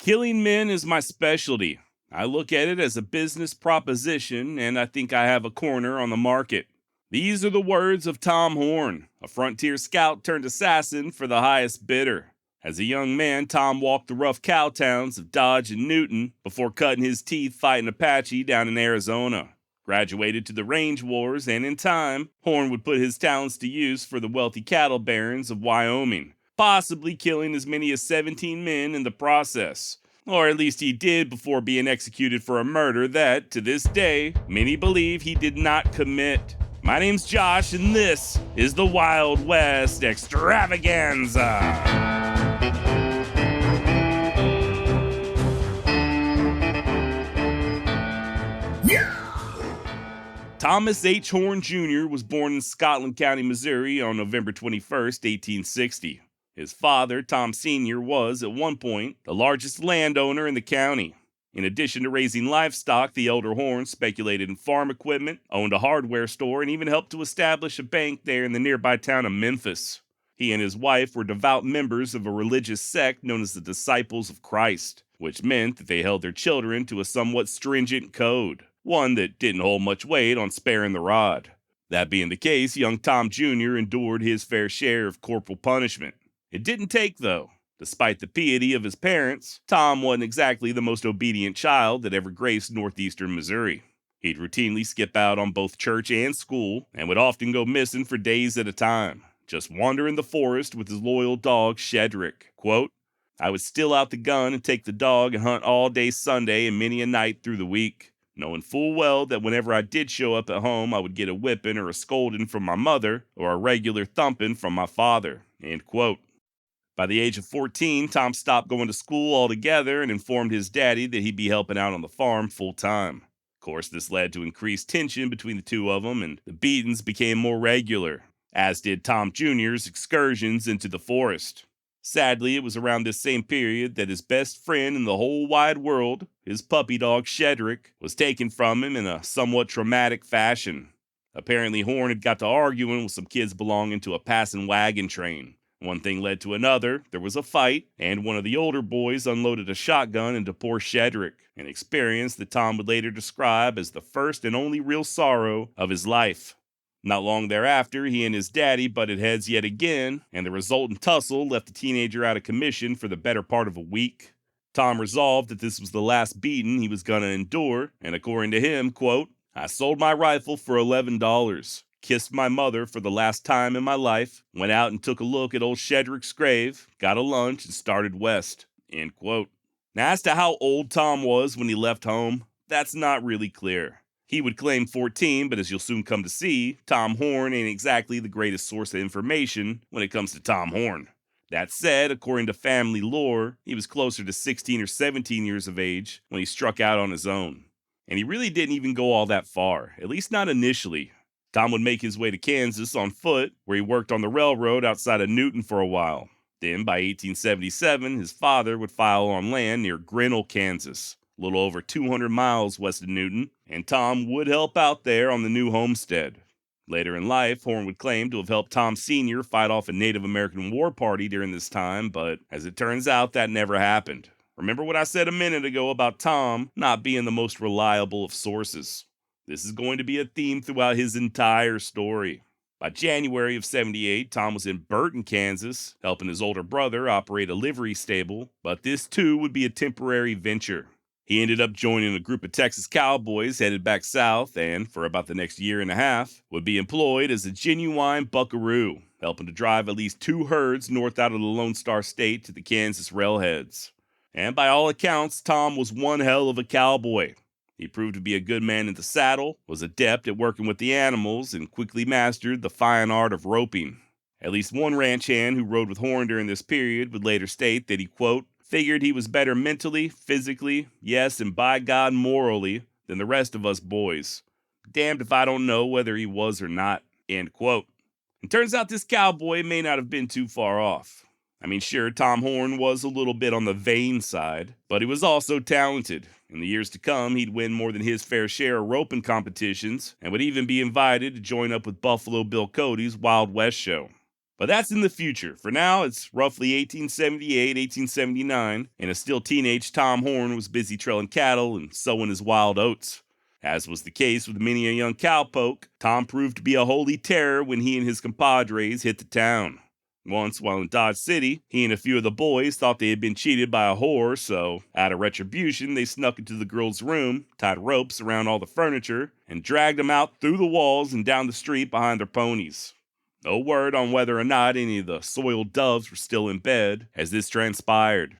Killing men is my specialty. I look at it as a business proposition, and I think I have a corner on the market. These are the words of Tom Horn, a frontier scout turned assassin for the highest bidder. As a young man, Tom walked the rough cow towns of Dodge and Newton before cutting his teeth fighting Apache down in Arizona. Graduated to the range wars, and in time, Horn would put his talents to use for the wealthy cattle barons of Wyoming, possibly killing as many as 17 men in the process. Or at least he did before being executed for a murder that, to this day, many believe he did not commit. My name's Josh, and this is the Wild West Extravaganza. Thomas H. Horn Jr. was born in Scotland County, Missouri on November 21st, 1860. His father, Tom Sr., was, at one point, the largest landowner in the county. In addition to raising livestock, the elder Horn speculated in farm equipment, owned a hardware store, and even helped to establish a bank there in the nearby town of Memphis. He and his wife were devout members of a religious sect known as the Disciples of Christ, which meant that they held their children to a somewhat stringent code, one that didn't hold much weight on sparing the rod. That being the case, young Tom Jr. endured his fair share of corporal punishment. It didn't take, though. Despite the piety of his parents, Tom wasn't exactly the most obedient child that ever graced northeastern Missouri. He'd routinely skip out on both church and school, and would often go missing for days at a time, just wander in the forest with his loyal dog, Shedrick. Quote, I would steal out the gun and take the dog and hunt all day Sunday and many a night through the week, knowing full well that whenever I did show up at home, I would get a whipping or a scolding from my mother, or a regular thumping from my father. End quote. By the age of 14, Tom stopped going to school altogether and informed his daddy that he'd be helping out on the farm full-time. Of course, this led to increased tension between the two of them, and the beatings became more regular, as did Tom Jr.'s excursions into the forest. Sadly, it was around this same period that his best friend in the whole wide world, his puppy dog Shedrick, was taken from him in a somewhat traumatic fashion. Apparently, Horn had got to arguing with some kids belonging to a passing wagon train. One thing led to another, there was a fight, and one of the older boys unloaded a shotgun into poor Shedrick, an experience that Tom would later describe as the first and only real sorrow of his life. Not long thereafter, he and his daddy butted heads yet again, and the resultant tussle left the teenager out of commission for the better part of a week. Tom resolved that this was the last beating he was gonna endure, and according to him, quote, I sold my rifle for $11. Kissed my mother for the last time in my life, went out and took a look at old Shedrick's grave, got a lunch, and started west. End quote. Now, as to how old Tom was when he left home, that's not really clear. He would claim 14, but as you'll soon come to see, Tom Horn ain't exactly the greatest source of information when it comes to Tom Horn. That said, according to family lore, he was closer to 16 or 17 years of age when he struck out on his own. And he really didn't even go all that far, at least not initially. Tom would make his way to Kansas on foot, where he worked on the railroad outside of Newton for a while. Then, by 1877, his father would file on land near Grinnell, Kansas, a little over 200 miles west of Newton, and Tom would help out there on the new homestead. Later in life, Horn would claim to have helped Tom Sr. fight off a Native American war party during this time, but as it turns out, that never happened. Remember what I said a minute ago about Tom not being the most reliable of sources. This is going to be a theme throughout his entire story. By January of 78, Tom was in Burton, Kansas, helping his older brother operate a livery stable, but this too would be a temporary venture. He ended up joining a group of Texas cowboys headed back south and, for about the next year and a half, would be employed as a genuine buckaroo, helping to drive at least 2 herds north out of the Lone Star State to the Kansas railheads. And by all accounts, Tom was one hell of a cowboy. He proved to be a good man in the saddle, was adept at working with the animals, and quickly mastered the fine art of roping. At least one ranch hand who rode with Horn during this period would later state that he, quote, figured he was better mentally, physically, yes, and by God, morally, than the rest of us boys. Damned if I don't know whether he was or not, end quote. And turns out this cowboy may not have been too far off. I mean, sure, Tom Horn was a little bit on the vain side, but he was also talented. In the years to come, he'd win more than his fair share of roping competitions and would even be invited to join up with Buffalo Bill Cody's Wild West show. But that's in the future. For now, it's roughly 1878, 1879, and a still teenage Tom Horn was busy trailing cattle and sowing his wild oats. As was the case with many a young cowpoke, Tom proved to be a holy terror when he and his compadres hit the town. Once, while in Dodge City, he and a few of the boys thought they had been cheated by a whore, so, out of retribution, they snuck into the girl's room, tied ropes around all the furniture, and dragged them out through the walls and down the street behind their ponies. No word on whether or not any of the soiled doves were still in bed as this transpired.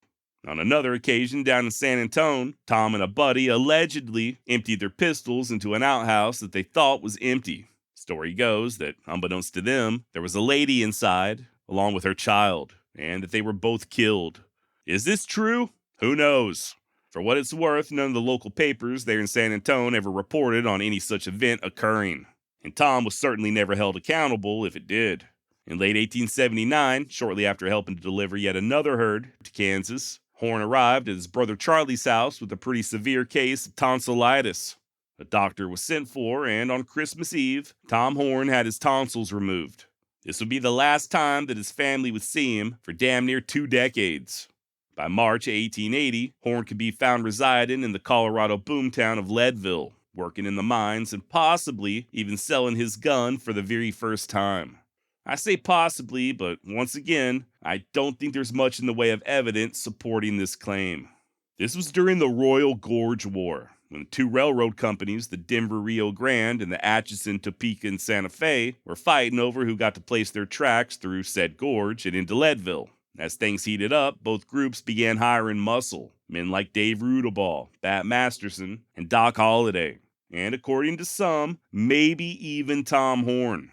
On another occasion down in San Antone, Tom and a buddy allegedly emptied their pistols into an outhouse that they thought was empty. Story goes that, unbeknownst to them, there was a lady inside, along with her child, and that they were both killed. Is this true? Who knows? For what it's worth, none of the local papers there in San Antone ever reported on any such event occurring. And Tom was certainly never held accountable if it did. In late 1879, shortly after helping to deliver yet another herd to Kansas, Horn arrived at his brother Charlie's house with a pretty severe case of tonsillitis. A doctor was sent for, and on Christmas Eve, Tom Horn had his tonsils removed. This would be the last time that his family would see him for damn near 2 decades. By March 1880, Horn could be found residing in the Colorado boomtown of Leadville, working in the mines and possibly even selling his gun for the very first time. I say possibly, but once again, I don't think there's much in the way of evidence supporting this claim. This was during the Royal Gorge War, when 2 railroad companies, the Denver Rio Grande and the Atchison, Topeka, and Santa Fe, were fighting over who got to place their tracks through said gorge and into Leadville. As things heated up, both groups began hiring muscle, men like Dave Rudeball, Bat Masterson, and Doc Holliday, and according to some, maybe even Tom Horn.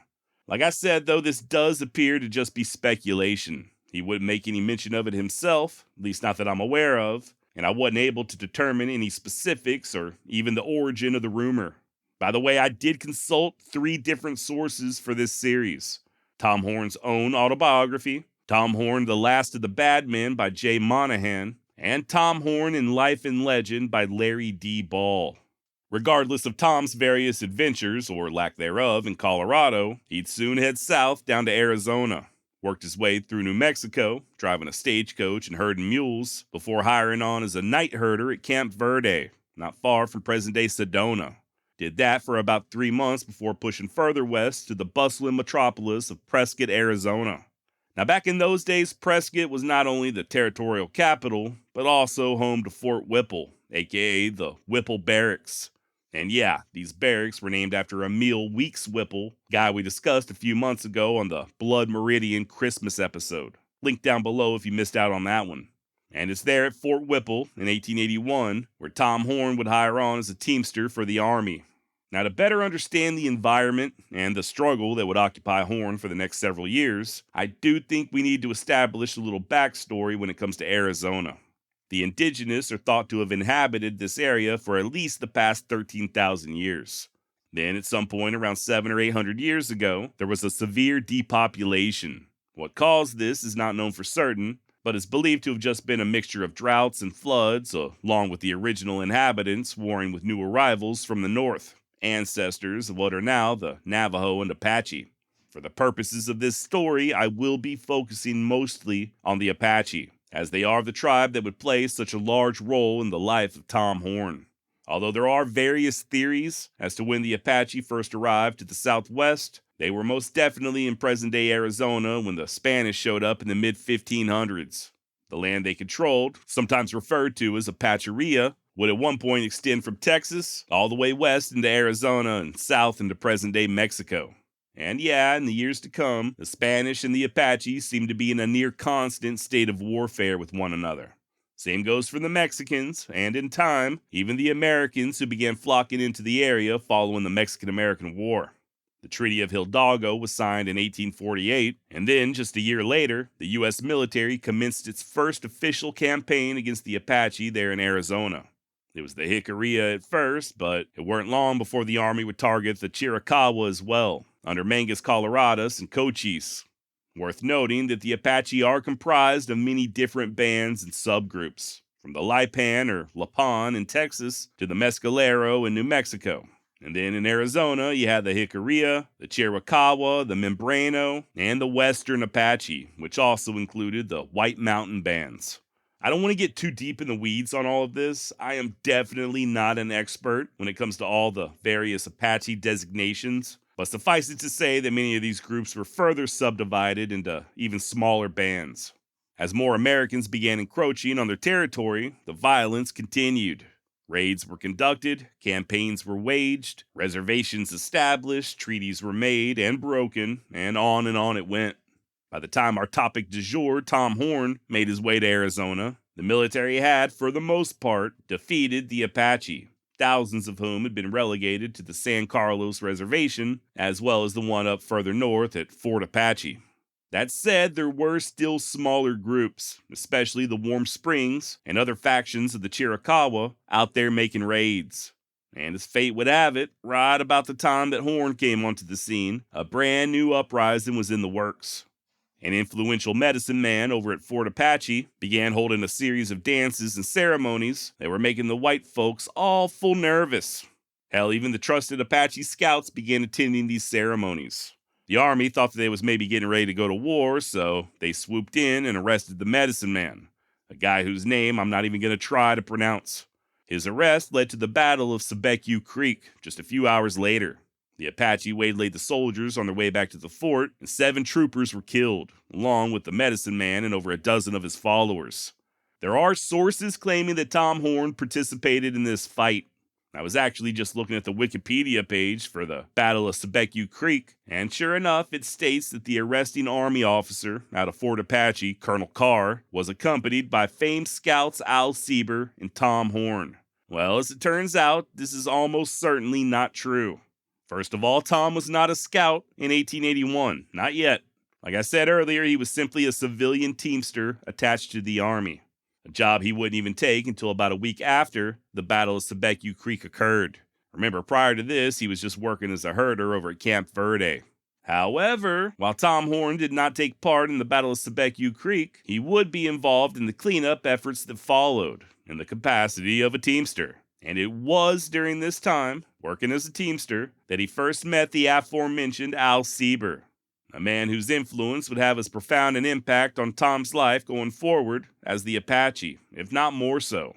Like I said, though, this does appear to just be speculation. He wouldn't make any mention of it himself, at least not that I'm aware of, and I wasn't able to determine any specifics or even the origin of the rumor. By the way, I did consult 3 different sources for this series. Tom Horn's own autobiography, Tom Horn, The Last of the Bad Men by Jay Monahan, and Tom Horn in Life and Legend by Larry D. Ball. Regardless of Tom's various adventures, or lack thereof, in Colorado, he'd soon head south down to Arizona, worked his way through New Mexico, driving a stagecoach and herding mules, before hiring on as a night herder at Camp Verde, not far from present-day Sedona. Did that for about 3 months before pushing further west to the bustling metropolis of Prescott, Arizona. Now, back in those days, Prescott was not only the territorial capital, but also home to Fort Whipple, aka the Whipple Barracks. And yeah, these barracks were named after Emil Weeks Whipple, guy we discussed a few months ago on the Blood Meridian Christmas episode. Link down below if you missed out on that one. And it's there at Fort Whipple in 1881 where Tom Horn would hire on as a teamster for the Army. Now, to better understand the environment and the struggle that would occupy Horn for the next several years, I do think we need to establish a little backstory when it comes to Arizona. The indigenous are thought to have inhabited this area for at least the past 13,000 years. Then, at some point around 700 or 800 years ago, there was a severe depopulation. What caused this is not known for certain, but is believed to have just been a mixture of droughts and floods, along with the original inhabitants warring with new arrivals from the north, ancestors of what are now the Navajo and Apache. For the purposes of this story, I will be focusing mostly on the Apache, as they are the tribe that would play such a large role in the life of Tom Horn. Although there are various theories as to when the Apache first arrived to the Southwest, they were most definitely in present-day Arizona when the Spanish showed up in the mid-1500s. The land they controlled, sometimes referred to as Apacheria, would at one point extend from Texas all the way west into Arizona and south into present-day Mexico. And yeah, in the years to come, the Spanish and the Apache seem to be in a near constant state of warfare with one another. Same goes for the Mexicans, and in time, even the Americans who began flocking into the area following the Mexican-American War. The Treaty of Hidalgo was signed in 1848, and then, just a year later, the U.S. military commenced its first official campaign against the Apache there in Arizona. It was the Jicarilla at first, but it weren't long before the Army would target the Chiricahua as well, under Mangus Coloradus and Cochise. Worth noting that the Apache are comprised of many different bands and subgroups, from the Lipan or Lipan in Texas to the Mescalero in New Mexico. And then in Arizona, you had the Jicarilla, the Chiricahua, the Membrano, and the Western Apache, which also included the White Mountain bands. I don't want to get too deep in the weeds on all of this. I am definitely not an expert when it comes to all the various Apache designations, but suffice it to say that many of these groups were further subdivided into even smaller bands. As more Americans began encroaching on their territory, the violence continued. Raids were conducted, campaigns were waged, reservations established, treaties were made and broken, and on it went. By the time our topic du jour, Tom Horn, made his way to Arizona, the military had, for the most part, defeated the Apache, thousands of whom had been relegated to the San Carlos Reservation, as well as the one up further north at Fort Apache. That said, there were still smaller groups, especially the Warm Springs and other factions of the Chiricahua, out there making raids. And as fate would have it, right about the time that Horn came onto the scene, a brand new uprising was in the works. An influential medicine man over at Fort Apache began holding a series of dances and ceremonies that were making the white folks all full nervous. Hell, even the trusted Apache scouts began attending these ceremonies. The army thought that they was maybe getting ready to go to war, so they swooped in and arrested the medicine man, a guy whose name I'm not even going to try to pronounce. His arrest led to the Battle of Sebeque Creek just a few hours later. The Apache waylaid the soldiers on their way back to the fort, and 7 troopers were killed, along with the medicine man and over a dozen of his followers. There are sources claiming that Tom Horn participated in this fight. I was actually just looking at the Wikipedia page for the Battle of Sebeque Creek, and sure enough, it states that the arresting army officer out of Fort Apache, Colonel Carr, was accompanied by famed scouts Al Sieber and Tom Horn. Well, as it turns out, this is almost certainly not true. First of all, Tom was not a scout in 1881, not yet. Like I said earlier, he was simply a civilian teamster attached to the army. A job he wouldn't even take until about a week after the Battle of Sebeque Creek occurred. Remember, prior to this, he was just working as a herder over at Camp Verde. However, while Tom Horn did not take part in the Battle of Sebeque Creek, he would be involved in the cleanup efforts that followed, in the capacity of a teamster. And it was during this time, working as a teamster, that he first met the aforementioned Al Sieber, a man whose influence would have as profound an impact on Tom's life going forward as the Apache, if not more so.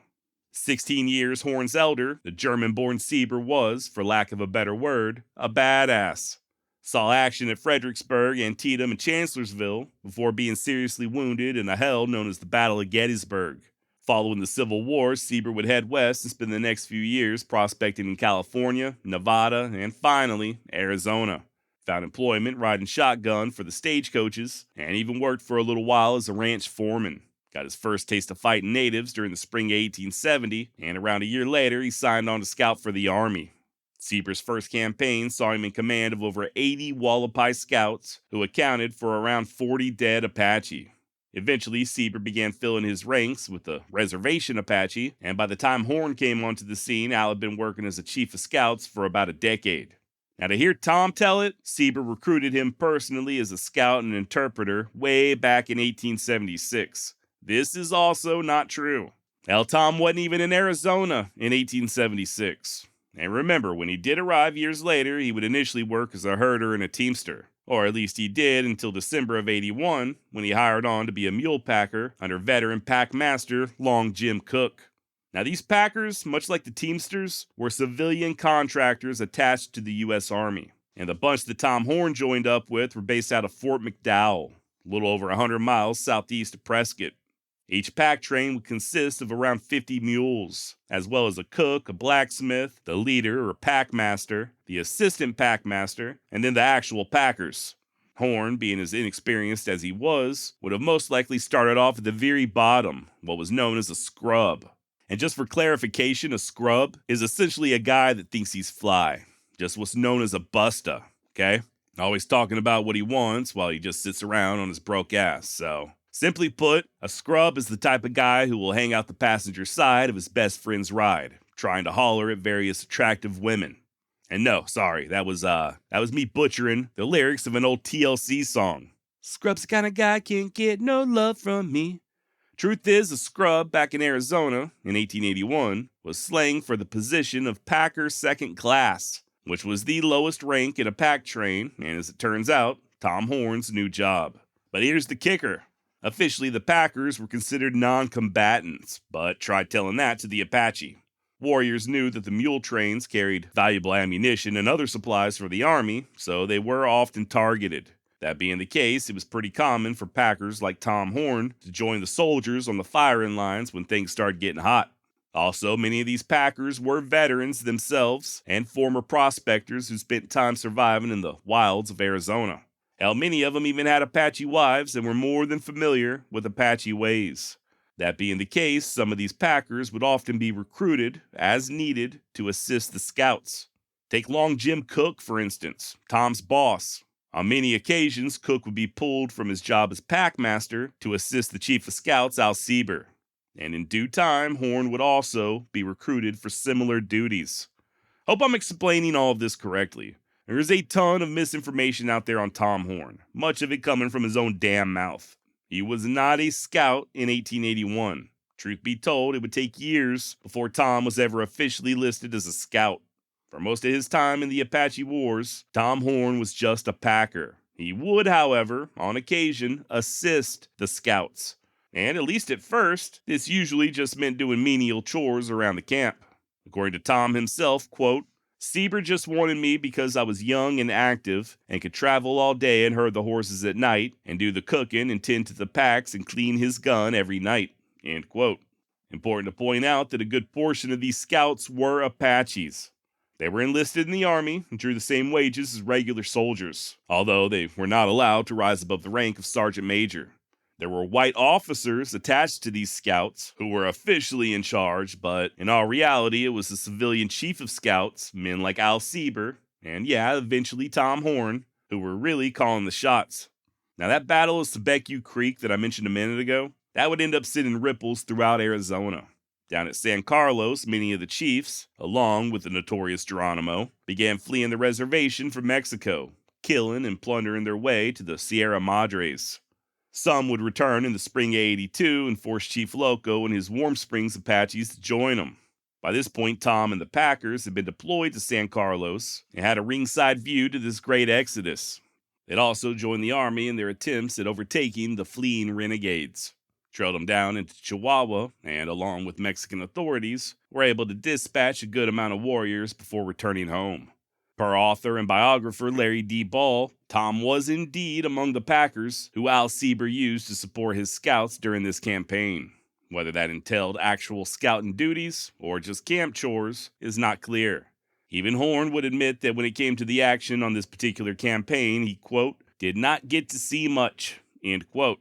16 years Horn's elder, the German-born Sieber was, for lack of a better word, a badass. Saw action at Fredericksburg, Antietam, and Chancellorsville before being seriously wounded in a hell known as the Battle of Gettysburg. Following the Civil War, Sieber would head west and spend the next few years prospecting in California, Nevada, and finally, Arizona. Found employment riding shotgun for the stagecoaches, and even worked for a little while as a ranch foreman. Got his first taste of fighting natives during the spring of 1870, and around a year later, he signed on to scout for the Army. Sieber's first campaign saw him in command of over 80 Wallapai scouts, who accounted for around 40 dead Apache. Eventually, Sieber began filling his ranks with the Reservation Apache, and by the time Horn came onto the scene, Al had been working as a chief of scouts for about a decade. Now, to hear Tom tell it, Sieber recruited him personally as a scout and interpreter way back in 1876. This is also not true. Hell, Tom wasn't even in Arizona in 1876. And remember, when he did arrive years later, he would initially work as a herder and a teamster. Or at least he did until December of 81, when he hired on to be a mule packer under veteran pack master Long Jim Cook. Now, these packers, much like the teamsters, were civilian contractors attached to the U.S. Army. And the bunch that Tom Horn joined up with were based out of Fort McDowell, a little over 100 miles southeast of Prescott. Each pack train would consist of around 50 mules, as well as a cook, a blacksmith, the leader or packmaster, the assistant packmaster, and then the actual packers. Horn, being as inexperienced as he was, would have most likely started off at the very bottom, what was known as a scrub. And just for clarification, a scrub is essentially a guy that thinks he's fly, just what's known as a busta, okay? Always talking about what he wants while he just sits around on his broke ass, so... Simply put, a scrub is the type of guy who will hang out the passenger side of his best friend's ride, trying to holler at various attractive women. And no, sorry, that was me butchering the lyrics of an old TLC song. Scrub's the kind of guy can't get no love from me. Truth is, a scrub back in Arizona in 1881 was slang for the position of packer second class. which was the lowest rank in a pack train, and as it turns out, Tom Horn's new job. But here's the kicker. Officially, the Packers were considered non-combatants, but try telling that to the Apache. Warriors knew that the mule trains carried valuable ammunition and other supplies for the army, so they were often targeted. That being the case, it was pretty common for packers like Tom Horn to join the soldiers on the firing lines when things started getting hot. Also, many of these packers were veterans themselves and former prospectors who spent time surviving in the wilds of Arizona. Hell, many of them even had Apache wives and were more than familiar with Apache ways. That being the case, some of these packers would often be recruited as needed to assist the scouts. Take Long Jim Cook, for instance, Tom's boss. On many occasions, Cook would be pulled from his job as packmaster to assist the chief of scouts, Al Sieber. And in due time, Horn would also be recruited for similar duties. Hope I'm explaining all of this correctly. There is a ton of misinformation out there on Tom Horn, much of it coming from his own damn mouth. He was not a scout in 1881. Truth be told, it would take years before Tom was ever officially listed as a scout. For most of his time in the Apache Wars, Tom Horn was just a packer. He would, however, on occasion, assist the scouts. And at least at first, this usually just meant doing menial chores around the camp. According to Tom himself, quote, Sieber just wanted me because I was young and active and could travel all day and herd the horses at night and do the cooking and tend to the packs and clean his gun every night, end quote. Important to point out that a good portion of these scouts were Apaches. They were enlisted in the army and drew the same wages as regular soldiers, although they were not allowed to rise above the rank of sergeant major. There were white officers attached to these scouts who were officially in charge, but in all reality, it was the civilian chief of scouts, men like Al Sieber, and eventually Tom Horn, who were really calling the shots. Now that battle of Sebecu Creek that I mentioned a minute ago, that would end up sending ripples throughout Arizona. Down at San Carlos, many of the chiefs, along with the notorious Geronimo, began fleeing the reservation from Mexico, killing and plundering their way to the Sierra Madres. Some would return in the spring of '82 and force Chief Loco and his Warm Springs Apaches to join them. By this point, Tom and the Packers had been deployed to San Carlos and had a ringside view to this great exodus. They'd also joined the army in their attempts at overtaking the fleeing renegades, trailed them down into Chihuahua, and along with Mexican authorities, were able to dispatch a good amount of warriors before returning home. Per author and biographer Larry D. Ball, Tom was indeed among the packers who Al Sieber used to support his scouts during this campaign. Whether that entailed actual scouting duties or just camp chores is not clear. Even Horn would admit that when it came to the action on this particular campaign, he, quote, did not get to see much, end quote.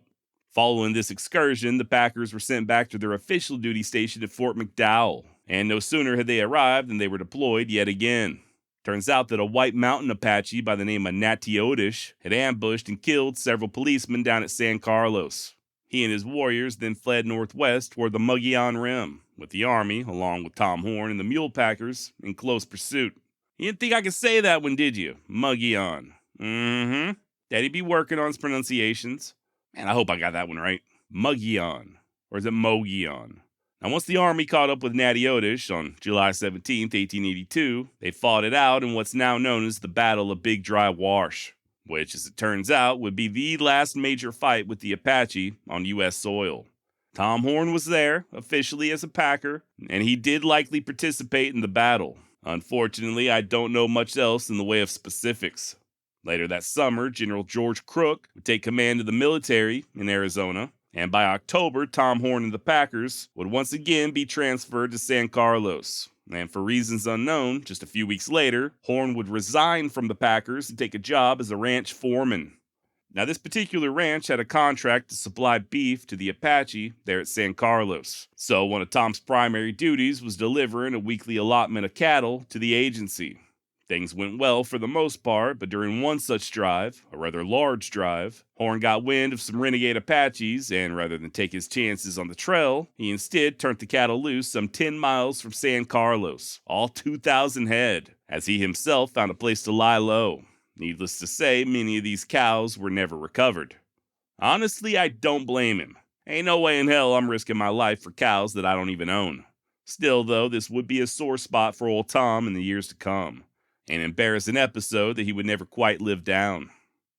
Following this excursion, the Packers were sent back to their official duty station at Fort McDowell, and no sooner had they arrived than they were deployed yet again. Turns out that a White Mountain Apache by the name of Natiotish had ambushed and killed several policemen down at San Carlos. He and his warriors then fled northwest toward the Mogollon Rim, with the army, along with Tom Horn and the mule packers, in close pursuit. You didn't think I could say that one, did you? Mogollon. Daddy be working on his pronunciations. Man, I hope I got that one right. Mogollon. Or is it Mogollon? Now, once the army caught up with Natiotish on July 17, 1882, they fought it out in what's now known as the Battle of Big Dry Wash, which, as it turns out, would be the last major fight with the Apache on U.S. soil. Tom Horn was there, officially as a packer, and he did likely participate in the battle. Unfortunately, I don't know much else in the way of specifics. Later that summer, General George Crook would take command of the military in Arizona, and by October, Tom Horn and the Packers would once again be transferred to San Carlos. And for reasons unknown, just a few weeks later, Horn would resign from the Packers and take a job as a ranch foreman. Now, this particular ranch had a contract to supply beef to the Apache there at San Carlos. So one of Tom's primary duties was delivering a weekly allotment of cattle to the agency. Things went well for the most part, but during one such drive, a rather large drive, Horn got wind of some renegade Apaches, and rather than take his chances on the trail, he instead turned the cattle loose some 10 miles from San Carlos, all 2,000 head, as he himself found a place to lie low. Needless to say, many of these cows were never recovered. Honestly, I don't blame him. Ain't no way in hell I'm risking my life for cows that I don't even own. Still, though, this would be a sore spot for old Tom in the years to come. an embarrassing episode that he would never quite live down.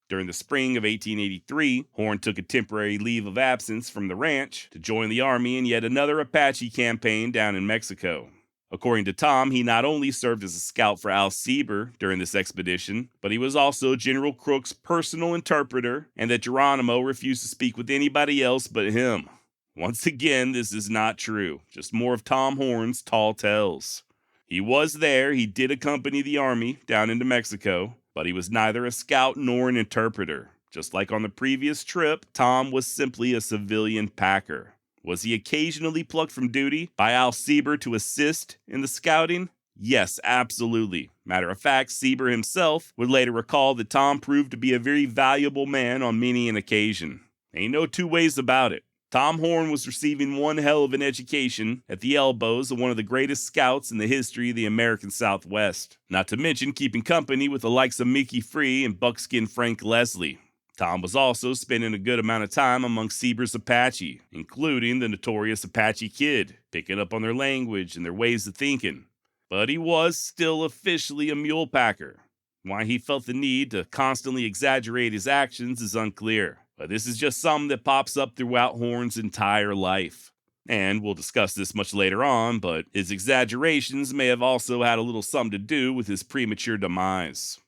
During the spring of 1883, Horn took a temporary leave of absence from the ranch to join the army in yet another Apache campaign down in Mexico. According to Tom, he not only served as a scout for Al Sieber during this expedition, but he was also General Crook's personal interpreter, and that Geronimo refused to speak with anybody else but him. Once again, this is not true, just more of Tom Horn's tall tales. He was there, he did accompany the army down into Mexico, but he was neither a scout nor an interpreter. Just like on the previous trip, Tom was simply a civilian packer. Was he occasionally plucked from duty by Al Sieber to assist in the scouting? Yes, absolutely. Matter of fact, Sieber himself would later recall that Tom proved to be a very valuable man on many an occasion. Ain't no two ways about it. Tom Horn was receiving one hell of an education at the elbows of one of the greatest scouts in the history of the American Southwest. Not to mention keeping company with the likes of Mickey Free and Buckskin Frank Leslie. Tom was also spending a good amount of time among Sieber's Apache, including the notorious Apache Kid, picking up on their language and their ways of thinking. But he was still officially a mule packer. Why he felt the need to constantly exaggerate his actions is unclear, but this is just something that pops up throughout Horn's entire life. And we'll discuss this much later on, but his exaggerations may have also had a little something to do with his premature demise.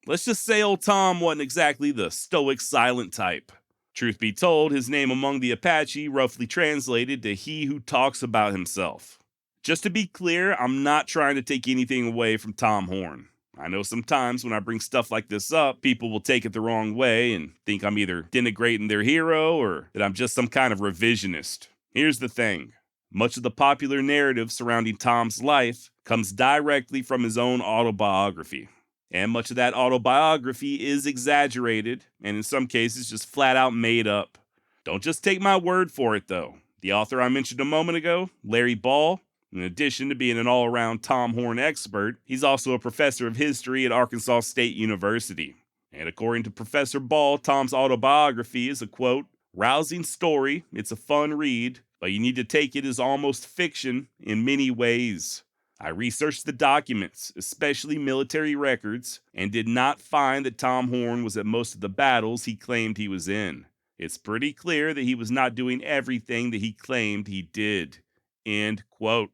Let's just say old Tom wasn't exactly the stoic, silent type. Truth be told, his name among the Apache roughly translated to he who talks about himself. Just to be clear, I'm not trying to take anything away from Tom Horn. I know sometimes when I bring stuff like this up, people will take it the wrong way and think I'm either denigrating their hero or that I'm just some kind of revisionist. Here's the thing. Much of the popular narrative surrounding Tom's life comes directly from his own autobiography. And much of that autobiography is exaggerated, and in some cases just flat out made up. Don't just take my word for it, though. The author I mentioned a moment ago, Larry Ball, in addition to being an all-around Tom Horn expert, he's also a professor of history at Arkansas State University. And according to Professor Ball, Tom's autobiography is a, quote, rousing story, it's a fun read, but you need to take it as almost fiction in many ways. I researched the documents, especially military records, and did not find that Tom Horn was at most of the battles he claimed he was in. It's pretty clear that he was not doing everything that he claimed he did. End quote.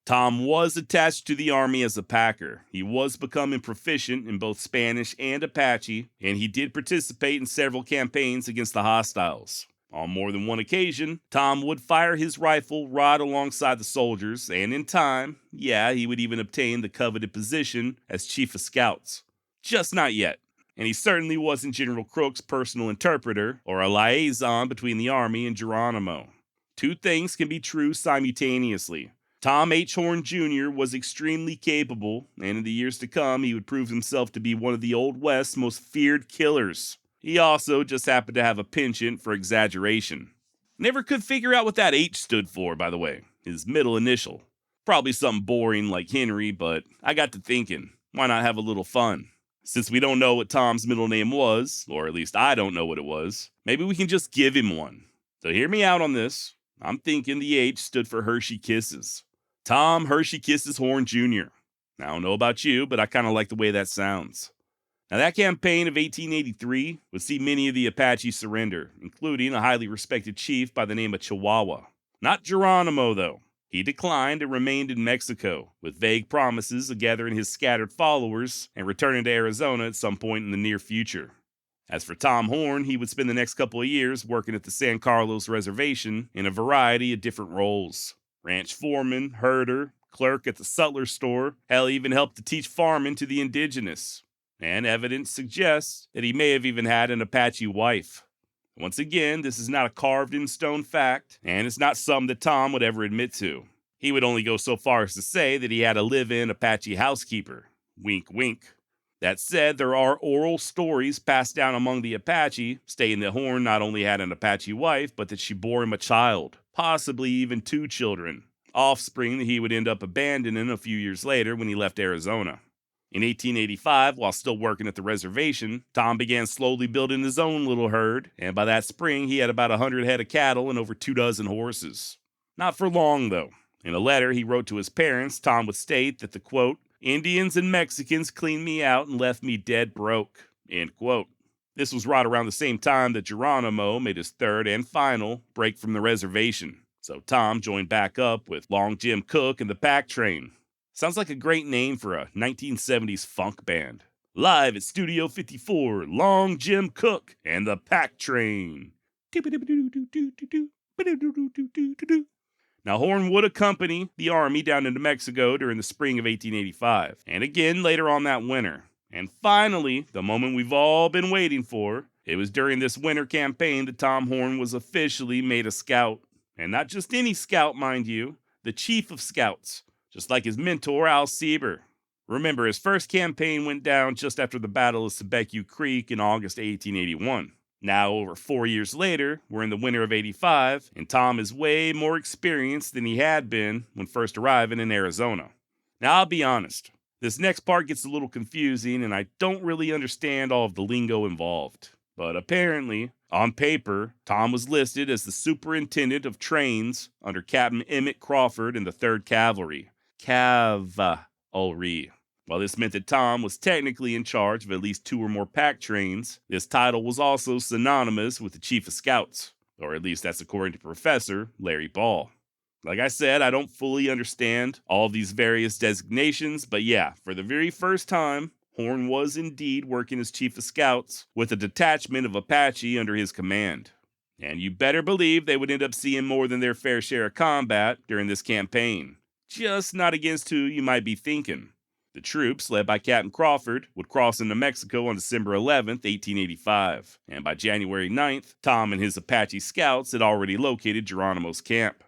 Tom was attached to the Army as a packer. He was becoming proficient in both Spanish and Apache, and he did participate in several campaigns against the hostiles. On more than one occasion, Tom would fire his rifle right alongside the soldiers, and in time, he would even obtain the coveted position as Chief of Scouts. Just not yet. And he certainly wasn't General Crook's personal interpreter or a liaison between the Army and Geronimo. Two things can be true simultaneously. Tom H. Horn Jr. was extremely capable, and in the years to come, he would prove himself to be one of the Old West's most feared killers. He also just happened to have a penchant for exaggeration. Never could figure out what that H stood for, by the way, his middle initial. Probably something boring like Henry, but I got to thinking, why not have a little fun? Since we don't know what Tom's middle name was, or at least I don't know what it was, maybe we can just give him one. So hear me out on this. I'm thinking the H stood for Hershey Kisses. Tom Hershey Kisses Horn Jr. I don't know about you, but I kind of like the way that sounds. Now, that campaign of 1883 would see many of the Apache surrender, including a highly respected chief by the name of Chihuahua. Not Geronimo, though. He declined and remained in Mexico, with vague promises of gathering his scattered followers and returning to Arizona at some point in the near future. As for Tom Horn, he would spend the next couple of years working at the San Carlos Reservation in a variety of different roles. Ranch foreman, herder, clerk at the sutler store, hell, even helped to teach farming to the indigenous. And evidence suggests that he may have even had an Apache wife. Once again, this is not a carved-in-stone fact, and it's not something that Tom would ever admit to. He would only go so far as to say that he had a live-in Apache housekeeper. Wink, wink. That said, there are oral stories passed down among the Apache, stating that Horn not only had an Apache wife, but that she bore him a child, possibly even 2 children, offspring that he would end up abandoning a few years later when he left Arizona. In 1885, while still working at the reservation, Tom began slowly building his own little herd, and by that spring he had about 100 head of cattle and over 24 horses. Not for long, though. In a letter he wrote to his parents, Tom would state that the, quote, Indians and Mexicans cleaned me out and left me dead broke, end quote. This was right around the same time that Geronimo made his third and final break from the reservation. So Tom joined back up with Long Jim Cook and the Pack Train. Sounds like a great name for a 1970s funk band. Live at Studio 54, Long Jim Cook and the Pack Train. Now, Horn would accompany the army down into Mexico during the spring of 1885, and again later on that winter. And finally, the moment we've all been waiting for, it was during this winter campaign that Tom Horn was officially made a scout. And not just any scout, mind you, the chief of scouts, just like his mentor, Al Sieber. Remember, his first campaign went down just after the Battle of Sebecu Creek in August 1881. Now, over 4 years later, we're in the winter of 85, and Tom is way more experienced than he had been when first arriving in Arizona. Now, I'll be honest, this next part gets a little confusing, and I don't really understand all of the lingo involved. But apparently, on paper, Tom was listed as the superintendent of trains under Captain Emmett Crawford in the 3rd Cavalry. Cavalry. While this meant that Tom was technically in charge of at least 2 or more pack trains, this title was also synonymous with the Chief of Scouts, or at least that's according to Professor Larry Ball. Like I said, I don't fully understand all of these various designations, but yeah, for the very first time, Horn was indeed working as Chief of Scouts with a detachment of Apache under his command. And you better believe they would end up seeing more than their fair share of combat during this campaign. Just not against who you might be thinking. The troops, led by Captain Crawford, would cross into Mexico on December 11th, 1885, and by January 9th, Tom and his Apache scouts had already located Geronimo's camp.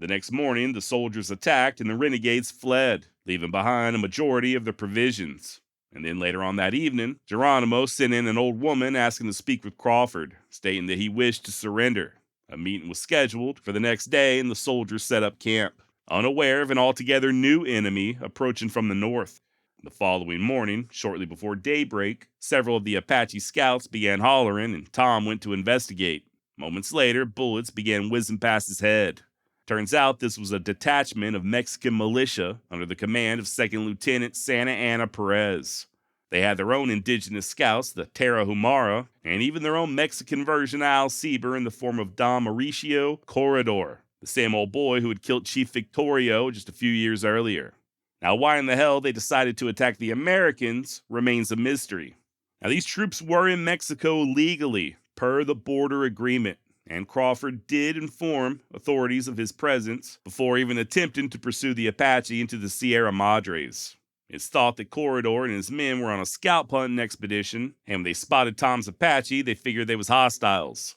The next morning, the soldiers attacked and the renegades fled, leaving behind a majority of their provisions. And then later on that evening, Geronimo sent in an old woman asking to speak with Crawford, stating that he wished to surrender. A meeting was scheduled for the next day and the soldiers set up camp, unaware of an altogether new enemy approaching from the north. The following morning, shortly before daybreak, several of the Apache scouts began hollering and Tom went to investigate. Moments later, bullets began whizzing past his head. Turns out this was a detachment of Mexican militia under the command of 2nd Lieutenant Santa Anna Perez. They had their own indigenous scouts, the Tarahumara, and even their own Mexican version of Al Sieber in the form of Don Mauricio Corredor, the same old boy who had killed Chief Victorio just a few years earlier. Now, why in the hell they decided to attack the Americans remains a mystery. Now, these troops were in Mexico legally, per the border agreement, and Crawford did inform authorities of his presence before even attempting to pursue the Apache into the Sierra Madres. It's thought that Corredor and his men were on a scalp hunting expedition, and when they spotted Tom's Apache, they figured they was hostiles.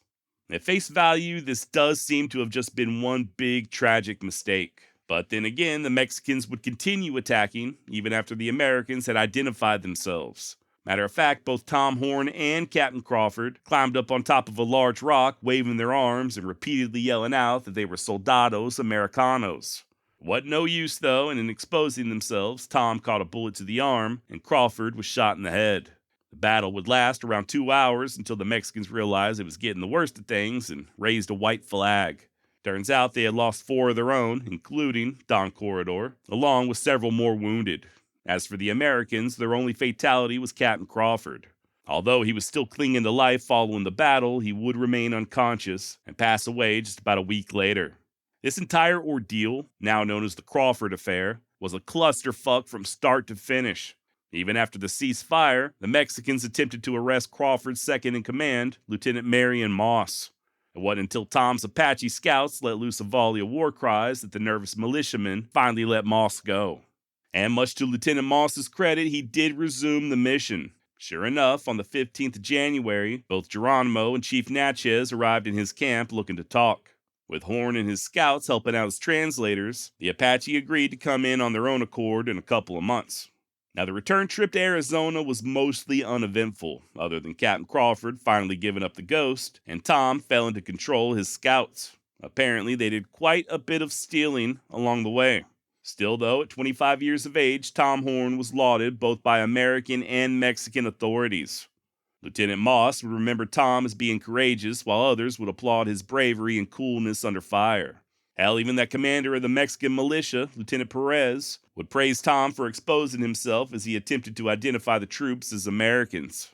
At face value, this does seem to have just been one big tragic mistake. But then again, the Mexicans would continue attacking, even after the Americans had identified themselves. Matter of fact, both Tom Horn and Captain Crawford climbed up on top of a large rock, waving their arms and repeatedly yelling out that they were soldados americanos. What no use, though, and in exposing themselves, Tom caught a bullet to the arm, and Crawford was shot in the head. The battle would last around 2 hours until the Mexicans realized it was getting the worst of things and raised a white flag. Turns out they had lost 4 of their own, including Don Corredor, along with several more wounded. As for the Americans, their only fatality was Captain Crawford. Although he was still clinging to life following the battle, he would remain unconscious and pass away just about a week later. This entire ordeal, now known as the Crawford Affair, was a clusterfuck from start to finish. Even after the ceasefire, the Mexicans attempted to arrest Crawford's second-in-command, Lieutenant Marion Moss. It wasn't until Tom's Apache scouts let loose a volley of war cries that the nervous militiamen finally let Moss go. And much to Lieutenant Moss's credit, he did resume the mission. Sure enough, on the 15th of January, both Geronimo and Chief Natchez arrived in his camp looking to talk. With Horn and his scouts helping out as translators, the Apache agreed to come in on their own accord in a couple of months. Now, the return trip to Arizona was mostly uneventful, other than Captain Crawford finally giving up the ghost, and Tom failing to control his scouts. Apparently, they did quite a bit of stealing along the way. Still, though, at 25 years of age, Tom Horn was lauded both by American and Mexican authorities. Lieutenant Moss would remember Tom as being courageous, while others would applaud his bravery and coolness under fire. Hell, even that commander of the Mexican militia, Lieutenant Perez, would praise Tom for exposing himself as he attempted to identify the troops as Americans.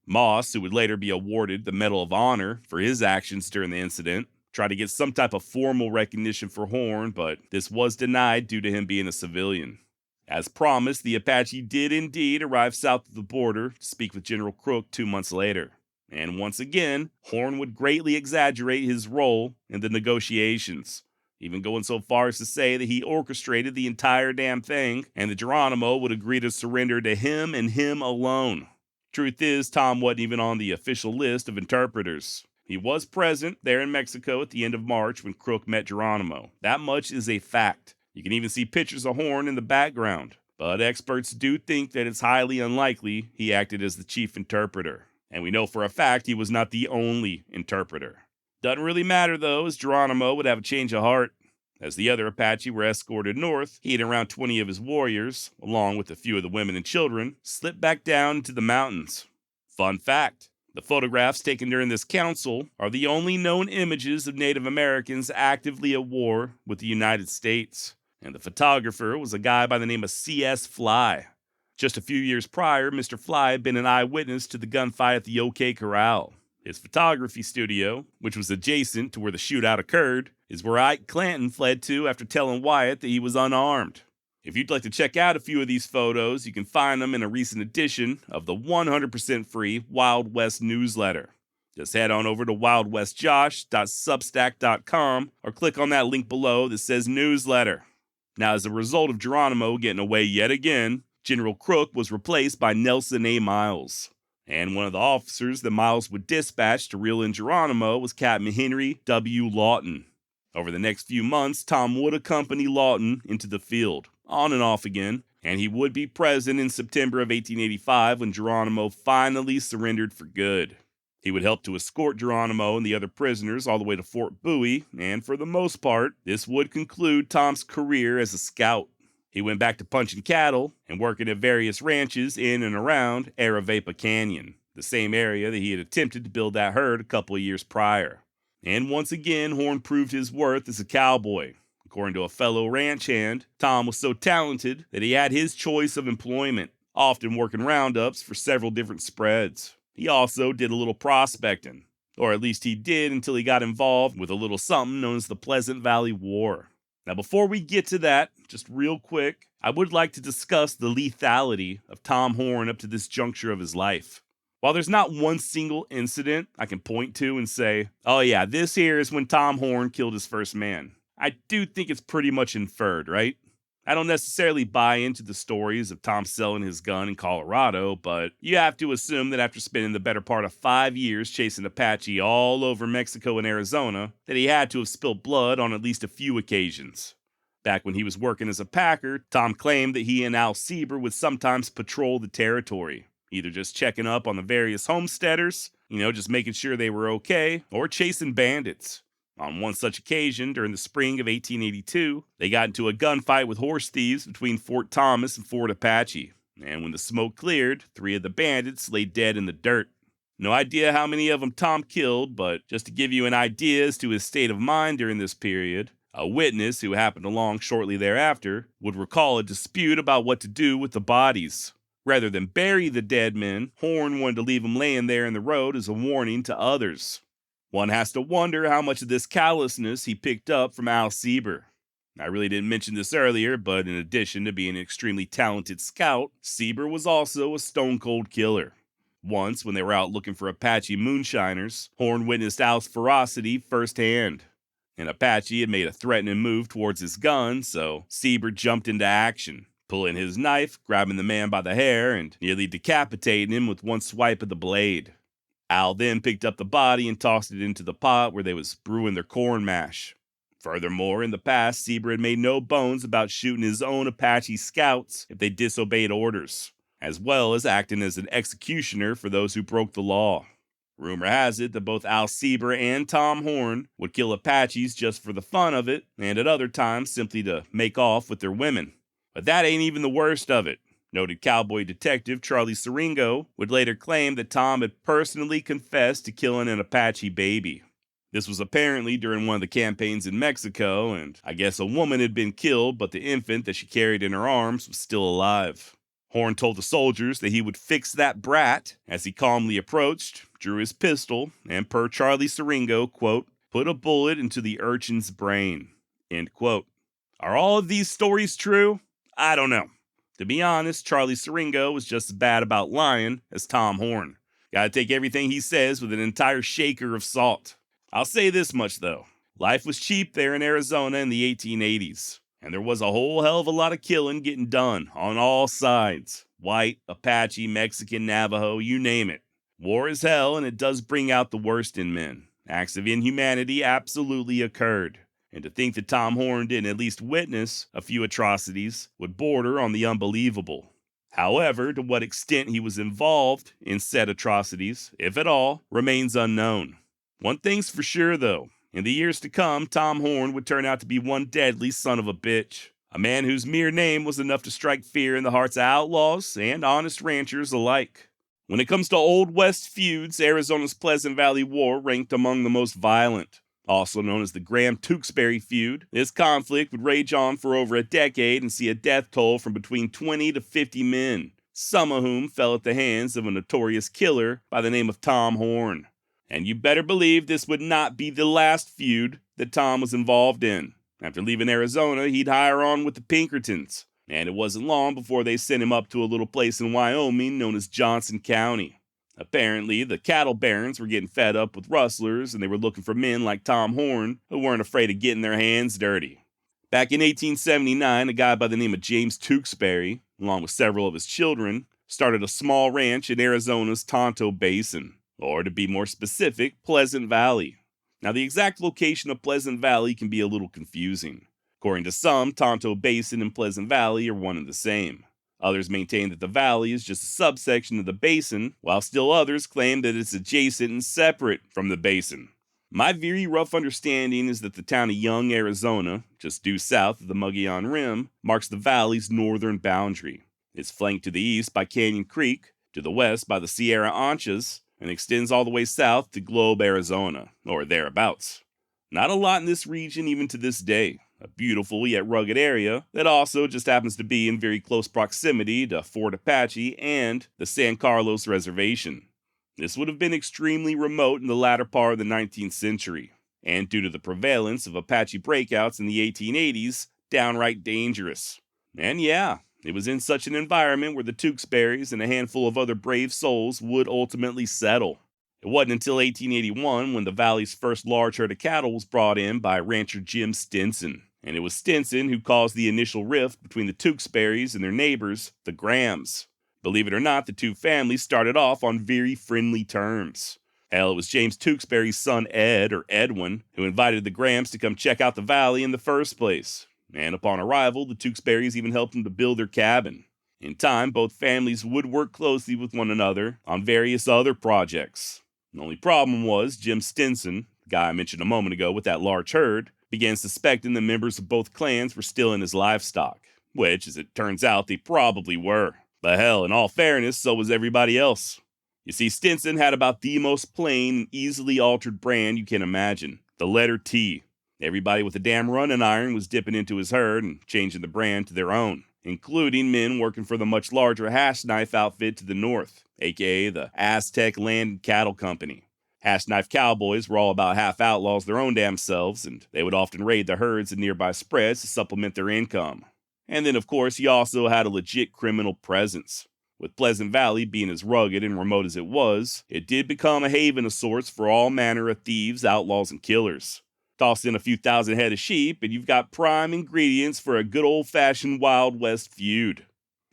Moss, who would later be awarded the Medal of Honor for his actions during the incident, tried to get some type of formal recognition for Horn, but this was denied due to him being a civilian. As promised, the Apache did indeed arrive south of the border to speak with General Crook 2 months later. And once again, Horn would greatly exaggerate his role in the negotiations, even going so far as to say that he orchestrated the entire damn thing and that Geronimo would agree to surrender to him and him alone. Truth is, Tom wasn't even on the official list of interpreters. He was present there in Mexico at the end of March when Crook met Geronimo. That much is a fact. You can even see pictures of Horn in the background, but experts do think that it's highly unlikely he acted as the chief interpreter. And we know for a fact he was not the only interpreter. Doesn't really matter though, as Geronimo would have a change of heart. As the other Apache were escorted north, he and around 20 of his warriors, along with a few of the women and children, slipped back down into the mountains. Fun fact, the photographs taken during this council are the only known images of Native Americans actively at war with the United States. And the photographer was a guy by the name of C.S. Fly. Just a few years prior, Mr. Fly had been an eyewitness to the gunfight at the OK Corral. His photography studio, which was adjacent to where the shootout occurred, is where Ike Clanton fled to after telling Wyatt that he was unarmed. If you'd like to check out a few of these photos, you can find them in a recent edition of the 100% free Wild West newsletter. Just head on over to wildwestjosh.substack.com or click on that link below that says newsletter. Now, as a result of Geronimo getting away yet again, General Crook was replaced by Nelson A. Miles. And one of the officers that Miles would dispatch to reel in Geronimo was Captain Henry W. Lawton. Over the next few months, Tom would accompany Lawton into the field, on and off again, and he would be present in September of 1885 when Geronimo finally surrendered for good. He would help to escort Geronimo and the other prisoners all the way to Fort Bowie, and for the most part, this would conclude Tom's career as a scout. He went back to punching cattle and working at various ranches in and around Aravaipa Canyon, the same area that he had attempted to build that herd a couple of years prior. And once again, Horn proved his worth as a cowboy. According to a fellow ranch hand, Tom was so talented that he had his choice of employment, often working roundups for several different spreads. He also did a little prospecting, or at least he did until he got involved with a little something known as the Pleasant Valley War. Now, before we get to that, just real quick, I would like to discuss the lethality of Tom Horn up to this juncture of his life. While there's not one single incident I can point to and say, oh yeah, this here is when Tom Horn killed his first man, I do think it's pretty much inferred, right? I don't necessarily buy into the stories of Tom selling his gun in Colorado, but you have to assume that after spending the better part of 5 years chasing Apache all over Mexico and Arizona, that he had to have spilled blood on at least a few occasions. Back when he was working as a packer, Tom claimed that he and Al Sieber would sometimes patrol the territory, either just checking up on the various homesteaders, just making sure they were okay, or chasing bandits. On one such occasion, during the spring of 1882, they got into a gunfight with horse thieves between Fort Thomas and Fort Apache. And when the smoke cleared, 3 of the bandits lay dead in the dirt. No idea how many of them Tom killed, but just to give you an idea as to his state of mind during this period, a witness who happened along shortly thereafter would recall a dispute about what to do with the bodies. Rather than bury the dead men, Horn wanted to leave them laying there in the road as a warning to others. One has to wonder how much of this callousness he picked up from Al Sieber. I really didn't mention this earlier, but in addition to being an extremely talented scout, Sieber was also a stone-cold killer. Once, when they were out looking for Apache moonshiners, Horn witnessed Al's ferocity firsthand. An Apache had made a threatening move towards his gun, so Sieber jumped into action, pulling his knife, grabbing the man by the hair, and nearly decapitating him with one swipe of the blade. Al then picked up the body and tossed it into the pot where they was brewing their corn mash. Furthermore, in the past, Sieber had made no bones about shooting his own Apache scouts if they disobeyed orders, as well as acting as an executioner for those who broke the law. Rumor has it that both Al Sieber and Tom Horn would kill Apaches just for the fun of it, and at other times simply to make off with their women. But that ain't even the worst of it. Noted cowboy detective Charlie Siringo would later claim that Tom had personally confessed to killing an Apache baby. This was apparently during one of the campaigns in Mexico, and I guess a woman had been killed, but the infant that she carried in her arms was still alive. Horn told the soldiers that he would fix that brat as he calmly approached, drew his pistol, and per Charlie Siringo, quote, put a bullet into the urchin's brain, end quote. Are all of these stories true? I don't know. To be honest, Charlie Siringo was just as bad about lying as Tom Horn. Gotta take everything he says with an entire shaker of salt. I'll say this much though. Life was cheap there in Arizona in the 1880s. And there was a whole hell of a lot of killing getting done on all sides. White, Apache, Mexican, Navajo, you name it. War is hell, and it does bring out the worst in men. Acts of inhumanity absolutely occurred. And to think that Tom Horn didn't at least witness a few atrocities would border on the unbelievable. However, to what extent he was involved in said atrocities, if at all, remains unknown. One thing's for sure though. In the years to come, Tom Horn would turn out to be one deadly son of a bitch. A man whose mere name was enough to strike fear in the hearts of outlaws and honest ranchers alike. When it comes to Old West feuds, Arizona's Pleasant Valley War ranked among the most violent. Also known as the Graham-Tewksbury feud, this conflict would rage on for over a decade and see a death toll from between 20 to 50 men, some of whom fell at the hands of a notorious killer by the name of Tom Horn. And you better believe this would not be the last feud that Tom was involved in. After leaving Arizona, he'd hire on with the Pinkertons, and it wasn't long before they sent him up to a little place in Wyoming known as Johnson County. Apparently, the cattle barons were getting fed up with rustlers, and they were looking for men like Tom Horn who weren't afraid of getting their hands dirty. Back in 1879, a guy by the name of James Tewksbury, along with several of his children, started a small ranch in Arizona's Tonto Basin. Or to be more specific, Pleasant Valley. Now, the exact location of Pleasant Valley can be a little confusing. According to some, Tonto Basin and Pleasant Valley are one and the same. Others maintain that the valley is just a subsection of the basin, while still others claim that it's adjacent and separate from the basin. My very rough understanding is that the town of Young, Arizona, just due south of the Mogollon Rim, marks the valley's northern boundary. It's flanked to the east by Canyon Creek, to the west by the Sierra Anchas, and extends all the way south to Globe, Arizona, or thereabouts. Not a lot in this region even to this day. A beautiful yet rugged area that also just happens to be in very close proximity to Fort Apache and the San Carlos Reservation. This would have been extremely remote in the latter part of the 19th century, and due to the prevalence of Apache breakouts in the 1880s, downright dangerous. And yeah, it was in such an environment where the Tewksburys and a handful of other brave souls would ultimately settle. It wasn't until 1881 when the valley's first large herd of cattle was brought in by rancher Jim Stinson. And it was Stinson who caused the initial rift between the Tewksburys and their neighbors, the Grahams. Believe it or not, the two families started off on very friendly terms. Hell, it was James Tewksbury's son Ed, or Edwin, who invited the Grahams to come check out the valley in the first place. And upon arrival, the Tewksburys even helped him to build their cabin. In time, both families would work closely with one another on various other projects. The only problem was Jim Stinson, the guy I mentioned a moment ago with that large herd, began suspecting the members of both clans were stealing his livestock, which, as it turns out, they probably were. But hell, in all fairness, so was everybody else. You see, Stinson had about the most plain and easily altered brand you can imagine, the letter T. Everybody with a damn running iron was dipping into his herd and changing the brand to their own, including men working for the much larger Hash Knife outfit to the north, aka the Aztec Land and Cattle Company. Hash Knife cowboys were all about half outlaws their own damn selves, and they would often raid the herds in nearby spreads to supplement their income. And then, of course, he also had a legit criminal presence. With Pleasant Valley being as rugged and remote as it was, it did become a haven of sorts for all manner of thieves, outlaws, and killers. Toss in a few thousand head of sheep, and you've got prime ingredients for a good old-fashioned Wild West feud.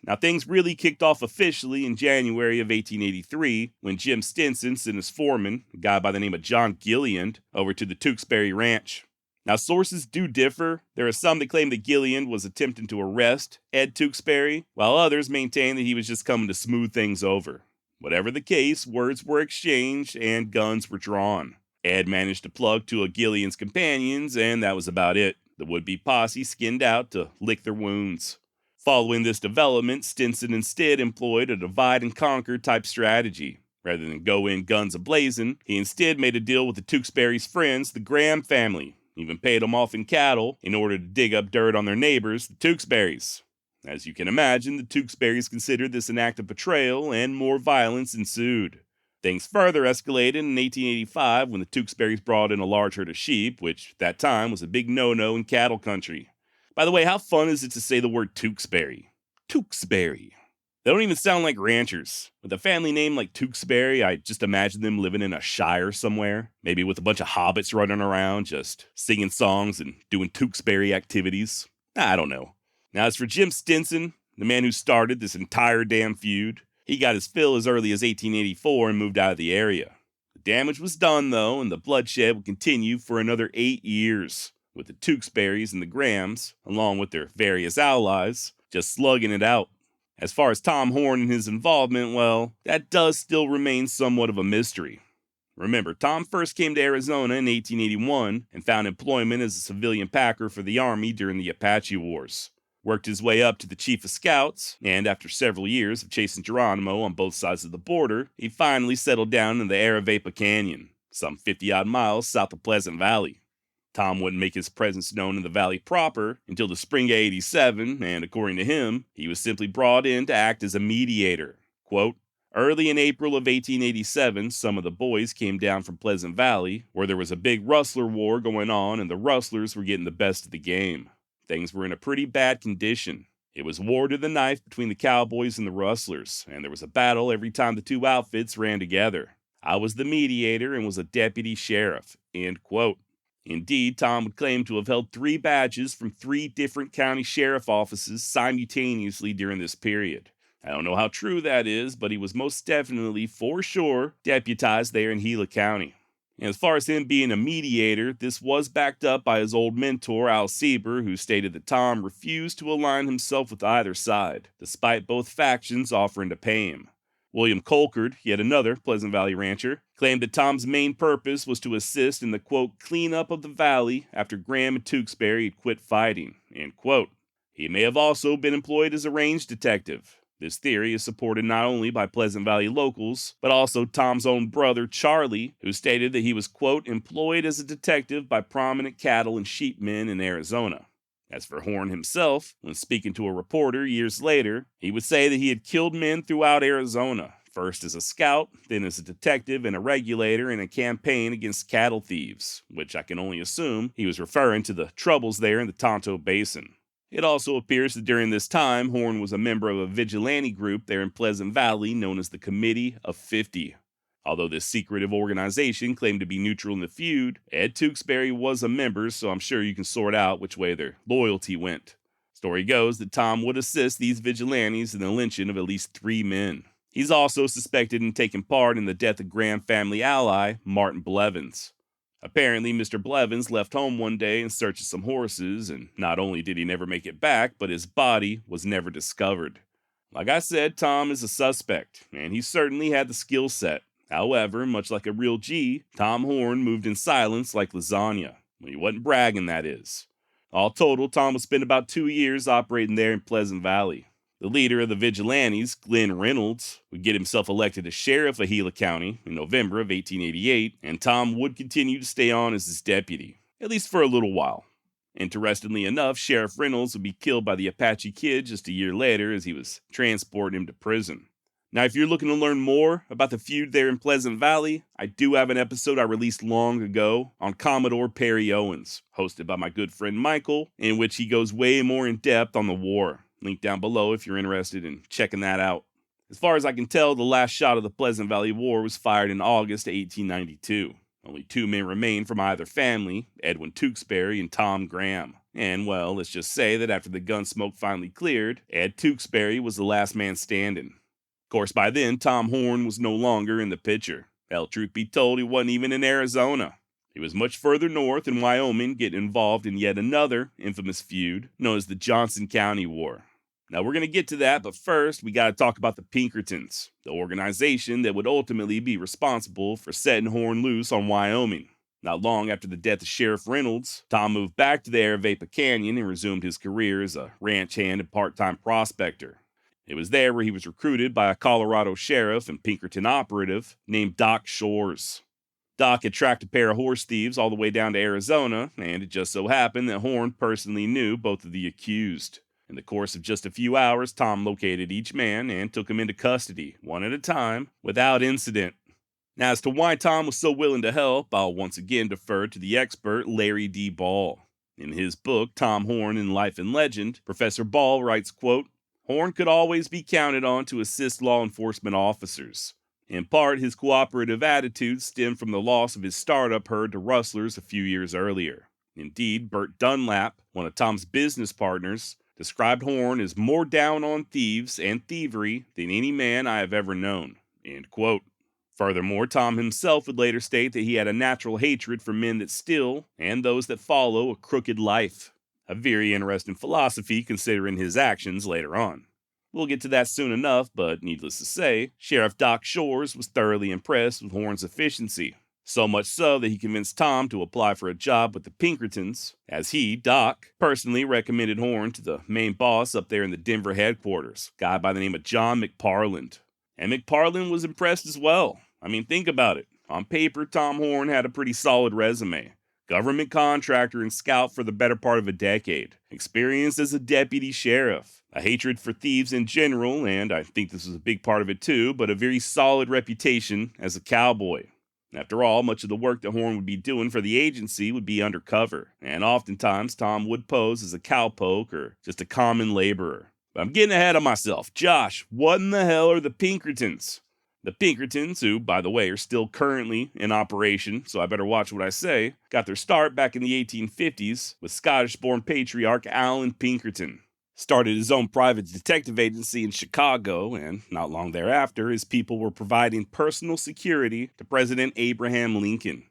Now, things really kicked off officially in January of 1883 when Jim Stinson sent his foreman, a guy by the name of John Gilliand, over to the Tewksbury Ranch. Now, sources do differ. There are some that claim that Gilliand was attempting to arrest Ed Tewksbury, while others maintain that he was just coming to smooth things over. Whatever the case, words were exchanged and guns were drawn. Ed managed to plug two of Gilliand's companions, and that was about it. The would-be posse skinned out to lick their wounds. Following this development, Stinson instead employed a divide-and-conquer type strategy. Rather than go in guns a-blazing, he instead made a deal with the Tewksbury's friends, the Graham family, even paid them off in cattle in order to dig up dirt on their neighbors, the Tewksburys. As you can imagine, the Tewksburys considered this an act of betrayal, and more violence ensued. Things further escalated in 1885 when the Tewksburys brought in a large herd of sheep, which at that time was a big no-no in cattle country. By the way, how fun is it to say the word Tewksbury? Tewksbury. They don't even sound like ranchers. With a family name like Tewksbury, I just imagine them living in a shire somewhere, maybe with a bunch of hobbits running around, just singing songs and doing Tewksbury activities. I don't know. Now, as for Jim Stinson, the man who started this entire damn feud, he got his fill as early as 1884 and moved out of the area. The damage was done, though, and the bloodshed would continue for another 8 years, with the Tewksburys and the Grahams, along with their various allies, just slugging it out. As far as Tom Horn and his involvement, well, that does still remain somewhat of a mystery. Remember, Tom first came to Arizona in 1881 and found employment as a civilian packer for the Army during the Apache Wars. Worked his way up to the chief of scouts, and after several years of chasing Geronimo on both sides of the border, he finally settled down in the Aravaipa Canyon, some 50-odd miles south of Pleasant Valley. Tom wouldn't make his presence known in the valley proper until the spring of '87, and according to him, he was simply brought in to act as a mediator. Quote, early in April of 1887, some of the boys came down from Pleasant Valley, where there was a big rustler war going on and the rustlers were getting the best of the game. Things were in a pretty bad condition. It was war to the knife between the cowboys and the rustlers, and there was a battle every time the two outfits ran together. I was the mediator and was a deputy sheriff. End quote. Indeed, Tom would claim to have held 3 badges from 3 different county sheriff offices simultaneously during this period. I don't know how true that is, but he was most definitely, for sure, deputized there in Gila County. And as far as him being a mediator, this was backed up by his old mentor, Al Sieber, who stated that Tom refused to align himself with either side, despite both factions offering to pay him. William Colcord, yet another Pleasant Valley rancher, claimed that Tom's main purpose was to assist in the, quote, cleanup of the valley after Graham and Tewksbury had quit fighting, end quote. He may have also been employed as a range detective. This theory is supported not only by Pleasant Valley locals, but also Tom's own brother, Charlie, who stated that he was, quote, employed as a detective by prominent cattle and sheep men in Arizona. As for Horn himself, when speaking to a reporter years later, he would say that he had killed men throughout Arizona, first as a scout, then as a detective and a regulator in a campaign against cattle thieves, which I can only assume he was referring to the troubles there in the Tonto Basin. It also appears that during this time, Horn was a member of a vigilante group there in Pleasant Valley known as the Committee of 50. Although this secretive organization claimed to be neutral in the feud, Ed Tewksbury was a member, so I'm sure you can sort out which way their loyalty went. Story goes that Tom would assist these vigilantes in the lynching of at least 3 men. He's also suspected in taking part in the death of Graham family ally, Martin Blevins. Apparently, Mr. Blevins left home one day in search of some horses, and not only did he never make it back, but his body was never discovered. Like I said, Tom is a suspect, and he certainly had the skill set. However, much like a real G, Tom Horn moved in silence like lasagna. Well, he wasn't bragging, that is. All total, Tom would spend about 2 years operating there in Pleasant Valley. The leader of the vigilantes, Glenn Reynolds, would get himself elected as sheriff of Gila County in November of 1888, and Tom would continue to stay on as his deputy, at least for a little while. Interestingly enough, Sheriff Reynolds would be killed by the Apache Kid just a year later as he was transporting him to prison. Now, if you're looking to learn more about the feud there in Pleasant Valley, I do have an episode I released long ago on Commodore Perry Owens, hosted by my good friend Michael, in which he goes way more in depth on the war. Link down below if you're interested in checking that out. As far as I can tell, the last shot of the Pleasant Valley War was fired in August 1892. Only 2 men remained from either family, Edwin Tewksbury and Tom Graham. And, well, let's just say that after the gun smoke finally cleared, Ed Tewksbury was the last man standing. Of course, by then, Tom Horn was no longer in the picture. Hell, truth be told, he wasn't even in Arizona. He was much further north in Wyoming, getting involved in yet another infamous feud known as the Johnson County War. Now, we're going to get to that, but first, we got to talk about the Pinkertons, the organization that would ultimately be responsible for setting Horn loose on Wyoming. Not long after the death of Sheriff Reynolds, Tom moved back to the Aravaipa Canyon and resumed his career as a ranch hand and part-time prospector. It was there where he was recruited by a Colorado sheriff and Pinkerton operative named Doc Shores. Doc had tracked a pair of horse thieves all the way down to Arizona, and it just so happened that Horn personally knew both of the accused. In the course of just a few hours, Tom located each man and took him into custody, one at a time, without incident. Now, as to why Tom was so willing to help, I'll once again defer to the expert Larry D. Ball. In his book, Tom Horn in Life and Legend, Professor Ball writes, quote, Horn could always be counted on to assist law enforcement officers. In part, his cooperative attitude stemmed from the loss of his startup herd to rustlers a few years earlier. Indeed, Burt Dunlap, one of Tom's business partners, described Horn as more down on thieves and thievery than any man I have ever known. End quote. Furthermore, Tom himself would later state that he had a natural hatred for men that steal and those that follow a crooked life. A very interesting philosophy considering his actions later on. We'll get to that soon enough, but needless to say, Sheriff Doc Shores was thoroughly impressed with Horn's efficiency. So much so that he convinced Tom to apply for a job with the Pinkertons, as he, Doc, personally recommended Horn to the main boss up there in the Denver headquarters, a guy by the name of John McParland. And McParland was impressed as well. I mean, think about it. On paper, Tom Horn had a pretty solid resume. Government contractor and scout for the better part of a decade. Experienced as a deputy sheriff. A hatred for thieves in general, and I think this was a big part of it too, but a very solid reputation as a cowboy. After all, much of the work that Horn would be doing for the agency would be undercover, and oftentimes Tom would pose as a cowpoke or just a common laborer. But I'm getting ahead of myself. Josh, what in the hell are the Pinkertons? The Pinkertons, who, by the way, are still currently in operation, so I better watch what I say, got their start back in the 1850s with Scottish-born patriarch Alan Pinkerton. Started his own private detective agency in Chicago, and not long thereafter, his people were providing personal security to President Abraham Lincoln,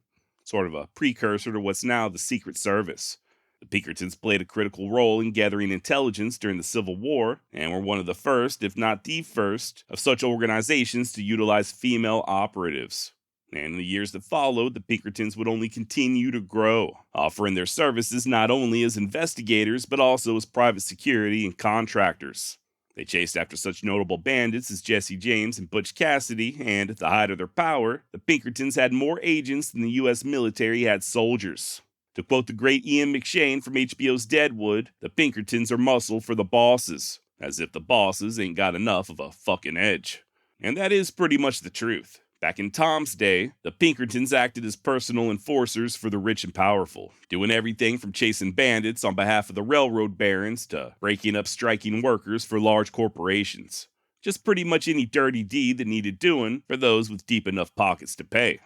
sort of a precursor to what's now the Secret Service. The Pinkertons played a critical role in gathering intelligence during the Civil War, and were one of the first, if not the first, of such organizations to utilize female operatives. And in the years that followed, the Pinkertons would only continue to grow, offering their services not only as investigators, but also as private security and contractors. They chased after such notable bandits as Jesse James and Butch Cassidy, and at the height of their power, the Pinkertons had more agents than the U.S. military had soldiers. To quote the great Ian McShane from HBO's Deadwood, the Pinkertons are muscle for the bosses, as if the bosses ain't got enough of a fucking edge. And that is pretty much the truth. Back in Tom's day, the Pinkertons acted as personal enforcers for the rich and powerful, doing everything from chasing bandits on behalf of the railroad barons to breaking up striking workers for large corporations. Just pretty much any dirty deed that needed doing for those with deep enough pockets to pay.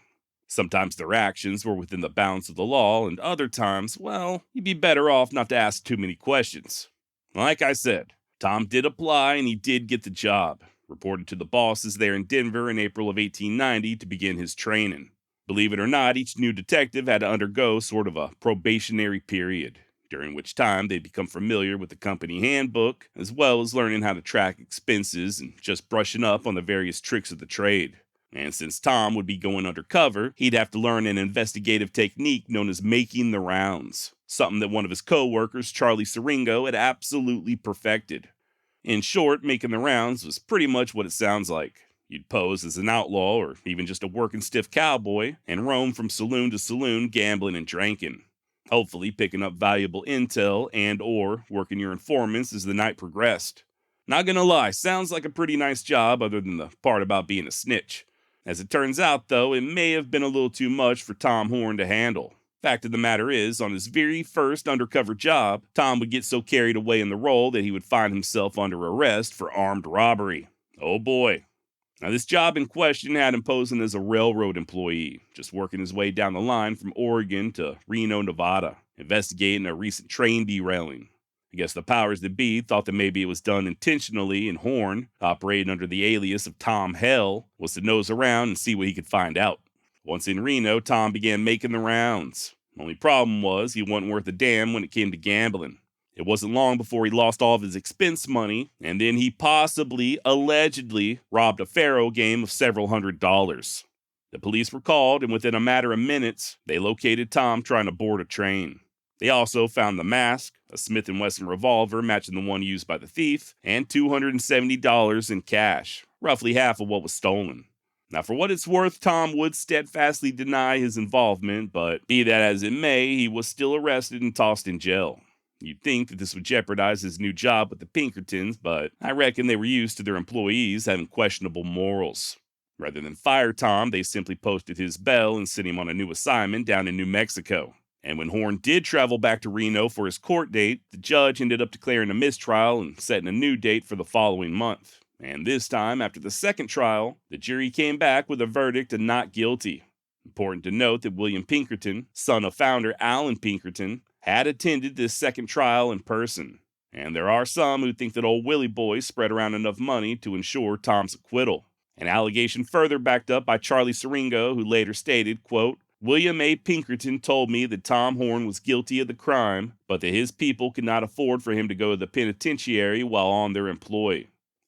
Sometimes their actions were within the bounds of the law, and other times, well, you'd be better off not to ask too many questions. Like I said, Tom did apply and he did get the job. Reported to the bosses there in Denver in April of 1890 to begin his training. Believe it or not, each new detective had to undergo sort of a probationary period, during which time they'd become familiar with the company handbook, as well as learning how to track expenses and just brushing up on the various tricks of the trade. And since Tom would be going undercover, he'd have to learn an investigative technique known as making the rounds, something that one of his co-workers, Charlie Siringo, had absolutely perfected. In short, making the rounds was pretty much what it sounds like. You'd pose as an outlaw or even just a working stiff cowboy and roam from saloon to saloon gambling and drinking, hopefully picking up valuable intel and or working your informants as the night progressed. Not gonna lie, sounds like a pretty nice job other than the part about being a snitch. As it turns out though, it may have been a little too much for Tom Horn to handle. Fact of the matter is, on his very first undercover job, Tom would get so carried away in the role that he would find himself under arrest for armed robbery. Oh boy. Now this job in question had him posing as a railroad employee, just working his way down the line from Oregon to Reno, Nevada, investigating a recent train derailing. I guess the powers that be thought that maybe it was done intentionally, and Horn, operating under the alias of Tom Hell, was to nose around and see what he could find out. Once in Reno, Tom began making the rounds. Only problem was, he wasn't worth a damn when it came to gambling. It wasn't long before he lost all of his expense money, and then he possibly, allegedly, robbed a faro game of several $100s. The police were called, and within a matter of minutes, they located Tom trying to board a train. They also found the mask, a Smith & Wesson revolver matching the one used by the thief, and $270 in cash, roughly half of what was stolen. Now, for what it's worth, Tom would steadfastly deny his involvement, but be that as it may, he was still arrested and tossed in jail. You'd think that this would jeopardize his new job with the Pinkertons, but I reckon they were used to their employees having questionable morals. Rather than fire Tom, they simply posted his bail and sent him on a new assignment down in New Mexico. And when Horn did travel back to Reno for his court date, the judge ended up declaring a mistrial and setting a new date for the following month. And this time, after the second trial, the jury came back with a verdict of not guilty. Important to note that William Pinkerton, son of founder Allen Pinkerton, had attended this second trial in person. And there are some who think that old Willie Boy spread around enough money to ensure Tom's acquittal. An allegation further backed up by Charlie Siringo, who later stated, quote, William A. Pinkerton told me that Tom Horn was guilty of the crime, but that his people could not afford for him to go to the penitentiary while on their employ.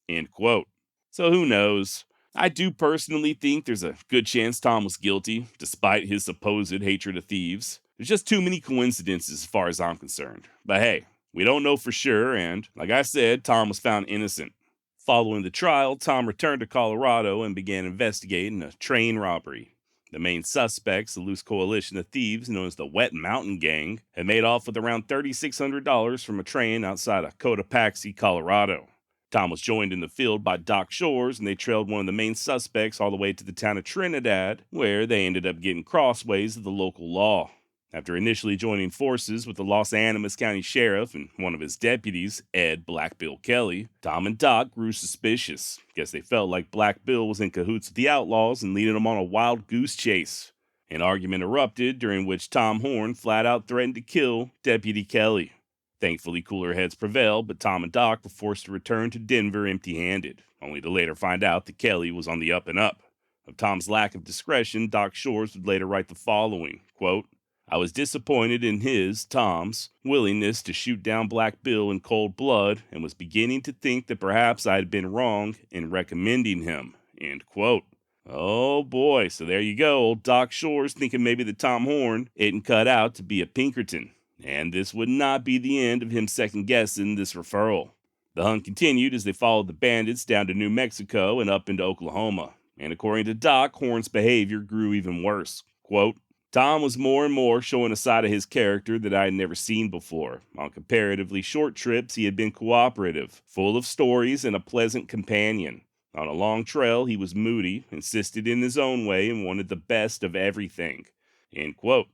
End quote. So who knows? I do personally think there's a good chance Tom was guilty, despite his supposed hatred of thieves. There's just too many coincidences as far as I'm concerned. But hey, we don't know for sure, and like I said, Tom was found innocent. Following the trial, Tom returned to Colorado and began investigating a train robbery. The main suspects, a loose coalition of thieves known as the Wet Mountain Gang, had made off with around $3,600 from a train outside of Cotopaxi, Colorado. Tom was joined in the field by Doc Shores, and they trailed one of the main suspects all the way to the town of Trinidad, where they ended up getting crossways of the local law. After initially joining forces with the Los Animas County Sheriff and one of his deputies, Ed Black Bill Kelly, Tom and Doc grew suspicious. Guess they felt like Black Bill was in cahoots with the outlaws and leading them on a wild goose chase. An argument erupted, during which Tom Horn flat out threatened to kill Deputy Kelly. Thankfully, cooler heads prevailed, but Tom and Doc were forced to return to Denver empty-handed, only to later find out that Kelly was on the up and up. Of Tom's lack of discretion, Doc Shores would later write the following, quote, I was disappointed in Tom's, willingness to shoot down Black Bill in cold blood and was beginning to think that perhaps I had been wrong in recommending him, end quote. Oh boy, so there you go, old Doc Shores thinking maybe that Tom Horn isn't cut out to be a Pinkerton. And this would not be the end of him second-guessing this referral. The hunt continued as they followed the bandits down to New Mexico and up into Oklahoma. And according to Doc, Horn's behavior grew even worse. Quote, Tom was more and more showing a side of his character that I had never seen before. On comparatively short trips, he had been cooperative, full of stories, and a pleasant companion. On a long trail, he was moody, insisted in his own way, and wanted the best of everything. End quote.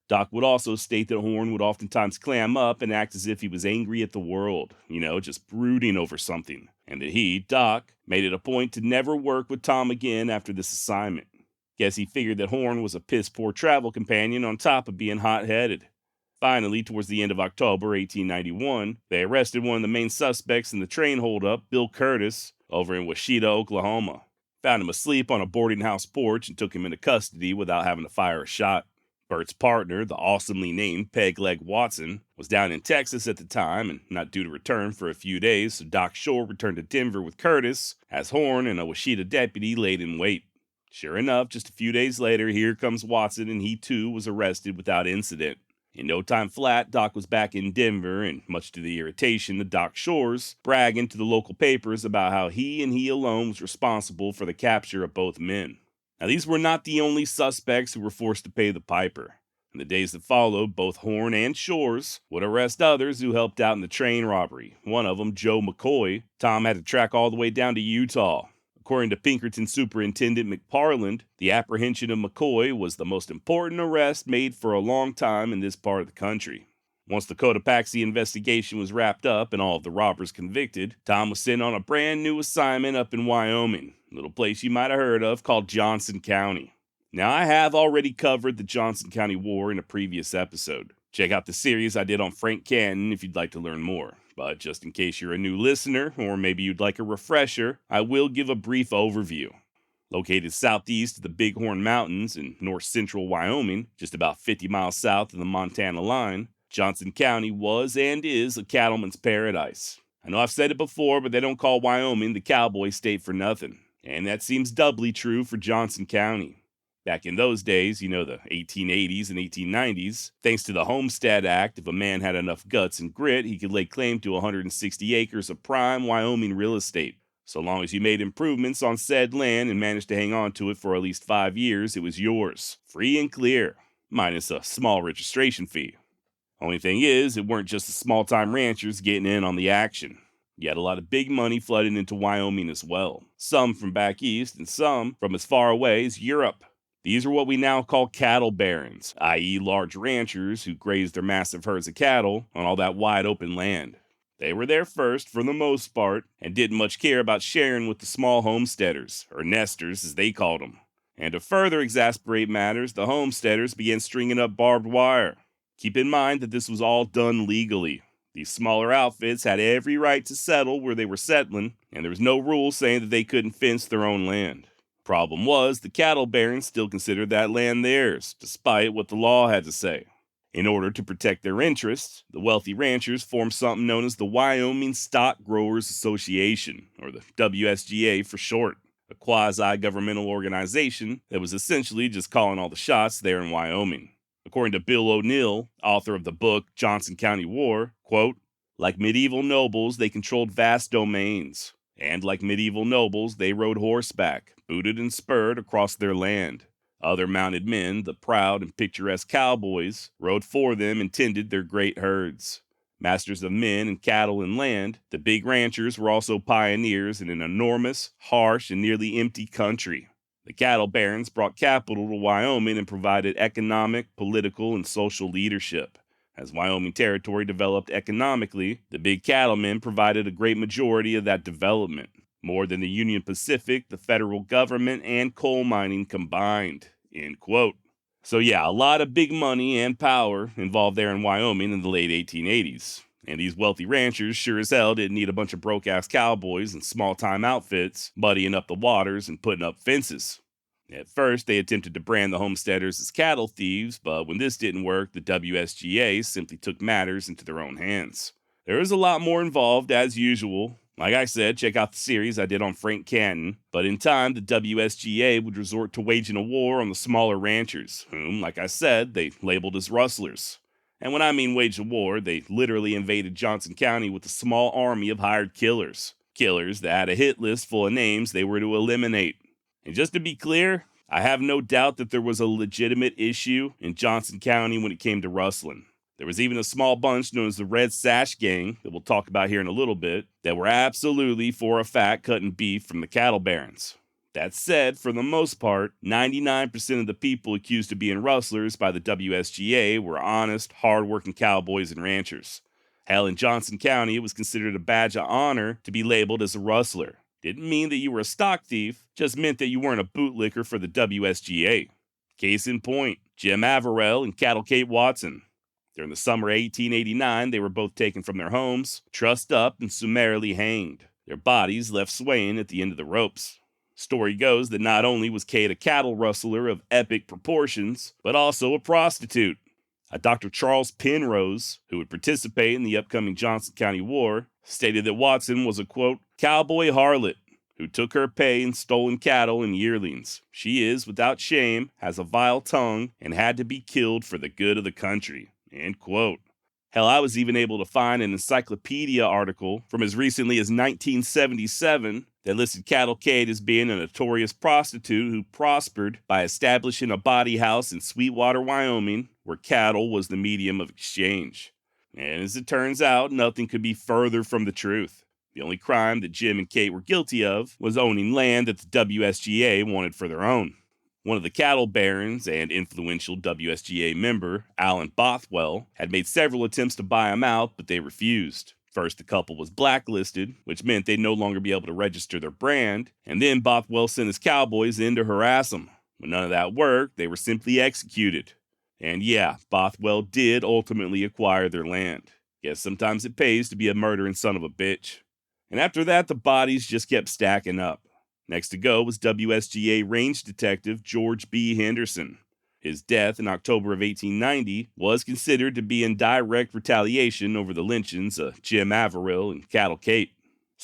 Doc would also state that Horn would oftentimes clam up and act as if he was angry at the world, just brooding over something, and that he, Doc, made it a point to never work with Tom again after this assignment. Guess he figured that Horn was a piss-poor travel companion on top of being hot-headed. Finally, towards the end of October 1891, they arrested one of the main suspects in the train holdup, Bill Curtis, over in Washita, Oklahoma. Found him asleep on a boarding house porch and took him into custody without having to fire a shot. Bert's partner, the awesomely named Pegleg Watson, was down in Texas at the time and not due to return for a few days, so Doc Shore returned to Denver with Curtis, as Horn and a Washita deputy laid in wait. Sure enough, just a few days later, here comes Watson, and he too was arrested without incident. In no time flat, Doc was back in Denver, and much to the irritation of Doc Shores, bragging to the local papers about how he and he alone was responsible for the capture of both men. Now, these were not the only suspects who were forced to pay the piper. In the days that followed, both Horn and Shores would arrest others who helped out in the train robbery. One of them, Joe McCoy, Tom had to track all the way down to Utah. According to Pinkerton Superintendent McParland, the apprehension of McCoy was the most important arrest made for a long time in this part of the country. Once the Cotopaxi investigation was wrapped up and all of the robbers convicted, Tom was sent on a brand new assignment up in Wyoming, a little place you might have heard of called Johnson County. Now, I have already covered the Johnson County War in a previous episode. Check out the series I did on Frank Canton if you'd like to learn more. But just in case you're a new listener, or maybe you'd like a refresher, I will give a brief overview. Located southeast of the Bighorn Mountains in north-central Wyoming, just about 50 miles south of the Montana line, Johnson County was and is a cattleman's paradise. I know I've said it before, but they don't call Wyoming the cowboy state for nothing. And that seems doubly true for Johnson County. Back in those days, the 1880s and 1890s, thanks to the Homestead Act, if a man had enough guts and grit, he could lay claim to 160 acres of prime Wyoming real estate. So long as you made improvements on said land and managed to hang on to it for at least 5 years, it was yours, free and clear, minus a small registration fee. Only thing is, it weren't just the small-time ranchers getting in on the action. You had a lot of big money flooding into Wyoming as well, some from back east and some from as far away as Europe. These are what we now call cattle barons, i.e. large ranchers who grazed their massive herds of cattle on all that wide open land. They were there first for the most part and didn't much care about sharing with the small homesteaders, or nesters as they called them. And to further exasperate matters, the homesteaders began stringing up barbed wire. Keep in mind that this was all done legally. These smaller outfits had every right to settle where they were settling, and there was no rule saying that they couldn't fence their own land. Problem was, the cattle barons still considered that land theirs, despite what the law had to say. In order to protect their interests, the wealthy ranchers formed something known as the Wyoming Stock Growers Association, or the WSGA for short, a quasi-governmental organization that was essentially just calling all the shots there in Wyoming. According to Bill O'Neill, author of the book Johnson County War, quote, "Like medieval nobles, they controlled vast domains. And like medieval nobles, they rode horseback, booted and spurred across their land. Other mounted men, the proud and picturesque cowboys, rode for them and tended their great herds. Masters of men and cattle and land, the big ranchers were also pioneers in an enormous, harsh, and nearly empty country. The cattle barons brought capital to Wyoming and provided economic, political, and social leadership. As Wyoming territory developed economically, the big cattlemen provided a great majority of that development, more than the Union Pacific, the federal government, and coal mining combined." End quote. So yeah, a lot of big money and power involved there in Wyoming in the late 1880s. And these wealthy ranchers sure as hell didn't need a bunch of broke-ass cowboys and small-time outfits muddying up the waters and putting up fences. At first, they attempted to brand the homesteaders as cattle thieves, but when this didn't work, the WSGA simply took matters into their own hands. There is a lot more involved, as usual. Like I said, check out the series I did on Frank Canton, but in time, the WSGA would resort to waging a war on the smaller ranchers, whom, like I said, they labeled as rustlers. And when I mean wage a war, they literally invaded Johnson County with a small army of hired killers. Killers that had a hit list full of names they were to eliminate. And just to be clear, I have no doubt that there was a legitimate issue in Johnson County when it came to rustling. There was even a small bunch known as the Red Sash Gang, that we'll talk about here in a little bit, that were absolutely for a fact cutting beef from the cattle barons. That said, for the most part, 99% of the people accused of being rustlers by the WSGA were honest, hard-working cowboys and ranchers. Hell, in Johnson County, it was considered a badge of honor to be labeled as a rustler. Didn't mean that you were a stock thief, just meant that you weren't a bootlicker for the WSGA. Case in point, Jim Averill and Cattle Kate Watson. During the summer of 1889, they were both taken from their homes, trussed up, and summarily hanged. Their bodies left swaying at the end of the ropes. Story goes that not only was Kate a cattle rustler of epic proportions, but also a prostitute. A Dr. Charles Penrose, who would participate in the upcoming Johnson County War, stated that Watson was a, quote, "cowboy harlot who took her pay in stolen cattle and yearlings. She is, without shame, has a vile tongue, and had to be killed for the good of the country." End quote. Hell, I was even able to find an encyclopedia article from as recently as 1977 that listed Cattle Kate as being a notorious prostitute who prospered by establishing a body house in Sweetwater, Wyoming, where cattle was the medium of exchange. And as it turns out, nothing could be further from the truth. The only crime that Jim and Kate were guilty of was owning land that the WSGA wanted for their own. One of the cattle barons and influential WSGA member, Alan Bothwell, had made several attempts to buy him out, but they refused. First, the couple was blacklisted, which meant they'd no longer be able to register their brand, and then Bothwell sent his cowboys in to harass them. When none of that worked, they were simply executed. And yeah, Bothwell did ultimately acquire their land. Guess sometimes it pays to be a murdering son of a bitch. And after that, the bodies just kept stacking up. Next to go was WSGA Range Detective George B. Henderson. His death in October of 1890 was considered to be in direct retaliation over the lynchings of Jim Averill and Cattle Kate.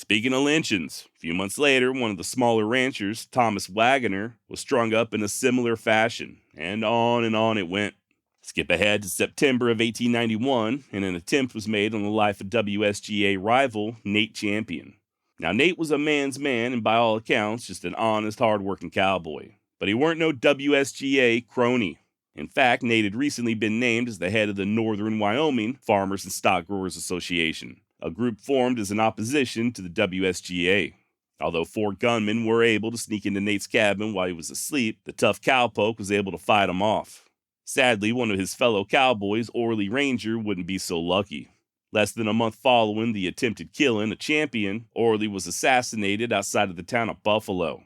Speaking of lynchings, a few months later, one of the smaller ranchers, Thomas Wagoner, was strung up in a similar fashion, and on it went. Skip ahead to September of 1891, and an attempt was made on the life of WSGA rival Nate Champion. Now, Nate was a man's man, and by all accounts, just an honest, hard-working cowboy. But he weren't no WSGA crony. In fact, Nate had recently been named as the head of the Northern Wyoming Farmers and Stock Growers Association, a group formed as an opposition to the WSGA. Although 4 gunmen were able to sneak into Nate's cabin while he was asleep, the tough cowpoke was able to fight him off. Sadly, one of his fellow cowboys, Orley Ranger, wouldn't be so lucky. Less than a month following the attempted killing of Champion, Orley was assassinated outside of the town of Buffalo.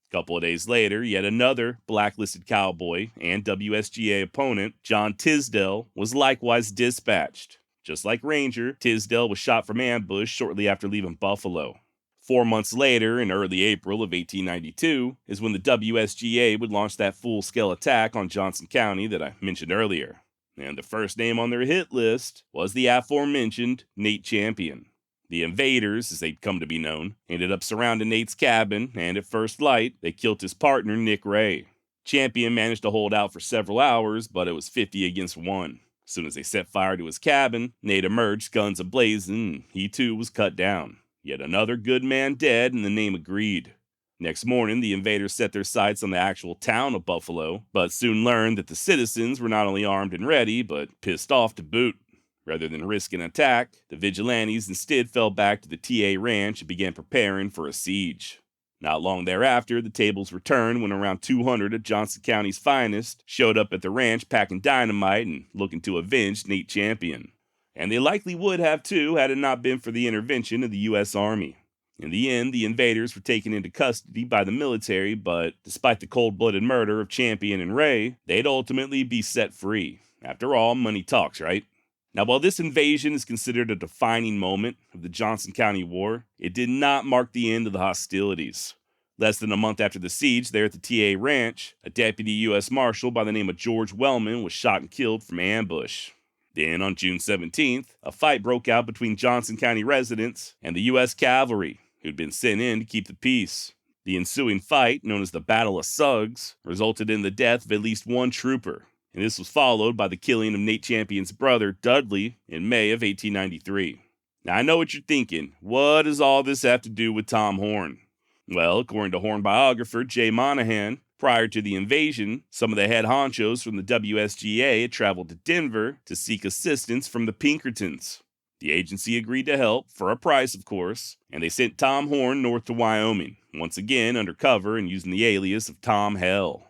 A couple of days later, yet another blacklisted cowboy and WSGA opponent, John Tisdale, was likewise dispatched. Just like Ranger, Tisdale was shot from ambush shortly after leaving Buffalo. 4 months later, in early April of 1892, is when the WSGA would launch that full-scale attack on Johnson County that I mentioned earlier. And the first name on their hit list was the aforementioned Nate Champion. The invaders, as they'd come to be known, ended up surrounding Nate's cabin, and at first light, they killed his partner, Nick Ray. Champion managed to hold out for several hours, but it was 50 against 1. As soon as they set fire to his cabin, Nate emerged, guns ablazing, and he too was cut down. Yet another good man dead, and the name agreed. Next morning, the invaders set their sights on the actual town of Buffalo, but soon learned that the citizens were not only armed and ready, but pissed off to boot. Rather than risk an attack, the vigilantes instead fell back to the TA ranch and began preparing for a siege. Not long thereafter, the tables were turned when around 200 of Johnson County's finest showed up at the ranch packing dynamite and looking to avenge Nate Champion. And they likely would have too had it not been for the intervention of the U.S. Army. In the end, the invaders were taken into custody by the military, but despite the cold-blooded murder of Champion and Ray, they'd ultimately be set free. After all, money talks, right? Now, while this invasion is considered a defining moment of the Johnson County War, it did not mark the end of the hostilities. Less than a month after the siege there at the TA Ranch, a deputy U.S. Marshal by the name of George Wellman was shot and killed from ambush. Then, on June 17th, a fight broke out between Johnson County residents and the U.S. Cavalry, who'd been sent in to keep the peace. The ensuing fight, known as the Battle of Suggs, resulted in the death of at least one trooper, and this was followed by the killing of Nate Champion's brother, Dudley, in May of 1893. Now, I know what you're thinking. What does all this have to do with Tom Horn? Well, according to Horn biographer Jay Monahan, prior to the invasion, some of the head honchos from the WSGA had traveled to Denver to seek assistance from the Pinkertons. The agency agreed to help, for a price of course, and they sent Tom Horn north to Wyoming, once again under cover and using the alias of Tom Hell.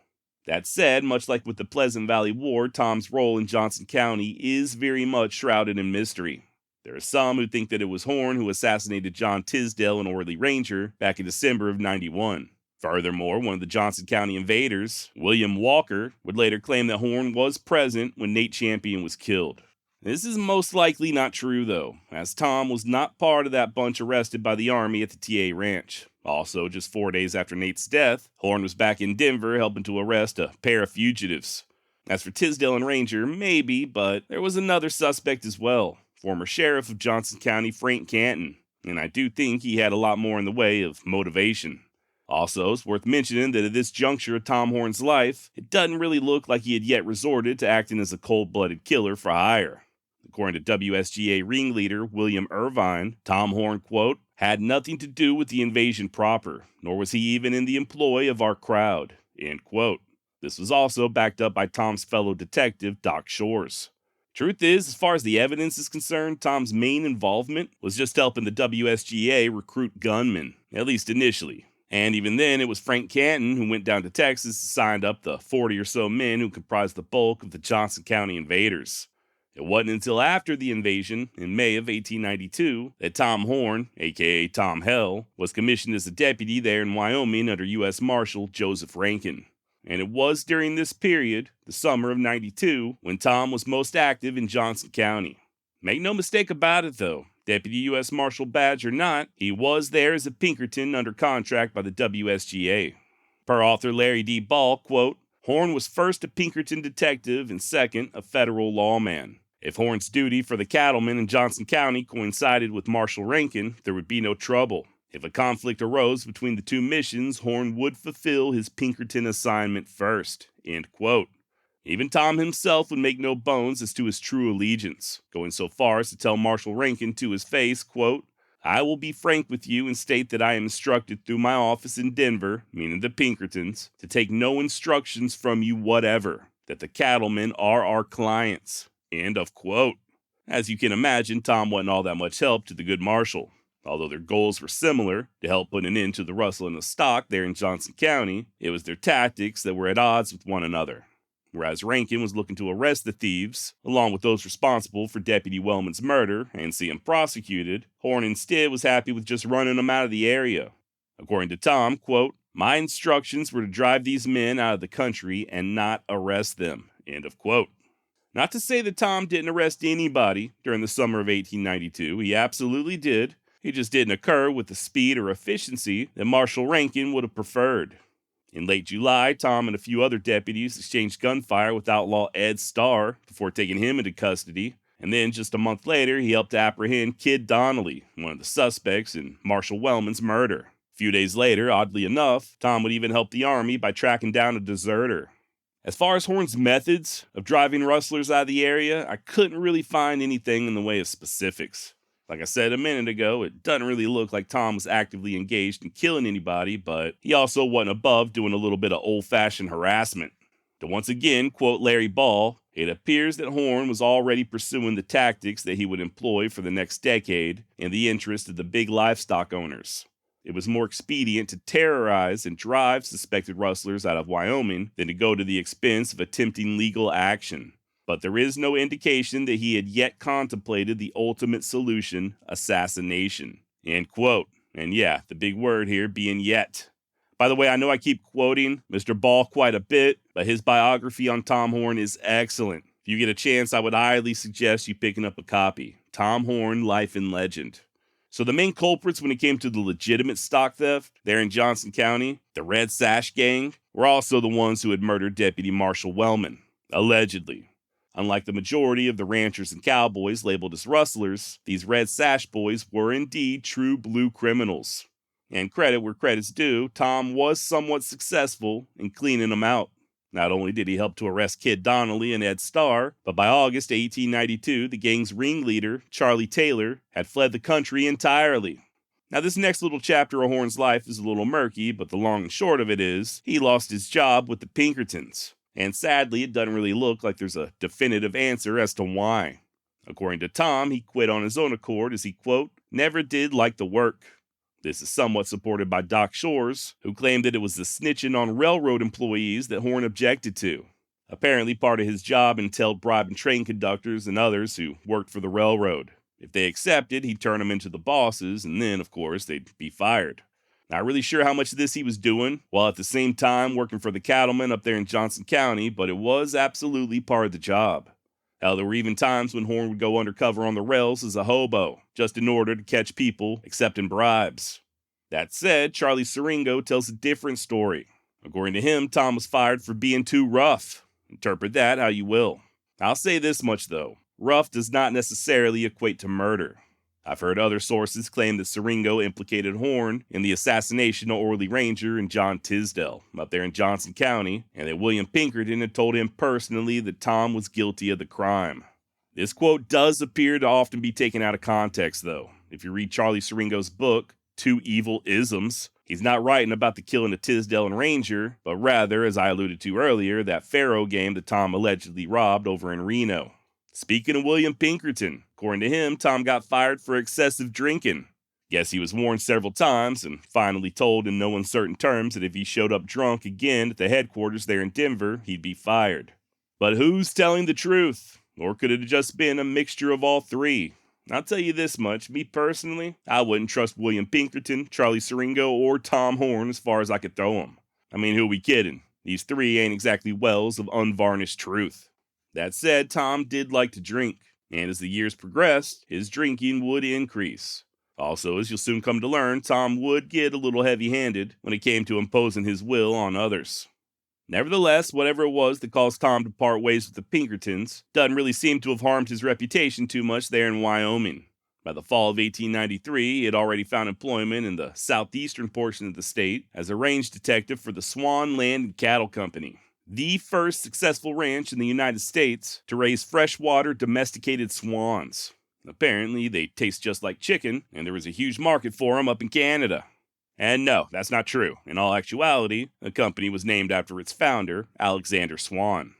That said, much like with the Pleasant Valley War, Tom's role in Johnson County is very much shrouded in mystery. There are some who think that it was Horn who assassinated John Tisdale and Orley Ranger back in December of '91. Furthermore, one of the Johnson County invaders, William Walker, would later claim that Horn was present when Nate Champion was killed. This is most likely not true, though, as Tom was not part of that bunch arrested by the Army at the TA Ranch. Also, just 4 days after Nate's death, Horn was back in Denver helping to arrest a pair of fugitives. As for Tisdale and Ranger, maybe, but there was another suspect as well, former sheriff of Johnson County, Frank Canton, and I do think he had a lot more in the way of motivation. Also, it's worth mentioning that at this juncture of Tom Horn's life, it doesn't really look like he had yet resorted to acting as a cold-blooded killer for hire. According to WSGA ringleader William Irvine, Tom Horn, quote, had nothing to do with the invasion proper, nor was he even in the employ of our crowd, end quote. This was also backed up by Tom's fellow detective, Doc Shores. Truth is, as far as the evidence is concerned, Tom's main involvement was just helping the WSGA recruit gunmen, at least initially. And even then, it was Frank Canton who went down to Texas and signed up the 40 or so men who comprised the bulk of the Johnson County invaders. It wasn't until after the invasion, in May of 1892, that Tom Horn, aka Tom Hell, was commissioned as a deputy there in Wyoming under U.S. Marshal Joseph Rankin. And it was during this period, the summer of '92, when Tom was most active in Johnson County. Make no mistake about it, though. Deputy U.S. Marshal badge or not, he was there as a Pinkerton under contract by the WSGA. Per author Larry D. Ball, quote, Horn was first a Pinkerton detective and second a federal lawman. If Horn's duty for the cattlemen in Johnson County coincided with Marshal Rankin, there would be no trouble. If a conflict arose between the two missions, Horn would fulfill his Pinkerton assignment first. End quote. Even Tom himself would make no bones as to his true allegiance, going so far as to tell Marshal Rankin to his face, quote, "I will be frank with you and state that I am instructed through my office in Denver, meaning the Pinkertons, to take no instructions from you whatever, that the cattlemen are our clients." End of quote. As you can imagine, Tom wasn't all that much help to the good marshal. Although their goals were similar, to help put an end to the rustling of stock there in Johnson County, it was their tactics that were at odds with one another. Whereas Rankin was looking to arrest the thieves, along with those responsible for Deputy Wellman's murder, and see him prosecuted, Horn instead was happy with just running them out of the area. According to Tom, quote, "My instructions were to drive these men out of the country and not arrest them." End of quote. Not to say that Tom didn't arrest anybody during the summer of 1892, he absolutely did. It just didn't occur with the speed or efficiency that Marshal Rankin would have preferred. In late July, Tom and a few other deputies exchanged gunfire with outlaw Ed Starr before taking him into custody, and then just a month later, he helped to apprehend Kid Donnelly, one of the suspects in Marshal Wellman's murder. A few days later, oddly enough, Tom would even help the Army by tracking down a deserter. As far as Horn's methods of driving rustlers out of the area, I couldn't really find anything in the way of specifics. Like I said a minute ago, it doesn't really look like Tom was actively engaged in killing anybody, but he also wasn't above doing a little bit of old-fashioned harassment. To once again quote Larry Ball, it appears that Horn was already pursuing the tactics that he would employ for the next decade in the interest of the big livestock owners. It was more expedient to terrorize and drive suspected rustlers out of Wyoming than to go to the expense of attempting legal action. But there is no indication that he had yet contemplated the ultimate solution, assassination. End quote. And yeah, the big word here being yet. By the way, I know I keep quoting Mr. Ball quite a bit, but his biography on Tom Horn is excellent. If you get a chance, I would highly suggest you picking up a copy. Tom Horn, Life and Legend. So the main culprits when it came to the legitimate stock theft there in Johnson County, the Red Sash Gang, were also the ones who had murdered Deputy Marshal Wellman, allegedly. Unlike the majority of the ranchers and cowboys labeled as rustlers, these Red Sash boys were indeed true blue criminals. And credit where credit's due, Tom was somewhat successful in cleaning them out. Not only did he help to arrest Kid Donnelly and Ed Starr, but by August 1892, the gang's ringleader, Charlie Taylor, had fled the country entirely. Now, this next little chapter of Horn's life is a little murky, but the long and short of it is, he lost his job with the Pinkertons. And sadly, it doesn't really look like there's a definitive answer as to why. According to Tom, he quit on his own accord as he, quote, "never did like the work." This is somewhat supported by Doc Shores, who claimed that it was the snitching on railroad employees that Horn objected to. Apparently, part of his job entailed bribing train conductors and others who worked for the railroad. If they accepted, he'd turn them into the bosses, and then, of course, they'd be fired. Not really sure how much of this he was doing, while at the same time working for the cattlemen up there in Johnson County, but it was absolutely part of the job. Hell, there were even times when Horn would go undercover on the rails as a hobo, just in order to catch people accepting bribes. That said, Charlie Siringo tells a different story. According to him, Tom was fired for being too rough. Interpret that how you will. I'll say this much though, rough does not necessarily equate to murder. I've heard other sources claim that Siringo implicated Horn in the assassination of Orley Ranger and John Tisdale up there in Johnson County, and that William Pinkerton had told him personally that Tom was guilty of the crime. This quote does appear to often be taken out of context, though. If you read Charlie Siringo's book, Two Evil Isms, he's not writing about the killing of Tisdale and Ranger, but rather, as I alluded to earlier, that faro game that Tom allegedly robbed over in Reno. Speaking of William Pinkerton, according to him, Tom got fired for excessive drinking. Guess he was warned several times and finally told in no uncertain terms that if he showed up drunk again at the headquarters there in Denver, he'd be fired. But who's telling the truth? Or could it have just been a mixture of all three? I'll tell you this much, me personally, I wouldn't trust William Pinkerton, Charlie Siringo, or Tom Horn as far as I could throw them. I mean, who are we kidding? These three ain't exactly wells of unvarnished truth. That said, Tom did like to drink, and as the years progressed, his drinking would increase. Also, as you'll soon come to learn, Tom would get a little heavy-handed when it came to imposing his will on others. Nevertheless, whatever it was that caused Tom to part ways with the Pinkertons doesn't really seem to have harmed his reputation too much there in Wyoming. By the fall of 1893, he had already found employment in the southeastern portion of the state as a range detective for the Swan Land and Cattle Company, the first successful ranch in the United States to raise freshwater domesticated swans. Apparently, they taste just like chicken, and there was a huge market for them up in Canada. And no, that's not true. In all actuality, the company was named after its founder, Alexander Swan.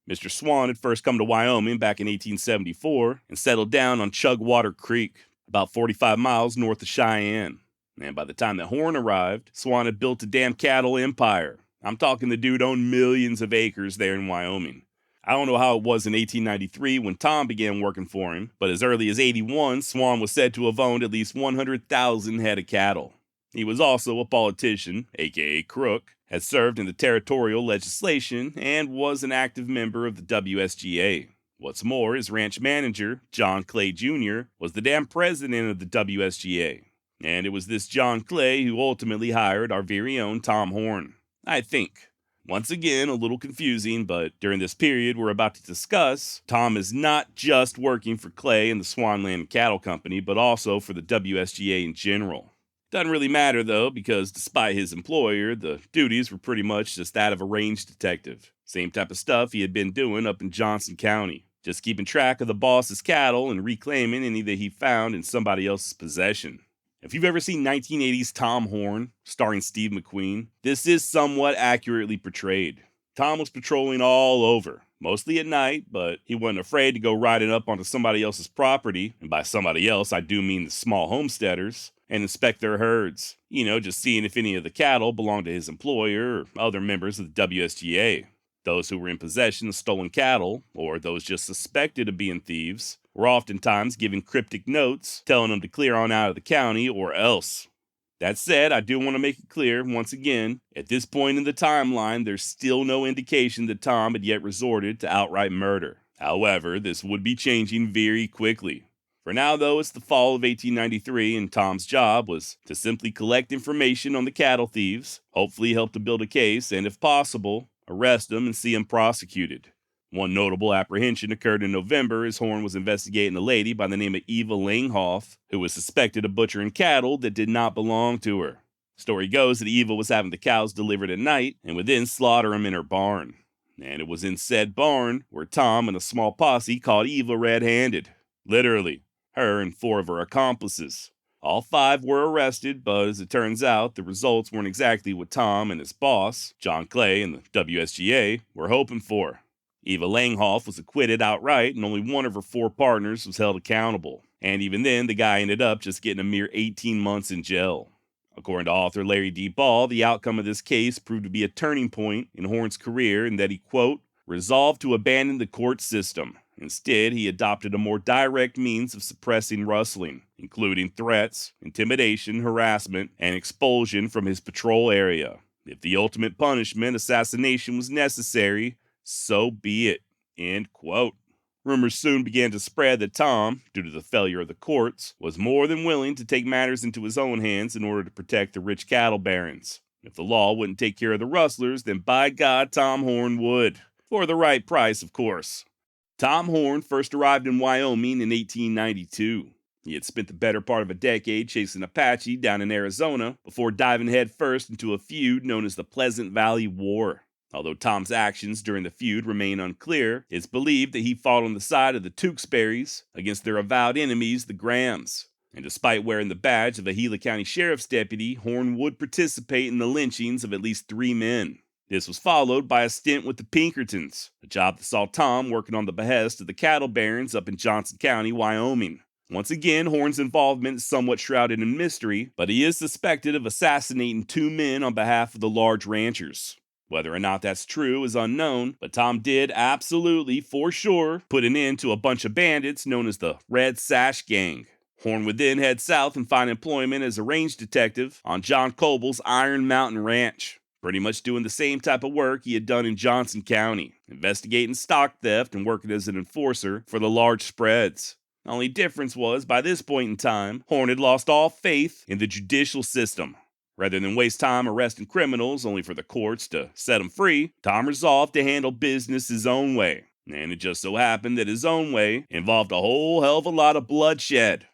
Mr. Swan had first come to Wyoming back in 1874 and settled down on Chugwater Creek, about 45 miles north of Cheyenne. And by the time that Horn arrived, Swan had built a damn cattle empire. I'm talking the dude owned millions of acres there in Wyoming. I don't know how it was in 1893 when Tom began working for him, but as early as 81, Swan was said to have owned at least 100,000 head of cattle. He was also a politician, aka crook, had served in the territorial legislation, and was an active member of the WSGA. What's more, his ranch manager, John Clay Jr., was the damn president of the WSGA. And it was this John Clay who ultimately hired our very own Tom Horn, I think. Once again, a little confusing, but during this period we're about to discuss, Tom is not just working for Clay and the Swanland Cattle Company, but also for the WSGA in general. Doesn't really matter, though, because despite his employer, the duties were pretty much just that of a range detective. Same type of stuff he had been doing up in Johnson County, just keeping track of the boss's cattle and reclaiming any that he found in somebody else's possession. If you've ever seen 1980's Tom Horn, starring Steve McQueen, this is somewhat accurately portrayed. Tom was patrolling all over, mostly at night, but he wasn't afraid to go riding up onto somebody else's property, and by somebody else I do mean the small homesteaders, and inspect their herds, just seeing if any of the cattle belonged to his employer or other members of the WSGA. Those who were in possession of stolen cattle, or those just suspected of being thieves, were oftentimes given cryptic notes telling them to clear on out of the county or else. That said, I do want to make it clear, once again, at this point in the timeline, there's still no indication that Tom had yet resorted to outright murder. However, this would be changing very quickly. For now, though, it's the fall of 1893, and Tom's job was to simply collect information on the cattle thieves, hopefully help to build a case, and if possible, arrest them and see them prosecuted. One notable apprehension occurred in November as Horn was investigating a lady by the name of Eva Langhoff, who was suspected of butchering cattle that did not belong to her. Story goes that Eva was having the cows delivered at night and would then slaughter them in her barn. And it was in said barn where Tom and a small posse caught Eva red-handed. Literally. Her and 4 of her accomplices. All 5 were arrested, but as it turns out, the results weren't exactly what Tom and his boss, John Clay and the WSGA, were hoping for. Eva Langhoff was acquitted outright, and only one of her 4 partners was held accountable. And even then, the guy ended up just getting a mere 18 months in jail. According to author Larry D. Ball, the outcome of this case proved to be a turning point in Horn's career in that he, quote, resolved to abandon the court system. Instead, he adopted a more direct means of suppressing rustling, including threats, intimidation, harassment, and expulsion from his patrol area. If the ultimate punishment, assassination, was necessary, so be it. End quote. Rumors soon began to spread that Tom, due to the failure of the courts, was more than willing to take matters into his own hands in order to protect the rich cattle barons. If the law wouldn't take care of the rustlers, then by God, Tom Horn would. For the right price, of course. Tom Horn first arrived in Wyoming in 1892. He had spent the better part of a decade chasing Apache down in Arizona before diving headfirst into a feud known as the Pleasant Valley War. Although Tom's actions during the feud remain unclear, it's believed that he fought on the side of the Tewksbury's against their avowed enemies, the Grahams. And despite wearing the badge of a Gila County Sheriff's deputy, Horn would participate in the lynchings of at least 3 men. This was followed by a stint with the Pinkertons, a job that saw Tom working on the behest of the cattle barons up in Johnson County, Wyoming. Once again, Horn's involvement is somewhat shrouded in mystery, but he is suspected of assassinating 2 men on behalf of the large ranchers. Whether or not that's true is unknown, but Tom did absolutely, for sure, put an end to a bunch of bandits known as the Red Sash Gang. Horn would then head south and find employment as a range detective on John Coble's Iron Mountain Ranch. Pretty much doing the same type of work he had done in Johnson County, investigating stock theft and working as an enforcer for the large spreads. The only difference was, by this point in time, Horn had lost all faith in the judicial system. Rather than waste time arresting criminals only for the courts to set them free, Tom resolved to handle business his own way. And it just so happened that his own way involved a whole hell of a lot of bloodshed.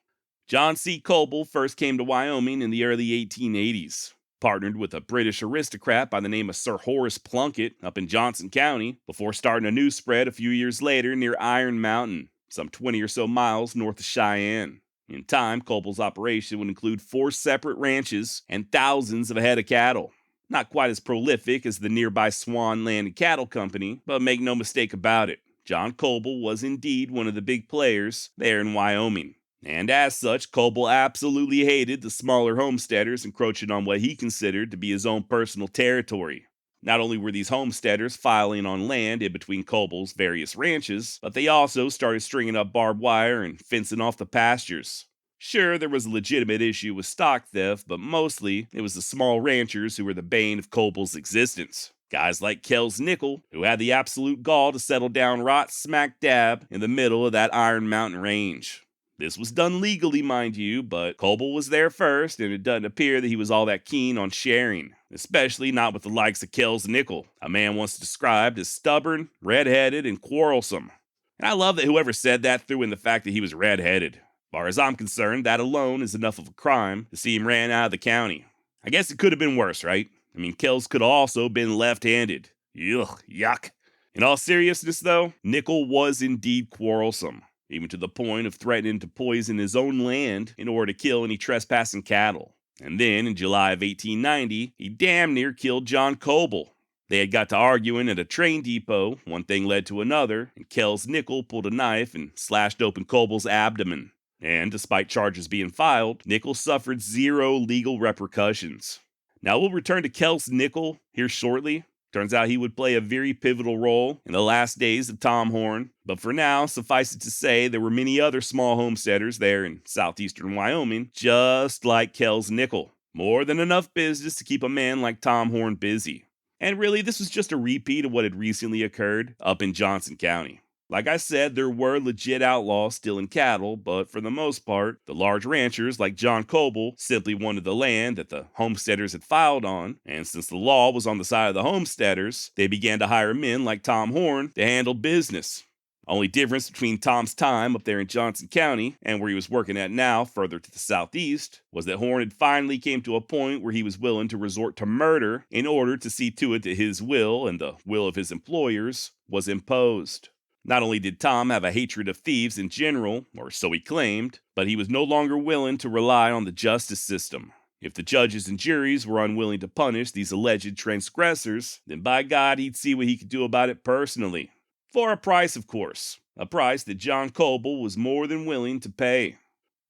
John C. Coble first came to Wyoming in the early 1880s. Partnered with a British aristocrat by the name of Sir Horace Plunkett up in Johnson County before starting a new spread a few years later near Iron Mountain, some 20 or so miles north of Cheyenne. In time, Coble's operation would include 4 separate ranches and thousands of head of cattle. Not quite as prolific as the nearby Swan Land and Cattle Company, but make no mistake about it, John Coble was indeed one of the big players there in Wyoming. And as such, Coble absolutely hated the smaller homesteaders encroaching on what he considered to be his own personal territory. Not only were these homesteaders filing on land in between Coble's various ranches, but they also started stringing up barbed wire and fencing off the pastures. Sure, there was a legitimate issue with stock theft, but mostly it was the small ranchers who were the bane of Coble's existence. Guys like Kells Nickel, who had the absolute gall to settle down right smack dab in the middle of that Iron Mountain range. This was done legally, mind you, but Coble was there first, and it doesn't appear that he was all that keen on sharing, especially not with the likes of Kells Nickel, a man once described as stubborn, red-headed, and quarrelsome. And I love that whoever said that threw in the fact that he was red-headed. As far as I'm concerned, that alone is enough of a crime to see him ran out of the county. I guess it could have been worse, right? I mean, Kells could have also been left-handed. Ugh, yuck. In all seriousness, though, Nickel was indeed quarrelsome, even to the point of threatening to poison his own land in order to kill any trespassing cattle. And then, in July of 1890, he damn near killed John Coble. They had got to arguing at a train depot, one thing led to another, and Kells Nickel pulled a knife and slashed open Coble's abdomen. And despite charges being filed, Nickel suffered 0 legal repercussions. Now we'll return to Kells Nickel here shortly. Turns out he would play a very pivotal role in the last days of Tom Horn. But for now, suffice it to say, there were many other small homesteaders there in southeastern Wyoming, just like Kells Nickel. More than enough business to keep a man like Tom Horn busy. And really, this was just a repeat of what had recently occurred up in Johnson County. Like I said, there were legit outlaws stealing cattle, but for the most part, the large ranchers like John Coble simply wanted the land that the homesteaders had filed on, and since the law was on the side of the homesteaders, they began to hire men like Tom Horn to handle business. Only difference between Tom's time up there in Johnson County and where he was working at now, further to the southeast, was that Horn had finally came to a point where he was willing to resort to murder in order to see to it that his will and the will of his employers was imposed. Not only did Tom have a hatred of thieves in general, or so he claimed, but he was no longer willing to rely on the justice system. If the judges and juries were unwilling to punish these alleged transgressors, then by God, he'd see what he could do about it personally. For a price, of course. A price that John Coble was more than willing to pay.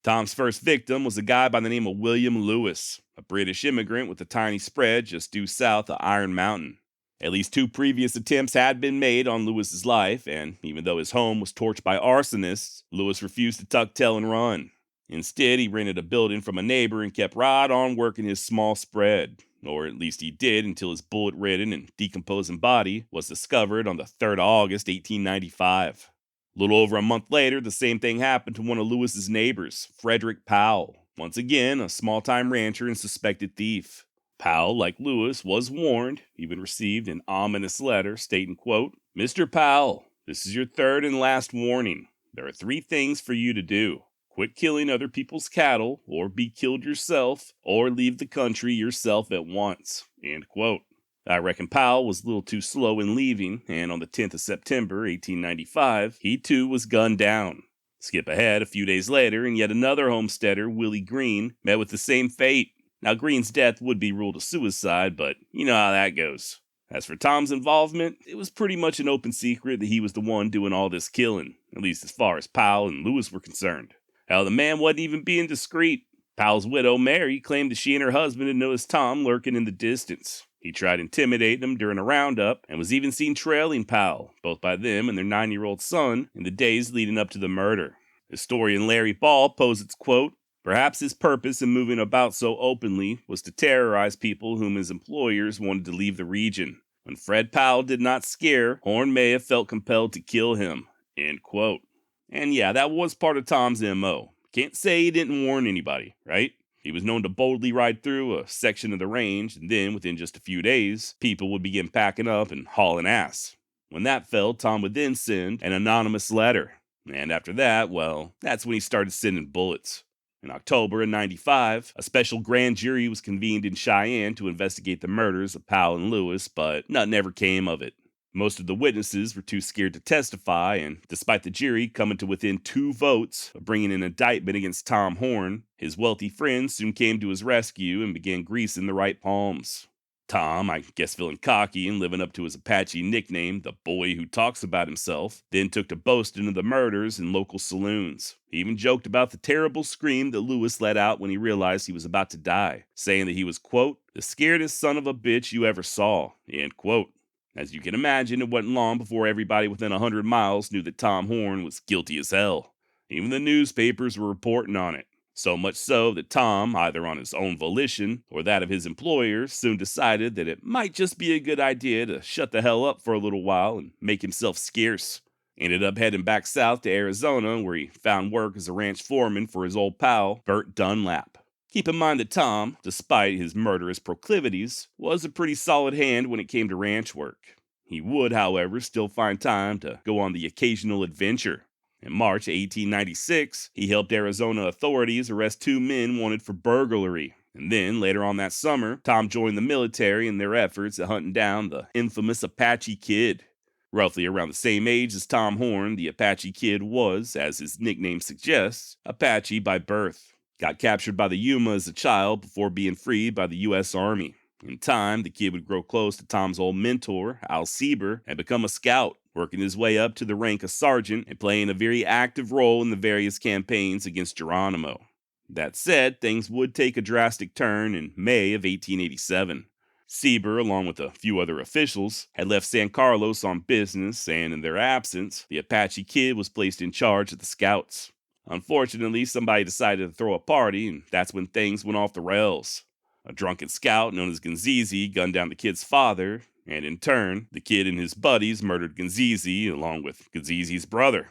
Tom's first victim was a guy by the name of William Lewis, a British immigrant with a tiny spread just due south of Iron Mountain. At least 2 previous attempts had been made on Lewis's life, and even though his home was torched by arsonists, Lewis refused to tuck tail and run. Instead, he rented a building from a neighbor and kept right on working his small spread. Or at least he did until his bullet-ridden and decomposing body was discovered on the 3rd of August, 1895. A little over a month later, the same thing happened to one of Lewis's neighbors, Frederick Powell. Once again, a small-time rancher and suspected thief. Powell, like Lewis, was warned, even received an ominous letter stating, quote, "Mr. Powell, this is your 3rd and last warning. There are 3 things for you to do. Quit killing other people's cattle, or be killed yourself, or leave the country yourself at once." End quote. I reckon Powell was a little too slow in leaving, and on the 10th of September, 1895, he too was gunned down. Skip ahead a few days later, and yet another homesteader, Willie Green, met with the same fate. Now, Green's death would be ruled a suicide, but you know how that goes. As for Tom's involvement, it was pretty much an open secret that he was the one doing all this killing, at least as far as Powell and Lewis were concerned. Hell, the man wasn't even being discreet. Powell's widow, Mary, claimed that she and her husband had noticed Tom lurking in the distance. He tried intimidating him during a roundup, and was even seen trailing Powell, both by them and their 9-year-old son, in the days leading up to the murder. Historian Larry Ball posits, quote, "Perhaps his purpose in moving about so openly was to terrorize people whom his employers wanted to leave the region. When Fred Powell did not scare, Horn may have felt compelled to kill him." End quote. And yeah, that was part of Tom's MO. Can't say he didn't warn anybody, right? He was known to boldly ride through a section of the range, and then within just a few days, people would begin packing up and hauling ass. When that failed, Tom would then send an anonymous letter. And after that, well, that's when he started sending bullets. In October of 95, a special grand jury was convened in Cheyenne to investigate the murders of Powell and Lewis, but nothing ever came of it. Most of the witnesses were too scared to testify, and despite the jury coming to within 2 votes of bringing an indictment against Tom Horn, his wealthy friends soon came to his rescue and began greasing the right palms. Tom, I guess feeling cocky and living up to his Apache nickname, the boy who talks about himself, then took to boasting of the murders in local saloons. He even joked about the terrible scream that Lewis let out when he realized he was about to die, saying that he was, quote, the scaredest son of a bitch you ever saw, end quote. As you can imagine, it wasn't long before everybody within 100 miles knew that Tom Horn was guilty as hell. Even the newspapers were reporting on it. So much so that Tom, either on his own volition or that of his employer, soon decided that it might just be a good idea to shut the hell up for a little while and make himself scarce. Ended up heading back south to Arizona, where he found work as a ranch foreman for his old pal, Bert Dunlap. Keep in mind that Tom, despite his murderous proclivities, was a pretty solid hand when it came to ranch work. He would, however, still find time to go on the occasional adventure. In March 1896, he helped Arizona authorities arrest 2 men wanted for burglary. And then, later on that summer, Tom joined the military in their efforts at hunting down the infamous Apache Kid. Roughly around the same age as Tom Horn, the Apache Kid was, as his nickname suggests, Apache by birth. Got captured by the Yuma as a child before being freed by the U.S. Army. In time, the kid would grow close to Tom's old mentor, Al Sieber, and become a scout, working his way up to the rank of sergeant and playing a very active role in the various campaigns against Geronimo. That said, things would take a drastic turn in May of 1887. Sieber, along with a few other officials, had left San Carlos on business, and in their absence, the Apache Kid was placed in charge of the scouts. Unfortunately, somebody decided to throw a party, and that's when things went off the rails. A drunken scout known as Gunzizi gunned down the kid's father, and in turn, the kid and his buddies murdered Gunzizi along with Gunzizi's brother.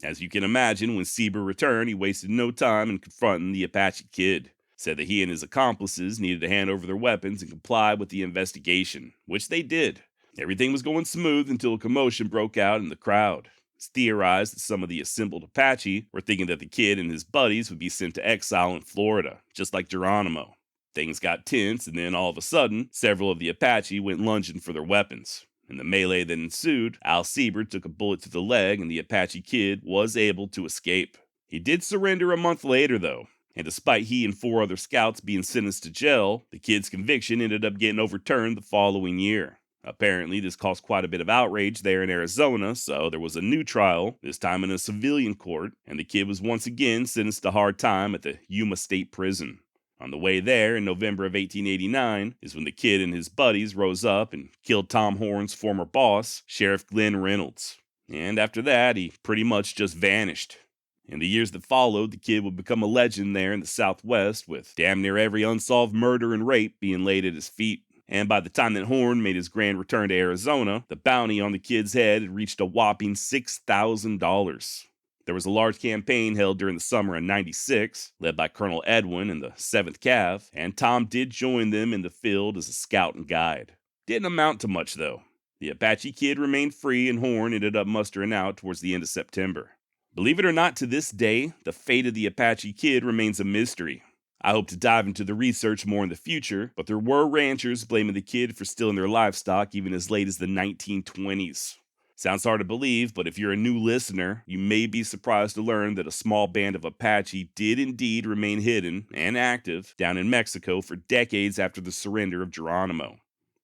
As you can imagine, when Sieber returned, he wasted no time in confronting the Apache Kid. Said that he and his accomplices needed to hand over their weapons and comply with the investigation, which they did. Everything was going smooth until a commotion broke out in the crowd. It's theorized that some of the assembled Apache were thinking that the kid and his buddies would be sent to exile in Florida, just like Geronimo. Things got tense, and then all of a sudden, several of the Apache went lunging for their weapons. In the melee that ensued, Al Sieber took a bullet to the leg, and the Apache Kid was able to escape. He did surrender a month later, though, and despite he and 4 other scouts being sentenced to jail, the kid's conviction ended up getting overturned the following year. Apparently, this caused quite a bit of outrage there in Arizona, so there was a new trial, this time in a civilian court, and the kid was once again sentenced to hard time at the Yuma State Prison. On the way there, in November of 1889, is when the kid and his buddies rose up and killed Tom Horn's former boss, Sheriff Glenn Reynolds. And after that, he pretty much just vanished. In the years that followed, the kid would become a legend there in the Southwest, with damn near every unsolved murder and rape being laid at his feet. And by the time that Horn made his grand return to Arizona, the bounty on the kid's head had reached a whopping $6,000. There was a large campaign held during the summer of '96, led by Colonel Edwin and the 7th Cav, and Tom did join them in the field as a scout and guide. Didn't amount to much, though. The Apache Kid remained free, and Horn ended up mustering out towards the end of September. Believe it or not, to this day, the fate of the Apache Kid remains a mystery. I hope to dive into the research more in the future, but there were ranchers blaming the kid for stealing their livestock even as late as the 1920s. Sounds hard to believe, but if you're a new listener, you may be surprised to learn that a small band of Apache did indeed remain hidden and active down in Mexico for decades after the surrender of Geronimo.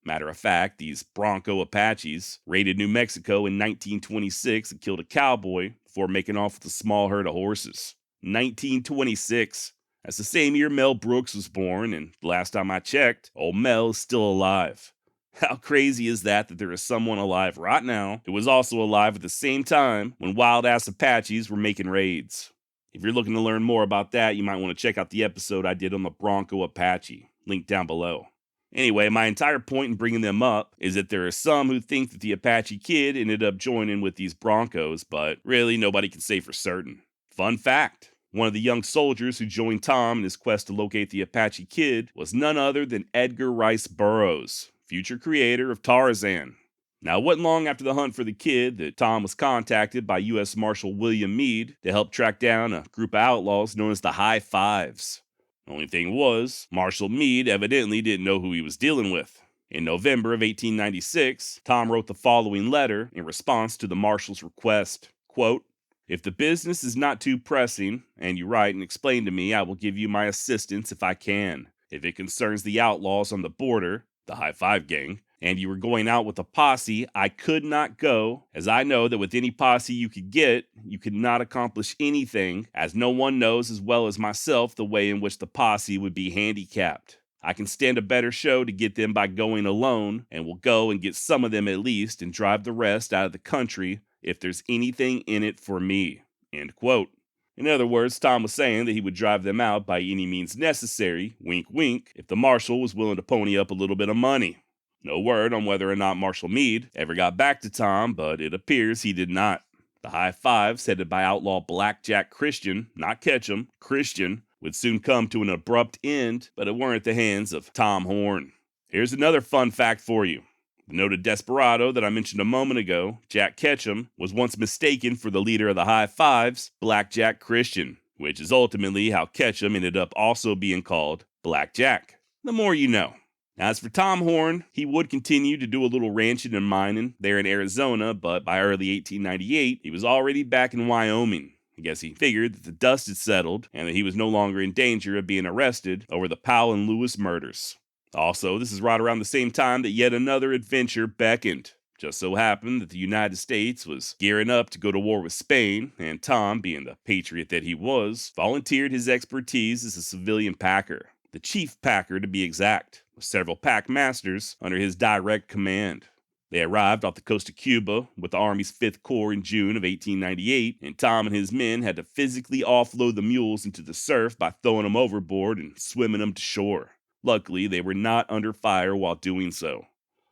Matter of fact, these Bronco Apaches raided New Mexico in 1926 and killed a cowboy before making off with a small herd of horses. 1926. That's the same year Mel Brooks was born, and the last time I checked, old Mel is still alive. How crazy is that there is someone alive right now who was also alive at the same time when wild-ass Apaches were making raids? If you're looking to learn more about that, you might want to check out the episode I did on the Bronco Apache, linked down below. Anyway, my entire point in bringing them up is that there are some who think that the Apache Kid ended up joining with these Broncos, but really nobody can say for certain. Fun fact. One of the young soldiers who joined Tom in his quest to locate the Apache Kid was none other than Edgar Rice Burroughs, future creator of Tarzan. Now, it wasn't long after the hunt for the kid that Tom was contacted by U.S. Marshal William Meade to help track down a group of outlaws known as the High Fives. The only thing was, Marshal Meade evidently didn't know who he was dealing with. In November of 1896, Tom wrote the following letter in response to the marshal's request, quote, "If the business is not too pressing, and you write and explain to me, I will give you my assistance if I can. If it concerns the outlaws on the border, the High Five gang, and you were going out with a posse, I could not go, as I know that with any posse you could get, you could not accomplish anything, as no one knows as well as myself the way in which the posse would be handicapped. I can stand a better show to get them by going alone, and will go and get some of them at least and drive the rest out of the country if there's anything in it for me." End quote. In other words, Tom was saying that he would drive them out by any means necessary, wink wink, if the marshal was willing to pony up a little bit of money. No word on whether or not Marshal Meade ever got back to Tom, but it appears he did not. The High Fives, headed by outlaw Blackjack Christian, not Ketchum, Christian, would soon come to an abrupt end, but it weren't at the hands of Tom Horn. Here's another fun fact for you. The noted desperado that I mentioned a moment ago, Jack Ketchum, was once mistaken for the leader of the High Fives, Blackjack Christian, which is ultimately how Ketchum ended up also being called Blackjack. The more you know. Now, as for Tom Horn, he would continue to do a little ranching and mining there in Arizona, but by early 1898, he was already back in Wyoming. I guess he figured that the dust had settled and that he was no longer in danger of being arrested over the Powell and Lewis murders. Also, this is right around the same time that yet another adventure beckoned. Just so happened that the United States was gearing up to go to war with Spain, and Tom, being the patriot that he was, volunteered his expertise as a civilian packer, the chief packer to be exact, with several pack masters under his direct command. They arrived off the coast of Cuba with the Army's 5th Corps in June of 1898, and Tom and his men had to physically offload the mules into the surf by throwing them overboard and swimming them to shore. Luckily, they were not under fire while doing so.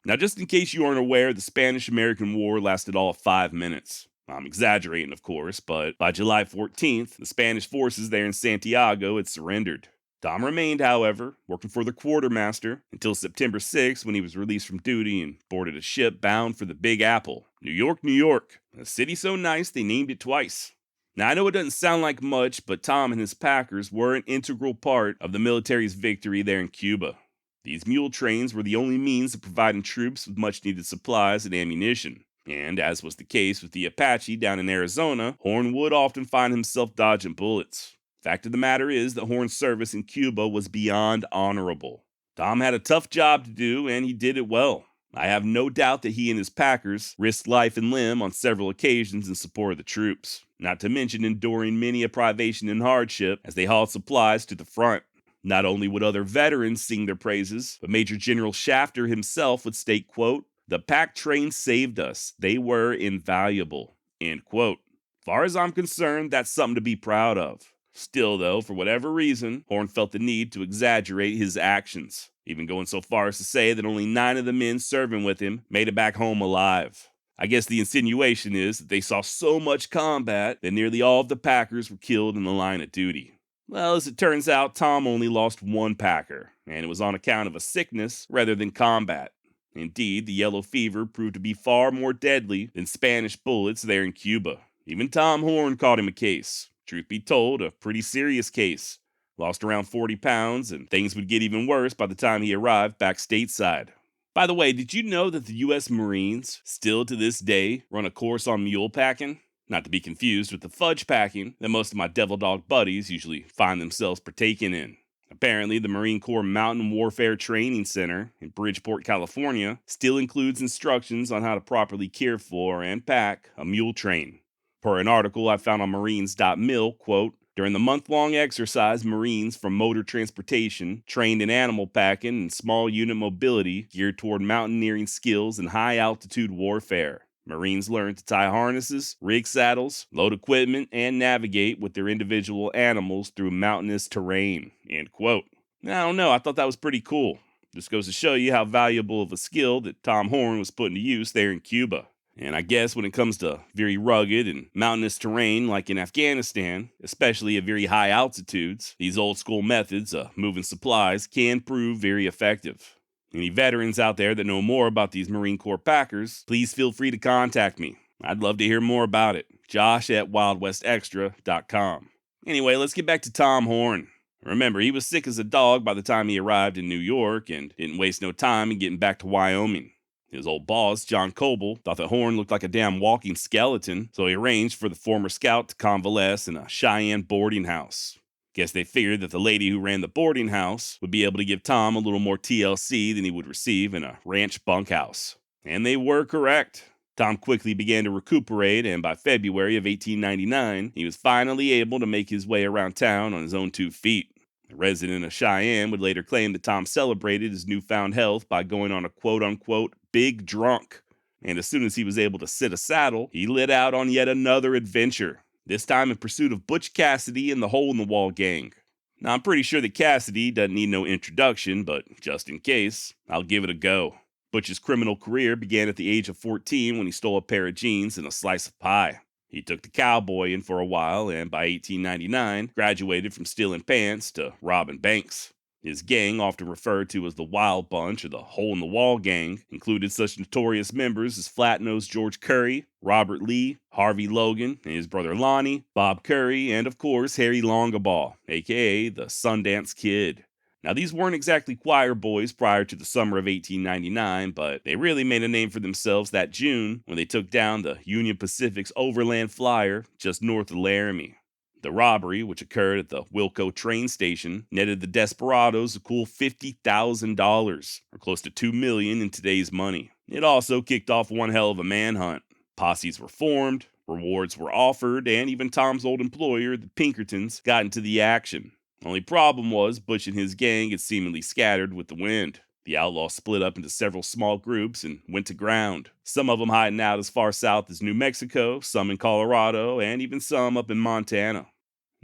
Now, just in case you aren't aware, the Spanish-American War lasted all of 5 minutes. I'm exaggerating, of course, but by July 14th, the Spanish forces there in Santiago had surrendered. Tom remained, however, working for the quartermaster until September 6th, when he was released from duty and boarded a ship bound for the Big Apple, New York, a city so nice they named it twice. Now, I know it doesn't sound like much, but Tom and his packers were an integral part of the military's victory there in Cuba. These mule trains were the only means of providing troops with much-needed supplies and ammunition. And as was the case with the Apache down in Arizona, Horn would often find himself dodging bullets. Fact of the matter is that Horn's service in Cuba was beyond honorable. Tom had a tough job to do, and he did it well. I have no doubt that he and his packers risked life and limb on several occasions in support of the troops, not to mention enduring many a privation and hardship as they hauled supplies to the front. Not only would other veterans sing their praises, but Major General Shafter himself would state, quote, "The pack train saved us. They were invaluable." End quote. Far as I'm concerned, that's something to be proud of. Still, though, for whatever reason, Horn felt the need to exaggerate his actions, even going so far as to say that only 9 of the men serving with him made it back home alive. I guess the insinuation is that they saw so much combat that nearly all of the packers were killed in the line of duty. Well, as it turns out, Tom only lost 1 packer, and it was on account of a sickness rather than combat. Indeed, the yellow fever proved to be far more deadly than Spanish bullets there in Cuba. Even Tom Horn caught him a case. Truth be told, a pretty serious case. Lost around 40 pounds, and things would get even worse by the time he arrived back stateside. By the way, did you know that the U.S. Marines, still to this day, run a course on mule packing? Not to be confused with the fudge packing that most of my devil dog buddies usually find themselves partaking in. Apparently, the Marine Corps Mountain Warfare Training Center in Bridgeport, California, still includes instructions on how to properly care for and pack a mule train. Per an article I found on Marines.mil, quote, "During the month-long exercise, Marines from motor transportation trained in animal packing and small unit mobility geared toward mountaineering skills and high-altitude warfare. Marines learned to tie harnesses, rig saddles, load equipment, and navigate with their individual animals through mountainous terrain." End quote. Now, I don't know, I thought that was pretty cool. This goes to show you how valuable of a skill that Tom Horn was putting to use there in Cuba. And I guess when it comes to very rugged and mountainous terrain like in Afghanistan, especially at very high altitudes, these old school methods of moving supplies can prove very effective. Any veterans out there that know more about these Marine Corps Packers, please feel free to contact me. I'd love to hear more about it. Josh at wildwestextra.com. Anyway, let's get back to Tom Horn. Remember, he was sick as a dog by the time he arrived in New York and didn't waste no time in getting back to Wyoming. His old boss, John Coble, thought that Horn looked like a damn walking skeleton, so he arranged for the former scout to convalesce in a Cheyenne boarding house. Guess they figured that the lady who ran the boarding house would be able to give Tom a little more TLC than he would receive in a ranch bunkhouse. And they were correct. Tom quickly began to recuperate, and by February of 1899, he was finally able to make his way around town on his own 2 feet. A resident of Cheyenne would later claim that Tom celebrated his newfound health by going on a quote-unquote big drunk. And as soon as he was able to sit a saddle, he lit out on yet another adventure, this time in pursuit of Butch Cassidy and the Hole-in-the-Wall gang. Now, I'm pretty sure that Cassidy doesn't need no introduction, but just in case, I'll give it a go. Butch's criminal career began at the age of 14 when he stole a pair of jeans and a slice of pie. He took the cowboy in for a while, and by 1899, graduated from stealing pants to robbing banks. His gang, often referred to as the Wild Bunch or the Hole-in-the-Wall Gang, included such notorious members as Flat-Nosed George Curry, Robert Lee, Harvey Logan, and his brother Lonnie, Bob Curry, and of course Harry Longabaugh, aka the Sundance Kid. Now, these weren't exactly choir boys prior to the summer of 1899, but they really made a name for themselves that June when they took down the Union Pacific's Overland Flyer just north of Laramie. The robbery, which occurred at the Wilco train station, netted the desperados a cool $50,000, or close to $2 million in today's money. It also kicked off one hell of a manhunt. Posses were formed, rewards were offered, and even Tom's old employer, the Pinkertons, got into the action. Only problem was Butch and his gang had seemingly scattered with the wind. The outlaws split up into several small groups and went to ground, some of them hiding out as far south as New Mexico, some in Colorado, and even some up in Montana.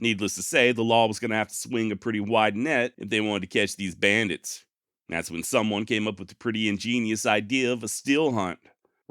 Needless to say, the law was going to have to swing a pretty wide net if they wanted to catch these bandits. That's when someone came up with the pretty ingenious idea of a still hunt.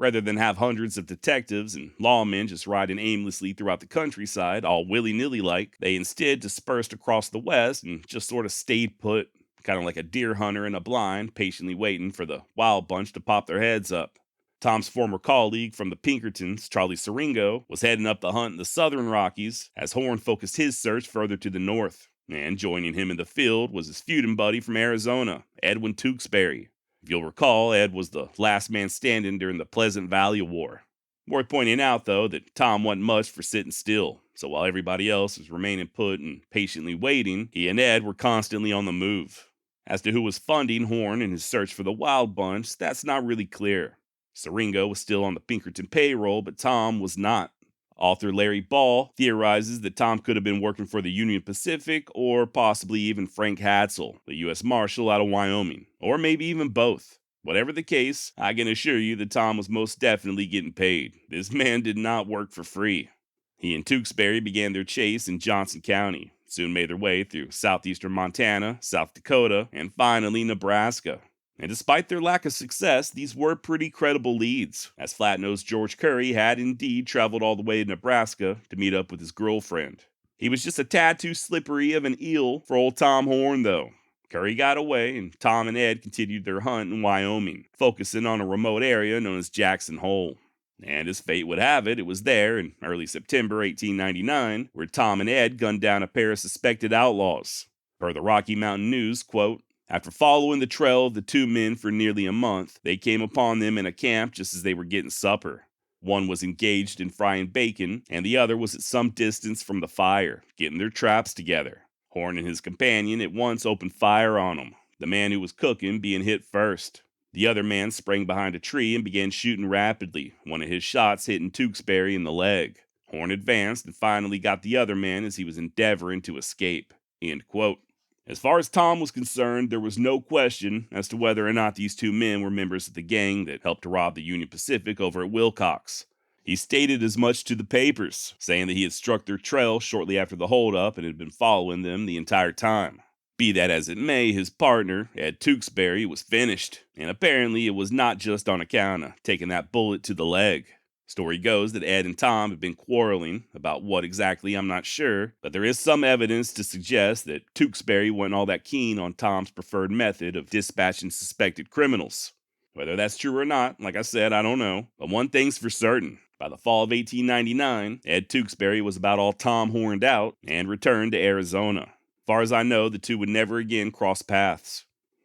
Rather than have hundreds of detectives and lawmen just riding aimlessly throughout the countryside, all willy-nilly like, they instead dispersed across the west and just sort of stayed put, kind of like a deer hunter in a blind, patiently waiting for the Wild Bunch to pop their heads up. Tom's former colleague from the Pinkertons, Charlie Siringo, was heading up the hunt in the southern Rockies as Horn focused his search further to the north. And joining him in the field was his feuding buddy from Arizona, Edwin Tewksbury. If you'll recall, Ed was the last man standing during the Pleasant Valley War. Worth pointing out, though, that Tom wasn't much for sitting still, so while everybody else was remaining put and patiently waiting, he and Ed were constantly on the move. As to who was funding Horn in his search for the Wild Bunch, that's not really clear. Siringo was still on the Pinkerton payroll, but Tom was not. Author Larry Ball theorizes that Tom could have been working for the Union Pacific or possibly even Frank Hatzel, the U.S. Marshal out of Wyoming, or maybe even both. Whatever the case, I can assure you that Tom was most definitely getting paid. This man did not work for free. He and Tewksbury began their chase in Johnson County, soon made their way through southeastern Montana, South Dakota, and finally Nebraska. And despite their lack of success, these were pretty credible leads, as Flat-Nosed George Curry had indeed traveled all the way to Nebraska to meet up with his girlfriend. He was just a tad too slippery of an eel for old Tom Horn, though. Curry got away, and Tom and Ed continued their hunt in Wyoming, focusing on a remote area known as Jackson Hole. And as fate would have it, it was there in early September 1899 where Tom and Ed gunned down a pair of suspected outlaws. Per the Rocky Mountain News, quote, "After following the trail of the 2 men for nearly a month, they came upon them in a camp just as they were getting supper. One was engaged in frying bacon, and the other was at some distance from the fire, getting their traps together. Horn and his companion at once opened fire on them, the man who was cooking being hit first. The other man sprang behind a tree and began shooting rapidly, one of his shots hitting Tewksbury in the leg. Horn advanced and finally got the other man as he was endeavoring to escape." End quote. As far as Tom was concerned, there was no question as to whether or not these 2 men were members of the gang that helped to rob the Union Pacific over at Wilcox. He stated as much to the papers, saying that he had struck their trail shortly after the holdup and had been following them the entire time. Be that as it may, his partner, Ed Tewksbury, was finished, and apparently it was not just on account of taking that bullet to the leg. Story goes that Ed and Tom had been quarreling about what exactly, I'm not sure, but there is some evidence to suggest that Tewksbury wasn't all that keen on Tom's preferred method of dispatching suspected criminals. Whether that's true or not, like I said, I don't know, but one thing's for certain. By the fall of 1899, Ed Tewksbury was about all Tom horned out and returned to Arizona. As far as I know, the two would never again cross paths.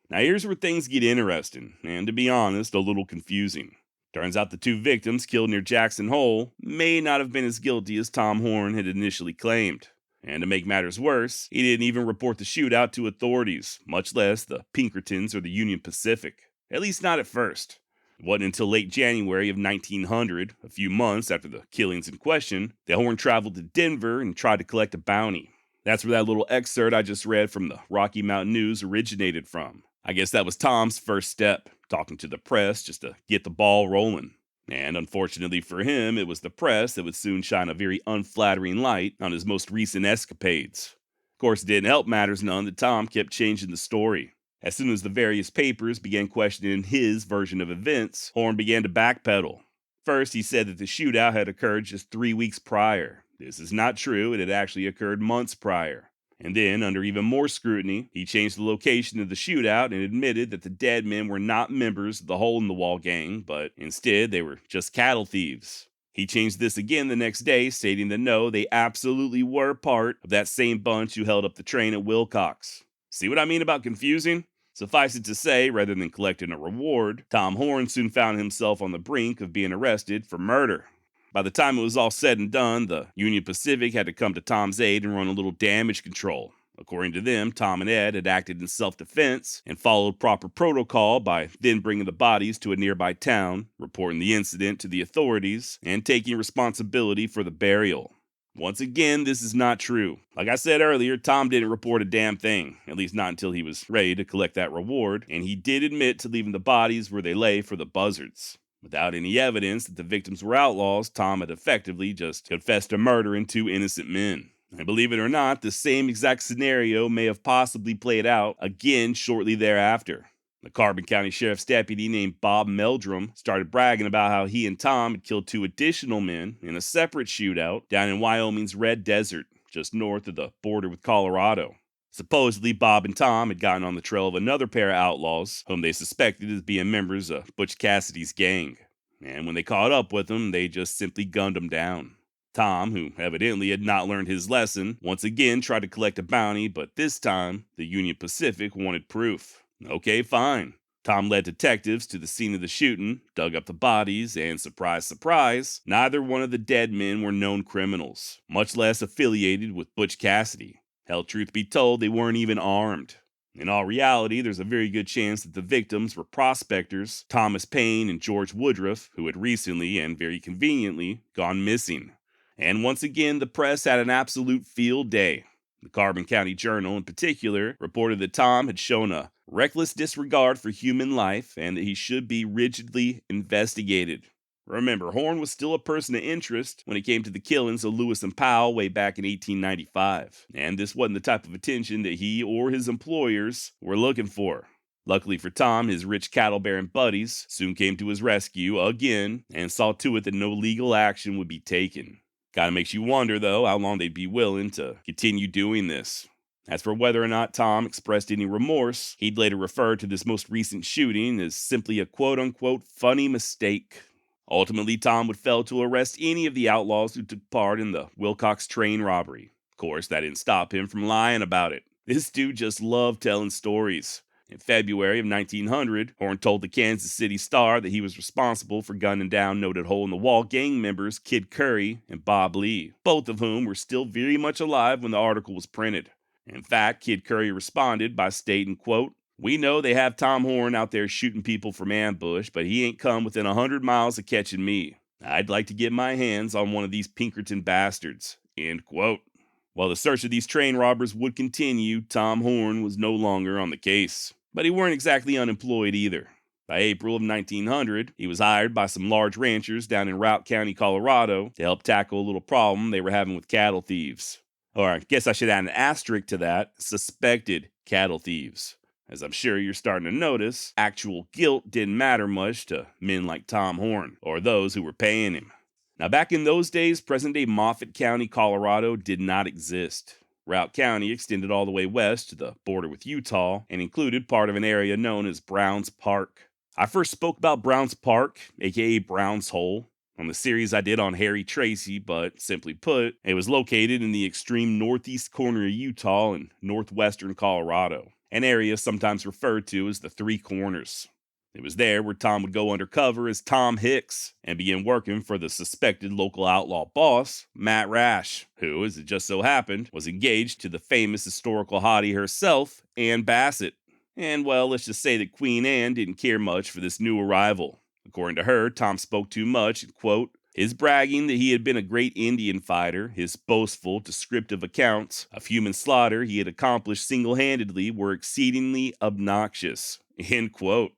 Now here's where things get interesting, and to be honest, a little confusing. Turns out the two victims killed near Jackson Hole may not have been as guilty as Tom Horn had initially claimed. And to make matters worse, he didn't even report the shootout to authorities, much less the Pinkertons or the Union Pacific. At least not at first. It wasn't until late January of 1900, a few months after the killings in question, that Horn traveled to Denver and tried to collect a bounty. That's where that little excerpt I just read from the Rocky Mountain News originated from. I guess that was Tom's first step, talking to the press just to get the ball rolling. And unfortunately for him, it was the press that would soon shine a very unflattering light on his most recent escapades. Of course, it didn't help matters none that Tom kept changing the story. As soon as the various papers began questioning his version of events, Horn began to backpedal. First, he said that the shootout had occurred just 3 weeks prior. This is not true, it had actually occurred months prior. And then, under even more scrutiny, he changed the location of the shootout and admitted that the dead men were not members of the Hole-in-the-Wall gang, but instead they were just cattle thieves. He changed this again the next day, stating that no, they absolutely were part of that same bunch who held up the train at Wilcox. See what I mean about confusing? Suffice it to say, rather than collecting a reward, Tom Horn soon found himself on the brink of being arrested for murder. By the time it was all said and done, the Union Pacific had to come to Tom's aid and run a little damage control. According to them, Tom and Ed had acted in self-defense and followed proper protocol by then bringing the bodies to a nearby town, reporting the incident to the authorities, and taking responsibility for the burial. Once again, this is not true. Like I said earlier, Tom didn't report a damn thing, at least not until he was ready to collect that reward, and he did admit to leaving the bodies where they lay for the buzzards. Without any evidence that the victims were outlaws, Tom had effectively just confessed to murdering 2 innocent men. And believe it or not, the same exact scenario may have possibly played out again shortly thereafter. The Carbon County Sheriff's deputy named Bob Meldrum started bragging about how he and Tom had killed 2 additional men in a separate shootout down in Wyoming's Red Desert, just north of the border with Colorado. Supposedly, Bob and Tom had gotten on the trail of another pair of outlaws, whom they suspected as being members of Butch Cassidy's gang. And when they caught up with them, they just simply gunned them down. Tom, who evidently had not learned his lesson, once again tried to collect a bounty, but this time, the Union Pacific wanted proof. Okay, fine. Tom led detectives to the scene of the shooting, dug up the bodies, and surprise, surprise, neither one of the dead men were known criminals, much less affiliated with Butch Cassidy. Hell, truth be told, they weren't even armed. In all reality, there's a very good chance that the victims were prospectors, Thomas Paine and George Woodruff, who had recently, and very conveniently, gone missing. And once again, the press had an absolute field day. The Carbon County Journal, in particular, reported that Tom had shown a reckless disregard for human life and that he should be rigidly investigated. Remember, Horn was still a person of interest when it came to the killings of Lewis and Powell way back in 1895, and this wasn't the type of attention that he or his employers were looking for. Luckily for Tom, his rich cattle-bearing buddies soon came to his rescue again and saw to it that no legal action would be taken. Kinda makes you wonder, though, how long they'd be willing to continue doing this. As for whether or not Tom expressed any remorse, he'd later refer to this most recent shooting as simply a quote-unquote funny mistake. Ultimately, Tom would fail to arrest any of the outlaws who took part in the Wilcox train robbery. Of course, that didn't stop him from lying about it. This dude just loved telling stories. In February of 1900, Horn told the Kansas City Star that he was responsible for gunning down noted hole-in-the-wall gang members Kid Curry and Bob Lee, both of whom were still very much alive when the article was printed. In fact, Kid Curry responded by stating, quote, "We know they have Tom Horn out there shooting people from ambush, but he ain't come within 100 miles of catching me. I'd like to get my hands on one of these Pinkerton bastards." End quote. While the search of these train robbers would continue, Tom Horn was no longer on the case. But he weren't exactly unemployed either. By April of 1900, he was hired by some large ranchers down in Routt County, Colorado, to help tackle a little problem they were having with cattle thieves. Or I guess I should add an asterisk to that, suspected cattle thieves. As I'm sure you're starting to notice, actual guilt didn't matter much to men like Tom Horn, or those who were paying him. Now, back in those days, present-day Moffat County, Colorado did not exist. Routt County extended all the way west to the border with Utah and included part of an area known as Browns Park. I first spoke about Browns Park, aka Browns Hole, on the series I did on Harry Tracy, but simply put, it was located in the extreme northeast corner of Utah and northwestern Colorado, an area sometimes referred to as the Three Corners. It was there where Tom would go undercover as Tom Hicks and begin working for the suspected local outlaw boss, Matt Rash, who, as it just so happened, was engaged to the famous historical hottie herself, Ann Bassett. And well, let's just say that Queen Anne didn't care much for this new arrival. According to her, Tom spoke too much and, quote, his bragging that he had been a great Indian fighter, his boastful, descriptive accounts of human slaughter he had accomplished single-handedly were exceedingly obnoxious, end quote.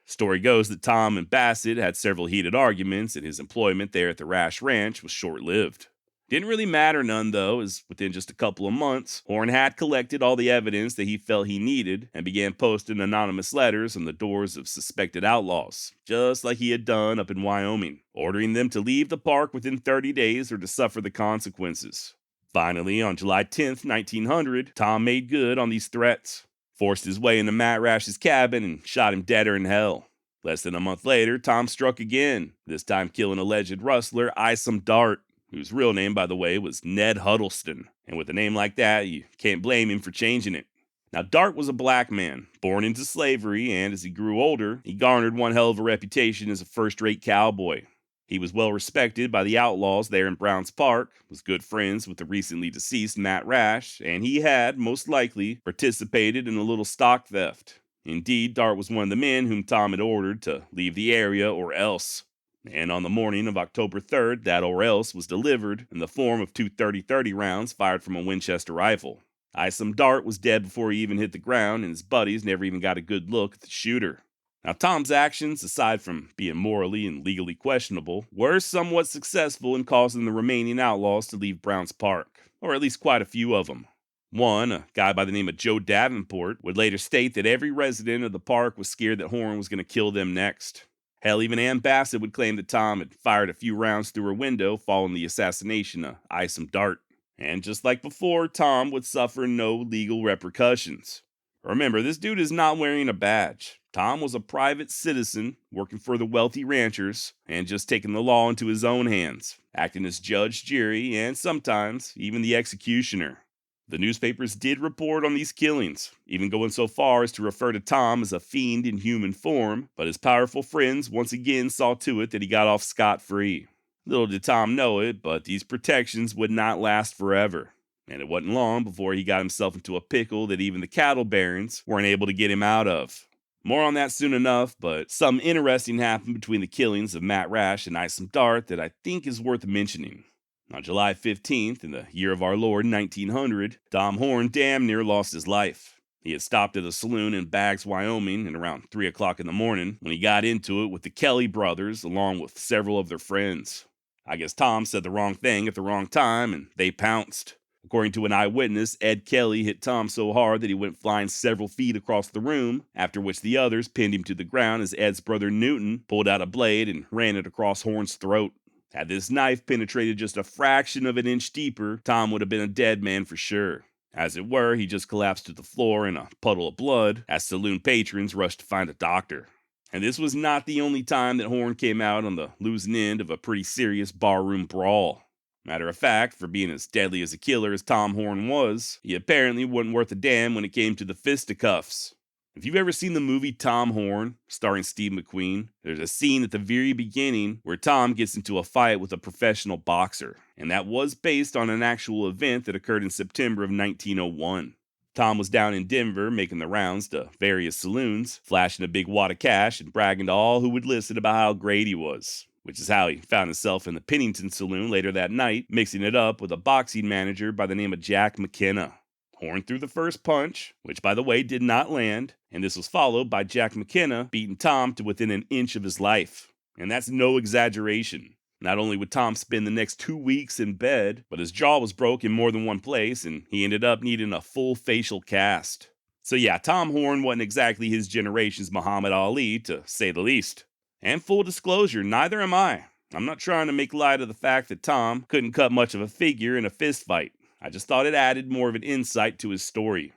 Story goes that Tom and Bassett had several heated arguments, and his employment there at the Rash Ranch was short-lived. Didn't really matter none, though, as within just a couple of months, Horn had collected all the evidence that he felt he needed and began posting anonymous letters on the doors of suspected outlaws, just like he had done up in Wyoming, ordering them to leave the park within 30 days or to suffer the consequences. Finally, on July 10th, 1900, Tom made good on these threats, forced his way into Matt Rash's cabin, and shot him deader in hell. Less than a month later, Tom struck again, this time killing alleged rustler Isom Dart, whose real name, by the way, was Ned Huddleston. And with a name like that, you can't blame him for changing it. Now, Dart was a black man, born into slavery, and as he grew older, he garnered one hell of a reputation as a first-rate cowboy. He was well respected by the outlaws there in Browns Park, was good friends with the recently deceased Matt Rash, and he had, most likely, participated in a little stock theft. Indeed, Dart was one of the men whom Tom had ordered to leave the area or else. And on the morning of October 3rd, that or else was delivered in the form of two .30-30 rounds fired from a Winchester rifle. Isom Dart was dead before he even hit the ground, and his buddies never even got a good look at the shooter. Now, Tom's actions, aside from being morally and legally questionable, were somewhat successful in causing the remaining outlaws to leave Browns Park, or at least quite a few of them. One, a guy by the name of Joe Davenport, would later state that every resident of the park was scared that Horn was going to kill them next. Hell, even Ann Bassett would claim that Tom had fired a few rounds through her window following the assassination of Isom Dart. And just like before, Tom would suffer no legal repercussions. Remember, this dude is not wearing a badge. Tom was a private citizen working for the wealthy ranchers and just taking the law into his own hands, acting as judge, jury, and sometimes even the executioner. The newspapers did report on these killings, even going so far as to refer to Tom as a fiend in human form, but his powerful friends once again saw to it that he got off scot-free. Little did Tom know it, but these protections would not last forever, and it wasn't long before he got himself into a pickle that even the cattle barons weren't able to get him out of. More on that soon enough, but something interesting happened between the killings of Matt Rash and Isom Dart that I think is worth mentioning. On July 15th, in the year of our Lord 1900, Tom Horn damn near lost his life. He had stopped at a saloon in Baggs, Wyoming, at around 3 o'clock in the morning when he got into it with the Kelly brothers along with several of their friends. I guess Tom said the wrong thing at the wrong time, and they pounced. According to an eyewitness, Ed Kelly hit Tom so hard that he went flying several feet across the room, after which the others pinned him to the ground as Ed's brother Newton pulled out a blade and ran it across Horn's throat. Had this knife penetrated just a fraction of an inch deeper, Tom would have been a dead man for sure. As it were, he just collapsed to the floor in a puddle of blood as saloon patrons rushed to find a doctor. And this was not the only time that Horn came out on the losing end of a pretty serious barroom brawl. Matter of fact, for being as deadly as a killer as Tom Horn was, he apparently wasn't worth a damn when it came to the fisticuffs. If you've ever seen the movie Tom Horn, starring Steve McQueen, there's a scene at the very beginning where Tom gets into a fight with a professional boxer, and that was based on an actual event that occurred in September of 1901. Tom was down in Denver making the rounds to various saloons, flashing a big wad of cash and bragging to all who would listen about how great he was, which is how he found himself in the Pennington Saloon later that night, mixing it up with a boxing manager by the name of Jack McKenna. Horn threw the first punch, which by the way did not land, and this was followed by Jack McKenna beating Tom to within an inch of his life. And that's no exaggeration. Not only would Tom spend the next 2 weeks in bed, but his jaw was broke in more than one place, and he ended up needing a full facial cast. So yeah, Tom Horn wasn't exactly his generation's Muhammad Ali, to say the least. And full disclosure, neither am I. I'm not trying to make light of the fact that Tom couldn't cut much of a figure in a fistfight. I just thought it added more of an insight to his story.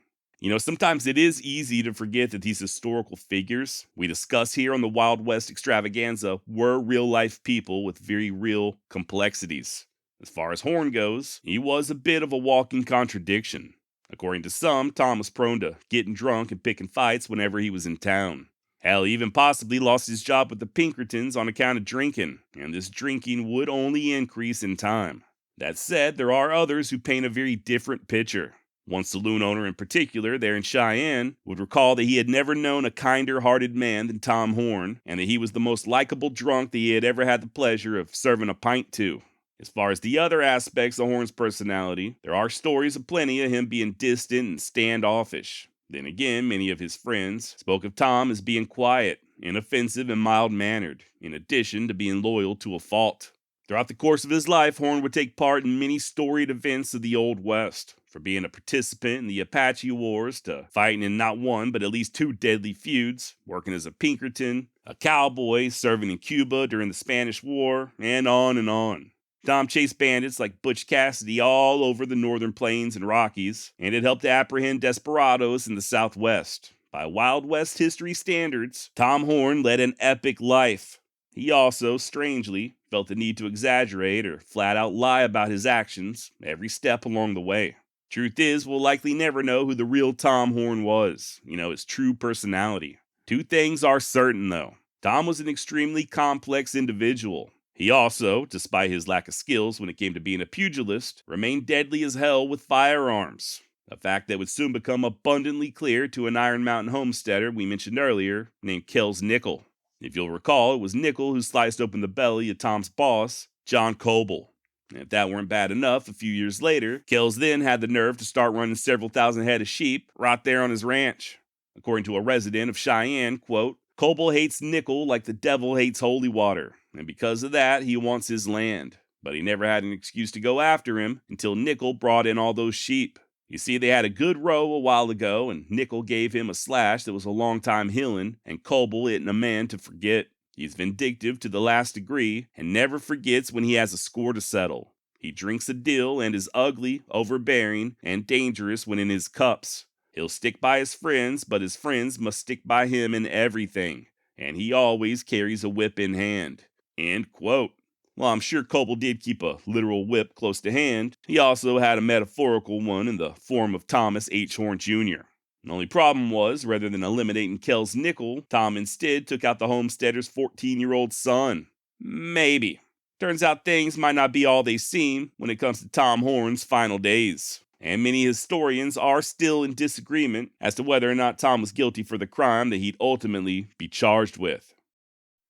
Sometimes it is easy to forget that these historical figures we discuss here on the Wild West Extravaganza were real-life people with very real complexities. As far as Horn goes, he was a bit of a walking contradiction. According to some, Tom was prone to getting drunk and picking fights whenever he was in town. Hell, he even possibly lost his job with the Pinkertons on account of drinking, and this drinking would only increase in time. That said, there are others who paint a very different picture. One saloon owner in particular, there in Cheyenne, would recall that he had never known a kinder-hearted man than Tom Horn, and that he was the most likable drunk that he had ever had the pleasure of serving a pint to. As far as the other aspects of Horn's personality, there are stories aplenty of him being distant and standoffish. Then again, many of his friends spoke of Tom as being quiet, inoffensive, and mild-mannered, in addition to being loyal to a fault. Throughout the course of his life, Horn would take part in many storied events of the Old West, from being a participant in the Apache Wars to fighting in not one but at least two deadly feuds, working as a Pinkerton, a cowboy, serving in Cuba during the Spanish War, and on and on. Tom chased bandits like Butch Cassidy all over the northern plains and Rockies, and had helped to apprehend desperados in the Southwest. By Wild West history standards, Tom Horn led an epic life. He also, strangely, felt the need to exaggerate or flat out lie about his actions every step along the way. Truth is, we'll likely never know who the real Tom Horn was, his true personality. Two things are certain, though. Tom was an extremely complex individual. He also, despite his lack of skills when it came to being a pugilist, remained deadly as hell with firearms. A fact that would soon become abundantly clear to an Iron Mountain homesteader we mentioned earlier, named Kells Nickel. If you'll recall, it was Nickel who sliced open the belly of Tom's boss, John Coble. And if that weren't bad enough, a few years later, Kells then had the nerve to start running several thousand head of sheep right there on his ranch. According to a resident of Cheyenne, quote, Coble hates Nickel like the devil hates holy water, and because of that, he wants his land. But he never had an excuse to go after him until Nickel brought in all those sheep. You see, they had a good row a while ago, and Nickel gave him a slash that was a long time healing, and Coble isn't a man to forget. He's vindictive to the last degree, and never forgets when he has a score to settle. He drinks a deal and is ugly, overbearing, and dangerous when in his cups. He'll stick by his friends, but his friends must stick by him in everything, and he always carries a whip in hand. End quote. While I'm sure Coble did keep a literal whip close to hand, he also had a metaphorical one in the form of Thomas H. Horn Jr. The only problem was, rather than eliminating Kells Nickel, Tom instead took out the homesteader's 14-year-old son. Maybe. Turns out things might not be all they seem when it comes to Tom Horn's final days. And many historians are still in disagreement as to whether or not Tom was guilty for the crime that he'd ultimately be charged with.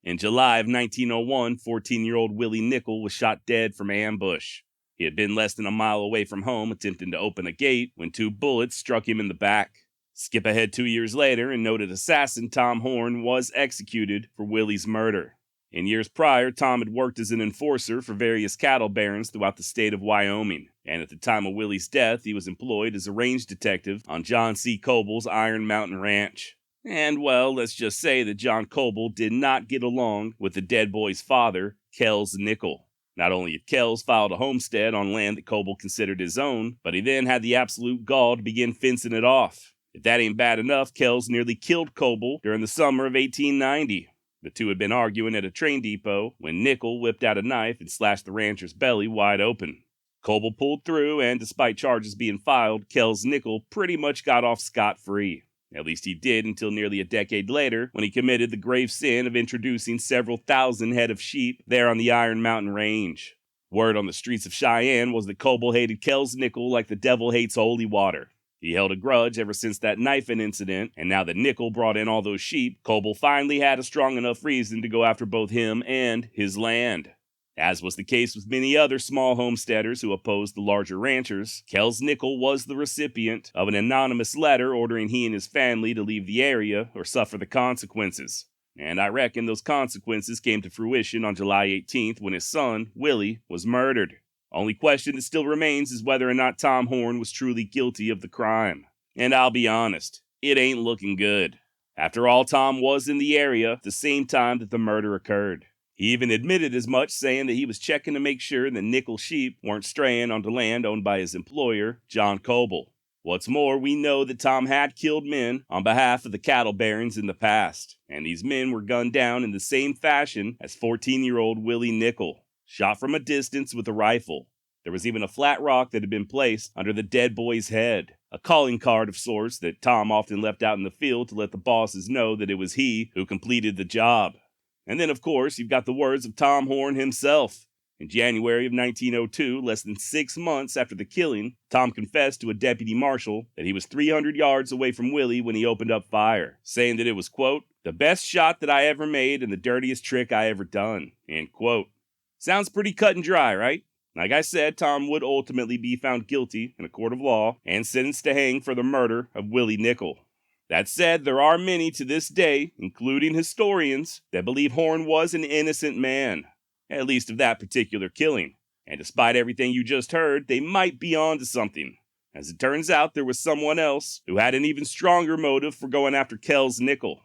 In July of 1901, 14-year-old Willie Nickel was shot dead from ambush. He had been less than a mile away from home attempting to open a gate when two bullets struck him in the back. Skip ahead 2 years later, and noted assassin Tom Horn was executed for Willie's murder. In years prior, Tom had worked as an enforcer for various cattle barons throughout the state of Wyoming, and at the time of Willie's death, he was employed as a range detective on John C. Coble's Iron Mountain Ranch. And, well, let's just say that John Coble did not get along with the dead boy's father, Kells Nickel. Not only had Kells filed a homestead on land that Coble considered his own, but he then had the absolute gall to begin fencing it off. If that ain't bad enough, Kells nearly killed Coble during the summer of 1890. The two had been arguing at a train depot when Nickel whipped out a knife and slashed the rancher's belly wide open. Coble pulled through, and despite charges being filed, Kells Nickel pretty much got off scot-free. At least he did until nearly a decade later, when he committed the grave sin of introducing several thousand head of sheep there on the Iron Mountain Range. Word on the streets of Cheyenne was that Coble hated Kells Nickel like the devil hates holy water. He held a grudge ever since that knifing incident, and now that Nickel brought in all those sheep, Coble finally had a strong enough reason to go after both him and his land. As was the case with many other small homesteaders who opposed the larger ranchers, Kells Nickel was the recipient of an anonymous letter ordering he and his family to leave the area or suffer the consequences. And I reckon those consequences came to fruition on July 18th when his son, Willie, was murdered. Only question that still remains is whether or not Tom Horn was truly guilty of the crime. And I'll be honest, it ain't looking good. After all, Tom was in the area at the same time that the murder occurred. He even admitted as much, saying that he was checking to make sure the nickel sheep weren't straying onto land owned by his employer, John Coble. What's more, we know that Tom had killed men on behalf of the cattle barons in the past, and these men were gunned down in the same fashion as 14-year-old Willie Nickel, shot from a distance with a rifle. There was even a flat rock that had been placed under the dead boy's head, a calling card of sorts that Tom often left out in the field to let the bosses know that it was he who completed the job. And then, of course, you've got the words of Tom Horn himself. In January of 1902, less than 6 months after the killing, Tom confessed to a deputy marshal that he was 300 yards away from Willie when he opened up fire, saying that it was, quote, the best shot that I ever made and the dirtiest trick I ever done, end quote. Sounds pretty cut and dry, right? Like I said, Tom would ultimately be found guilty in a court of law and sentenced to hang for the murder of Willie Nickel. That said, there are many to this day, including historians, that believe Horn was an innocent man, at least of that particular killing. And despite everything you just heard, they might be onto something. As it turns out, there was someone else who had an even stronger motive for going after Kells Nickel.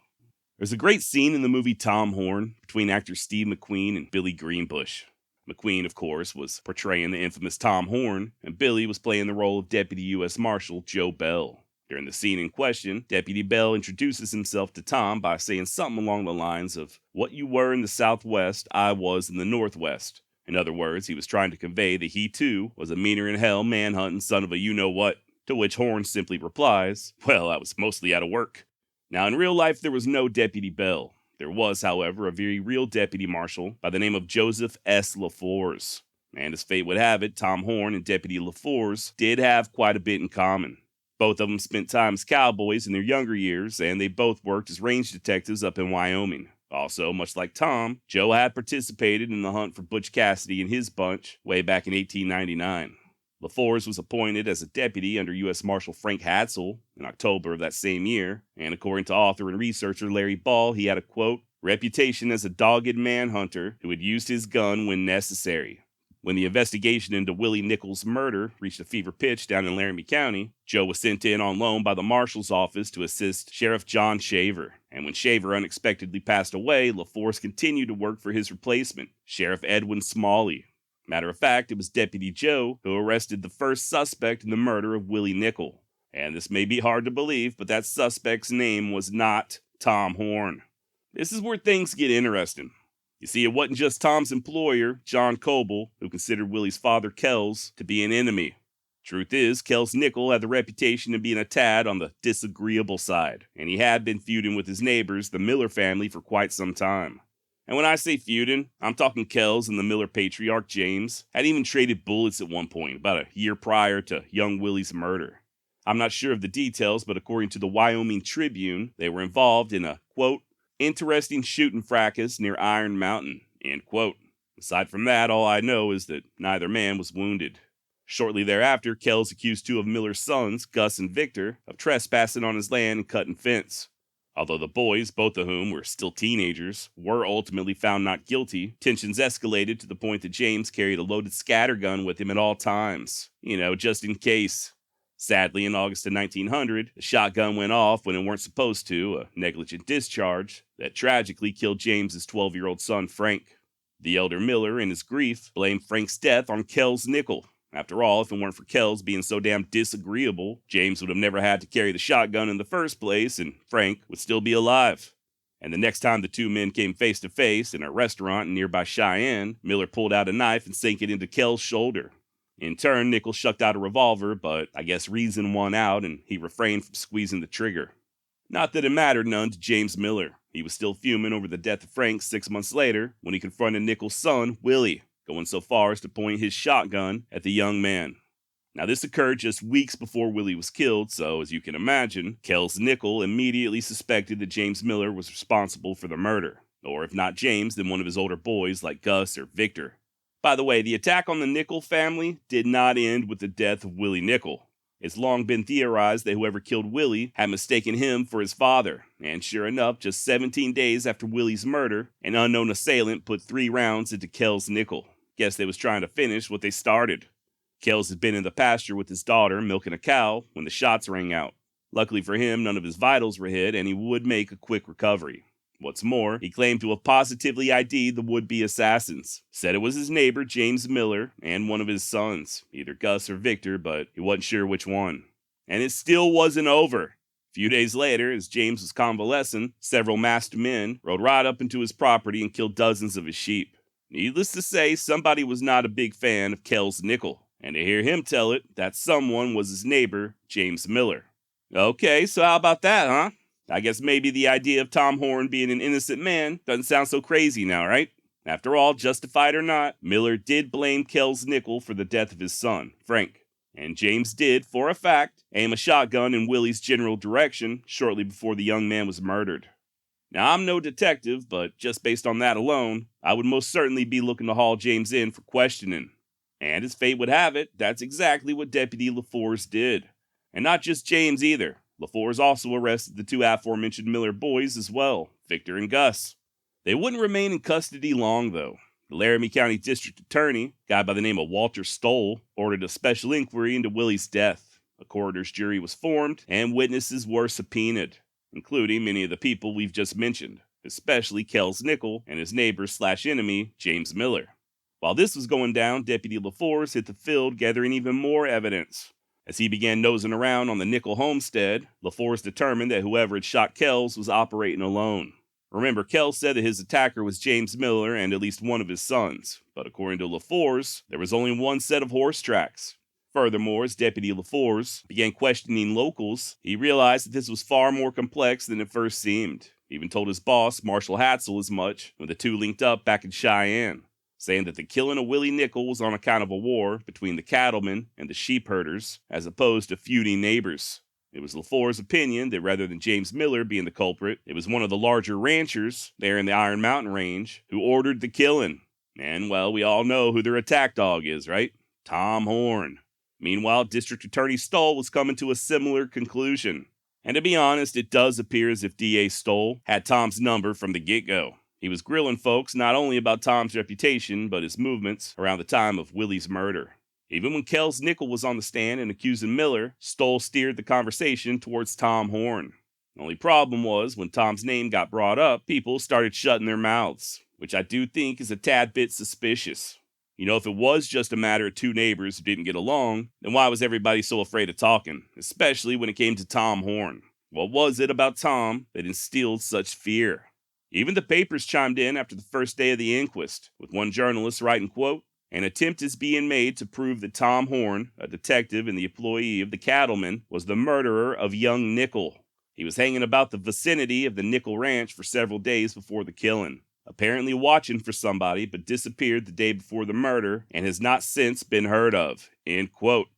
There's a great scene in the movie Tom Horn between actors Steve McQueen and Billy Greenbush. McQueen, of course, was portraying the infamous Tom Horn, and Billy was playing the role of Deputy U.S. Marshal Joe Bell. During the scene in question, Deputy Bell introduces himself to Tom by saying something along the lines of, what you were in the Southwest, I was in the Northwest. In other words, he was trying to convey that he, too, was a meaner-in-hell, man-hunting son of a you-know-what, to which Horn simply replies, well, I was mostly out of work. Now, in real life, there was no Deputy Bell. There was, however, a very real deputy marshal by the name of Joseph S. LaForce. And as fate would have it, Tom Horn and Deputy LaForce did have quite a bit in common. Both of them spent time as cowboys in their younger years, and they both worked as range detectives up in Wyoming. Also, much like Tom, Joe had participated in the hunt for Butch Cassidy and his bunch way back in 1899. LaForce was appointed as a deputy under U.S. Marshal Frank Hatzel in October of that same year, and according to author and researcher Larry Ball, he had a, quote, reputation as a dogged manhunter who had used his gun when necessary. When the investigation into Willie Nickel's murder reached a fever pitch down in Laramie County, Joe was sent in on loan by the marshal's office to assist Sheriff John Shaver. And when Shaver unexpectedly passed away, LaForce continued to work for his replacement, Sheriff Edwin Smalley. Matter of fact, it was Deputy Joe who arrested the first suspect in the murder of Willie Nickel. And this may be hard to believe, but that suspect's name was not Tom Horn. This is where things get interesting. You see, it wasn't just Tom's employer, John Coble, who considered Willie's father, Kells, to be an enemy. Truth is, Kells Nickel had the reputation of being a tad on the disagreeable side, and he had been feuding with his neighbors, the Miller family, for quite some time. And when I say feuding, I'm talking Kells and the Miller patriarch, James, had even traded bullets at one point, about a year prior to young Willie's murder. I'm not sure of the details, but according to the Wyoming Tribune, they were involved in a, quote, interesting shooting fracas near Iron Mountain, end quote. Aside from that, all I know is that neither man was wounded. Shortly thereafter, Kells accused two of Miller's sons, Gus and Victor, of trespassing on his land and cutting fence. Although the boys, both of whom were still teenagers, were ultimately found not guilty, tensions escalated to the point that James carried a loaded scattergun with him at all times. Just in case. Sadly, in August of 1900, a shotgun went off when it weren't supposed to, a negligent discharge, that tragically killed James's 12-year-old son, Frank. The elder Miller, in his grief, blamed Frank's death on Kells Nickel. After all, if it weren't for Kells being so damn disagreeable, James would have never had to carry the shotgun in the first place, and Frank would still be alive. And the next time the two men came face to face in a restaurant in nearby Cheyenne, Miller pulled out a knife and sank it into Kells' shoulder. In turn, Nickel shucked out a revolver, but I guess reason won out and he refrained from squeezing the trigger. Not that it mattered none to James Miller. He was still fuming over the death of Frank 6 months later when he confronted Nickel's son, Willie, going so far as to point his shotgun at the young man. Now, this occurred just weeks before Willie was killed, so as you can imagine, Kells Nickel immediately suspected that James Miller was responsible for the murder. Or if not James, then one of his older boys like Gus or Victor. By the way, the attack on the Nickel family did not end with the death of Willie Nickel. It's long been theorized that whoever killed Willie had mistaken him for his father, and sure enough, just 17 days after Willie's murder, an unknown assailant put 3 rounds into Kells Nickel. Guess they was trying to finish what they started. Kells had been in the pasture with his daughter, milking a cow, when the shots rang out. Luckily for him, none of his vitals were hit, and he would make a quick recovery. What's more, he claimed to have positively ID'd the would-be assassins. Said it was his neighbor, James Miller, and one of his sons, either Gus or Victor, but he wasn't sure which one. And it still wasn't over. A few days later, as James was convalescing, several masked men rode right up into his property and killed dozens of his sheep. Needless to say, somebody was not a big fan of Kells Nickel, and to hear him tell it, that someone was his neighbor, James Miller. Okay, so how about that, huh? I guess maybe the idea of Tom Horn being an innocent man doesn't sound so crazy now, right? After all, justified or not, Miller did blame Kells Nickel for the death of his son, Frank. And James did, for a fact, aim a shotgun in Willie's general direction shortly before the young man was murdered. Now, I'm no detective, but just based on that alone, I would most certainly be looking to haul James in for questioning. And as fate would have it, that's exactly what Deputy LaForce did. And not just James either. LaForce also arrested the two aforementioned Miller boys as well, Victor and Gus. They wouldn't remain in custody long, though. The Laramie County District Attorney, a guy by the name of Walter Stoll, ordered a special inquiry into Willie's death. A coroner's jury was formed, and witnesses were subpoenaed, including many of the people we've just mentioned, especially Kells Nickel and his neighbor/enemy, James Miller. While this was going down, Deputy LaForce hit the field gathering even more evidence. As he began nosing around on the Nickel homestead, LaForce determined that whoever had shot Kells was operating alone. Remember, Kells said that his attacker was James Miller and at least one of his sons, but according to LaForce, there was only one set of horse tracks. Furthermore, as Deputy LaForce began questioning locals, he realized that this was far more complex than it first seemed. He even told his boss, Marshal Hatzel, as much when the two linked up back in Cheyenne, saying that the killing of Willie Nickel was on account of a war between the cattlemen and the sheep herders, as opposed to feuding neighbors. It was LaForce's opinion that rather than James Miller being the culprit, it was one of the larger ranchers there in the Iron Mountain Range who ordered the killing. And, well, we all know who their attack dog is, right? Tom Horn. Meanwhile, District Attorney Stoll was coming to a similar conclusion. And to be honest, it does appear as if D.A. Stoll had Tom's number from the get-go. He was grilling folks not only about Tom's reputation, but his movements around the time of Willie's murder. Even when Kells Nickel was on the stand and accusing Miller, Stoll steered the conversation towards Tom Horn. The only problem was, when Tom's name got brought up, people started shutting their mouths, which I do think is a tad bit suspicious. You know, if it was just a matter of two neighbors who didn't get along, then why was everybody so afraid of talking, especially when it came to Tom Horn? What was it about Tom that instilled such fear? Even the papers chimed in after the first day of the inquest, with one journalist writing, quote, "An attempt is being made to prove that Tom Horn, a detective and the employee of the cattlemen, was the murderer of young Nickel. He was hanging about the vicinity of the Nickel Ranch for several days before the killing, apparently watching for somebody, but disappeared the day before the murder and has not since been heard of." End quote.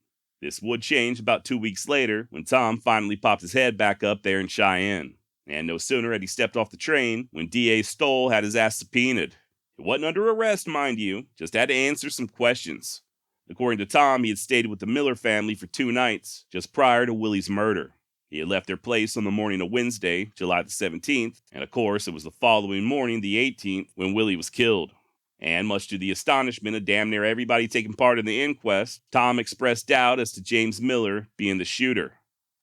This would change about 2 weeks later when Tom finally popped his head back up there in Cheyenne. And no sooner had he stepped off the train when D.A. Stoll had his ass subpoenaed. He wasn't under arrest, mind you, just had to answer some questions. According to Tom, he had stayed with the Miller family for 2 nights, just prior to Willie's murder. He had left their place on the morning of Wednesday, July the 17th, and of course it was the following morning, the 18th, when Willie was killed. And much to the astonishment of damn near everybody taking part in the inquest, Tom expressed doubt as to James Miller being the shooter.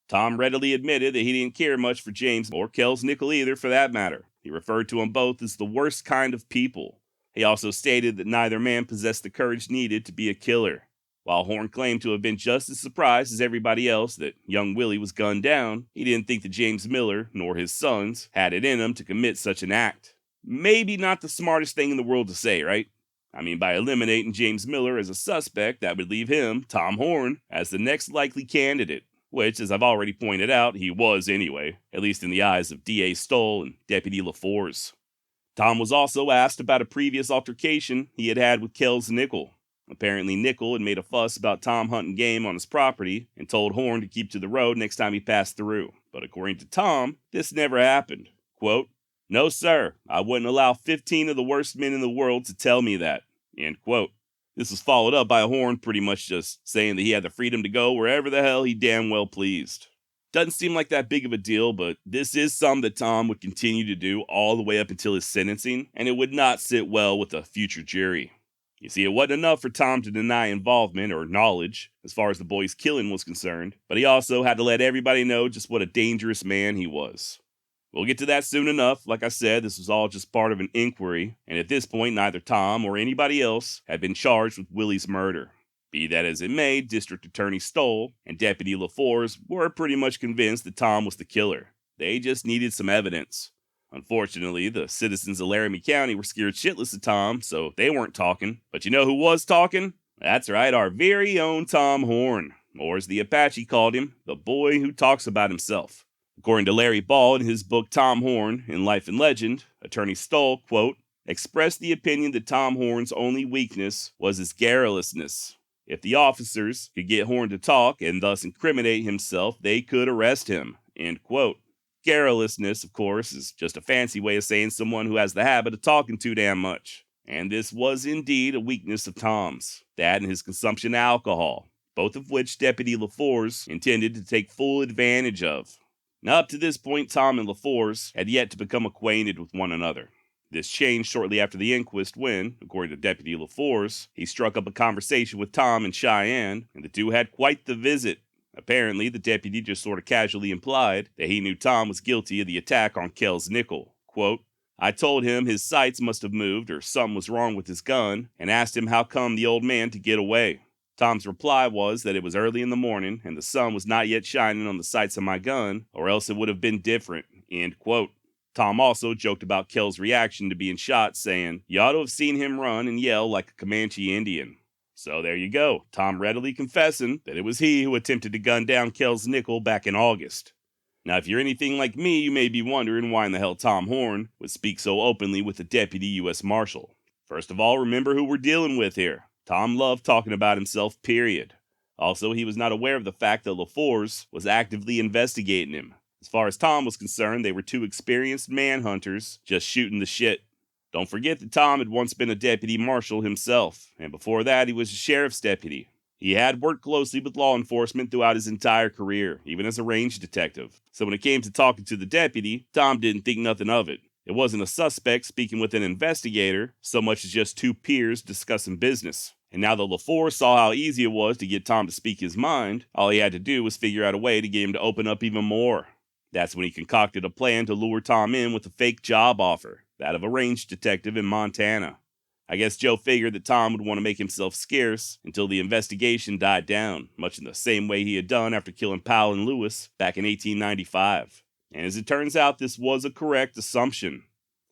Tom readily admitted that he didn't care much for James, or Kells Nickel either for that matter. He referred to them both as the worst kind of people. He also stated that neither man possessed the courage needed to be a killer. While Horn claimed to have been just as surprised as everybody else that young Willie was gunned down, he didn't think that James Miller, nor his sons, had it in them to commit such an act. Maybe not the smartest thing in the world to say, right? I mean, by eliminating James Miller as a suspect, that would leave him, Tom Horn, as the next likely candidate. Which, as I've already pointed out, he was anyway, at least in the eyes of D.A. Stoll and Deputy LaForce. Tom was also asked about a previous altercation he had had with Kells Nickel. Apparently Nickel had made a fuss about Tom hunting game on his property and told Horn to keep to the road next time he passed through. But according to Tom, this never happened. Quote, "No, sir, I wouldn't allow 15 of the worst men in the world to tell me that." End quote. This was followed up by Horn pretty much just saying that he had the freedom to go wherever the hell he damn well pleased. Doesn't seem like that big of a deal, but this is something that Tom would continue to do all the way up until his sentencing, and it would not sit well with a future jury. You see, it wasn't enough for Tom to deny involvement or knowledge as far as the boy's killing was concerned, but he also had to let everybody know just what a dangerous man he was. We'll get to that soon enough. Like I said, this was all just part of an inquiry, and at this point, neither Tom or anybody else had been charged with Willie's murder. Be that as it may, District Attorney Stoll and Deputy LaForce were pretty much convinced that Tom was the killer. They just needed some evidence. Unfortunately, the citizens of Laramie County were scared shitless of Tom, so they weren't talking. But you know who was talking? That's right, our very own Tom Horn, or as the Apache called him, the boy who talks about himself. According to Larry Ball in his book Tom Horn in Life and Legend, Attorney Stoll, quote, expressed the opinion that Tom Horn's only weakness was his garrulousness. If the officers could get Horn to talk and thus incriminate himself, they could arrest him, end quote. Garrulousness, of course, is just a fancy way of saying someone who has the habit of talking too damn much. And this was indeed a weakness of Tom's, that and his consumption of alcohol, both of which Deputy LaForce intended to take full advantage of. Now, up to this point, Tom and LaForce had yet to become acquainted with one another. This changed shortly after the inquest when, according to Deputy LaForce, he struck up a conversation with Tom in Cheyenne, and the two had quite the visit. Apparently, the deputy just sort of casually implied that he knew Tom was guilty of the attack on Kells Nickel. Quote, I told him his sights must have moved or something was wrong with his gun, and asked him how come the old man to get away. Tom's reply was that it was early in the morning and the sun was not yet shining on the sights of my gun, or else it would have been different, end quote. Tom also joked about Kell's reaction to being shot, saying, you ought to have seen him run and yell like a Comanche Indian. So there you go, Tom readily confessing that it was he who attempted to gun down Kells Nickel back in August. Now, if you're anything like me, you may be wondering why in the hell Tom Horn would speak so openly with the Deputy U.S. Marshal. First of all, remember who we're dealing with here. Tom loved talking about himself, period. Also, he was not aware of the fact that LaForce was actively investigating him. As far as Tom was concerned, they were two experienced manhunters just shooting the shit. Don't forget that Tom had once been a deputy marshal himself, and before that he was a sheriff's deputy. He had worked closely with law enforcement throughout his entire career, even as a range detective. So when it came to talking to the deputy, Tom didn't think nothing of it. It wasn't a suspect speaking with an investigator, so much as just two peers discussing business. And now that LaForce saw how easy it was to get Tom to speak his mind, all he had to do was figure out a way to get him to open up even more. That's when he concocted a plan to lure Tom in with a fake job offer, that of a range detective in Montana. I guess Joe figured that Tom would want to make himself scarce until the investigation died down, much in the same way he had done after killing Powell and Lewis back in 1895. And as it turns out, this was a correct assumption.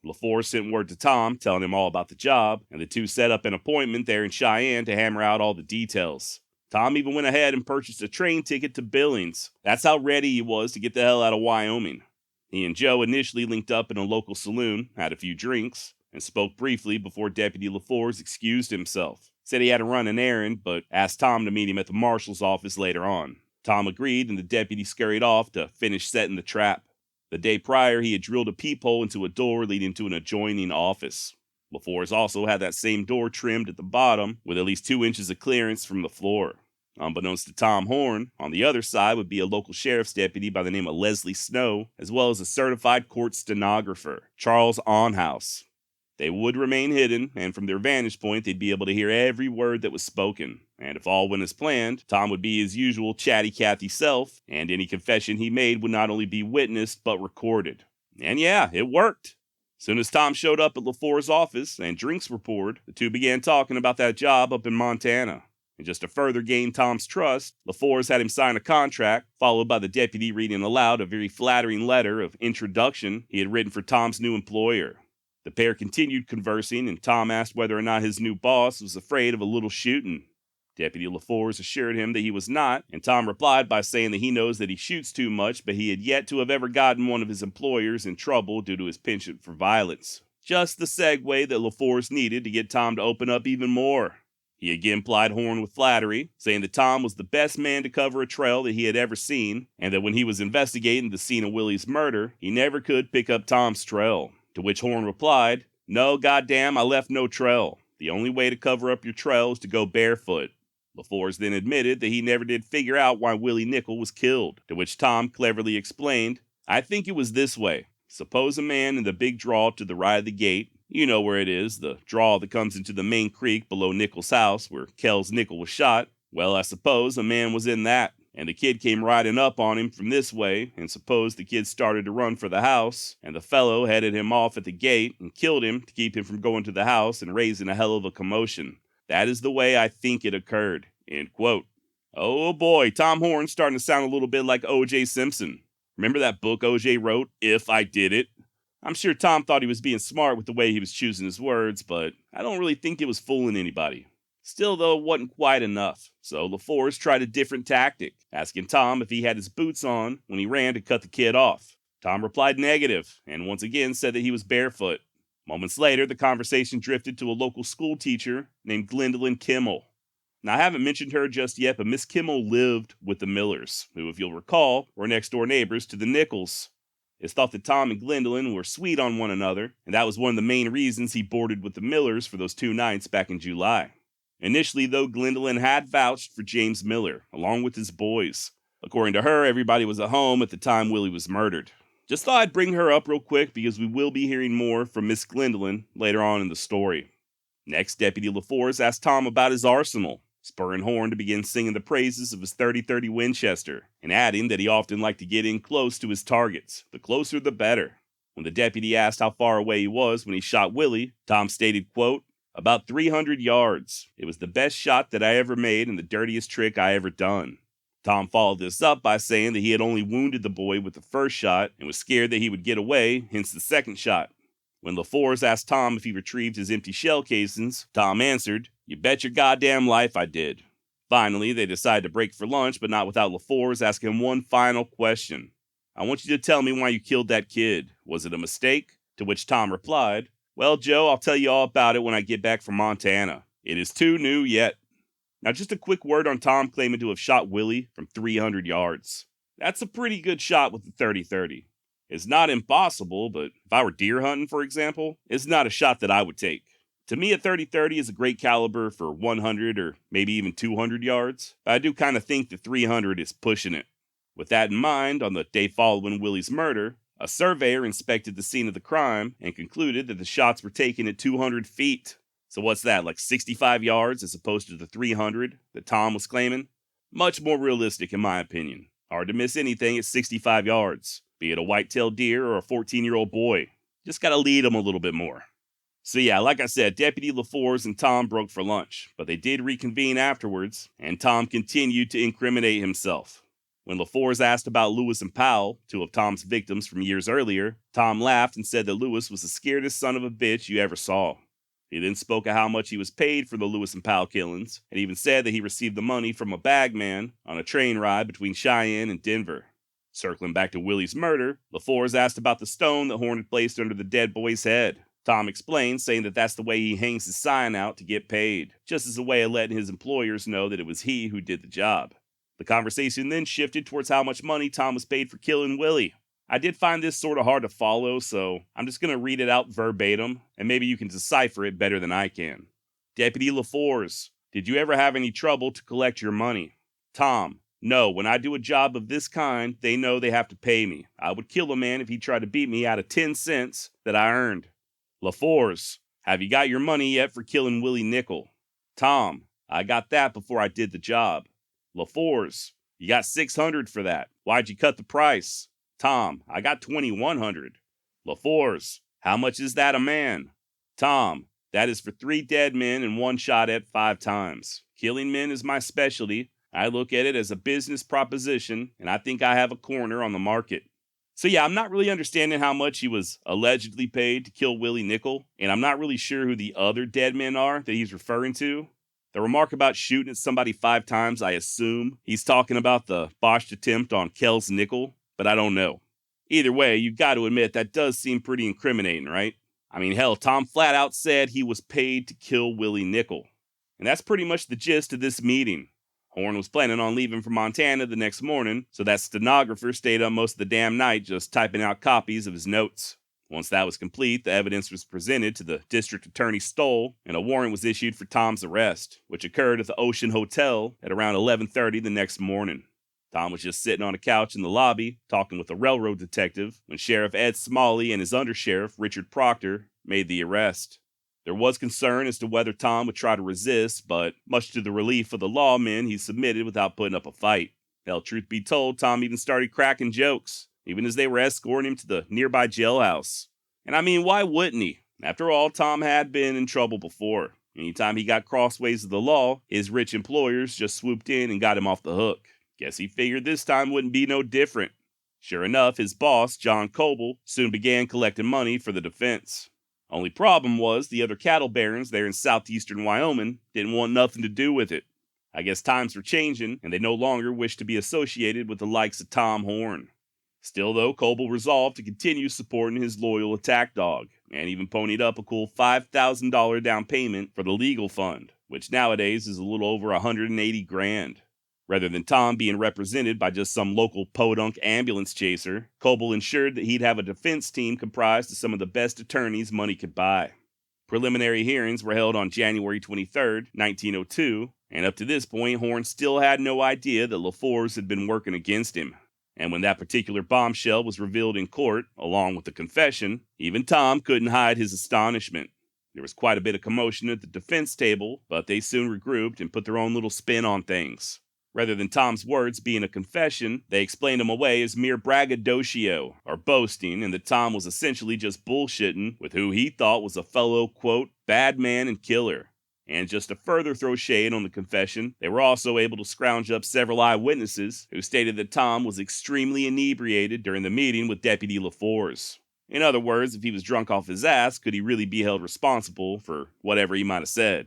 LaForce sent word to Tom, telling him all about the job, and the two set up an appointment there in Cheyenne to hammer out all the details. Tom even went ahead and purchased a train ticket to Billings. That's how ready he was to get the hell out of Wyoming. He and Joe initially linked up in a local saloon, had a few drinks, and spoke briefly before Deputy LaForce excused himself. Said he had to run an errand, but asked Tom to meet him at the marshal's office later on. Tom agreed, and the deputy scurried off to finish setting the trap. The day prior, he had drilled a peephole into a door leading to an adjoining office. LaForce also had that same door trimmed at the bottom, with at least 2 inches of clearance from the floor. Unbeknownst to Tom Horn, on the other side would be a local sheriff's deputy by the name of Leslie Snow, as well as a certified court stenographer, Charles Onhouse. They would remain hidden, and from their vantage point, they'd be able to hear every word that was spoken. And if all went as planned, Tom would be his usual chatty Cathy self, and any confession he made would not only be witnessed, but recorded. And yeah, it worked. Soon as Tom showed up at LaForce's office and drinks were poured, the two began talking about that job up in Montana. And just to further gain Tom's trust, LaForce had him sign a contract, followed by the deputy reading aloud a very flattering letter of introduction he had written for Tom's new employer. The pair continued conversing, and Tom asked whether or not his new boss was afraid of a little shooting. Deputy LaForce assured him that he was not, and Tom replied by saying that he knows that he shoots too much, but he had yet to have ever gotten one of his employers in trouble due to his penchant for violence. Just the segue that LaForce needed to get Tom to open up even more. He again plied Horn with flattery, saying that Tom was the best man to cover a trail that he had ever seen, and that when he was investigating the scene of Willie's murder, he never could pick up Tom's trail. To which Horn replied, "No, goddamn, I left no trail. The only way to cover up your trail is to go barefoot." LaForce then admitted that he never did figure out why Willie Nickel was killed, to which Tom cleverly explained, "I think it was this way. Suppose a man in the big draw to the right of the gate, you know where it is, the draw that comes into the main creek below Nickel's house where Kells Nickel was shot. Well, I suppose a man was in that, and the kid came riding up on him from this way, and suppose the kid started to run for the house, and the fellow headed him off at the gate and killed him to keep him from going to the house and raising a hell of a commotion. That is the way I think it occurred." End quote. Oh boy, Tom Horn's starting to sound a little bit like O.J. Simpson. Remember that book O.J. wrote, If I Did It? I'm sure Tom thought he was being smart with the way he was choosing his words, but I don't really think it was fooling anybody. Still, though, it wasn't quite enough, so LaForce tried a different tactic, asking Tom if he had his boots on when he ran to cut the kid off. Tom replied negative, and once again said that he was barefoot. Moments later, the conversation drifted to a local school teacher named Gwendolyn Kimmel. Now, I haven't mentioned her just yet, but Miss Kimmel lived with the Millers, who, if you'll recall, were next-door neighbors to the Nichols. It's thought that Tom and Gwendolyn were sweet on one another, and that was one of the main reasons he boarded with the Millers for those 2 nights back in July. Initially, though, Gwendolyn had vouched for James Miller, along with his boys. According to her, everybody was at home at the time Willie was murdered. Just thought I'd bring her up real quick because we will be hearing more from Miss Gwendolyn later on in the story. Next, Deputy LaForce asked Tom about his arsenal, spurring Horn to begin singing the praises of his .30-30 Winchester, and adding that he often liked to get in close to his targets. The closer, the better. When the deputy asked how far away he was when he shot Willie, Tom stated, quote, "About 300 yards. It was the best shot that I ever made and the dirtiest trick I ever done." Tom followed this up by saying that he had only wounded the boy with the first shot and was scared that he would get away, hence the second shot. When LaForce asked Tom if he retrieved his empty shell casings, Tom answered, "You bet your goddamn life I did." Finally, they decided to break for lunch, but not without LaForce asking him one final question. "I want you to tell me why you killed that kid. Was it a mistake?" To which Tom replied, "Well, Joe, I'll tell you all about it when I get back from Montana. It is too new yet." Now, just a quick word on Tom claiming to have shot Willie from 300 yards. That's a pretty good shot with the .30-30. It's not impossible, but if I were deer hunting, for example, it's not a shot that I would take. To me, a .30-30 is a great caliber for 100 or maybe even 200 yards, but I do kind of think the 300 is pushing it. With that in mind, on the day following Willie's murder, a surveyor inspected the scene of the crime and concluded that the shots were taken at 200 feet. So what's that, like 65 yards as opposed to the 300 that Tom was claiming? Much more realistic in my opinion. Hard to miss anything at 65 yards, be it a white-tailed deer or a 14-year-old boy. Just gotta lead them a little bit more. So yeah, like I said, Deputy LaForce and Tom broke for lunch, but they did reconvene afterwards, and Tom continued to incriminate himself. When LaForce asked about Lewis and Powell, 2 of Tom's victims from years earlier, Tom laughed and said that Lewis was the scaredest son of a bitch you ever saw. He then spoke of how much he was paid for the Lewis and Powell killings, and even said that he received the money from a bagman on a train ride between Cheyenne and Denver. Circling back to Willie's murder, LaForce asked about the stone that Horn had placed under the dead boy's head. Tom explained, saying that that's the way he hangs his sign out to get paid, just as a way of letting his employers know that it was he who did the job. The conversation then shifted towards how much money Tom was paid for killing Willie. I did find this sort of hard to follow, so I'm just going to read it out verbatim, and maybe you can decipher it better than I can. Deputy LaForce, did you ever have any trouble to collect your money? Tom, no, when I do a job of this kind, they know they have to pay me. I would kill a man if he tried to beat me out of 10 cents that I earned. LaForce, have you got your money yet for killing Willie Nickel? Tom, I got that before I did the job. LaForce, you got $600 for that. Why'd you cut the price? Tom, I got $2,100. LaForce, how much is that a man? Tom, that is for 3 dead men and 1 shot at 5 times. Killing men is my specialty. I look at it as a business proposition, and I think I have a corner on the market. So yeah, I'm not really understanding how much he was allegedly paid to kill Willie Nickel, and I'm not really sure who the other dead men are that he's referring to. The remark about shooting at somebody 5 times, I assume he's talking about the botched attempt on Kells Nickel, but I don't know. Either way, you got to admit that does seem pretty incriminating, right? I mean, hell, Tom flat out said he was paid to kill Willie Nickel. And that's pretty much the gist of this meeting. Horn was planning on leaving for Montana the next morning, so that stenographer stayed up most of the damn night just typing out copies of his notes. Once that was complete, the evidence was presented to the district attorney Stoll, and a warrant was issued for Tom's arrest, which occurred at the Ocean Hotel at around 11:30 the next morning. Tom was just sitting on a couch in the lobby, talking with a railroad detective, when Sheriff Ed Smalley and his undersheriff, Richard Proctor, made the arrest. There was concern as to whether Tom would try to resist, but much to the relief of the lawmen, he submitted without putting up a fight. Hell, truth be told, Tom even started cracking jokes, even as they were escorting him to the nearby jailhouse. And I mean, why wouldn't he? After all, Tom had been in trouble before. Anytime he got crossways of the law, his rich employers just swooped in and got him off the hook. Guess he figured this time wouldn't be no different. Sure enough, his boss, John Coble, soon began collecting money for the defense. Only problem was the other cattle barons there in southeastern Wyoming didn't want nothing to do with it. I guess times were changing, and they no longer wished to be associated with the likes of Tom Horn. Still, though, Coble resolved to continue supporting his loyal attack dog, and even ponied up a cool $5,000 down payment for the legal fund, which nowadays is a little over $180,000. Rather than Tom being represented by just some local podunk ambulance chaser, Coble ensured that he'd have a defense team comprised of some of the best attorneys money could buy. Preliminary hearings were held on January 23, 1902, and up to this point, Horn still had no idea that LaForce had been working against him. And when that particular bombshell was revealed in court, along with the confession, even Tom couldn't hide his astonishment. There was quite a bit of commotion at the defense table, but they soon regrouped and put their own little spin on things. Rather than Tom's words being a confession, they explained them away as mere braggadocio, or boasting, and that Tom was essentially just bullshitting with who he thought was a fellow, quote, bad man and killer. And just to further throw shade on the confession, they were also able to scrounge up several eyewitnesses who stated that Tom was extremely inebriated during the meeting with Deputy LaForce. In other words, if he was drunk off his ass, could he really be held responsible for whatever he might have said?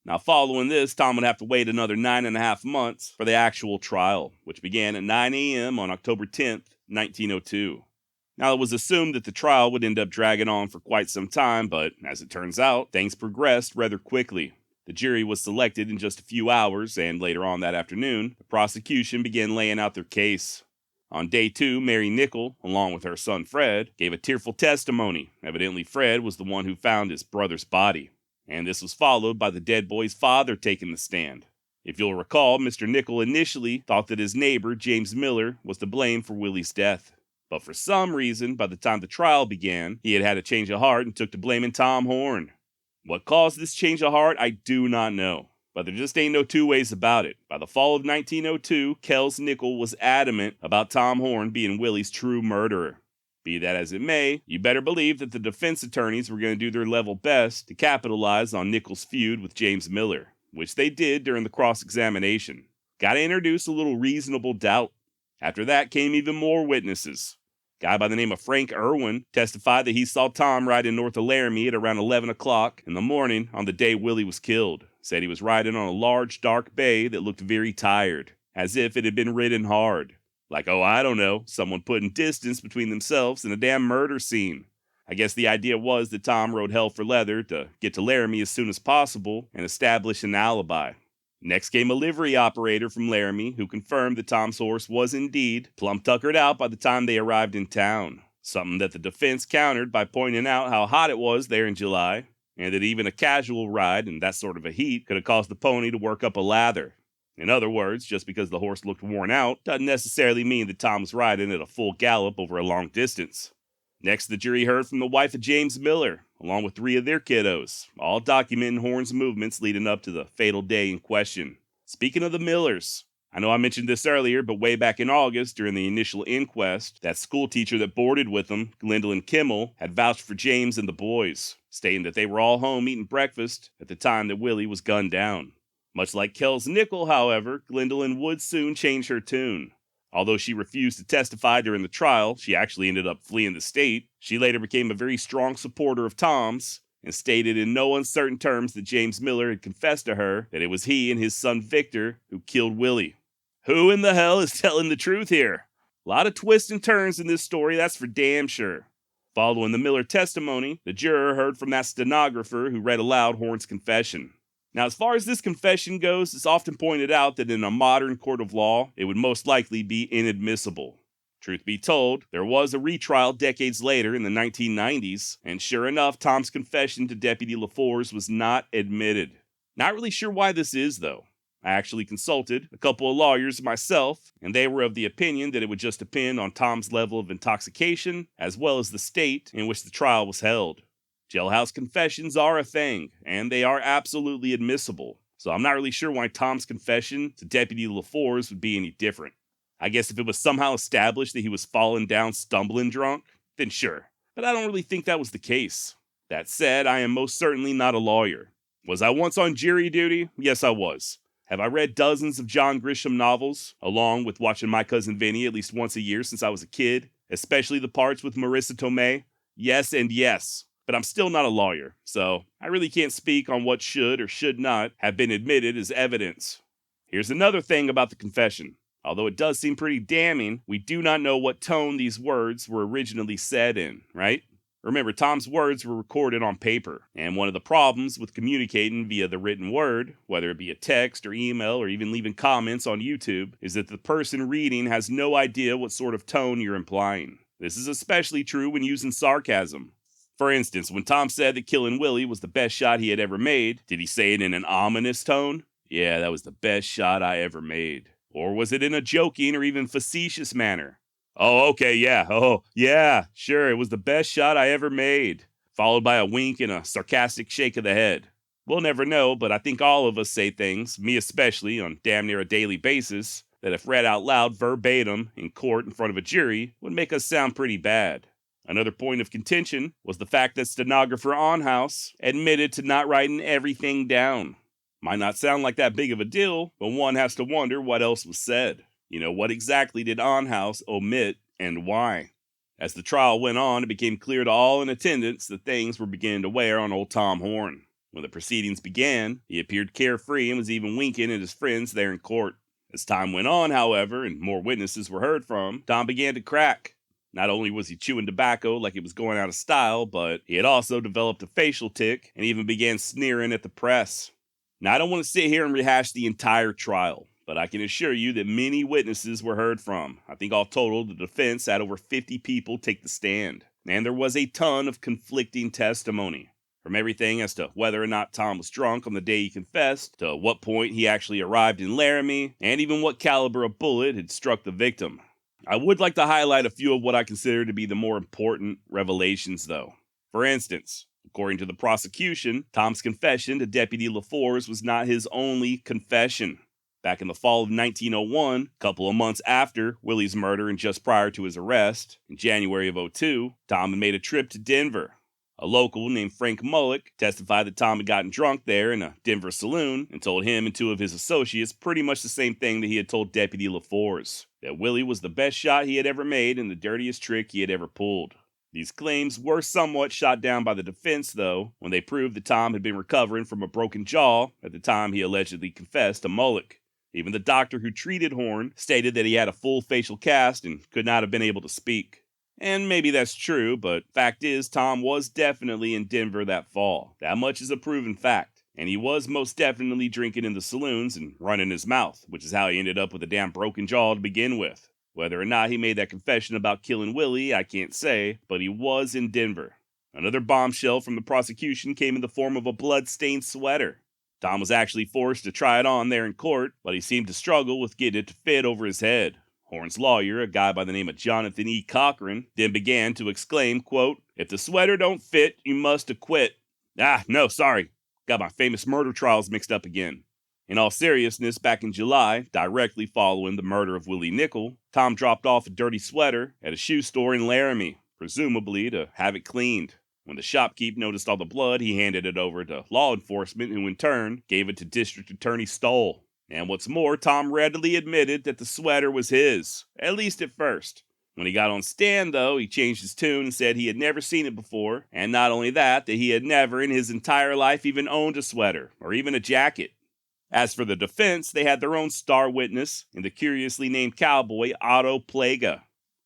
Now, following this, Tom would have to wait another 9.5 months for the actual trial, which began at 9 a.m. on October 10th, 1902. Now, it was assumed that the trial would end up dragging on for quite some time, but as it turns out, things progressed rather quickly. The jury was selected in just a few hours, and later on that afternoon, the prosecution began laying out their case. On day 2, Mary Nickel, along with her son Fred, gave a tearful testimony. Evidently, Fred was the one who found his brother's body. And this was followed by the dead boy's father taking the stand. If you'll recall, Mr. Nickel initially thought that his neighbor, James Miller, was to blame for Willie's death. But for some reason, by the time the trial began, he had a change of heart and took to blaming Tom Horn. What caused this change of heart, I do not know. But there just ain't no two ways about it. By the fall of 1902, Kells Nickel was adamant about Tom Horn being Willie's true murderer. Be that as it may, you better believe that the defense attorneys were going to do their level best to capitalize on Nickel's feud with James Miller, which they did during the cross-examination. Gotta introduce a little reasonable doubt. After that came even more witnesses. A guy by the name of Frank Irwin testified that he saw Tom riding north of Laramie at around 11 o'clock in the morning on the day Willie was killed. Said he was riding on a large dark bay that looked very tired, as if it had been ridden hard. Like, oh, I don't know, someone putting distance between themselves and a damn murder scene. I guess the idea was that Tom rode hell for leather to get to Laramie as soon as possible and establish an alibi. Next came a livery operator from Laramie who confirmed that Tom's horse was indeed plumb tuckered out by the time they arrived in town. Something that the defense countered by pointing out how hot it was there in July, and that even a casual ride in that sort of a heat could have caused the pony to work up a lather. In other words, just because the horse looked worn out doesn't necessarily mean that Tom was riding at a full gallop over a long distance. Next, the jury heard from the wife of James Miller, along with 3 of their kiddos, all documenting Horn's movements leading up to the fatal day in question. Speaking of the Millers, I know I mentioned this earlier, but way back in August, during the initial inquest, that schoolteacher that boarded with them, Gwendolyn Kimmel, had vouched for James and the boys, stating that they were all home eating breakfast at the time that Willie was gunned down. Much like Kells Nickel, however, Gwendolyn would soon change her tune. Although she refused to testify during the trial, she actually ended up fleeing the state. She later became a very strong supporter of Tom's and stated in no uncertain terms that James Miller had confessed to her that it was he and his son Victor who killed Willie. Who in the hell is telling the truth here? A lot of twists and turns in this story, that's for damn sure. Following the Miller testimony, the juror heard from that stenographer who read aloud Horn's confession. Now, as far as this confession goes, it's often pointed out that in a modern court of law, it would most likely be inadmissible. Truth be told, there was a retrial decades later in the 1990s, and sure enough, Tom's confession to Deputy LaForce was not admitted. Not really sure why this is, though. I actually consulted a couple of lawyers myself, and they were of the opinion that it would just depend on Tom's level of intoxication, as well as the state in which the trial was held. Jailhouse confessions are a thing, and they are absolutely admissible, so I'm not really sure why Tom's confession to Deputy LaForce would be any different. I guess if it was somehow established that he was falling down stumbling drunk, then sure. But I don't really think that was the case. That said, I am most certainly not a lawyer. Was I once on jury duty? Yes, I was. Have I read dozens of John Grisham novels, along with watching My Cousin Vinny at least once a year since I was a kid, especially the parts with Marissa Tomei? Yes and yes. But I'm still not a lawyer, so I really can't speak on what should or should not have been admitted as evidence. Here's another thing about the confession. Although it does seem pretty damning, we do not know what tone these words were originally said in, right? Remember, Tom's words were recorded on paper, and one of the problems with communicating via the written word, whether it be a text or email or even leaving comments on YouTube, is that the person reading has no idea what sort of tone you're implying. This is especially true when using sarcasm. For instance, when Tom said that killing Willie was the best shot he had ever made, did he say it in an ominous tone? Yeah, that was the best shot I ever made. Or was it in a joking or even facetious manner? Oh, okay, yeah. Oh, yeah, sure, it was the best shot I ever made. Followed by a wink and a sarcastic shake of the head. We'll never know, but I think all of us say things, me especially, on damn near a daily basis, that if read out loud verbatim in court in front of a jury, would make us sound pretty bad. Another point of contention was the fact that stenographer Onhouse admitted to not writing everything down. Might not sound like that big of a deal, but one has to wonder what else was said. What exactly did Onhouse omit and why? As the trial went on, it became clear to all in attendance that things were beginning to wear on old Tom Horn. When the proceedings began, he appeared carefree and was even winking at his friends there in court. As time went on, however, and more witnesses were heard from, Tom began to crack. Not only was he chewing tobacco like it was going out of style, but he had also developed a facial tic and even began sneering at the press. Now, I don't want to sit here and rehash the entire trial, but I can assure you that many witnesses were heard from. I think all total, the defense had over 50 people take the stand. And there was a ton of conflicting testimony. From everything as to whether or not Tom was drunk on the day he confessed, to what point he actually arrived in Laramie, and even what caliber of bullet had struck the victim. I would like to highlight a few of what I consider to be the more important revelations, though. For instance, according to the prosecution, Tom's confession to Deputy LaForce was not his only confession. Back in the fall of 1901, a couple of months after Willie's murder and just prior to his arrest, in January of 2002, Tom had made a trip to Denver. A local named Frank Mullock testified that Tom had gotten drunk there in a Denver saloon and told him and two of his associates pretty much the same thing that he had told Deputy LaForce, that Willie was the best shot he had ever made and the dirtiest trick he had ever pulled. These claims were somewhat shot down by the defense, though, when they proved that Tom had been recovering from a broken jaw at the time he allegedly confessed to Mullock. Even the doctor who treated Horn stated that he had a full facial cast and could not have been able to speak. And maybe that's true, but fact is, Tom was definitely in Denver that fall. That much is a proven fact. And he was most definitely drinking in the saloons and running his mouth, which is how he ended up with a damn broken jaw to begin with. Whether or not he made that confession about killing Willie, I can't say, but he was in Denver. Another bombshell from the prosecution came in the form of a blood-stained sweater. Tom was actually forced to try it on there in court, but he seemed to struggle with getting it to fit over his head. Horn's lawyer, a guy by the name of Jonathan E. Cochran, then began to exclaim, quote, "If the sweater don't fit, you must acquit." No, sorry. Got my famous murder trials mixed up again. In all seriousness, back in July, directly following the murder of Willie Nickel, Tom dropped off a dirty sweater at a shoe store in Laramie, presumably to have it cleaned. When the shopkeep noticed all the blood, he handed it over to law enforcement, who in turn gave it to District Attorney Stoll. And what's more, Tom readily admitted that the sweater was his, at least at first. When he got on stand, though, he changed his tune and said he had never seen it before, and not only that he had never in his entire life even owned a sweater, or even a jacket. As for the defense, they had their own star witness in the curiously named cowboy Otto Plaga.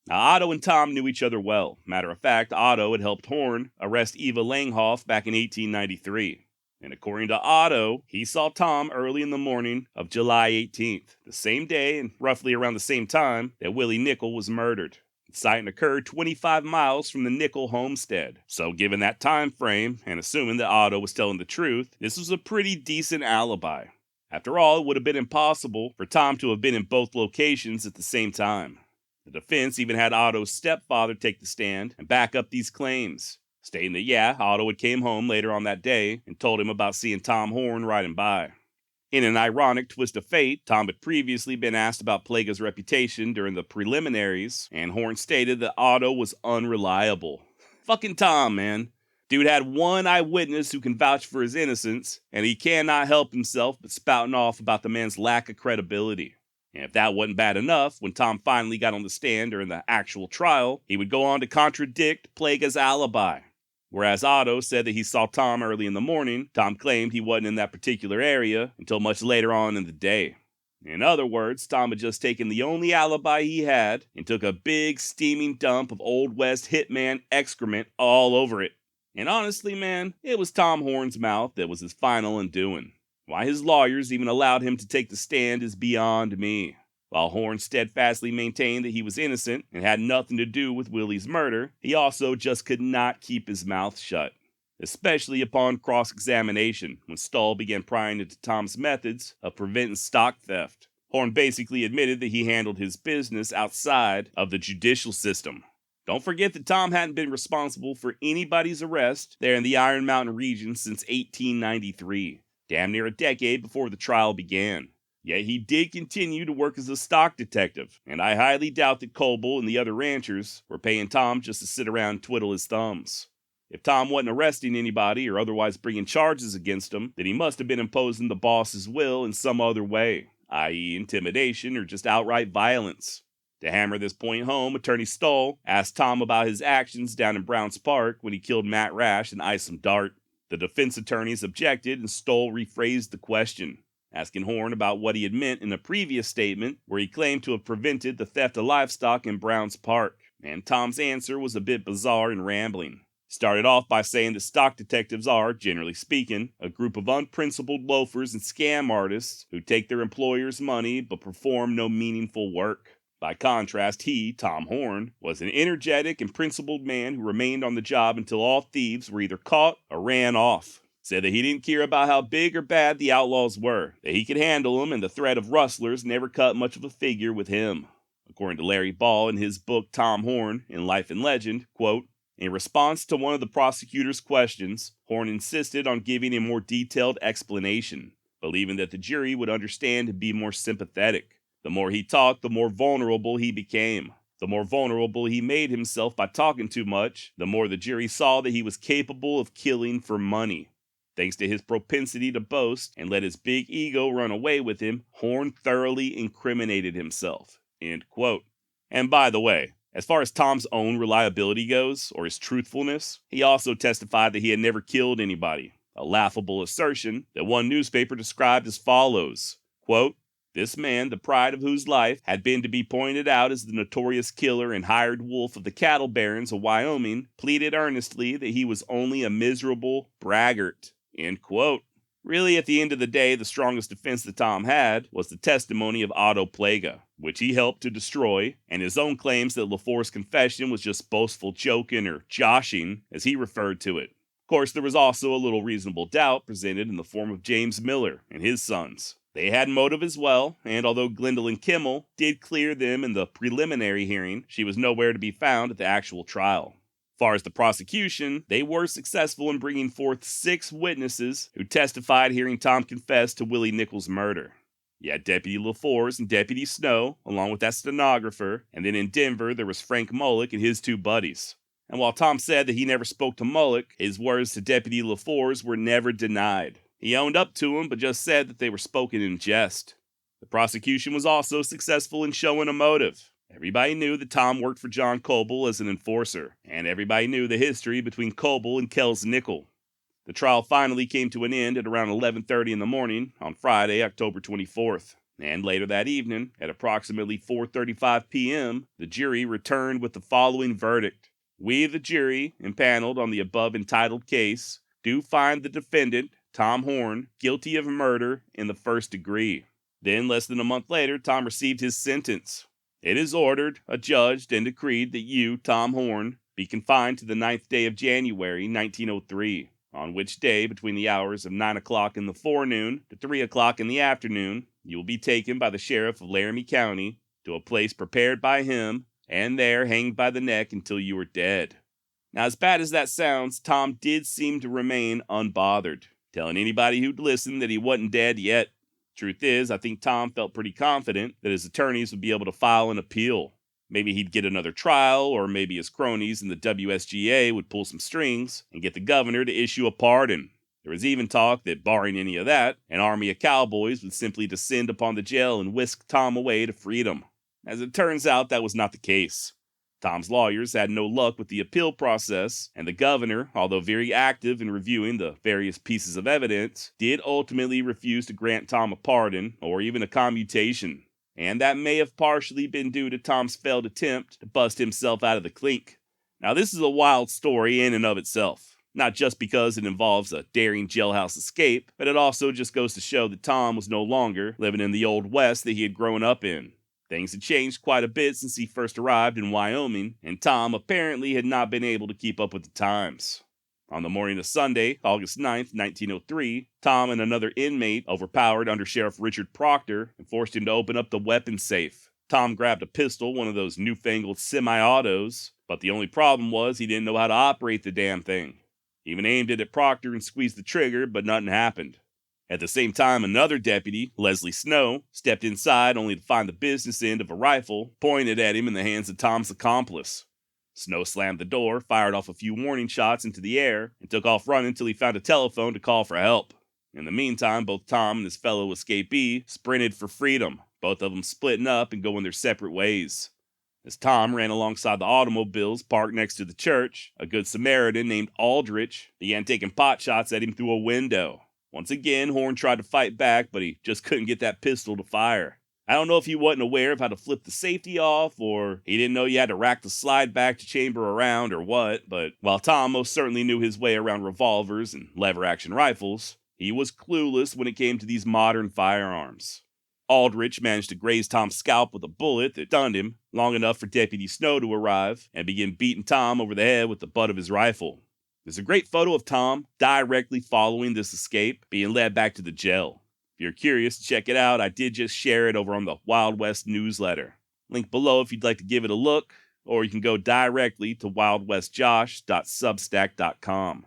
Now, Otto and Tom knew each other well. Matter of fact, Otto had helped Horn arrest Eva Langhoff back in 1893. And according to Otto, he saw Tom early in the morning of July 18th, the same day and roughly around the same time that Willie Nickel was murdered. The sighting occurred 25 miles from the Nickel homestead. So given that time frame, and assuming that Otto was telling the truth, this was a pretty decent alibi. After all, it would have been impossible for Tom to have been in both locations at the same time. The defense even had Otto's stepfather take the stand and back up these claims, stating that Otto had came home later on that day and told him about seeing Tom Horn riding by. In an ironic twist of fate, Tom had previously been asked about Plaga's reputation during the preliminaries, and Horn stated that Otto was unreliable. Fucking Tom, man. Dude had one eyewitness who can vouch for his innocence, and he cannot help himself but spouting off about the man's lack of credibility. And if that wasn't bad enough, when Tom finally got on the stand during the actual trial, he would go on to contradict Plaga's alibi. Whereas Otto said that he saw Tom early in the morning, Tom claimed he wasn't in that particular area until much later on in the day. In other words, Tom had just taken the only alibi he had and took a big steaming dump of Old West hitman excrement all over it. And honestly, man, it was Tom Horn's mouth that was his final undoing. Why his lawyers even allowed him to take the stand is beyond me. While Horn steadfastly maintained that he was innocent and had nothing to do with Willie's murder, he also just could not keep his mouth shut. Especially upon cross-examination, when Stull began prying into Tom's methods of preventing stock theft. Horn basically admitted that he handled his business outside of the judicial system. Don't forget that Tom hadn't been responsible for anybody's arrest there in the Iron Mountain region since 1893, damn near a decade before the trial began. Yet he did continue to work as a stock detective, and I highly doubt that Coble and the other ranchers were paying Tom just to sit around and twiddle his thumbs. If Tom wasn't arresting anybody or otherwise bringing charges against him, then he must have been imposing the boss's will in some other way, i.e. intimidation or just outright violence. To hammer this point home, Attorney Stull asked Tom about his actions down in Browns Park when he killed Matt Rash and Isom Dart. The defense attorneys objected and Stull rephrased the question, asking Horn about what he had meant in a previous statement where he claimed to have prevented the theft of livestock in Browns Park, and Tom's answer was a bit bizarre and rambling. He started off by saying that stock detectives are, generally speaking, a group of unprincipled loafers and scam artists who take their employers' money but perform no meaningful work. By contrast, he, Tom Horn, was an energetic and principled man who remained on the job until all thieves were either caught or ran off. Said that he didn't care about how big or bad the outlaws were, that he could handle them, and the threat of rustlers never cut much of a figure with him. According to Larry Ball in his book Tom Horn in Life and Legend, quote, in response to one of the prosecutor's questions, Horn insisted on giving a more detailed explanation, believing that the jury would understand and be more sympathetic. The more he talked, the more vulnerable he became. The more vulnerable he made himself by talking too much, the more the jury saw that he was capable of killing for money. Thanks to his propensity to boast and let his big ego run away with him, Horn thoroughly incriminated himself. End quote. And by the way, as far as Tom's own reliability goes, or his truthfulness, he also testified that he had never killed anybody, a laughable assertion that one newspaper described as follows, quote, this man, the pride of whose life had been to be pointed out as the notorious killer and hired wolf of the cattle barons of Wyoming, pleaded earnestly that he was only a miserable braggart. End quote. Really, at the end of the day, the strongest defense that Tom had was the testimony of Otto Plaga, which he helped to destroy, and his own claims that LaFour's confession was just boastful joking or joshing, as he referred to it. Of course, there was also a little reasonable doubt presented in the form of James Miller and his sons. They had motive as well, and although Gwendolyn Kimmel did clear them in the preliminary hearing, she was nowhere to be found at the actual trial. As far as the prosecution, they were successful in bringing forth 6 witnesses who testified hearing Tom confess to Willie Nichols' murder. You had Deputy LaFours and Deputy Snow, along with that stenographer, and then in Denver there was Frank Mullock and his 2 buddies. And while Tom said that he never spoke to Mullock, his words to Deputy LaFours were never denied. He owned up to them, but just said that they were spoken in jest. The prosecution was also successful in showing a motive. Everybody knew that Tom worked for John Coble as an enforcer, and everybody knew the history between Coble and Kells Nickel. The trial finally came to an end at around 11:30 in the morning on Friday, October 24th. And later that evening, at approximately 4:35 p.m., the jury returned with the following verdict. We, the jury, impaneled on the above entitled case, do find the defendant, Tom Horn, guilty of murder in the first degree. Then, less than a month later, Tom received his sentence. It is ordered, adjudged, and decreed that you, Tom Horn, be confined to the 9th day of January, 1903, on which day, between the hours of 9 o'clock in the forenoon to 3 o'clock in the afternoon, you will be taken by the sheriff of Laramie County to a place prepared by him, and there hanged by the neck until you are dead. Now, as bad as that sounds, Tom did seem to remain unbothered, telling anybody who'd listen that he wasn't dead yet. Truth is, I think Tom felt pretty confident that his attorneys would be able to file an appeal. Maybe he'd get another trial, or maybe his cronies in the WSGA would pull some strings and get the governor to issue a pardon. There was even talk that, barring any of that, an army of cowboys would simply descend upon the jail and whisk Tom away to freedom. As it turns out, that was not the case. Tom's lawyers had no luck with the appeal process, and the governor, although very active in reviewing the various pieces of evidence, did ultimately refuse to grant Tom a pardon or even a commutation. And that may have partially been due to Tom's failed attempt to bust himself out of the clink. Now, this is a wild story in and of itself, not just because it involves a daring jailhouse escape, but it also just goes to show that Tom was no longer living in the Old West that he had grown up in. Things had changed quite a bit since he first arrived in Wyoming, and Tom apparently had not been able to keep up with the times. On the morning of Sunday, August 9th, 1903, Tom and another inmate overpowered Under Sheriff Richard Proctor and forced him to open up the weapons safe. Tom grabbed a pistol, one of those newfangled semi-autos, but the only problem was he didn't know how to operate the damn thing. He even aimed it at Proctor and squeezed the trigger, but nothing happened. At the same time, another deputy, Leslie Snow, stepped inside only to find the business end of a rifle pointed at him in the hands of Tom's accomplice. Snow slammed the door, fired off a few warning shots into the air, and took off running until he found a telephone to call for help. In the meantime, both Tom and his fellow escapee sprinted for freedom, both of them splitting up and going their separate ways. As Tom ran alongside the automobiles parked next to the church, a good Samaritan named Aldrich began taking pot shots at him through a window. Once again, Horn tried to fight back, but he just couldn't get that pistol to fire. I don't know if he wasn't aware of how to flip the safety off, or he didn't know you had to rack the slide back to chamber around, or what, but while Tom most certainly knew his way around revolvers and lever-action rifles, he was clueless when it came to these modern firearms. Aldrich managed to graze Tom's scalp with a bullet that stunned him long enough for Deputy Snow to arrive and begin beating Tom over the head with the butt of his rifle. There's a great photo of Tom directly following this escape being led back to the jail. If you're curious, check it out. I did just share it over on the Wild West newsletter. Link below if you'd like to give it a look, or you can go directly to wildwestjosh.substack.com.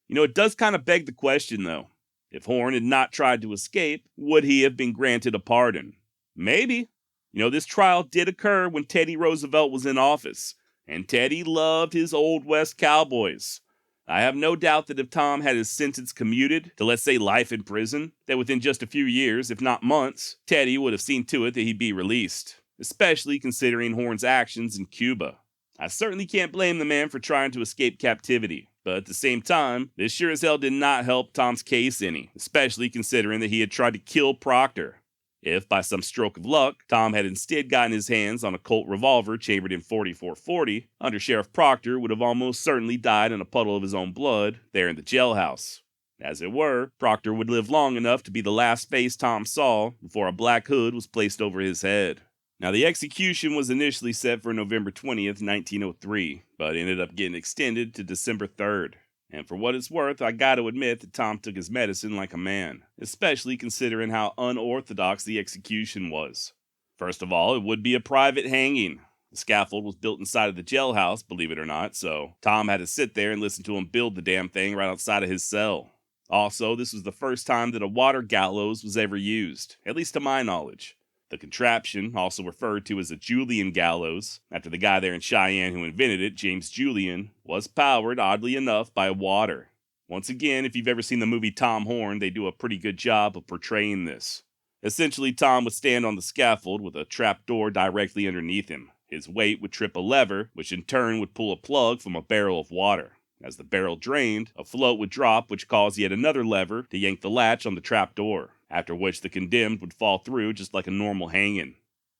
It does kind of beg the question, though. If Horn had not tried to escape, would he have been granted a pardon? Maybe. This trial did occur when Teddy Roosevelt was in office, and Teddy loved his Old West cowboys. I have no doubt that if Tom had his sentence commuted to, let's say, life in prison, that within just a few years, if not months, Teddy would have seen to it that he'd be released, especially considering Horn's actions in Cuba. I certainly can't blame the man for trying to escape captivity, but at the same time, this sure as hell did not help Tom's case any, especially considering that he had tried to kill Proctor. If, by some stroke of luck, Tom had instead gotten his hands on a Colt revolver chambered in .44-40, Under Sheriff Proctor would have almost certainly died in a puddle of his own blood there in the jailhouse. As it were, Proctor would live long enough to be the last face Tom saw before a black hood was placed over his head. Now, the execution was initially set for November 20th, 1903, but ended up getting extended to December 3rd. And for what it's worth, I gotta admit that Tom took his medicine like a man, especially considering how unorthodox the execution was. First of all, it would be a private hanging. The scaffold was built inside of the jailhouse, believe it or not, so Tom had to sit there and listen to him build the damn thing right outside of his cell. Also, this was the first time that a water gallows was ever used, at least to my knowledge. The contraption, also referred to as a Julian gallows, after the guy there in Cheyenne who invented it, James Julian, was powered, oddly enough, by water. Once again, if you've ever seen the movie Tom Horn, they do a pretty good job of portraying this. Essentially, Tom would stand on the scaffold with a trapdoor directly underneath him. His weight would trip a lever, which in turn would pull a plug from a barrel of water. As the barrel drained, a float would drop, which caused yet another lever to yank the latch on the trapdoor, after which the condemned would fall through just like a normal hanging.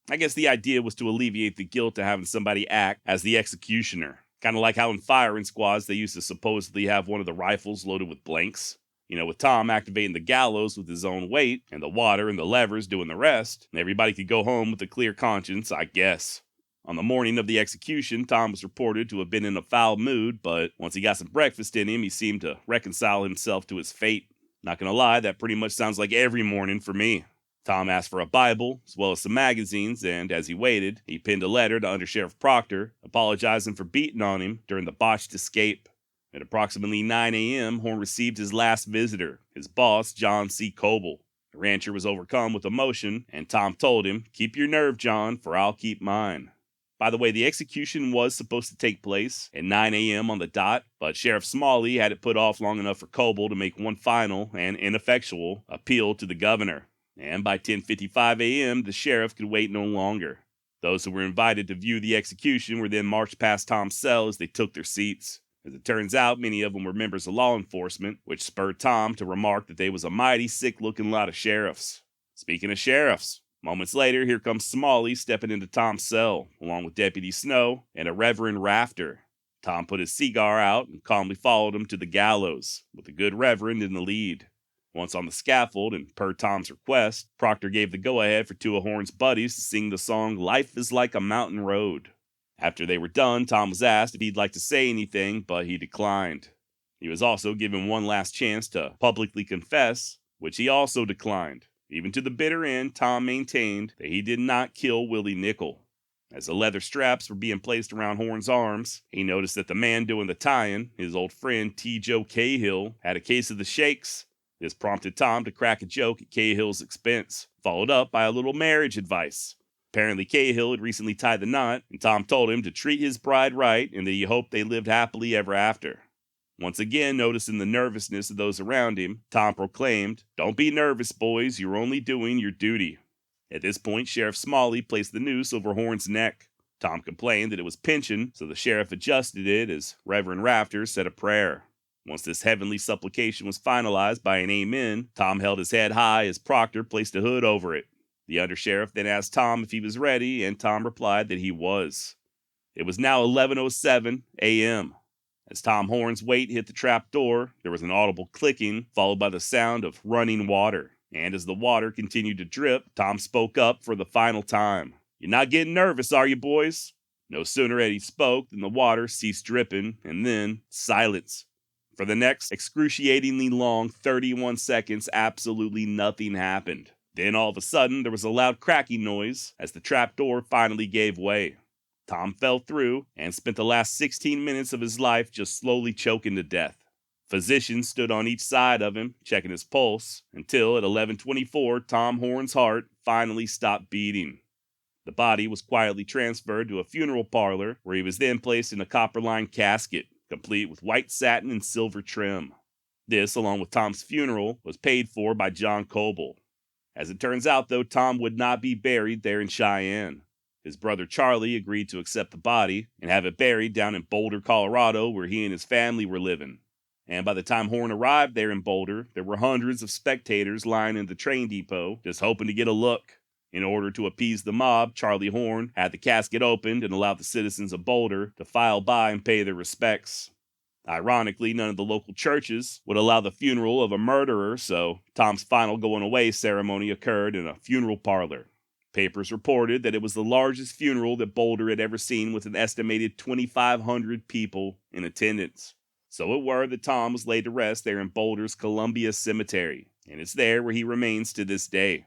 I guess the idea was to alleviate the guilt of having somebody act as the executioner. Kind of like how in firing squads they used to supposedly have one of the rifles loaded with blanks. With Tom activating the gallows with his own weight, and the water and the levers doing the rest, everybody could go home with a clear conscience, I guess. On the morning of the execution, Tom was reported to have been in a foul mood, but once he got some breakfast in him, he seemed to reconcile himself to his fate. Not gonna lie, that pretty much sounds like every morning for me. Tom asked for a Bible, as well as some magazines, and as he waited, he pinned a letter to Under Sheriff Proctor, apologizing for beating on him during the botched escape. At approximately 9 a.m., Horn received his last visitor, his boss, John C. Coble. The rancher was overcome with emotion, and Tom told him, "Keep your nerve, John, for I'll keep mine." By the way, the execution was supposed to take place at 9 a.m. on the dot, but Sheriff Smalley had it put off long enough for Coble to make one final and ineffectual appeal to the governor. And by 10:55 a.m., the sheriff could wait no longer. Those who were invited to view the execution were then marched past Tom's cell as they took their seats. As it turns out, many of them were members of law enforcement, which spurred Tom to remark that they was a mighty sick-looking lot of sheriffs. Speaking of sheriffs, moments later, here comes Smalley stepping into Tom's cell, along with Deputy Snow and a Reverend Rafter. Tom put his cigar out and calmly followed him to the gallows, with the good Reverend in the lead. Once on the scaffold, and per Tom's request, Proctor gave the go-ahead for two of Horn's buddies to sing the song "Life is Like a Mountain Road." After they were done, Tom was asked if he'd like to say anything, but he declined. He was also given one last chance to publicly confess, which he also declined. Even to the bitter end, Tom maintained that he did not kill Willie Nickel. As the leather straps were being placed around Horn's arms, he noticed that the man doing the tying, his old friend T. Joe Cahill, had a case of the shakes. This prompted Tom to crack a joke at Cahill's expense, followed up by a little marriage advice. Apparently Cahill had recently tied the knot, and Tom told him to treat his bride right and that he hoped they lived happily ever after. Once again, noticing the nervousness of those around him, Tom proclaimed, "Don't be nervous, boys, you're only doing your duty." At this point, Sheriff Smalley placed the noose over Horn's neck. Tom complained that it was pinching, so the sheriff adjusted it as Reverend Rafter said a prayer. Once this heavenly supplication was finalized by an amen, Tom held his head high as Proctor placed a hood over it. The undersheriff then asked Tom if he was ready, and Tom replied that he was. It was now 11:07 a.m. As Tom Horn's weight hit the trap door, there was an audible clicking, followed by the sound of running water. And as the water continued to drip, Tom spoke up for the final time. "You're not getting nervous, are you, boys?" No sooner had he spoke than the water ceased dripping, and then silence. For the next excruciatingly long 31 seconds, absolutely nothing happened. Then all of a sudden, there was a loud cracking noise as the trapdoor finally gave way. Tom fell through and spent the last 16 minutes of his life just slowly choking to death. Physicians stood on each side of him, checking his pulse, until at 11:24, Tom Horn's heart finally stopped beating. The body was quietly transferred to a funeral parlor, where he was then placed in a copper-lined casket, complete with white satin and silver trim. This, along with Tom's funeral, was paid for by John Coble. As it turns out, though, Tom would not be buried there in Cheyenne. His brother Charlie agreed to accept the body and have it buried down in Boulder, Colorado, where he and his family were living. And by the time Horn arrived there in Boulder, there were hundreds of spectators lying in the train depot, just hoping to get a look. In order to appease the mob, Charlie Horn had the casket opened and allowed the citizens of Boulder to file by and pay their respects. Ironically, none of the local churches would allow the funeral of a murderer, so Tom's final going-away ceremony occurred in a funeral parlor. Papers reported that it was the largest funeral that Boulder had ever seen, with an estimated 2,500 people in attendance. So it were that Tom was laid to rest there in Boulder's Columbia Cemetery, and it's there where he remains to this day.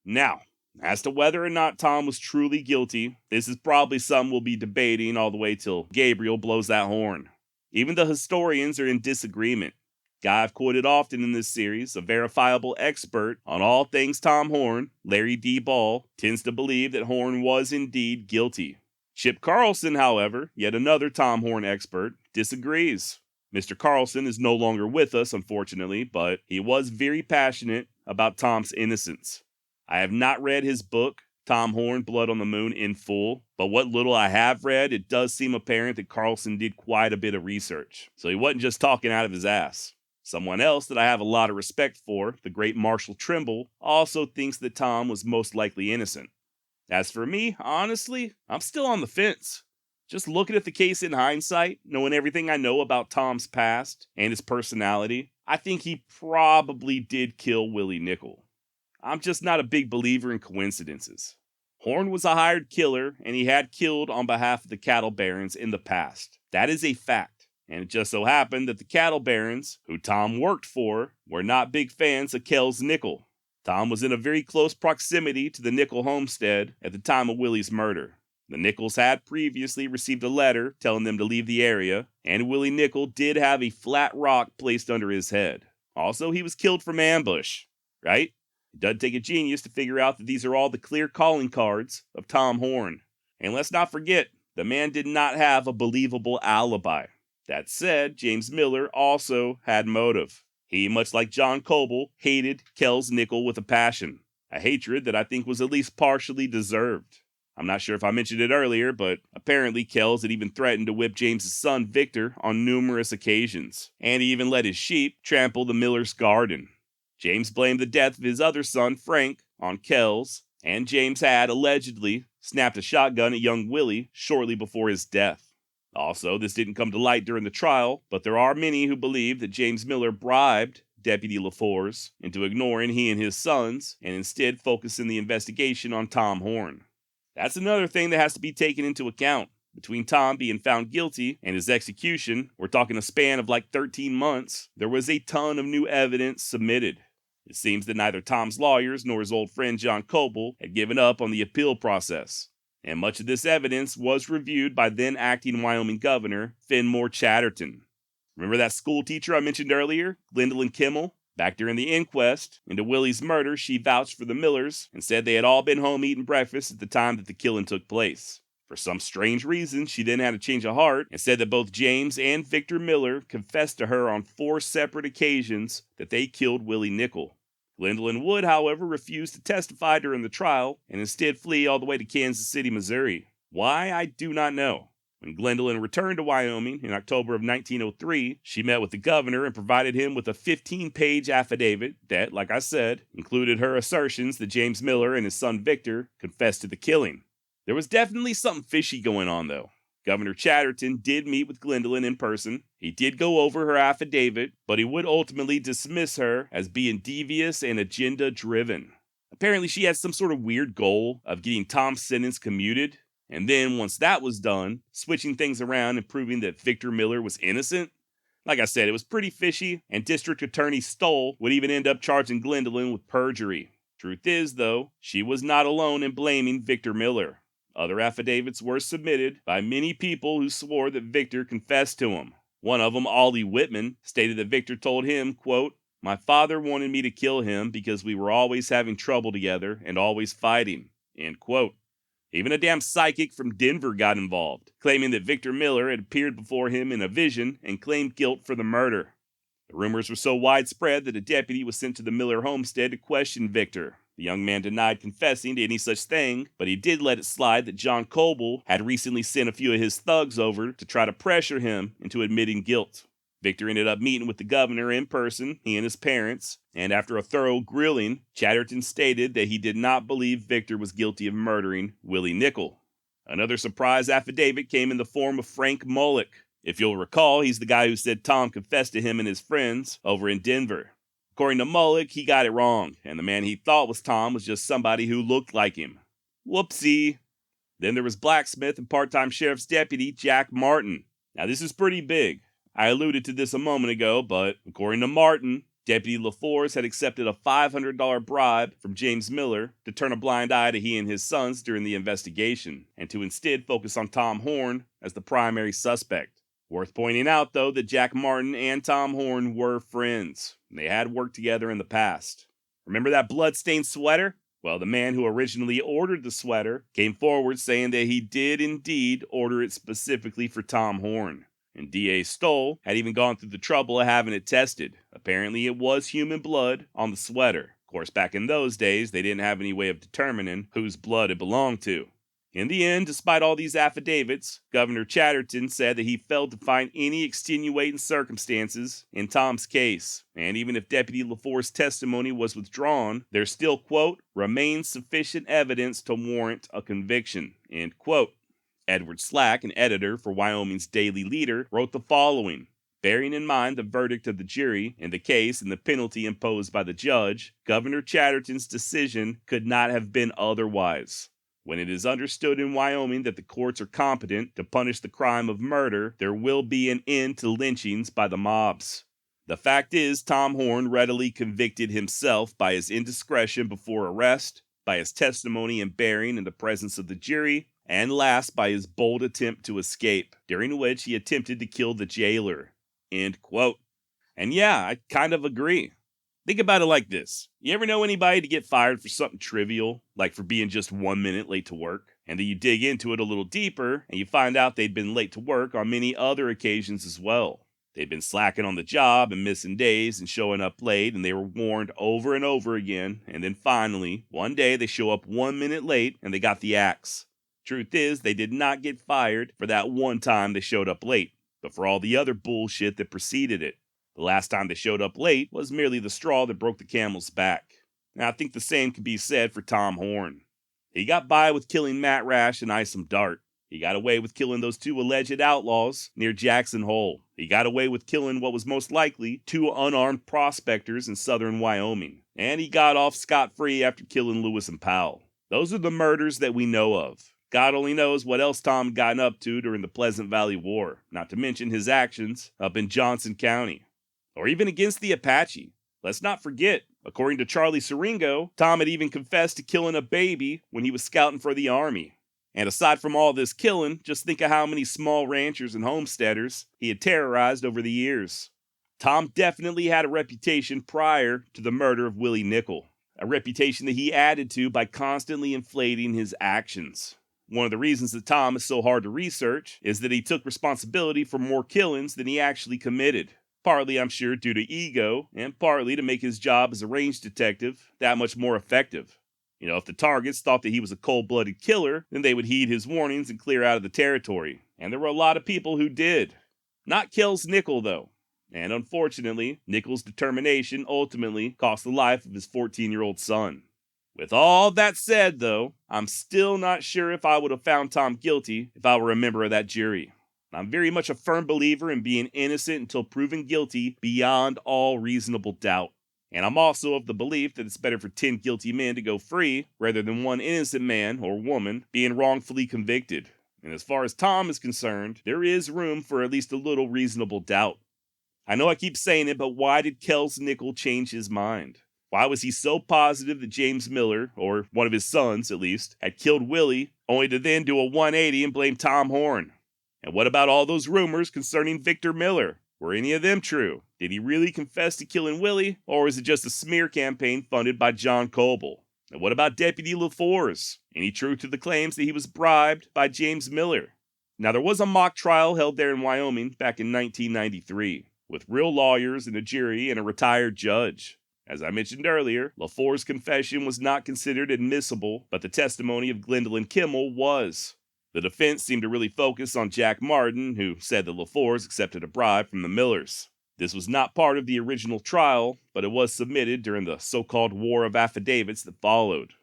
Now, as to whether or not Tom was truly guilty, this is probably something we'll be debating all the way till Gabriel blows that horn. Even the historians are in disagreement. Guy I've quoted often in this series, a verifiable expert on all things Tom Horn, Larry D. Ball, tends to believe that Horn was indeed guilty. Chip Carlson, however, yet another Tom Horn expert, disagrees. Mr. Carlson is no longer with us, unfortunately, but he was very passionate about Tom's innocence. I have not read his book, Tom Horn, Blood on the Moon, in full, but what little I have read, it does seem apparent that Carlson did quite a bit of research, so he wasn't just talking out of his ass. Someone else that I have a lot of respect for, the great Marshall Trimble, also thinks that Tom was most likely innocent. As for me, honestly, I'm still on the fence. Just looking at the case in hindsight, knowing everything I know about Tom's past and his personality, I think he probably did kill Willie Nickel. I'm just not a big believer in coincidences. Horn was a hired killer, and he had killed on behalf of the cattle barons in the past. That is a fact. And it just so happened that the cattle barons, who Tom worked for, were not big fans of Kells Nickel. Tom was in a very close proximity to the Nickel homestead at the time of Willie's murder. The Nickels had previously received a letter telling them to leave the area, and Willie Nickel did have a flat rock placed under his head. Also, he was killed from ambush, right? It doesn't take a genius to figure out that these are all the clear calling cards of Tom Horn. And let's not forget, the man did not have a believable alibi. That said, James Miller also had motive. He, much like John Coble, hated Kells Nickel with a passion, a hatred that I think was at least partially deserved. I'm not sure if I mentioned it earlier, but apparently Kells had even threatened to whip James's son Victor on numerous occasions, and he even let his sheep trample the Miller's garden. James blamed the death of his other son, Frank, on Kells, and James had, allegedly, snapped a shotgun at young Willie shortly before his death. Also, this didn't come to light during the trial, but there are many who believe that James Miller bribed Deputy LaForce into ignoring he and his sons and instead focusing the investigation on Tom Horn. That's another thing that has to be taken into account. Between Tom being found guilty and his execution, we're talking a span of like 13 months, there was a ton of new evidence submitted. It seems that neither Tom's lawyers nor his old friend John Coble had given up on the appeal process, and much of this evidence was reviewed by then acting Wyoming Governor Fenimore Chatterton. Remember that school teacher I mentioned earlier, Gwendolyn Kimmel? Back during the inquest into Willie's murder, she vouched for the Millers and said they had all been home eating breakfast at the time that the killing took place. For some strange reason, she then had a change of heart and said that both James and Victor Miller confessed to her on 4 separate occasions that they killed Willie Nickel. Gwendolyn would, however, refuse to testify during the trial and instead flee all the way to Kansas City, Missouri. Why, I do not know. When Gwendolyn returned to Wyoming in October of 1903, she met with the governor and provided him with a 15-page affidavit that, like I said, included her assertions that James Miller and his son Victor confessed to the killing. There was definitely something fishy going on, though. Governor Chatterton did meet with Gwendolyn in person. He did go over her affidavit, but he would ultimately dismiss her as being devious and agenda-driven. Apparently, she had some sort of weird goal of getting Tom's sentence commuted, and then, once that was done, switching things around and proving that Victor Miller was innocent. Like I said, it was pretty fishy, and District Attorney Stoll would even end up charging Gwendolyn with perjury. Truth is, though, she was not alone in blaming Victor Miller. Other affidavits were submitted by many people who swore that Victor confessed to him. One of them, Ollie Whitman, stated that Victor told him, quote, "My father wanted me to kill him because we were always having trouble together and always fighting," end quote. Even a damn psychic from Denver got involved, claiming that Victor Miller had appeared before him in a vision and claimed guilt for the murder. The rumors were so widespread that a deputy was sent to the Miller homestead to question Victor. The young man denied confessing to any such thing, but he did let it slide that John Coble had recently sent a few of his thugs over to try to pressure him into admitting guilt. Victor ended up meeting with the governor in person, he and his parents, and after a thorough grilling, Chatterton stated that he did not believe Victor was guilty of murdering Willie Nickel. Another surprise affidavit came in the form of Frank Mullock. If you'll recall, he's the guy who said Tom confessed to him and his friends over in Denver. According to Mullock, he got it wrong, and the man he thought was Tom was just somebody who looked like him. Whoopsie. Then there was blacksmith and part-time sheriff's deputy Jack Martin. Now this is pretty big. I alluded to this a moment ago, but according to Martin, Deputy LaForce had accepted a $500 bribe from James Miller to turn a blind eye to he and his sons during the investigation, and to instead focus on Tom Horn as the primary suspect. Worth pointing out, though, that Jack Martin and Tom Horn were friends. They had worked together in the past. Remember that blood-stained sweater? Well, the man who originally ordered the sweater came forward saying that he did indeed order it specifically for Tom Horn. And D.A. Stoll had even gone through the trouble of having it tested. Apparently it was human blood on the sweater. Of course, back in those days, they didn't have any way of determining whose blood it belonged to. In the end, despite all these affidavits, Governor Chatterton said that he failed to find any extenuating circumstances in Tom's case. And even if Deputy LaForce's testimony was withdrawn, there still, quote, remains sufficient evidence to warrant a conviction, end quote. Edward Slack, an editor for Wyoming's Daily Leader, wrote the following: bearing in mind the verdict of the jury in the case and the penalty imposed by the judge, Governor Chatterton's decision could not have been otherwise. When it is understood in Wyoming that the courts are competent to punish the crime of murder, there will be an end to lynchings by the mobs. The fact is, Tom Horn readily convicted himself by his indiscretion before arrest, by his testimony and bearing in the presence of the jury, and last by his bold attempt to escape, during which he attempted to kill the jailer. End quote. And yeah, I kind of agree. Think about it like this. You ever know anybody to get fired for something trivial, like for being just 1 minute late to work? And then you dig into it a little deeper, and you find out they'd been late to work on many other occasions as well. They'd been slacking on the job and missing days and showing up late, and they were warned over and over again. And then finally, one day they show up 1 minute late and they got the axe. Truth is, they did not get fired for that one time they showed up late, but for all the other bullshit that preceded it. The last time they showed up late was merely the straw that broke the camel's back. Now, I think the same can be said for Tom Horn. He got by with killing Matt Rash and Isom Dart. He got away with killing those 2 alleged outlaws near Jackson Hole. He got away with killing what was most likely 2 unarmed prospectors in southern Wyoming. And he got off scot-free after killing Lewis and Powell. Those are the murders that we know of. God only knows what else Tom had gotten up to during the Pleasant Valley War, not to mention his actions up in Johnson County. Or even against the Apache. Let's not forget, according to Charlie Siringo, Tom had even confessed to killing a baby when he was scouting for the Army. And aside from all this killing, just think of how many small ranchers and homesteaders he had terrorized over the years. Tom definitely had a reputation prior to the murder of Willie Nickel, a reputation that he added to by constantly inflating his actions. One of the reasons that Tom is so hard to research is that he took responsibility for more killings than he actually committed. Partly, I'm sure, due to ego, and partly to make his job as a range detective that much more effective. If the targets thought that he was a cold-blooded killer, then they would heed his warnings and clear out of the territory. And there were a lot of people who did. Not Kells Nickel, though. And unfortunately, Nickel's determination ultimately cost the life of his 14-year-old son. With all that said, though, I'm still not sure if I would have found Tom guilty if I were a member of that jury. I'm very much a firm believer in being innocent until proven guilty beyond all reasonable doubt. And I'm also of the belief that it's better for 10 guilty men to go free rather than one innocent man or woman being wrongfully convicted. And as far as Tom is concerned, there is room for at least a little reasonable doubt. I know I keep saying it, but why did Kells Nickel change his mind? Why was he so positive that James Miller, or one of his sons at least, had killed Willie, only to then do a 180 and blame Tom Horn? And what about all those rumors concerning Victor Miller? Were any of them true? Did he really confess to killing Willie, or was it just a smear campaign funded by John Coble? And what about Deputy LaForce? Any truth to the claims that he was bribed by James Miller? Now, there was a mock trial held there in Wyoming back in 1993, with real lawyers and a jury and a retired judge. As I mentioned earlier, LaForce's confession was not considered admissible, but the testimony of Gwendolyn Kimmel was. The defense seemed to really focus on Jack Martin, who said that LaForce accepted a bribe from the Millers. This was not part of the original trial, but it was submitted during the so-called War of Affidavits that followed.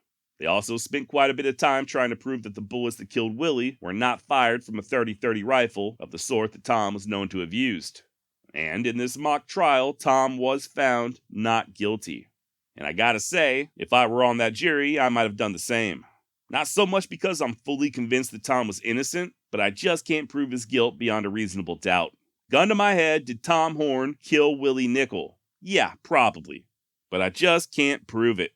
They also spent quite a bit of time trying to prove that the bullets that killed Willie were not fired from a .30-30 rifle of the sort that Tom was known to have used. And in this mock trial, Tom was found not guilty. And I gotta say, if I were on that jury, I might have done the same. Not so much because I'm fully convinced that Tom was innocent, but I just can't prove his guilt beyond a reasonable doubt. Gun to my head, did Tom Horn kill Willie Nickel? Yeah, probably. But I just can't prove it.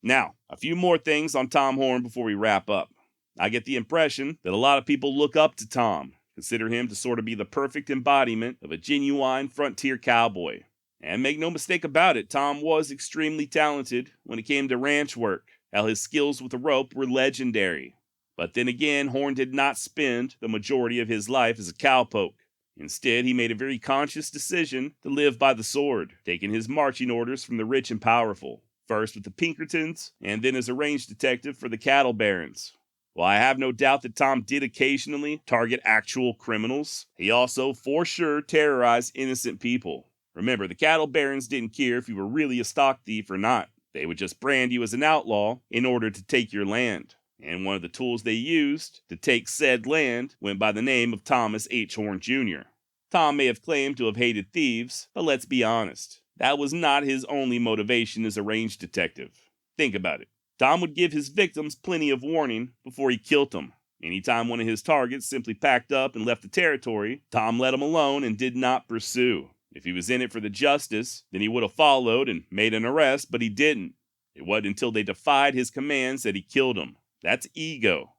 Now, a few more things on Tom Horn before we wrap up. I get the impression that a lot of people look up to Tom, consider him to sort of be the perfect embodiment of a genuine frontier cowboy. And make no mistake about it, Tom was extremely talented when it came to ranch work. How his skills with the rope were legendary. But then again, Horn did not spend the majority of his life as a cowpoke. Instead, he made a very conscious decision to live by the sword, taking his marching orders from the rich and powerful, first with the Pinkertons, and then as a range detective for the cattle barons. While I have no doubt that Tom did occasionally target actual criminals, he also for sure terrorized innocent people. Remember, the cattle barons didn't care if you were really a stock thief or not. They would just brand you as an outlaw in order to take your land. And one of the tools they used to take said land went by the name of Thomas H. Horn Jr. Tom may have claimed to have hated thieves, but let's be honest, that was not his only motivation as a range detective. Think about it. Tom would give his victims plenty of warning before he killed them. Anytime one of his targets simply packed up and left the territory, Tom let him alone and did not pursue. If he was in it for the justice, then he would have followed and made an arrest, but he didn't. It wasn't until they defied his commands that he killed them. That's ego.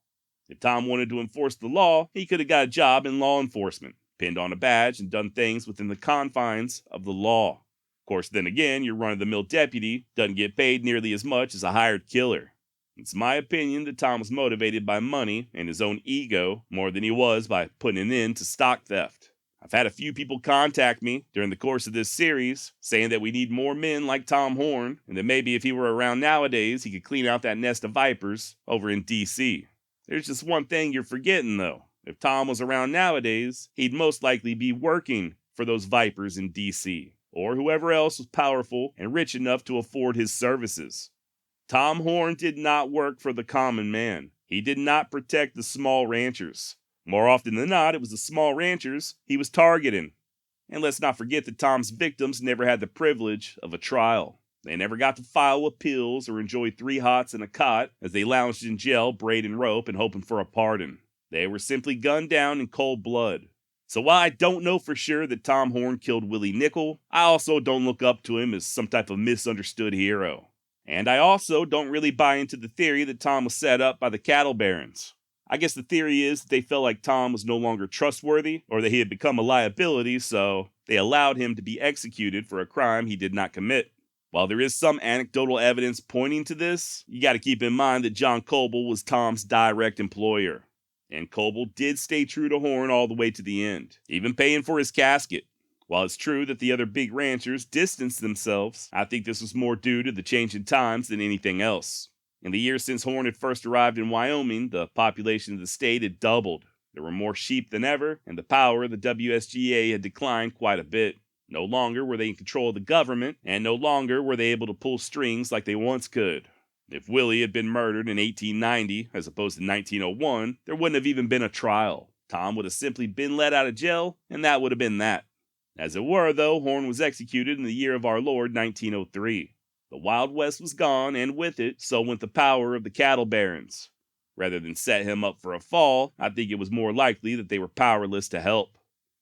If Tom wanted to enforce the law, he could have got a job in law enforcement, pinned on a badge and done things within the confines of the law. Of course, then again, your run-of-the-mill deputy doesn't get paid nearly as much as a hired killer. It's my opinion that Tom was motivated by money and his own ego more than he was by putting an end to stock theft. I've had a few people contact me during the course of this series saying that we need more men like Tom Horn, and that maybe if he were around nowadays, he could clean out that nest of vipers over in DC. There's just one thing you're forgetting, though. If Tom was around nowadays, he'd most likely be working for those vipers in DC, or whoever else was powerful and rich enough to afford his services. Tom Horn did not work for the common man. He did not protect the small ranchers. More often than not, it was the small ranchers he was targeting. And let's not forget that Tom's victims never had the privilege of a trial. They never got to file appeals or enjoy 3 hots and a cot as they lounged in jail, braiding rope and hoping for a pardon. They were simply gunned down in cold blood. So while I don't know for sure that Tom Horn killed Willie Nickel, I also don't look up to him as some type of misunderstood hero. And I also don't really buy into the theory that Tom was set up by the cattle barons. I guess the theory is that they felt like Tom was no longer trustworthy or that he had become a liability, so they allowed him to be executed for a crime he did not commit. While there is some anecdotal evidence pointing to this, you got to keep in mind that John Coble was Tom's direct employer. And Coble did stay true to Horn all the way to the end, even paying for his casket. While it's true that the other big ranchers distanced themselves, I think this was more due to the change in times than anything else. In the years since Horn had first arrived in Wyoming, the population of the state had doubled. There were more sheep than ever, and the power of the WSGA had declined quite a bit. No longer were they in control of the government, and no longer were they able to pull strings like they once could. If Willie had been murdered in 1890, as opposed to 1901, there wouldn't have even been a trial. Tom would have simply been let out of jail, and that would have been that. As it were, though, Horn was executed in the year of our Lord, 1903. The Wild West was gone, and with it, so went the power of the cattle barons. Rather than set him up for a fall, I think it was more likely that they were powerless to help.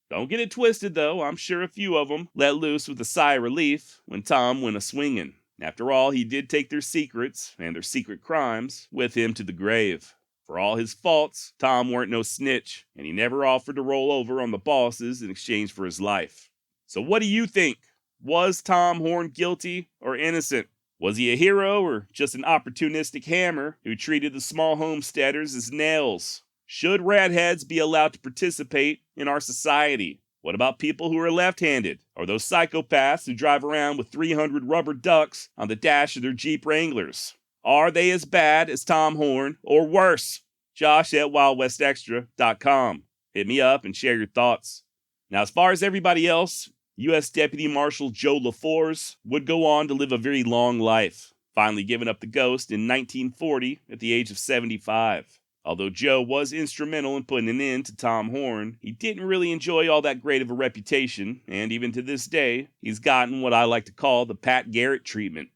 Don't get it twisted, though. I'm sure a few of them let loose with a sigh of relief when Tom went a-swinging. After all, he did take their secrets, and their secret crimes, with him to the grave. For all his faults, Tom weren't no snitch, and he never offered to roll over on the bosses in exchange for his life. So what do you think? Was Tom Horn guilty or innocent? Was he a hero or just an opportunistic hammer who treated the small homesteaders as nails? Should radheads be allowed to participate in our society? What about people who are left-handed? Or those psychopaths who drive around with 300 rubber ducks on the dash of their Jeep Wranglers? Are they as bad as Tom Horn or worse? Josh at wildwestextra.com. Hit me up and share your thoughts. Now, as far as everybody else, U.S. Deputy Marshal Joe LaForce would go on to live a very long life, finally giving up the ghost in 1940 at the age of 75. Although Joe was instrumental in putting an end to Tom Horn, he didn't really enjoy all that great of a reputation, and even to this day, he's gotten what I like to call the Pat Garrett treatment.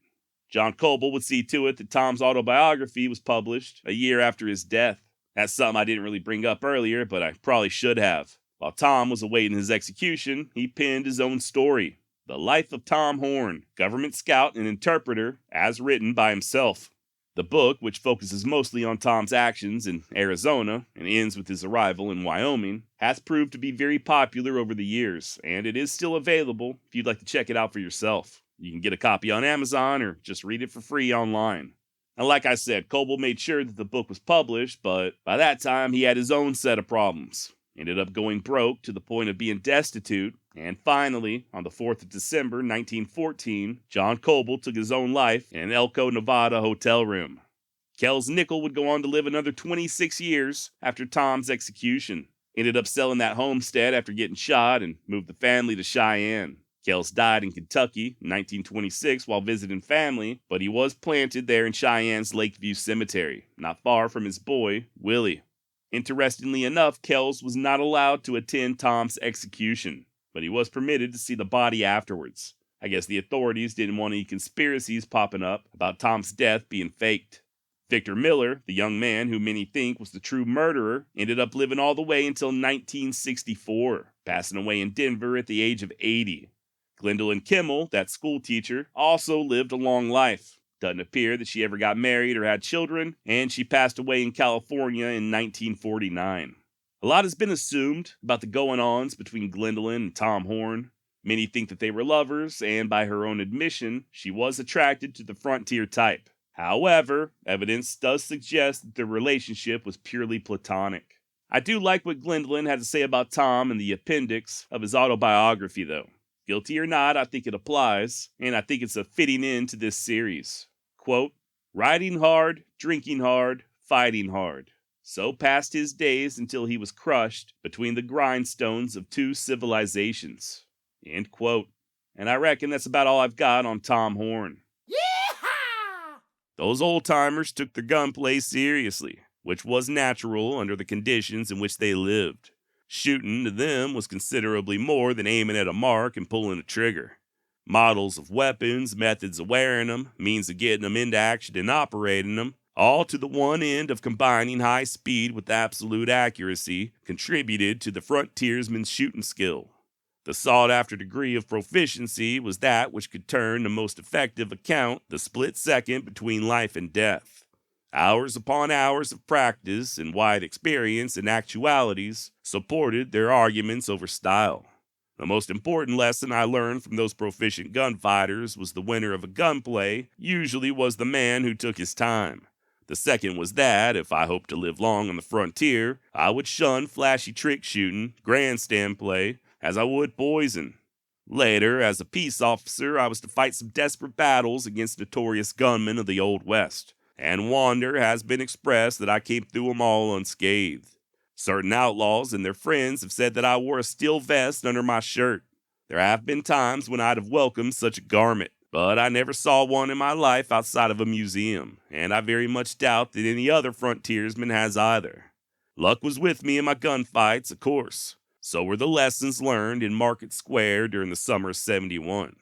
John Coble would see to it that Tom's autobiography was published a year after his death. That's something I didn't really bring up earlier, but I probably should have. While Tom was awaiting his execution, he penned his own story, The Life of Tom Horn, Government Scout and Interpreter, as written by himself. The book, which focuses mostly on Tom's actions in Arizona and ends with his arrival in Wyoming, has proved to be very popular over the years, and it is still available if you'd like to check it out for yourself. You can get a copy on Amazon or just read it for free online. And like I said, Coble made sure that the book was published, but by that time he had his own set of problems. Ended up going broke to the point of being destitute, and finally, on the 4th of December, 1914, John Coble took his own life in an Elko, Nevada hotel room. Kells Nickel would go on to live another 26 years after Tom's execution. Ended up selling that homestead after getting shot and moved the family to Cheyenne. Kells died in Kentucky in 1926 while visiting family, but he was planted there in Cheyenne's Lakeview Cemetery, not far from his boy, Willie. Interestingly enough, Kells was not allowed to attend Tom's execution, but he was permitted to see the body afterwards. I guess the authorities didn't want any conspiracies popping up about Tom's death being faked. Victor Miller, the young man who many think was the true murderer, ended up living all the way until 1964, passing away in Denver at the age of 80. Gwendolyn Kimmel, that school teacher, also lived a long life. Doesn't appear that she ever got married or had children, and she passed away in California in 1949. A lot has been assumed about the going-ons between Gwendolyn and Tom Horn. Many think that they were lovers, and by her own admission, she was attracted to the frontier type. However, evidence does suggest that their relationship was purely platonic. I do like what Glanton had to say about Tom in the appendix of his autobiography, though. Guilty or not, I think it applies, and I think it's a fitting end to this series. Quote, riding hard, drinking hard, fighting hard. So passed his days until he was crushed between the grindstones of two civilizations. End quote. And I reckon that's about all I've got on Tom Horn. Yeehaw! Those old-timers took their gunplay seriously, which was natural under the conditions in which they lived. Shooting to them was considerably more than aiming at a mark and pulling a trigger. Models of weapons, methods of wearing them, means of getting them into action and operating them, all to the one end of combining high speed with absolute accuracy, contributed to the frontiersman's shooting skill. The sought-after degree of proficiency was that which could turn to most effective account the split second between life and death. Hours upon hours of practice and wide experience and actualities supported their arguments over style. The most important lesson I learned from those proficient gunfighters was the winner of a gunplay usually was the man who took his time. The second was that, if I hoped to live long on the frontier, I would shun flashy trick shooting, grandstand play, as I would poison. Later, as a peace officer, I was to fight some desperate battles against notorious gunmen of the Old West, and wonder has been expressed that I came through them all unscathed. Certain outlaws and their friends have said that I wore a steel vest under my shirt. There have been times when I'd have welcomed such a garment, but I never saw one in my life outside of a museum, and I very much doubt that any other frontiersman has either. Luck was with me in my gunfights, of course. So were the lessons learned in Market Square during the summer of '71.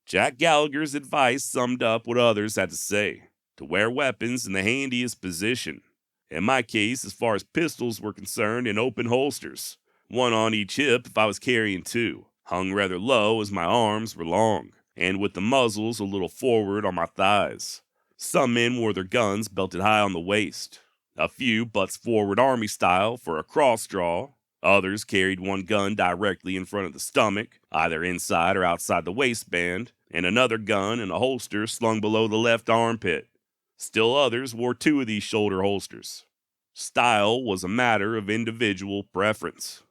Jack Gallagher's advice summed up what others had to say: to wear weapons in the handiest position. In my case, as far as pistols were concerned, in open holsters, one on each hip if I was carrying two, hung rather low as my arms were long, and with the muzzles a little forward on my thighs. Some men wore their guns belted high on the waist. A few butts forward army style for a cross draw. Others carried one gun directly in front of the stomach, either inside or outside the waistband, and another gun in a holster slung below the left armpit. Still others wore two of these shoulder holsters. Style was a matter of individual preference.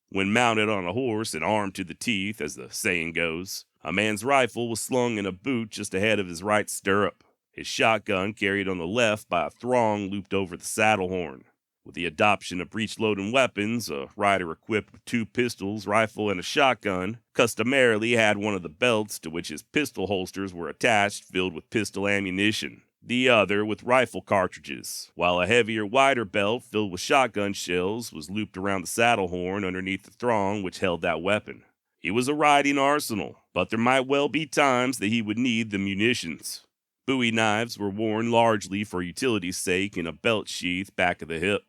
When mounted on a horse and armed to the teeth, as the saying goes, a man's rifle was slung in a boot just ahead of his right stirrup, his shotgun carried on the left by a thong looped over the saddle horn. With the adoption of breech-loading weapons, a rider equipped with two pistols, rifle, and a shotgun customarily had one of the belts to which his pistol holsters were attached filled with pistol ammunition, the other with rifle cartridges, while a heavier, wider belt filled with shotgun shells was looped around the saddle horn underneath the thong which held that weapon. He was a riding arsenal, but there might well be times that he would need the munitions. Bowie knives were worn largely for utility's sake in a belt sheath back of the hip.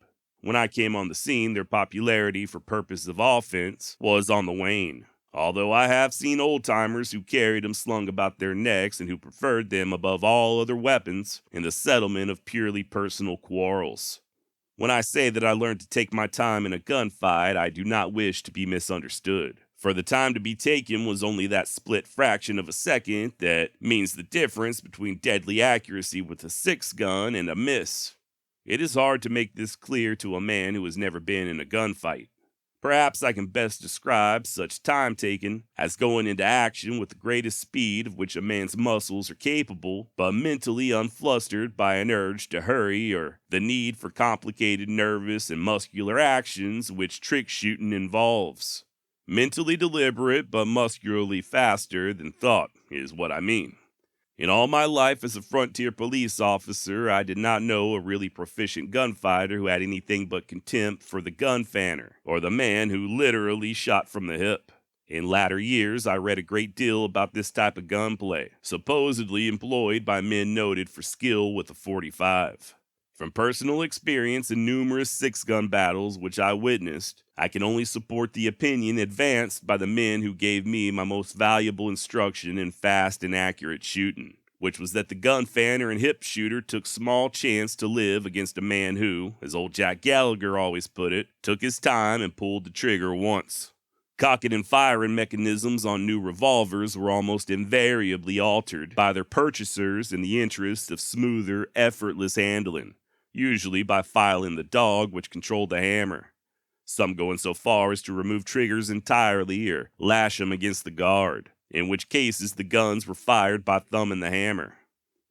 When I came on the scene, their popularity for purposes of offense was on the wane, although I have seen old-timers who carried them slung about their necks and who preferred them above all other weapons in the settlement of purely personal quarrels. When I say that I learned to take my time in a gunfight, I do not wish to be misunderstood, for the time to be taken was only that split fraction of a second that means the difference between deadly accuracy with a 6-gun and a miss. It is hard to make this clear to a man who has never been in a gunfight. Perhaps I can best describe such time taken as going into action with the greatest speed of which a man's muscles are capable, but mentally unflustered by an urge to hurry or the need for complicated nervous and muscular actions which trick shooting involves. Mentally deliberate but muscularly faster than thought is what I mean. In all my life as a frontier police officer, I did not know a really proficient gunfighter who had anything but contempt for the gun fanner, or the man who literally shot from the hip. In latter years, I read a great deal about this type of gunplay, supposedly employed by men noted for skill with a .45. From personal experience in numerous 6-gun battles which I witnessed, I can only support the opinion advanced by the men who gave me my most valuable instruction in fast and accurate shooting, which was that the gun fanner and hip shooter took small chance to live against a man who, as old Jack Gallagher always put it, took his time and pulled the trigger once. Cocking and firing mechanisms on new revolvers were almost invariably altered by their purchasers in the interest of smoother, effortless handling, usually by filing the dog which controlled the hammer. Some going so far as to remove triggers entirely or lash them against the guard, in which cases the guns were fired by thumbing the hammer.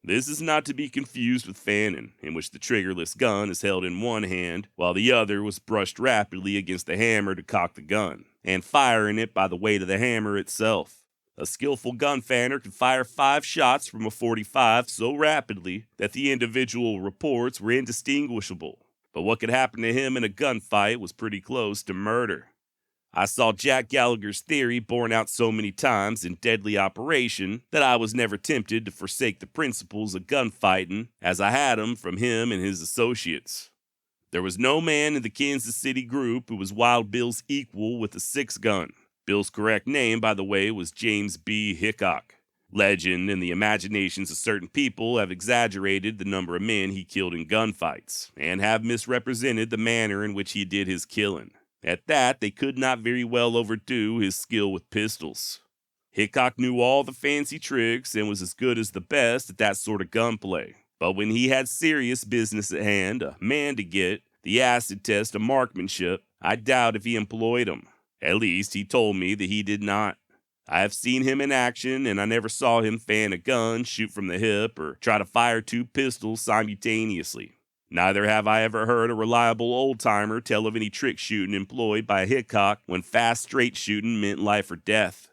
This is not to be confused with fanning, in which the triggerless gun is held in one hand while the other was brushed rapidly against the hammer to cock the gun, and firing it by the weight of the hammer itself. A skillful gun fanner could fire 5 shots from a .45 so rapidly that the individual reports were indistinguishable, but what could happen to him in a gunfight was pretty close to murder. I saw Jack Gallagher's theory borne out so many times in deadly operation that I was never tempted to forsake the principles of gunfighting as I had them from him and his associates. There was no man in the Kansas City group who was Wild Bill's equal with a 6-gun. Bill's correct name, by the way, was James B. Hickok. Legend and the imaginations of certain people have exaggerated the number of men he killed in gunfights, and have misrepresented the manner in which he did his killing. At that, they could not very well overdo his skill with pistols. Hickok knew all the fancy tricks and was as good as the best at that sort of gunplay. But when he had serious business at hand, a man to get, the acid test of marksmanship, I doubt if he employed him. At least, he told me that he did not. I have seen him in action, and I never saw him fan a gun, shoot from the hip, or try to fire 2 pistols simultaneously. Neither have I ever heard a reliable old-timer tell of any trick shooting employed by Hickok when fast straight shooting meant life or death.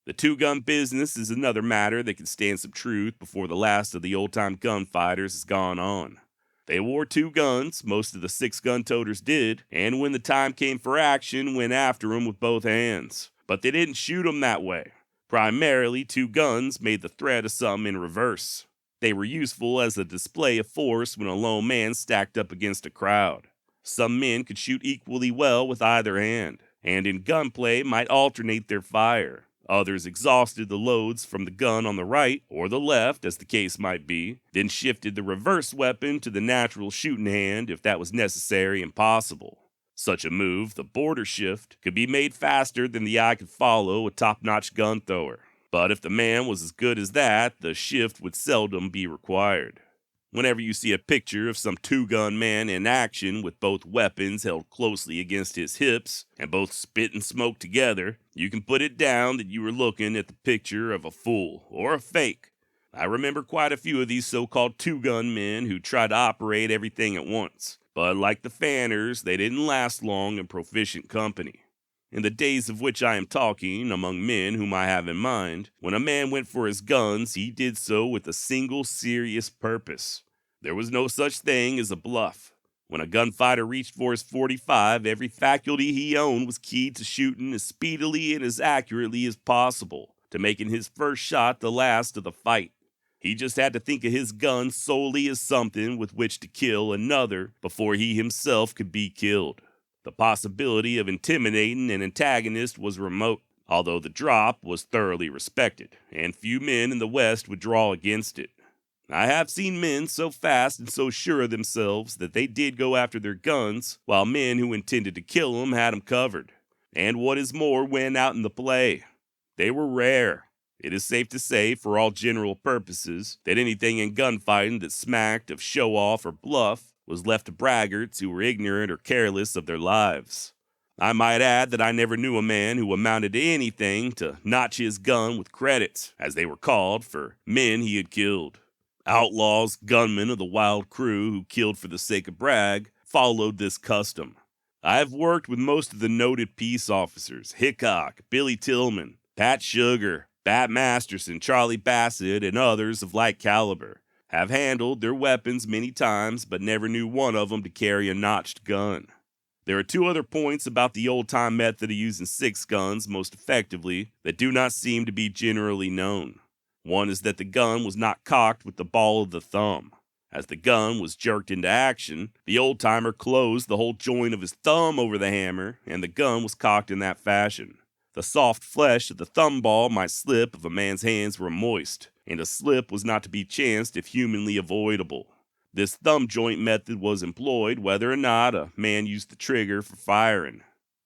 The 2-gun business is another matter that can stand some truth before the last of the old-time gunfighters has gone on. They wore 2 guns, most of the 6-gun toters did, and when the time came for action, went after 'em with both hands. But they didn't shoot 'em that way. Primarily, 2 guns made the threat of something in reverse. They were useful as a display of force when a lone man stacked up against a crowd. Some men could shoot equally well with either hand, and in gunplay might alternate their fire. Others exhausted the loads from the gun on the right, or the left, as the case might be, then shifted the reverse weapon to the natural shooting hand if that was necessary and possible. Such a move, the border shift, could be made faster than the eye could follow a top-notch gun thrower. But if the man was as good as that, the shift would seldom be required. Whenever you see a picture of some 2-gun man in action with both weapons held closely against his hips and both spit and smoke together, you can put it down that you were looking at the picture of a fool or a fake. I remember quite a few of these so-called 2-gun men who tried to operate everything at once, but like the fanners, they didn't last long in proficient company. In the days of which I am talking, among men whom I have in mind, when a man went for his guns, he did so with a single serious purpose. There was no such thing as a bluff. When a gunfighter reached for his .45, every faculty he owned was keyed to shooting as speedily and as accurately as possible, to making his first shot the last of the fight. He just had to think of his gun solely as something with which to kill another before he himself could be killed. The possibility of intimidating an antagonist was remote, although the drop was thoroughly respected, and few men in the West would draw against it. I have seen men so fast and so sure of themselves that they did go after their guns, while men who intended to kill them had them covered, and what is more, went out in the play. They were rare. It is safe to say, for all general purposes, that anything in gunfighting that smacked of show-off or bluff was left to braggarts who were ignorant or careless of their lives. I might add that I never knew a man who amounted to anything to notch his gun with credits, as they were called, for men he had killed. Outlaws, gunmen of the wild crew who killed for the sake of brag, followed this custom. I have worked with most of the noted peace officers, Hickok, Billy Tillman, Pat Sugar, Bat Masterson, Charlie Bassett, and others of like caliber. Have handled their weapons many times, but never knew one of them to carry a notched gun. There are 2 other points about the old-time method of using 6 guns most effectively that do not seem to be generally known. One is that the gun was not cocked with the ball of the thumb. As the gun was jerked into action, the old-timer closed the whole joint of his thumb over the hammer, and the gun was cocked in that fashion. The soft flesh of the thumb ball might slip if a man's hands were moist, and a slip was not to be chanced if humanly avoidable. This thumb joint method was employed whether or not a man used the trigger for firing.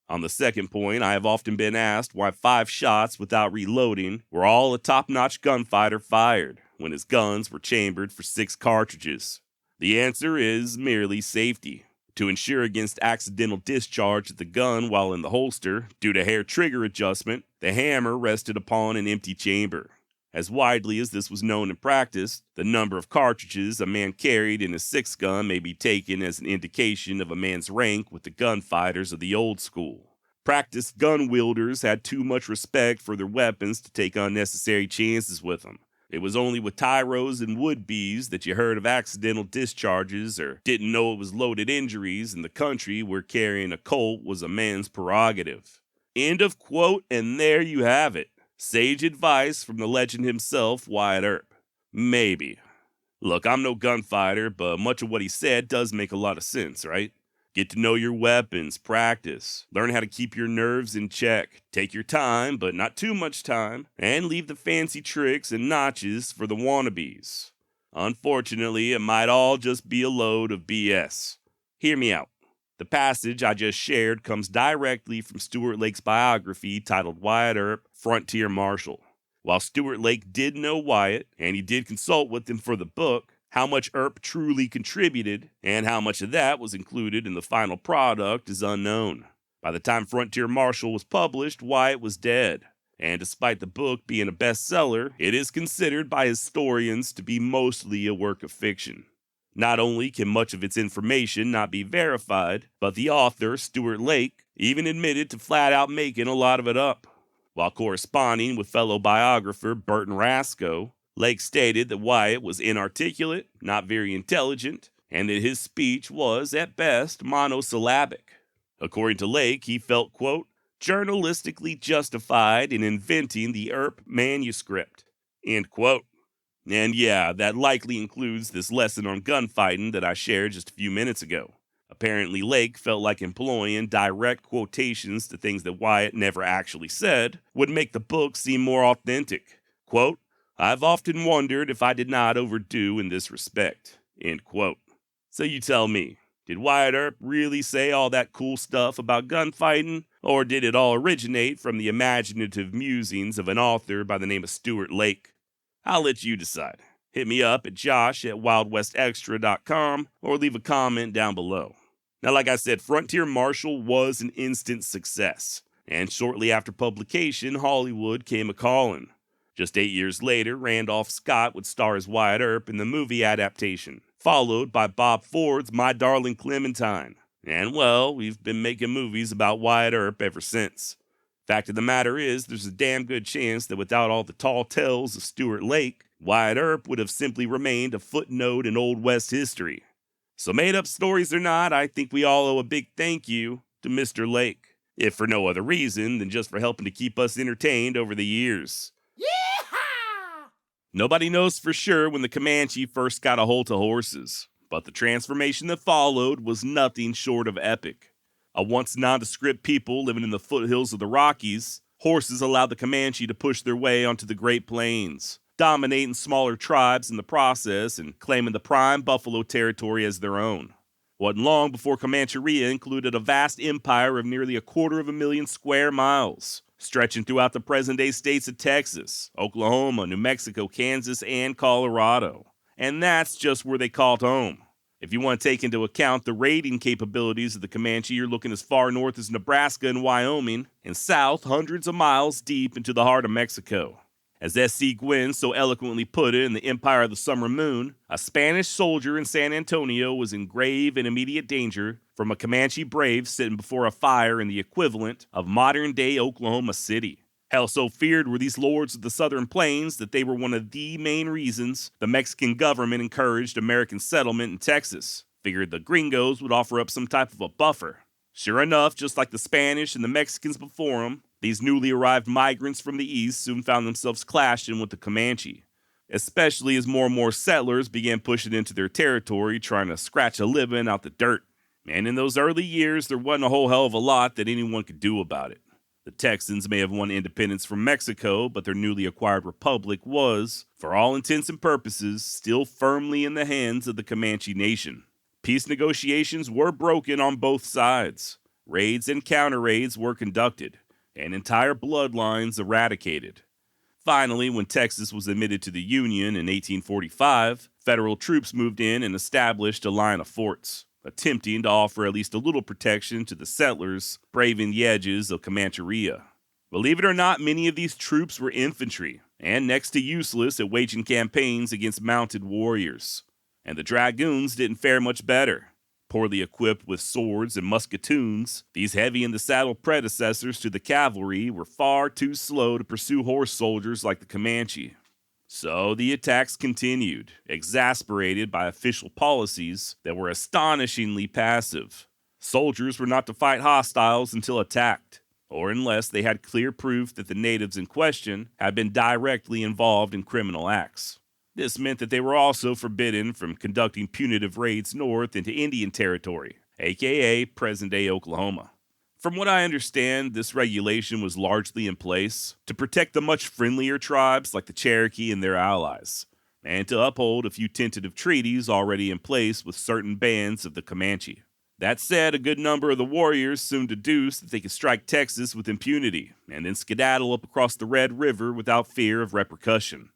On the second point, I have often been asked why 5 shots without reloading were all a top-notch gunfighter fired, when his guns were chambered for 6 cartridges. The answer is merely safety. To ensure against accidental discharge of the gun while in the holster, due to hair trigger adjustment, the hammer rested upon an empty chamber. As widely as this was known in practice, the number of cartridges a man carried in his 6 gun may be taken as an indication of a man's rank with the gunfighters of the old school. Practiced gun wielders had too much respect for their weapons to take unnecessary chances with them. It was only with tyros and would-bes that you heard of accidental discharges or didn't know it was loaded injuries in the country where carrying a Colt was a man's prerogative. End of quote, and there you have it. Sage advice from the legend himself, Wyatt Earp. Maybe. Look, I'm no gunfighter, but much of what he said does make a lot of sense, right? Get to know your weapons, practice, learn how to keep your nerves in check, take your time, but not too much time, and leave the fancy tricks and notches for the wannabes. Unfortunately, it might all just be a load of BS. Hear me out. The passage I just shared comes directly from Stuart Lake's biography titled Wyatt Earp, Frontier Marshal. While Stuart Lake did know Wyatt, and he did consult with him for the book, how much Earp truly contributed, and how much of that was included in the final product is unknown. By the time Frontier Marshal was published, Wyatt was dead, and despite the book being a bestseller, it is considered by historians to be mostly a work of fiction. Not only can much of its information not be verified, but the author, Stuart Lake, even admitted to flat out making a lot of it up. While corresponding with fellow biographer Burton Rasco, Lake stated that Wyatt was inarticulate, not very intelligent, and that his speech was, at best, monosyllabic. According to Lake, he felt, quote, journalistically justified in inventing the Earp manuscript, end quote. And yeah, that likely includes this lesson on gunfighting that I shared just a few minutes ago. Apparently, Lake felt like employing direct quotations to things that Wyatt never actually said would make the book seem more authentic. Quote, I've often wondered if I did not overdo in this respect, end quote. So you tell me, did Wyatt Earp really say all that cool stuff about gunfighting, or did it all originate from the imaginative musings of an author by the name of Stuart Lake? I'll let you decide. Hit me up at josh@wildwestextra.com or leave a comment down below. Now, like I said, Frontier Marshal was an instant success, and shortly after publication, Hollywood came a-calling. Just 8 years later, Randolph Scott would star as Wyatt Earp in the movie adaptation, followed by Bob Ford's My Darling Clementine. And well, we've been making movies about Wyatt Earp ever since. Fact of the matter is, there's a damn good chance that without all the tall tales of Stuart Lake, Wyatt Earp would have simply remained a footnote in Old West history. So made up stories or not, I think we all owe a big thank you to Mr. Lake, if for no other reason than just for helping to keep us entertained over the years. Yeehaw! Nobody knows for sure when the Comanche first got a hold of horses, but the transformation that followed was nothing short of epic. A once nondescript people living in the foothills of the Rockies, horses allowed the Comanche to push their way onto the Great Plains, dominating smaller tribes in the process and claiming the prime buffalo territory as their own. Wasn't long before Comancheria included a vast empire of nearly 250,000 square miles, stretching throughout the present-day states of Texas, Oklahoma, New Mexico, Kansas, and Colorado. And that's just where they called home. If you want to take into account the raiding capabilities of the Comanche, you're looking as far north as Nebraska and Wyoming, and south hundreds of miles deep into the heart of Mexico. As S.C. Gwynn so eloquently put it in The Empire of the Summer Moon, a Spanish soldier in San Antonio was in grave and immediate danger from a Comanche brave sitting before a fire in the equivalent of modern-day Oklahoma City. Hell, so feared were these lords of the southern plains that they were one of the main reasons the Mexican government encouraged American settlement in Texas. Figured the gringos would offer up some type of a buffer. Sure enough, just like the Spanish and the Mexicans before them, these newly arrived migrants from the east soon found themselves clashing with the Comanche, especially as more and more settlers began pushing into their territory trying to scratch a living out the dirt. And in those early years, there wasn't a whole hell of a lot that anyone could do about it. The Texans may have won independence from Mexico, but their newly acquired republic was, for all intents and purposes, still firmly in the hands of the Comanche Nation. Peace negotiations were broken on both sides. raids and counter-raids were conducted, and entire bloodlines eradicated. Finally, when Texas was admitted to the Union in 1845, federal troops moved in and established a line of forts, attempting to offer at least a little protection to the settlers braving the edges of Comancheria. Believe it or not, many of these troops were infantry, and next to useless at waging campaigns against mounted warriors. And the dragoons didn't fare much better. Poorly equipped with swords and musketoons, these heavy-in-the-saddle predecessors to the cavalry were far too slow to pursue horse soldiers like the Comanche. So the attacks continued, exasperated by official policies that were astonishingly passive. Soldiers were not to fight hostiles until attacked, or unless they had clear proof that the natives in question had been directly involved in criminal acts. This meant that they were also forbidden from conducting punitive raids north into Indian Territory, aka present-day Oklahoma. From what I understand, this regulation was largely in place to protect the much friendlier tribes like the Cherokee and their allies, and to uphold a few tentative treaties already in place with certain bands of the Comanche. That said, a good number of the warriors soon deduced that they could strike Texas with impunity, and then skedaddle up across the Red River without fear of repercussion.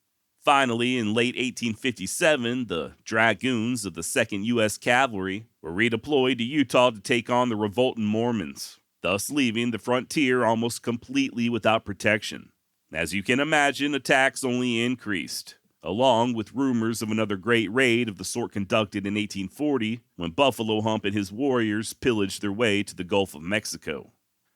Finally, in late 1857, the dragoons of the 2nd U.S. Cavalry were redeployed to Utah to take on the revolting Mormons, thus leaving the frontier almost completely without protection. As you can imagine, attacks only increased, along with rumors of another great raid of the sort conducted in 1840 when Buffalo Hump and his warriors pillaged their way to the Gulf of Mexico.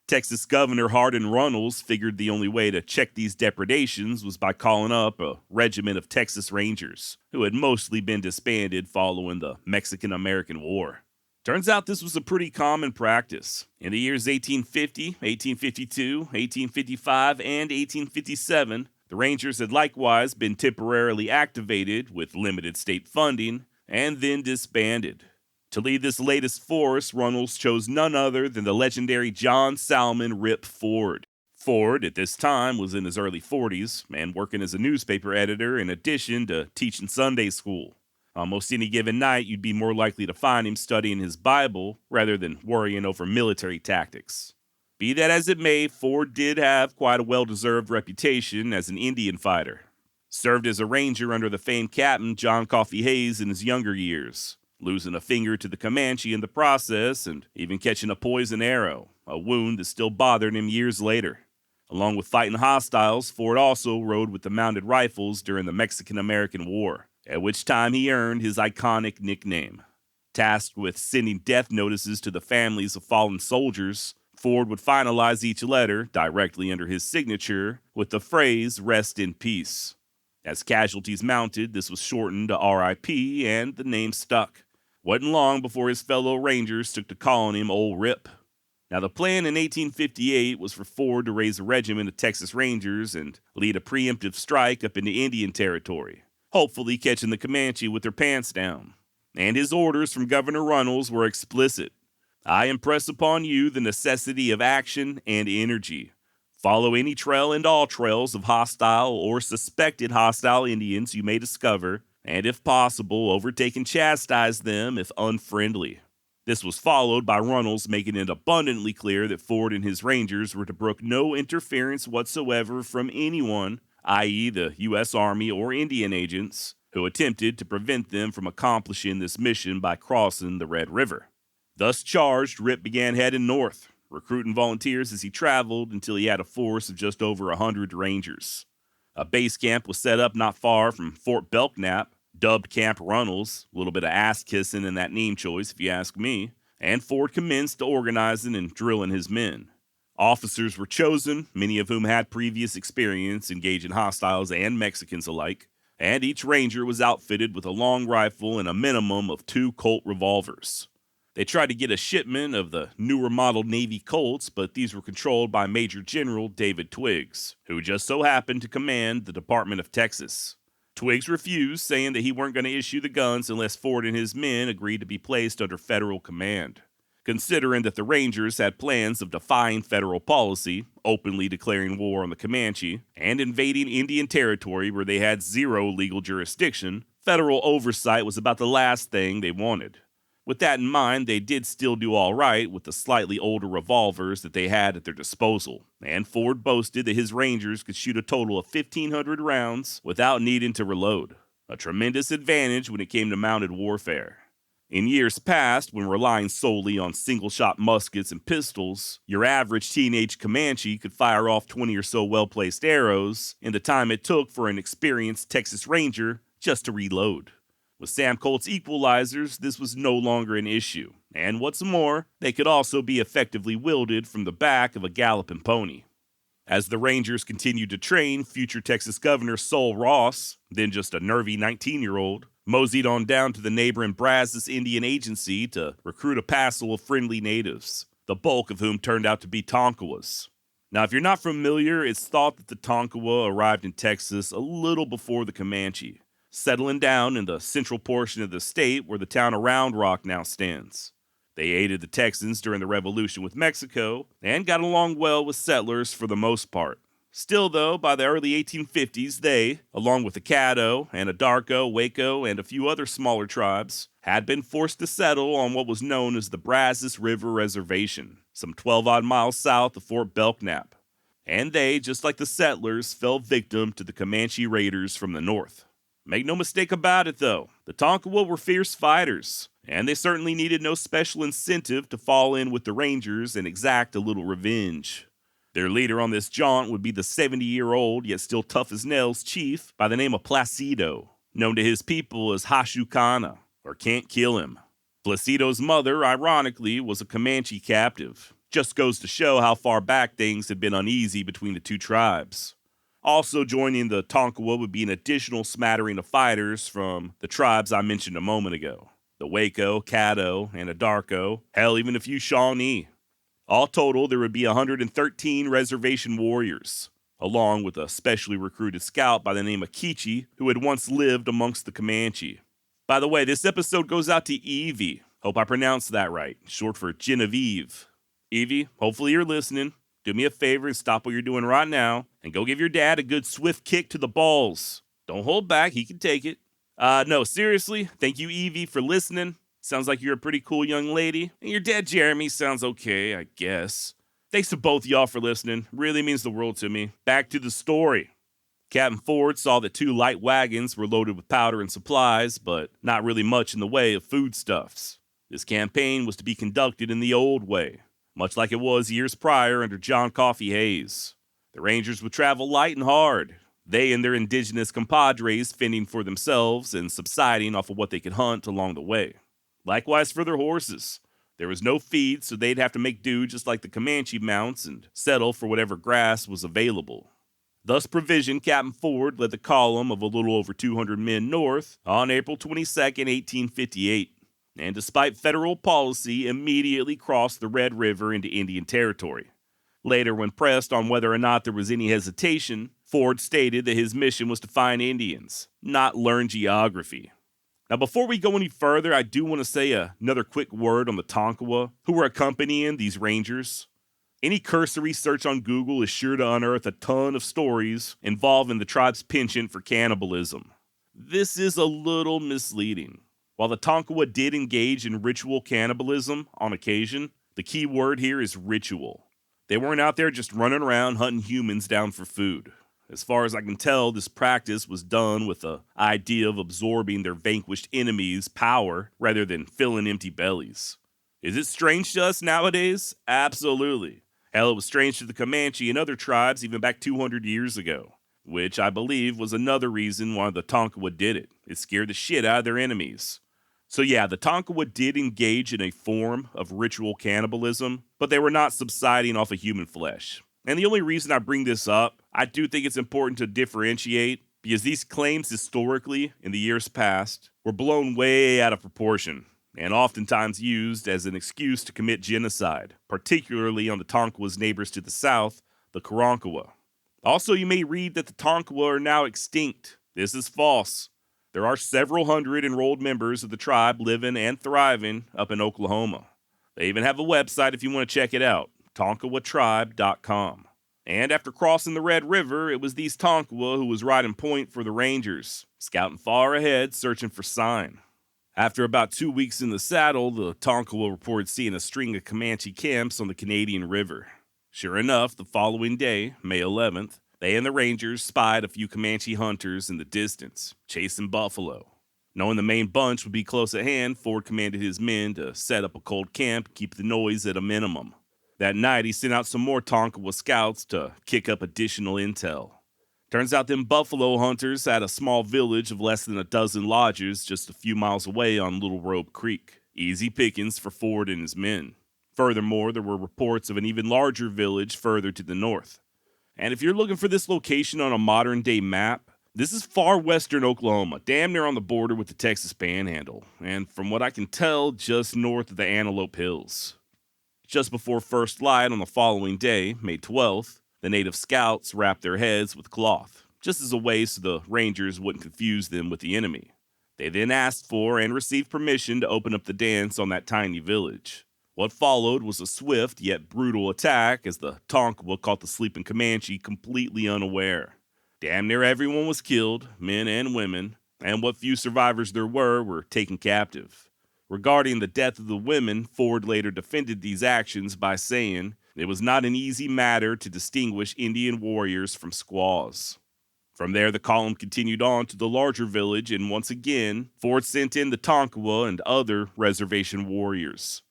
Texas Governor Hardin Runnels figured the only way to check these depredations was by calling up a regiment of Texas Rangers, who had mostly been disbanded following the Mexican-American War. Turns out this was a pretty common practice. In the years 1850, 1852, 1855, and 1857, the Rangers had likewise been temporarily activated with limited state funding and then disbanded. To lead this latest force, Runnels chose none other than the legendary John Salmon Rip Ford. Ford, at this time, was in his early 40s and working as a newspaper editor in addition to teaching Sunday school. Almost any given night, you'd be more likely to find him studying his Bible rather than worrying over military tactics. Be that as it may, Ford did have quite a well-deserved reputation as an Indian fighter. Served as a ranger under the famed captain John Coffee Hayes in his younger years, losing a finger to the Comanche in the process and even catching a poison arrow, a wound that still bothered him years later. Along with fighting hostiles, Ford also rode with the mounted rifles during the Mexican-American War, at which time he earned his iconic nickname. Tasked with sending death notices to the families of fallen soldiers, Ford would finalize each letter directly under his signature with the phrase, "Rest in peace." As casualties mounted, this was shortened to RIP, and the name stuck. Wasn't long before his fellow Rangers took to calling him Old Rip. Now, the plan in 1858 was for Ford to raise a regiment of Texas Rangers and lead a preemptive strike up into Indian Territory, hopefully catching the Comanche with their pants down. And his orders from Governor Runnels were explicit. I impress upon you the necessity of action and energy. Follow any trail and all trails of hostile or suspected hostile Indians you may discover, and if possible, overtake and chastise them if unfriendly. This was followed by Runnels making it abundantly clear that Ford and his Rangers were to brook no interference whatsoever from anyone, i.e. the U.S. Army or Indian agents, who attempted to prevent them from accomplishing this mission by crossing the Red River. Thus charged, Rip began heading north, recruiting volunteers as he traveled until he had a force of just over 100 Rangers. A base camp was set up not far from Fort Belknap, dubbed Camp Runnels, a little bit of ass-kissing in that name choice if you ask me, and Ford commenced organizing and drilling his men. Officers were chosen, many of whom had previous experience engaging hostiles and Mexicans alike, and each Ranger was outfitted with a long rifle and a minimum of 2 Colt revolvers. They tried to get a shipment of the newer model Navy Colts, but these were controlled by Major General David Twiggs, who just so happened to command the Department of Texas. Twiggs refused, saying that he weren't going to issue the guns unless Ford and his men agreed to be placed under federal command. Considering that the Rangers had plans of defying federal policy, openly declaring war on the Comanche, and invading Indian Territory where they had zero legal jurisdiction, federal oversight was about the last thing they wanted. With that in mind, they did still do all right with the slightly older revolvers that they had at their disposal, and Ford boasted that his Rangers could shoot a total of 1,500 rounds without needing to reload, a tremendous advantage when it came to mounted warfare. In years past, when relying solely on single-shot muskets and pistols, your average teenage Comanche could fire off 20 or so well-placed arrows in the time it took for an experienced Texas Ranger just to reload. With Sam Colt's equalizers, this was no longer an issue, and what's more, they could also be effectively wielded from the back of a galloping pony. As the Rangers continued to train, future Texas Governor Sol Ross, then just a nervy 19-year-old, moseyed on down to the neighboring Brazos Indian Agency to recruit a passel of friendly natives, the bulk of whom turned out to be Tonkawas. Now, if you're not familiar, it's thought that the Tonkawa arrived in Texas a little before the Comanche, settling down in the central portion of the state where the town of Round Rock now stands. They aided the Texans during the Revolution with Mexico and got along well with settlers for the most part. Still, though, by the early 1850s, they, along with the Caddo, Anadarko, Waco, and a few other smaller tribes, had been forced to settle on what was known as the Brazos River Reservation, some 12-odd miles south of Fort Belknap. And they, just like the settlers, fell victim to the Comanche raiders from the north. Make no mistake about it, though, the Tonkawa were fierce fighters, and they certainly needed no special incentive to fall in with the Rangers and exact a little revenge. Their leader on this jaunt would be the 70-year-old, yet still tough as nails, chief by the name of Placido, known to his people as Hashukana, or Can't Kill Him. Placido's mother, ironically, was a Comanche captive. Just goes to show how far back things had been uneasy between the two tribes. Also joining the Tonkawa would be an additional smattering of fighters from the tribes I mentioned a moment ago. The Waco, Caddo, Anadarko, hell, even a few Shawnee. All total, there would be 113 reservation warriors, along with a specially recruited scout by the name of Kichi, who had once lived amongst the Comanche. By the way, this episode goes out to Evie. Hope I pronounced that right, short for Genevieve. Evie, hopefully you're listening. Do me a favor and stop what you're doing right now, and go give your dad a good swift kick to the balls. Don't hold back, he can take it. No, seriously, thank you, Evie, for listening. Sounds like you're a pretty cool young lady. And your dad, Jeremy, sounds okay, I guess. Thanks to both y'all for listening. Really means the world to me. Back to the story. Captain Ford saw that 2 light wagons were loaded with powder and supplies, but not really much in the way of foodstuffs. This campaign was to be conducted in the old way, much like it was years prior under John Coffee Hayes. The Rangers would travel light and hard, they and their indigenous compadres fending for themselves and subsiding off of what they could hunt along the way. Likewise for their horses. There was no feed, so they'd have to make do just like the Comanche mounts and settle for whatever grass was available. Thus provisioned, Captain Ford led the column of a little over 200 men north on April 22, 1858, and despite federal policy, immediately crossed the Red River into Indian Territory. Later, when pressed on whether or not there was any hesitation, Ford stated that his mission was to find Indians, not learn geography. Now, before we go any further, I do want to say another quick word on the Tonkawa, who were accompanying these Rangers. Any cursory search on Google is sure to unearth a ton of stories involving the tribe's penchant for cannibalism. This is a little misleading. While the Tonkawa did engage in ritual cannibalism on occasion, the key word here is ritual. They weren't out there just running around hunting humans down for food. As far as I can tell, this practice was done with the idea of absorbing their vanquished enemies' power rather than filling empty bellies. Is it strange to us nowadays? Absolutely. Hell, it was strange to the Comanche and other tribes even back 200 years ago, which I believe was another reason why the Tonkawa did it. It scared the shit out of their enemies. So yeah, the Tonkawa did engage in a form of ritual cannibalism, but they were not subsiding off of human flesh. And the only reason I bring this up, I do think it's important to differentiate, because these claims historically, in the years past, were blown way out of proportion, and oftentimes used as an excuse to commit genocide, particularly on the Tonkawa's neighbors to the south, the Karankawa. Also, you may read that the Tonkawa are now extinct. This is false. There are several hundred enrolled members of the tribe living and thriving up in Oklahoma. They even have a website if you want to check it out, TonkawaTribe.com. And after crossing the Red River, it was these Tonkawa who was riding point for the Rangers, scouting far ahead, searching for sign. After about 2 weeks in the saddle, the Tonkawa reported seeing a string of Comanche camps on the Canadian River. Sure enough, the following day, May 11th, they and the Rangers spied a few Comanche hunters in the distance, chasing buffalo. Knowing the main bunch would be close at hand, Ford commanded his men to set up a cold camp and keep the noise at a minimum. That night, he sent out some more Tonkawa scouts to kick up additional intel. Turns out them buffalo hunters had a small village of less than a dozen lodges just a few miles away on Little Robe Creek. Easy pickings for Ford and his men. Furthermore, there were reports of an even larger village further to the north. And if you're looking for this location on a modern-day map, this is far western Oklahoma, damn near on the border with the Texas Panhandle, and from what I can tell, just north of the Antelope Hills. Just before first light on the following day, May 12th, the native scouts wrapped their heads with cloth, just as a way so the Rangers wouldn't confuse them with the enemy. They then asked for and received permission to open up the dance on that tiny village. What followed was a swift yet brutal attack as the Tonkawa caught the sleeping Comanche completely unaware. Damn near everyone was killed, men and women, and what few survivors there were taken captive. Regarding the death of the women, Ford later defended these actions by saying it was not an easy matter to distinguish Indian warriors from squaws. From there, the column continued on to the larger village, and once again, Ford sent in the Tonkawa and other reservation warriors.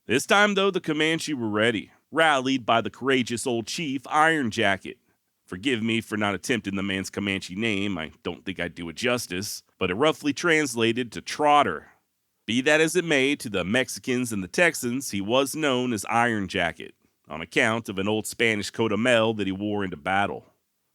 This time, though, the Comanche were ready, rallied by the courageous old chief Iron Jacket. Forgive me for not attempting the man's Comanche name, I don't think I'd do it justice, but it roughly translated to Trotter. Be that as it may, to the Mexicans and the Texans, he was known as Iron Jacket, on account of an old Spanish coat of mail that he wore into battle.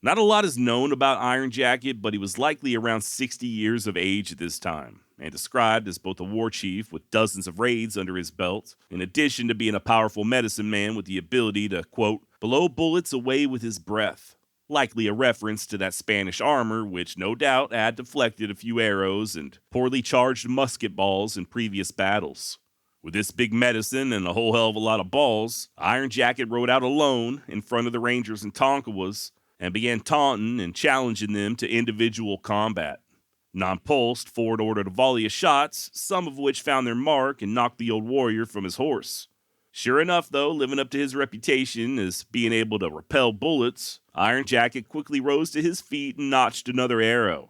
Not a lot is known about Iron Jacket, but he was likely around 60 years of age at this time, and described as both a war chief with dozens of raids under his belt, in addition to being a powerful medicine man with the ability to, quote, blow bullets away with his breath. Likely a reference to that Spanish armor, which no doubt had deflected a few arrows and poorly charged musket balls in previous battles. With this big medicine and a whole hell of a lot of balls, Iron Jacket rode out alone in front of the Rangers and Tonkawas and began taunting and challenging them to individual combat. Nonplussed, Ford ordered a volley of shots, some of which found their mark and knocked the old warrior from his horse. Sure enough, though, living up to his reputation as being able to repel bullets, Iron Jacket quickly rose to his feet and notched another arrow.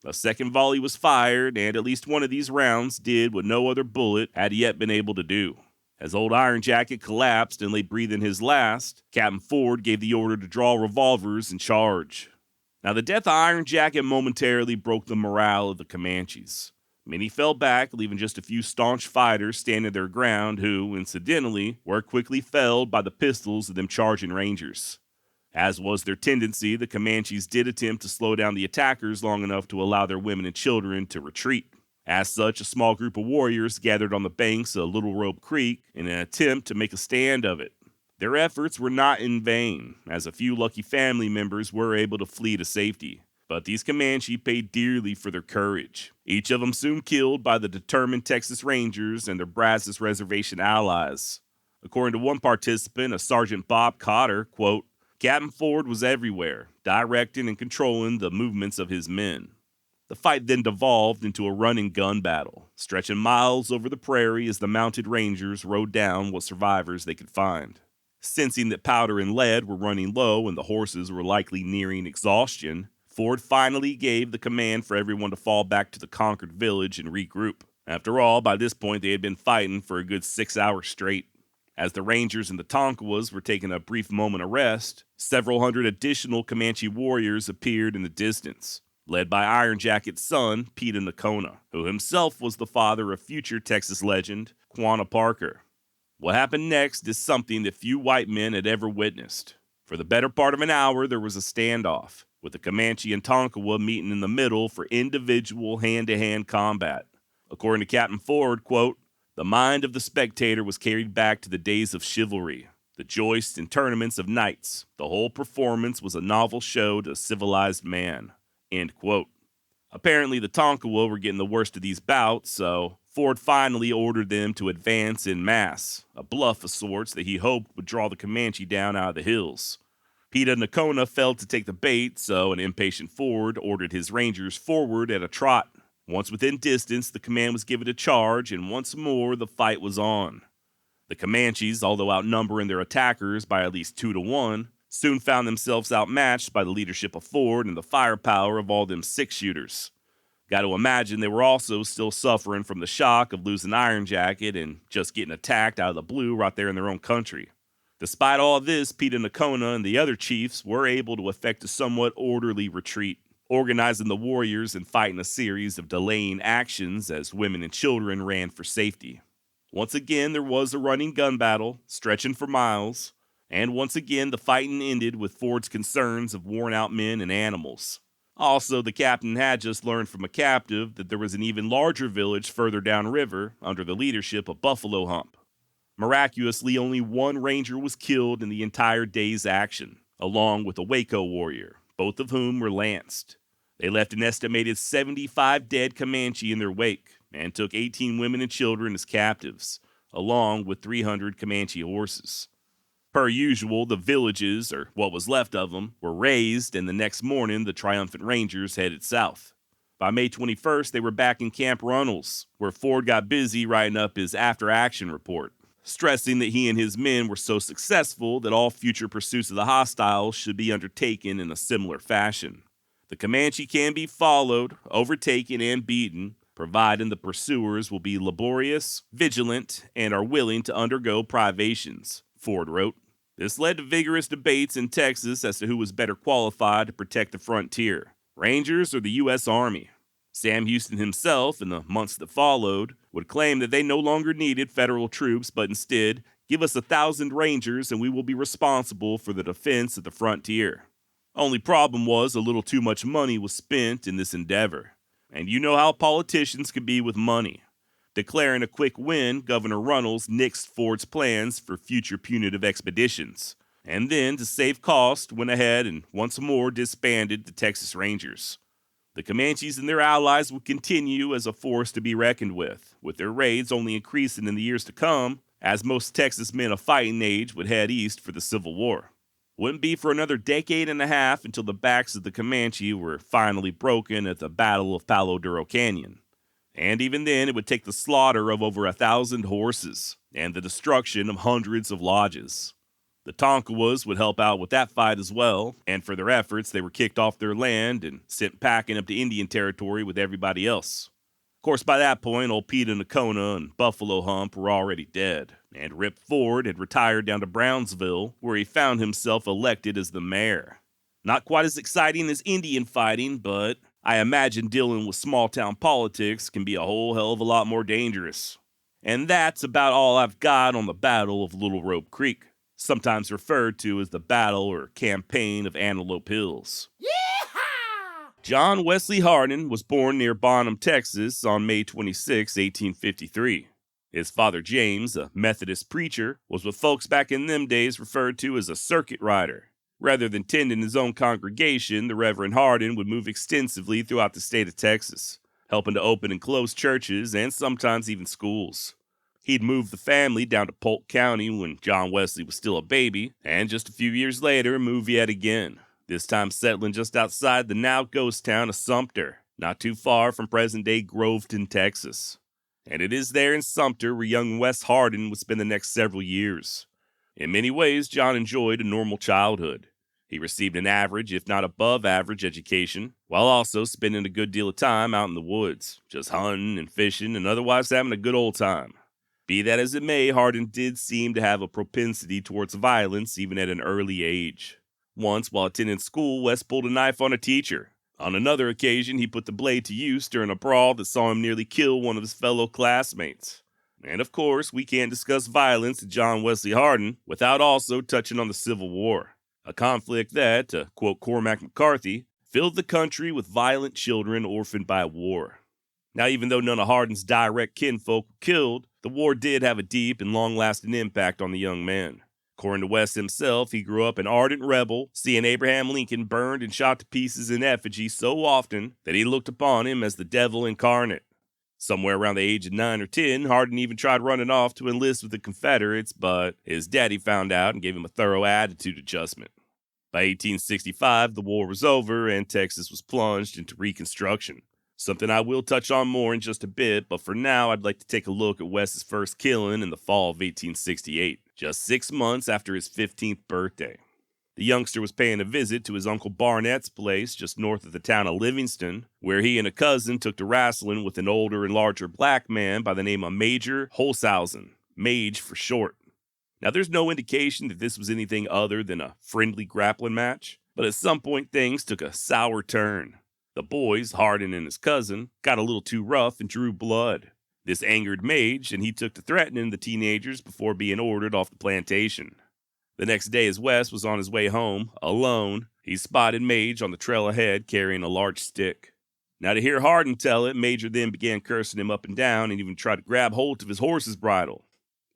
A second volley was fired, and at least one of these rounds did what no other bullet had yet been able to do. As old Iron Jacket collapsed and lay breathing his last, Captain Ford gave the order to draw revolvers and charge. Now, the death of Iron Jacket momentarily broke the morale of the Comanches. Many fell back, leaving just a few staunch fighters standing their ground who, incidentally, were quickly felled by the pistols of them charging Rangers. As was their tendency, the Comanches did attempt to slow down the attackers long enough to allow their women and children to retreat. As such, a small group of warriors gathered on the banks of Little Robe Creek in an attempt to make a stand of it. Their efforts were not in vain, as a few lucky family members were able to flee to safety. But these Comanche paid dearly for their courage, each of them soon killed by the determined Texas Rangers and their Brazos Reservation allies. According to one participant, a Sergeant Bob Cotter, quote, Captain Ford was everywhere, directing and controlling the movements of his men. The fight then devolved into a run-and-gun battle, stretching miles over the prairie as the mounted Rangers rode down what survivors they could find. Sensing that powder and lead were running low and the horses were likely nearing exhaustion, Ford finally gave the command for everyone to fall back to the conquered village and regroup. After all, by this point they had been fighting for a good 6 hours straight. As the Rangers and the Tonkawas were taking a brief moment of rest, several hundred additional Comanche warriors appeared in the distance, led by Iron Jacket's son, Peter Nakona, who himself was the father of future Texas legend, Quanah Parker. What happened next is something that few white men had ever witnessed. For the better part of an hour, there was a standoff, with the Comanche and Tonkawa meeting in the middle for individual hand-to-hand combat. According to Captain Ford, quote, the mind of the spectator was carried back to the days of chivalry, the joists and tournaments of knights. The whole performance was a novel show to civilized man, end quote. Apparently, the Tonkawa were getting the worst of these bouts, so Ford finally ordered them to advance en masse, a bluff of sorts that he hoped would draw the Comanche down out of the hills. Peter Nakona failed to take the bait, so an impatient Ford ordered his Rangers forward at a trot. Once within distance, the command was given to charge, and once more the fight was on. The Comanches, although outnumbering their attackers by at least 2 to 1, soon found themselves outmatched by the leadership of Ford and the firepower of all them six-shooters. Got to imagine they were also still suffering from the shock of losing Iron Jacket and just getting attacked out of the blue right there in their own country. Despite all this, Pete and Nakona and the other chiefs were able to effect a somewhat orderly retreat, organizing the warriors and fighting a series of delaying actions as women and children ran for safety. Once again, there was a running gun battle, stretching for miles, and once again the fighting ended with Ford's concerns of worn-out men and animals. Also, the captain had just learned from a captive that there was an even larger village further downriver under the leadership of Buffalo Hump. Miraculously, only one ranger was killed in the entire day's action, along with a Waco warrior, both of whom were lanced. They left an estimated 75 dead Comanche in their wake and took 18 women and children as captives, along with 300 Comanche horses. Per usual, the villages, or what was left of them, were razed, and the next morning the triumphant Rangers headed south. By May 21st, they were back in Camp Runnels, where Ford got busy writing up his after-action report, stressing that he and his men were so successful that all future pursuits of the hostiles should be undertaken in a similar fashion. The Comanche can be followed, overtaken, and beaten, providing the pursuers will be laborious, vigilant, and are willing to undergo privations, Ford wrote. This led to vigorous debates in Texas as to who was better qualified to protect the frontier, Rangers or the U.S. Army. Sam Houston himself, in the months that followed, would claim that they no longer needed federal troops, but instead, give us 1,000 Rangers and we will be responsible for the defense of the frontier. Only problem was a little too much money was spent in this endeavor. And you know how politicians can be with money. Declaring a quick win, Governor Runnels nixed Ford's plans for future punitive expeditions, and then, to save cost, went ahead and once more disbanded the Texas Rangers. The Comanches and their allies would continue as a force to be reckoned with their raids only increasing in the years to come, as most Texas men of fighting age would head east for the Civil War. Wouldn't be for another decade and a half until the backs of the Comanche were finally broken at the Battle of Palo Duro Canyon. And even then, it would take the slaughter of over 1,000 horses and the destruction of hundreds of lodges. The Tonkawas would help out with that fight as well, and for their efforts, they were kicked off their land and sent packing up to Indian Territory with everybody else. Of course, by that point, old Pete and Nakona and Buffalo Hump were already dead, and Rip Ford had retired down to Brownsville, where he found himself elected as the mayor. Not quite as exciting as Indian fighting, but I imagine dealing with small-town politics can be a whole hell of a lot more dangerous. And that's about all I've got on the Battle of Little Rope Creek, sometimes referred to as the Battle or Campaign of Antelope Hills. Yeehaw! John Wesley Hardin was born near Bonham, Texas on May 26, 1853. His father James, a Methodist preacher, was what folks back in them days referred to as a circuit rider. Rather than tending his own congregation, the Reverend Hardin would move extensively throughout the state of Texas, helping to open and close churches and sometimes even schools. He'd moved the family down to Polk County when John Wesley was still a baby, and just a few years later moved yet again, this time settling just outside the now ghost town of Sumter, not too far from present-day Groveton, Texas. And it is there in Sumter where young Wes Hardin would spend the next several years. In many ways, John enjoyed a normal childhood. He received an average, if not above average, education, while also spending a good deal of time out in the woods, just hunting and fishing and otherwise having a good old time. Be that as it may, Hardin did seem to have a propensity towards violence even at an early age. Once, while attending school, Wes pulled a knife on a teacher. On another occasion, he put the blade to use during a brawl that saw him nearly kill one of his fellow classmates. And of course, we can't discuss violence at John Wesley Hardin without also touching on the Civil War, a conflict that, to quote Cormac McCarthy, filled the country with violent children orphaned by war. Now, even though none of Hardin's direct kinfolk were killed, the war did have a deep and long-lasting impact on the young man. According to West himself, he grew up an ardent rebel, seeing Abraham Lincoln burned and shot to pieces in effigy so often that he looked upon him as the devil incarnate. Somewhere around the age of 9 or 10, Hardin even tried running off to enlist with the Confederates, but his daddy found out and gave him a thorough attitude adjustment. By 1865, the war was over and Texas was plunged into Reconstruction. something I will touch on more in just a bit, but for now I'd like to take a look at Wes's first killing in the fall of 1868, just 6 months after his 15th birthday. The youngster was paying a visit to his Uncle Barnett's place just north of the town of Livingston, where he and a cousin took to wrestling with an older and larger black man by the name of Major Holshausen, Mage for short. Now there's no indication that this was anything other than a friendly grappling match, but at some point things took a sour turn. The boys, Hardin and his cousin, got a little too rough and drew blood. This angered Mage, and he took to threatening the teenagers before being ordered off the plantation. The next day, as Wes was on his way home, alone, he spotted Mage on the trail ahead carrying a large stick. Now to hear Hardin tell it, Major then began cursing him up and down and even tried to grab hold of his horse's bridle.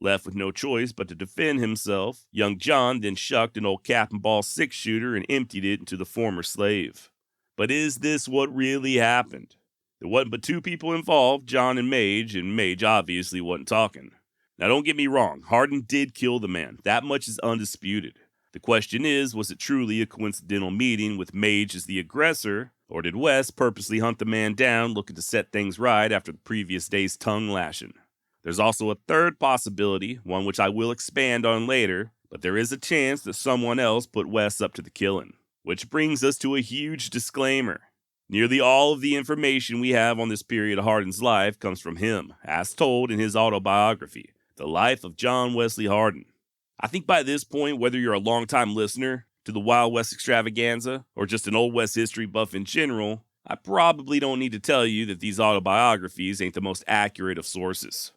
Left with no choice but to defend himself, young John then shucked an old cap and ball six-shooter and emptied it into the former slave. But is this what really happened? There wasn't but two people involved, John and Mage obviously wasn't talking. Now don't get me wrong, Hardin did kill the man, that much is undisputed. The question is, was it truly a coincidental meeting with Mage as the aggressor, or did Wes purposely hunt the man down looking to set things right after the previous day's tongue lashing? There's also a third possibility, one which I will expand on later, but there is a chance that someone else put Wes up to the killing. Which brings us to a huge disclaimer. Nearly all of the information we have on this period of Hardin's life comes from him, as told in his autobiography, The Life of John Wesley Hardin. I think by this point, whether you're a longtime listener to the Wild West Extravaganza or just an Old West history buff in general, I probably don't need to tell you that these autobiographies ain't the most accurate of sources.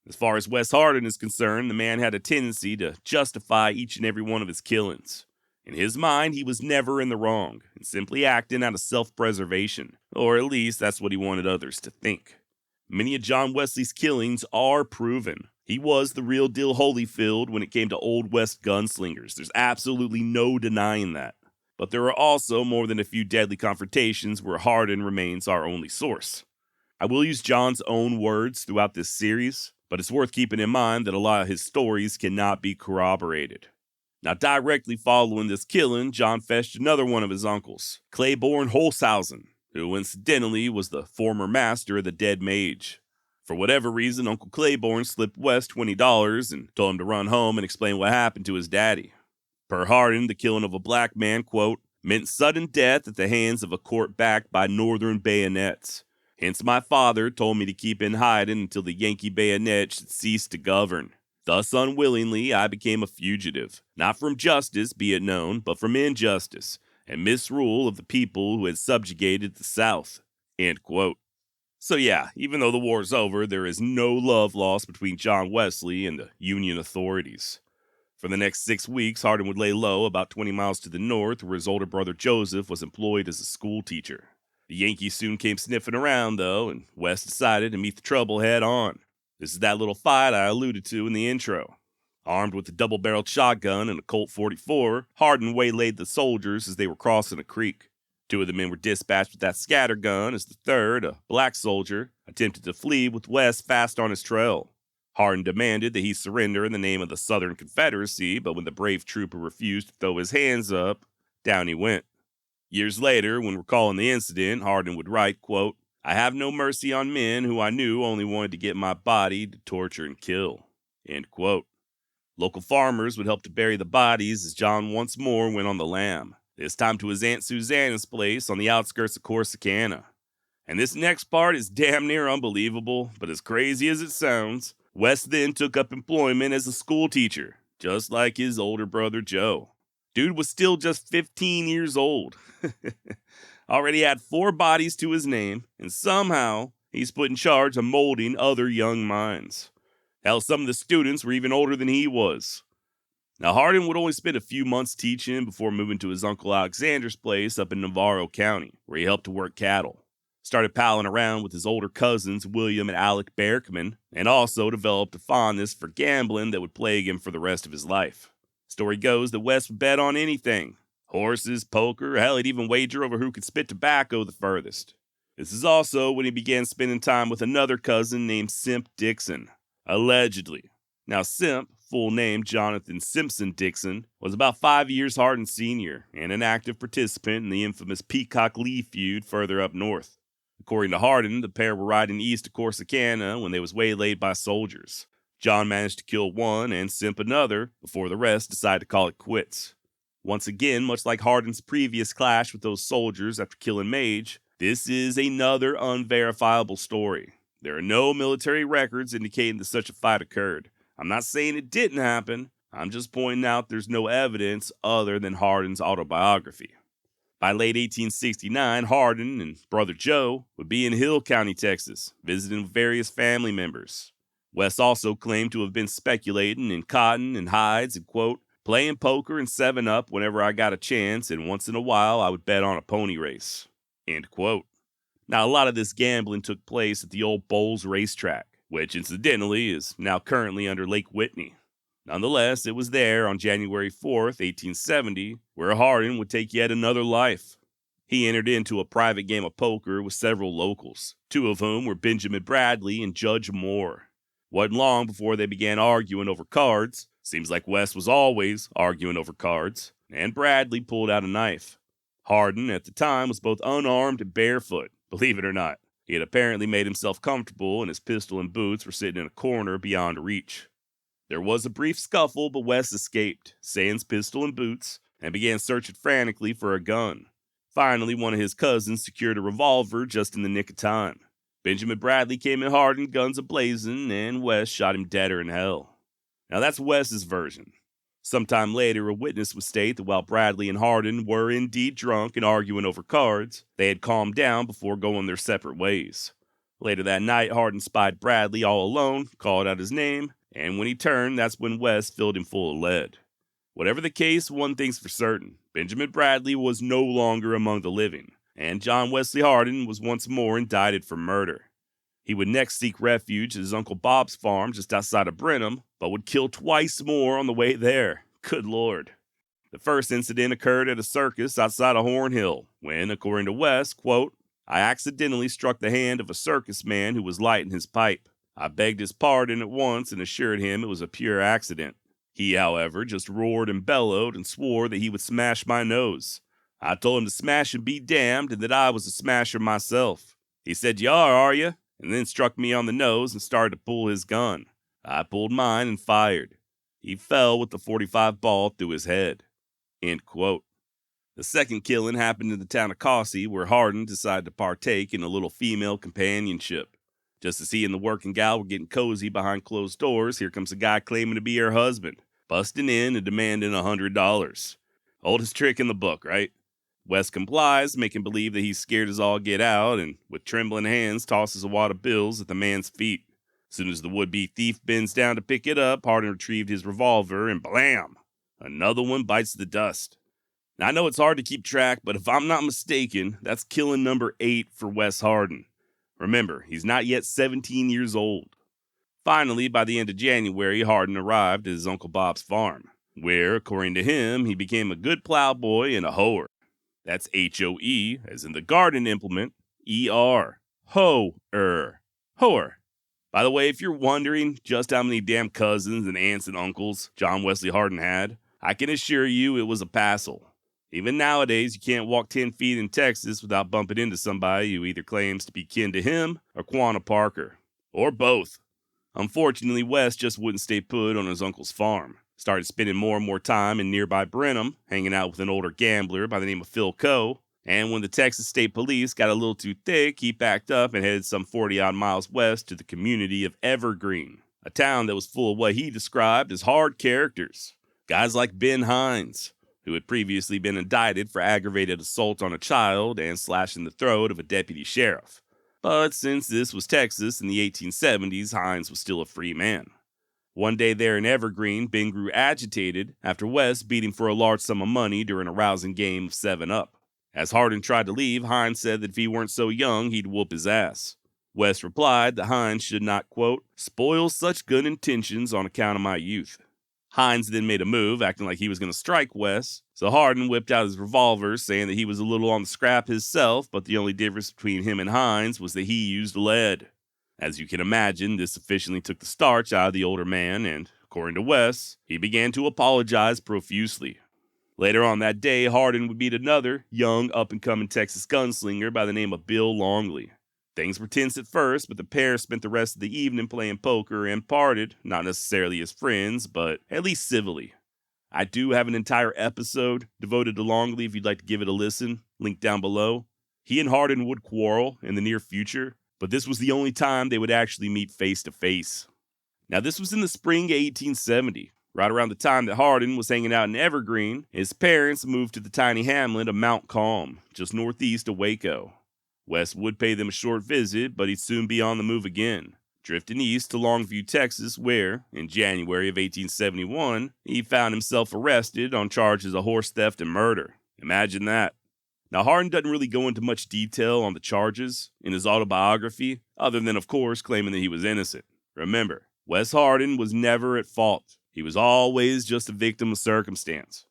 As far as Wes Hardin is concerned, the man had a tendency to justify each and every one of his killings. In his mind, he was never in the wrong, and simply acting out of self-preservation, or at least that's what he wanted others to think. Many of John Wesley's killings are proven. He was the real deal Holyfield when it came to Old West gunslingers. There's absolutely no denying that. But there are also more than a few deadly confrontations where Hardin remains our only source. I will use John's own words throughout this series, but it's worth keeping in mind that a lot of his stories cannot be corroborated. Now, directly following this killing, John fetched another one of his uncles, Claiborne Holshausen, who incidentally was the former master of the dead Mage. For whatever reason, Uncle Claiborne slipped Wes $20 and told him to run home and explain what happened to his daddy. Per Hardin, the killing of a black man, quote, meant sudden death at the hands of a court backed by northern bayonets. Hence my father told me to keep in hiding until the Yankee bayonet should cease to govern. Thus unwillingly I became a fugitive, not from justice, be it known, but from injustice, and misrule of the people who had subjugated the South. End quote. So yeah, even though the war's over, there is no love lost between John Wesley and the Union authorities. For the next 6 weeks, Hardin would lay low about 20 miles to the north, where his older brother Joseph was employed as a school teacher. The Yankees soon came sniffing around, though, and Wes decided to meet the trouble head on. This is that little fight I alluded to in the intro. Armed with a double-barreled shotgun and a Colt 44, Hardin waylaid the soldiers as they were crossing a creek. 2 of the men were dispatched with that scatter gun as the third, a black soldier, attempted to flee with Wes fast on his trail. Hardin demanded that he surrender in the name of the Southern Confederacy, but when the brave trooper refused to throw his hands up, down he went. Years later, when recalling the incident, Hardin would write, quote, I have no mercy on men who I knew only wanted to get my body to torture and kill. End quote. Local farmers would help to bury the bodies as John once more went on the lam, this time to his Aunt Susanna's place on the outskirts of Corsicana. And this next part is damn near unbelievable, but as crazy as it sounds, Wes then took up employment as a school teacher, just like his older brother Joe. Dude was still just 15 years old. Already had 4 bodies to his name, and somehow he's put in charge of molding other young minds. Hell, some of the students were even older than he was. Now, Hardin would only spend a few months teaching before moving to his Uncle Alexander's place up in Navarro County, where he helped to work cattle. Started palling around with his older cousins, William and Alec Berkman, and also developed a fondness for gambling that would plague him for the rest of his life. Story goes that Wes would bet on anything. Horses, poker, hell, he'd even wager over who could spit tobacco the furthest. This is also when he began spending time with another cousin named Simp Dixon, allegedly. Now, Simp, full name Jonathan Simpson Dixon, was about 5 years Hardin's senior and an active participant in the infamous Peacock Lee feud further up north. According to Hardin, the pair were riding east to Corsicana when they was waylaid by soldiers. John managed to kill one and simp another before the rest decided to call it quits. Once again, much like Hardin's previous clash with those soldiers after killing Mage, this is another unverifiable story. There are no military records indicating that such a fight occurred. I'm not saying it didn't happen, I'm just pointing out there's no evidence other than Hardin's autobiography. By late 1869, Hardin and brother Joe would be in Hill County, Texas, visiting various family members. West also claimed to have been speculating in cotton and hides and, quote, playing poker and 7-Up whenever I got a chance, and once in a while I would bet on a pony race, end quote. Now, a lot of this gambling took place at the old Bowles racetrack, which incidentally is now currently under Lake Whitney. Nonetheless, it was there on January 4th, 1870, where Hardin would take yet another life. He entered into a private game of poker with several locals, two of whom were Benjamin Bradley and Judge Moore. Wasn't long before they began arguing over cards. Seems like West was always arguing over cards, and Bradley pulled out a knife. Hardin, at the time, was both unarmed and barefoot, believe it or not. He had apparently made himself comfortable, and his pistol and boots were sitting in a corner beyond reach. There was a brief scuffle, but West escaped, sans pistol and boots, and began searching frantically for a gun. Finally, one of his cousins secured a revolver just in the nick of time. Benjamin Bradley came at Hardin, guns a-blazing, and West shot him deader in hell. Now that's West's version. Sometime later, a witness would state that while Bradley and Hardin were indeed drunk and arguing over cards, they had calmed down before going their separate ways. Later that night, Hardin spied Bradley all alone, called out his name, and when he turned, that's when West filled him full of lead. Whatever the case, one thing's for certain. Benjamin Bradley was no longer among the living, and John Wesley Hardin was once more indicted for murder. He would next seek refuge at his Uncle Bob's farm just outside of Brenham, but would kill twice more on the way there. Good Lord. The first incident occurred at a circus outside of Horn Hill, when, according to West, quote, I accidentally struck the hand of a circus man who was lighting his pipe. I begged his pardon at once and assured him it was a pure accident. He, however, just roared and bellowed and swore that he would smash my nose. I told him to smash and be damned and that I was a smasher myself. He said, you are you? And then struck me on the nose and started to pull his gun. I pulled mine and fired. He fell with the .45 ball through his head. End quote. The second killing happened in the town of Caussy, where Hardin decided to partake in a little female companionship. Just as he and the working gal were getting cozy behind closed doors, here comes a guy claiming to be her husband, busting in and demanding $100. Oldest trick in the book, right? West complies, making believe that he's scared as all get out, and with trembling hands tosses a wad of bills at the man's feet. As soon as the would-be thief bends down to pick it up, Hardin retrieved his revolver, and blam! Another one bites the dust. Now, I know it's hard to keep track, but if I'm not mistaken, that's killing number 8 for Wes Hardin. Remember, he's not yet 17 years old. Finally, by the end of January, Hardin arrived at his Uncle Bob's farm, where, according to him, he became a good plowboy and a hoer. That's H-O-E, as in the garden implement, E-R. Ho-er. Hoer. By the way, if you're wondering just how many damn cousins and aunts and uncles John Wesley Hardin had, I can assure you it was a passel. Even nowadays, you can't walk 10 feet in Texas without bumping into somebody who either claims to be kin to him or Quanah Parker. Or both. Unfortunately, West just wouldn't stay put on his uncle's farm. Started spending more and more time in nearby Brenham, hanging out with an older gambler by the name of Phil Coe. And when the Texas State Police got a little too thick, he packed up and headed some 40-odd miles west to the community of Evergreen, a town that was full of what he described as hard characters. Guys like Ben Hines, who had previously been indicted for aggravated assault on a child and slashing the throat of a deputy sheriff. But since this was Texas in the 1870s, Hines was still a free man. One day there in Evergreen, Ben grew agitated after West beat him for a large sum of money during a rousing game of 7-Up. As Hardin tried to leave, Hines said that if he weren't so young, he'd whoop his ass. West replied that Hines should not, quote, spoil such good intentions on account of my youth. Hines then made a move, acting like he was going to strike West, so Hardin whipped out his revolver, saying that he was a little on the scrap himself, but the only difference between him and Hines was that he used lead. As you can imagine, this sufficiently took the starch out of the older man, and, according to West, he began to apologize profusely. Later on that day, Hardin would meet another young, up-and-coming Texas gunslinger by the name of Bill Longley. Things were tense at first, but the pair spent the rest of the evening playing poker and parted, not necessarily as friends, but at least civilly. I do have an entire episode devoted to Longley if you'd like to give it a listen, link down below. He and Hardin would quarrel in the near future, but this was the only time they would actually meet face to face. Now this was in the spring of 1870, right around the time that Hardin was hanging out in Evergreen. His parents moved to the tiny hamlet of Mount Calm, just northeast of Waco. Wes would pay them a short visit, but he'd soon be on the move again, drifting east to Longview, Texas, where, in January of 1871, he found himself arrested on charges of horse theft and murder. Imagine that. Now, Hardin doesn't really go into much detail on the charges in his autobiography, other than, of course, claiming that he was innocent. Remember, Wes Hardin was never at fault. He was always just a victim of circumstance.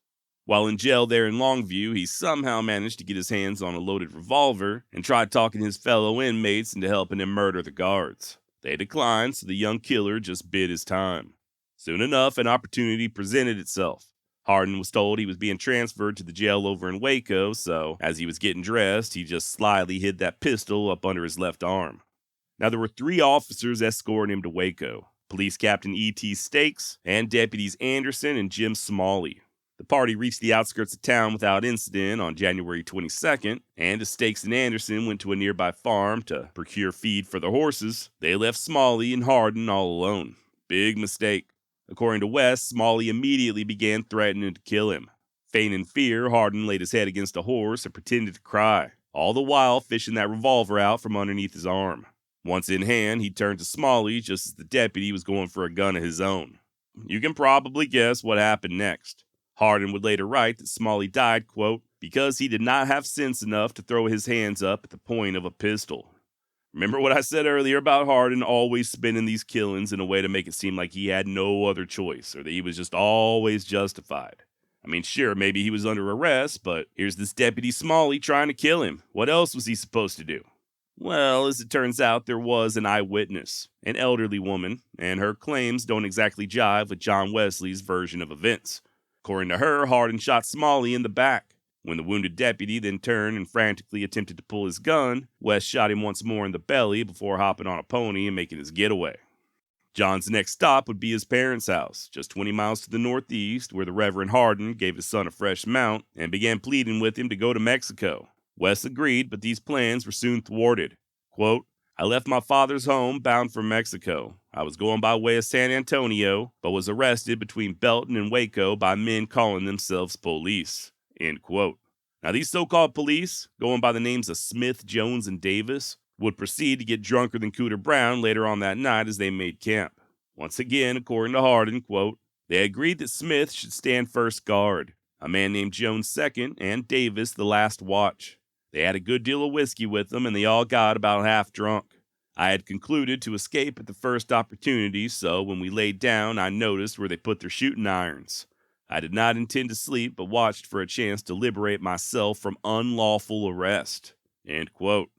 While in jail there in Longview, he somehow managed to get his hands on a loaded revolver and tried talking his fellow inmates into helping him murder the guards. They declined, so the young killer just bid his time. Soon enough, an opportunity presented itself. Hardin was told he was being transferred to the jail over in Waco, so as he was getting dressed, he just slyly hid that pistol up under his left arm. Now, there were 3 officers escorting him to Waco: Police Captain E.T. Stakes and Deputies Anderson and Jim Smalley. The party reached the outskirts of town without incident on January 22nd, and as Stakes and Anderson went to a nearby farm to procure feed for their horses, they left Smalley and Hardin all alone. Big mistake. According to Wes, Smalley immediately began threatening to kill him. Feigning fear, Hardin laid his head against a horse and pretended to cry, all the while fishing that revolver out from underneath his arm. Once in hand, he turned to Smalley just as the deputy was going for a gun of his own. You can probably guess what happened next. Hardin would later write that Smalley died, quote, because he did not have sense enough to throw his hands up at the point of a pistol. Remember what I said earlier about Hardin always spinning these killings in a way to make it seem like he had no other choice, or that he was just always justified. I mean, sure, maybe he was under arrest, but here's this Deputy Smalley trying to kill him. What else was he supposed to do? Well, as it turns out, there was an eyewitness, an elderly woman, and her claims don't exactly jive with John Wesley's version of events. According to her, Hardin shot Smalley in the back. When the wounded deputy then turned and frantically attempted to pull his gun, Wes shot him once more in the belly before hopping on a pony and making his getaway. John's next stop would be his parents' house, just 20 miles to the northeast, where the Reverend Hardin gave his son a fresh mount and began pleading with him to go to Mexico. Wes agreed, but these plans were soon thwarted. Quote, I left my father's home bound for Mexico. I was going by way of San Antonio, but was arrested between Belton and Waco by men calling themselves police. End quote. Now, these so-called police, going by the names of Smith, Jones, and Davis, would proceed to get drunker than Cooter Brown later on that night as they made camp. Once again, according to Hardin, quote, they agreed that Smith should stand first guard, a man named Jones second, and Davis the last watch. They had a good deal of whiskey with them, and they all got about half drunk. I had concluded to escape at the first opportunity, so when we laid down, I noticed where they put their shooting irons. I did not intend to sleep, but watched for a chance to liberate myself from unlawful arrest. End quote.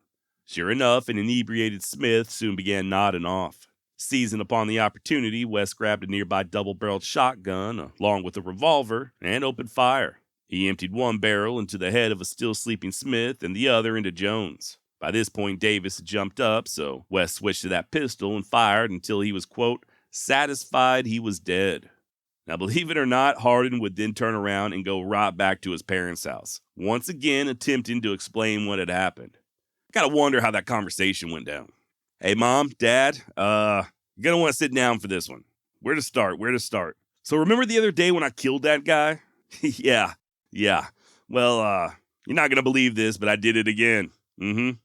Sure enough, an inebriated Smith soon began nodding off. Seizing upon the opportunity, Wes grabbed a nearby double-barreled shotgun, along with a revolver, and opened fire. He emptied one barrel into the head of a still sleeping Smith and the other into Jones. By this point, Davis had jumped up, so Wes switched to that pistol and fired until he was, quote, satisfied he was dead. Now, believe it or not, Hardin would then turn around and go right back to his parents' house, once again attempting to explain what had happened. I gotta wonder how that conversation went down. Hey, Mom, Dad, you're gonna want to sit down for this one. Where to start? So remember the other day when I killed that guy? Yeah. Well, you're not gonna believe this, but I did it again.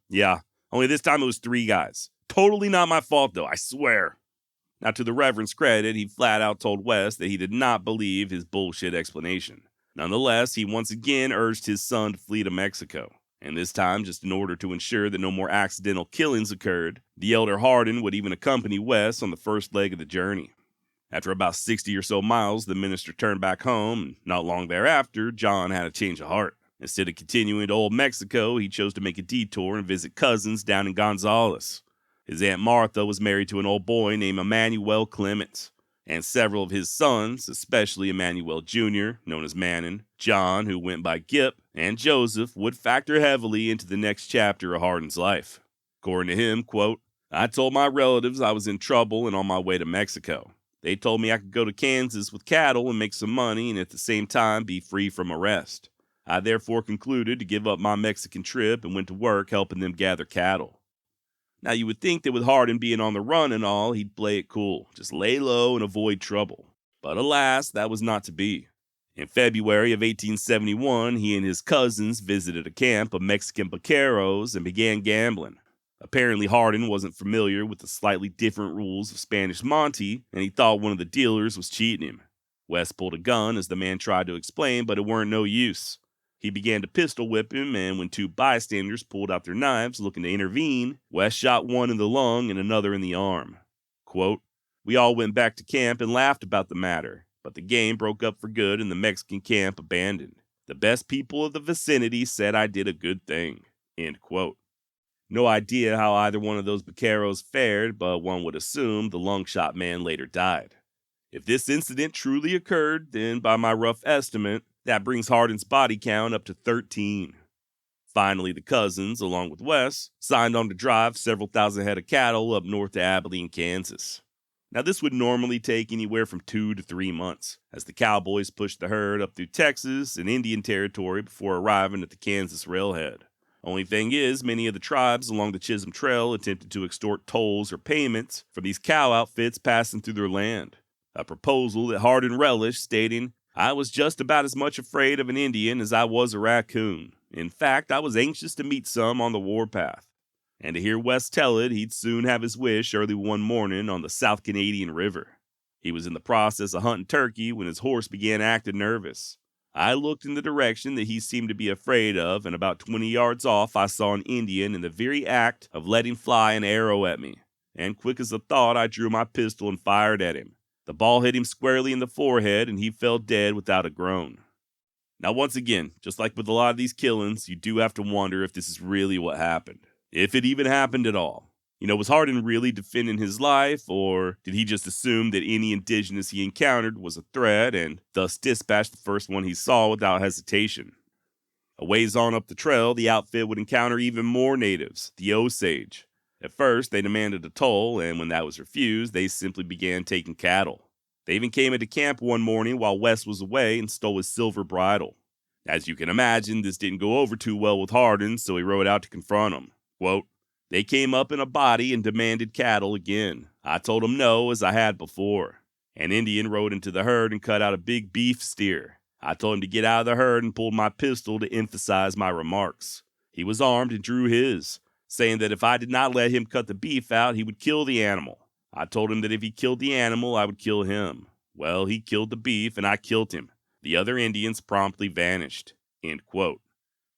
Yeah. Only this time it was 3 guys. Totally not my fault, though, I swear. Now, to the Reverend's credit, he flat out told Wes that he did not believe his bullshit explanation. Nonetheless, he once again urged his son to flee to Mexico. And this time, just in order to ensure that no more accidental killings occurred, the elder Hardin would even accompany Wes on the first leg of the journey. After about 60 or so miles, the minister turned back home, and not long thereafter, John had a change of heart. Instead of continuing to Old Mexico, he chose to make a detour and visit cousins down in Gonzales. His Aunt Martha was married to an old boy named Emmanuel Clements, and several of his sons, especially Emmanuel Jr., known as Mannon, John, who went by Gip, and Joseph, would factor heavily into the next chapter of Hardin's life. According to him, quote, I told my relatives I was in trouble and on my way to Mexico. They told me I could go to Kansas with cattle and make some money and at the same time be free from arrest. I therefore concluded to give up my Mexican trip and went to work helping them gather cattle. Now you would think that with Hardin being on the run and all, he'd play it cool, just lay low and avoid trouble. But alas, that was not to be. In February of 1871, he and his cousins visited a camp of Mexican vaqueros and began gambling. Apparently, Hardin wasn't familiar with the slightly different rules of Spanish Monte, and he thought one of the dealers was cheating him. West pulled a gun as the man tried to explain, but it weren't no use. He began to pistol whip him, and when two bystanders pulled out their knives looking to intervene, West shot one in the lung and another in the arm. Quote, we all went back to camp and laughed about the matter, but the game broke up for good and the Mexican camp abandoned. The best people of the vicinity said I did a good thing. End quote. No idea how either one of those vaqueros fared, but one would assume the lung-shot man later died. If this incident truly occurred, then by my rough estimate, that brings Hardin's body count up to 13. Finally, the cousins, along with Wes, signed on to drive several thousand head of cattle up north to Abilene, Kansas. Now, this would normally take anywhere from 2 to 3 months, as the cowboys pushed the herd up through Texas and Indian Territory before arriving at the Kansas railhead. Only thing is, many of the tribes along the Chisholm Trail attempted to extort tolls or payments from these cow outfits passing through their land. A proposal that Hardin relished, stating, I was just about as much afraid of an Indian as I was a raccoon. In fact, I was anxious to meet some on the warpath. And to hear West tell it, he'd soon have his wish early one morning on the South Canadian River. He was in the process of hunting turkey when his horse began acting nervous. I looked in the direction that he seemed to be afraid of, and about 20 yards off I saw an Indian in the very act of letting fly an arrow at me. And quick as a thought, I drew my pistol and fired at him. The ball hit him squarely in the forehead, and he fell dead without a groan. Now once again, just like with a lot of these killings, you do have to wonder if this is really what happened. If it even happened at all. Was Hardin really defending his life, or did he just assume that any indigenous he encountered was a threat and thus dispatched the first one he saw without hesitation? A ways on up the trail, the outfit would encounter even more natives, the Osage. At first, they demanded a toll, and when that was refused, they simply began taking cattle. They even came into camp one morning while West was away and stole his silver bridle. As you can imagine, this didn't go over too well with Hardin, so he rode out to confront him. Quote, they came up in a body and demanded cattle again. I told them no, as I had before. An Indian rode into the herd and cut out a big beef steer. I told him to get out of the herd and pulled my pistol to emphasize my remarks. He was armed and drew his, saying that if I did not let him cut the beef out, he would kill the animal. I told him that if he killed the animal, I would kill him. Well, he killed the beef and I killed him. The other Indians promptly vanished. End quote.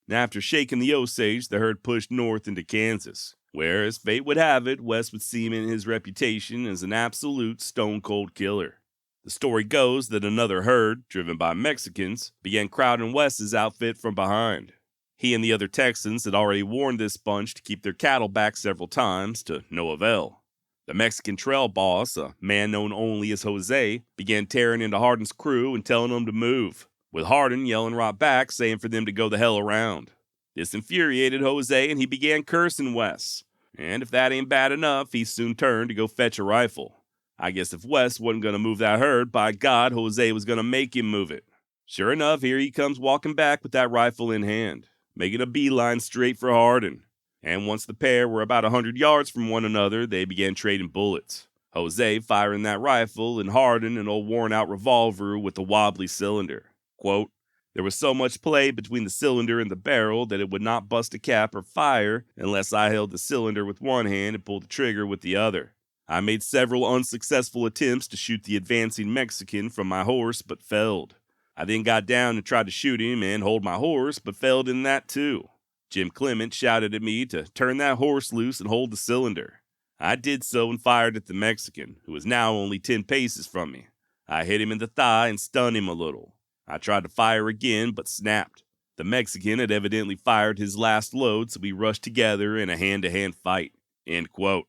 Now, after shaking the Osage, the herd pushed north into Kansas, where, as fate would have it, West would cement his reputation as an absolute stone-cold killer. The story goes that another herd, driven by Mexicans, began crowding West's outfit from behind. He and the other Texans had already warned this bunch to keep their cattle back several times, to no avail. The Mexican trail boss, a man known only as Jose, began tearing into Hardin's crew and telling them to move, with Hardin yelling right back, saying for them to go the hell around. This infuriated Jose, and he began cursing Wes. And if that ain't bad enough, he soon turned to go fetch a rifle. I guess if Wes wasn't going to move that herd, by God, Jose was going to make him move it. Sure enough, here he comes walking back with that rifle in hand, making a beeline straight for Hardin. And once the pair were about 100 yards from one another, they began trading bullets. Jose firing that rifle, and Hardin an old worn-out revolver with a wobbly cylinder. Quote, there was so much play between the cylinder and the barrel that it would not bust a cap or fire unless I held the cylinder with one hand and pulled the trigger with the other. I made several unsuccessful attempts to shoot the advancing Mexican from my horse, but failed. I then got down and tried to shoot him and hold my horse, but failed in that too. Jim Clement shouted at me to turn that horse loose and hold the cylinder. I did so and fired at the Mexican, who was now only 10 paces from me. I hit him in the thigh and stunned him a little. I tried to fire again, but snapped. The Mexican had evidently fired his last load, so we rushed together in a hand-to-hand fight. End quote.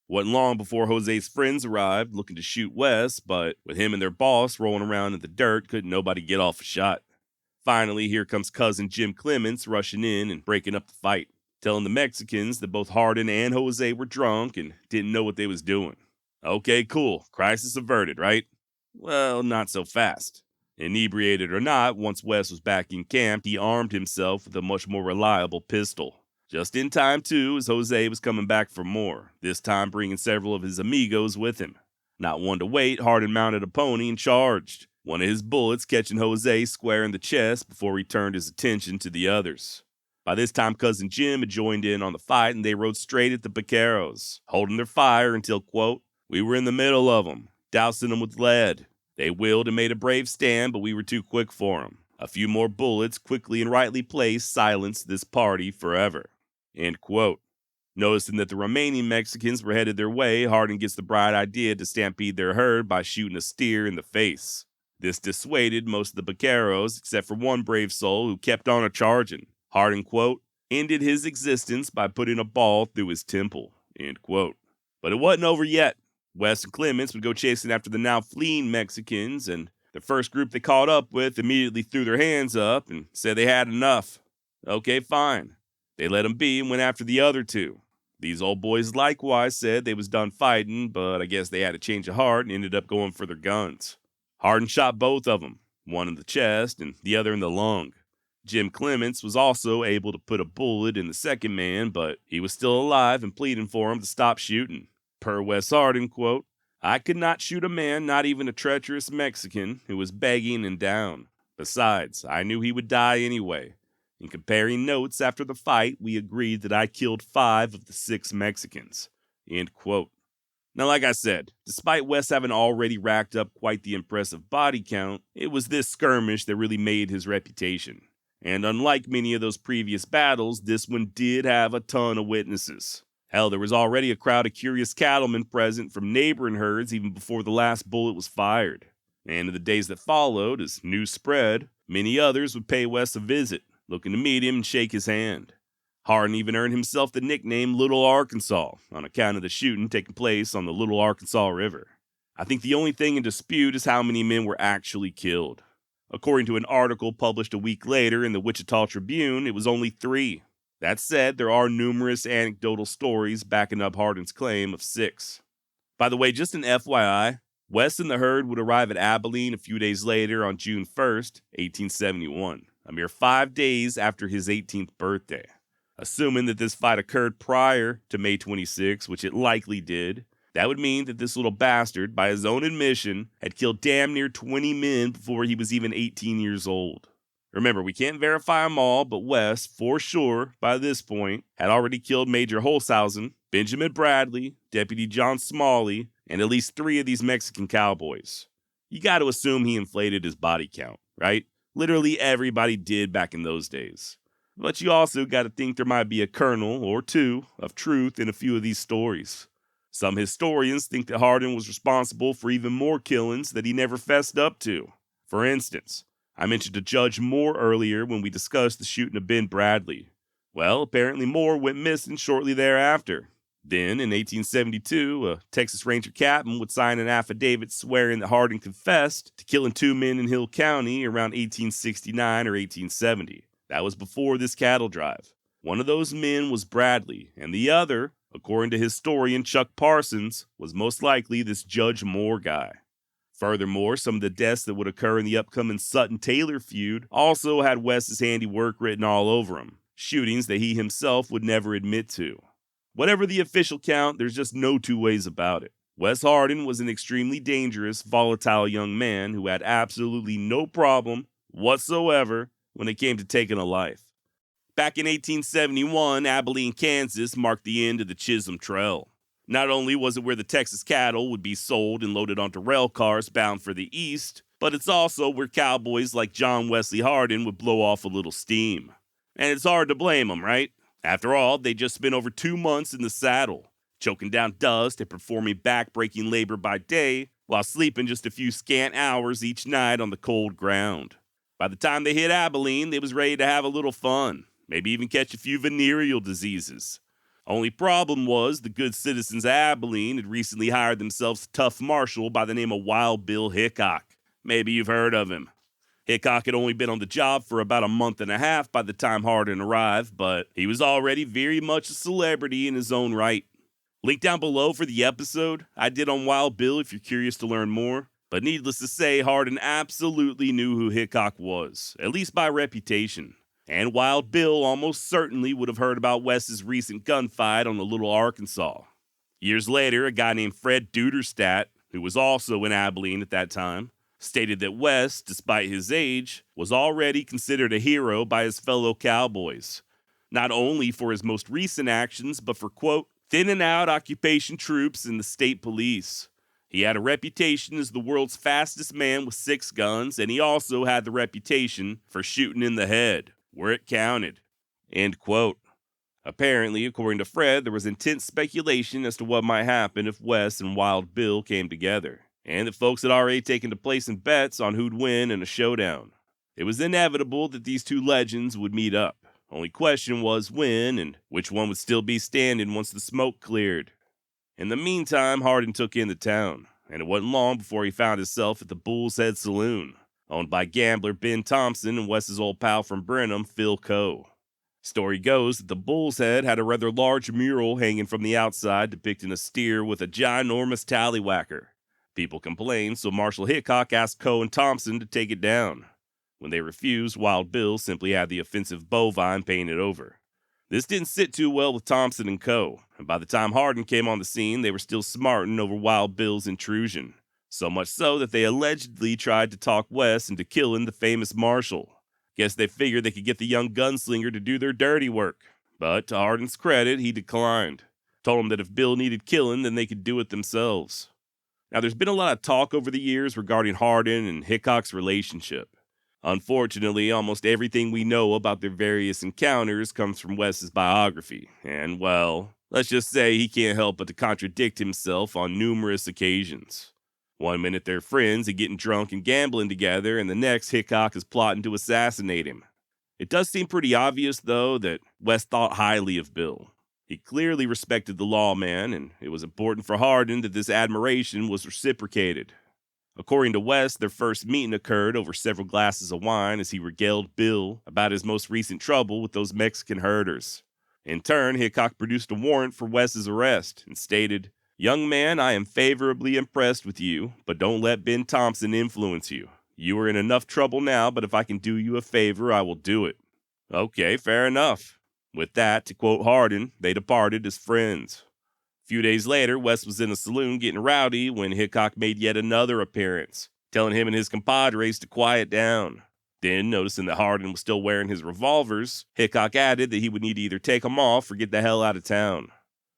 Wasn't long before Jose's friends arrived, looking to shoot Wes, but with him and their boss rolling around in the dirt, couldn't nobody get off a shot. Finally, here comes cousin Jim Clements rushing in and breaking up the fight. telling the Mexicans that both Hardin and Jose were drunk and didn't know what they was doing. Okay, cool. Crisis averted, right? Well, not so fast. Inebriated or not, once West was back in camp, he armed himself with a much more reliable pistol. Just in time, too, as Jose was coming back for more, this time bringing several of his amigos with him. Not one to wait, Hardin mounted a pony and charged, one of his bullets catching Jose square in the chest before he turned his attention to the others. By this time, Cousin Jim had joined in on the fight, and they rode straight at the vaqueros, holding their fire until, quote, "We were in the middle of them, dousing them with lead. They willed and made a brave stand, but we were too quick for them. A few more bullets, quickly and rightly placed, silenced this party forever." End quote. Noticing that the remaining Mexicans were headed their way, Hardin gets the bright idea to stampede their herd by shooting a steer in the face. This dissuaded most of the vaqueros, except for one brave soul who kept on a-charging. Hardin, quote, ended his existence by putting a ball through his temple, end quote. But it wasn't over yet. West and Clements would go chasing after the now fleeing Mexicans, and the first group they caught up with immediately threw their hands up and said they had enough. Okay, fine. They let them be and went after the other two. These old boys likewise said they was done fighting, but I guess they had a change of heart and ended up going for their guns. Hardin shot both of them, one in the chest and the other in the lung. Jim Clements was also able to put a bullet in the second man, but he was still alive and pleading for him to stop shooting. Per Wes Hardin, quote, "I could not shoot a man, not even a treacherous Mexican, who was begging and down. Besides, I knew he would die anyway. In comparing notes after the fight, we agreed that I killed 5 of the 6 Mexicans." End quote. Now, like I said, despite Wes having already racked up quite the impressive body count, it was this skirmish that really made his reputation. And unlike many of those previous battles, this one did have a ton of witnesses. Hell, there was already a crowd of curious cattlemen present from neighboring herds even before the last bullet was fired. And in the days that followed, as news spread, many others would pay Wes a visit, looking to meet him and shake his hand. Hardin even earned himself the nickname Little Arkansas on account of the shooting taking place on the Little Arkansas River. I think the only thing in dispute is how many men were actually killed. According to an article published a week later in the Wichita Tribune, it was only 3. That said, there are numerous anecdotal stories backing up Hardin's claim of 6. By the way, just an FYI, Wes and the herd would arrive at Abilene a few days later on June 1st, 1871, a mere 5 days after his 18th birthday. Assuming that this fight occurred prior to May 26, which it likely did, that would mean that this little bastard, by his own admission, had killed damn near 20 men before he was even 18 years old. Remember, we can't verify them all, but Wes, for sure, by this point, had already killed Major Holshausen, Benjamin Bradley, Deputy John Smalley, and at least 3 of these Mexican cowboys. You got to assume he inflated his body count, right? Literally everybody did back in those days. But you also got to think there might be a kernel or 2 of truth in a few of these stories. Some historians think that Hardin was responsible for even more killings that he never fessed up to. For instance, I mentioned to Judge Moore earlier when we discussed the shooting of Ben Bradley. Well, apparently Moore went missing shortly thereafter. Then, in 1872, a Texas Ranger captain would sign an affidavit swearing that Hardin confessed to killing 2 men in Hill County around 1869 or 1870. That was before this cattle drive. One of those men was Bradley, and the other, according to historian Chuck Parsons, was most likely this Judge Moore guy. Furthermore, some of the deaths that would occur in the upcoming Sutton-Taylor feud also had Wes's handiwork written all over them, shootings that he himself would never admit to. Whatever the official count, there's just no 2 ways about it. Wes Hardin was an extremely dangerous, volatile young man who had absolutely no problem whatsoever when it came to taking a life. Back in 1871, Abilene, Kansas marked the end of the Chisholm Trail. Not only was it where the Texas cattle would be sold and loaded onto rail cars bound for the east, but it's also where cowboys like John Wesley Hardin would blow off a little steam. And it's hard to blame them, right? After all, they just spent over 2 months in the saddle, choking down dust and performing back-breaking labor by day, while sleeping just a few scant hours each night on the cold ground. By the time they hit Abilene, they was ready to have a little fun, maybe even catch a few venereal diseases. Only problem was the good citizens of Abilene had recently hired themselves a tough marshal by the name of Wild Bill Hickok. Maybe you've heard of him. Hickok had only been on the job for about a month and a half by the time Hardin arrived, but he was already very much a celebrity in his own right. Link down below for the episode I did on Wild Bill if you're curious to learn more. But needless to say, Hardin absolutely knew who Hickok was, at least by reputation. And Wild Bill almost certainly would have heard about Wes's recent gunfight on the Little Arkansas. Years later, a guy named Fred Duderstadt, who was also in Abilene at that time, stated that Wes, despite his age, was already considered a hero by his fellow cowboys, not only for his most recent actions, but for, quote, thinning out occupation troops and the state police. He had a reputation as the world's fastest man with 6 guns, and he also had the reputation for shooting in the head, where it counted, end quote. Apparently, according to Fred, there was intense speculation as to what might happen if Wes and Wild Bill came together, and that folks had already taken to placing bets on who'd win in a showdown. It was inevitable that these two legends would meet up. Only question was when and which one would still be standing once the smoke cleared. In the meantime, Hardin took in the town, and it wasn't long before he found himself at the Bull's Head Saloon, owned by gambler Ben Thompson and Wes's old pal from Brenham, Phil Coe. Story goes that the Bull's Head had a rather large mural hanging from the outside depicting a steer with a ginormous tallywhacker. People complained, so Marshal Hickok asked Coe and Thompson to take it down. When they refused, Wild Bill simply had the offensive bovine painted over. This didn't sit too well with Thompson and Coe, and by the time Hardin came on the scene, they were still smarting over Wild Bill's intrusion. So much so that they allegedly tried to talk Wes into killing the famous Marshal. Guess they figured they could get the young gunslinger to do their dirty work. But to Hardin's credit, he declined. Told him that if Bill needed killing, then they could do it themselves. Now, there's been a lot of talk over the years regarding Hardin and Hickok's relationship. Unfortunately, almost everything we know about their various encounters comes from Wes's biography, and, well, let's just say he can't help but to contradict himself on numerous occasions. One minute they're friends and getting drunk and gambling together, and the next Hickok is plotting to assassinate him. It does seem pretty obvious, though, that Wes thought highly of Bill. He clearly respected the lawman, and it was important for Hardin that this admiration was reciprocated. According to Wes, their first meeting occurred over several glasses of wine as he regaled Bill about his most recent trouble with those Mexican herders. In turn, Hickok produced a warrant for Wes's arrest and stated, "Young man, I am favorably impressed with you, but don't let Ben Thompson influence you. You are in enough trouble now, but if I can do you a favor, I will do it." Okay, fair enough. With that, to quote Hardin, they departed as friends. A few days later, Wes was in a saloon getting rowdy when Hickok made yet another appearance, telling him and his compadres to quiet down. Then, noticing that Hardin was still wearing his revolvers, Hickok added that he would need to either take them off or get the hell out of town.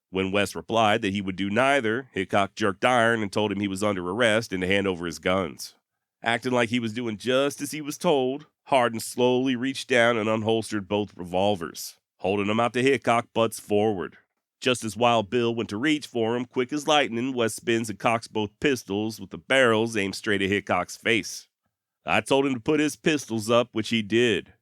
When Wes replied that he would do neither, Hickok jerked iron and told him he was under arrest and to hand over his guns. Acting like he was doing just as he was told, Hardin slowly reached down and unholstered both revolvers, holding them out to Hickok butts forward. Just as Wild Bill went to reach for him, quick as lightning, Wes spins and cocks both pistols with the barrels aimed straight at Hickok's face. I told him to put his pistols up, which he did.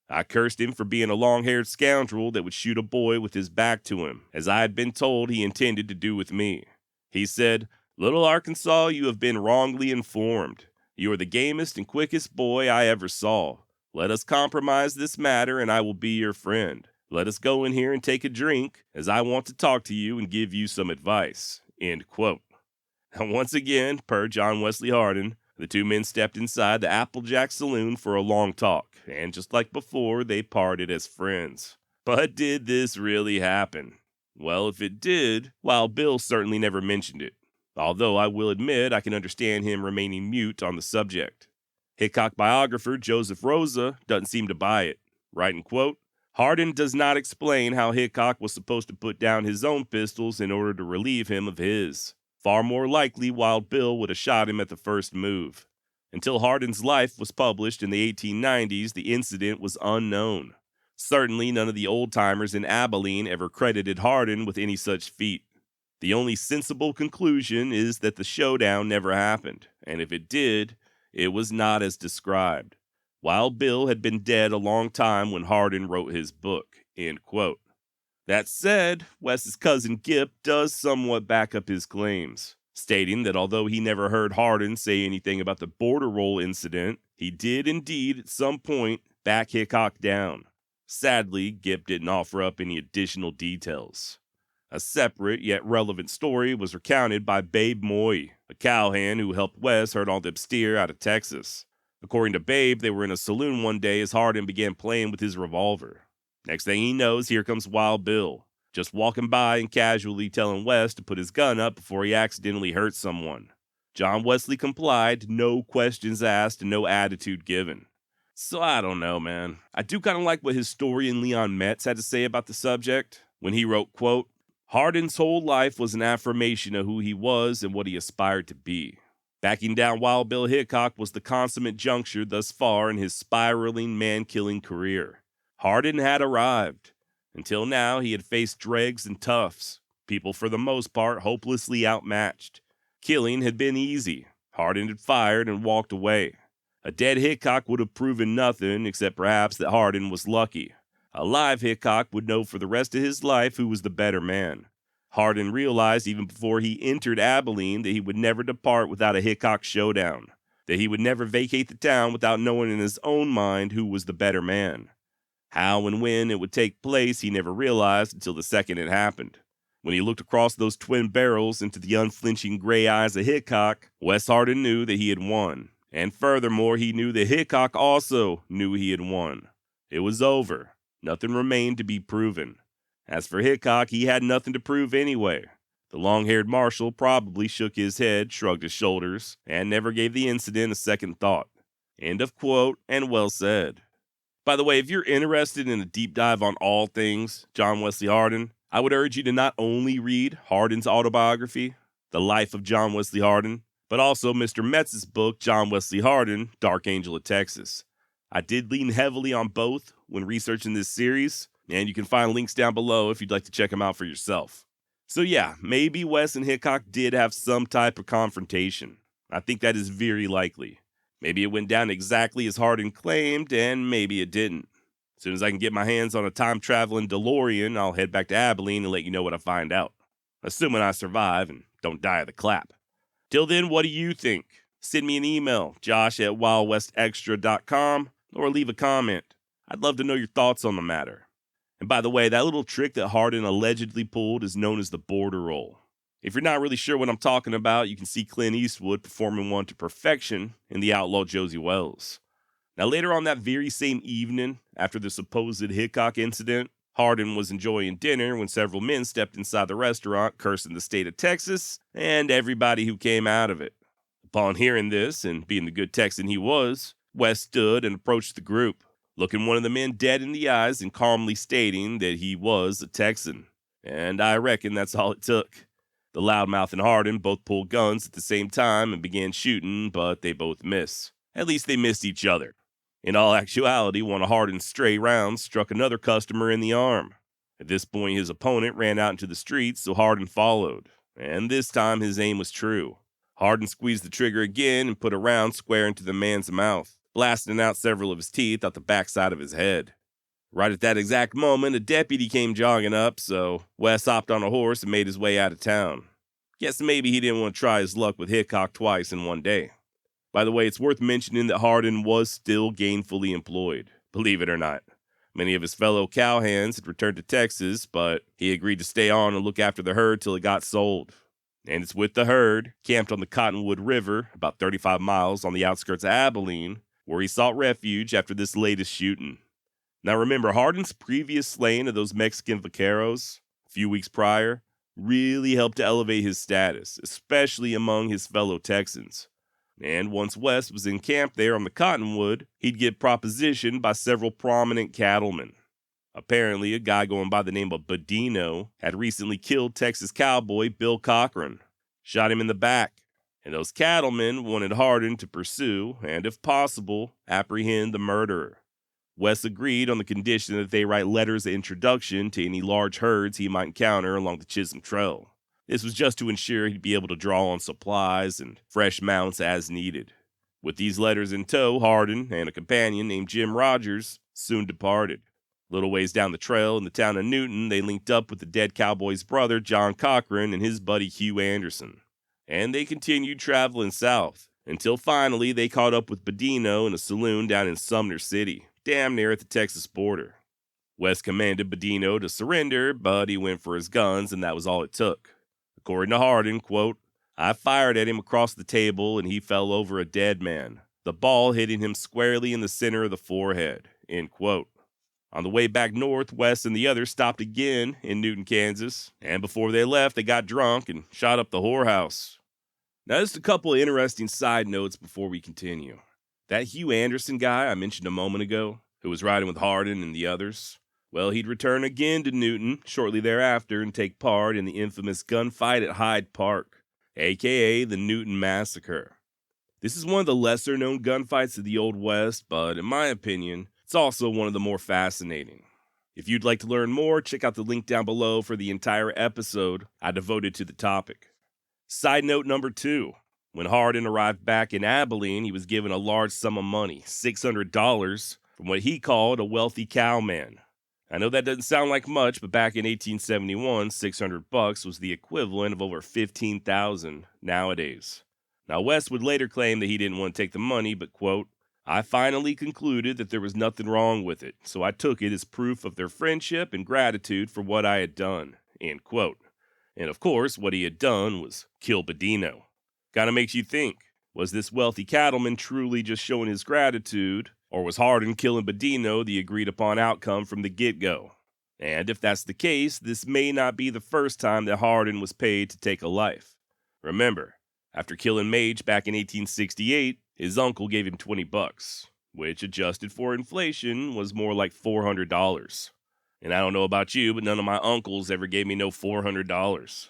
I cursed him for being a long-haired scoundrel that would shoot a boy with his back to him, as I had been told he intended to do with me. He said, "Little Arkansas, you have been wrongly informed. You are the gamest and quickest boy I ever saw. Let us compromise this matter and I will be your friend. Let us go in here and take a drink, as I want to talk to you and give you some advice." End quote. And once again, per John Wesley Hardin, the two men stepped inside the Applejack Saloon for a long talk, and just like before, they parted as friends. But did this really happen? Well, if it did, Wild Bill certainly never mentioned it, although I will admit I can understand him remaining mute on the subject. Hickok biographer Joseph Rosa doesn't seem to buy it, writing, quote, "Hardin does not explain how Hickok was supposed to put down his own pistols in order to relieve him of his. Far more likely, Wild Bill would have shot him at the first move. Until Hardin's life was published in the 1890s, the incident was unknown. Certainly, none of the old-timers in Abilene ever credited Hardin with any such feat. The only sensible conclusion is that the showdown never happened, and if it did, it was not as described. Wild Bill had been dead a long time when Hardin wrote his book." End quote. That said, Wes's cousin Gip does somewhat back up his claims, stating that although he never heard Hardin say anything about the border roll incident, he did indeed at some point back Hickok down. Sadly, Gipp didn't offer up any additional details. A separate yet relevant story was recounted by Babe Moy, a cowhand who helped Wes herd all them steer out of Texas. According to Babe, they were in a saloon one day as Hardin began playing with his revolver. Next thing he knows, here comes Wild Bill, just walking by and casually telling Wes to put his gun up before he accidentally hurt someone. John Wesley complied, no questions asked and no attitude given. So I don't know, man. I do kind of like what historian Leon Metz had to say about the subject when he wrote, quote, Hardin's whole life was an affirmation of who he was and what he aspired to be. Backing down Wild Bill Hickok was the consummate juncture thus far in his spiraling, man-killing career. Hardin had arrived. Until now, he had faced dregs and toughs, people for the most part hopelessly outmatched. Killing had been easy. Hardin had fired and walked away. A dead Hickok would have proven nothing except perhaps that Hardin was lucky. A live Hickok would know for the rest of his life who was the better man. Hardin realized even before he entered Abilene that he would never depart without a Hickok showdown, that he would never vacate the town without knowing in his own mind who was the better man. How and when it would take place he never realized until the second it happened. When he looked across those twin barrels into the unflinching gray eyes of Hickok, Wes Hardin knew that he had won. And furthermore, he knew that Hickok also knew he had won. It was over. Nothing remained to be proven. As for Hickok, he had nothing to prove anyway. The long-haired marshal probably shook his head, shrugged his shoulders, and never gave the incident a second thought. End of quote, and well said. By the way, if you're interested in a deep dive on all things John Wesley Hardin, I would urge you to not only read Hardin's autobiography, The Life of John Wesley Hardin, but also Mr. Metz's book, John Wesley Hardin, Dark Angel of Texas. I did lean heavily on both when researching this series, and you can find links down below if you'd like to check them out for yourself. So yeah, maybe Wes and Hickok did have some type of confrontation. I think that is very likely. Maybe it went down exactly as Hardin claimed, and maybe it didn't. As soon as I can get my hands on a time-traveling DeLorean, I'll head back to Abilene and let you know what I find out. Assuming I survive and don't die of the clap. Till then, what do you think? Send me an email, josh@wildwestextra.com, or leave a comment. I'd love to know your thoughts on the matter. And by the way, that little trick that Hardin allegedly pulled is known as the border roll. If you're not really sure what I'm talking about, you can see Clint Eastwood performing one to perfection in The Outlaw Josie Wells. Now later on that very same evening, after the supposed Hickok incident, Hardin was enjoying dinner when several men stepped inside the restaurant cursing the state of Texas and everybody who came out of it. Upon hearing this, and being the good Texan he was, Wes stood and approached the group, looking one of the men dead in the eyes and calmly stating that he was a Texan. And I reckon that's all it took. The loudmouth and Hardin both pulled guns at the same time and began shooting, but they both missed. At least they missed each other. In all actuality, one of Hardin's stray rounds struck another customer in the arm. At this point, his opponent ran out into the streets, so Hardin followed. And this time, his aim was true. Hardin squeezed the trigger again and put a round square into the man's mouth, blasting out several of his teeth out the backside of his head. Right at that exact moment, a deputy came jogging up, so Wes hopped on a horse and made his way out of town. Guess maybe he didn't want to try his luck with Hickok twice in one day. By the way, it's worth mentioning that Hardin was still gainfully employed, believe it or not. Many of his fellow cowhands had returned to Texas, but he agreed to stay on and look after the herd till it got sold. And it's with the herd, camped on the Cottonwood River, about 35 miles on the outskirts of Abilene, where he sought refuge after this latest shooting. Now remember, Hardin's previous slaying of those Mexican vaqueros, a few weeks prior, really helped to elevate his status, especially among his fellow Texans. And once Wes was in camp there on the Cottonwood, he'd get propositioned by several prominent cattlemen. Apparently, a guy going by the name of Bodino had recently killed Texas cowboy Bill Cochran, shot him in the back, and those cattlemen wanted Hardin to pursue and, if possible, apprehend the murderer. Wes agreed on the condition that they write letters of introduction to any large herds he might encounter along the Chisholm Trail. This was just to ensure he'd be able to draw on supplies and fresh mounts as needed. With these letters in tow, Hardin and a companion named Jim Rogers soon departed. A little ways down the trail in the town of Newton, they linked up with the dead cowboy's brother, John Cochran, and his buddy Hugh Anderson. And they continued traveling south, until finally they caught up with Badino in a saloon down in Sumner City, damn near at the Texas border. West commanded Badino to surrender, but he went for his guns and that was all it took. According to Hardin, quote, I fired at him across the table and he fell over a dead man, the ball hitting him squarely in the center of the forehead, end quote. On the way back north, West and the others stopped again in Newton, Kansas, and before they left, they got drunk and shot up the whorehouse. Now, just a couple of interesting side notes before we continue. That Hugh Anderson guy I mentioned a moment ago, who was riding with Hardin and the others, well, he'd return again to Newton shortly thereafter and take part in the infamous gunfight at Hyde Park, aka the Newton Massacre. This is one of the lesser-known gunfights of the Old West, but in my opinion, it's also one of the more fascinating. If you'd like to learn more, check out the link down below for the entire episode I devoted to the topic. Side note number 2. When Hardin arrived back in Abilene, he was given a large sum of money, $600, from what he called a wealthy cowman. I know that doesn't sound like much, but back in 1871, $600 was the equivalent of over $15,000 nowadays. Now, West would later claim that he didn't want to take the money, but, quote, I finally concluded that there was nothing wrong with it, so I took it as proof of their friendship and gratitude for what I had done, end quote. And of course, what he had done was kill Badino. Kinda makes you think, was this wealthy cattleman truly just showing his gratitude, or was Hardin killing Badino the agreed-upon outcome from the get-go? And if that's the case, this may not be the first time that Hardin was paid to take a life. Remember, after killing Mage back in 1868, his uncle gave him $20, which adjusted for inflation was more like $400. And I don't know about you, but none of my uncles ever gave me no $400.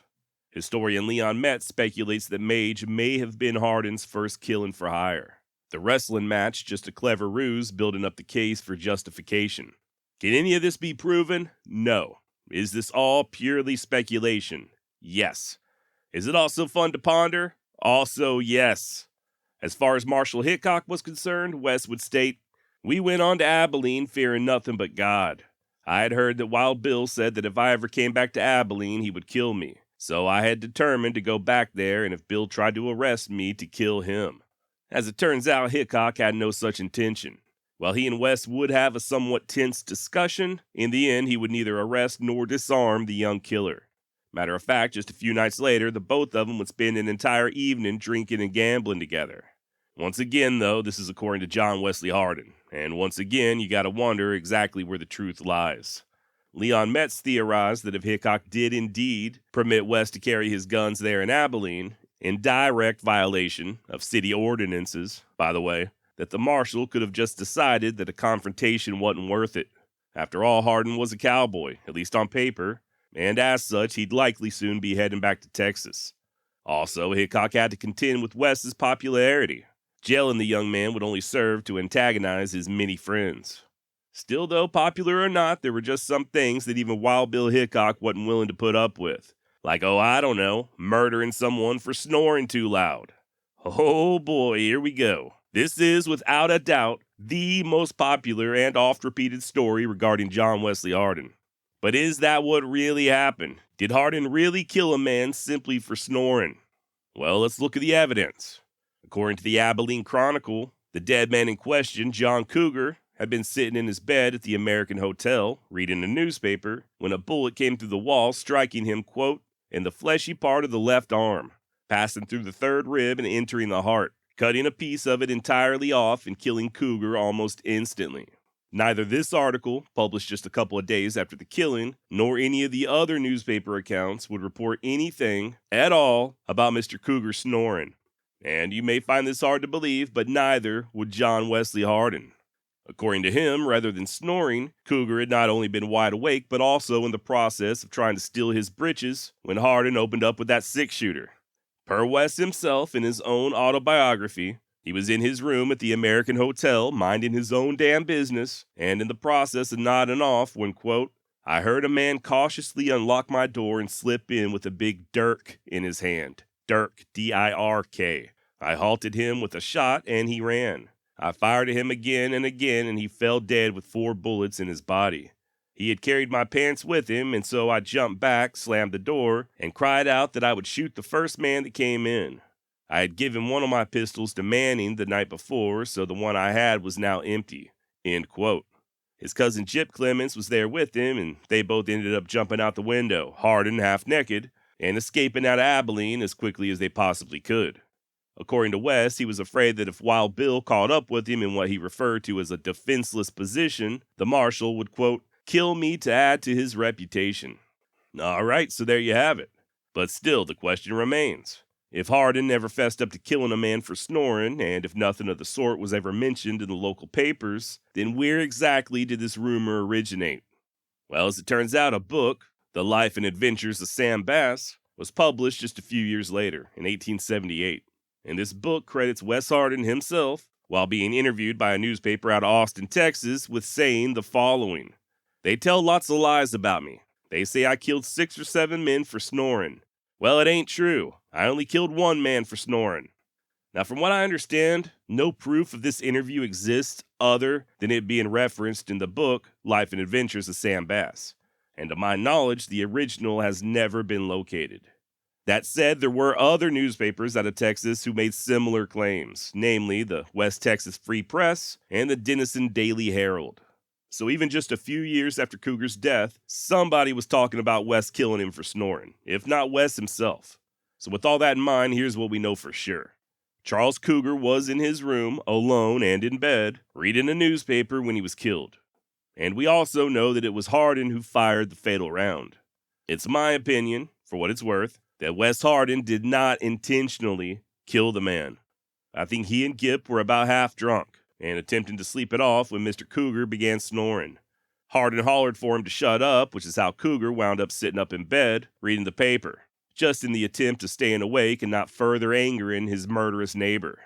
Historian Leon Metz speculates that Mage may have been Hardin's first killing for hire. The wrestling match just a clever ruse building up the case for justification. Can any of this be proven? No. Is this all purely speculation? Yes. Is it also fun to ponder? Also yes. As far as Marshal Hickok was concerned, West would state, we went on to Abilene fearing nothing but God. I had heard that Wild Bill said that if I ever came back to Abilene, he would kill me. So I had determined to go back there and if Bill tried to arrest me, to kill him. As it turns out, Hickok had no such intention. While he and West would have a somewhat tense discussion, in the end he would neither arrest nor disarm the young killer. Matter of fact, just a few nights later, the both of them would spend an entire evening drinking and gambling together. Once again, though, this is according to John Wesley Hardin, and once again, you gotta wonder exactly where the truth lies. Leon Metz theorized that if Hickok did indeed permit West to carry his guns there in Abilene, in direct violation of city ordinances, by the way, that the marshal could have just decided that a confrontation wasn't worth it. After all, Hardin was a cowboy, at least on paper, and as such, he'd likely soon be heading back to Texas. Also, Hickok had to contend with West's popularity. Jailing the young man would only serve to antagonize his many friends. Still, though, popular or not, there were just some things that even Wild Bill Hickok wasn't willing to put up with. Like, murdering someone for snoring too loud. Oh boy, here we go. This is, without a doubt, the most popular and oft-repeated story regarding John Wesley Hardin. But is that what really happened? Did Hardin really kill a man simply for snoring? Well, let's look at the evidence. According to the Abilene Chronicle, the dead man in question, John Cougar, had been sitting in his bed at the American Hotel, reading a newspaper, when a bullet came through the wall, striking him, quote, in the fleshy part of the left arm, passing through the third rib and entering the heart, cutting a piece of it entirely off and killing Cougar almost instantly. Neither this article, published just a couple of days after the killing, nor any of the other newspaper accounts would report anything at all about Mr. Cougar snoring. And you may find this hard to believe, but neither would John Wesley Hardin. According to him, rather than snoring, Cougar had not only been wide awake, but also in the process of trying to steal his britches when Hardin opened up with that six-shooter. Per West himself in his own autobiography, he was in his room at the American Hotel, minding his own damn business, and in the process of nodding off when, quote, I heard a man cautiously unlock my door and slip in with a big dirk in his hand. Dirk, D-I-R-K. I halted him with a shot, and he ran. I fired at him again, and he fell dead with 4 bullets in his body. He had carried my pants with him, and so I jumped back, slammed the door, and cried out that I would shoot the first man that came in. I had given one of my pistols to Manning the night before, so the one I had was now empty. End quote. His cousin Gyp Clements was there with him, and they both ended up jumping out the window, Hardin half naked, and escaping out of Abilene as quickly as they possibly could. According to West, he was afraid that if Wild Bill caught up with him in what he referred to as a defenseless position, the marshal would, quote, kill me to add to his reputation. All right, so there you have it. But still, the question remains. If Hardin never fessed up to killing a man for snoring, and if nothing of the sort was ever mentioned in the local papers, then where exactly did this rumor originate? Well, as it turns out, a book, The Life and Adventures of Sam Bass, was published just a few years later, in 1878. And this book credits Wes Hardin himself, while being interviewed by a newspaper out of Austin, Texas, with saying the following. They tell lots of lies about me. They say I killed 6 or 7 men for snoring. Well, it ain't true. I only killed 1 man for snoring. Now, from what I understand, no proof of this interview exists other than it being referenced in the book Life and Adventures of Sam Bass. And to my knowledge, the original has never been located. That said, there were other newspapers out of Texas who made similar claims, namely the West Texas Free Press and the Denison Daily Herald. So even just a few years after Cougar's death, somebody was talking about Wes killing him for snoring, if not Wes himself. So with all that in mind, here's what we know for sure. Charles Cougar was in his room, alone and in bed, reading a newspaper when he was killed. And we also know that it was Hardin who fired the fatal round. It's my opinion, for what it's worth, that Wes Hardin did not intentionally kill the man. I think he and Gyp were about half drunk and attempting to sleep it off when Mr. Cougar began snoring. Hardin hollered for him to shut up, which is how Cougar wound up sitting up in bed, reading the paper, just in the attempt of staying awake and not further angering his murderous neighbor.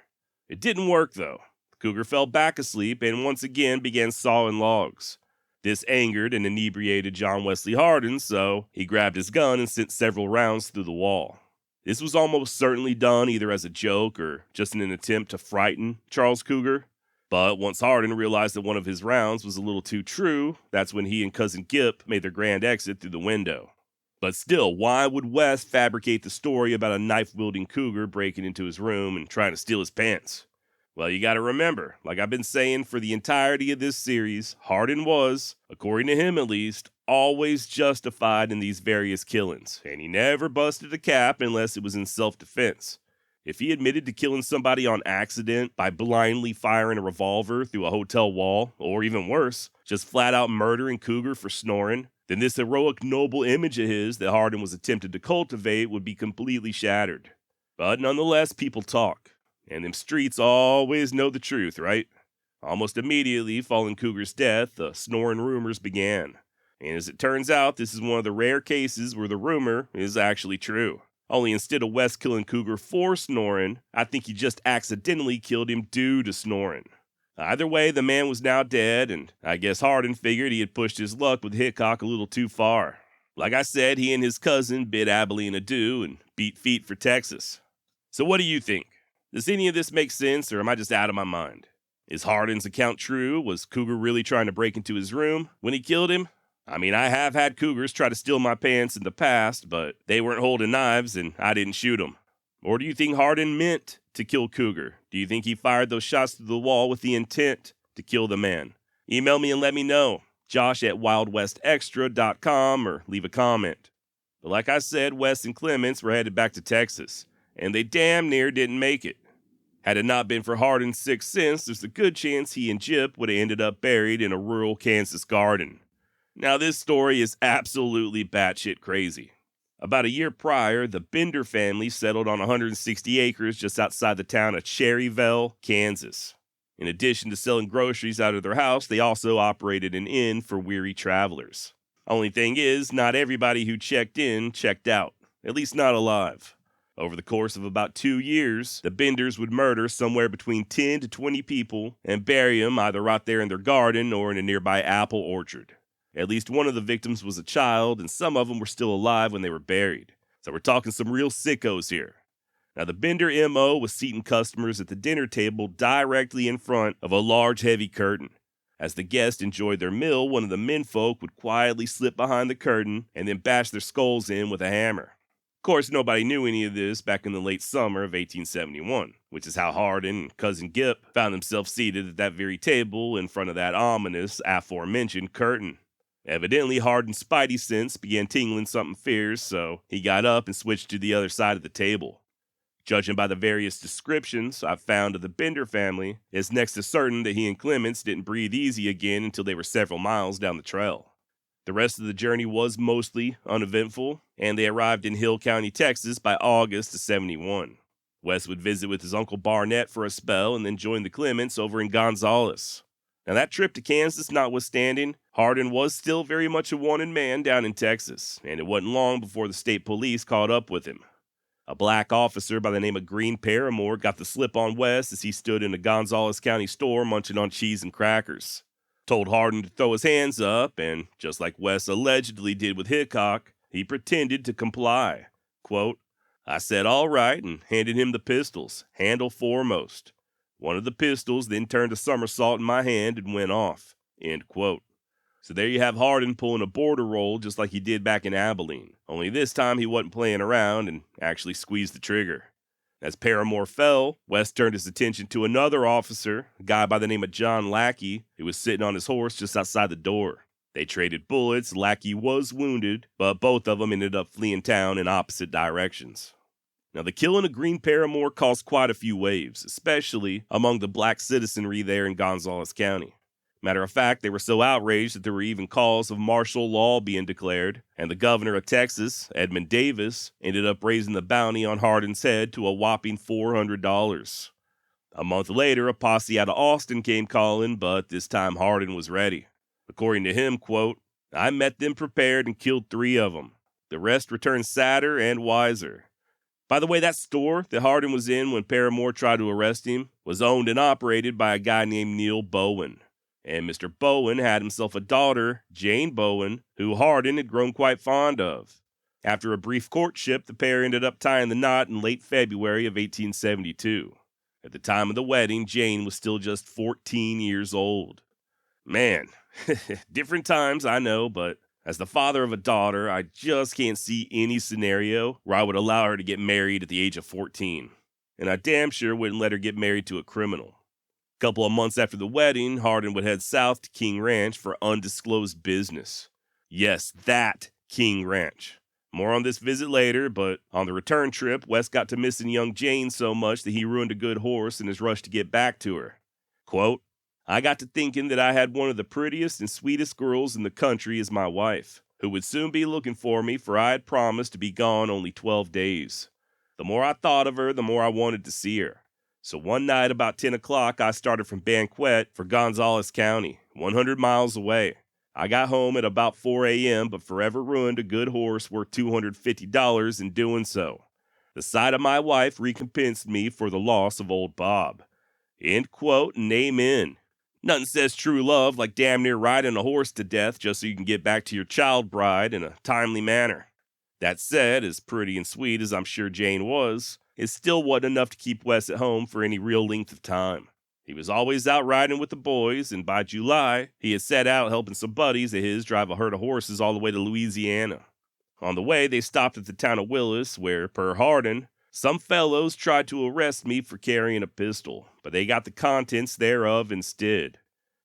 It didn't work, though. Cougar fell back asleep and once again began sawing logs. This angered and inebriated John Wesley Hardin, so he grabbed his gun and sent several rounds through the wall. This was almost certainly done either as a joke or just in an attempt to frighten Charles Cougar. But once Hardin realized that one of his rounds was a little too true, that's when he and cousin Gyp made their grand exit through the window. But still, why would Wes fabricate the story about a knife-wielding cougar breaking into his room and trying to steal his pants? Well, you gotta remember, like I've been saying for the entirety of this series, Hardin was, according to him at least, always justified in these various killings, and he never busted a cap unless it was in self-defense. If he admitted to killing somebody on accident by blindly firing a revolver through a hotel wall, or even worse, just flat out murdering Cougar for snoring, then this heroic noble image of his that Hardin was attempted to cultivate would be completely shattered. But nonetheless, people talk. And them streets always know the truth, right? Almost immediately following Cougar's death, the snoring rumors began. And as it turns out, this is one of the rare cases where the rumor is actually true. Only instead of Wes killing Cougar for snoring, I think he just accidentally killed him due to snoring. Either way, the man was now dead, and I guess Hardin figured he had pushed his luck with Hickok a little too far. Like I said, he and his cousin bid Abilene adieu and beat feet for Texas. So what do you think? Does any of this make sense, or am I just out of my mind? Is Hardin's account true? Was Cougar really trying to break into his room when he killed him? I mean, I have had cougars try to steal my pants in the past, but they weren't holding knives and I didn't shoot them. Or do you think Hardin meant to kill Cougar? Do you think he fired those shots through the wall with the intent to kill the man? Email me and let me know. Josh@wildwestextra.com or leave a comment. But like I said, Wes and Clements were headed back to Texas, and they damn near didn't make it. Had it not been for Hardin's sixth sense, there's a good chance he and Gyp would have ended up buried in a rural Kansas garden. Now, this story is absolutely batshit crazy. About a year prior, the Bender family settled on 160 acres just outside the town of Cherryville, Kansas. In addition to selling groceries out of their house, they also operated an inn for weary travelers. Only thing is, not everybody who checked in checked out, at least not alive. Over the course of about 2 years, the Benders would murder somewhere between 10 to 20 people and bury them either right there in their garden or in a nearby apple orchard. At least one of the victims was a child, and some of them were still alive when they were buried. So we're talking some real sickos here. Now, the Bender M.O. was seating customers at the dinner table directly in front of a large, heavy curtain. As the guests enjoyed their meal, one of the menfolk would quietly slip behind the curtain and then bash their skulls in with a hammer. course, nobody knew any of this back in the late summer of 1871, which is how Hardin and Cousin Gip found themselves seated at that very table in front of that ominous, aforementioned curtain. Evidently, Hardin's spidey sense began tingling something fierce, so he got up and switched to the other side of the table. Judging by the various descriptions I've found of the Bender family, it's next to certain that he and Clements didn't breathe easy again until they were several miles down the trail. The rest of the journey was mostly uneventful, and they arrived in Hill County, Texas by August of 71. Wes would visit with his Uncle Barnett for a spell and then join the Clements over in Gonzales. Now that trip to Kansas notwithstanding, Hardin was still very much a wanted man down in Texas, and it wasn't long before the state police caught up with him. A black officer by the name of Green Paramore got the slip on Wes as he stood in a Gonzales County store munching on cheese and crackers. Told Hardin to throw his hands up, and just like Wes allegedly did with Hickok, he pretended to comply. Quote, I said all right and handed him the pistols, handle foremost. One of the pistols then turned a somersault in my hand and went off. End quote. So there you have Hardin pulling a border roll just like he did back in Abilene, only this time he wasn't playing around and actually squeezed the trigger. As Paramore fell, Wes turned his attention to another officer, a guy by the name of John Lackey, who was sitting on his horse just outside the door. They traded bullets, Lackey was wounded, but both of them ended up fleeing town in opposite directions. Now, the killing of Green Paramore caused quite a few waves, especially among the black citizenry there in Gonzales County. Matter of fact, they were so outraged that there were even calls of martial law being declared, and the governor of Texas, Edmund Davis, ended up raising the bounty on Hardin's head to a whopping $400. A month later, a posse out of Austin came calling, but this time Hardin was ready. According to him, quote, I met them prepared and killed 3 of them. The rest returned sadder and wiser. By the way, that store that Hardin was in when Paramore tried to arrest him was owned and operated by a guy named Neil Bowen. And Mr. Bowen had himself a daughter, Jane Bowen, who Hardin had grown quite fond of. After a brief courtship, the pair ended up tying the knot in late February of 1872. At the time of the wedding, Jane was still just 14 years old. Man, different times, I know, but as the father of a daughter, I just can't see any scenario where I would allow her to get married at the age of 14. And I damn sure wouldn't let her get married to a criminal. A couple of months after the wedding, Hardin would head south to King Ranch for undisclosed business. Yes, that King Ranch. More on this visit later, but on the return trip, Wes got to missing young Jane so much that he ruined a good horse in his rush to get back to her. Quote, I got to thinking that I had one of the prettiest and sweetest girls in the country as my wife, who would soon be looking for me, for I had promised to be gone only 12 days. The more I thought of her, the more I wanted to see her. So one night about 10 o'clock, I started from Banquet for Gonzales County, 100 miles away. I got home at about 4 a.m., but forever ruined a good horse worth $250 in doing so. The sight of my wife recompensed me for the loss of old Bob. End quote and amen. Nothing says true love like damn near riding a horse to death just so you can get back to your child bride in a timely manner. That said, as pretty and sweet as I'm sure Jane was, it still wasn't enough to keep Wes at home for any real length of time. He was always out riding with the boys, and by July, he had set out helping some buddies of his drive a herd of horses all the way to Louisiana. On the way, they stopped at the town of Willis, where, per Hardin, some fellows tried to arrest me for carrying a pistol, but they got the contents thereof instead.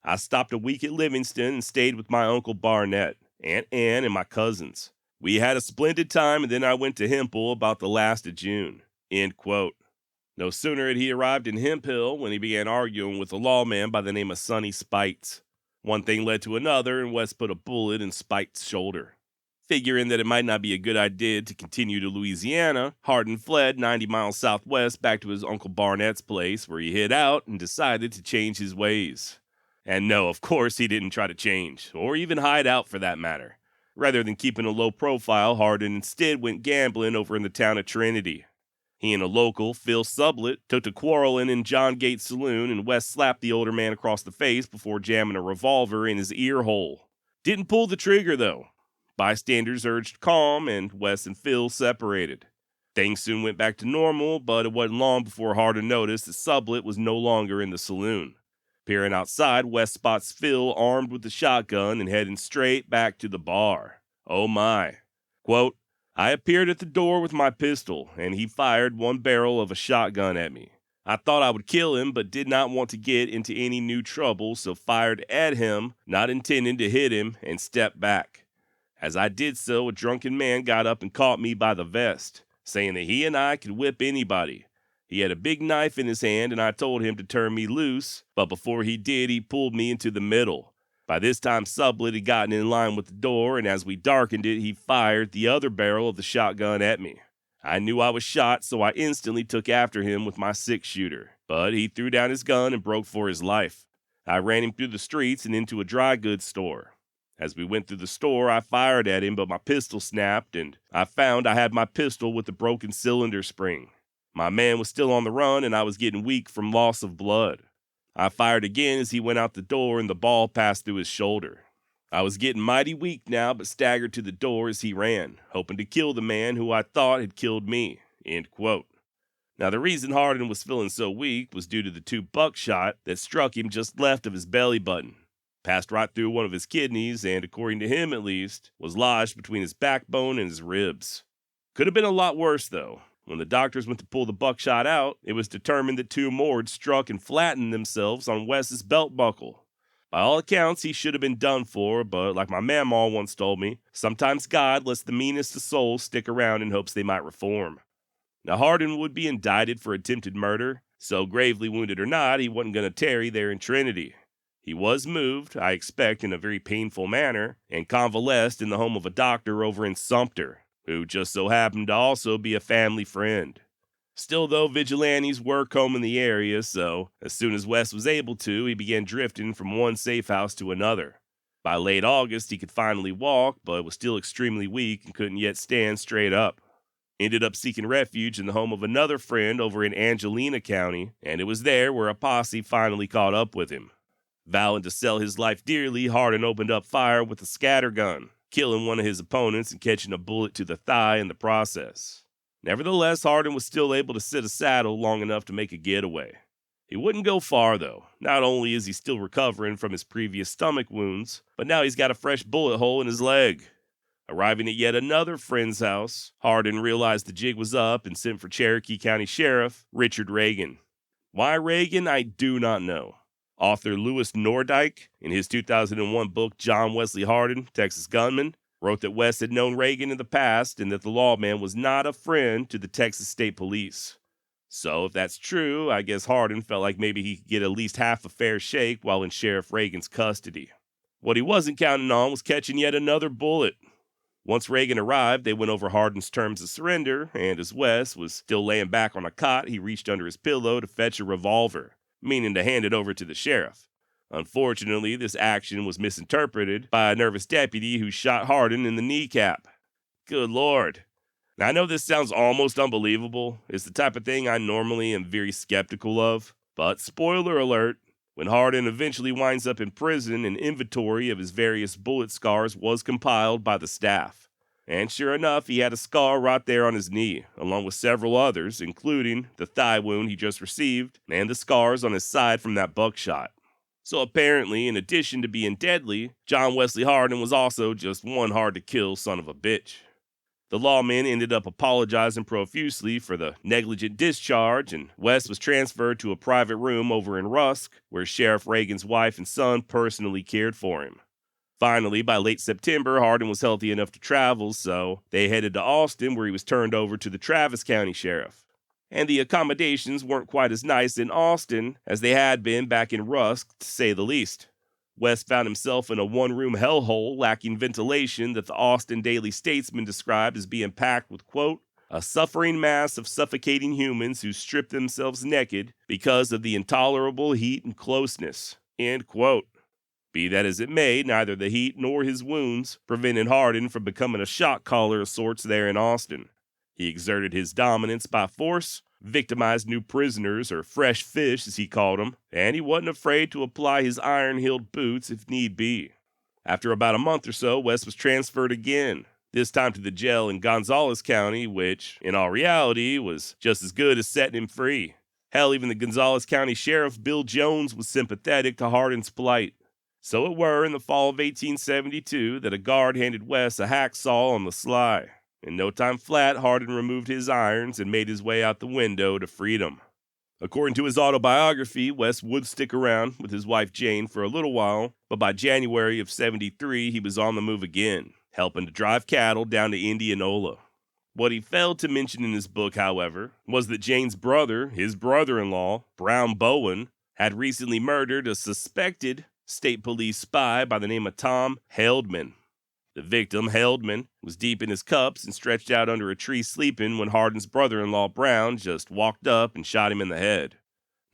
I stopped a week at Livingston and stayed with my Uncle Barnett, Aunt Ann, and my cousins. We had a splendid time, and then I went to Hemphill about the last of June. End quote. No sooner had he arrived in Hemphill when he began arguing with a lawman by the name of Sonny Spites. One thing led to another, and Wes put a bullet in Spites' shoulder. Figuring that it might not be a good idea to continue to Louisiana, Hardin fled 90 miles southwest back to his Uncle Barnett's place, where he hid out and decided to change his ways. And no, of course he didn't try to change, or even hide out for that matter. Rather than keeping a low profile, Hardin instead went gambling over in the town of Trinity. He and a local, Phil Sublett, took to quarreling in John Gates' saloon, and Wes slapped the older man across the face before jamming a revolver in his ear hole. Didn't pull the trigger, though. Bystanders urged calm, and Wes and Phil separated. Things soon went back to normal, but it wasn't long before Hardin noticed that Sublett was no longer in the saloon. Peering outside, Wes spots Phil armed with the shotgun and heading straight back to the bar. Oh my. Quote, I appeared at the door with my pistol, and he fired one barrel of a shotgun at me. I thought I would kill him, but did not want to get into any new trouble, so fired at him, not intending to hit him, and stepped back. As I did so, a drunken man got up and caught me by the vest, saying that he and I could whip anybody. He had a big knife in his hand, and I told him to turn me loose, but before he did, he pulled me into the middle. By this time, Sublet had gotten in line with the door, and as we darkened it, he fired the other barrel of the shotgun at me. I knew I was shot, so I instantly took after him with my 6-shooter, but he threw down his gun and broke for his life. I ran him through the streets and into a dry goods store. As we went through the store, I fired at him, but my pistol snapped, and I found I had my pistol with the broken cylinder spring. My man was still on the run, and I was getting weak from loss of blood. I fired again as he went out the door, and the ball passed through his shoulder. I was getting mighty weak now, but staggered to the door as he ran, hoping to kill the man who I thought had killed me." End quote. Now, the reason Hardin was feeling so weak was due to the 2 buckshot that struck him just left of his belly button, passed right through one of his kidneys, and, according to him at least, was lodged between his backbone and his ribs. Could have been a lot worse, though. When the doctors went to pull the buckshot out, it was determined that 2 more had struck and flattened themselves on Wes's belt buckle. By all accounts, he should have been done for, but like my mamaw once told me, sometimes God lets the meanest of souls stick around in hopes they might reform. Now, Hardin would be indicted for attempted murder, so gravely wounded or not, he wasn't going to tarry there in Trinity. He was moved, I expect in a very painful manner, and convalesced in the home of a doctor over in Sumter, who just so happened to also be a family friend. Still, though, vigilantes were combing the area, so as soon as Wes was able to, he began drifting from one safe house to another. By late August, he could finally walk, but was still extremely weak and couldn't yet stand straight up. Ended up seeking refuge in the home of another friend over in Angelina County, and it was there where Apache finally caught up with him. Vowing to sell his life dearly, Hardin opened up fire with a scattergun, killing one of his opponents and catching a bullet to the thigh in the process. Nevertheless, Hardin was still able to sit a saddle long enough to make a getaway. He wouldn't go far, though. Not only is he still recovering from his previous stomach wounds, but now he's got a fresh bullet hole in his leg. Arriving at yet another friend's house, Hardin realized the jig was up and sent for Cherokee County Sheriff Richard Reagan. Why Reagan, I do not know. Author Louis Nordyke, in his 2001 book John Wesley Hardin, Texas Gunman, wrote that West had known Reagan in the past and that the lawman was not a friend to the Texas State Police. So if that's true, I guess Hardin felt like maybe he could get at least half a fair shake while in Sheriff Reagan's custody. What he wasn't counting on was catching yet another bullet. Once Reagan arrived, they went over Hardin's terms of surrender, and as West was still laying back on a cot, he reached under his pillow to fetch a revolver, meaning to hand it over to the sheriff. Unfortunately, this action was misinterpreted by a nervous deputy who shot Hardin in the kneecap. Good Lord. Now, I know this sounds almost unbelievable. It's the type of thing I normally am very skeptical of. But spoiler alert, when Hardin eventually winds up in prison, an inventory of his various bullet scars was compiled by the staff. And sure enough, he had a scar right there on his knee, along with several others, including the thigh wound he just received and the scars on his side from that buckshot. So apparently, in addition to being deadly, John Wesley Hardin was also just one hard-to-kill son of a bitch. The lawman ended up apologizing profusely for the negligent discharge, and West was transferred to a private room over in Rusk, where Sheriff Reagan's wife and son personally cared for him. Finally, by late September, Hardin was healthy enough to travel, so they headed to Austin, where he was turned over to the Travis County Sheriff. And the accommodations weren't quite as nice in Austin as they had been back in Rusk, to say the least. West found himself in a one-room hellhole lacking ventilation that the Austin Daily Statesman described as being packed with, quote, a suffering mass of suffocating humans who strip themselves naked because of the intolerable heat and closeness, end quote. Be that as it may, neither the heat nor his wounds prevented Hardin from becoming a shot caller of sorts there in Austin. He exerted his dominance by force, victimized new prisoners, or fresh fish as he called them, and he wasn't afraid to apply his iron-heeled boots if need be. After about a month or so, West was transferred again, this time to the jail in Gonzales County, which, in all reality, was just as good as setting him free. Hell, even the Gonzales County Sheriff Bill Jones was sympathetic to Hardin's plight. So it were in the fall of 1872 that a guard handed West a hacksaw on the sly. In no time flat, Hardin removed his irons and made his way out the window to freedom. According to his autobiography, West would stick around with his wife Jane for a little while, but by January of '73, he was on the move again, helping to drive cattle down to Indianola. What he failed to mention in his book, however, was that Jane's brother, his brother-in-law, Brown Bowen, had recently murdered a suspected state police spy by the name of Tom Heldman. The victim, Heldman, was deep in his cups and stretched out under a tree sleeping when Hardin's brother-in-law, Brown, just walked up and shot him in the head.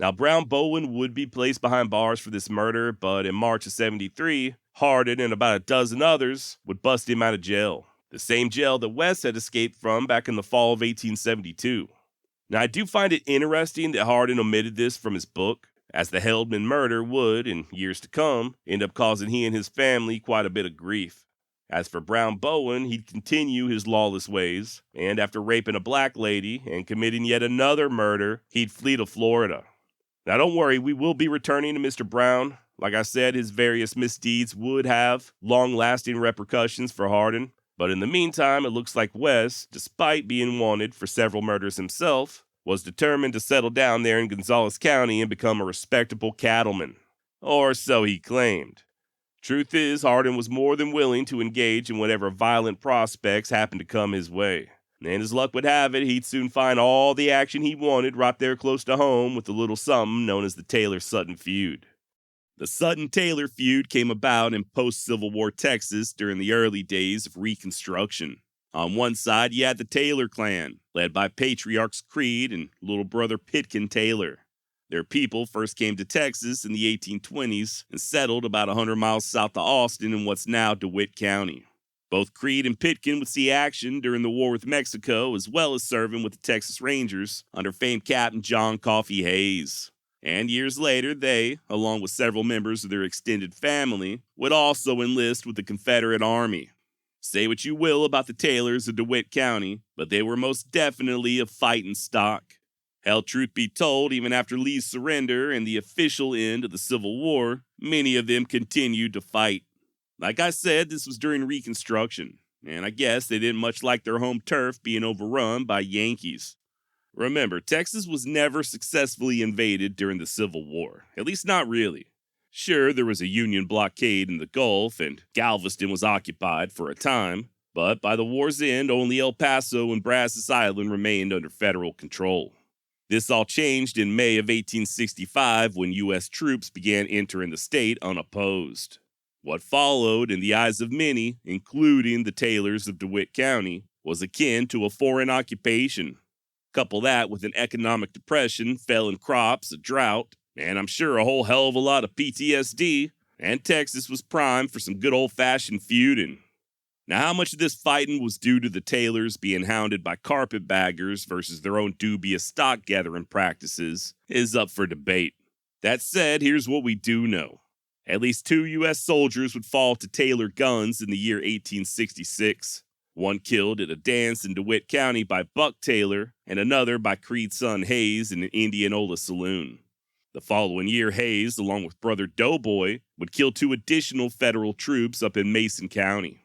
Now, Brown Bowen would be placed behind bars for this murder, but in March of '73, Hardin and about a dozen others would bust him out of jail, the same jail that West had escaped from back in the fall of 1872. Now, I do find it interesting that Hardin omitted this from his book, as the Heldman murder would, in years to come, end up causing he and his family quite a bit of grief. As for Brown Bowen, he'd continue his lawless ways, and after raping a black lady and committing yet another murder, he'd flee to Florida. Now don't worry, we will be returning to Mr. Brown. Like I said, his various misdeeds would have long-lasting repercussions for Hardin, but in the meantime, it looks like West, despite being wanted for several murders himself, was determined to settle down there in Gonzales County and become a respectable cattleman. Or so he claimed. Truth is, Hardin was more than willing to engage in whatever violent prospects happened to come his way. And as luck would have it, he'd soon find all the action he wanted right there close to home with the little something known as the Taylor-Sutton feud. The Sutton-Taylor feud came about in post-Civil War Texas during the early days of Reconstruction. On one side, you had the Taylor clan, led by patriarchs Creed and little brother Pitkin Taylor. Their people first came to Texas in the 1820s and settled about 100 miles south of Austin in what's now DeWitt County. Both Creed and Pitkin would see action during the war with Mexico, as well as serving with the Texas Rangers under famed Captain John Coffee Hayes. And years later, they, along with several members of their extended family, would also enlist with the Confederate Army. Say what you will about the Taylors of DeWitt County, but they were most definitely a fighting stock. Hell, truth be told, even after Lee's surrender and the official end of the Civil War, many of them continued to fight. Like I said, this was during Reconstruction, and I guess they didn't much like their home turf being overrun by Yankees. Remember, Texas was never successfully invaded during the Civil War, at least not really. Sure, there was a Union blockade in the Gulf, and Galveston was occupied for a time, but by the war's end, only El Paso and Brazos Island remained under federal control. This all changed in May of 1865 when U.S. troops began entering the state unopposed. What followed, in the eyes of many, including the Taylors of DeWitt County, was akin to a foreign occupation. Couple that with an economic depression, failing crops, a drought, and I'm sure a whole hell of a lot of PTSD, and Texas was primed for some good old-fashioned feuding. Now, how much of this fighting was due to the Taylors being hounded by carpetbaggers versus their own dubious stock-gathering practices is up for debate. That said, here's what we do know. At least 2 U.S. soldiers would fall to Taylor guns in the year 1866. One killed at a dance in DeWitt County by Buck Taylor, and another by Creed's son Hayes in an Indianola saloon. The following year, Hayes, along with brother Doughboy, would kill 2 additional federal troops up in Mason County.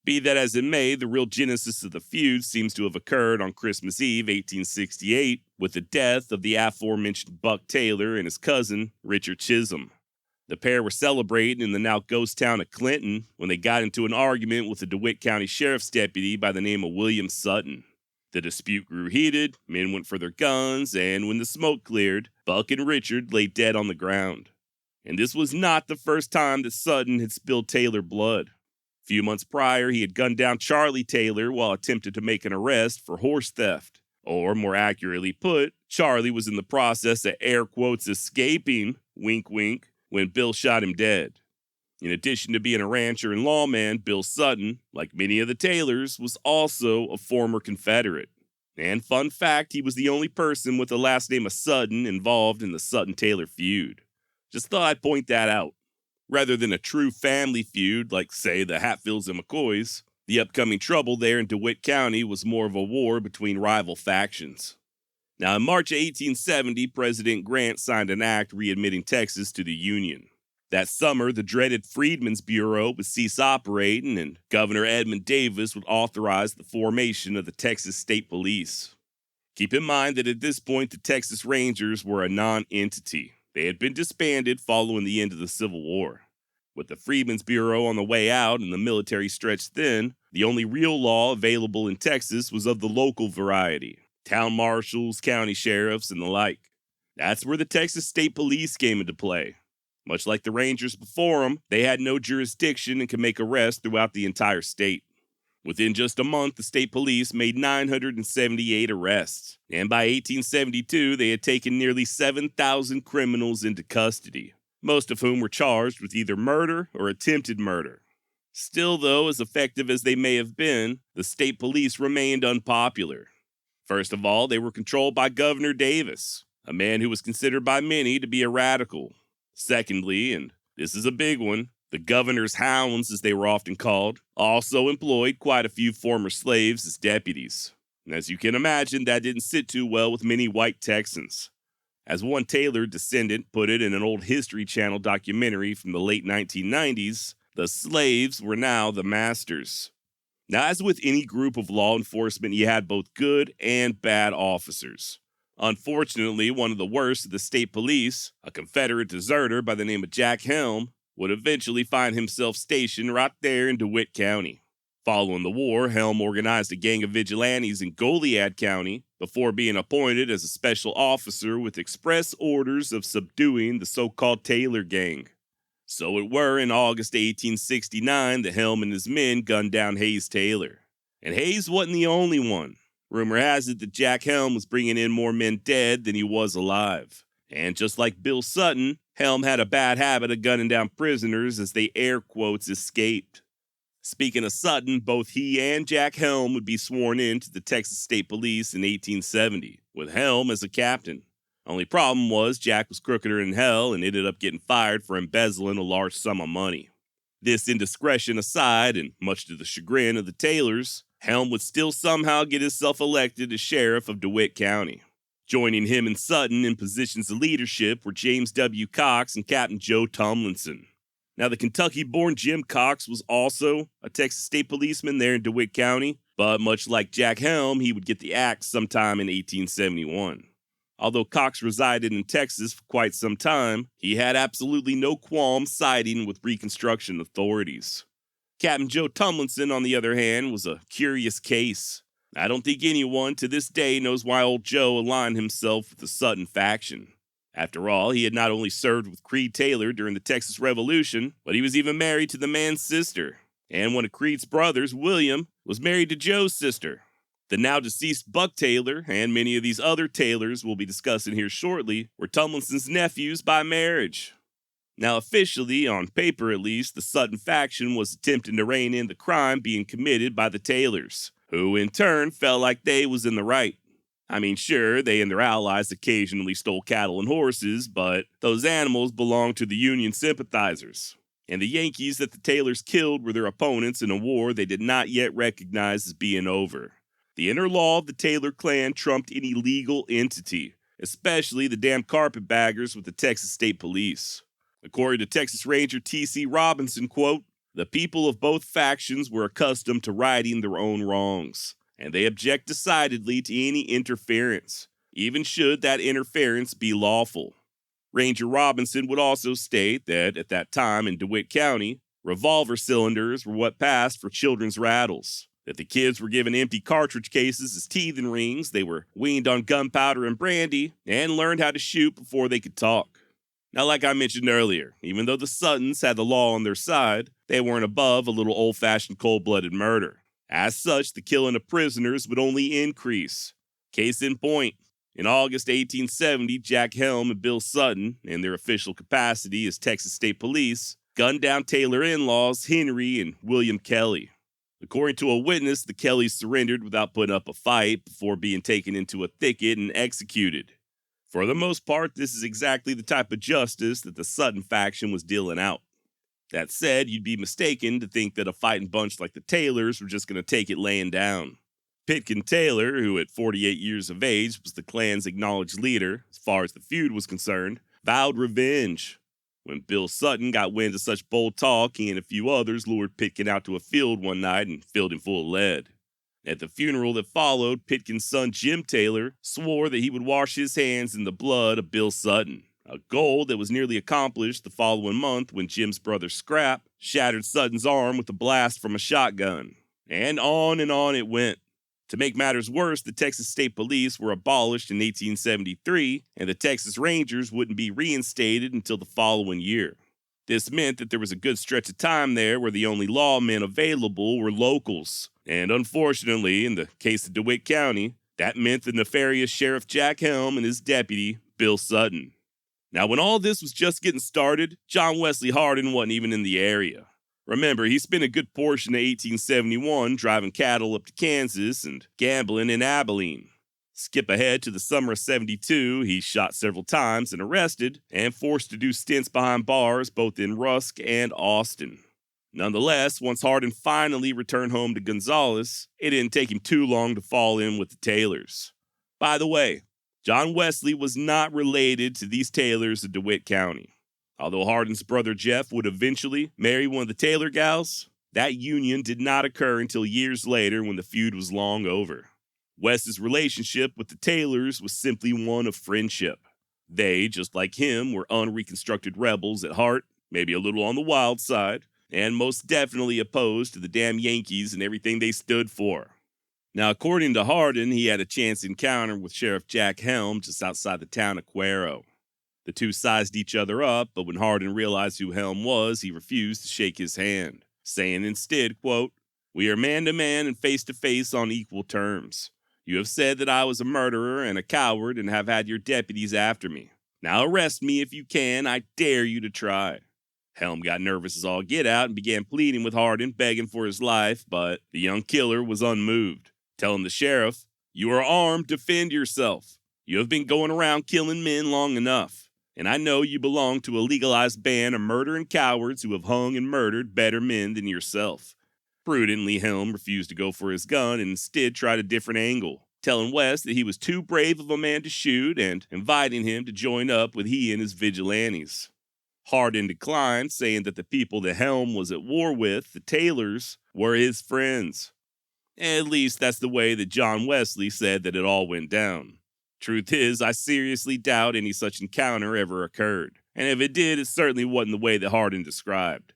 Be that as it may, the real genesis of the feud seems to have occurred on Christmas Eve, 1868, with the death of the aforementioned Buck Taylor and his cousin, Richard Chisholm. The pair were celebrating in the now ghost town of Clinton when they got into an argument with a DeWitt County Sheriff's deputy by the name of William Sutton. The dispute grew heated, men went for their guns, and when the smoke cleared, Buck and Richard lay dead on the ground. And this was not the first time that Sutton had spilled Taylor blood. A few months prior, he had gunned down Charlie Taylor while attempting to make an arrest for horse theft. Or, more accurately put, Charlie was in the process of air quotes escaping, wink wink, when Bill shot him dead. In addition to being a rancher and lawman, Bill Sutton, like many of the Taylors, was also a former Confederate. And fun fact, he was the only person with the last name of Sutton involved in the Sutton-Taylor feud. Just thought I'd point that out. Rather than a true family feud like, say, the Hatfields and McCoys, the upcoming trouble there in DeWitt County was more of a war between rival factions. Now, in March of 1870, President Grant signed an act readmitting Texas to the Union. That summer, the dreaded Freedmen's Bureau would cease operating, and Governor Edmund Davis would authorize the formation of the Texas State Police. Keep in mind that at this point, the Texas Rangers were a non-entity. They had been disbanded following the end of the Civil War. With the Freedmen's Bureau on the way out and the military stretched thin, the only real law available in Texas was of the local variety: town marshals, county sheriffs, and the like. That's where the Texas State Police came into play. Much like the Rangers before them, they had no jurisdiction and could make arrests throughout the entire state. Within just a month, the state police made 978 arrests, and by 1872, they had taken nearly 7,000 criminals into custody, most of whom were charged with either murder or attempted murder. Still, though, as effective as they may have been, the state police remained unpopular. First of all, they were controlled by Governor Davis, a man who was considered by many to be a radical. Secondly, and this is a big one, the governor's hounds, as they were often called, also employed quite a few former slaves as deputies. And as you can imagine, that didn't sit too well with many white Texans. As one Taylor descendant put it in an old History Channel documentary from the late 1990s, the slaves were now the masters. Now, as with any group of law enforcement, you had both good and bad officers. Unfortunately, one of the worst of the state police, a Confederate deserter by the name of Jack Helm, would eventually find himself stationed right there in DeWitt County. Following the war, Helm organized a gang of vigilantes in Goliad County before being appointed as a special officer with express orders of subduing the so-called Taylor Gang. So it were in August 1869 that Helm and his men gunned down Hayes Taylor. And Hayes wasn't the only one. Rumor has it that Jack Helm was bringing in more men dead than he was alive. And just like Bill Sutton, Helm had a bad habit of gunning down prisoners as they air quotes escaped. Speaking of Sutton, both he and Jack Helm would be sworn in to the Texas State Police in 1870, with Helm as a captain. Only problem was Jack was crookeder than hell and ended up getting fired for embezzling a large sum of money. This indiscretion aside, and much to the chagrin of the Taylors, Helm would still somehow get himself elected as sheriff of DeWitt County. Joining him and Sutton in positions of leadership were James W. Cox and Captain Joe Tomlinson. Now, the Kentucky-born Jim Cox was also a Texas state policeman there in DeWitt County, but much like Jack Helm, he would get the axe sometime in 1871. Although Cox resided in Texas for quite some time, he had absolutely no qualm siding with Reconstruction authorities. Captain Joe Tomlinson, on the other hand, was a curious case. I don't think anyone to this day knows why old Joe aligned himself with the Sutton faction. After all, he had not only served with Creed Taylor during the Texas Revolution, but he was even married to the man's sister. And one of Creed's brothers, William, was married to Joe's sister. The now deceased Buck Taylor, and many of these other Taylors we'll be discussing here shortly, were Tomlinson's nephews by marriage. Now officially, on paper at least, the Sutton faction was attempting to rein in the crime being committed by the Taylors, who in turn felt like they was in the right. I mean, sure, they and their allies occasionally stole cattle and horses, but those animals belonged to the Union sympathizers. And the Yankees that the Taylors killed were their opponents in a war they did not yet recognize as being over. The inner law of the Taylor clan trumped any legal entity, especially the damn carpetbaggers with the Texas State Police. According to Texas Ranger T.C. Robinson, quote, "The people of both factions were accustomed to righting their own wrongs, and they object decidedly to any interference, even should that interference be lawful." Ranger Robinson would also state that at that time in DeWitt County, revolver cylinders were what passed for children's rattles, that the kids were given empty cartridge cases as teething rings, they were weaned on gunpowder and brandy, and learned how to shoot before they could talk. Now, like I mentioned earlier, even though the Suttons had the law on their side, they weren't above a little old-fashioned cold-blooded murder. As such, the killing of prisoners would only increase. Case in point, in August 1870, Jack Helm and Bill Sutton, in their official capacity as Texas State Police, gunned down Taylor in-laws Henry and William Kelly. According to a witness, the Kellys surrendered without putting up a fight before being taken into a thicket and executed. For the most part, this is exactly the type of justice that the Sutton faction was dealing out. That said, you'd be mistaken to think that a fighting bunch like the Taylors were just going to take it laying down. Pitkin Taylor, who at 48 years of age was the clan's acknowledged leader, as far as the feud was concerned, vowed revenge. When Bill Sutton got wind of such bold talk, he and a few others lured Pitkin out to a field one night and filled him full of lead. At the funeral that followed, Pitkin's son Jim Taylor swore that he would wash his hands in the blood of Bill Sutton, a goal that was nearly accomplished the following month when Jim's brother Scrap shattered Sutton's arm with a blast from a shotgun. And on it went. To make matters worse, the Texas State Police were abolished in 1873, and the Texas Rangers wouldn't be reinstated until the following year. This meant that there was a good stretch of time there where the only lawmen available were locals. And unfortunately, in the case of DeWitt County, that meant the nefarious Sheriff Jack Helm and his deputy, Bill Sutton. Now, when all this was just getting started, John Wesley Hardin wasn't even in the area. Remember, he spent a good portion of 1871 driving cattle up to Kansas and gambling in Abilene. Skip ahead to the summer of 72, he's shot several times and arrested and forced to do stints behind bars both in Rusk and Austin. Nonetheless, once Hardin finally returned home to Gonzales, it didn't take him too long to fall in with the Taylors. By the way, John Wesley was not related to these Taylors of DeWitt County. Although Hardin's brother Jeff would eventually marry one of the Taylor gals, that union did not occur until years later when the feud was long over. Wes's relationship with the Taylors was simply one of friendship. They, just like him, were unreconstructed rebels at heart, maybe a little on the wild side, and most definitely opposed to the damn Yankees and everything they stood for. Now, according to Hardin, he had a chance encounter with Sheriff Jack Helm just outside the town of Cuero. The two sized each other up, but when Hardin realized who Helm was, he refused to shake his hand, saying instead, quote, "We are man to man and face to face on equal terms. You have said that I was a murderer and a coward and have had your deputies after me. Now arrest me if you can. I dare you to try." Helm got nervous as all get out and began pleading with Hardin, begging for his life, but the young killer was unmoved, telling the sheriff, "You are armed, defend yourself. You have been going around killing men long enough. And I know you belong to a legalized band of murdering cowards who have hung and murdered better men than yourself." Prudently, Helm refused to go for his gun and instead tried a different angle, telling West that he was too brave of a man to shoot and inviting him to join up with he and his vigilantes. Hardin declined, saying that the people that Helm was at war with, the Taylors, were his friends. At least that's the way that John Wesley said that it all went down. Truth is, I seriously doubt any such encounter ever occurred, and if it did, it certainly wasn't the way that Hardin described.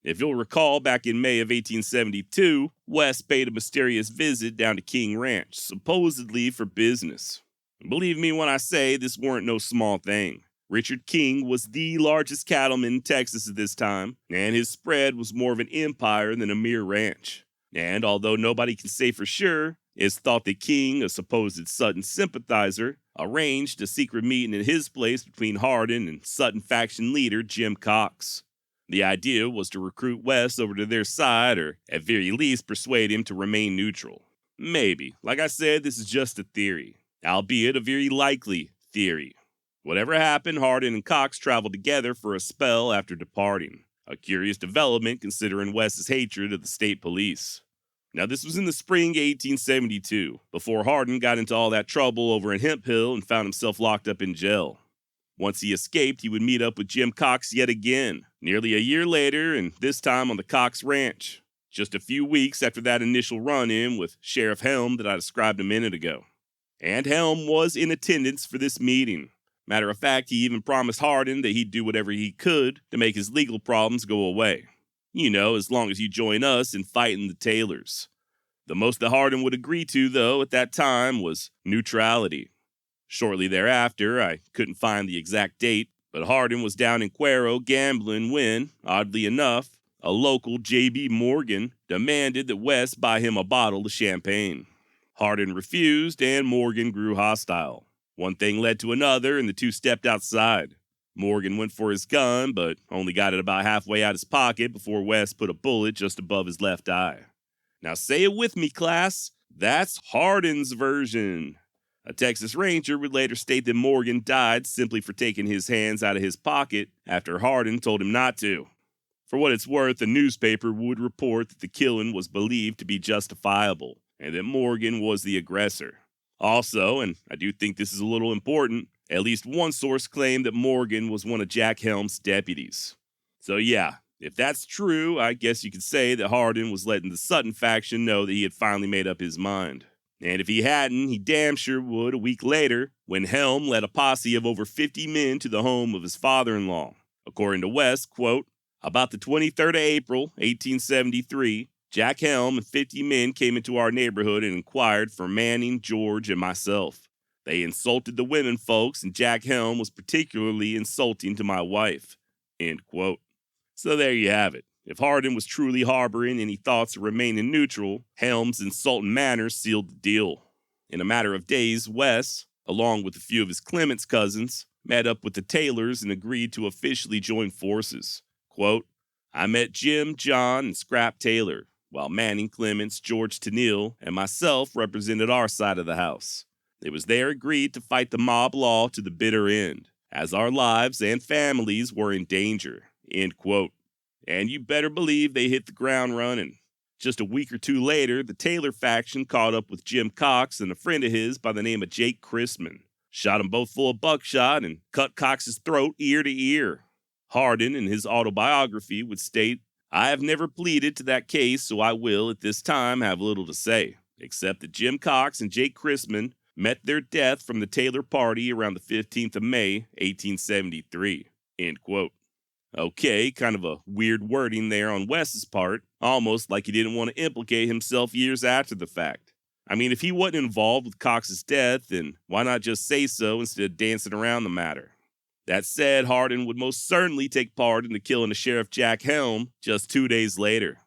If you'll recall, back in May of 1872, West paid a mysterious visit down to King Ranch, supposedly for business. And believe me when I say this weren't no small thing. Richard King was the largest cattleman in Texas at this time, and his spread was more of an empire than a mere ranch. And although nobody can say for sure, it's thought that King, a supposed Sutton sympathizer, arranged a secret meeting at his place between Hardin and Sutton faction leader Jim Cox. The idea was to recruit West over to their side, or at very least persuade him to remain neutral. Maybe. Like I said, this is just a theory, albeit a very likely theory. Whatever happened, Hardin and Cox traveled together for a spell after departing. A curious development considering West's hatred of the state police. Now, this was in the spring of 1872, before Hardin got into all that trouble over in Hemp Hill and found himself locked up in jail. Once he escaped, he would meet up with Jim Cox yet again, nearly a year later, and this time on the Cox Ranch, just a few weeks after that initial run-in with Sheriff Helm that I described a minute ago. And Helm was in attendance for this meeting. Matter of fact, he even promised Hardin that he'd do whatever he could to make his legal problems go away. You know, as long as you join us in fighting the Taylors. The most that Hardin would agree to, though, at that time was neutrality. Shortly thereafter, I couldn't find the exact date, but Hardin was down in Cuero gambling when, oddly enough, a local J.B. Morgan demanded that West buy him a bottle of champagne. Hardin refused, and Morgan grew hostile. One thing led to another, and the two stepped outside. Morgan went for his gun, but only got it about halfway out his pocket before West put a bullet just above his left eye. Now say it with me, class. That's Hardin's version. A Texas Ranger would later state that Morgan died simply for taking his hands out of his pocket after Hardin told him not to. For what it's worth, the newspaper would report that the killing was believed to be justifiable, and that Morgan was the aggressor. Also, and I do think this is a little important, At least one source claimed that Morgan was one of Jack Helm's deputies. So yeah, if that's true, I guess you could say that Hardin was letting the Sutton faction know that he had finally made up his mind. And if he hadn't, he damn sure would a week later, when Helm led a posse of over 50 men to the home of his father-in-law. According to West, quote, about the 23rd of April, 1873, Jack Helm and 50 men came into our neighborhood and inquired for Manning, George, and myself. They insulted the women folks, and Jack Helm was particularly insulting to my wife. End quote. So there you have it. If Hardin was truly harboring any thoughts of remaining neutral, Helm's insulting manners sealed the deal. In a matter of days, Wes, along with a few of his Clements cousins, met up with the Taylors and agreed to officially join forces. Quote, I met Jim, John, and Scrap Taylor, while Manning, Clements, George Tennille, and myself represented our side of the house. It was there agreed to fight the mob law to the bitter end, as our lives and families were in danger. End quote. And you better believe they hit the ground running. Just a week or two later, the Taylor faction caught up with Jim Cox and a friend of his by the name of Jake Chrisman, shot them both full of buckshot, and cut Cox's throat ear to ear. Hardin, in his autobiography, would state, I have never pleaded to that case, so I will, at this time, have little to say, except that Jim Cox and Jake Chrisman met their death from the Taylor party around the 15th of May, 1873. End quote. Okay, kind of a weird wording there on Wes's part, almost like he didn't want to implicate himself years after the fact. I mean, if he wasn't involved with Cox's death, then why not just say so instead of dancing around the matter? That said, Hardin would most certainly take part in the killing of Sheriff Jack Helm just 2 days later.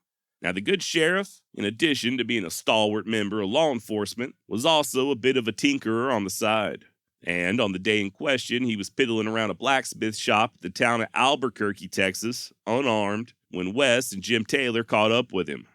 Now, the good sheriff, in addition to being a stalwart member of law enforcement, was also a bit of a tinkerer on the side. And on the day in question, he was piddling around a blacksmith shop at the town of Albuquerque, Texas, unarmed, when Wes and Jim Taylor caught up with him.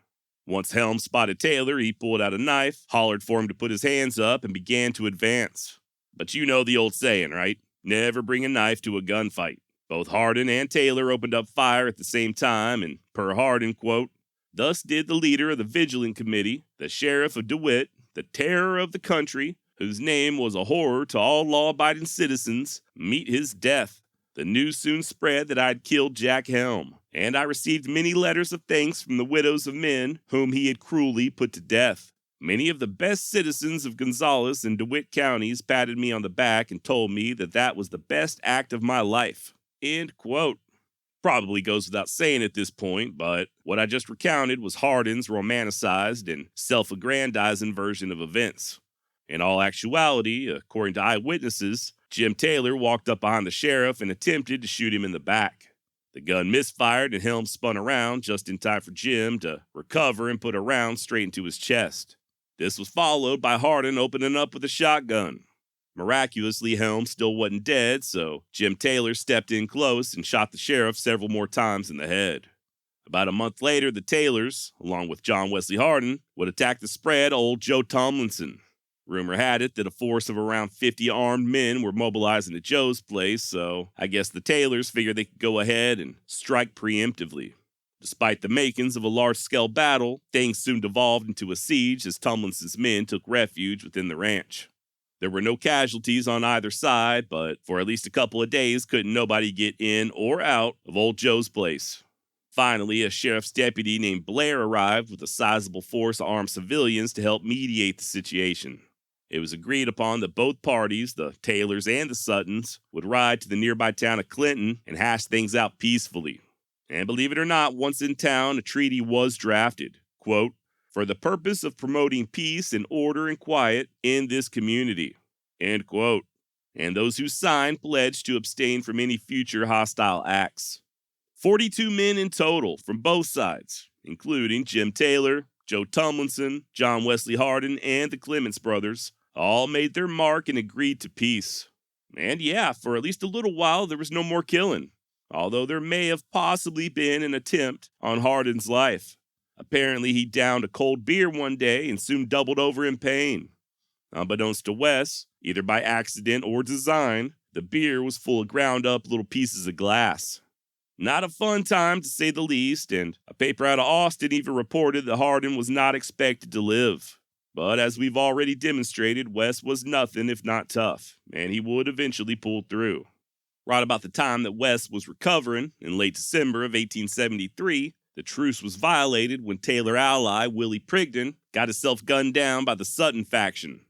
Once Helm spotted Taylor, he pulled out a knife, hollered for him to put his hands up, and began to advance. But you know the old saying, right? Never bring a knife to a gunfight. Both Hardin and Taylor opened up fire at the same time, and per Hardin, quote, thus did the leader of the Vigilant Committee, the Sheriff of DeWitt, the terror of the country, whose name was a horror to all law-abiding citizens, meet his death. The news soon spread that I had killed Jack Helm, and I received many letters of thanks from the widows of men whom he had cruelly put to death. Many of the best citizens of Gonzales and DeWitt counties patted me on the back and told me that that was the best act of my life. End quote. Probably goes without saying at this point, but what I just recounted was Hardin's romanticized and self-aggrandizing version of events. In all actuality, according to eyewitnesses, Jim Taylor walked up behind the sheriff and attempted to shoot him in the back. The gun misfired and Helm spun around just in time for Jim to recover and put a round straight into his chest. This was followed by Hardin opening up with a shotgun. Miraculously, Helm still wasn't dead, so Jim Taylor stepped in close and shot the sheriff several more times in the head. About a month later, the Taylors, along with John Wesley Hardin, would attack the spread old Joe Tomlinson. Rumor had it that a force of around 50 armed men were mobilizing at Joe's place, so I guess the Taylors figured they could go ahead and strike preemptively. Despite the makings of a large-scale battle, things soon devolved into a siege as Tomlinson's men took refuge within the ranch. There were no casualties on either side, but for at least a couple of days couldn't nobody get in or out of old Joe's place. Finally, a sheriff's deputy named Blair arrived with a sizable force of armed civilians to help mediate the situation. It was agreed upon that both parties, the Taylors and the Suttons, would ride to the nearby town of Clinton and hash things out peacefully. And believe it or not, once in town, a treaty was drafted, quote, for the purpose of promoting peace and order and quiet in this community, end quote. And those who signed pledged to abstain from any future hostile acts. 42 men in total from both sides, including Jim Taylor, Joe Tomlinson, John Wesley Hardin, and the Clements brothers, all made their mark and agreed to peace. And yeah, for at least a little while, there was no more killing, although there may have possibly been an attempt on Hardin's life. Apparently, he downed a cold beer one day and soon doubled over in pain. Unbeknownst to Wes, either by accident or design, the beer was full of ground-up little pieces of glass. Not a fun time, to say the least, and a paper out of Austin even reported that Hardin was not expected to live. But as we've already demonstrated, West was nothing if not tough, and he would eventually pull through. Right about the time that West was recovering, in late December of 1873, the truce was violated when Taylor ally Willie Prigden got himself gunned down by the Sutton faction.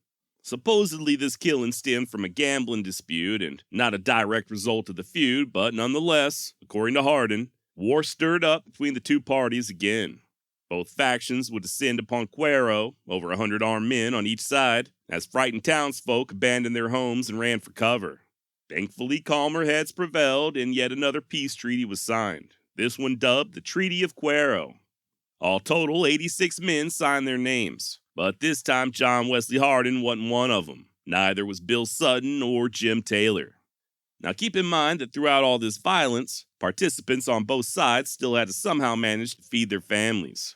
Supposedly this killing stemmed from a gambling dispute and not a direct result of the feud, but nonetheless, according to Hardin, war stirred up between the two parties again. Both factions would descend upon Cuero, over 100 armed men on each side, as frightened townsfolk abandoned their homes and ran for cover. Thankfully, calmer heads prevailed, and yet another peace treaty was signed, this one dubbed the Treaty of Cuero. All total, 86 men signed their names, but this time John Wesley Hardin wasn't one of them. Neither was Bill Sutton or Jim Taylor. Now keep in mind that throughout all this violence, participants on both sides still had to somehow manage to feed their families.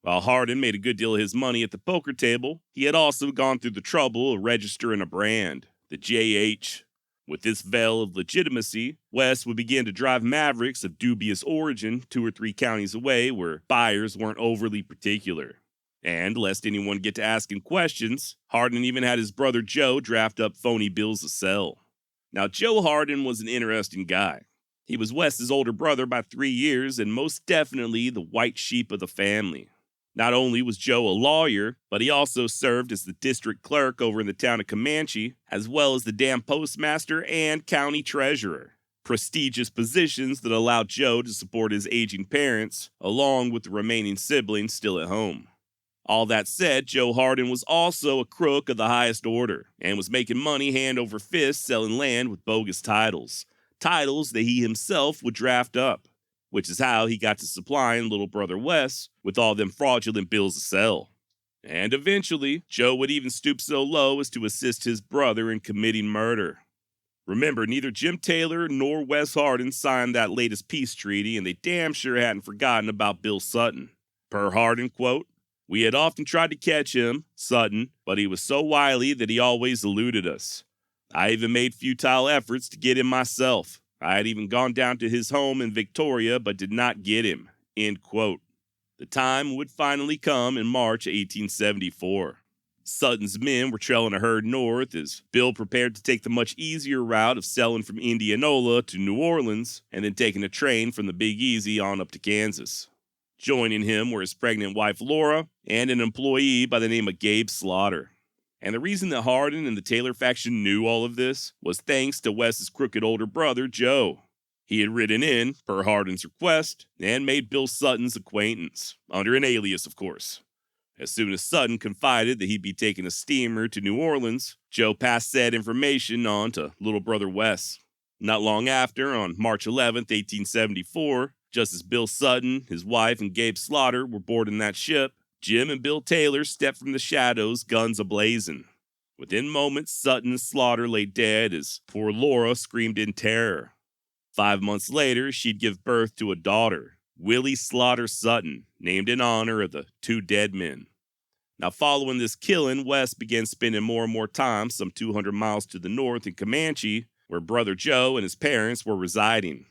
While Hardin made a good deal of his money at the poker table, he had also gone through the trouble of registering a brand, the JH. With this veil of legitimacy, West would begin to drive mavericks of dubious origin 2 or 3 counties away where buyers weren't overly particular. And lest anyone get to asking questions, Hardin even had his brother Joe draft up phony bills to sell. Now, Joe Hardin was an interesting guy. He was West's older brother by 3 years and most definitely the white sheep of the family. Not only was Joe a lawyer, but he also served as the district clerk over in the town of Comanche, as well as the dam postmaster and county treasurer. Prestigious positions that allowed Joe to support his aging parents, along with the remaining siblings still at home. All that said, Joe Hardin was also a crook of the highest order, and was making money hand over fist selling land with bogus titles. Titles that he himself would draft up, which is how he got to supplying little brother Wes with all them fraudulent bills to sell. And eventually, Joe would even stoop so low as to assist his brother in committing murder. Remember, neither Jim Taylor nor Wes Hardin signed that latest peace treaty, and they damn sure hadn't forgotten about Bill Sutton. Per Hardin, quote, "We had often tried to catch him, Sutton, but he was so wily that he always eluded us. I even made futile efforts to get him myself. I had even gone down to his home in Victoria, but did not get him." End quote. The time would finally come in March 1874. Sutton's men were trailing a herd north as Bill prepared to take the much easier route of selling from Indianola to New Orleans and then taking a train from the Big Easy on up to Kansas. Joining him were his pregnant wife Laura and an employee by the name of Gabe Slaughter. And the reason that Hardin and the Taylor faction knew all of this was thanks to Wes's crooked older brother, Joe. He had ridden in, per Hardin's request, and made Bill Sutton's acquaintance, under an alias, of course. As soon as Sutton confided that he'd be taking a steamer to New Orleans, Joe passed said information on to little brother Wes. Not long after, on March 11th, 1874, just as Bill Sutton, his wife, and Gabe Slaughter were boarding that ship, Jim and Bill Taylor stepped from the shadows, guns ablazing. Within moments, Sutton and Slaughter lay dead as poor Laura screamed in terror. 5 months later, she'd give birth to a daughter, Willie Slaughter Sutton, named in honor of the 2 dead men. Now, following this killing, Wes began spending more and more time some 200 miles to the north in Comanche, where brother Joe and his parents were residing.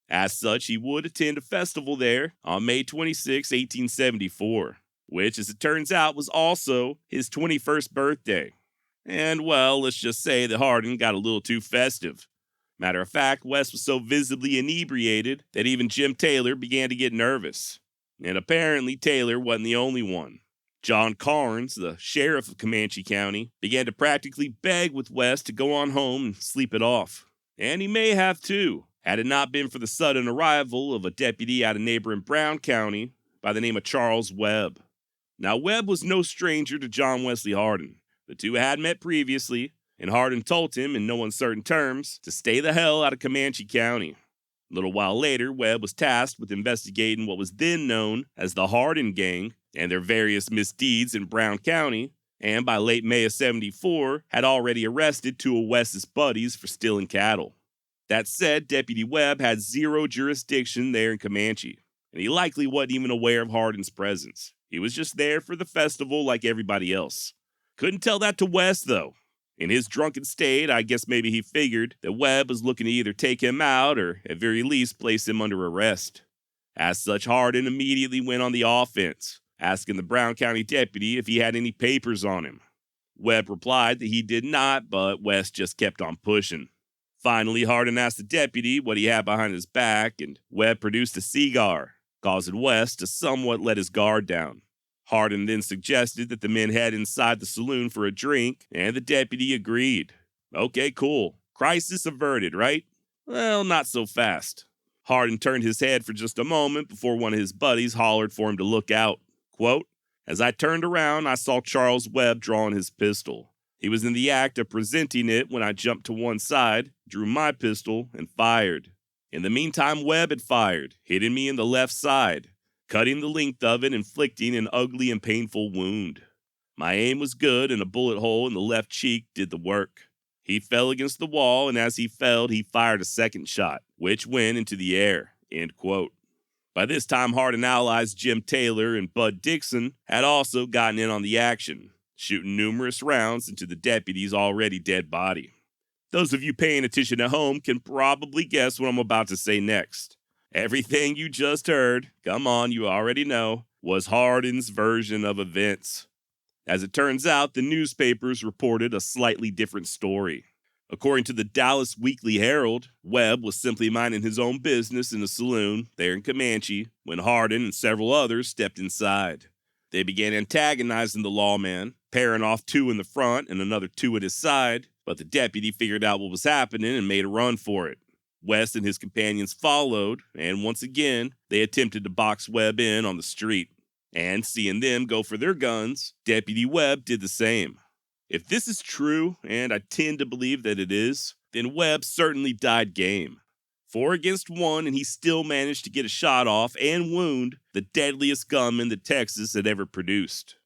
As such, he would attend a festival there on May 26, 1874. Which, as it turns out, was also his 21st birthday. And, well, let's just say that Hardin got a little too festive. Matter of fact, Wes was so visibly inebriated that even Jim Taylor began to get nervous. And apparently Taylor wasn't the only one. John Carnes, the sheriff of Comanche County, began to practically beg with Wes to go on home and sleep it off. And he may have too, had it not been for the sudden arrival of a deputy out of neighboring Brown County by the name of Charles Webb. Now, Webb was no stranger to John Wesley Hardin. The two had met previously, and Hardin told him in no uncertain terms to stay the hell out of Comanche County. A little while later, Webb was tasked with investigating what was then known as the Hardin Gang and their various misdeeds in Brown County, and by late May of '74, had already arrested 2 of Wes's buddies for stealing cattle. That said, Deputy Webb had zero jurisdiction there in Comanche, and he likely wasn't even aware of Hardin's presence. He was just there for the festival like everybody else. Couldn't tell that to Wes, though. In his drunken state, I guess maybe he figured that Webb was looking to either take him out or, at very least, place him under arrest. As such, Hardin immediately went on the offense, asking the Brown County deputy if he had any papers on him. Webb replied that he did not, but West just kept on pushing. Finally, Hardin asked the deputy what he had behind his back, and Webb produced a cigar, causing West to somewhat let his guard down. Hardin then suggested that the men head inside the saloon for a drink, and the deputy agreed. Okay, cool. Crisis averted, right? Well, not so fast. Hardin turned his head for just a moment before one of his buddies hollered for him to look out. Quote, "As I turned around, I saw Charles Webb drawing his pistol. He was in the act of presenting it when I jumped to one side, drew my pistol, and fired. In the meantime, Webb had fired, hitting me in the left side, cutting the length of it, inflicting an ugly and painful wound. My aim was good, and a bullet hole in the left cheek did the work. He fell against the wall, and as he fell, he fired a second shot, which went into the air." End quote. By this time, Hardin allies Jim Taylor and Bud Dixon had also gotten in on the action, shooting numerous rounds into the deputy's already dead body. Those of you paying attention at home can probably guess what I'm about to say next. Everything you just heard, come on, you already know, was Hardin's version of events. As it turns out, the newspapers reported a slightly different story. According to the Dallas Weekly Herald, Webb was simply minding his own business in a saloon there in Comanche when Hardin and several others stepped inside. They began antagonizing the lawman, pairing off two in the front and another two at his side, but the deputy figured out what was happening and made a run for it. West and his companions followed, and once again, they attempted to box Webb in on the street. And seeing them go for their guns, Deputy Webb did the same. If this is true, and I tend to believe that it is, then Webb certainly died game. 4 against 1, and he still managed to get a shot off and wound the deadliest gunman that Texas had ever produced.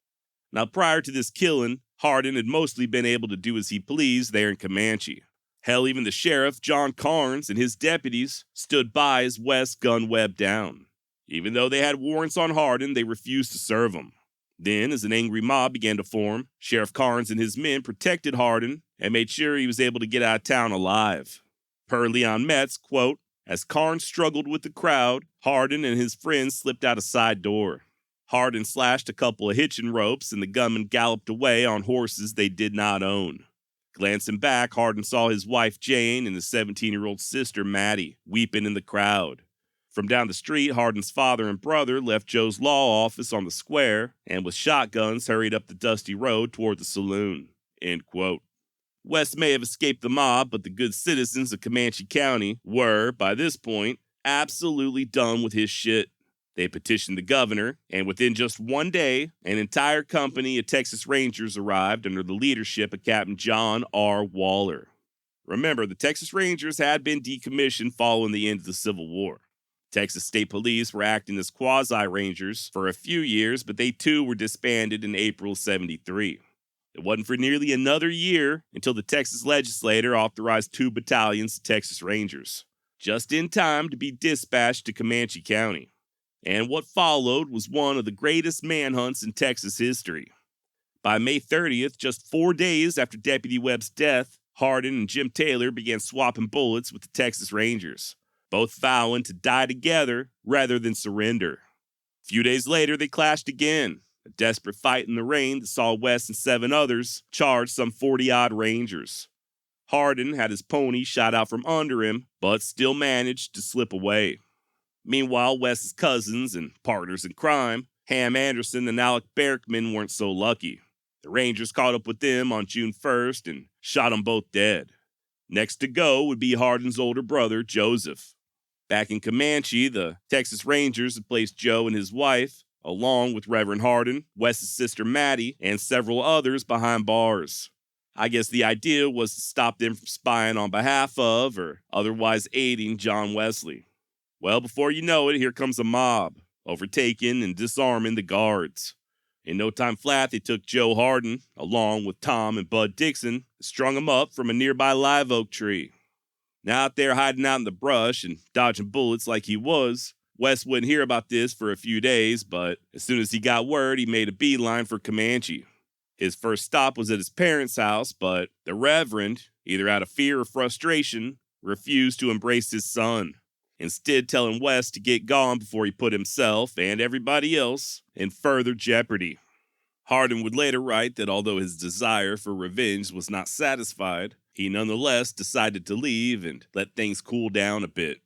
Now, prior to this killing, Hardin had mostly been able to do as he pleased there in Comanche. Hell, even the sheriff, John Carnes, and his deputies stood by as West gunned Webb down. Even though they had warrants on Hardin, they refused to serve him. Then, as an angry mob began to form, Sheriff Carnes and his men protected Hardin and made sure he was able to get out of town alive. Per Leon Metz, quote, "As Carnes struggled with the crowd, Hardin and his friends slipped out a side door. Hardin slashed a couple of hitching ropes, and the gunmen galloped away on horses they did not own. Glancing back, Hardin saw his wife Jane and his 17-year-old sister Maddie weeping in the crowd. From down the street, Hardin's father and brother left Joe's law office on the square and with shotguns hurried up the dusty road toward the saloon." End quote. West may have escaped the mob, but the good citizens of Comanche County were, by this point, absolutely done with his shit. They petitioned the governor, and within just one day, an entire company of Texas Rangers arrived under the leadership of Captain John R. Waller. Remember, the Texas Rangers had been decommissioned following the end of the Civil War. Texas State Police were acting as quasi-rangers for a few years, but they too were disbanded in April '73. It wasn't for nearly another year until the Texas legislature authorized 2 battalions of Texas Rangers, just in time to be dispatched to Comanche County. And what followed was one of the greatest manhunts in Texas history. By May 30th, just 4 days after Deputy Webb's death, Hardin and Jim Taylor began swapping bullets with the Texas Rangers, both vowing to die together rather than surrender. A few days later, they clashed again, a desperate fight in the rain that saw West and 7 others charge some 40-odd Rangers. Hardin had his pony shot out from under him, but still managed to slip away. Meanwhile, West's cousins and partners in crime, Ham Anderson and Alec Berkman, weren't so lucky. The Rangers caught up with them on June 1st and shot them both dead. Next to go would be Hardin's older brother, Joseph. Back in Comanche, the Texas Rangers had placed Joe and his wife, along with Reverend Hardin, West's sister Maddie, and several others behind bars. I guess the idea was to stop them from spying on behalf of or otherwise aiding John Wesley. Well, before you know it, here comes a mob, overtaking and disarming the guards. In no time flat, they took Joe Hardin, along with Tom and Bud Dixon, and strung him up from a nearby live oak tree. Now out there hiding out in the brush and dodging bullets like he was, West wouldn't hear about this for a few days, but as soon as he got word, he made a beeline for Comanche. His first stop was at his parents' house, but the Reverend, either out of fear or frustration, refused to embrace his son. instead telling West to get gone before he put himself and everybody else in further jeopardy. Hardin would later write that although his desire for revenge was not satisfied, he nonetheless decided to leave and let things cool down a bit.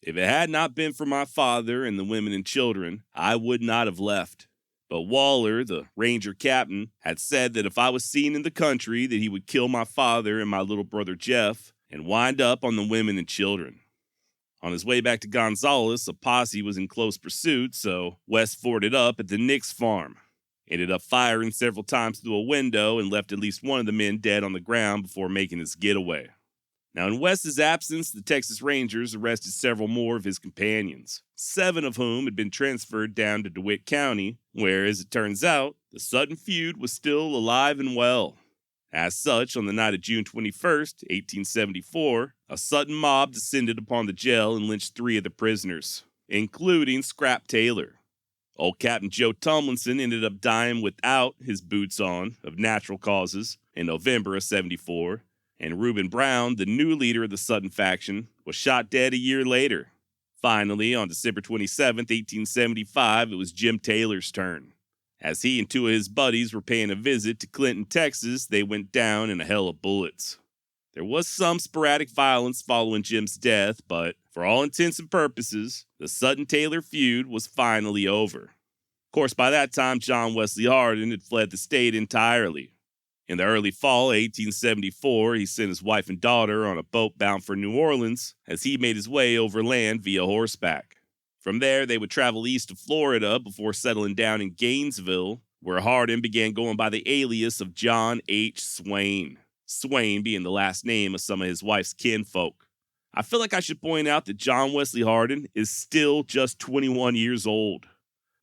If it had not been for my father and the women and children, I would not have left. But Waller, the ranger captain, had said that if I was seen in the country, that he would kill my father and my little brother Jeff and wind up on the women and children. On his way back to Gonzales, a posse was in close pursuit, so West forded up at the Nix farm. Ended up firing several times through a window and left at least one of the men dead on the ground before making his getaway. Now, in West's absence, the Texas Rangers arrested several more of his companions, 7 of whom had been transferred down to DeWitt County, where, as it turns out, the Sutton feud was still alive and well. As such, on the night of June 21st, 1874, a Sutton mob descended upon the jail and lynched 3 of the prisoners, including Scrap Taylor. Old Captain Joe Tomlinson ended up dying without his boots on of natural causes in November of 74, and Reuben Brown, the new leader of the Sutton faction, was shot dead a year later. Finally, on December 27, 1875, it was Jim Taylor's turn. As he and 2 of his buddies were paying a visit to Clinton, Texas, they went down in a hail of bullets. There was some sporadic violence following Jim's death, but for all intents and purposes, the Sutton-Taylor feud was finally over. Of course, by that time, John Wesley Hardin had fled the state entirely. In the early fall of 1874, he sent his wife and daughter on a boat bound for New Orleans as he made his way overland via horseback. From there, they would travel east to Florida before settling down in Gainesville, where Hardin began going by the alias of John H. Swain. Swain being the last name of some of his wife's kinfolk. I feel like I should point out that John Wesley Hardin is still just 21 years old.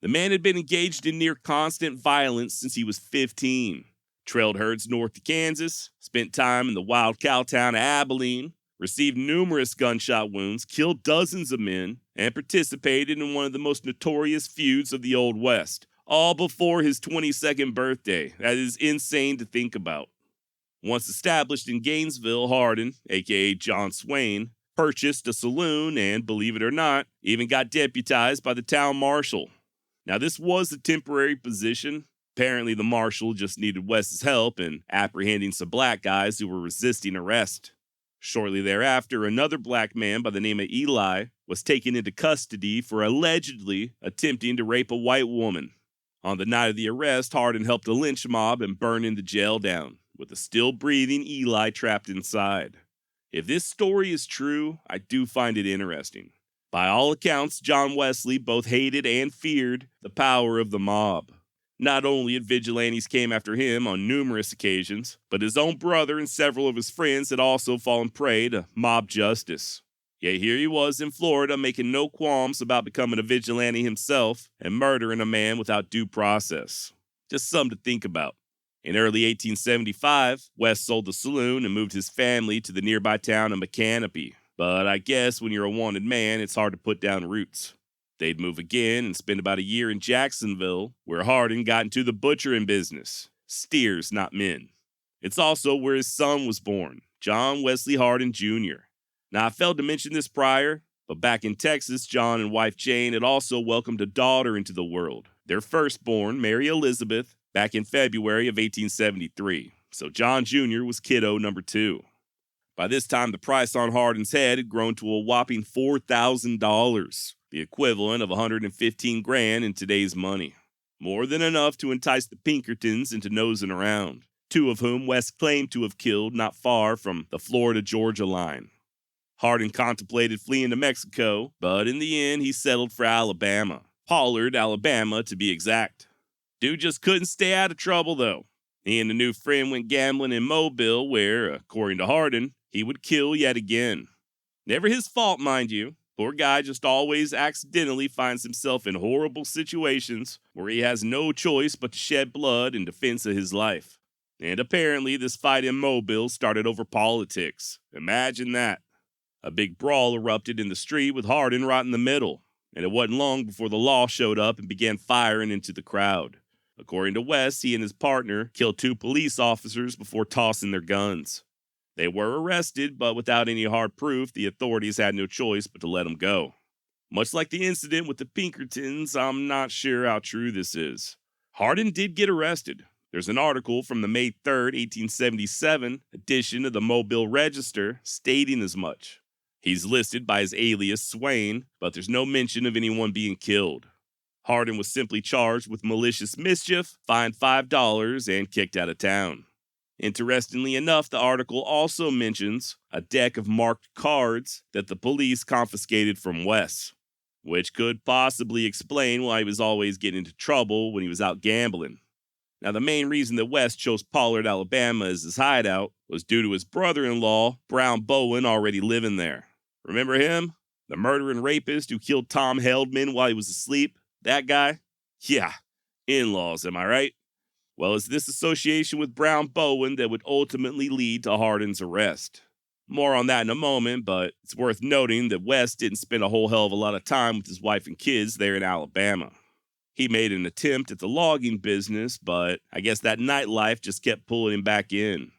The man had been engaged in near constant violence since he was 15. Trailed herds north to Kansas, spent time in the wild cow town of Abilene, received numerous gunshot wounds, killed dozens of men, and participated in one of the most notorious feuds of the Old West, all before his 22nd birthday. That is insane to think about. Once established in Gainesville, Hardin, aka John Swain, purchased a saloon and, believe it or not, even got deputized by the town marshal. Now, this was a temporary position. Apparently, the marshal just needed West's help in apprehending some black guys who were resisting arrest. Shortly thereafter, another black man by the name of Eli was taken into custody for allegedly attempting to rape a white woman. On the night of the arrest, Hardin helped a lynch mob and burning the jail down, with a still-breathing Eli trapped inside. If this story is true, I do find it interesting. By all accounts, John Wesley both hated and feared the power of the mob. Not only had vigilantes came after him on numerous occasions, but his own brother and several of his friends had also fallen prey to mob justice. Yet here he was in Florida making no qualms about becoming a vigilante himself and murdering a man without due process. Just something to think about. In early 1875, West sold the saloon and moved his family to the nearby town of Micanopy. But I guess when you're a wanted man, it's hard to put down roots. They'd move again and spend about a year in Jacksonville, where Hardin got into the butchering business. Steers, not men. It's also where his son was born, John Wesley Hardin Jr. Now, I failed to mention this prior, but back in Texas, John and wife Jane had also welcomed a daughter into the world, their firstborn, Mary Elizabeth, back in February of 1873. So John Jr. was kiddo number 2. By this time, the price on Hardin's head had grown to a whopping $4,000. The equivalent of $115,000 in today's money. More than enough to entice the Pinkertons into nosing around, 2 of whom West claimed to have killed not far from the Florida-Georgia line. Hardin contemplated fleeing to Mexico, but in the end he settled for Alabama. Pollard, Alabama, to be exact. Dude just couldn't stay out of trouble, though. He and a new friend went gambling in Mobile, where, according to Hardin, he would kill yet again. Never his fault, mind you. Poor guy just always accidentally finds himself in horrible situations where he has no choice but to shed blood in defense of his life. And apparently this fight in Mobile started over politics. Imagine that. A big brawl erupted in the street with Hardin right in the middle, and it wasn't long before the law showed up and began firing into the crowd. According to West, he and his partner killed 2 police officers before tossing their guns. They were arrested, but without any hard proof, the authorities had no choice but to let them go. Much like the incident with the Pinkertons, I'm not sure how true this is. Hardin did get arrested. There's an article from the May 3rd, 1877 edition of the Mobile Register stating as much. He's listed by his alias Swain, but there's no mention of anyone being killed. Hardin was simply charged with malicious mischief, fined $5, and kicked out of town. Interestingly enough, the article also mentions a deck of marked cards that the police confiscated from Wes, which could possibly explain why he was always getting into trouble when he was out gambling. Now, the main reason that West chose Pollard, Alabama as his hideout was due to his brother-in-law, Brown Bowen, already living there. Remember him? The murderer and rapist who killed Tom Heldman while he was asleep? That guy? Yeah, in-laws, am I right? Well, it's this association with Brown Bowen that would ultimately lead to Hardin's arrest. More on that in a moment, but it's worth noting that West didn't spend a whole hell of a lot of time with his wife and kids there in Alabama. He made an attempt at the logging business, but I guess that nightlife just kept pulling him back in.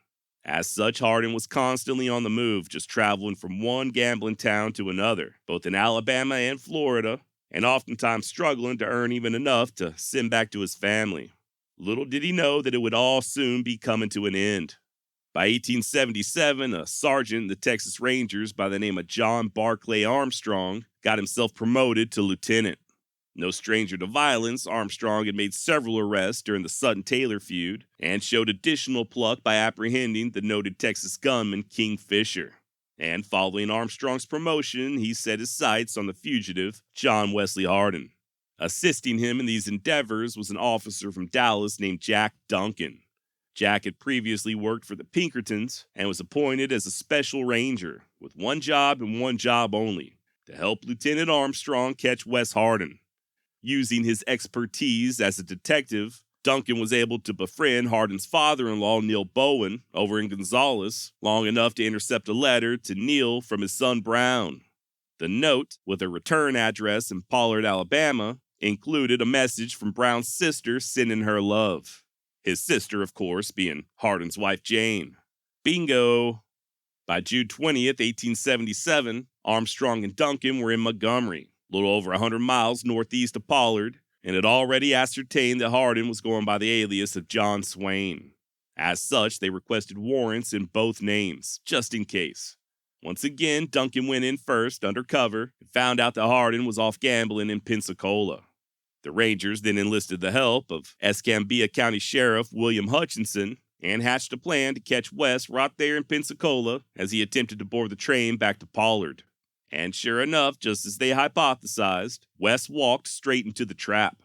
As such, Hardin was constantly on the move, just traveling from one gambling town to another, both in Alabama and Florida, and oftentimes struggling to earn even enough to send back to his family. Little did he know that it would all soon be coming to an end. By 1877, a sergeant in the Texas Rangers by the name of John Barclay Armstrong got himself promoted to lieutenant. No stranger to violence, Armstrong had made several arrests during the Sutton-Taylor feud and showed additional pluck by apprehending the noted Texas gunman King Fisher. And following Armstrong's promotion, he set his sights on the fugitive John Wesley Hardin. Assisting him in these endeavors was an officer from Dallas named Jack Duncan. Jack had previously worked for the Pinkertons and was appointed as a special ranger with one job and one job only, to help Lieutenant Armstrong catch Wes Hardin. Using his expertise as a detective, Duncan was able to befriend Hardin's father-in-law, Neil Bowen, over in Gonzales, long enough to intercept a letter to Neil from his son Brown. The note, with a return address in Pollard, Alabama, included a message from Brown's sister sending her love. His sister, of course, being Hardin's wife, Jane. Bingo! By June 20th, 1877, Armstrong and Duncan were in Montgomery, a little over 100 miles northeast of Pollard, and had already ascertained that Hardin was going by the alias of John Swain. As such, they requested warrants in both names, just in case. Once again, Duncan went in first, undercover, and found out that Hardin was off gambling in Pensacola. The Rangers then enlisted the help of Escambia County Sheriff William Hutchinson and hatched a plan to catch Wes right there in Pensacola as he attempted to board the train back to Pollard. And sure enough, just as they hypothesized, Wes walked straight into the trap.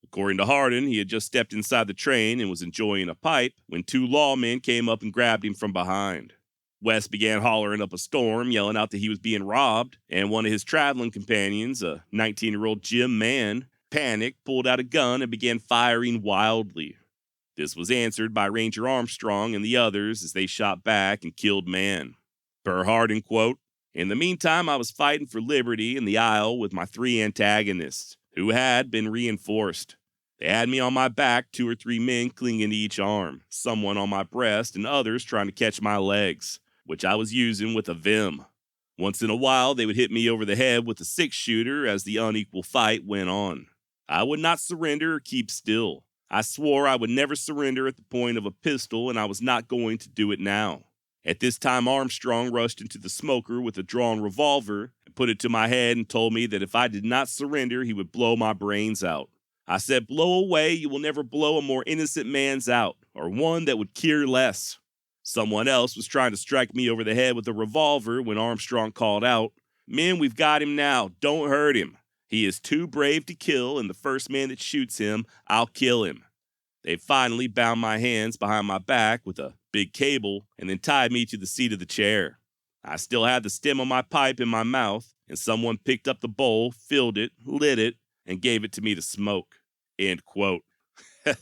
According to Hardin, he had just stepped inside the train and was enjoying a pipe when two lawmen came up and grabbed him from behind. Wes began hollering up a storm, yelling out that he was being robbed, and one of his traveling companions, a 19-year-old Jim Mann, panicked, pulled out a gun, and began firing wildly. This was answered by Ranger Armstrong and the others as they shot back and killed Mann. Per Hardin, quote, "In the meantime, I was fighting for liberty in the aisle with my three antagonists, who had been reinforced. They had me on my back, 2 or 3 men clinging to each arm, someone on my breast, and others trying to catch my legs, which I was using with a vim. Once in a while, they would hit me over the head with a 6-shooter as the unequal fight went on. I would not surrender or keep still. I swore I would never surrender at the point of a pistol, and I was not going to do it now. At this time, Armstrong rushed into the smoker with a drawn revolver and put it to my head and told me that if I did not surrender, he would blow my brains out. I said, 'Blow away, you will never blow a more innocent man's out, or one that would care less.' Someone else was trying to strike me over the head with a revolver when Armstrong called out, 'Men, we've got him now. Don't hurt him. He is too brave to kill, and the first man that shoots him, I'll kill him.' They finally bound my hands behind my back with a big cable and then tied me to the seat of the chair. I still had the stem of my pipe in my mouth, and someone picked up the bowl, filled it, lit it, and gave it to me to smoke." End quote.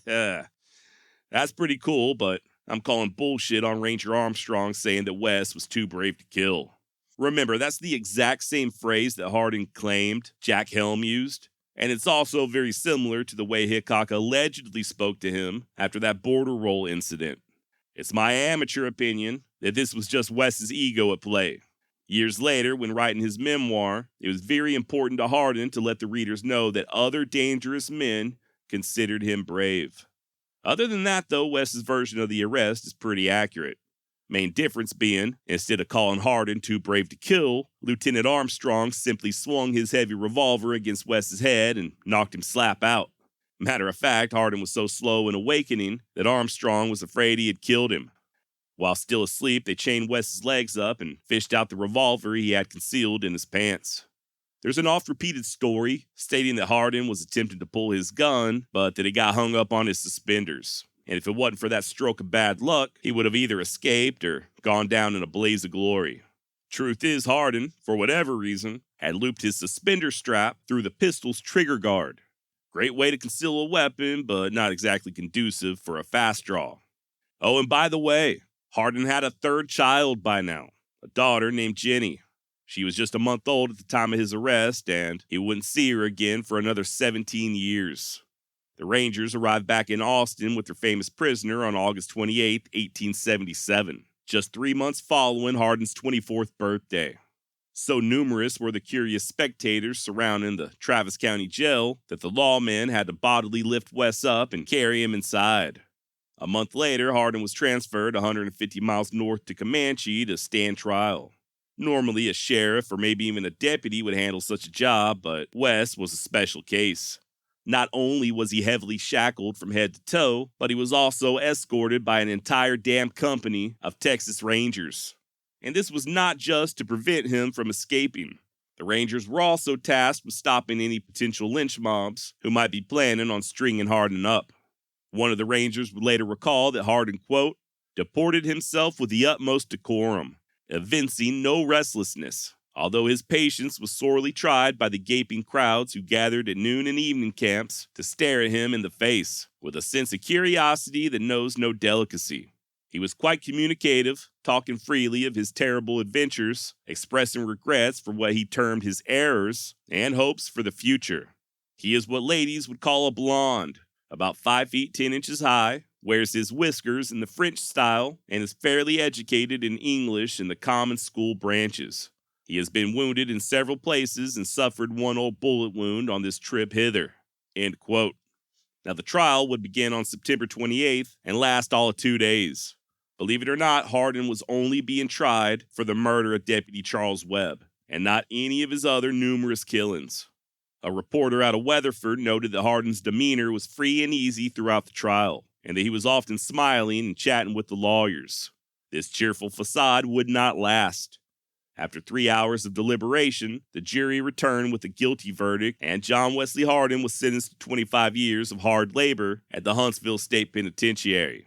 That's pretty cool, but I'm calling bullshit on Ranger Armstrong saying that Wes was too brave to kill. Remember, that's the exact same phrase that Hardin claimed Jack Helm used, and it's also very similar to the way Hickok allegedly spoke to him after that border roll incident. It's my amateur opinion that this was just Wes's ego at play. Years later, when writing his memoir, it was very important to Hardin to let the readers know that other dangerous men considered him brave. Other than that, though, Wes's version of the arrest is pretty accurate. Main difference being, instead of calling Hardin too brave to kill, Lieutenant Armstrong simply swung his heavy revolver against Wes's head and knocked him slap out. Matter of fact, Hardin was so slow in awakening that Armstrong was afraid he had killed him. While still asleep, they chained Wes's legs up and fished out the revolver he had concealed in his pants. There's an oft-repeated story stating that Hardin was attempting to pull his gun, but that he got hung up on his suspenders. And if it wasn't for that stroke of bad luck, he would have either escaped or gone down in a blaze of glory. Truth is, Hardin, for whatever reason, had looped his suspender strap through the pistol's trigger guard. Great way to conceal a weapon, but not exactly conducive for a fast draw. Oh, and by the way, Hardin had a third child by now, a daughter named Jenny. She was just a month old at the time of his arrest, and he wouldn't see her again for another 17 years. The Rangers arrived back in Austin with their famous prisoner on August 28, 1877, just 3 months following Hardin's 24th birthday. So numerous were the curious spectators surrounding the Travis County Jail that the lawman had to bodily lift Wes up and carry him inside. A month later, Hardin was transferred 150 miles north to Comanche to stand trial. Normally, a sheriff or maybe even a deputy would handle such a job, but Wes was a special case. Not only was he heavily shackled from head to toe, but he was also escorted by an entire damn company of Texas Rangers. And this was not just to prevent him from escaping. The Rangers were also tasked with stopping any potential lynch mobs who might be planning on stringing Hardin up. One of the Rangers would later recall that Hardin, quote, deported himself with the utmost decorum, evincing no restlessness, although his patience was sorely tried by the gaping crowds who gathered at noon and evening camps to stare at him in the face with a sense of curiosity that knows no delicacy. He was quite communicative, talking freely of his terrible adventures, expressing regrets for what he termed his errors and hopes for the future. He is what ladies would call a blonde, about 5 feet 10 inches high, wears his whiskers in the French style, and is fairly educated in English and the common school branches. He has been wounded in several places and suffered one old bullet wound on this trip hither. End quote. Now, the trial would begin on September 28th and last all of 2 days. Believe it or not, Hardin was only being tried for the murder of Deputy Charles Webb, and not any of his other numerous killings. A reporter out of Weatherford noted that Hardin's demeanor was free and easy throughout the trial, and that he was often smiling and chatting with the lawyers. This cheerful facade would not last. After 3 hours of deliberation, the jury returned with a guilty verdict, and John Wesley Hardin was sentenced to 25 years of hard labor at the Huntsville State Penitentiary.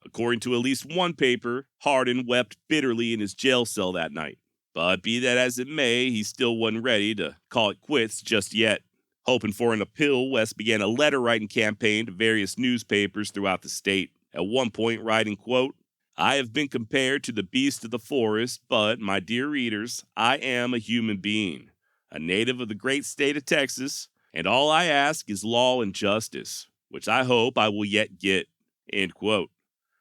According to at least one paper, Hardin wept bitterly in his jail cell that night. But be that as it may, he still wasn't ready to call it quits just yet. Hoping for an appeal, Wes began a letter-writing campaign to various newspapers throughout the state, at one point writing, quote, I have been compared to the beast of the forest, but, my dear readers, I am a human being, a native of the great state of Texas, and all I ask is law and justice, which I hope I will yet get, end quote.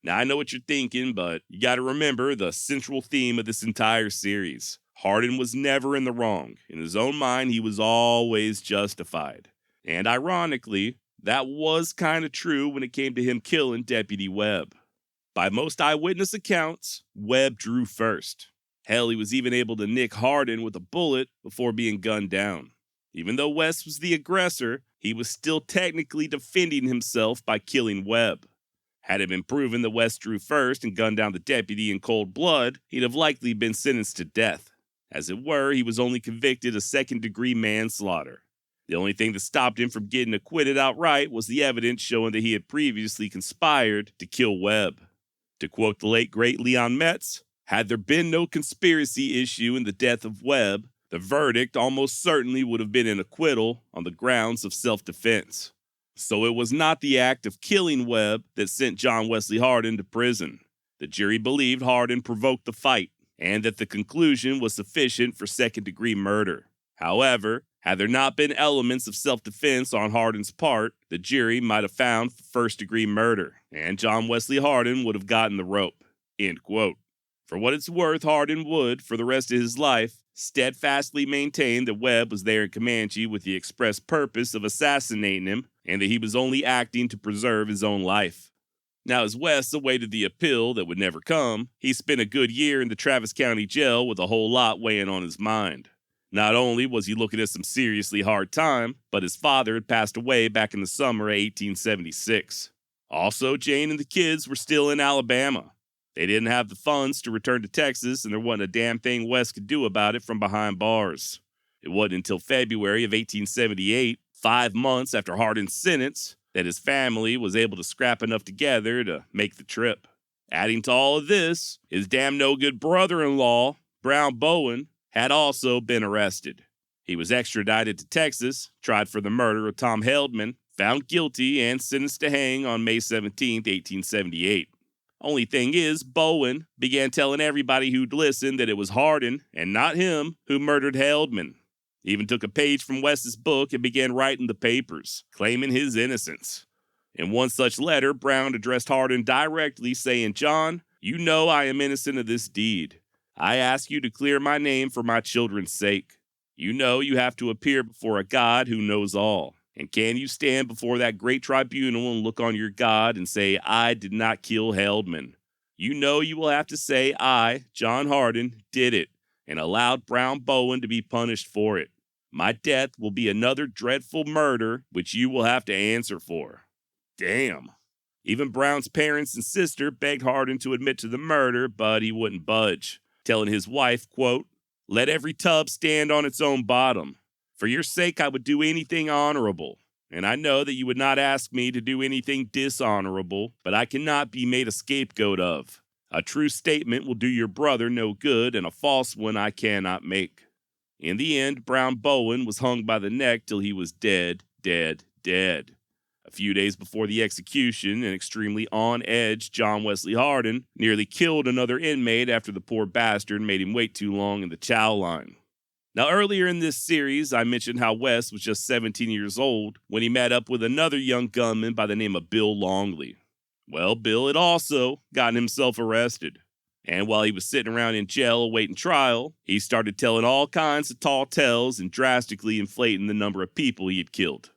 Now, I know what you're thinking, but you got to remember the central theme of this entire series. Hardin was never in the wrong. In his own mind, he was always justified. And ironically, that was kind of true when it came to him killing Deputy Webb. By most eyewitness accounts, Webb drew first. Hell, he was even able to nick Hardin with a bullet before being gunned down. Even though Wes was the aggressor, he was still technically defending himself by killing Webb. Had it been proven that Wes drew first and gunned down the deputy in cold blood, he'd have likely been sentenced to death. As it were, he was only convicted of second-degree manslaughter. The only thing that stopped him from getting acquitted outright was the evidence showing that he had previously conspired to kill Webb. To quote the late great Leon Metz, had there been no conspiracy issue in the death of Webb, the verdict almost certainly would have been an acquittal on the grounds of self-defense. So it was not the act of killing Webb that sent John Wesley Hardin to prison. The jury believed Hardin provoked the fight, and that the conclusion was sufficient for second-degree murder. However, Had there not been elements of self-defense on Hardin's part, the jury might have found first-degree murder, and John Wesley Hardin would have gotten the rope. End quote. For what it's worth, Hardin would, for the rest of his life, steadfastly maintain that Webb was there in Comanche with the express purpose of assassinating him, and that he was only acting to preserve his own life. Now, as Wes awaited the appeal that would never come, he spent a good year in the Travis County Jail with a whole lot weighing on his mind. Not only was he looking at some seriously hard time, but his father had passed away back in the summer of 1876. Also, Jane and the kids were still in Alabama. They didn't have the funds to return to Texas, and there wasn't a damn thing Wes could do about it from behind bars. It wasn't until February of 1878, 5 months after Hardin's sentence, that his family was able to scrap enough together to make the trip. Adding to all of this, his damn no-good brother-in-law, Brown Bowen, had also been arrested. He was extradited to Texas, tried for the murder of Tom Heldman, found guilty, and sentenced to hang on May 17, 1878. Only thing is, Bowen began telling everybody who'd listen that it was Hardin, and not him, who murdered Heldman. He even took a page from Wes's book and began writing the papers, claiming his innocence. In one such letter, Brown addressed Hardin directly, saying, "John, you know I am innocent of this deed. I ask you to clear my name for my children's sake. You know you have to appear before a God who knows all. And can you stand before that great tribunal and look on your God and say, I did not kill Heldman? You know you will have to say, I, John Hardin, did it, and allowed Brown Bowen to be punished for it. My death will be another dreadful murder which you will have to answer for." Damn. Even Brown's parents and sister begged Hardin to admit to the murder, but he wouldn't budge, telling his wife, quote, "Let every tub stand on its own bottom. For your sake, I would do anything honorable, and I know that you would not ask me to do anything dishonorable, but I cannot be made a scapegoat of. A true statement will do your brother no good, and a false one I cannot make." In the end, Brown Bowen was hung by the neck till he was dead. A few days before the execution, an extremely on-edge John Wesley Hardin nearly killed another inmate after the poor bastard made him wait too long in the chow line. Now, earlier in this series, I mentioned how Wes was just 17 years old when he met up with another young gunman by the name of Bill Longley. Well, Bill had also gotten himself arrested. And while he was sitting around in jail awaiting trial, he started telling all kinds of tall tales and drastically inflating the number of people he had killed.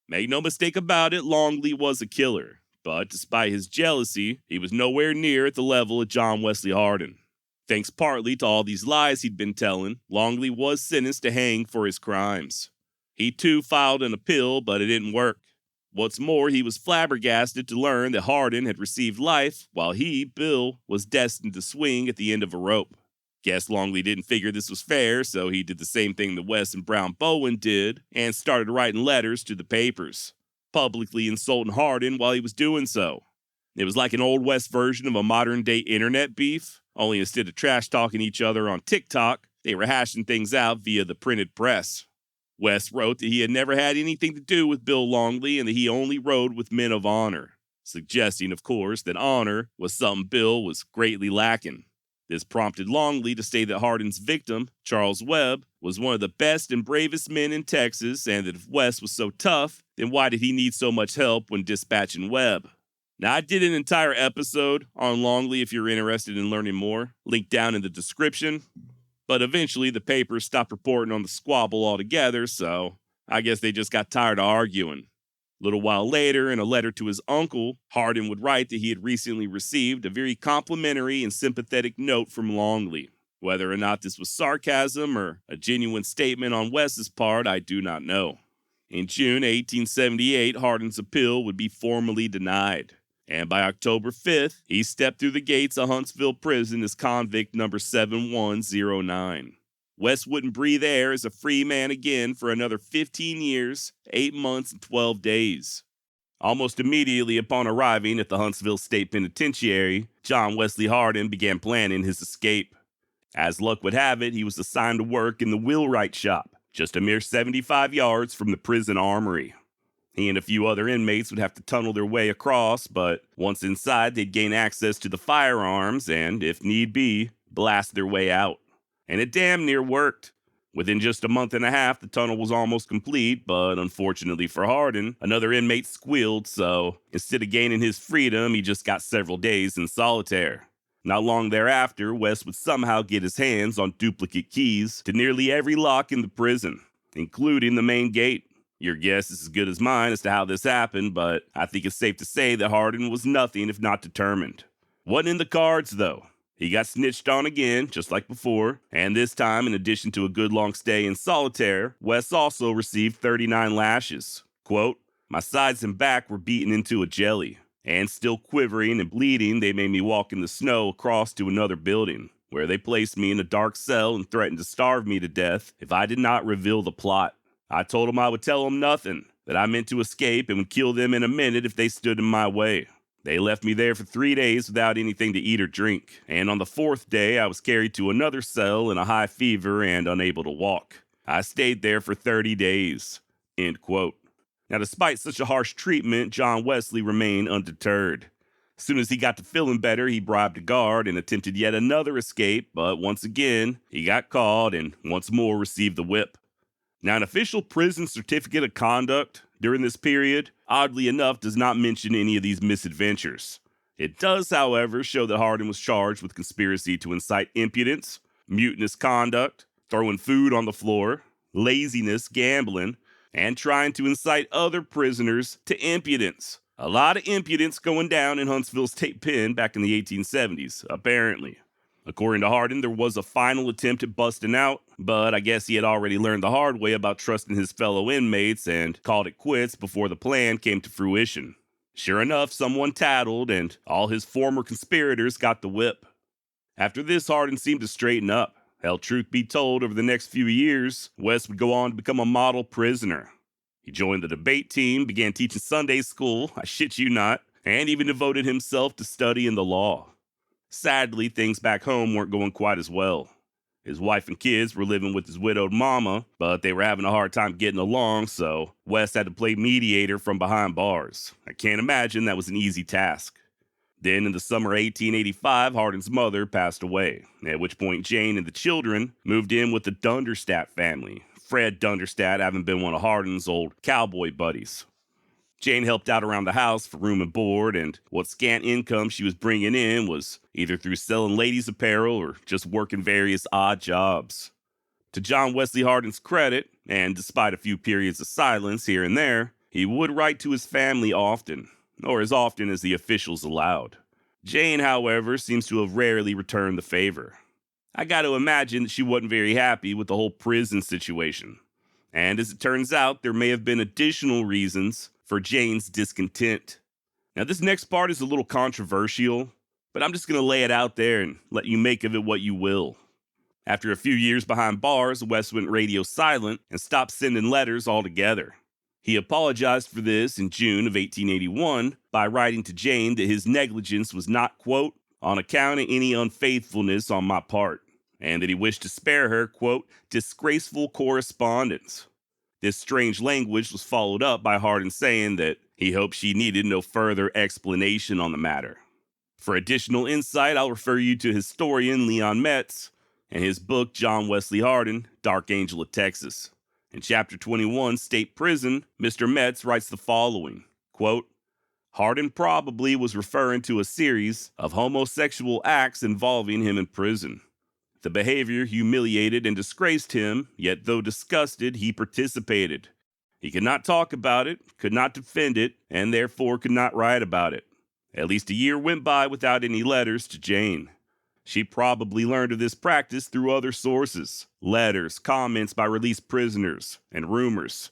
Make no mistake about it, Longley was a killer. But despite his jealousy, he was nowhere near at the level of John Wesley Hardin. Thanks partly to all these lies he'd been telling, Longley was sentenced to hang for his crimes. He too filed an appeal, but it didn't work. What's more, he was flabbergasted to learn that Hardin had received life, while he, Bill, was destined to swing at the end of a rope. Guess Longley didn't figure this was fair, so he did the same thing that Wes and Brown Bowen did, and started writing letters to the papers, publicly insulting Hardin while he was doing so. It was like an Old West version of a modern-day internet beef, only instead of trash-talking each other on TikTok, they were hashing things out via the printed press. West wrote that he had never had anything to do with Bill Longley and that he only rode with men of honor, suggesting, of course, that honor was something Bill was greatly lacking. This prompted Longley to say that Hardin's victim, Charles Webb, was one of the best and bravest men in Texas, and that if West was so tough, then why did he need so much help when dispatching Webb? Now, I did an entire episode on Longley if you're interested in learning more, link down in the description. But eventually the papers stopped reporting on the squabble altogether, so I guess they just got tired of arguing. A little while later, in a letter to his uncle, Hardin would write that he had recently received a very complimentary and sympathetic note from Longley. Whether or not this was sarcasm or a genuine statement on Wes's part, I do not know. In June 1878, Hardin's appeal would be formally denied. And by October 5th, he stepped through the gates of Huntsville Prison as convict number 7109. Wes wouldn't breathe air as a free man again for another 15 years, 8 months, and 12 days. Almost immediately upon arriving at the Huntsville State Penitentiary, John Wesley Hardin began planning his escape. As luck would have it, he was assigned to work in the wheelwright shop, just a mere 75 yards from the prison armory. He and a few other inmates would have to tunnel their way across, but once inside, they'd gain access to the firearms and, if need be, blast their way out. And it damn near worked. Within just a month and a half, the tunnel was almost complete, but unfortunately for Hardin, another inmate squealed, so instead of gaining his freedom, he just got several days in solitaire. Not long thereafter, West would somehow get his hands on duplicate keys to nearly every lock in the prison, including the main gate. Your guess is as good as mine as to how this happened, but I think it's safe to say that Hardin was nothing if not determined. Wasn't in the cards, though. He got snitched on again, just like before, and this time, in addition to a good long stay in solitaire, West also received 39 lashes. Quote, "My sides and back were beaten into a jelly, and still quivering and bleeding, they made me walk in the snow across to another building, where they placed me in a dark cell and threatened to starve me to death if I did not reveal the plot. I told them I would tell them nothing, that I meant to escape and would kill them in a minute if they stood in my way. They left me there for 3 days without anything to eat or drink, and on the 4th day I was carried to another cell in a high fever and unable to walk. I stayed there for 30 days. End quote. Now, despite such a harsh treatment, John Wesley remained undeterred. As soon as he got to feeling better, he bribed a guard and attempted yet another escape, but once again, he got caught and once more received the whip. Now, an official prison certificate of conduct during this period, oddly enough, does not mention any of these misadventures. It does, however, show that Hardin was charged with conspiracy to incite impudence, mutinous conduct, throwing food on the floor, laziness, gambling, and trying to incite other prisoners to impudence. A lot of impudence going down in Huntsville's State Pen back in the 1870s, apparently. According to Hardin, there was a final attempt at busting out, but I guess he had already learned the hard way about trusting his fellow inmates and called it quits before the plan came to fruition. Sure enough, someone tattled, and all his former conspirators got the whip. After this, Hardin seemed to straighten up. Hell, truth be told, over the next few years, West would go on to become a model prisoner. He joined the debate team, began teaching Sunday school, I shit you not, and even devoted himself to studying the law. Sadly, things back home weren't going quite as well. His wife and kids were living with his widowed mama, but they were having a hard time getting along, so West had to play mediator from behind bars. I can't imagine that was an easy task. Then, in the summer of 1885, Hardin's mother passed away, at which point Jane and the children moved in with the Dunderstadt family, Fred Dunderstadt having been one of Hardin's old cowboy buddies. Jane helped out around the house for room and board, and what scant income she was bringing in was either through selling ladies' apparel or just working various odd jobs. To John Wesley Hardin's credit, and despite a few periods of silence here and there, he would write to his family often, or as often as the officials allowed. Jane, however, seems to have rarely returned the favor. I got to imagine that she wasn't very happy with the whole prison situation. And as it turns out, there may have been additional reasons for Jane's discontent. Now, this next part is a little controversial, but I'm just going to lay it out there and let you make of it what you will. After a few years behind bars, West went radio silent and stopped sending letters altogether. He apologized for this in June of 1881 by writing to Jane that his negligence was not, quote, on account of any unfaithfulness on my part, and that he wished to spare her, quote, disgraceful correspondence. This strange language was followed up by Hardin saying that he hoped she needed no further explanation on the matter. For additional insight, I'll refer you to historian Leon Metz and his book John Wesley Hardin, Dark Angel of Texas. In Chapter 21, State Prison, Mr. Metz writes the following, quote, Hardin probably was referring to a series of homosexual acts involving him in prison. The behavior humiliated and disgraced him, yet though disgusted, he participated. He could not talk about it, could not defend it, and therefore could not write about it. At least a year went by without any letters to Jane. She probably learned of this practice through other sources, letters, comments by released prisoners, and rumors.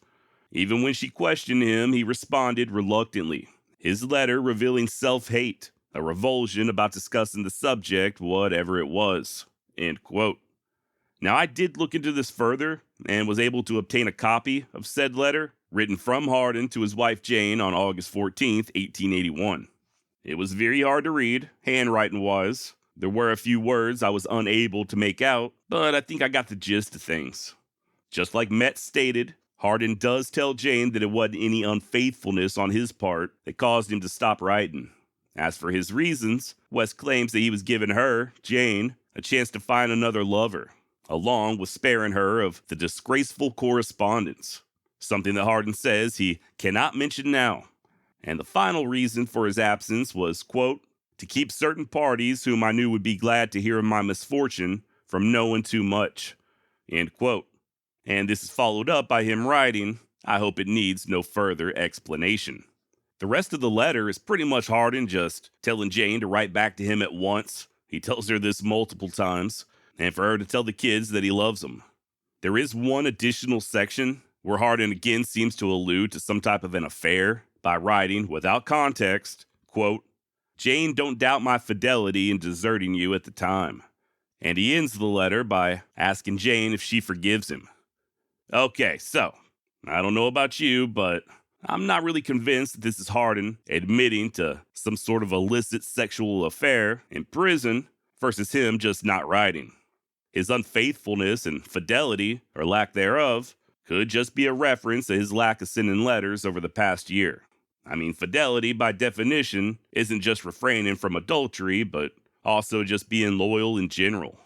Even when she questioned him, he responded reluctantly. His letter revealing self-hate, a revulsion about discussing the subject, whatever it was. End quote. Now, I did look into this further and was able to obtain a copy of said letter written from Hardin to his wife Jane on August 14th, 1881. It was very hard to read, handwriting-wise. There were a few words I was unable to make out, but I think I got the gist of things. Just like Metz stated, Hardin does tell Jane that it wasn't any unfaithfulness on his part that caused him to stop writing. As for his reasons, West claims that he was giving her, Jane, a chance to find another lover. along with sparing her of the disgraceful correspondence, something that Hardin says he cannot mention now. And the final reason for his absence was, quote, to keep certain parties whom I knew would be glad to hear of my misfortune from knowing too much, end quote. And this is followed up by him writing, I hope it needs no further explanation. The rest of the letter is pretty much Hardin just telling Jane to write back to him at once. He tells her this multiple times, and for her to tell the kids that he loves them. There is one additional section where Hardin again seems to allude to some type of an affair by writing, without context, quote, Jane, don't doubt my fidelity in deserting you at the time. And he ends the letter by asking Jane if she forgives him. Okay, so, I don't know about you, but I'm not really convinced that this is Hardin admitting to some sort of illicit sexual affair in prison versus him just not writing. His unfaithfulness and fidelity, or lack thereof, could just be a reference to his lack of sending letters over the past year. I mean, fidelity, by definition, isn't just refraining from adultery, but also just being loyal in general.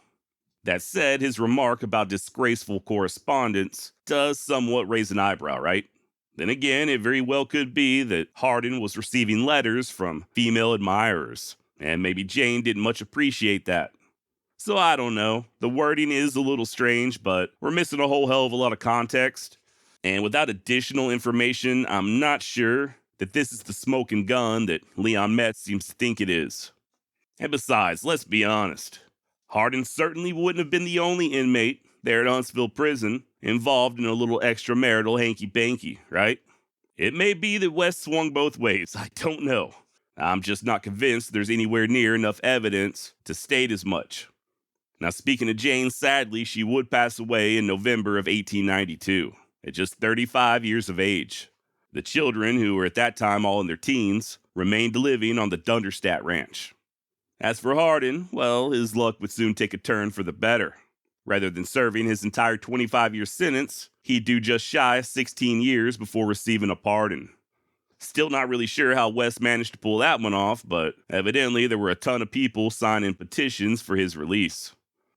That said, his remark about disgraceful correspondence does somewhat raise an eyebrow, right? Then again, it very well could be that Hardin was receiving letters from female admirers, and maybe Jane didn't much appreciate that. So I don't know. The wording is a little strange, but we're missing a whole hell of a lot of context. And without additional information, I'm not sure that this is the smoking gun that Leon Metz seems to think it is. And besides, let's be honest, Hardin certainly wouldn't have been the only inmate there at Huntsville Prison involved in a little extramarital hanky-panky, right? It may be that West swung both ways, I don't know. I'm just not convinced there's anywhere near enough evidence to state as much. Now, speaking of Jane, sadly, she would pass away in November of 1892, at just 35 years of age. The children, who were at that time all in their teens, remained living on the Dunderstadt Ranch. As for Hardin, well, his luck would soon take a turn for the better. Rather than serving his entire 25-year sentence, he'd do just shy of 16 years before receiving a pardon. Still not really sure how West managed to pull that one off, but evidently there were a ton of people signing petitions for his release.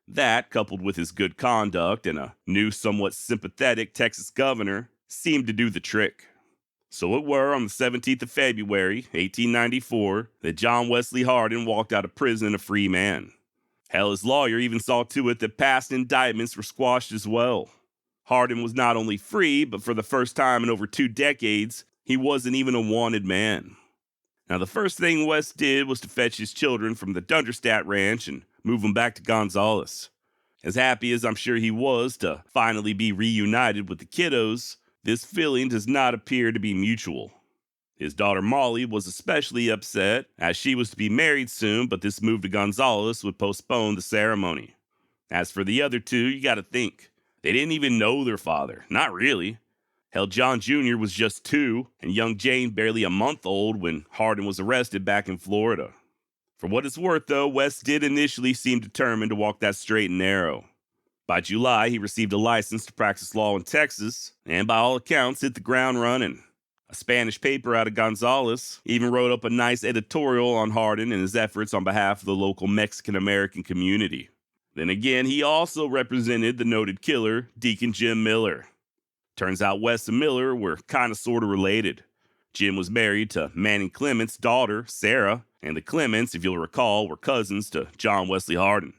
That, coupled with his good conduct and a new, somewhat sympathetic Texas governor, seemed to do the trick. So it were on the 17th of February, 1894, that John Wesley Hardin walked out of prison a free man. Hell, his lawyer even saw to it that past indictments were squashed as well. Hardin was not only free, but for the first time in over 2 decades, he wasn't even a wanted man. Now, the first thing West did was to fetch his children from the Dunderstadt Ranch and move them back to Gonzales. As happy as I'm sure he was to finally be reunited with the kiddos, this feeling does not appear to be mutual. His daughter Molly was especially upset, as she was to be married soon, but this move to Gonzales would postpone the ceremony. As for the other two, you gotta think. They didn't even know their father. Not really. Hell, John Jr. was just 2, and young Jane barely a month old when Hardin was arrested back in Florida. For what it's worth, though, West did initially seem determined to walk that straight and narrow. By July, he received a license to practice law in Texas, and by all accounts, hit the ground running. A Spanish paper out of Gonzales even wrote up a nice editorial on Hardin and his efforts on behalf of the local Mexican-American community. Then again, he also represented the noted killer, Deacon Jim Miller. Turns out West and Miller were kind of sort of related. Jim was married to Manning Clement's daughter, Sarah, and the Clements, if you'll recall, were cousins to John Wesley Hardin.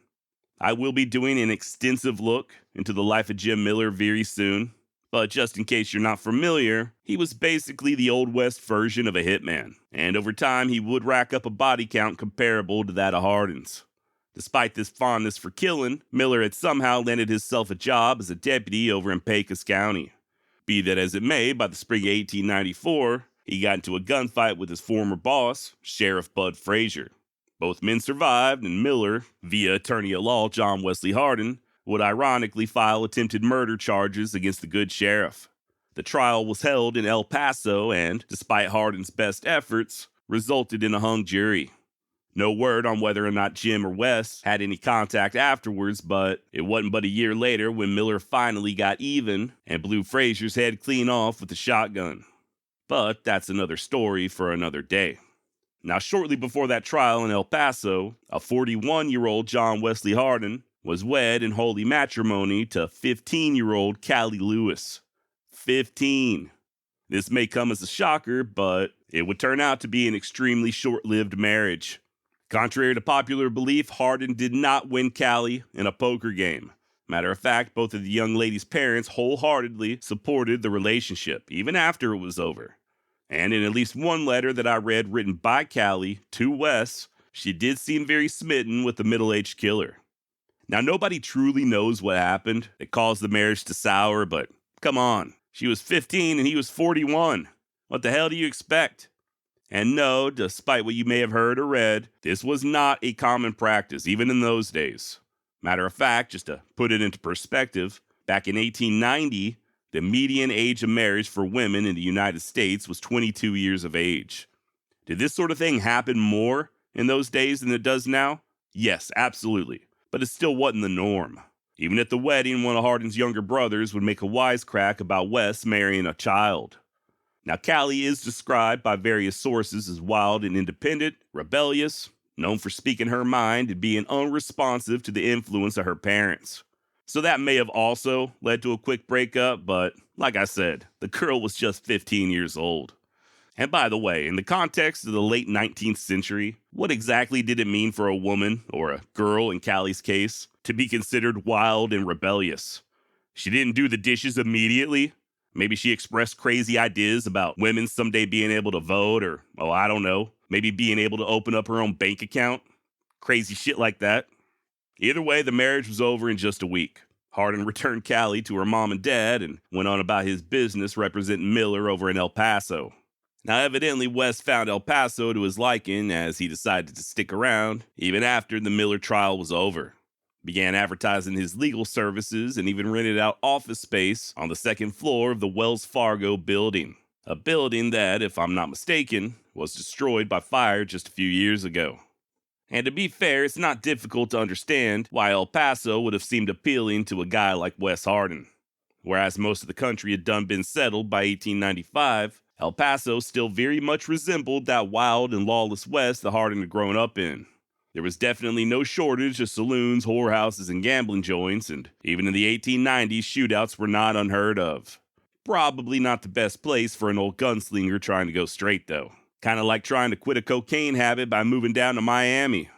I will be doing an extensive look into the life of Jim Miller very soon, but just in case you're not familiar, he was basically the Old West version of a hitman, and over time he would rack up a body count comparable to that of Hardin's. Despite this fondness for killing, Miller had somehow landed himself a job as a deputy over in Pecos County. Be that as it may, by the spring of 1894, he got into a gunfight with his former boss, Sheriff Bud Frazier. Both men survived, and Miller, via attorney at law John Wesley Hardin, would ironically file attempted murder charges against the good sheriff. The trial was held in El Paso and, despite Hardin's best efforts, resulted in a hung jury. No word on whether or not Jim or Wes had any contact afterwards, but it wasn't but a year later when Miller finally got even and blew Frazier's head clean off with a shotgun. But that's another story for another day. Now, shortly before that trial in El Paso, a 41-year-old John Wesley Hardin was wed in holy matrimony to 15-year-old Callie Lewis. 15. This may come as a shocker, but it would turn out to be an extremely short-lived marriage. Contrary to popular belief, Hardin did not win Callie in a poker game. Matter of fact, both of the young lady's parents wholeheartedly supported the relationship, even after it was over. And in at least one letter that I read written by Callie to Wes, she did seem very smitten with the middle-aged killer. Now, nobody truly knows what happened that caused the marriage to sour, but come on. She was 15 and he was 41. What the hell do you expect? And no, despite what you may have heard or read, this was not a common practice, even in those days. Matter of fact, just to put it into perspective, back in 1890, the median age of marriage for women in the United States was 22 years of age. Did this sort of thing happen more in those days than it does now? Yes, absolutely. But it still wasn't the norm. Even at the wedding, one of Hardin's younger brothers would make a wisecrack about Wes marrying a child. Now, Callie is described by various sources as wild and independent, rebellious, known for speaking her mind and being unresponsive to the influence of her parents. So that may have also led to a quick breakup, but like I said, the girl was just 15 years old. And by the way, in the context of the late 19th century, what exactly did it mean for a woman, or a girl in Callie's case, to be considered wild and rebellious? She didn't do the dishes immediately? Maybe she expressed crazy ideas about women someday being able to vote, or, oh, I don't know, maybe being able to open up her own bank account? Crazy shit like that. Either way, the marriage was over in just a week. Hardin returned Callie to her mom and dad and went on about his business representing Miller over in El Paso. Now, evidently, Wes found El Paso to his liking as he decided to stick around even after the Miller trial was over. Began advertising his legal services and even rented out office space on the second floor of the Wells Fargo building. A building that, if I'm not mistaken, was destroyed by fire just a few years ago. And to be fair, it's not difficult to understand why El Paso would have seemed appealing to a guy like Wes Hardin. Whereas most of the country had done been settled by 1895, El Paso still very much resembled that wild and lawless West that Hardin had grown up in. There was definitely no shortage of saloons, whorehouses, and gambling joints, and even in the 1890s, shootouts were not unheard of. Probably not the best place for an old gunslinger trying to go straight, though. Kind of like trying to quit a cocaine habit by moving down to Miami.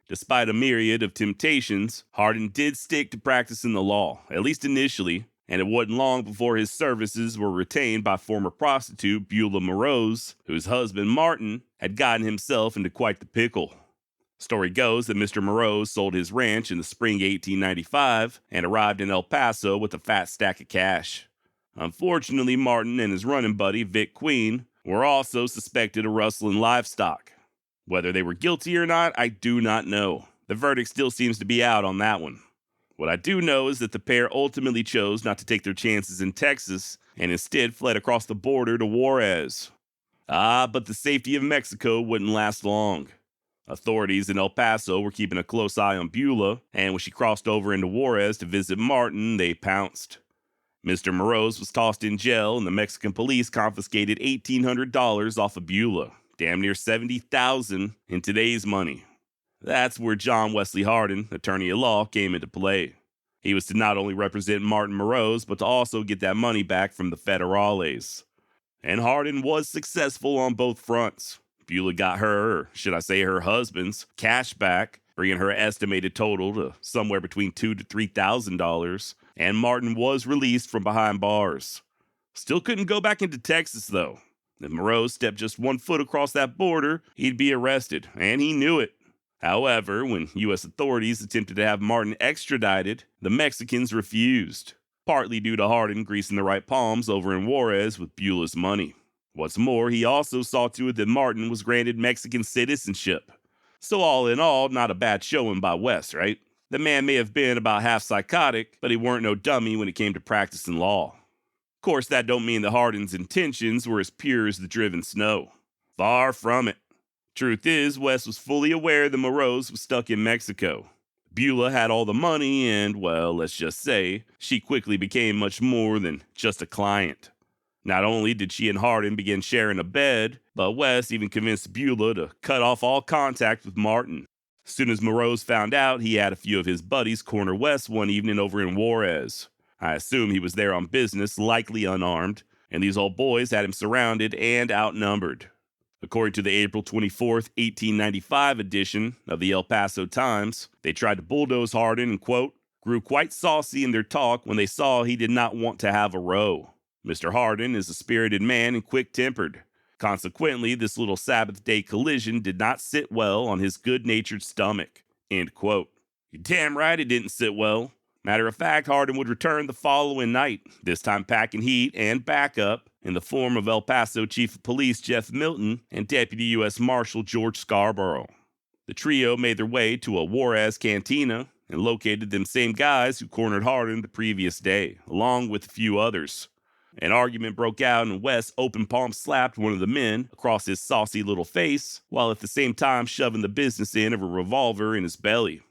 Despite a myriad of temptations, Hardin did stick to practicing the law, at least initially, and it wasn't long before his services were retained by former prostitute Beulah Morose, whose husband Martin had gotten himself into quite the pickle. Story goes that Mr. Morose sold his ranch in the spring 1895 and arrived in El Paso with a fat stack of cash. Unfortunately, Martin and his running buddy, Vic Queen, were also suspected of rustling livestock. Whether they were guilty or not, I do not know. The verdict still seems to be out on that one. What I do know is that the pair ultimately chose not to take their chances in Texas and instead fled across the border to Juarez. But the safety of Mexico wouldn't last long. Authorities in El Paso were keeping a close eye on Beulah, and when she crossed over into Juarez to visit Martin, they pounced. Mr. Morose was tossed in jail, and the Mexican police confiscated $1,800 off of Beulah, damn near $70,000 in today's money. That's where John Wesley Hardin, attorney at law, came into play. He was to not only represent Martin Morose, but to also get that money back from the federales. And Hardin was successful on both fronts. Beulah got her, or should I say her husband's, cash back, bringing her estimated total to somewhere between $2,000 to $3,000, and Martin was released from behind bars. Still couldn't go back into Texas, though. If Morose stepped just 1 foot across that border, he'd be arrested, and he knew it. However, when U.S. authorities attempted to have Martin extradited, the Mexicans refused, partly due to Hardin greasing the right palms over in Juarez with Beulah's money. What's more, he also saw to it that Martin was granted Mexican citizenship. So all in all, not a bad showing by Wes, right? The man may have been about half psychotic, but he weren't no dummy when it came to practicing law. Of course, that don't mean that Hardin's intentions were as pure as the driven snow. Far from it. Truth is, Wes was fully aware that Morose was stuck in Mexico. Beulah had all the money and, well, let's just say, she quickly became much more than just a client. Not only did she and Hardin begin sharing a bed, but Wes even convinced Beulah to cut off all contact with Martin. As soon as Moroz found out, he had a few of his buddies corner Wes one evening over in Juarez. I assume he was there on business, likely unarmed, and these old boys had him surrounded and outnumbered. According to the April 24th, 1895 edition of the El Paso Times, they tried to bulldoze Hardin and, quote, grew quite saucy in their talk when they saw he did not want to have a row. Mr. Hardin is a spirited man and quick-tempered. Consequently, this little Sabbath day collision did not sit well on his good-natured stomach, end quote. You're damn right it didn't sit well. Matter of fact, Hardin would return the following night, this time packing heat and backup in the form of El Paso Chief of Police Jeff Milton and Deputy U.S. Marshal George Scarborough. The trio made their way to a Juarez cantina and located them same guys who cornered Hardin the previous day, along with a few others. An argument broke out and Wes open palm slapped one of the men across his saucy little face, while at the same time shoving the business end of a revolver in his belly.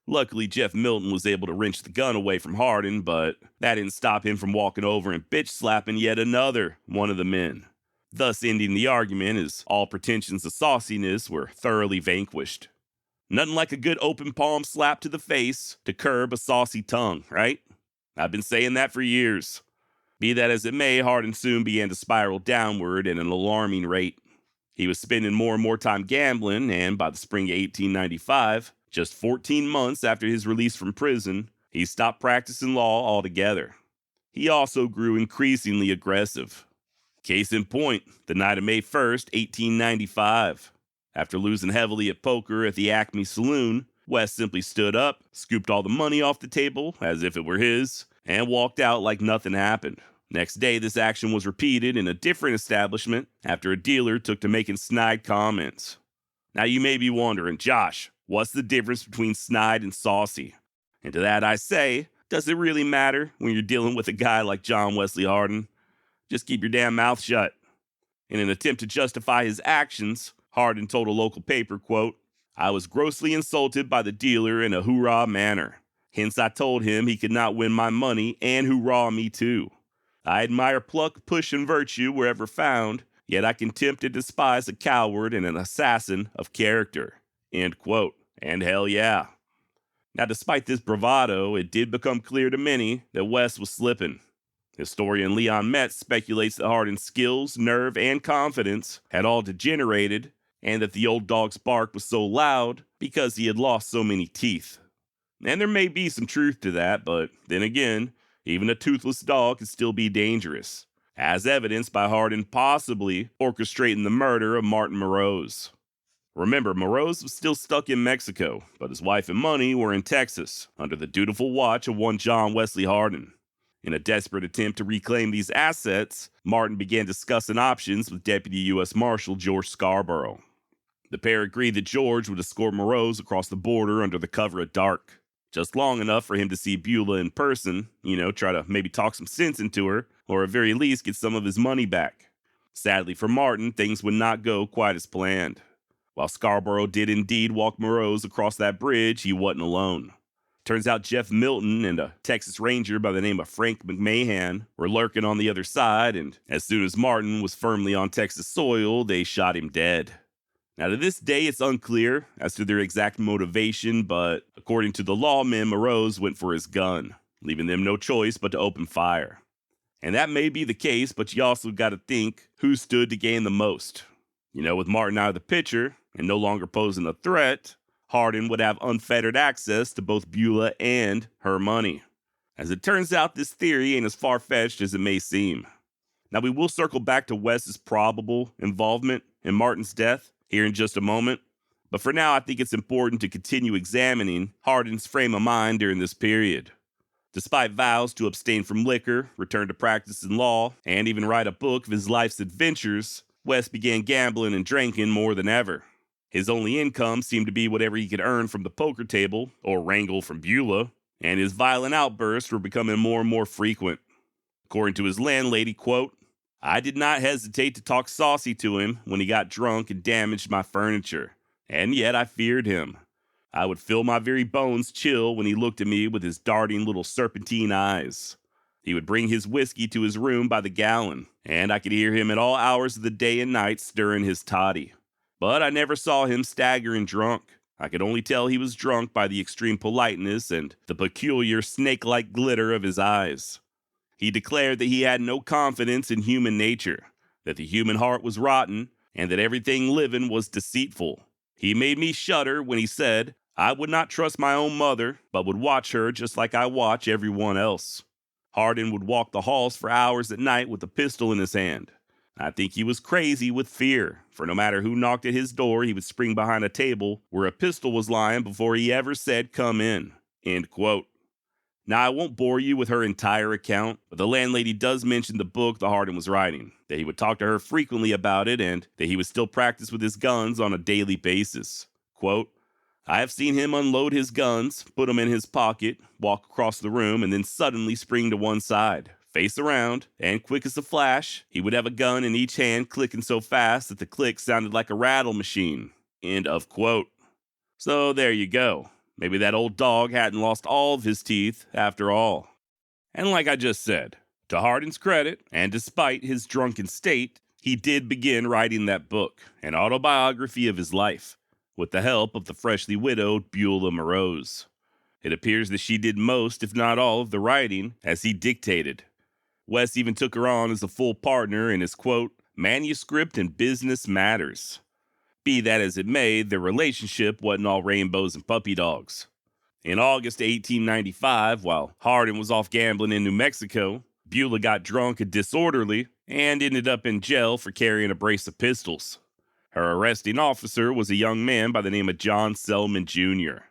Luckily, Jeff Milton was able to wrench the gun away from Hardin, but that didn't stop him from walking over and bitch-slapping yet another one of the men, thus ending the argument as all pretensions of sauciness were thoroughly vanquished. Nothing like a good open palm slap to the face to curb a saucy tongue, right? I've been saying that for years. Be that as it may, Hardin soon began to spiral downward at an alarming rate. He was spending more and more time gambling, and by the spring of 1895, just 14 months after his release from prison, he stopped practicing law altogether. He also grew increasingly aggressive. Case in point, the night of May 1st, 1895. After losing heavily at poker at the Acme Saloon, Wes simply stood up, scooped all the money off the table as if it were his, and walked out like nothing happened. Next day, this action was repeated in a different establishment after a dealer took to making snide comments. Now you may be wondering, Josh, what's the difference between snide and saucy? And to that I say, does it really matter when you're dealing with a guy like John Wesley Hardin? Just keep your damn mouth shut. In an attempt to justify his actions, Hardin told a local paper, quote, I was grossly insulted by the dealer in a hoorah manner. Hence I told him he could not win my money and hoorah me too. I admire pluck, push, and virtue wherever found, yet I contempt and despise a coward and an assassin of character. End quote. And hell yeah. Now, despite this bravado, it did become clear to many that Wes was slipping. Historian Leon Metz speculates that Hardin's skills, nerve, and confidence had all degenerated, and that the old dog's bark was so loud because he had lost so many teeth. And there may be some truth to that, but then again, even a toothless dog can still be dangerous, as evidenced by Hardin possibly orchestrating the murder of Martin Moroz. Remember, Moroz was still stuck in Mexico, but his wife and money were in Texas, under the dutiful watch of one John Wesley Hardin. In a desperate attempt to reclaim these assets, Martin began discussing options with Deputy U.S. Marshal George Scarborough. The pair agreed that George would escort Moroz across the border under the cover of dark, just long enough for him to see Beulah in person, try to maybe talk some sense into her, or at very least get some of his money back. Sadly for Martin, things would not go quite as planned. While Scarborough did indeed walk Moroz across that bridge, he wasn't alone. Turns out Jeff Milton and a Texas Ranger by the name of Frank McMahon were lurking on the other side, and as soon as Martin was firmly on Texas soil, they shot him dead. Now, to this day, it's unclear as to their exact motivation, but according to the lawmen, Moroz went for his gun, leaving them no choice but to open fire. And that may be the case, but you also got to think who stood to gain the most. With Martin out of the picture and no longer posing a threat, Hardin would have unfettered access to both Beulah and her money. As it turns out, this theory ain't as far-fetched as it may seem. Now, we will circle back to Wes's probable involvement in Martin's death here in just a moment, but for now I think it's important to continue examining Hardin's frame of mind during this period. Despite vows to abstain from liquor, return to practice in law, and even write a book of his life's adventures, Wes began gambling and drinking more than ever. His only income seemed to be whatever he could earn from the poker table or wrangle from Beulah, and his violent outbursts were becoming more and more frequent. According to his landlady, quote, I did not hesitate to talk saucy to him when he got drunk and damaged my furniture, and yet I feared him. I would feel my very bones chill when he looked at me with his darting little serpentine eyes. He would bring his whiskey to his room by the gallon, and I could hear him at all hours of the day and night stirring his toddy. But I never saw him staggering drunk. I could only tell he was drunk by the extreme politeness and the peculiar snake-like glitter of his eyes. He declared that he had no confidence in human nature, that the human heart was rotten, and that everything living was deceitful. He made me shudder when he said, I would not trust my own mother, but would watch her just like I watch everyone else. Hardin would walk the halls for hours at night with a pistol in his hand. I think he was crazy with fear, for no matter who knocked at his door, he would spring behind a table where a pistol was lying before he ever said, come in. End quote. Now, I won't bore you with her entire account, but the landlady does mention the book that Hardin was writing, that he would talk to her frequently about it, and that he would still practice with his guns on a daily basis. Quote, I have seen him unload his guns, put them in his pocket, walk across the room, and then suddenly spring to one side, face around, and quick as a flash, he would have a gun in each hand clicking so fast that the click sounded like a rattle machine. End of quote. So there you go. Maybe that old dog hadn't lost all of his teeth after all. And like I just said, to Hardin's credit, and despite his drunken state, he did begin writing that book, an autobiography of his life, with the help of the freshly widowed Beulah Morose. It appears that she did most, if not all, of the writing as he dictated. Wes even took her on as a full partner in his, quote, manuscript and business matters. Be that as it may, their relationship wasn't all rainbows and puppy dogs. In August 1895, while Hardin was off gambling in New Mexico, Beulah got drunk and disorderly and ended up in jail for carrying a brace of pistols. Her arresting officer was a young man by the name of John Selman Jr.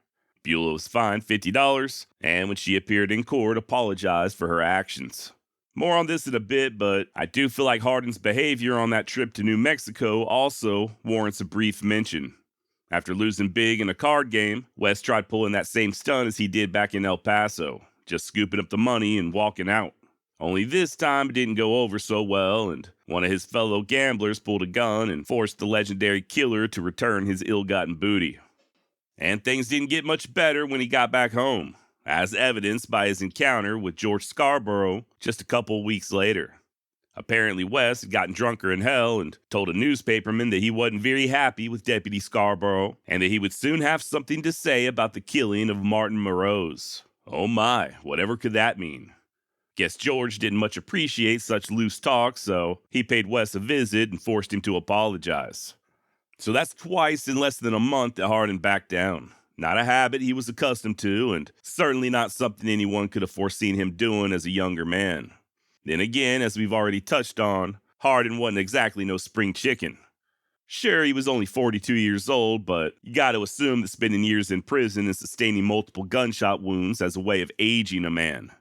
Beulah was fined $50, and when she appeared in court, apologized for her actions. More on this in a bit, but I do feel like Hardin's behavior on that trip to New Mexico also warrants a brief mention. After losing big in a card game, Wes tried pulling that same stunt as he did back in El Paso, just scooping up the money and walking out. Only this time it didn't go over so well, and one of his fellow gamblers pulled a gun and forced the legendary killer to return his ill-gotten booty. And things didn't get much better when he got back home, as evidenced by his encounter with George Scarborough just a couple weeks later. Apparently, Wes had gotten drunker in hell and told a newspaperman that he wasn't very happy with Deputy Scarborough and that he would soon have something to say about the killing of Martin Morose. Oh my, whatever could that mean? Guess George didn't much appreciate such loose talk, so he paid Wes a visit and forced him to apologize. So that's twice in less than a month that Hardin backed down. Not a habit he was accustomed to, and certainly not something anyone could have foreseen him doing as a younger man. Then again, as we've already touched on, Hardin wasn't exactly no spring chicken. Sure, he was only 42 years old, but you gotta assume that spending years in prison and sustaining multiple gunshot wounds as a way of aging a man.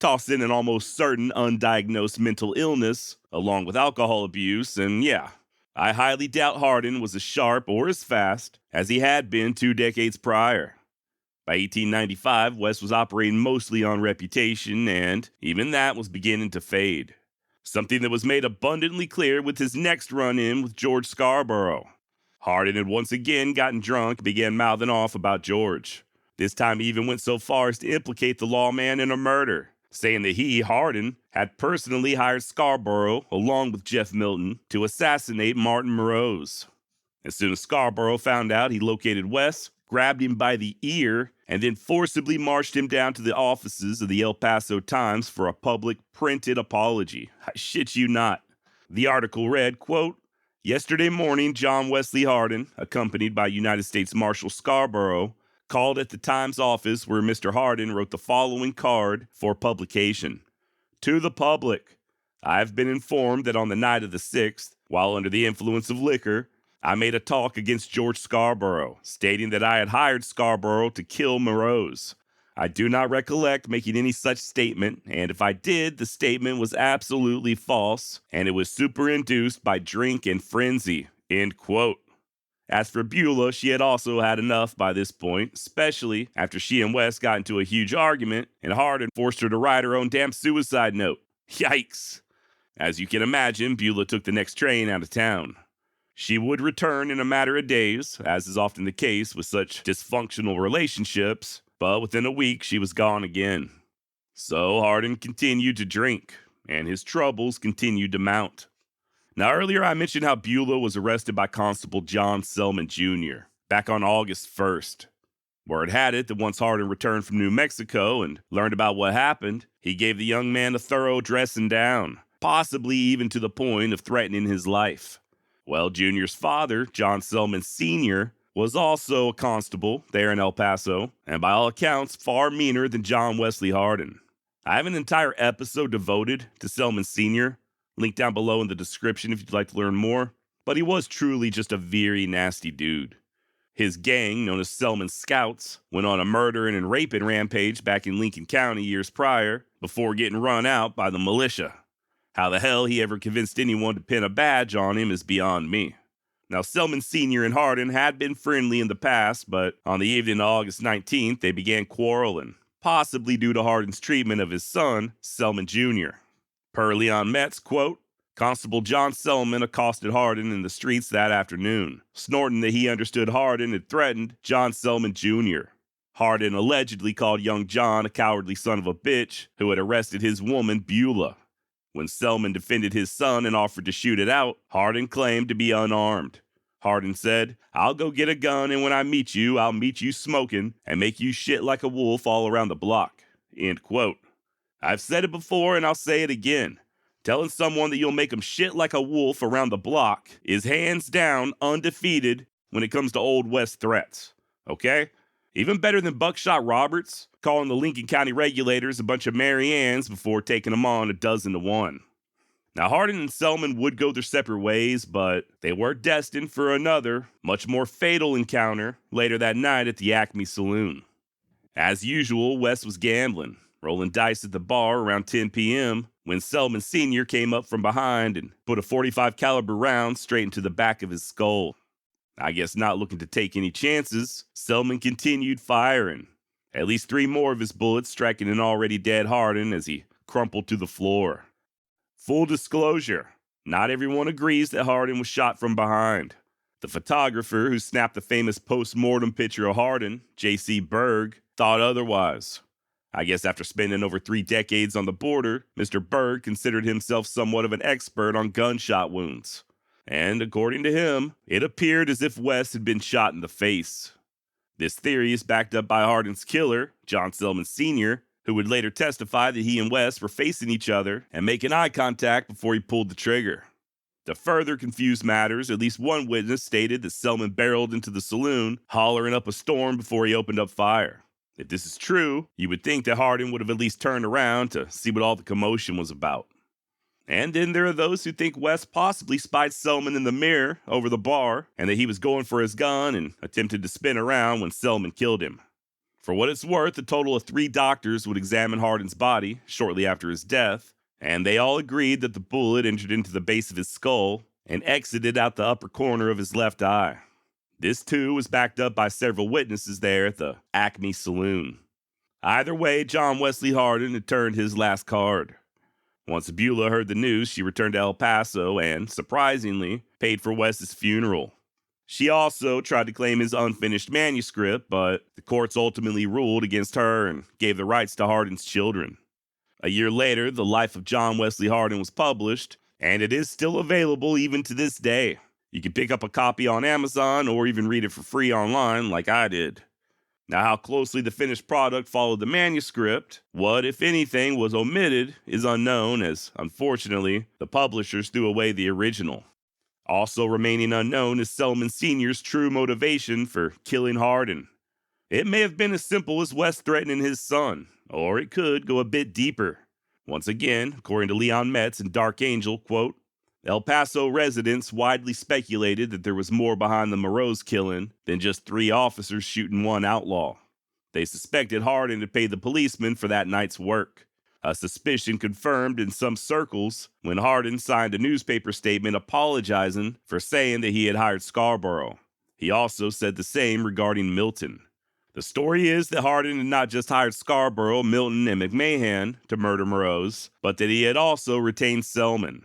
Toss in an almost certain undiagnosed mental illness, along with alcohol abuse, and yeah, I highly doubt Hardin was as sharp or as fast as he had been 2 decades prior. By 1895, Wes was operating mostly on reputation, and even that was beginning to fade. Something that was made abundantly clear with his next run-in with George Scarborough. Hardin had once again gotten drunk and began mouthing off about George. This time he even went so far as to implicate the lawman in a murder, saying that he, Hardin, had personally hired Scarborough, along with Jeff Milton, to assassinate Martin Morose. As soon as Scarborough found out, he located Wes, grabbed him by the ear, and then forcibly marched him down to the offices of the El Paso Times for a public printed apology. I shit you not. The article read, quote, yesterday morning, John Wesley Hardin, accompanied by United States Marshal Scarborough, called at the Times office where Mr. Hardin wrote the following card for publication. To the public, I have been informed that on the night of the 6th, while under the influence of liquor, I made a talk against George Scarborough, stating that I had hired Scarborough to kill Morose. I do not recollect making any such statement, and if I did, the statement was absolutely false, and it was superinduced by drink and frenzy. End quote. As for Beulah, she had also had enough by this point, especially after she and Wes got into a huge argument, and Hardin forced her to write her own damn suicide note. Yikes! As you can imagine, Beulah took the next train out of town. She would return in a matter of days, as is often the case with such dysfunctional relationships, but within a week she was gone again. So Hardin continued to drink, and his troubles continued to mount. Now earlier I mentioned how Beulah was arrested by Constable John Selman Jr. back on August 1st. Word had it that once Hardin returned from New Mexico and learned about what happened, he gave the young man a thorough dressing down, possibly even to the point of threatening his life. Well, Junior's father, John Selman Sr., was also a constable there in El Paso, and by all accounts, far meaner than John Wesley Hardin. I have an entire episode devoted to Selman Sr., linked down below in the description if you'd like to learn more, but he was truly just a very nasty dude. His gang, known as Selman Scouts, went on a murdering and raping rampage back in Lincoln County years prior, before getting run out by the militia. How the hell he ever convinced anyone to pin a badge on him is beyond me. Now, Selman Sr. and Hardin had been friendly in the past, but on the evening of August 19th, they began quarreling, possibly due to Hardin's treatment of his son, Selman Jr. Per Leon Metz, quote, Constable John Selman accosted Hardin in the streets that afternoon, snorting that he understood Hardin had threatened John Selman Jr. Hardin allegedly called young John a cowardly son of a bitch who had arrested his woman, Beulah. When Selman defended his son and offered to shoot it out, Hardin claimed to be unarmed. Hardin said, I'll go get a gun, and when I meet you, I'll meet you smoking and make you shit like a wolf all around the block. End quote. I've said it before and I'll say it again. Telling someone that you'll make them shit like a wolf around the block is hands down undefeated when it comes to Old West threats. Okay? Even better than Buckshot Roberts calling the Lincoln County regulators a bunch of Mary Anns before taking them on 12-1. Now, Hardin and Selman would go their separate ways, but they were destined for another, much more fatal encounter later that night at the Acme Saloon. As usual, Wes was gambling, rolling dice at the bar around 10 p.m. when Selman Sr. came up from behind and put a .45 caliber round straight into the back of his skull. I guess not looking to take any chances, Selman continued firing. At least 3 more of his bullets striking an already dead Hardin as he crumpled to the floor. Full disclosure, not everyone agrees that Hardin was shot from behind. The photographer who snapped the famous post-mortem picture of Hardin, J.C. Berg, thought otherwise. I guess after spending over 3 decades on the border, Mr. Berg considered himself somewhat of an expert on gunshot wounds. And according to him, it appeared as if Wes had been shot in the face. This theory is backed up by Hardin's killer, John Selman Sr., who would later testify that he and Wes were facing each other and making eye contact before he pulled the trigger. To further confuse matters, at least one witness stated that Selman barreled into the saloon, hollering up a storm before he opened up fire. If this is true, you would think that Hardin would have at least turned around to see what all the commotion was about. And then there are those who think Wes possibly spied Selman in the mirror over the bar and that he was going for his gun and attempted to spin around when Selman killed him. For what it's worth, a total of 3 doctors would examine Hardin's body shortly after his death, and they all agreed that the bullet entered into the base of his skull and exited out the upper corner of his left eye. This too was backed up by several witnesses there at the Acme Saloon. Either way, John Wesley Hardin had turned his last card. Once Beulah heard the news, she returned to El Paso and, surprisingly, paid for Wes's funeral. She also tried to claim his unfinished manuscript, but the courts ultimately ruled against her and gave the rights to Hardin's children. A year later, The Life of John Wesley Hardin was published, and it is still available even to this day. You can pick up a copy on Amazon or even read it for free online like I did. Now, how closely the finished product followed the manuscript, what, if anything, was omitted, is unknown as, unfortunately, the publishers threw away the original. Also remaining unknown is Selman Sr.'s true motivation for killing Hardin. It may have been as simple as Wes threatening his son, or it could go a bit deeper. Once again, according to Leon Metz and Dark Angel, quote, El Paso residents widely speculated that there was more behind the Moreau's killing than just 3 officers shooting 1 outlaw. They suspected Hardin had paid the policeman for that night's work. A suspicion confirmed in some circles when Hardin signed a newspaper statement apologizing for saying that he had hired Scarborough. He also said the same regarding Milton. The story is that Hardin had not just hired Scarborough, Milton, and McMahon to murder Moreau's, but that he had also retained Selman.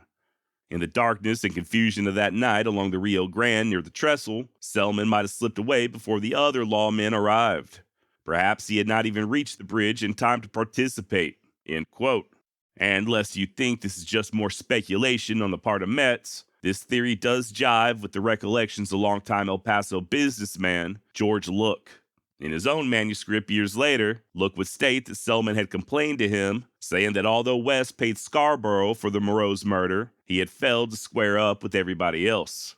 In the darkness and confusion of that night along the Rio Grande near the trestle, Selman might have slipped away before the other lawmen arrived. Perhaps he had not even reached the bridge in time to participate. End quote. And lest you think this is just more speculation on the part of Metz, This theory does jive with the recollections of longtime El Paso businessman George Look. In his own manuscript years later, Look would state that Selman had complained to him, saying that although West paid Scarborough for the Moreau's murder, he had failed to square up with everybody else.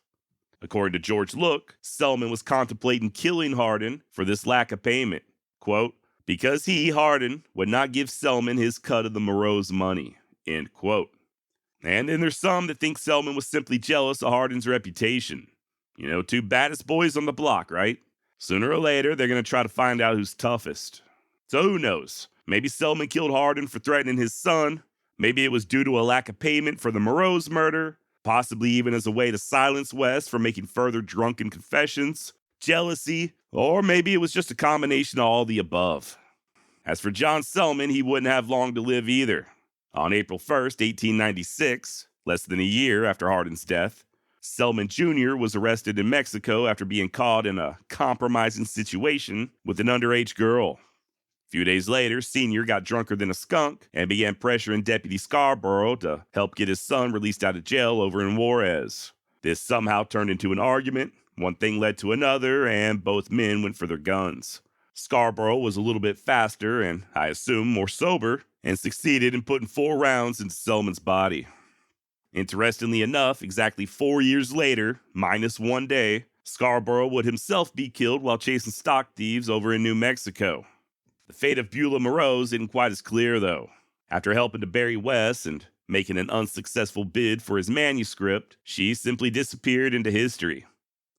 According to George Look, Selman was contemplating killing Hardin for this lack of payment. Quote, because he, Hardin, would not give Selman his cut of the Moreau's money. End quote. And then there's some that think Selman was simply jealous of Hardin's reputation. You know, two baddest boys on the block, right? Sooner or later, they're going to try to find out who's toughest. So who knows? Maybe Selman killed Hardin for threatening his son. Maybe it was due to a lack of payment for the Moreau's murder. Possibly even as a way to silence West from making further drunken confessions, jealousy, or maybe it was just a combination of all the above. As for John Selman, he wouldn't have long to live either. On April 1st, 1896, less than a year after Hardin's death, Selman Jr. was arrested in Mexico after being caught in a compromising situation with an underage girl. A few days later, Sr. got drunker than a skunk and began pressuring Deputy Scarborough to help get his son released out of jail over in Juarez. This somehow turned into an argument. One thing led to another, and both men went for their guns. Scarborough was a little bit faster and, I assume, more sober, and succeeded in putting 4 rounds into Selman's body. Interestingly enough, exactly 4 years later, minus 1 day, Scarborough would himself be killed while chasing stock thieves over in New Mexico. The fate of Beulah Moreau's isn't quite as clear, though. After helping to bury West and making an unsuccessful bid for his manuscript, she simply disappeared into history.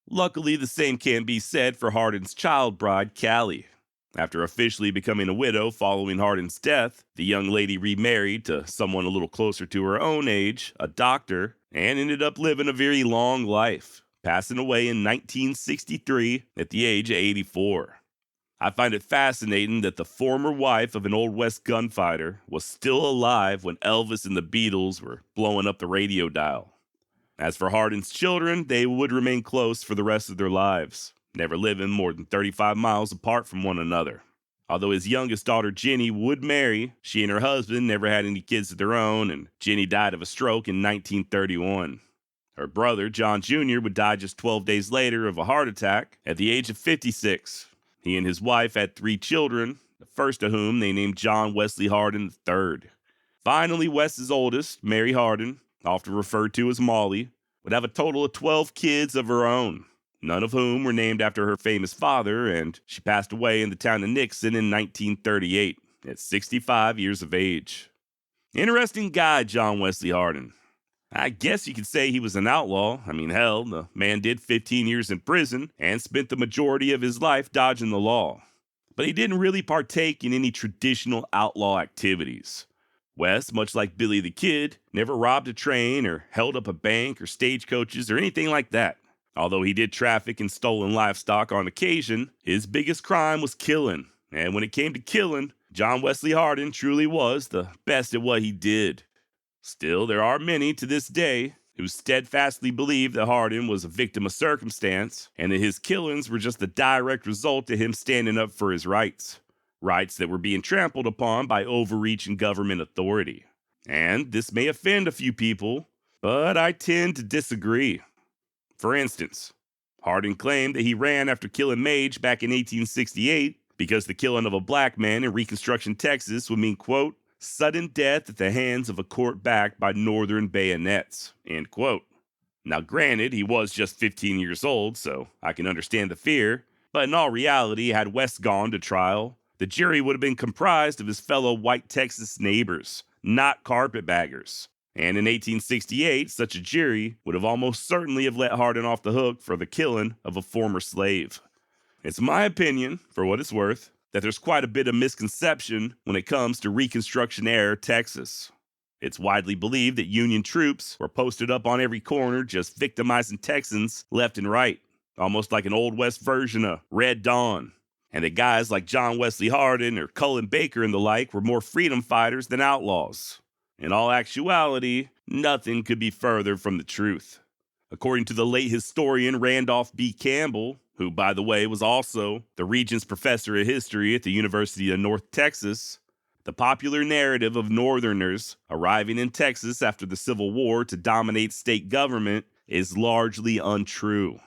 Luckily, the same can be said for Hardin's child bride, Callie. After officially becoming a widow following Hardin's death, the young lady remarried to someone a little closer to her own age, a doctor, and ended up living a very long life, passing away in 1963 at the age of 84. I find it fascinating that the former wife of an Old West gunfighter was still alive when Elvis and the Beatles were blowing up the radio dial. As for Hardin's children, they would remain close for the rest of their lives, never living more than 35 miles apart from one another. Although his youngest daughter Jenny would marry, she and her husband never had any kids of their own, and Jenny died of a stroke in 1931. Her brother, John Jr., would die just 12 days later of a heart attack at the age of 56. He and his wife had 3 children, the first of whom they named John Wesley Hardin III. Finally, West's oldest, Mary Hardin, often referred to as Molly, would have a total of 12 kids of her own, none of whom were named after her famous father, and she passed away in the town of Nixon in 1938 at 65 years of age. Interesting guy, John Wesley Hardin. I guess you could say he was an outlaw. I mean, hell, the man did 15 years in prison and spent the majority of his life dodging the law. But he didn't really partake in any traditional outlaw activities. West, much like Billy the Kid, never robbed a train or held up a bank or stagecoaches or anything like that. Although he did traffic in stolen livestock on occasion, his biggest crime was killing. And when it came to killing, John Wesley Hardin truly was the best at what he did. Still, there are many to this day who steadfastly believe that Hardin was a victim of circumstance and that his killings were just the direct result of him standing up for his rights. Rights that were being trampled upon by overreaching government authority. And this may offend a few people, but I tend to disagree. For instance, Hardin claimed that he ran after killing Mage back in 1868 because the killing of a black man in Reconstruction, Texas would mean, quote, sudden death at the hands of a court backed by northern bayonets, end quote. Now granted, he was just 15 years old, so I can understand the fear, but in all reality, had West gone to trial, the jury would have been comprised of his fellow white Texas neighbors, not carpetbaggers. And in 1868, such a jury would have almost certainly have let Hardin off the hook for the killing of a former slave. It's my opinion, for what it's worth, that there's quite a bit of misconception when it comes to Reconstruction-era Texas. It's widely believed that Union troops were posted up on every corner just victimizing Texans left and right, almost like an Old West version of Red Dawn, and that guys like John Wesley Hardin or Cullen Baker and the like were more freedom fighters than outlaws. In all actuality, nothing could be further from the truth. According to the late historian Randolph B. Campbell, who, by the way, was also the Regents Professor of History at the University of North Texas, the popular narrative of Northerners arriving in Texas after the Civil War to dominate state government is largely untrue.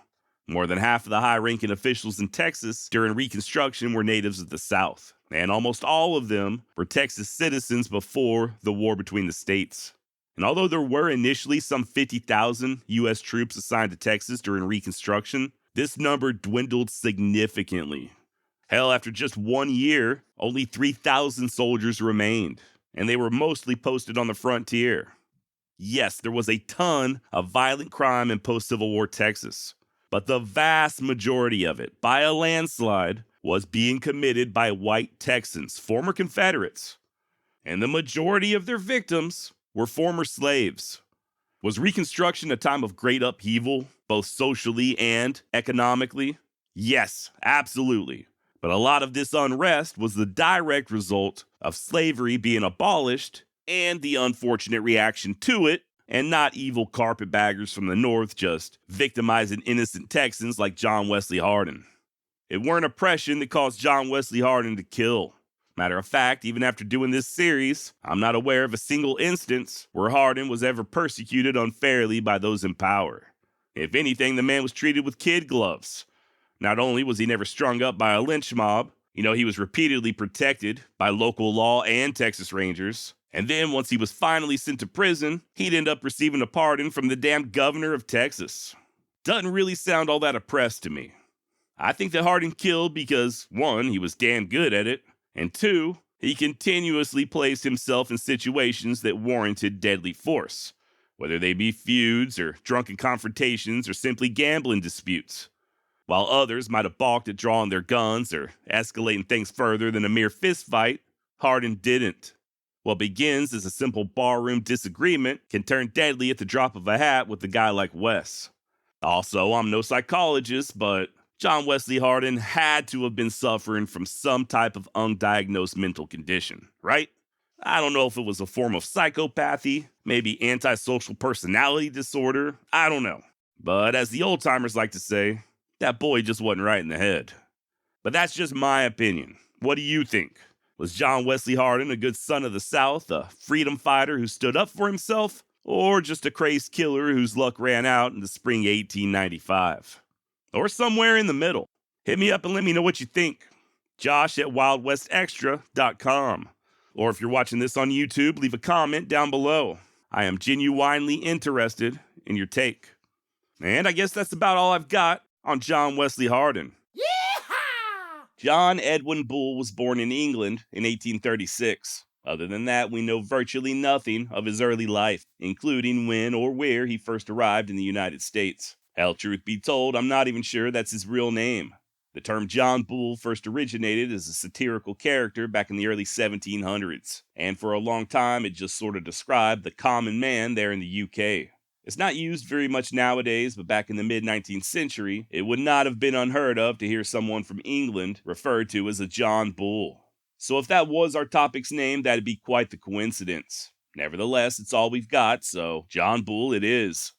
More than half of the high-ranking officials in Texas during Reconstruction were natives of the South, and almost all of them were Texas citizens before the war between the states. And although there were initially some 50,000 U.S. troops assigned to Texas during Reconstruction, this number dwindled significantly. Hell, after just 1 year, only 3,000 soldiers remained, and they were mostly posted on the frontier. Yes, there was a ton of violent crime in post-Civil War Texas, but the vast majority of it, by a landslide, was being committed by white Texans, former Confederates. And the majority of their victims were former slaves. Was Reconstruction a time of great upheaval, both socially and economically? Yes, absolutely. But a lot of this unrest was the direct result of slavery being abolished and the unfortunate reaction to it, and not evil carpetbaggers from the North just victimizing innocent Texans like John Wesley Hardin. It weren't oppression that caused John Wesley Hardin to kill. Matter of fact, even after doing this series, I'm not aware of a single instance where Hardin was ever persecuted unfairly by those in power. If anything, the man was treated with kid gloves. Not only was he never strung up by a lynch mob, he was repeatedly protected by local law and Texas Rangers. And then once he was finally sent to prison, he'd end up receiving a pardon from the damn governor of Texas. Doesn't really sound all that oppressed to me. I think that Hardin killed because, 1, he was damn good at it, and 2, he continuously placed himself in situations that warranted deadly force, whether they be feuds or drunken confrontations or simply gambling disputes. While others might have balked at drawing their guns or escalating things further than a mere fistfight, Hardin didn't. What begins as a simple barroom disagreement can turn deadly at the drop of a hat with a guy like Wes. Also, I'm no psychologist, but John Wesley Hardin had to have been suffering from some type of undiagnosed mental condition, right? I don't know if it was a form of psychopathy, maybe antisocial personality disorder, I don't know. But as the old-timers like to say, that boy just wasn't right in the head. But that's just my opinion. What do you think? Was John Wesley Hardin a good son of the South, a freedom fighter who stood up for himself, or just a crazed killer whose luck ran out in the spring 1895? Or somewhere in the middle? Hit me up and let me know what you think. Josh at wildwestextra.com. Or if you're watching this on YouTube, leave a comment down below. I am genuinely interested in your take. And I guess that's about all I've got on John Wesley Hardin. John Edwin Bull was born in England in 1836. Other than that, we know virtually nothing of his early life, including when or where he first arrived in the United States. Hell, truth be told, I'm not even sure that's his real name. The term John Bull first originated as a satirical character back in the early 1700s, and for a long time it just sort of described the common man there in the UK. It's not used very much nowadays, but back in the mid-19th century, it would not have been unheard of to hear someone from England referred to as a John Bull. So if that was our topic's name, that'd be quite the coincidence. Nevertheless, it's all we've got, so John Bull it is.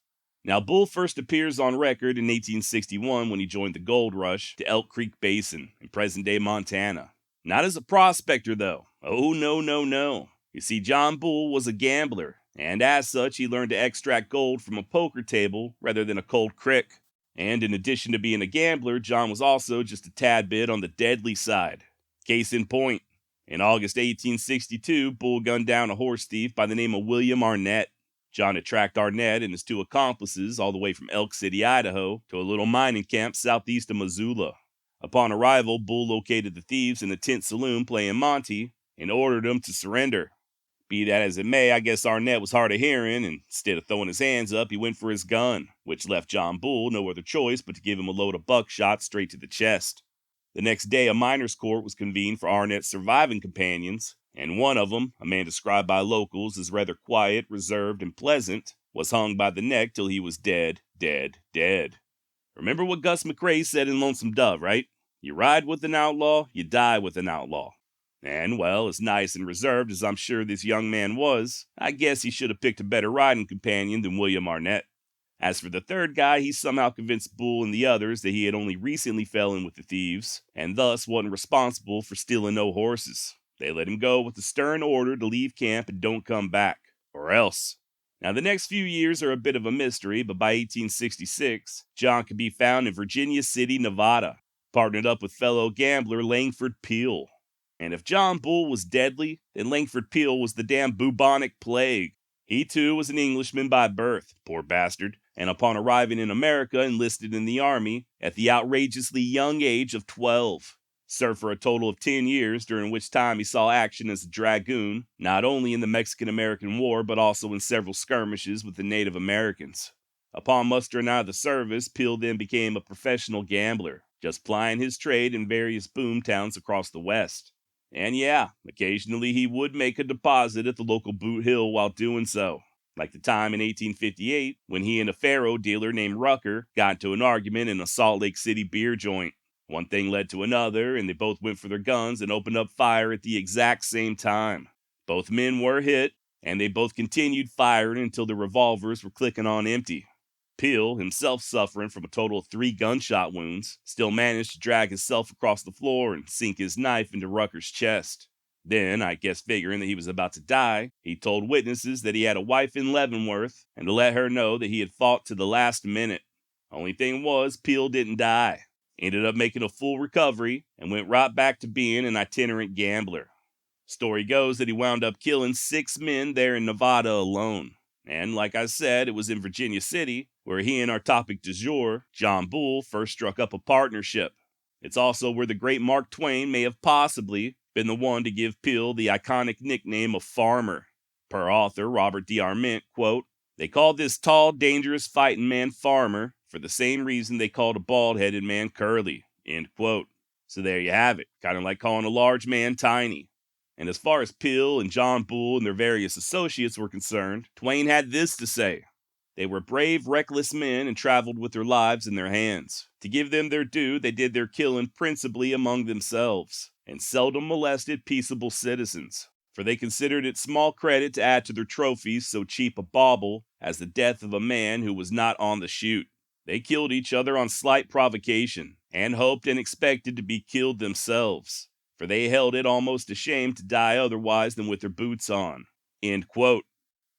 Now, Bull first appears on record in 1861 when he joined the gold rush to Elk Creek Basin in present-day Montana. Not as a prospector, though. Oh, no. You see, John Bull was a gambler, and as such, he learned to extract gold from a poker table rather than a cold crick. And in addition to being a gambler, John was also just a tad bit on the deadly side. Case in point, in August 1862, Bull gunned down a horse thief by the name of William Arnett. John had tracked Arnett and his 2 accomplices all the way from Elk City, Idaho, to a little mining camp southeast of Missoula. Upon arrival, Bull located the thieves in a tent saloon playing Monty and ordered them to surrender. Be that as it may, I guess Arnett was hard of hearing, and instead of throwing his hands up, he went for his gun, which left John Bull no other choice but to give him a load of buckshot straight to the chest. The next day, a miners' court was convened for Arnett's surviving companions, and one of them, a man described by locals as rather quiet, reserved, and pleasant, was hung by the neck till he was dead. Remember what Gus McCrae said in Lonesome Dove, right? You ride with an outlaw, you die with an outlaw. And, well, as nice and reserved as I'm sure this young man was, I guess he should have picked a better riding companion than William Arnett. As for the third guy, he somehow convinced Bull and the others that he had only recently fell in with the thieves, and thus wasn't responsible for stealing no horses. They let him go with the stern order to leave camp and don't come back, or else. Now, the next few years are a bit of a mystery, but by 1866, John could be found in Virginia City, Nevada, partnered up with fellow gambler Langford Peel. And if John Bull was deadly, then Langford Peel was the damn bubonic plague. He too was an Englishman by birth, poor bastard, and upon arriving in America enlisted in the army at the outrageously young age of 12. Served for a total of 10 years, during which time he saw action as a dragoon, not only in the Mexican-American War, but also in several skirmishes with the Native Americans. Upon mustering out of the service, Peel then became a professional gambler, just plying his trade in various boom towns across the West. And yeah, occasionally he would make a deposit at the local Boot Hill while doing so. Like the time in 1858 when he and a faro dealer named Rucker got into an argument in a Salt Lake City beer joint. One thing led to another, and they both went for their guns and opened up fire at the exact same time. Both men were hit, and they both continued firing until their revolvers were clicking on empty. Peel, himself suffering from a total of 3 gunshot wounds, still managed to drag himself across the floor and sink his knife into Rucker's chest. Then, I guess figuring that he was about to die, he told witnesses that he had a wife in Leavenworth and to let her know that he had fought to the last minute. Only thing was, Peel didn't die. Ended up making a full recovery and went right back to being an itinerant gambler. Story goes that he wound up killing 6 men there in Nevada alone. And like I said, it was in Virginia City where he and our topic du jour, John Bull, first struck up a partnership. It's also where the great Mark Twain may have possibly been the one to give Peel the iconic nickname of Farmer. Per author Robert D. Arment, quote, "They called this tall, dangerous fighting man Farmer for the same reason they called a bald-headed man Curly," end quote. So there you have it, kind of like calling a large man Tiny. And as far as Peel and John Bull and their various associates were concerned, Twain had this to say: "They were brave, reckless men and traveled with their lives in their hands. To give them their due, they did their killing principally among themselves, and seldom molested peaceable citizens, for they considered it small credit to add to their trophies so cheap a bauble as the death of a man who was not on the shoot. They killed each other on slight provocation, and hoped and expected to be killed themselves, for they held it almost a shame to die otherwise than with their boots on," end quote.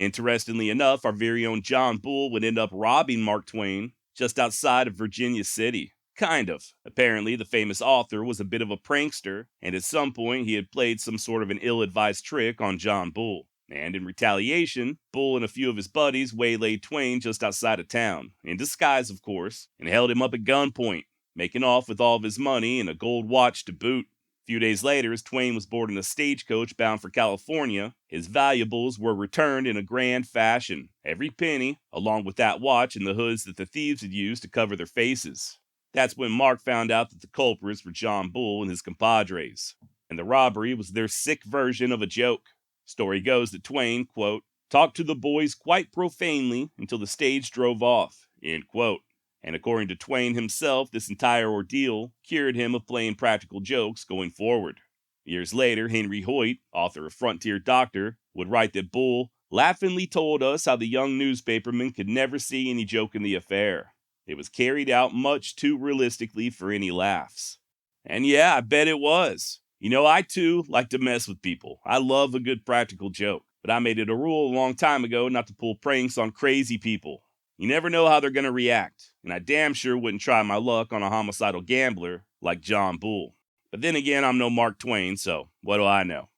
Interestingly enough, our very own John Bull would end up robbing Mark Twain just outside of Virginia City. Kind of. Apparently, the famous author was a bit of a prankster, and at some point he had played some sort of an ill-advised trick on John Bull. And in retaliation, Bull and a few of his buddies waylaid Twain just outside of town, in disguise of course, and held him up at gunpoint, making off with all of his money and a gold watch to boot. A few days later, as Twain was boarding a stagecoach bound for California, his valuables were returned in a grand fashion, every penny, along with that watch and the hoods that the thieves had used to cover their faces. That's when Mark found out that the culprits were John Bull and his compadres, and the robbery was their sick version of a joke. Story goes that Twain, quote, "talked to the boys quite profanely until the stage drove off," end quote. And according to Twain himself, this entire ordeal cured him of playing practical jokes going forward. Years later, Henry Hoyt, author of Frontier Doctor, would write that Bull laughingly told us how the young newspaperman could never see any joke in the affair. It was carried out much too realistically for any laughs. And yeah, I bet it was. You know, I too like to mess with people. I love a good practical joke. But I made it a rule a long time ago not to pull pranks on crazy people. You never know how they're going to react, and I damn sure wouldn't try my luck on a homicidal gambler like John Bull. But then again, I'm no Mark Twain, so what do I know?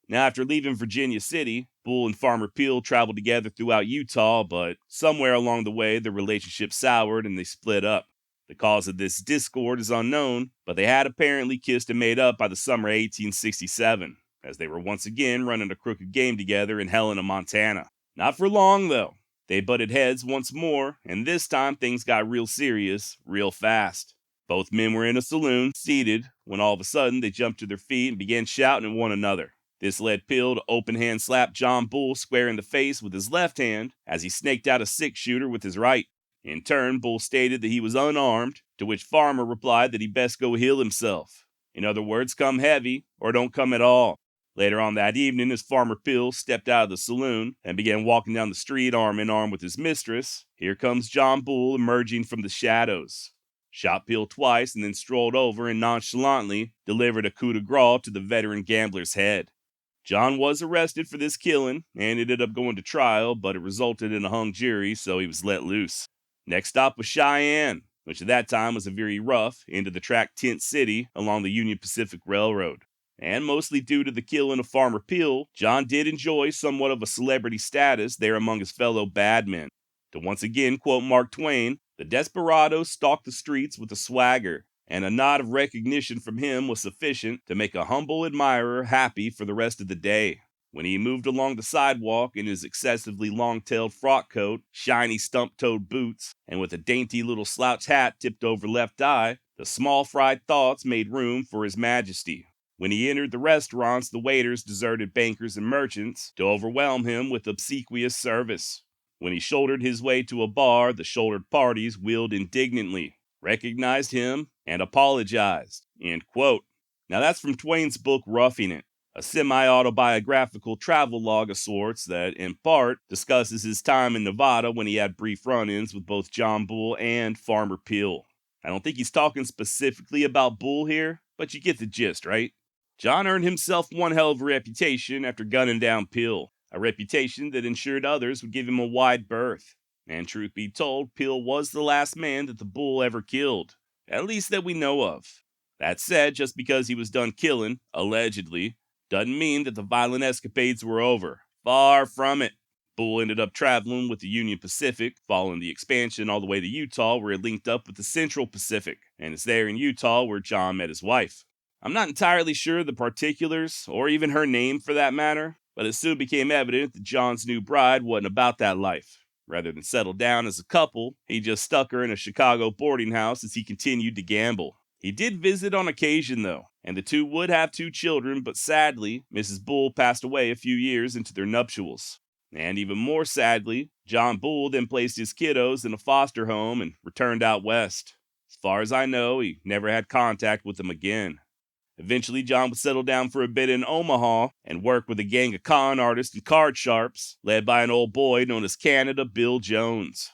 Now, after leaving Virginia City, Bull and Farmer Peel traveled together throughout Utah, but somewhere along the way, their relationship soured and they split up. The cause of this discord is unknown, but they had apparently kissed and made up by the summer of 1867, as they were once again running a crooked game together in Helena, Montana. Not for long, though. They butted heads once more, and this time things got real serious, real fast. Both men were in a saloon, seated, when all of a sudden they jumped to their feet and began shouting at one another. This led Peel to open-hand slap John Bull square in the face with his left hand as he snaked out a six-shooter with his right. In turn, Bull stated that he was unarmed, to which Farmer replied that he best go heal himself. In other words, come heavy, or don't come at all. Later on that evening, as Farmer Peel stepped out of the saloon and began walking down the street arm in arm with his mistress, here comes John Bull emerging from the shadows. Shot Peel twice and then strolled over and nonchalantly delivered a coup de grace to the veteran gambler's head. John was arrested for this killing and ended up going to trial, but it resulted in a hung jury, so he was let loose. Next stop was Cheyenne, which at that time was a very rough, end-of-the-track tent city along the Union Pacific Railroad. And mostly due to the killing of Farmer Peel, John did enjoy somewhat of a celebrity status there among his fellow badmen. To once again quote Mark Twain, the desperado stalked the streets with a swagger, and a nod of recognition from him was sufficient to make a humble admirer happy for the rest of the day. When he moved along the sidewalk in his excessively long-tailed frock coat, shiny stump-toed boots, and with a dainty little slouch hat tipped over left eye, the small fried thoughts made room for his majesty. When he entered the restaurants, the waiters deserted bankers and merchants to overwhelm him with obsequious service. When he shouldered his way to a bar, the shouldered parties wheeled indignantly, recognized him, and apologized. End quote. Now that's from Twain's book Roughing It, a semi-autobiographical travel log of sorts that, in part, discusses his time in Nevada when he had brief run-ins with both John Bull and Farmer Peel. I don't think he's talking specifically about Bull here, but you get the gist, right? John earned himself one hell of a reputation after gunning down Peel, a reputation that ensured others would give him a wide berth. And truth be told, Peel was the last man that the Bull ever killed, at least that we know of. That said, just because he was done killing, allegedly, doesn't mean that the violent escapades were over. Far from it. Bull ended up traveling with the Union Pacific, following the expansion all the way to Utah, where it linked up with the Central Pacific, and it's there in Utah where John met his wife. I'm not entirely sure the particulars, or even her name for that matter, but it soon became evident that John's new bride wasn't about that life. Rather than settle down as a couple, he just stuck her in a Chicago boarding house as he continued to gamble. He did visit on occasion, though, and the two would have 2 children, but sadly, Mrs. Bull passed away a few years into their nuptials. And even more sadly, John Bull then placed his kiddos in a foster home and returned out west. As far as I know, he never had contact with them again. Eventually, John would settle down for a bit in Omaha and work with a gang of con artists and card sharps, led by an old boy known as Canada Bill Jones.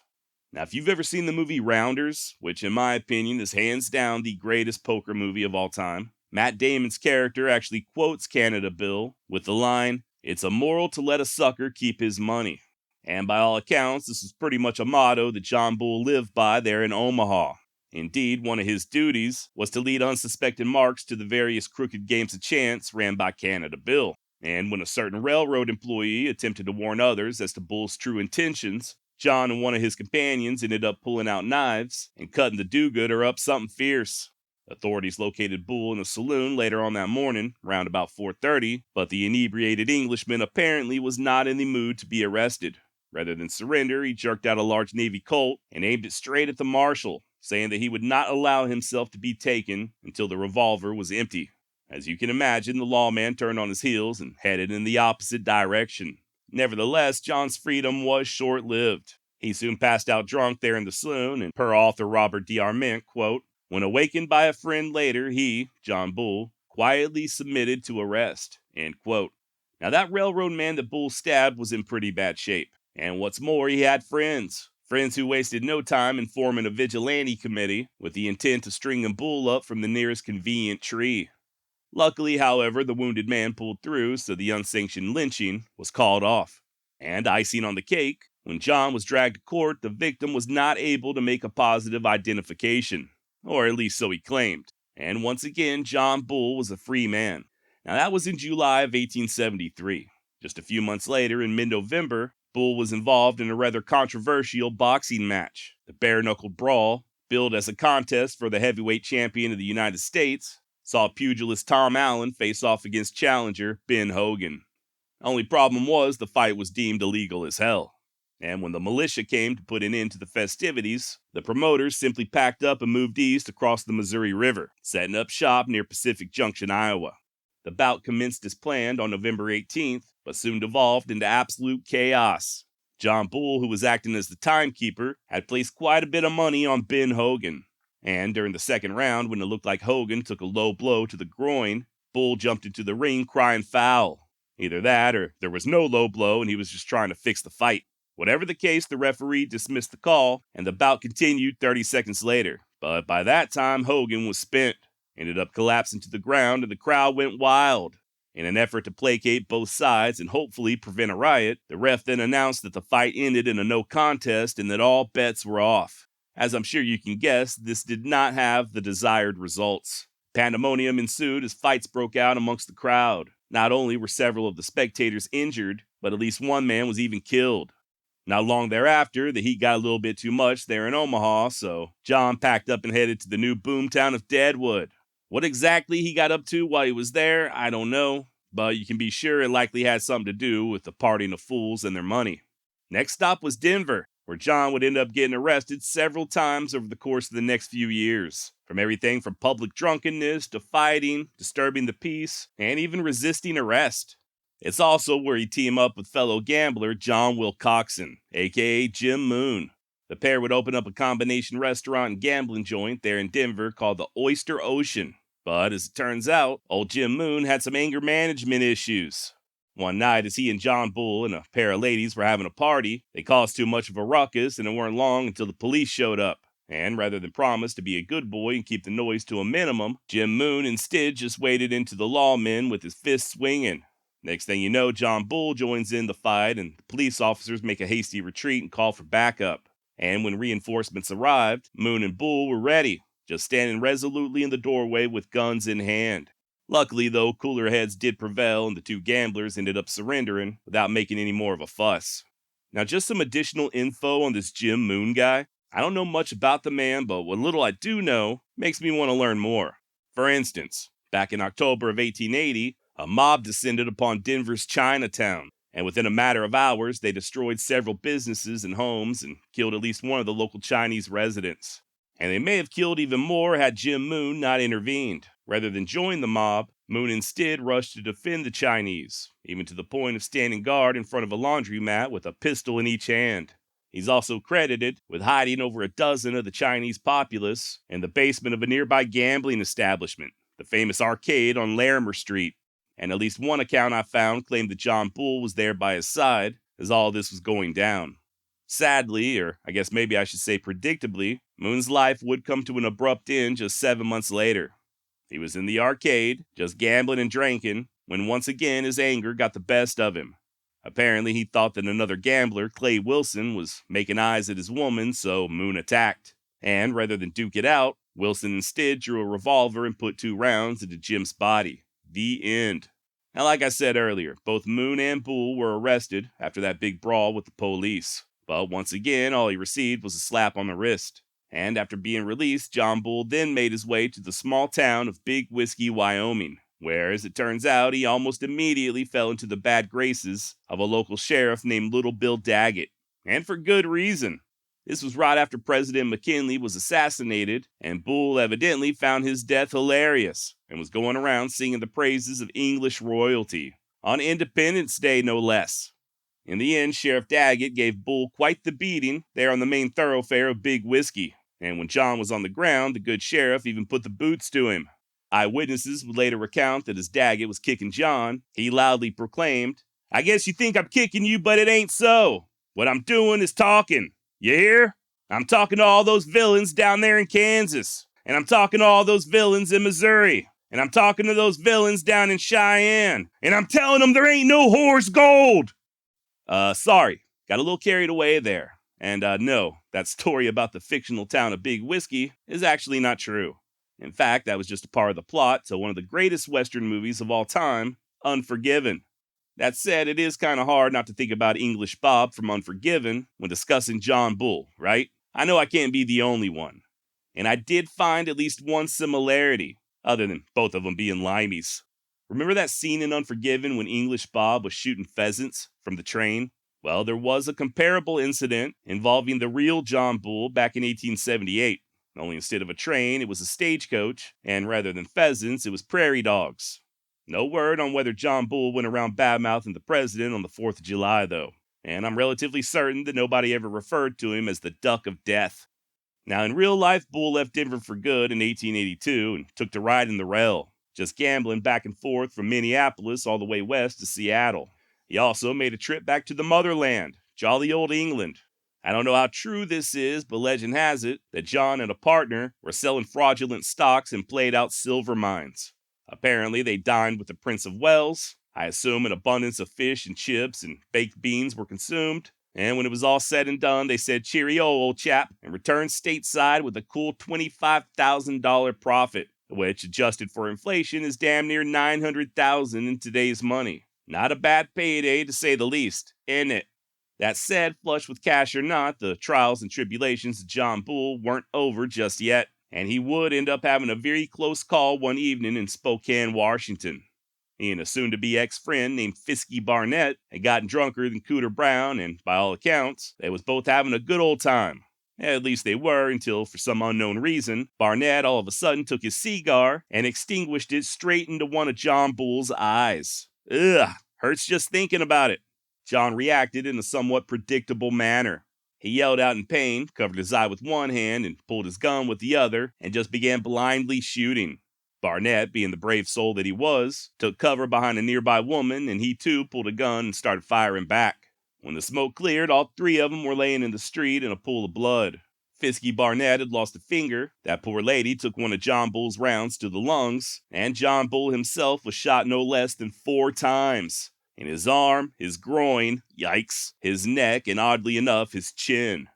Now, if you've ever seen the movie Rounders, which in my opinion is hands down the greatest poker movie of all time, Matt Damon's character actually quotes Canada Bill with the line, "It's immoral to let a sucker keep his money." And by all accounts, this was pretty much a motto that John Bull lived by there in Omaha. Indeed, one of his duties was to lead unsuspecting marks to the various crooked games of chance ran by Canada Bill. And when a certain railroad employee attempted to warn others as to Bull's true intentions, John and one of his companions ended up pulling out knives and cutting the do-gooder up something fierce. Authorities located Bull in a saloon later on that morning, around about 4:30, but the inebriated Englishman apparently was not in the mood to be arrested. Rather than surrender, he jerked out a large Navy Colt and aimed it straight at the marshal, saying that he would not allow himself to be taken until the revolver was empty. As you can imagine, the lawman turned on his heels and headed in the opposite direction. Nevertheless, John's freedom was short-lived. He soon passed out drunk there in the saloon, and per author Robert D. Arment, quote, "When awakened by a friend later, he, John Bull, quietly submitted to arrest," end quote. Now that railroad man that Bull stabbed was in pretty bad shape. And what's more, he had friends. Friends who wasted no time in forming a vigilante committee with the intent of stringing Bull up from the nearest convenient tree. Luckily, however, the wounded man pulled through, so the unsanctioned lynching was called off. And icing on the cake, when John was dragged to court, the victim was not able to make a positive identification. Or at least so he claimed. And once again, John Bull was a free man. Now that was in July of 1873. Just a few months later, in mid-November, Bull was involved in a rather controversial boxing match. The bare-knuckled brawl, billed as a contest for the heavyweight champion of the United States, saw pugilist Tom Allen face off against challenger Ben Hogan. Only problem was the fight was deemed illegal as hell. And when the militia came to put an end to the festivities, the promoters simply packed up and moved east across the Missouri River, setting up shop near Pacific Junction, Iowa. The bout commenced as planned on November 18th, but soon devolved into absolute chaos. John Bull, who was acting as the timekeeper, had placed quite a bit of money on Ben Hogan. And during the second round, when it looked like Hogan took a low blow to the groin, Bull jumped into the ring crying foul. Either that, or there was no low blow and he was just trying to fix the fight. Whatever the case, the referee dismissed the call, and the bout continued 30 seconds later. But by that time, Hogan was spent, ended up collapsing to the ground, and the crowd went wild. In an effort to placate both sides and hopefully prevent a riot, the ref then announced that the fight ended in a no contest and that all bets were off. As I'm sure you can guess, this did not have the desired results. Pandemonium ensued as fights broke out amongst the crowd. Not only were several of the spectators injured, but at least one man was even killed. Not long thereafter, the heat got a little bit too much there in Omaha, so John packed up and headed to the new boomtown of Deadwood. What exactly he got up to while he was there, I don't know, but you can be sure it likely had something to do with the partying of fools and their money. Next stop was Denver, where John would end up getting arrested several times over the course of the next few years. From everything from public drunkenness to fighting, disturbing the peace, and even resisting arrest. It's also where he teamed up with fellow gambler John Wilcoxon, aka Jim Moon. The pair would open up a combination restaurant and gambling joint there in Denver called the Oyster Ocean. But as it turns out, old Jim Moon had some anger management issues. One night, as he and John Bull and a pair of ladies were having a party, they caused too much of a ruckus, and it weren't long until the police showed up. And rather than promise to be a good boy and keep the noise to a minimum, Jim Moon instead just waded into the lawman with his fists swinging. Next thing you know, John Bull joins in the fight, and the police officers make a hasty retreat and call for backup. And when reinforcements arrived, Moon and Bull were ready, just standing resolutely in the doorway with guns in hand. Luckily, though, cooler heads did prevail, and the two gamblers ended up surrendering without making any more of a fuss. Now, just some additional info on this Jim Moon guy. I don't know much about the man, but what little I do know makes me want to learn more. For instance, back in October of 1880, a mob descended upon Denver's Chinatown, and within a matter of hours, they destroyed several businesses and homes and killed at least one of the local Chinese residents. And they may have killed even more had Jim Moon not intervened. Rather than join the mob, Moon instead rushed to defend the Chinese, even to the point of standing guard in front of a laundromat with a pistol in each hand. He's also credited with hiding over a dozen of the Chinese populace in the basement of a nearby gambling establishment, the famous arcade on Larimer Street. And at least one account I found claimed that John Bull was there by his side as all this was going down. Sadly, or I guess maybe I should say predictably, Moon's life would come to an abrupt end just 7 months later. He was in the arcade, just gambling and drinking, when once again his anger got the best of him. Apparently he thought that another gambler, Clay Wilson, was making eyes at his woman, so Moon attacked. And rather than duke it out, Wilson instead drew a revolver and put 2 rounds into Jim's body. The end. Now, like I said earlier, both Moon and Bull were arrested after that big brawl with the police. But once again, all he received was a slap on the wrist. And after being released, John Bull then made his way to the small town of Big Whiskey, Wyoming, where, as it turns out, he almost immediately fell into the bad graces of a local sheriff named Little Bill Daggett. And for good reason. This was right after President McKinley was assassinated, and Bull evidently found his death hilarious and was going around singing the praises of English royalty, on Independence Day no less. In the end, Sheriff Daggett gave Bull quite the beating there on the main thoroughfare of Big Whiskey, and when John was on the ground, the good sheriff even put the boots to him. Eyewitnesses would later recount that as Daggett was kicking John, he loudly proclaimed, "I guess you think I'm kicking you, but it ain't so. What I'm doing is talking. You hear? I'm talking to all those villains down there in Kansas, and I'm talking to all those villains in Missouri, and I'm talking to those villains down in Cheyenne, and I'm telling them there ain't no whore's gold." Sorry, got a little carried away there. And no, that story about the fictional town of Big Whiskey is actually not true. In fact, that was just a part of the plot to one of the greatest Western movies of all time, Unforgiven. That said, it is kind of hard not to think about English Bob from Unforgiven when discussing John Bull, right? I know I can't be the only one. And I did find at least one similarity, other than both of them being limeys. Remember that scene in Unforgiven when English Bob was shooting pheasants from the train? Well, there was a comparable incident involving the real John Bull back in 1878. Only instead of a train, it was a stagecoach, and rather than pheasants, it was prairie dogs. No word on whether John Bull went around badmouthing the president on the 4th of July, though. And I'm relatively certain that nobody ever referred to him as the Duck of Death. Now, in real life, Bull left Denver for good in 1882 and took to riding the rail, just gambling back and forth from Minneapolis all the way west to Seattle. He also made a trip back to the motherland, jolly old England. I don't know how true this is, but legend has it that John and a partner were selling fraudulent stocks in played-out silver mines. Apparently, they dined with the Prince of Wales. I assume an abundance of fish and chips and baked beans were consumed. And when it was all said and done, they said, "Cheerio, old chap," and returned stateside with a cool $25,000 profit, which, adjusted for inflation, is damn near $900,000 in today's money. Not a bad payday, to say the least, isn't it? That said, flush with cash or not, the trials and tribulations of John Bull weren't over just yet, and he would end up having a very close call one evening in Spokane, Washington. He and a soon-to-be ex-friend named Fisky Barnett had gotten drunker than Cooter Brown, and by all accounts, they was both having a good old time. At least they were, until, for some unknown reason, Barnett all of a sudden took his cigar and extinguished it straight into one of John Bull's eyes. Ugh, hurts just thinking about it. John reacted in a somewhat predictable manner. He yelled out in pain, covered his eye with one hand, and pulled his gun with the other, and just began blindly shooting. Barnett, being the brave soul that he was, took cover behind a nearby woman, and he too pulled a gun and started firing back. When the smoke cleared, all three of them were laying in the street in a pool of blood. Fisky Barnett had lost a finger. That poor lady took one of John Bull's rounds to the lungs, and John Bull himself was shot no less than 4 times. In his arm, his groin, yikes, his neck, and oddly enough, his chin.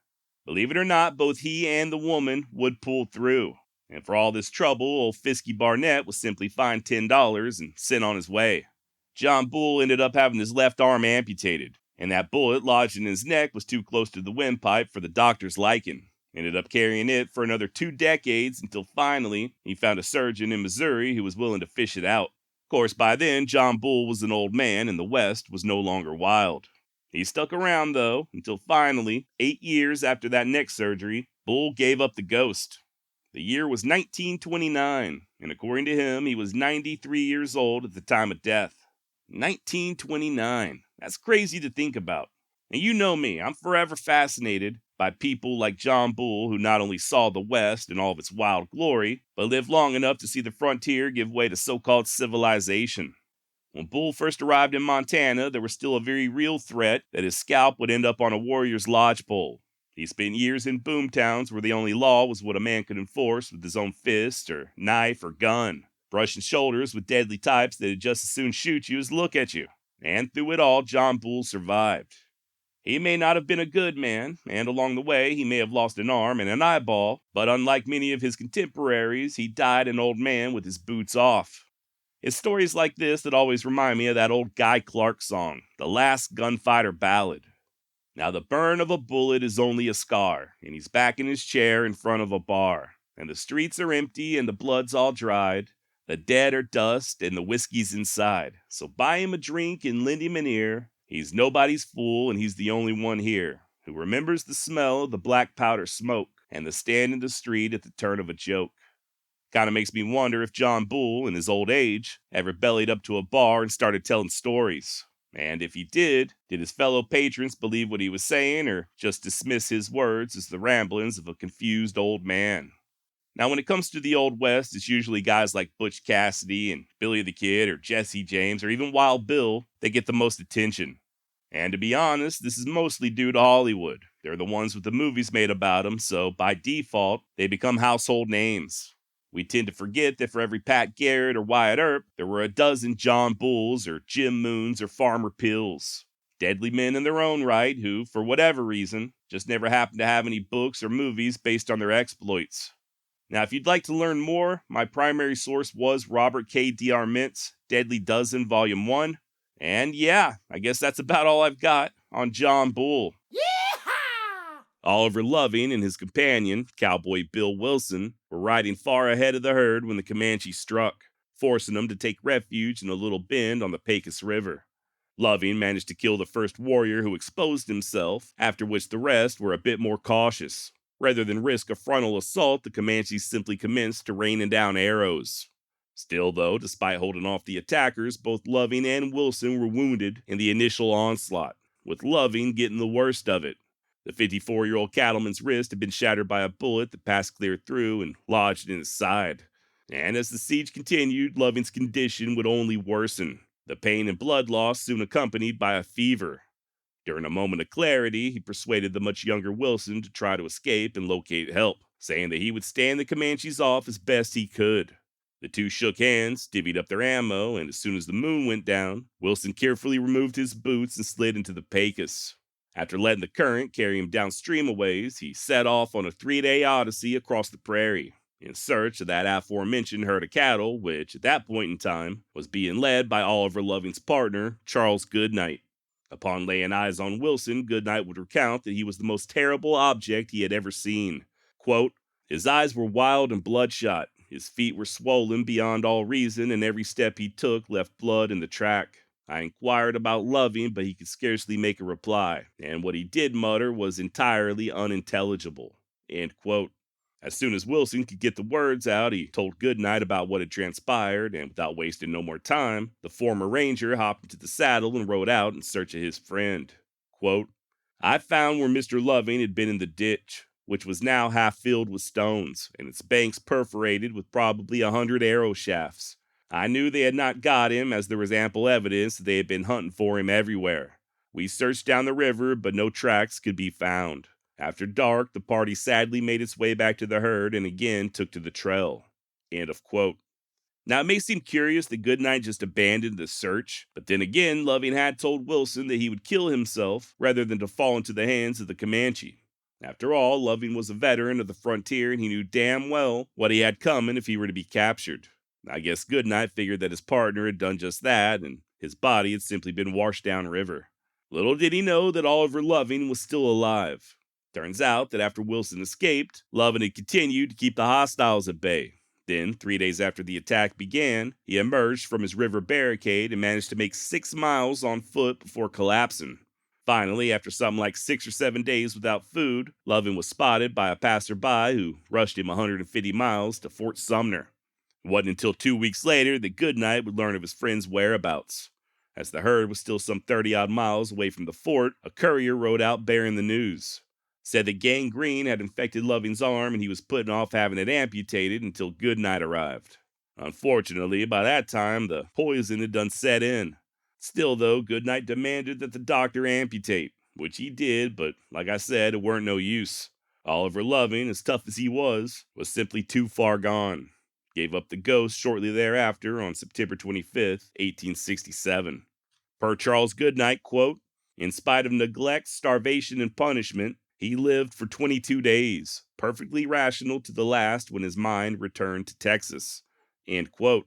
Believe it or not, both he and the woman would pull through. And for all this trouble, old Fisky Barnett was simply fined $10 and sent on his way. John Bull ended up having his left arm amputated, and that bullet lodged in his neck was too close to the windpipe for the doctor's liking. Ended up carrying it for another 2 decades until finally he found a surgeon in Missouri who was willing to fish it out. Of course, by then, John Bull was an old man and the West was no longer wild. He stuck around, though, until finally, 8 years after that neck surgery, Bull gave up the ghost. The year was 1929, and according to him, he was 93 years old at the time of death. 1929. That's crazy to think about. And you know me, I'm forever fascinated by people like John Bull, who not only saw the West in all of its wild glory, but lived long enough to see the frontier give way to so-called civilization. When Bull first arrived in Montana, there was still a very real threat that his scalp would end up on a warrior's lodgepole. He spent years in boom towns where the only law was what a man could enforce with his own fist or knife or gun, brushing shoulders with deadly types that'd just as soon shoot you as look at you. And through it all, John Bull survived. He may not have been a good man, and along the way he may have lost an arm and an eyeball, but unlike many of his contemporaries, he died an old man with his boots off. It's stories like this that always remind me of that old Guy Clark song, The Last Gunfighter Ballad. Now the burn of a bullet is only a scar, and he's back in his chair in front of a bar, and the streets are empty and the blood's all dried, the dead are dust and the whiskey's inside, so buy him a drink and lend him an ear. He's nobody's fool and he's the only one here who remembers the smell of the black powder smoke and the stand in the street at the turn of a joke. Kinda makes me wonder if John Bull, in his old age, ever bellied up to a bar and started telling stories. And if he did his fellow patrons believe what he was saying or just dismiss his words as the ramblings of a confused old man? Now, when it comes to the Old West, it's usually guys like Butch Cassidy and Billy the Kid or Jesse James or even Wild Bill that get the most attention. And to be honest, this is mostly due to Hollywood. They're the ones with the movies made about them, so by default, they become household names. We tend to forget that for every Pat Garrett or Wyatt Earp, there were a dozen John Bulls or Jim Moons or Farmer Pills. Deadly men in their own right who, for whatever reason, just never happened to have any books or movies based on their exploits. Now, if you'd like to learn more, my primary source was Robert K. D.R. Mint's Deadly Dozen Volume 1. And yeah, I guess that's about all I've got on John Bull. Oliver Loving and his companion, Cowboy Bill Wilson, were riding far ahead of the herd when the Comanche struck, forcing them to take refuge in a little bend on the Pecos River. Loving managed to kill the first warrior who exposed himself, after which the rest were a bit more cautious. Rather than risk a frontal assault, the Comanches simply commenced to raining down arrows. Still, though, despite holding off the attackers, both Loving and Wilson were wounded in the initial onslaught, with Loving getting the worst of it. The 54-year-old cattleman's wrist had been shattered by a bullet that passed clear through and lodged in his side. And as the siege continued, Loving's condition would only worsen, the pain and blood loss soon accompanied by a fever. During a moment of clarity, he persuaded the much younger Wilson to try to escape and locate help, saying that he would stand the Comanches off as best he could. The two shook hands, divvied up their ammo, and as soon as the moon went down, Wilson carefully removed his boots and slid into the Pecos. After letting the current carry him downstream a ways, he set off on a 3-day odyssey across the prairie, in search of that aforementioned herd of cattle, which, at that point in time, was being led by Oliver Loving's partner, Charles Goodnight. Upon laying eyes on Wilson, Goodnight would recount that he was the most terrible object he had ever seen. Quote, "His eyes were wild and bloodshot, his feet were swollen beyond all reason, and every step he took left blood in the track. I inquired about Loving, but he could scarcely make a reply, and what he did mutter was entirely unintelligible." End quote. As soon as Wilson could get the words out, he told Goodnight about what had transpired, and without wasting no more time, the former ranger hopped into the saddle and rode out in search of his friend. Quote, "I found where Mr. Loving had been in the ditch, which was now half filled with stones, and its banks perforated with probably 100 arrow shafts. I knew they had not got him, as there was ample evidence that they had been hunting for him everywhere. We searched down the river, but no tracks could be found. After dark, the party sadly made its way back to the herd and again took to the trail." End of quote. Now, it may seem curious that Goodnight just abandoned the search, but then again, Loving had told Wilson that he would kill himself rather than to fall into the hands of the Comanche. After all, Loving was a veteran of the frontier, and he knew damn well what he had coming if he were to be captured. I guess Goodnight figured that his partner had done just that, and his body had simply been washed downriver. Little did he know that Oliver Loving was still alive. Turns out that after Wilson escaped, Loving had continued to keep the hostiles at bay. Then, 3 days after the attack began, he emerged from his river barricade and managed to make 6 miles on foot before collapsing. Finally, after something like 6 or 7 days without food, Loving was spotted by a passerby who rushed him 150 miles to Fort Sumner. It wasn't until 2 weeks later that Goodnight would learn of his friend's whereabouts. As the herd was still some 30-odd miles away from the fort, a courier rode out bearing the news. Said that gangrene had infected Loving's arm and he was putting off having it amputated until Goodnight arrived. Unfortunately, by that time, the poison had done set in. Still, though, Goodnight demanded that the doctor amputate, which he did, but like I said, it weren't no use. Oliver Loving, as tough as he was simply too far gone. Gave up the ghost shortly thereafter on September 25th, 1867. Per Charles Goodnight, quote, "In spite of neglect, starvation, and punishment, he lived for 22 days, perfectly rational to the last when his mind returned to Texas." End quote.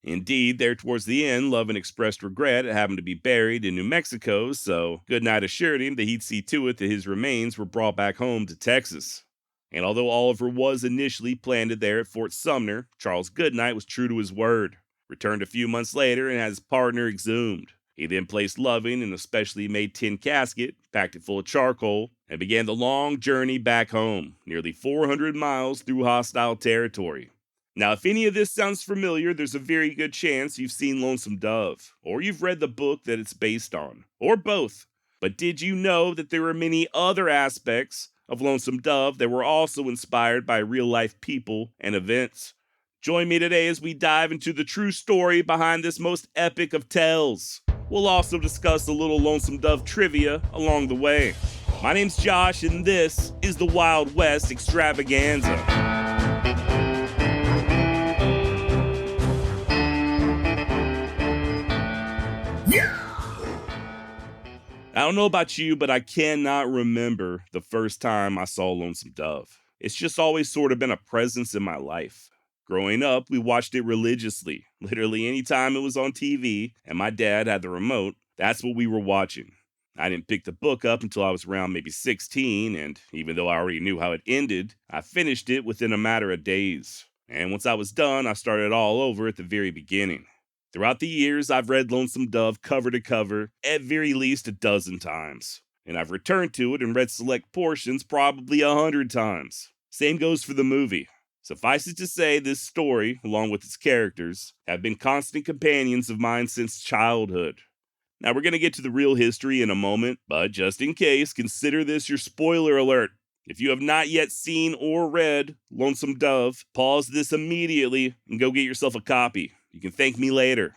Indeed, there towards the end, Loving expressed regret at having to be buried in New Mexico, so Goodnight assured him that he'd see to it that his remains were brought back home to Texas. And although Oliver was initially planted there at Fort Sumner, Charles Goodnight was true to his word, returned a few months later and had his partner exhumed. He then placed Loving in a specially made tin casket, packed it full of charcoal, and began the long journey back home, nearly 400 miles through hostile territory. Now, if any of this sounds familiar, there's a very good chance you've seen Lonesome Dove, or you've read the book that it's based on, or both. But did you know that there are many other aspects of Lonesome Dove that were also inspired by real-life people and events? Join me today as we dive into the true story behind this most epic of tales. We'll also discuss a little Lonesome Dove trivia along the way. My name's Josh, and this is the Wild West Extravaganza. I don't know about you, but I cannot remember the first time I saw Lonesome Dove. It's just always sort of been a presence in my life. Growing up, we watched it religiously. Literally any time it was on TV and my dad had the remote, that's what we were watching. I didn't pick the book up until I was around maybe 16, and even though I already knew how it ended, I finished it within a matter of days. And once I was done, I started all over at the very beginning. Throughout the years, I've read Lonesome Dove cover to cover at very least a dozen times. And I've returned to it and read select portions probably 100 times. Same goes for the movie. Suffice it to say, this story, along with its characters, have been constant companions of mine since childhood. Now, we're going to get to the real history in a moment, but just in case, consider this your spoiler alert. If you have not yet seen or read Lonesome Dove, pause this immediately and go get yourself a copy. You can thank me later.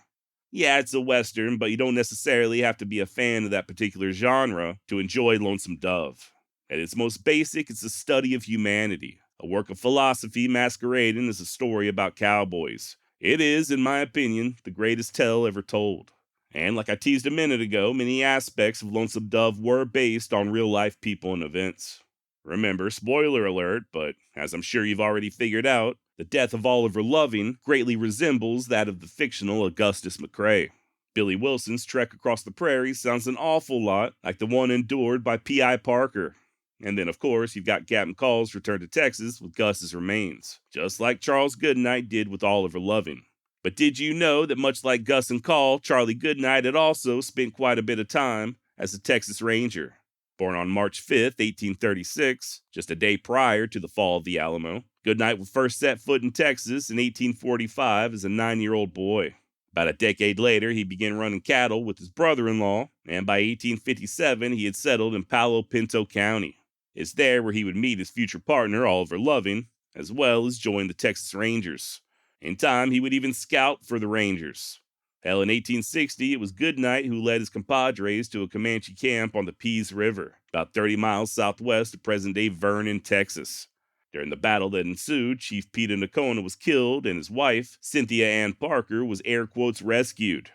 Yeah, it's a Western, but you don't necessarily have to be a fan of that particular genre to enjoy Lonesome Dove. At its most basic, it's a study of humanity, a work of philosophy masquerading as a story about cowboys. It is, in my opinion, the greatest tale ever told. And like I teased a minute ago, many aspects of Lonesome Dove were based on real-life people and events. Remember, spoiler alert, but as I'm sure you've already figured out, the death of Oliver Loving greatly resembles that of the fictional Augustus McCrae. Billy Wilson's trek across the prairies sounds an awful lot like the one endured by P.I. Parker. And then, of course, you've got Captain Call's return to Texas with Gus's remains, just like Charles Goodnight did with Oliver Loving. But did you know that much like Gus and Call, Charlie Goodnight had also spent quite a bit of time as a Texas Ranger? Born on March 5th, 1836, just a day prior to the fall of the Alamo, Goodnight would first set foot in Texas in 1845 as a 9-year-old boy. About a decade later, he began running cattle with his brother-in-law, and by 1857, he had settled in Palo Pinto County. It's there where he would meet his future partner, Oliver Loving, as well as join the Texas Rangers. In time, he would even scout for the Rangers. Hell, in 1860, it was Goodnight who led his compadres to a Comanche camp on the Pease River, about 30 miles southwest of present-day Vernon, Texas. During the battle that ensued, Chief Peter Nakona was killed, and his wife, Cynthia Ann Parker, was air quotes rescued.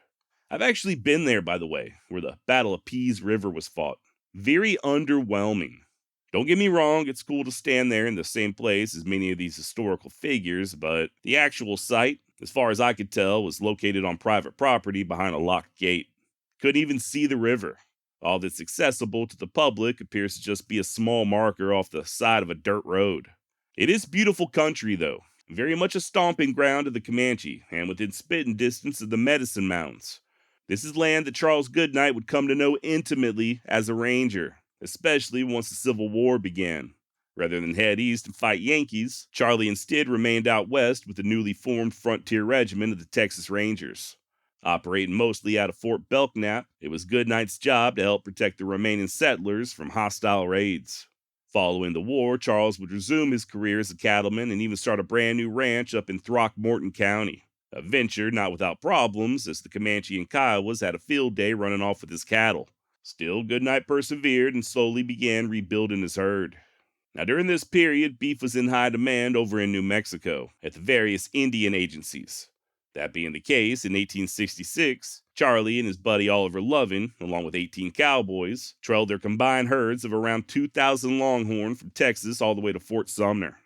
I've actually been there, by the way, where the Battle of Pease River was fought. Very underwhelming. Don't get me wrong, it's cool to stand there in the same place as many of these historical figures, but the actual site, as far as I could tell, was located on private property behind a locked gate. Couldn't even see the river. All that's accessible to the public appears to just be a small marker off the side of a dirt road. It is beautiful country, though, very much a stomping ground of the Comanche, and within spitting distance of the Medicine Mountains. This is land that Charles Goodnight would come to know intimately as a ranger, especially once the Civil War began. Rather than head east and fight Yankees, Charlie instead remained out west with the newly formed Frontier Regiment of the Texas Rangers. Operating mostly out of Fort Belknap, it was Goodnight's job to help protect the remaining settlers from hostile raids. Following the war, Charles would resume his career as a cattleman and even start a brand new ranch up in Throckmorton County. A venture not without problems, as the Comanche and Kiowas had a field day running off with his cattle. Still, Goodnight persevered and slowly began rebuilding his herd. Now, during this period, beef was in high demand over in New Mexico at the various Indian agencies. That being the case, in 1866, Charlie and his buddy Oliver Loving, along with 18 cowboys, trailed their combined herds of around 2,000 longhorn from Texas all the way to Fort Sumner.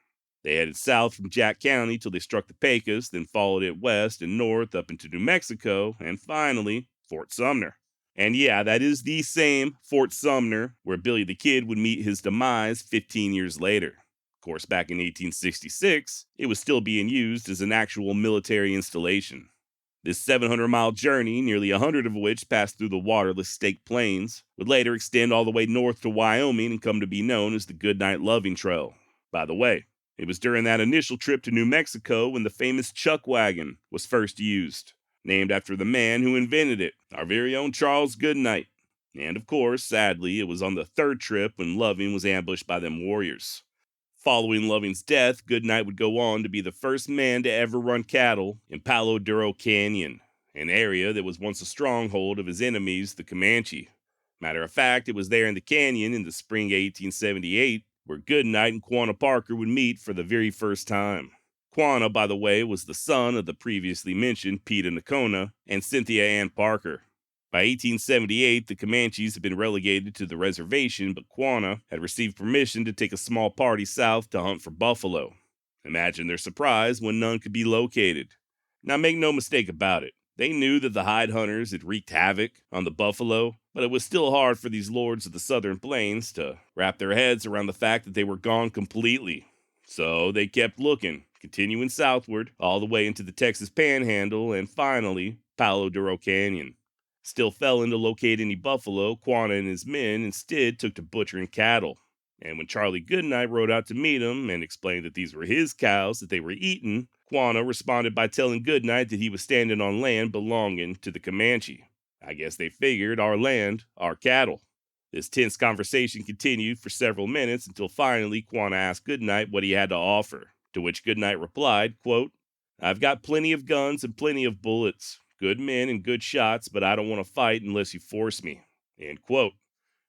They headed south from Jack County till they struck the Pecos, then followed it west and north up into New Mexico, and finally, Fort Sumner. And yeah, that is the same Fort Sumner where Billy the Kid would meet his demise 15 years later. Of course, back in 1866, it was still being used as an actual military installation. This 700-mile journey, nearly 100 of which passed through the waterless Staked Plains, would later extend all the way north to Wyoming and come to be known as the Goodnight Loving Trail. By the way, it was during that initial trip to New Mexico when the famous chuck wagon was first used, named after the man who invented it, our very own Charles Goodnight. And of course, sadly, it was on the third trip when Loving was ambushed by them warriors. Following Loving's death, Goodnight would go on to be the first man to ever run cattle in Palo Duro Canyon, an area that was once a stronghold of his enemies, the Comanche. Matter of fact, it was there in the canyon in the spring of 1878 where Goodnight and Quanah Parker would meet for the very first time. Quanah, by the way, was the son of the previously mentioned Peter Nakona and Cynthia Ann Parker. By 1878, the Comanches had been relegated to the reservation, but Quanah had received permission to take a small party south to hunt for buffalo. Imagine their surprise when none could be located. Now make no mistake about it, they knew that the hide hunters had wreaked havoc on the buffalo, but it was still hard for these lords of the southern plains to wrap their heads around the fact that they were gone completely. So they kept looking, continuing southward all the way into the Texas Panhandle and finally Palo Duro Canyon. Still failing to locate any buffalo, Quanah and his men instead took to butchering cattle. And when Charlie Goodnight rode out to meet him and explained that these were his cows that they were eating, Quanah responded by telling Goodnight that he was standing on land belonging to the Comanche. I guess they figured our land, our cattle. This tense conversation continued for several minutes until finally Quanah asked Goodnight what he had to offer, to which Goodnight replied, quote, "I've got plenty of guns and plenty of bullets. Good men and good shots, but I don't want to fight unless you force me." End quote.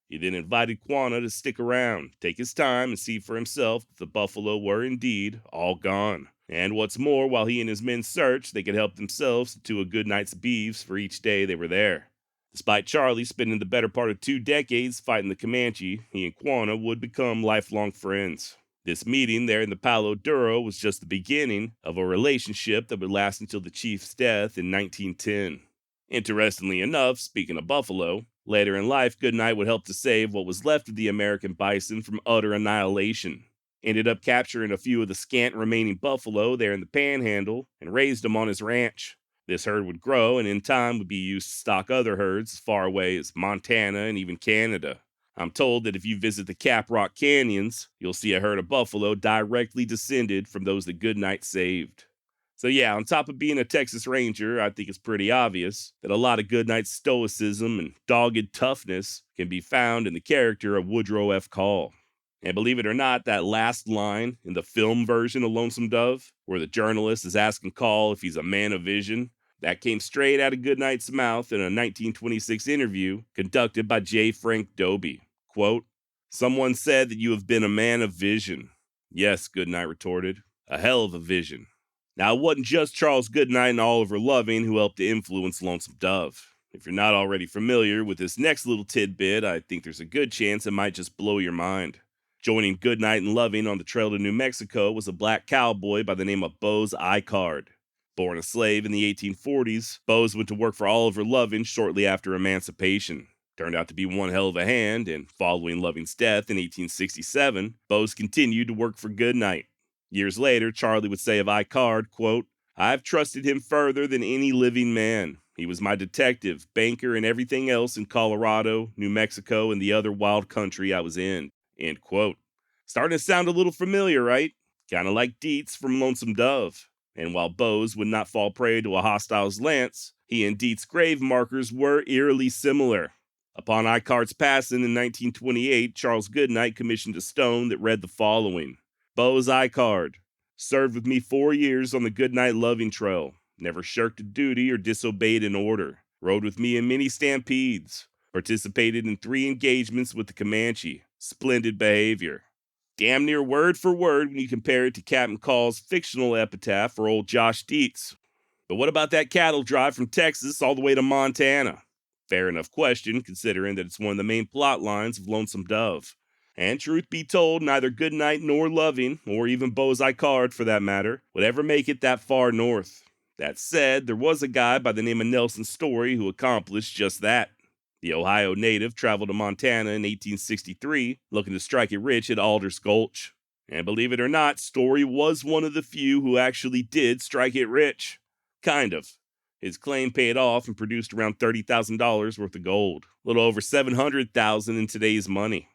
He then invited Quanah to stick around, take his time, and see for himself that the buffalo were indeed all gone. And what's more, while he and his men searched, they could help themselves to a good night's beeves for each day they were there. Despite Charlie spending the better part of 2 decades fighting the Comanche, he and Quanah would become lifelong friends. This meeting there in the Palo Duro was just the beginning of a relationship that would last until the chief's death in 1910. Interestingly enough, speaking of buffalo, later in life, Goodnight would help to save what was left of the American bison from utter annihilation. Ended up capturing a few of the scant remaining buffalo there in the Panhandle and raised them on his ranch. This herd would grow and in time would be used to stock other herds as far away as Montana and even Canada. I'm told that if you visit the Cap Rock Canyons, you'll see a herd of buffalo directly descended from those that Goodnight saved. So yeah, on top of being a Texas Ranger, I think it's pretty obvious that a lot of Goodnight's stoicism and dogged toughness can be found in the character of Woodrow F. Call. And believe it or not, that last line in the film version of Lonesome Dove, where the journalist is asking Call if he's a man of vision, that came straight out of Goodnight's mouth in a 1926 interview conducted by J. Frank Dobie. Quote, "Someone said that you have been a man of vision." "Yes," Goodnight retorted, "a hell of a vision." Now, it wasn't just Charles Goodnight and Oliver Loving who helped to influence Lonesome Dove. If you're not already familiar with this next little tidbit, I think there's a good chance it might just blow your mind. Joining Goodnight and Loving on the trail to New Mexico was a black cowboy by the name of Bose Icard. Born a slave in the 1840s, Bose went to work for Oliver Loving shortly after emancipation. Turned out to be one hell of a hand, and following Loving's death in 1867, Bose continued to work for Goodnight. Years later, Charlie would say of Icard, quote, "I've trusted him further than any living man. He was my detective, banker, and everything else in Colorado, New Mexico, and the other wild country I was in." End quote. Starting to sound a little familiar, right? Kind of like Dietz from Lonesome Dove. And while Bose would not fall prey to a hostile's lance, he and Dietz's grave markers were eerily similar. Upon Icard's passing in 1928, Charles Goodnight commissioned a stone that read the following: Bose Icard, served with me 4 years on the Goodnight Loving Trail, never shirked a duty or disobeyed an order, rode with me in many stampedes, participated in 3 engagements with the Comanche, splendid behavior. Damn near word for word when you compare it to Captain Call's fictional epitaph for old Josh Dietz. But what about that cattle drive from Texas all the way to Montana? Fair enough question, considering that it's one of the main plot lines of Lonesome Dove. And truth be told, neither Goodnight nor Loving, or even Bose Icard for that matter, would ever make it that far north. That said, there was a guy by the name of Nelson Story who accomplished just that. The Ohio native traveled to Montana in 1863, looking to strike it rich at Alder's Gulch. And believe it or not, Story was one of the few who actually did strike it rich. Kind of. His claim paid off and produced around $30,000 worth of gold, a little over $700,000 in today's money.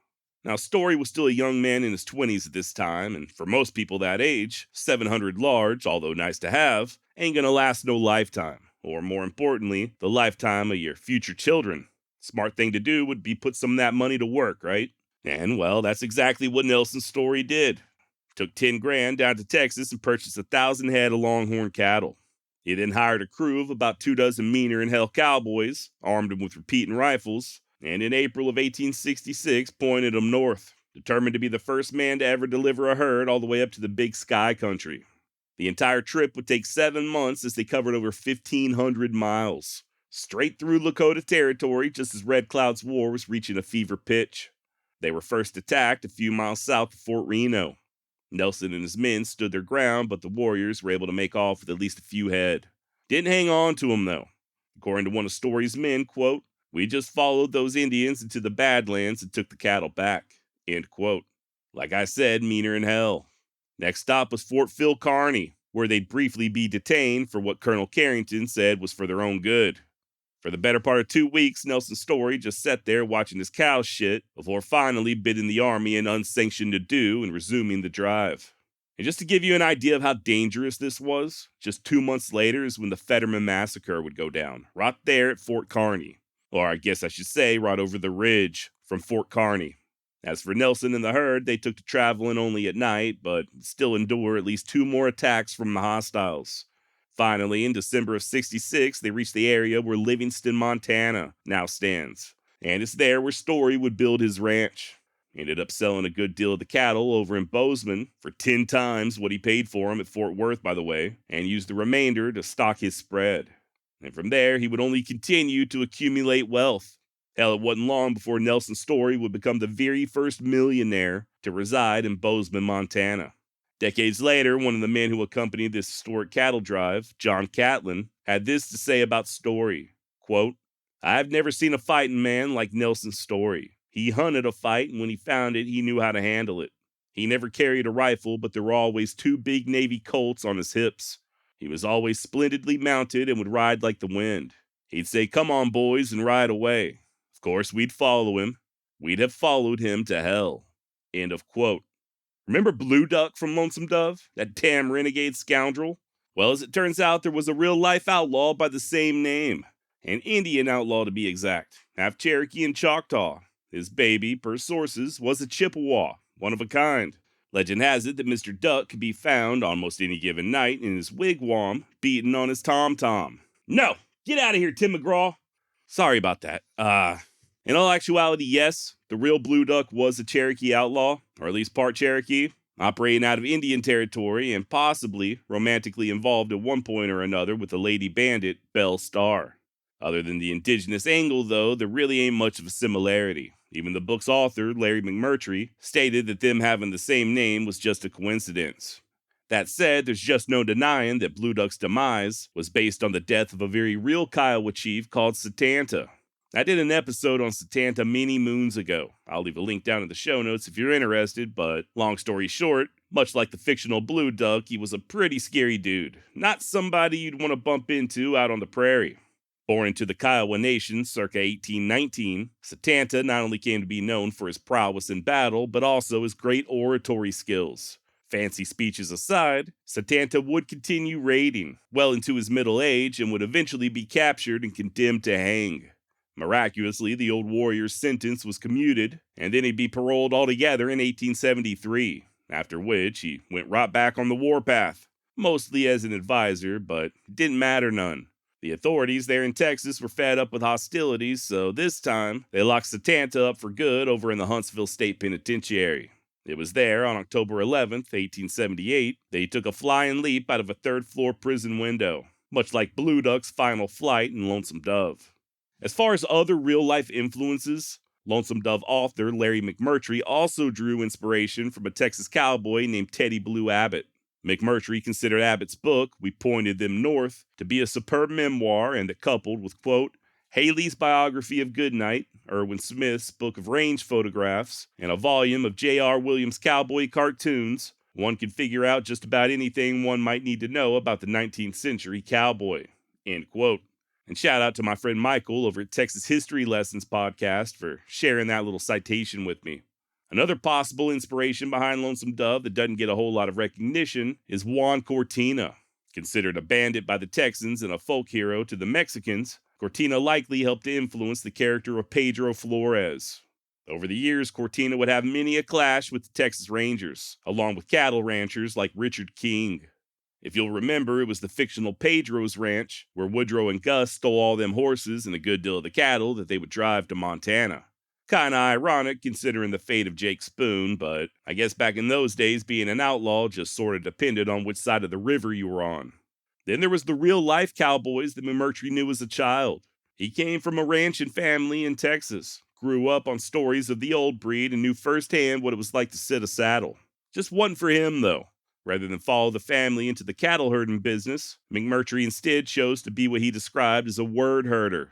Now, Story was still a young man in his 20s at this time, and for most people that age, 700 large, although nice to have, ain't gonna last no lifetime, or more importantly, the lifetime of your future children. Smart thing to do would be put some of that money to work, right? And, well, that's exactly what Nelson's Story did. Took 10 grand down to Texas and purchased 1,000 head of longhorn cattle. He then hired a crew of about 24 meaner-in-hell cowboys, armed them with repeating rifles, and in April of 1866 pointed them north, determined to be the first man to ever deliver a herd all the way up to the Big Sky country. The entire trip would take 7 months as they covered over 1,500 miles, straight through Lakota territory just as Red Cloud's War was reaching a fever pitch. They were first attacked a few miles south of Fort Reno. Nelson and his men stood their ground, but the warriors were able to make off with at least a few head. Didn't hang on to them, though. According to one of Story's men, quote, "We just followed those Indians into the Badlands and took the cattle back." End quote. Like I said, meaner in hell. Next stop was Fort Phil Kearny, where they'd briefly be detained for what Colonel Carrington said was for their own good. For the better part of 2 weeks, Nelson's Story just sat there watching his cows shit before finally bidding the army an unsanctioned adieu and resuming the drive. And just to give you an idea of how dangerous this was, just 2 months later is when the Fetterman Massacre would go down, right there at Fort Kearny. Or I guess I should say right over the ridge from Fort Kearny. As for Nelson and the herd, they took to traveling only at night, but still endure at least 2 more attacks from the hostiles. Finally, in December of '66, they reached the area where Livingston, Montana now stands. And it's there where Story would build his ranch. He ended up selling a good deal of the cattle over in Bozeman for 10 times what he paid for them at Fort Worth, by the way, and used the remainder to stock his spread. And from there, he would only continue to accumulate wealth. Hell, it wasn't long before Nelson Story would become the very first millionaire to reside in Bozeman, Montana. Decades later, one of the men who accompanied this historic cattle drive, John Catlin, had this to say about Story, quote, "I've never seen a fighting man like Nelson Story. He hunted a fight, and when he found it, he knew how to handle it. He never carried a rifle, but there were always 2 big Navy Colts on his hips. He was always splendidly mounted and would ride like the wind. He'd say, 'Come on, boys,' and ride away. Of course, we'd follow him. We'd have followed him to hell." End of quote. Remember Blue Duck from Lonesome Dove? That damn renegade scoundrel? Well, as it turns out, there was a real-life outlaw by the same name. An Indian outlaw, to be exact. Half Cherokee and Choctaw. His baby, per sources, was a Chippewa, one of a kind. Legend has it that Mr. Duck could be found on most any given night in his wigwam, beating on his tom-tom. No! Get out of here, Tim McGraw! Sorry about that. In all actuality, yes, the real Blue Duck was a Cherokee outlaw, or at least part Cherokee, operating out of Indian territory and possibly romantically involved at one point or another with the lady bandit, Belle Starr. Other than the indigenous angle, though, there really ain't much of a similarity. Even the book's author, Larry McMurtry, stated that them having the same name was just a coincidence. That said, there's just no denying that Blue Duck's demise was based on the death of a very real Kiowa chief called Satanta. I did an episode on Satanta many moons ago. I'll leave a link down in the show notes if you're interested, but long story short, much like the fictional Blue Duck, he was a pretty scary dude. Not somebody you'd want to bump into out on the prairie. Born into the Kiowa Nation circa 1819, Satanta not only came to be known for his prowess in battle, but also his great oratory skills. Fancy speeches aside, Satanta would continue raiding well into his middle age and would eventually be captured and condemned to hang. Miraculously, the old warrior's sentence was commuted, and then he'd be paroled altogether in 1873, after which he went right back on the warpath, mostly as an advisor, but it didn't matter none. The authorities there in Texas were fed up with hostilities, so this time they locked Satanta up for good over in the Huntsville State Penitentiary. It was there on October 11th, 1878, that he took a flying leap out of a third-floor prison window, much like Blue Duck's final flight in Lonesome Dove. As far as other real-life influences, Lonesome Dove author Larry McMurtry also drew inspiration from a Texas cowboy named Teddy Blue Abbott. McMurtry considered Abbott's book, We Pointed Them North, to be a superb memoir and that coupled with, quote, Haley's biography of Goodnight, Irwin Smith's book of range photographs, and a volume of J.R. Williams cowboy cartoons, one can figure out just about anything one might need to know about the 19th century cowboy, end quote. And shout out to my friend Michael over at Texas History Lessons podcast for sharing that little citation with me. Another possible inspiration behind Lonesome Dove that doesn't get a whole lot of recognition is Juan Cortina. Considered a bandit by the Texans and a folk hero to the Mexicans, Cortina likely helped to influence the character of Pedro Flores. Over the years, Cortina would have many a clash with the Texas Rangers, along with cattle ranchers like Richard King. If you'll remember, it was the fictional Pedro's Ranch, where Woodrow and Gus stole all them horses and a good deal of the cattle that they would drive to Montana. Kinda ironic considering the fate of Jake Spoon, but I guess back in those days being an outlaw just sorta depended on which side of the river you were on. Then there was the real-life cowboys that McMurtry knew as a child. He came from a ranching family in Texas, grew up on stories of the old breed, and knew firsthand what it was like to sit a saddle. Just wasn't for him, though. Rather than follow the family into the cattle herding business, McMurtry instead chose to be what he described as a word herder.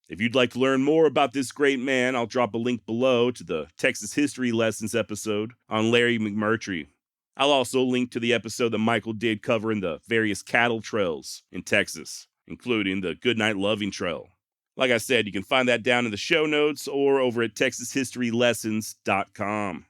If you'd like to learn more about this great man, I'll drop a link below to the Texas History Lessons episode on Larry McMurtry. I'll also link to the episode that Michael did covering the various cattle trails in Texas, including the Goodnight Loving Trail. Like I said, you can find that down in the show notes or over at texashistorylessons.com.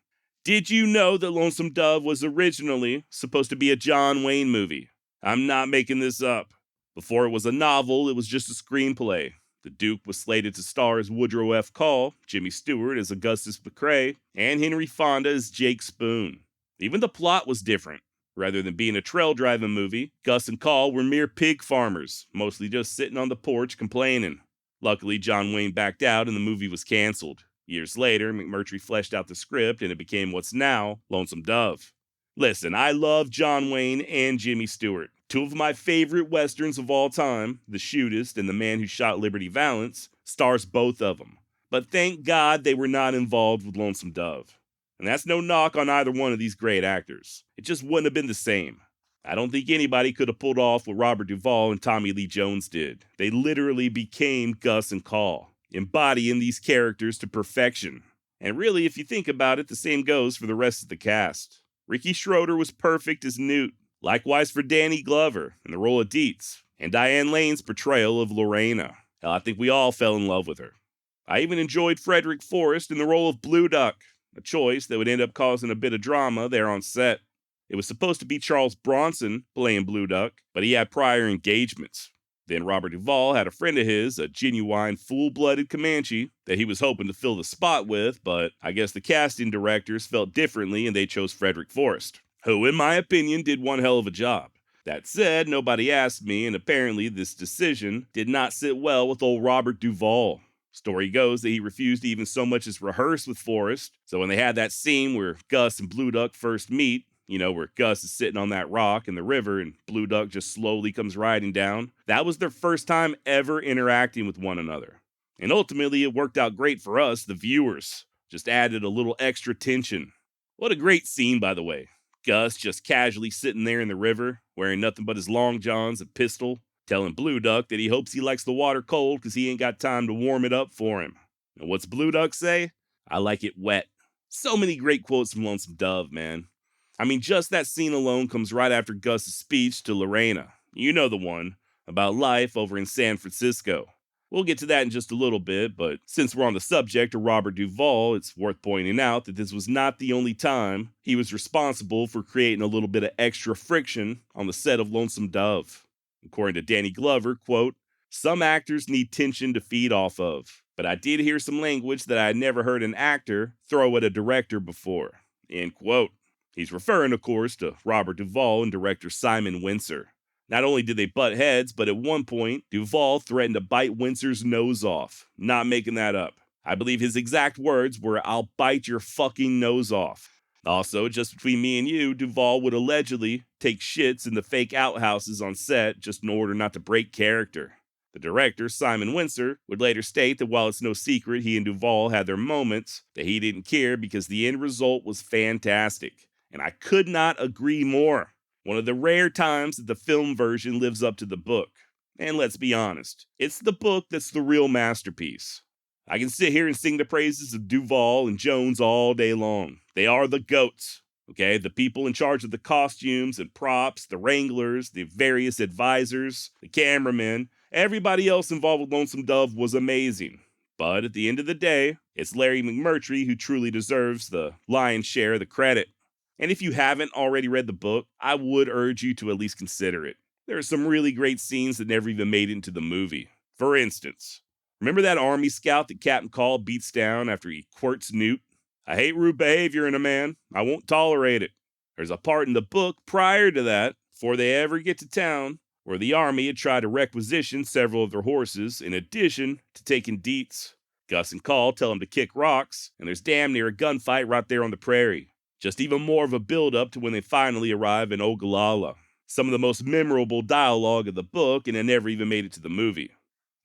Did you know that Lonesome Dove was originally supposed to be a John Wayne movie? I'm not making this up. Before it was a novel, it was just a screenplay. The Duke was slated to star as Woodrow F. Call, Jimmy Stewart as Augustus McCrae, and Henry Fonda as Jake Spoon. Even the plot was different. Rather than being a trail driving movie, Gus and Call were mere pig farmers, mostly just sitting on the porch complaining. Luckily, John Wayne backed out and the movie was canceled. Years later, McMurtry fleshed out the script and it became what's now Lonesome Dove. Listen, I love John Wayne and Jimmy Stewart. Two of my favorite westerns of all time, The Shootist and The Man Who Shot Liberty Valance, stars both of them. But thank God they were not involved with Lonesome Dove. And that's no knock on either one of these great actors. It just wouldn't have been the same. I don't think anybody could have pulled off what Robert Duvall and Tommy Lee Jones did. They literally became Gus and Call, embodying these characters to perfection. And really, if you think about it, the same goes for the rest of the cast. Ricky Schroeder was perfect as Newt. Likewise for Danny Glover in the role of Dietz, and Diane Lane's portrayal of Lorena. Hell, I think we all fell in love with her. I even enjoyed Frederick Forrest in the role of Blue Duck, a choice that would end up causing a bit of drama there on set. It was supposed to be Charles Bronson playing Blue Duck, but he had prior engagements. Then Robert Duvall had a friend of his, a genuine full-blooded Comanche, that he was hoping to fill the spot with, but I guess the casting directors felt differently and they chose Frederick Forrest, who, in my opinion, did one hell of a job. That said, nobody asked me, and apparently this decision did not sit well with old Robert Duvall. Story goes that he refused to even so much as rehearse with Forrest, so when they had that scene where Gus and Blue Duck first meet, where Gus is sitting on that rock in the river and Blue Duck just slowly comes riding down, that was their first time ever interacting with one another. And ultimately, it worked out great for us, the viewers. Just added a little extra tension. What a great scene, by the way. Gus just casually sitting there in the river, wearing nothing but his long johns and pistol, telling Blue Duck that he hopes he likes the water cold because he ain't got time to warm it up for him. And what's Blue Duck say? I like it wet. So many great quotes from Lonesome Dove, man. I mean, just that scene alone comes right after Gus's speech to Lorena. You know the one, about life over in San Francisco. We'll get to that in just a little bit, but since we're on the subject of Robert Duvall, it's worth pointing out that this was not the only time he was responsible for creating a little bit of extra friction on the set of Lonesome Dove. According to Danny Glover, quote, "Some actors need tension to feed off of, but I did hear some language that I had never heard an actor throw at a director before," end quote. He's referring, of course, to Robert Duvall and director Simon Windsor. Not only did they butt heads, but at one point, Duvall threatened to bite Windsor's nose off. Not making that up. I believe his exact words were, "I'll bite your fucking nose off." Also, just between me and you, Duvall would allegedly take shits in the fake outhouses on set just in order not to break character. The director, Simon Windsor, would later state that while it's no secret he and Duvall had their moments, that he didn't care because the end result was fantastic. And I could not agree more. One of the rare times that the film version lives up to the book. And let's be honest, it's the book that's the real masterpiece. I can sit here and sing the praises of Duvall and Jones all day long. They are the GOATs, okay? The people in charge of the costumes and props, the wranglers, the various advisors, the cameramen. Everybody else involved with Lonesome Dove was amazing. But at the end of the day, it's Larry McMurtry who truly deserves the lion's share of the credit. And if you haven't already read the book, I would urge you to at least consider it. There are some really great scenes that never even made it into the movie. For instance, remember that Army scout that Captain Call beats down after he quirts Newt? I hate rude behavior in a man. I won't tolerate it. There's a part in the book prior to that, before they ever get to town, where the Army had tried to requisition several of their horses in addition to taking Dietz. Gus and Call tell him to kick rocks, and there's damn near a gunfight right there on the prairie. Just even more of a build-up to when they finally arrive in Ogallala. Some of the most memorable dialogue of the book, and it never even made it to the movie.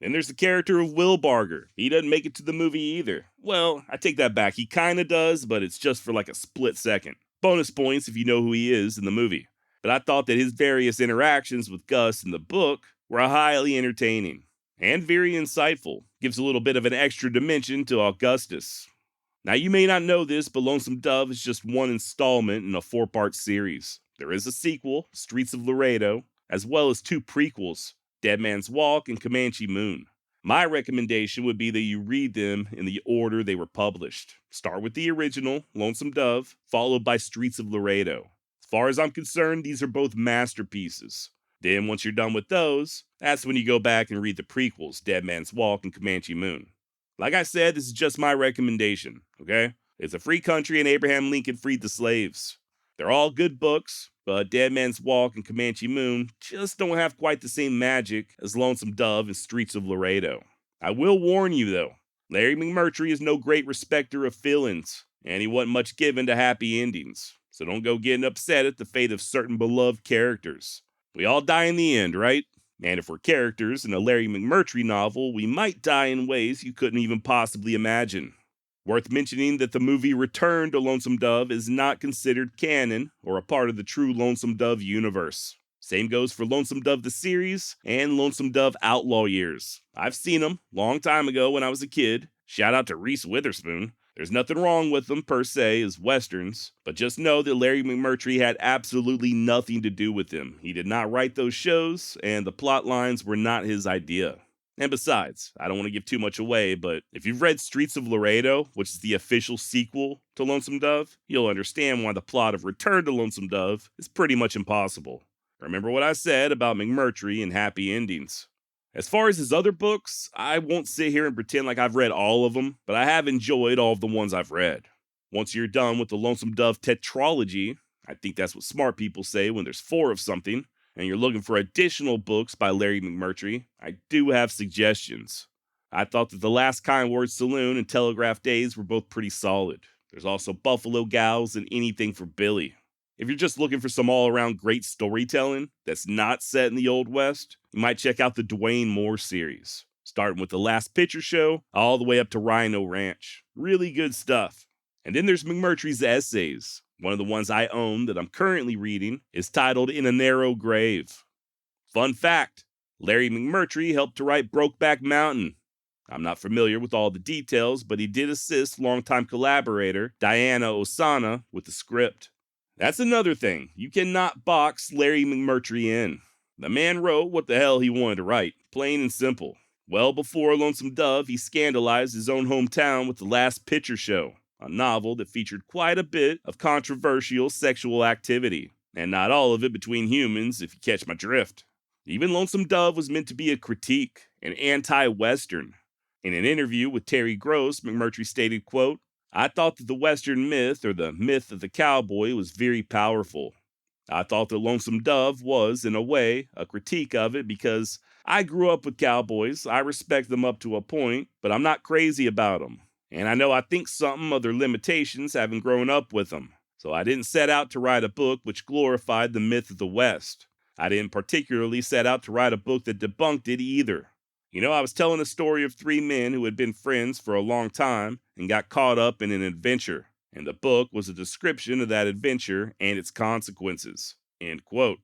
Then there's the character of Will Barger. He doesn't make it to the movie either. Well, I take that back. He kinda does, but it's just for like a split second. Bonus points if you know who he is in the movie. But I thought that his various interactions with Gus in the book were highly entertaining and very insightful. Gives a little bit of an extra dimension to Augustus. Now, you may not know this, but Lonesome Dove is just one installment in a 4-part series. There is a sequel, Streets of Laredo, as well as 2 prequels, Dead Man's Walk and Comanche Moon. My recommendation would be that you read them in the order they were published. Start with the original, Lonesome Dove, followed by Streets of Laredo. As far as I'm concerned, these are both masterpieces. Then, once you're done with those, that's when you go back and read the prequels, Dead Man's Walk and Comanche Moon. Like I said, this is just my recommendation, okay? It's a free country and Abraham Lincoln freed the slaves. They're all good books, but Dead Man's Walk and Comanche Moon just don't have quite the same magic as Lonesome Dove and Streets of Laredo. I will warn you, though, Larry McMurtry is no great respecter of feelings, and he wasn't much given to happy endings. So don't go getting upset at the fate of certain beloved characters. We all die in the end, right? And if we're characters in a Larry McMurtry novel, we might die in ways you couldn't even possibly imagine. Worth mentioning that the movie Return to Lonesome Dove is not considered canon or a part of the true Lonesome Dove universe. Same goes for Lonesome Dove the series and Lonesome Dove Outlaw Years. I've seen them long time ago when I was a kid. Shout out to Reese Witherspoon. There's nothing wrong with them per se as westerns, but just know that Larry McMurtry had absolutely nothing to do with them. He did not write those shows, and the plot lines were not his idea. And besides, I don't want to give too much away, but if you've read Streets of Laredo, which is the official sequel to Lonesome Dove, you'll understand why the plot of Return to Lonesome Dove is pretty much impossible. Remember what I said about McMurtry and happy endings. As far as his other books, I won't sit here and pretend like I've read all of them, but I have enjoyed all of the ones I've read. Once you're done with the Lonesome Dove tetralogy, I think that's what smart people say when there's 4 of something, and you're looking for additional books by Larry McMurtry, I do have suggestions. I thought that The Last Kind Word Saloon and Telegraph Days were both pretty solid. There's also Buffalo Gals and Anything for Billy. If you're just looking for some all-around great storytelling that's not set in the Old West, you might check out the Dwayne Moore series, starting with The Last Picture Show all the way up to Rhino Ranch. Really good stuff. And then there's McMurtry's essays. One of the ones I own that I'm currently reading is titled In a Narrow Grave. Fun fact, Larry McMurtry helped to write Brokeback Mountain. I'm not familiar with all the details, but he did assist longtime collaborator Diana Osana with the script. That's another thing. You cannot box Larry McMurtry in. The man wrote what the hell he wanted to write, plain and simple. Well before Lonesome Dove, he scandalized his own hometown with The Last Picture Show, a novel that featured quite a bit of controversial sexual activity, and not all of it between humans, if you catch my drift. Even Lonesome Dove was meant to be a critique, an anti-Western. In an interview with Terry Gross, McMurtry stated, quote, I thought that the Western myth, or the myth of the cowboy, was very powerful. I thought that Lonesome Dove was, in a way, a critique of it because I grew up with cowboys. I respect them up to a point, but I'm not crazy about them. And I know I think something of their limitations having grown up with them. So I didn't set out to write a book which glorified the myth of the West. I didn't particularly set out to write a book that debunked it either. You know, I was telling a story of 3 men who had been friends for a long time and got caught up in an adventure, and the book was a description of that adventure and its consequences. End quote.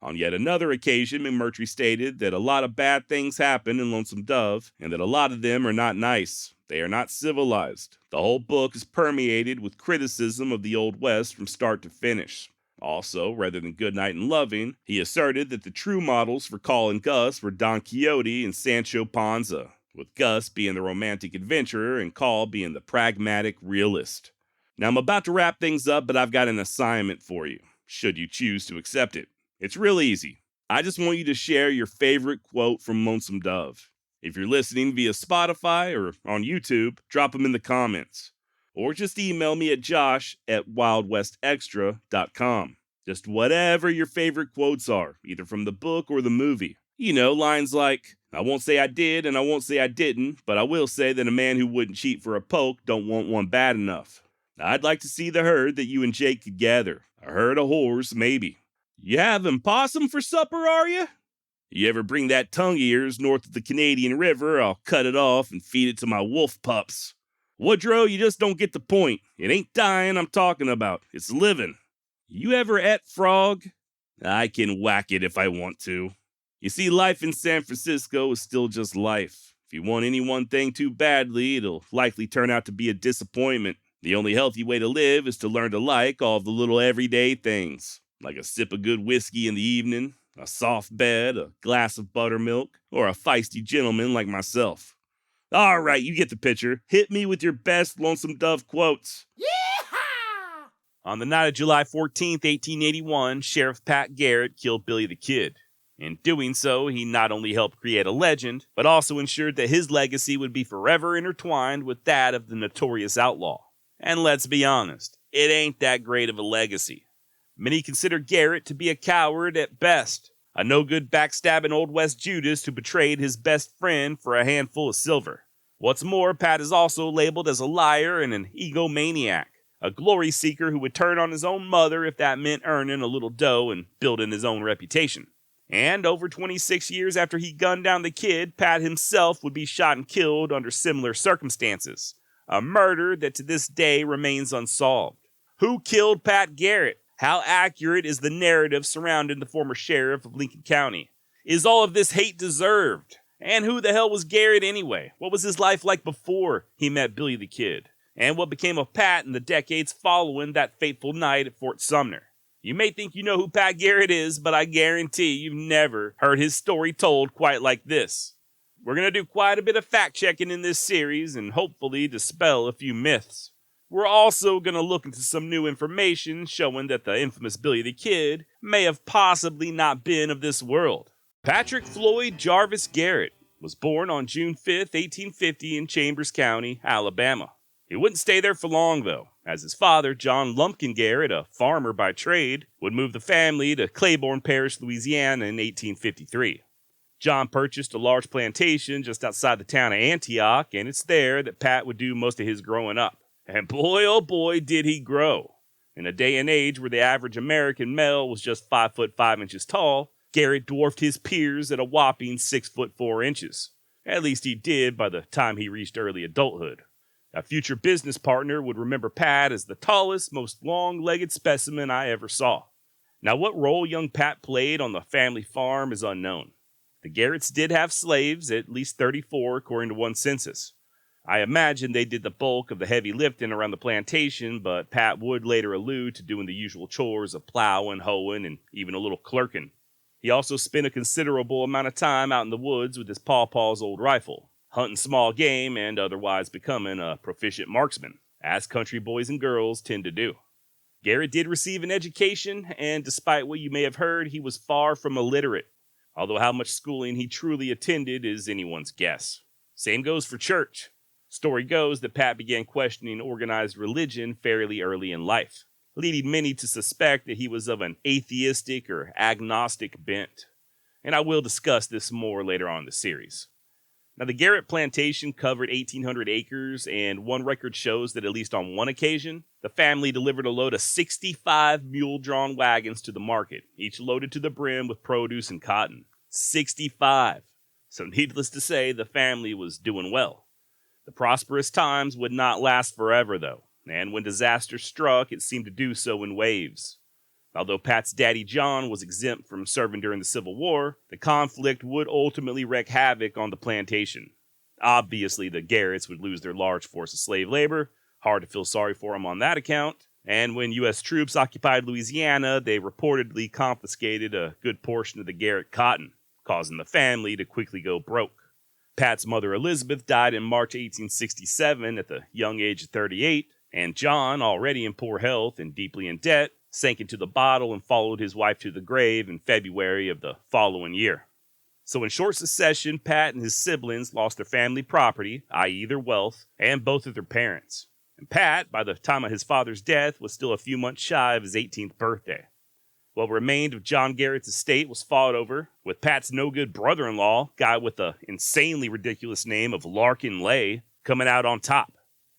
On yet another occasion, McMurtry stated that a lot of bad things happen in Lonesome Dove, and that a lot of them are not nice. They are not civilized. The whole book is permeated with criticism of the Old West from start to finish. Also, rather than Goodnight and Loving, he asserted that the true models for Call and Gus were Don Quixote and Sancho Panza, with Gus being the romantic adventurer and Call being the pragmatic realist. Now I'm about to wrap things up, but I've got an assignment for you, should you choose to accept it. It's real easy. I just want you to share your favorite quote from Lonesome Dove. If you're listening via Spotify or on YouTube, drop them in the comments. Or just email me at josh@wildwestextra.com. Just whatever your favorite quotes are, either from the book or the movie. You know, lines like, I won't say I did and I won't say I didn't, but I will say that a man who wouldn't cheat for a poke don't want one bad enough. I'd like to see the herd that you and Jake could gather. A herd of whores, maybe. You having possum for supper, are you? You ever bring that tongue of yours north of the Canadian River, I'll cut it off and feed it to my wolf pups. Woodrow, you just don't get the point. It ain't dying I'm talking about. It's living. You ever ate frog? I can whack it if I want to. You see, life in San Francisco is still just life. If you want any one thing too badly, it'll likely turn out to be a disappointment. The only healthy way to live is to learn to like all the little everyday things, like a sip of good whiskey in the evening, a soft bed, a glass of buttermilk, or a feisty gentleman like myself. All right, you get the picture. Hit me with your best Lonesome Dove quotes. Yeehaw! On the night of July 14th, 1881, Sheriff Pat Garrett killed Billy the Kid. In doing so, he not only helped create a legend, but also ensured that his legacy would be forever intertwined with that of the notorious outlaw. And let's be honest, it ain't that great of a legacy. Many consider Garrett to be a coward at best, a no-good backstabbing Old West Judas who betrayed his best friend for a handful of silver. What's more, Pat is also labeled as a liar and an egomaniac, a glory seeker who would turn on his own mother if that meant earning a little dough and building his own reputation. And over 26 years after he gunned down the kid, Pat himself would be shot and killed under similar circumstances, a murder that to this day remains unsolved. Who killed Pat Garrett? How accurate is the narrative surrounding the former sheriff of Lincoln County? Is all of this hate deserved? And who the hell was Garrett anyway? What was his life like before he met Billy the Kid? And what became of Pat in the decades following that fateful night at Fort Sumner? You may think you know who Pat Garrett is, but I guarantee you've never heard his story told quite like this. We're going to do quite a bit of fact-checking in this series and hopefully dispel a few myths. We're also going to look into some new information showing that the infamous Billy the Kid may have possibly not been of this world. Patrick Floyd Jarvis Garrett was born on June 5th, 1850 in Chambers County, Alabama. He wouldn't stay there for long, though, as his father, John Lumpkin Garrett, a farmer by trade, would move the family to Claiborne Parish, Louisiana in 1853. John purchased a large plantation just outside the town of Antioch, and it's there that Pat would do most of his growing up. And boy, oh boy, did he grow. In a day and age where the average American male was just 5 foot 5 inches tall, Garrett dwarfed his peers at a whopping 6 foot 4 inches. At least he did by the time he reached early adulthood. A future business partner would remember Pat as the tallest, most long-legged specimen I ever saw. Now, what role young Pat played on the family farm is unknown. The Garretts did have slaves, at least 34 according to one census. I imagine they did the bulk of the heavy lifting around the plantation, but Pat would later allude to doing the usual chores of plowing, hoeing, and even a little clerking. He also spent a considerable amount of time out in the woods with his pawpaw's old rifle, hunting small game and otherwise becoming a proficient marksman, as country boys and girls tend to do. Garrett did receive an education, and despite what you may have heard, he was far from illiterate, although how much schooling he truly attended is anyone's guess. Same goes for church. Story goes that Pat began questioning organized religion fairly early in life, leading many to suspect that he was of an atheistic or agnostic bent. And I will discuss this more later on in the series. Now, the Garrett plantation covered 1,800 acres, and one record shows that at least on one occasion, the family delivered a load of 65 mule-drawn wagons to the market, each loaded to the brim with produce and cotton. 65! So needless to say, the family was doing well. The prosperous times would not last forever, though, and when disaster struck, it seemed to do so in waves. Although Pat's daddy John was exempt from serving during the Civil War, the conflict would ultimately wreak havoc on the plantation. Obviously, the Garretts would lose their large force of slave labor, hard to feel sorry for them on that account, and when U.S. troops occupied Louisiana, they reportedly confiscated a good portion of the Garrett cotton, causing the family to quickly go broke. Pat's mother Elizabeth died in March 1867 at the young age of 38, and John, already in poor health and deeply in debt, sank into the bottle and followed his wife to the grave in February of the following year. So in short succession, Pat and his siblings lost their family property, i.e. their wealth, and both of their parents. And Pat, by the time of his father's death, was still a few months shy of his 18th birthday. What remained of John Garrett's estate was fought over, with Pat's no-good brother-in-law, guy with the insanely ridiculous name of Larkin Lay, coming out on top.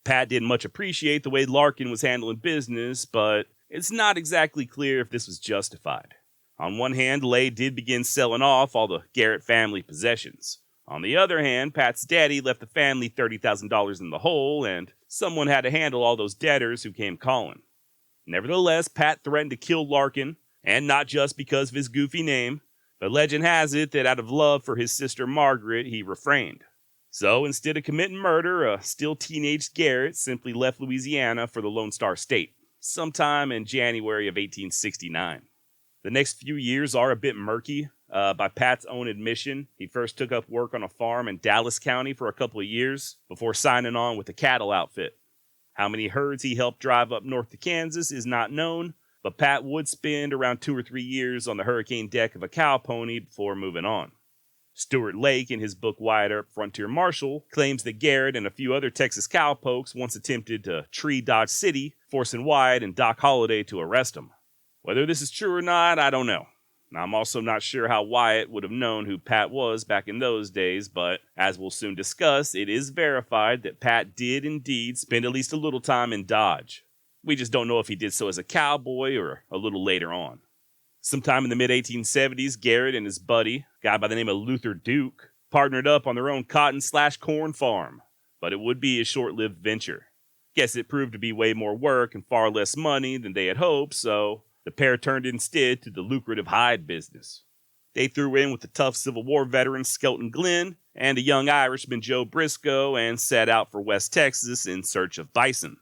Pat didn't much appreciate the way Larkin was handling business, but it's not exactly clear if this was justified. On one hand, Lay did begin selling off all the Garrett family possessions. On the other hand, Pat's daddy left the family $30,000 in the hole, and someone had to handle all those debtors who came calling. Nevertheless, Pat threatened to kill Larkin, and not just because of his goofy name, but legend has it that out of love for his sister Margaret, he refrained. So instead of committing murder, a still teenage Garrett simply left Louisiana for the Lone Star State, sometime in January of 1869. The next few years are a bit murky. By Pat's own admission, he first took up work on a farm in Dallas County for a couple of years before signing on with a cattle outfit. How many herds he helped drive up north to Kansas is not known, but Pat would spend around 2 or 3 years on the hurricane deck of a cow pony before moving on. Stuart Lake, in his book Wyatt, Earp, Frontier Marshal, claims that Garrett and a few other Texas cowpokes once attempted to tree Dodge City, forcing Wyatt and Doc Holliday to arrest him. Whether this is true or not, I don't know. I'm also not sure how Wyatt would have known who Pat was back in those days, but as we'll soon discuss, it is verified that Pat did indeed spend at least a little time in Dodge. We just don't know if he did so as a cowboy or a little later on. Sometime in the mid-1870s, Garrett and his buddy, a guy by the name of Luther Duke, partnered up on their own cotton/corn farm, but it would be a short-lived venture. Guess it proved to be way more work and far less money than they had hoped, so the pair turned instead to the lucrative hide business. They threw in with the tough Civil War veteran Skelton Glenn and a young Irishman Joe Briscoe and set out for West Texas in search of bison.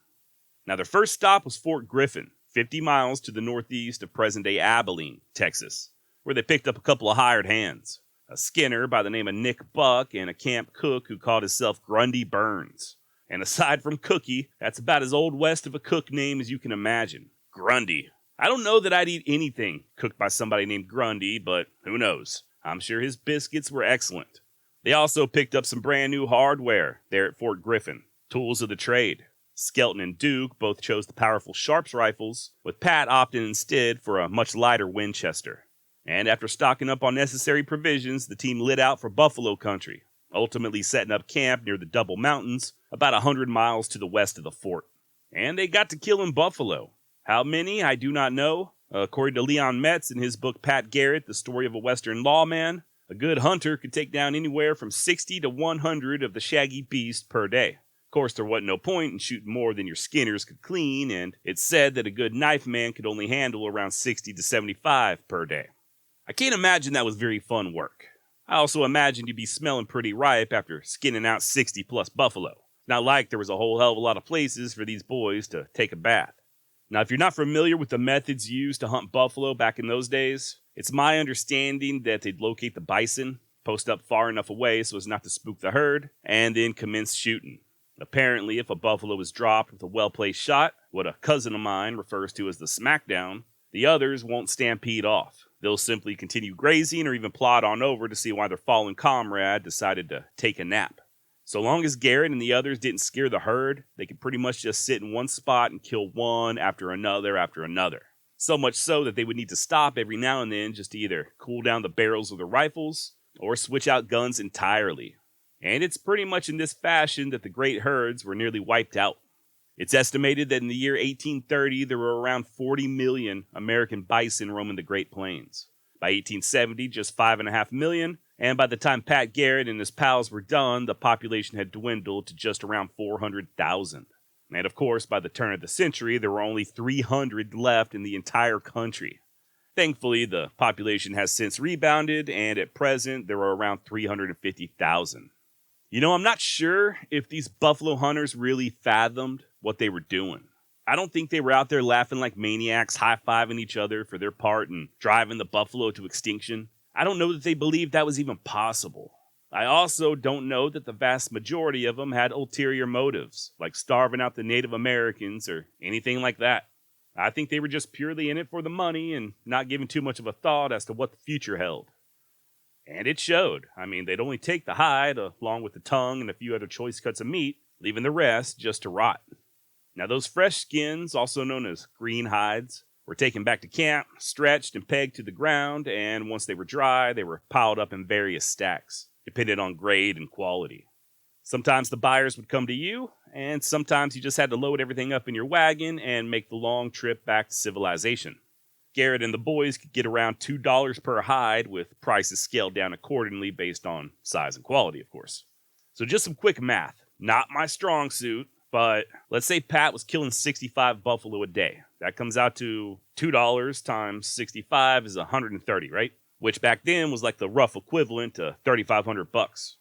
Now their first stop was Fort Griffin, 50 miles to the northeast of present-day Abilene, Texas, where they picked up a couple of hired hands, a skinner by the name of Nick Buck and a camp cook who called himself Grundy Burns. And aside from Cookie, that's about as Old West of a cook name as you can imagine. Grundy. I don't know that I'd eat anything cooked by somebody named Grundy, but who knows? I'm sure his biscuits were excellent. They also picked up some brand new hardware there at Fort Griffin, tools of the trade. Skelton and Duke both chose the powerful Sharps rifles, with Pat opting instead for a much lighter Winchester. And after stocking up on necessary provisions, the team lit out for Buffalo Country, ultimately setting up camp near the Double Mountains, about 100 miles to the west of the fort. And they got to killing buffalo. How many, I do not know. According to Leon Metz in his book Pat Garrett, The Story of a Western Lawman, a good hunter could take down anywhere from 60 to 100 of the shaggy beast per day. Of course, there wasn't no point in shooting more than your skinners could clean, and it's said that a good knife man could only handle around 60 to 75 per day. I can't imagine that was very fun work. I also imagine you'd be smelling pretty ripe after skinning out 60 plus buffalo. Not like there was a whole hell of a lot of places for these boys to take a bath. Now, if you're not familiar with the methods used to hunt buffalo back in those days, it's my understanding that they'd locate the bison, post up far enough away so as not to spook the herd, and then commence shooting. Apparently, if a buffalo is dropped with a well-placed shot, what a cousin of mine refers to as the smackdown, the others won't stampede off. They'll simply continue grazing or even plod on over to see why their fallen comrade decided to take a nap. So long as Garrett and the others didn't scare the herd, they could pretty much just sit in one spot and kill one after another after another. So much so that they would need to stop every now and then just to either cool down the barrels of their rifles or switch out guns entirely. And it's pretty much in this fashion that the great herds were nearly wiped out. It's estimated that in the year 1830, there were around 40 million American bison roaming the Great Plains. By 1870, just 5.5 million, and by the time Pat Garrett and his pals were done, the population had dwindled to just around 400,000. And of course, by the turn of the century, there were only 300 left in the entire country. Thankfully, the population has since rebounded, and at present, there are around 350,000. You know, I'm not sure if these buffalo hunters really fathomed what they were doing. I don't think they were out there laughing like maniacs, high-fiving each other for their part in driving the buffalo to extinction. I don't know that they believed that was even possible. I also don't know that the vast majority of them had ulterior motives, like starving out the Native Americans or anything like that. I think they were just purely in it for the money and not giving too much of a thought as to what the future held. And it showed. I mean, they'd only take the hide along with the tongue and a few other choice cuts of meat, leaving the rest just to rot. Now, those fresh skins, also known as green hides, were taken back to camp, stretched and pegged to the ground, and once they were dry, they were piled up in various stacks, depending on grade and quality. Sometimes the buyers would come to you, and sometimes you just had to load everything up in your wagon and make the long trip back to civilization. Garrett and the boys could get around $2 per hide, with prices scaled down accordingly based on size and quality, of course. So just some quick math. Not my strong suit, but let's say Pat was killing 65 buffalo a day. That comes out to $2 times 65 is 130, right? Which back then was like the rough equivalent to $3,500.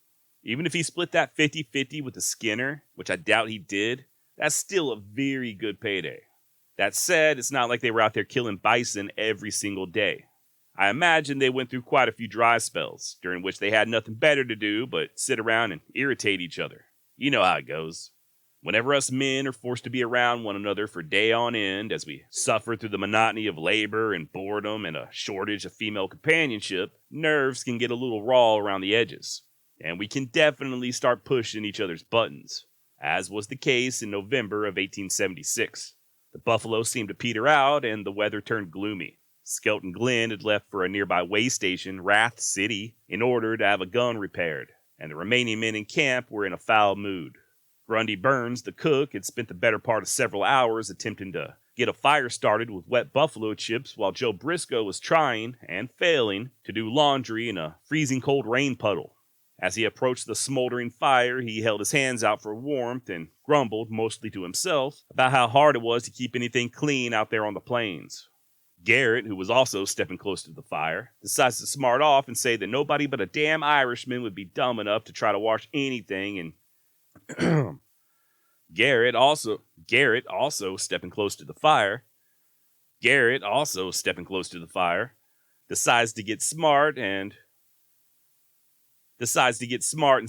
Even if he split that 50-50 with the skinner, which I doubt he did, that's still a very good payday. That said, it's not like they were out there killing bison every single day. I imagine they went through quite a few dry spells, during which they had nothing better to do but sit around and irritate each other. You know how it goes. Whenever us men are forced to be around one another for day on end as we suffer through the monotony of labor and boredom and a shortage of female companionship, nerves can get a little raw around the edges. And we can definitely start pushing each other's buttons, as was the case in November of 1876. The buffalo seemed to peter out and the weather turned gloomy. Skelton Glenn had left for a nearby way station, Wrath City, in order to have a gun repaired, and the remaining men in camp were in a foul mood. Grundy Burns, the cook, had spent the better part of several hours attempting to get a fire started with wet buffalo chips while Joe Briscoe was trying, and failing, to do laundry in a freezing cold rain puddle. As he approached the smoldering fire, he held his hands out for warmth and grumbled, mostly to himself, about how hard it was to keep anything clean out there on the plains. Garrett, who was also stepping close to the fire, decides to smart off and say that nobody but a damn Irishman would be dumb enough to try to wash anything, and Garrett also stepping close to the fire, decides to get smart and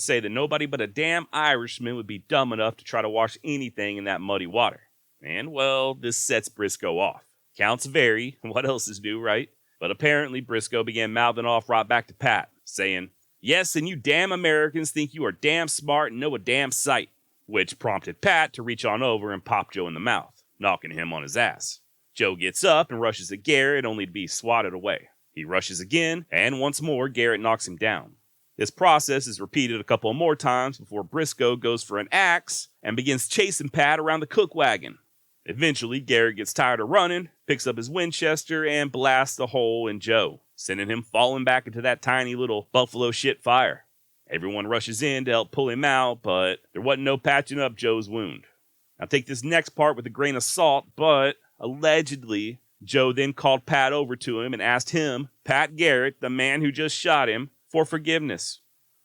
say that nobody but a damn Irishman would be dumb enough to try to wash anything in that muddy water. And, well, this sets Briscoe off. Counts vary, what else is new, right? But apparently Briscoe began mouthing off right back to Pat, saying, "Yes, and you damn Americans think you are damn smart and know a damn sight," which prompted Pat to reach on over and pop Joe in the mouth, knocking him on his ass. Joe gets up and rushes at Garrett, only to be swatted away. He rushes again, and once more Garrett knocks him down. This process is repeated a couple more times before Briscoe goes for an axe and begins chasing Pat around the cook wagon. Eventually, Garrett gets tired of running, picks up his Winchester, and blasts a hole in Joe, sending him falling back into that tiny little buffalo shit fire. Everyone rushes in to help pull him out, but there wasn't no patching up Joe's wound. Now take this next part with a grain of salt, but allegedly, Joe then called Pat over to him and asked him, Pat Garrett, the man who just shot him, for forgiveness.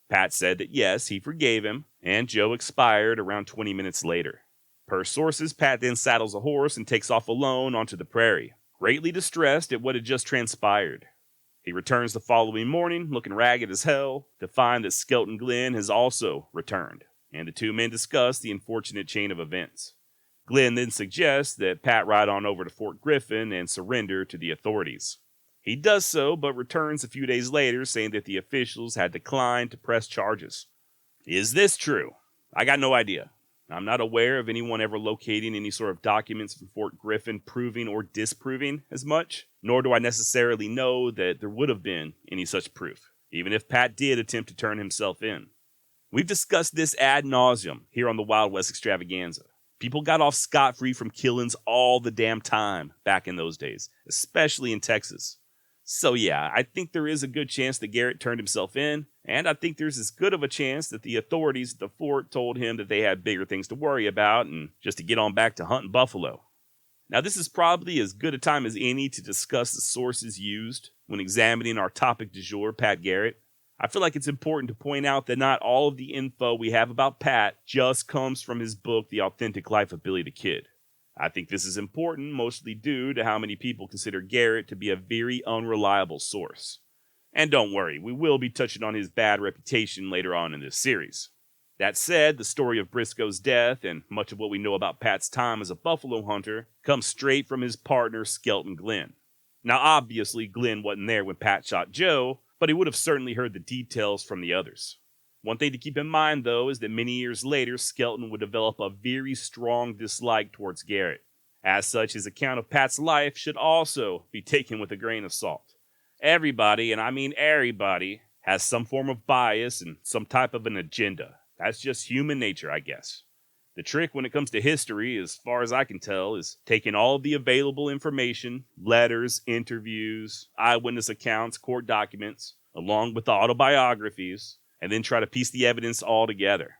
Pat said that yes, he forgave him, and Joe expired around 20 minutes later. Per sources, Pat then saddles a horse and takes off alone onto the prairie, greatly distressed at what had just transpired. He returns the following morning, looking ragged as hell, to find that Skelton Glenn has also returned, and the two men discuss the unfortunate chain of events. Glenn then suggests that Pat ride on over to Fort Griffin and surrender to the authorities. He does so, but returns a few days later saying that the officials had declined to press charges. Is this true? I got no idea. I'm not aware of anyone ever locating any sort of documents from Fort Griffin proving or disproving as much, nor do I necessarily know that there would have been any such proof, even if Pat did attempt to turn himself in. We've discussed this ad nauseum here on the Wild West Extravaganza. People got off scot-free from killings all the damn time back in those days, especially in Texas. So yeah, I think there is a good chance that Garrett turned himself in, and I think there's as good of a chance that the authorities at the fort told him that they had bigger things to worry about and just to get on back to hunting buffalo. Now this is probably as good a time as any to discuss the sources used when examining our topic du jour, Pat Garrett. I feel like it's important to point out that not all of the info we have about Pat just comes from his book, The Authentic Life of Billy the Kid. I think this is important, mostly due to how many people consider Garrett to be a very unreliable source. And don't worry, we will be touching on his bad reputation later on in this series. That said, the story of Briscoe's death and much of what we know about Pat's time as a buffalo hunter comes straight from his partner, Skelton Glenn. Now obviously, Glenn wasn't there when Pat shot Joe, but he would have certainly heard the details from the others. One thing to keep in mind, though, is that many years later, Skelton would develop a very strong dislike towards Garrett. As such, his account of Pat's life should also be taken with a grain of salt. Everybody, and I mean everybody, has some form of bias and some type of an agenda. That's just human nature, I guess. The trick when it comes to history, as far as I can tell, is taking all of the available information, letters, interviews, eyewitness accounts, court documents, along with the autobiographies, and then try to piece the evidence all together.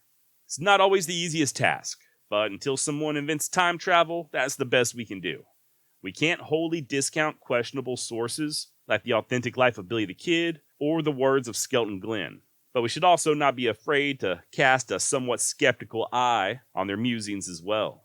It's not always the easiest task, but until someone invents time travel, that's the best we can do. We can't wholly discount questionable sources, like The Authentic Life of Billy the Kid, or the words of Skelton Glenn. But we should also not be afraid to cast a somewhat skeptical eye on their musings as well.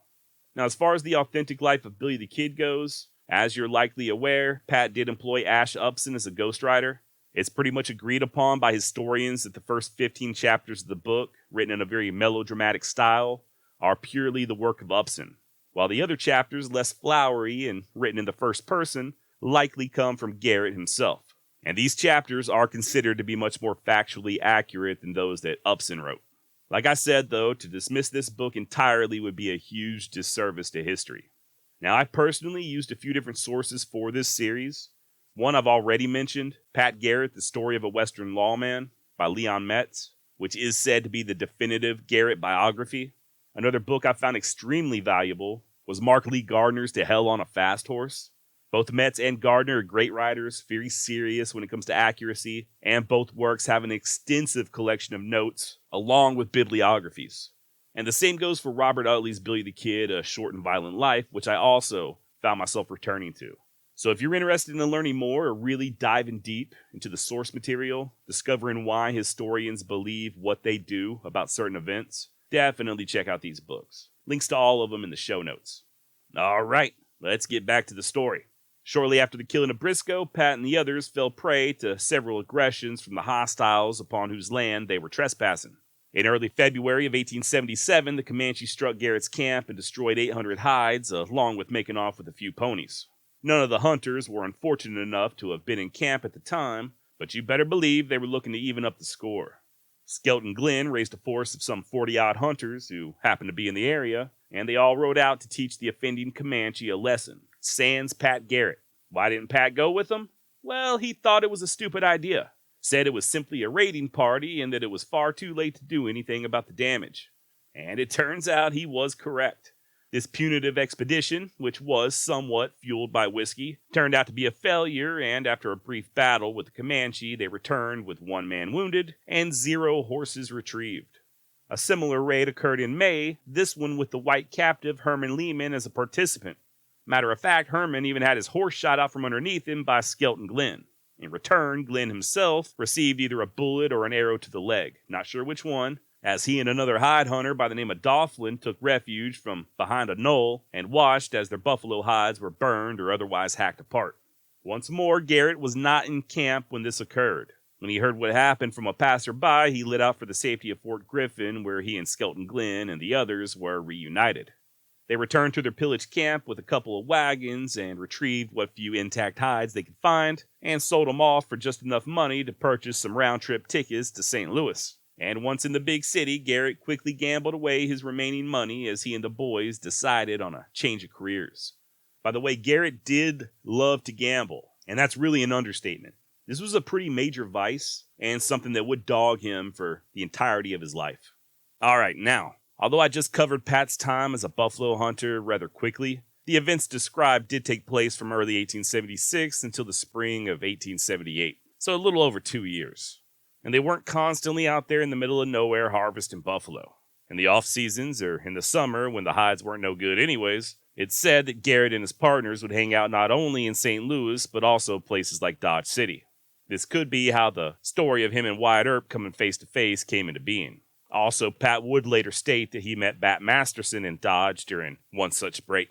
Now, as far as The Authentic Life of Billy the Kid goes, as you're likely aware, Pat did employ Ash Upson as a ghostwriter. It's pretty much agreed upon by historians that the first 15 chapters of the book, written in a very melodramatic style, are purely the work of Upson, while the other chapters, less flowery and written in the first person, likely come from Garrett himself. And these chapters are considered to be much more factually accurate than those that Upson wrote. Like I said, though, to dismiss this book entirely would be a huge disservice to history. Now, I personally used a few different sources for this series. One I've already mentioned, Pat Garrett, The Story of a Western Lawman by Leon Metz, which is said to be the definitive Garrett biography. Another book I found extremely valuable was Mark Lee Gardner's To Hell on a Fast Horse. Both Metz and Gardner are great writers, very serious when it comes to accuracy, and both works have an extensive collection of notes, along with bibliographies. And the same goes for Robert Utley's Billy the Kid, A Short and Violent Life, which I also found myself returning to. So if you're interested in learning more or really diving deep into the source material, discovering why historians believe what they do about certain events, definitely check out these books. Links to all of them in the show notes. All right, let's get back to the story. Shortly after the killing of Briscoe, Pat and the others fell prey to several aggressions from the hostiles upon whose land they were trespassing. In early February of 1877, the Comanche struck Garrett's camp and destroyed 800 hides, along with making off with a few ponies. None of the hunters were unfortunate enough to have been in camp at the time, but you better believe they were looking to even up the score. Skelton Glenn raised a force of some 40-odd hunters who happened to be in the area, and they all rode out to teach the offending Comanche a lesson, sans Pat Garrett. Why didn't Pat go with them? Well, he thought it was a stupid idea. Said it was simply a raiding party and that it was far too late to do anything about the damage. And it turns out he was correct. This punitive expedition, which was somewhat fueled by whiskey, turned out to be a failure, and after a brief battle with the Comanche, they returned with 1 man wounded and 0 horses retrieved. A similar raid occurred in May, this one with the white captive Herman Lehman as a participant. Matter of fact, Herman even had his horse shot out from underneath him by Skelton Glenn. In return, Glenn himself received either a bullet or an arrow to the leg, not sure which one, as he and another hide hunter by the name of Doughlin took refuge from behind a knoll and watched as their buffalo hides were burned or otherwise hacked apart. Once more, Garrett was not in camp when this occurred. When he heard what happened from a passerby, he lit out for the safety of Fort Griffin, where he and Skelton Glenn and the others were reunited. They returned to their pillaged camp with a couple of wagons and retrieved what few intact hides they could find and sold them off for just enough money to purchase some round-trip tickets to St. Louis. And once in the big city, Garrett quickly gambled away his remaining money as he and the boys decided on a change of careers. By the way, Garrett did love to gamble, and that's really an understatement. This was a pretty major vice and something that would dog him for the entirety of his life. All right, now, although I just covered Pat's time as a buffalo hunter rather quickly, the events described did take place from early 1876 until the spring of 1878, so a little over 2 years. And they weren't constantly out there in the middle of nowhere harvesting buffalo. In the off-seasons, or in the summer when the hides weren't no good anyways, it's said that Garrett and his partners would hang out not only in St. Louis, but also places like Dodge City. This could be how the story of him and Wyatt Earp coming face to face came into being. Also, Pat would later state that he met Bat Masterson in Dodge during one such break.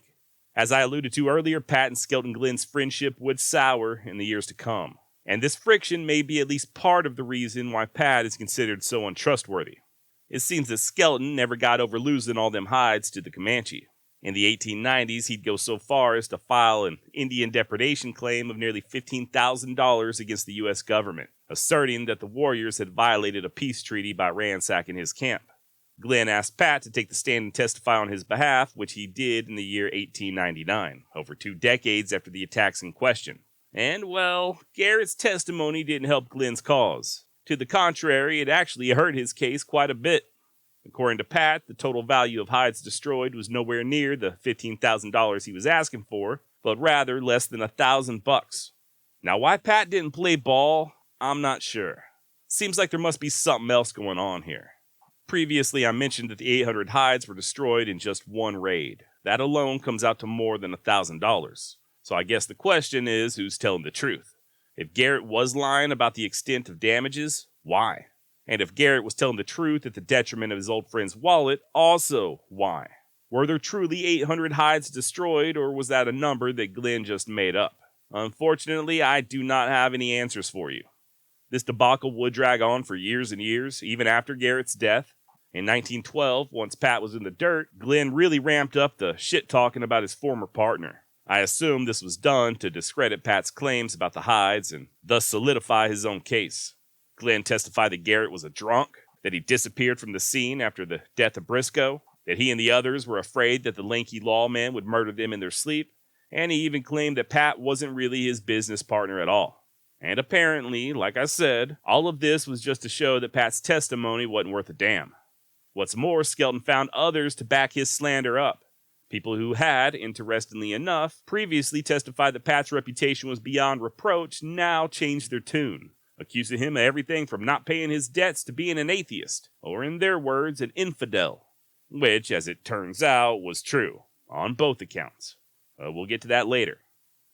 As I alluded to earlier, Pat and Skelton Glenn's friendship would sour in the years to come. And this friction may be at least part of the reason why Pat is considered so untrustworthy. It seems that Skelton never got over losing all them hides to the Comanche. In the 1890s, he'd go so far as to file an Indian depredation claim of nearly $15,000 against the U.S. government, asserting that the warriors had violated a peace treaty by ransacking his camp. Glenn asked Pat to take the stand and testify on his behalf, which he did in the year 1899, over 2 decades after the attacks in question. And, well, Garrett's testimony didn't help Glenn's cause. To the contrary, it actually hurt his case quite a bit. According to Pat, the total value of hides destroyed was nowhere near the $15,000 he was asking for, but rather less than $1,000. Now, why Pat didn't play ball, I'm not sure. Seems like there must be something else going on here. Previously, I mentioned that the 800 hides were destroyed in just one raid. That alone comes out to more than $1,000. So I guess the question is, who's telling the truth? If Garrett was lying about the extent of damages, why? And if Garrett was telling the truth at the detriment of his old friend's wallet, also why? Were there truly 800 hides destroyed, or was that a number that Glenn just made up? Unfortunately, I do not have any answers for you. This debacle would drag on for years and years, even after Garrett's death. In 1912, once Pat was in the dirt, Glenn really ramped up the shit-talking about his former partner. I assume this was done to discredit Pat's claims about the hides and thus solidify his own case. Glenn testified that Garrett was a drunk, that he disappeared from the scene after the death of Briscoe, that he and the others were afraid that the lanky lawman would murder them in their sleep, and he even claimed that Pat wasn't really his business partner at all. And apparently, like I said, all of this was just to show that Pat's testimony wasn't worth a damn. What's more, Skelton found others to back his slander up. People who had, interestingly enough, previously testified that Pat's reputation was beyond reproach now changed their tune, accusing him of everything from not paying his debts to being an atheist, or in their words, an infidel. Which, as it turns out, was true, on both accounts. We'll get to that later.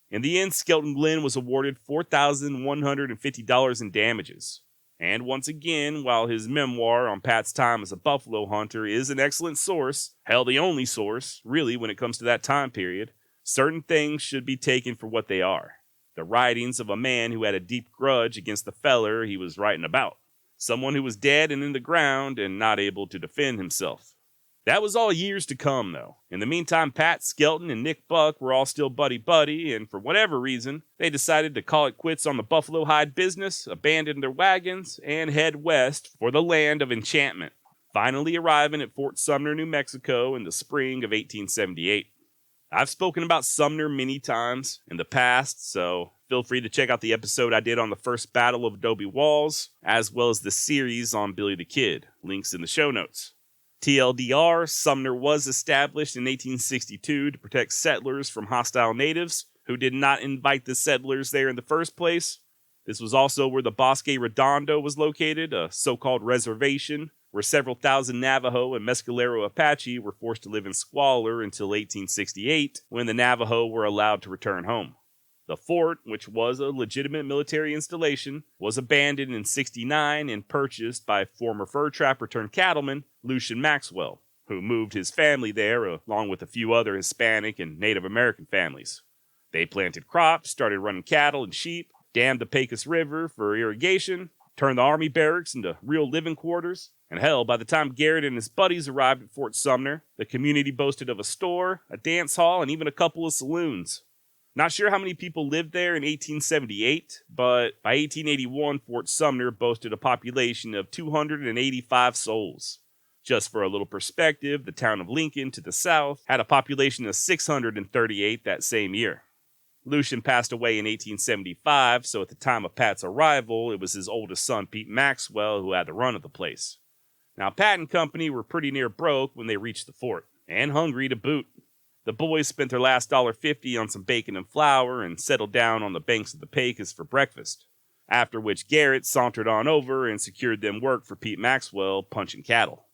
In the end, Skelton Glenn was awarded $4,150 in damages. And once again, while his memoir on Pat's time as a buffalo hunter is an excellent source, hell, the only source, really, when it comes to that time period, certain things should be taken for what they are. The writings of a man who had a deep grudge against the feller he was writing about. Someone who was dead and in the ground and not able to defend himself. That was all years to come, though. In the meantime, Pat, Skelton, and Nick Buck were all still buddy-buddy, and for whatever reason, they decided to call it quits on the buffalo hide business, abandon their wagons, and head west for the land of enchantment, finally arriving at Fort Sumner, New Mexico in the spring of 1878. I've spoken about Sumner many times in the past, so feel free to check out the episode I did on the first Battle of Adobe Walls, as well as the series on Billy the Kid, links in the show notes. TLDR, Sumner was established in 1862 to protect settlers from hostile natives who did not invite the settlers there in the first place. This was also where the Bosque Redondo was located, a so-called reservation, where several thousand Navajo and Mescalero Apache were forced to live in squalor until 1868, when the Navajo were allowed to return home. The fort, which was a legitimate military installation, was abandoned in '69 and purchased by former fur trapper turned cattleman Lucian Maxwell, who moved his family there along with a few other Hispanic and Native American families. They planted crops, started running cattle and sheep, dammed the Pecos River for irrigation, turned the army barracks into real living quarters, and hell, by the time Garrett and his buddies arrived at Fort Sumner, the community boasted of a store, a dance hall, and even a couple of saloons. Not sure how many people lived there in 1878, but by 1881, Fort Sumner boasted a population of 285 souls. Just for a little perspective, the town of Lincoln to the south had a population of 638 that same year. Lucian passed away in 1875, so at the time of Pat's arrival, it was his oldest son, Pete Maxwell, who had the run of the place. Now, Pat and company were pretty near broke when they reached the fort, and hungry to boot. The boys spent their last $1.50 on some bacon and flour and settled down on the banks of the Pecos for breakfast, after which Garrett sauntered on over and secured them work for Pete Maxwell punching cattle.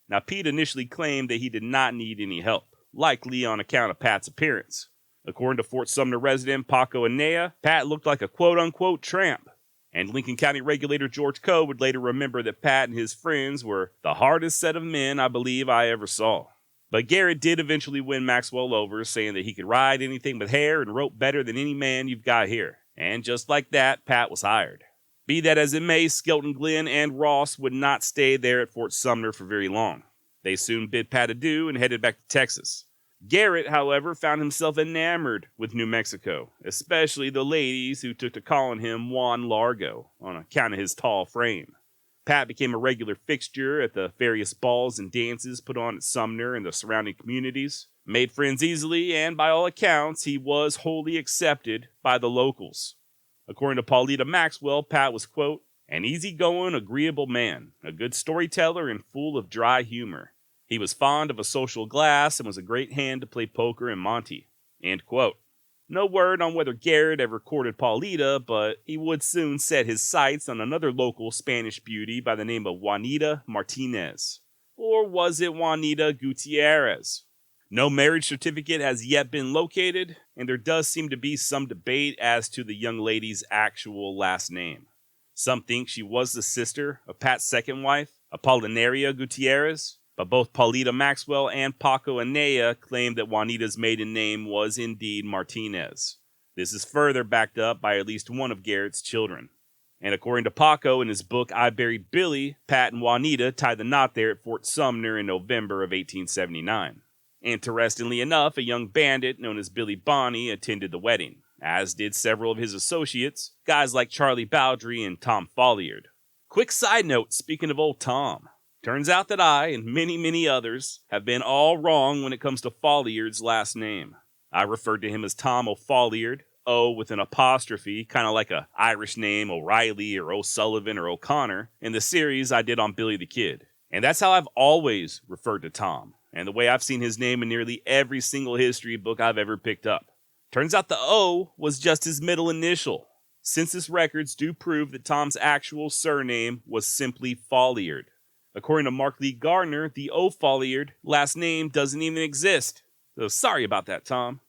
Now, Pete initially claimed that he did not need any help, likely on account of Pat's appearance. According to Fort Sumner resident Paco Anea, Pat looked like a quote-unquote tramp, and Lincoln County regulator George Coe would later remember that Pat and his friends were the hardest set of men I believe I ever saw. But Garrett did eventually win Maxwell over, saying that he could ride anything with hair and rope better than any man you've got here. And just like that, Pat was hired. Be that as it may, Skelton Glenn and Ross would not stay there at Fort Sumner for very long. They soon bid Pat adieu and headed back to Texas. Garrett, however, found himself enamored with New Mexico, especially the ladies who took to calling him Juan Largo on account of his tall frame. Pat became a regular fixture at the various balls and dances put on at Sumner and the surrounding communities, made friends easily, and by all accounts, he was wholly accepted by the locals. According to Paulita Maxwell, Pat was, quote, an easygoing, agreeable man, a good storyteller and full of dry humor. He was fond of a social glass and was a great hand to play poker and Monte, end quote. No word on whether Garrett ever courted Paulita, but he would soon set his sights on another local Spanish beauty by the name of Juanita Martinez. Or was it Juanita Gutierrez? No marriage certificate has yet been located, and there does seem to be some debate as to the young lady's actual last name. Some think she was the sister of Pat's second wife, Apolinaria Gutierrez, but both Paulita Maxwell and Paco Anea claim that Juanita's maiden name was indeed Martinez. This is further backed up by at least one of Garrett's children. And according to Paco in his book I Buried Billy, Pat and Juanita tied the knot there at Fort Sumner in November of 1879. Interestingly enough, a young bandit known as Billy Bonney attended the wedding, as did several of his associates, guys like Charlie Bowdry and Tom Folliard. Quick side note, speaking of old Tom. Turns out that I, and many others, have been all wrong when it comes to Folliard's last name. I referred to him as Tom O'Folliard, O with an apostrophe, kind of like a Irish name O'Reilly or O'Sullivan or O'Connor, in the series I did on Billy the Kid. And that's how I've always referred to Tom, and the way I've seen his name in nearly every single history book I've ever picked up. Turns out the O was just his middle initial. Census records do prove that Tom's actual surname was simply Folliard. According to Mark Lee Gardner, the O'Folliard last name doesn't even exist. So sorry about that, Tom.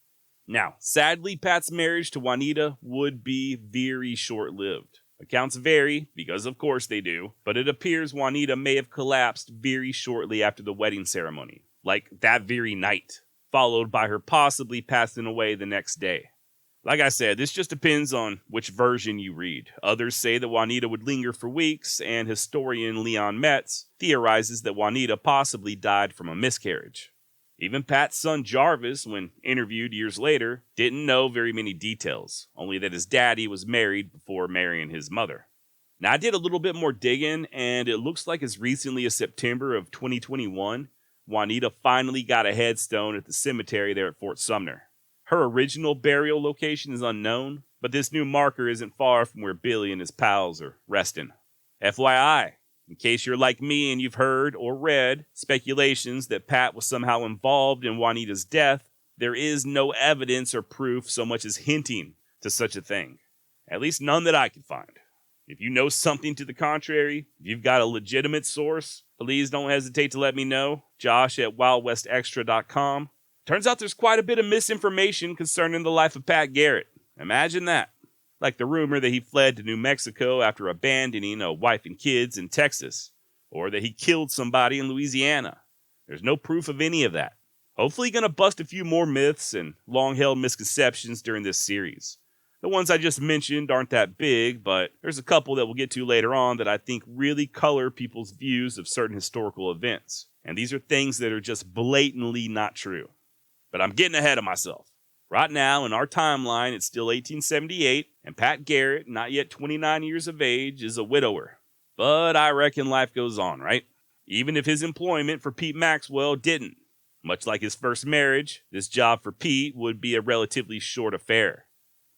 Now, sadly, Pat's marriage to Juanita would be very short-lived. Accounts vary, because of course they do, but it appears Juanita may have collapsed very shortly after the wedding ceremony, like that very night, followed by her possibly passing away the next day. Like I said, this just depends on which version you read. Others say that Juanita would linger for weeks, and historian Leon Metz theorizes that Juanita possibly died from a miscarriage. Even Pat's son Jarvis, when interviewed years later, didn't know very many details, only that his daddy was married before marrying his mother. Now, I did a little bit more digging, and it looks like as recently as September of 2021, Juanita finally got a headstone at the cemetery there at Fort Sumner. Her original burial location is unknown, but this new marker isn't far from where Billy and his pals are resting. FYI, in case you're like me and you've heard or read speculations that Pat was somehow involved in Juanita's death, there is no evidence or proof so much as hinting to such a thing. At least none that I could find. If you know something to the contrary, if you've got a legitimate source, please don't hesitate to let me know. Josh at wildwestextra.com. Turns out there's quite a bit of misinformation concerning the life of Pat Garrett. Imagine that. Like the rumor that he fled to New Mexico after abandoning a wife and kids in Texas, or that he killed somebody in Louisiana. There's no proof of any of that. Hopefully gonna bust a few more myths and long-held misconceptions during this series. The ones I just mentioned aren't that big, but there's a couple that we'll get to later on that I think really color people's views of certain historical events. And these are things that are just blatantly not true. But I'm getting ahead of myself. Right now, in our timeline, it's still 1878, and Pat Garrett, not yet 29 years of age, is a widower. But I reckon life goes on, right? Even if his employment for Pete Maxwell didn't. Much like his first marriage, this job for Pete would be a relatively short affair.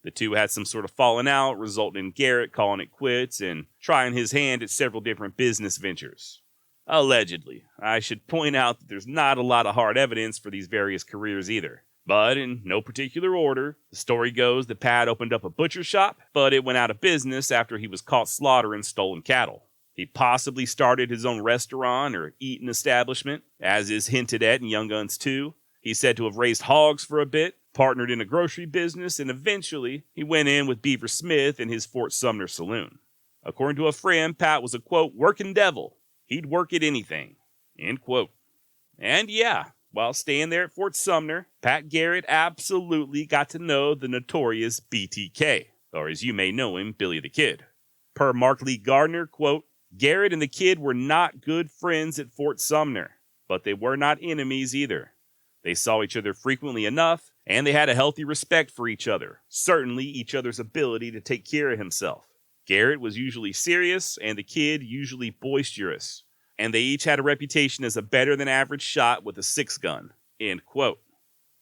The two had some sort of falling out, resulting in Garrett calling it quits and trying his hand at several different business ventures. Allegedly. I should point out that there's not a lot of hard evidence for these various careers either. But in no particular order, the story goes that Pat opened up a butcher shop, but it went out of business after he was caught slaughtering stolen cattle. He possibly started his own restaurant or eating establishment, as is hinted at in Young Guns 2. He's said to have raised hogs for a bit, partnered in a grocery business, and eventually he went in with Beaver Smith in his Fort Sumner saloon. According to a friend, Pat was a, quote, working devil. He'd work at anything, end quote. And yeah, while staying there at Fort Sumner, Pat Garrett absolutely got to know the notorious BTK, or as you may know him, Billy the Kid. Per Mark Lee Gardner, quote, Garrett and the Kid were not good friends at Fort Sumner, but they were not enemies either. They saw each other frequently enough, and they had a healthy respect for each other, certainly each other's ability to take care of himself. Garrett was usually serious, and the Kid usually boisterous, and they each had a reputation as a better-than-average shot with a 6-gun, end quote.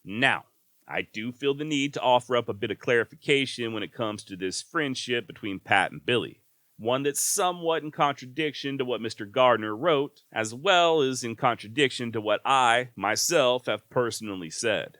Now, I do feel the need to offer up a bit of clarification when it comes to this friendship between Pat and Billy, one that's somewhat in contradiction to what Mr. Gardner wrote, as well as in contradiction to what I, myself, have personally said.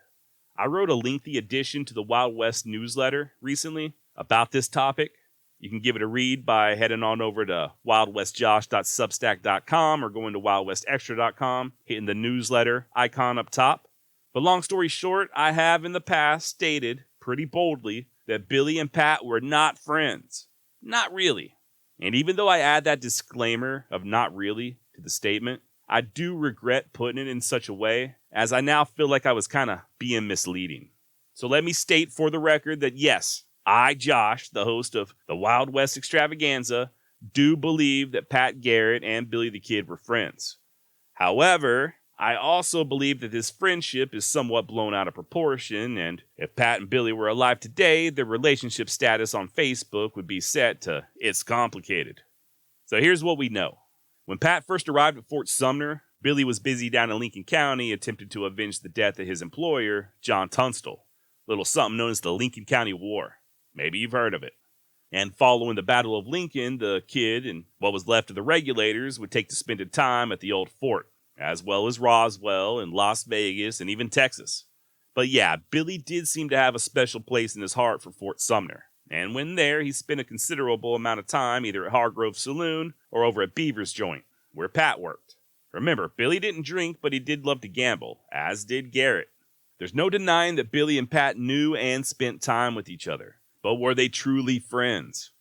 I wrote a lengthy addition to the Wild West newsletter recently about this topic. You can give it a read by heading on over to wildwestjosh.substack.com or going to wildwestextra.com, hitting the newsletter icon up top. But long story short, I have in the past stated pretty boldly that Billy and Pat were not friends. Not really. And even though I add that disclaimer of not really to the statement, I do regret putting it in such a way, as I now feel like I was kind of being misleading. So let me state for the record that yes, I, Josh, the host of the Wild West Extravaganza, do believe that Pat Garrett and Billy the Kid were friends. However, I also believe that this friendship is somewhat blown out of proportion, and if Pat and Billy were alive today, their relationship status on Facebook would be set to "it's complicated." So here's what we know. When Pat first arrived at Fort Sumner, Billy was busy down in Lincoln County attempting to avenge the death of his employer, John Tunstall. little something known as the Lincoln County War. Maybe you've heard of it. And following the Battle of Lincoln, the kid and what was left of the regulators would take to spending time at the old fort, as well as Roswell and Las Vegas and even Texas. But yeah, Billy did seem to have a special place in his heart for Fort Sumner. And when there, he spent a considerable amount of time either at Hargrove Saloon or over at Beaver's Joint, where Pat worked. Remember, Billy didn't drink, but he did love to gamble, as did Garrett. There's no denying that Billy and Pat knew and spent time with each other. But were they truly friends?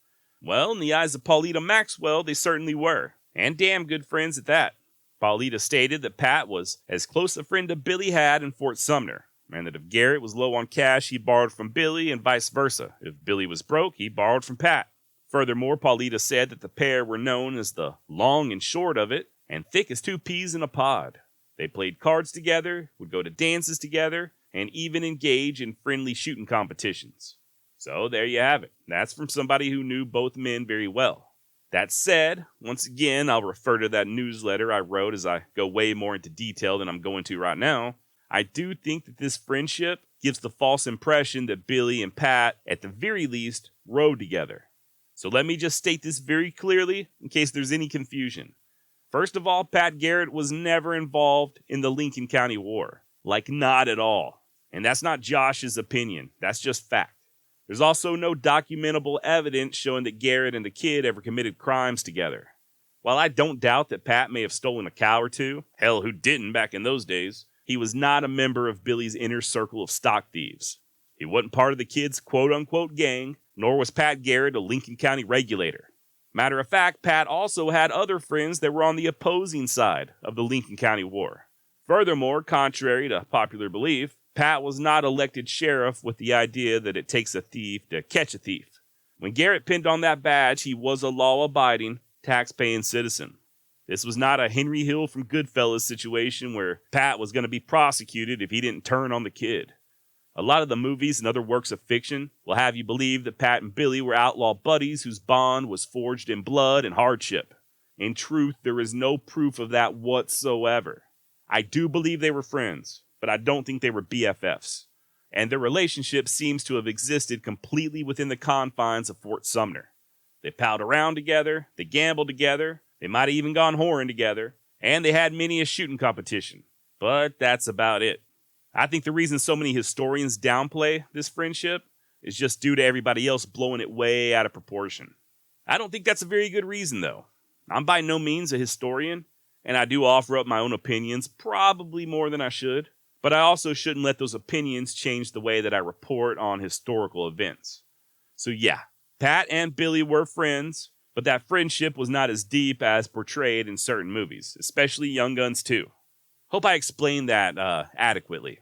Well, in the eyes of Paulita Maxwell, they certainly were, and damn good friends at that. Paulita stated that Pat was as close a friend to Billy had in Fort Sumner, and that if Garrett was low on cash, he borrowed from Billy and vice versa. If Billy was broke, he borrowed from Pat. Furthermore, Paulita said that the pair were known as the long and short of it, and thick as two peas in a pod. They played cards together, would go to dances together, and even engage in friendly shooting competitions. So there you have it. That's from somebody who knew both men very well. That said, once again, I'll refer to that newsletter I wrote as I go way more into detail than I'm going to right now. I do think that this friendship gives the false impression that Billy and Pat, at the very least, rode together. So let me just state this very clearly in case there's any confusion. First of all, Pat Garrett was never involved in the Lincoln County War. Like, not at all. And that's not Josh's opinion. That's just fact. There's also no documentable evidence showing that Garrett and the kid ever committed crimes together. While I don't doubt that Pat may have stolen a cow or two, hell, who didn't back in those days, he was not a member of Billy's inner circle of stock thieves. He wasn't part of the kid's quote-unquote gang, nor was Pat Garrett a Lincoln County regulator. Matter of fact, Pat also had other friends that were on the opposing side of the Lincoln County War. Furthermore, contrary to popular belief, Pat was not elected sheriff with the idea that it takes a thief to catch a thief. When Garrett pinned on that badge, he was a law-abiding, tax-paying citizen. This was not a Henry Hill from Goodfellas situation where Pat was going to be prosecuted if he didn't turn on the kid. A lot of the movies and other works of fiction will have you believe that Pat and Billy were outlaw buddies whose bond was forged in blood and hardship. In truth, there is no proof of that whatsoever. I do believe they were friends, but I don't think they were BFFs. And their relationship seems to have existed completely within the confines of Fort Sumner. They palled around together, they gambled together, they might have even gone whoring together, and they had many a shooting competition. But that's about it. I think the reason so many historians downplay this friendship is just due to everybody else blowing it way out of proportion. I don't think that's a very good reason, though. I'm by no means a historian, and I do offer up my own opinions, probably more than I should, but I also shouldn't let those opinions change the way that I report on historical events. So yeah, Pat and Billy were friends, but that friendship was not as deep as portrayed in certain movies, especially Young Guns 2. Hope I explained that adequately.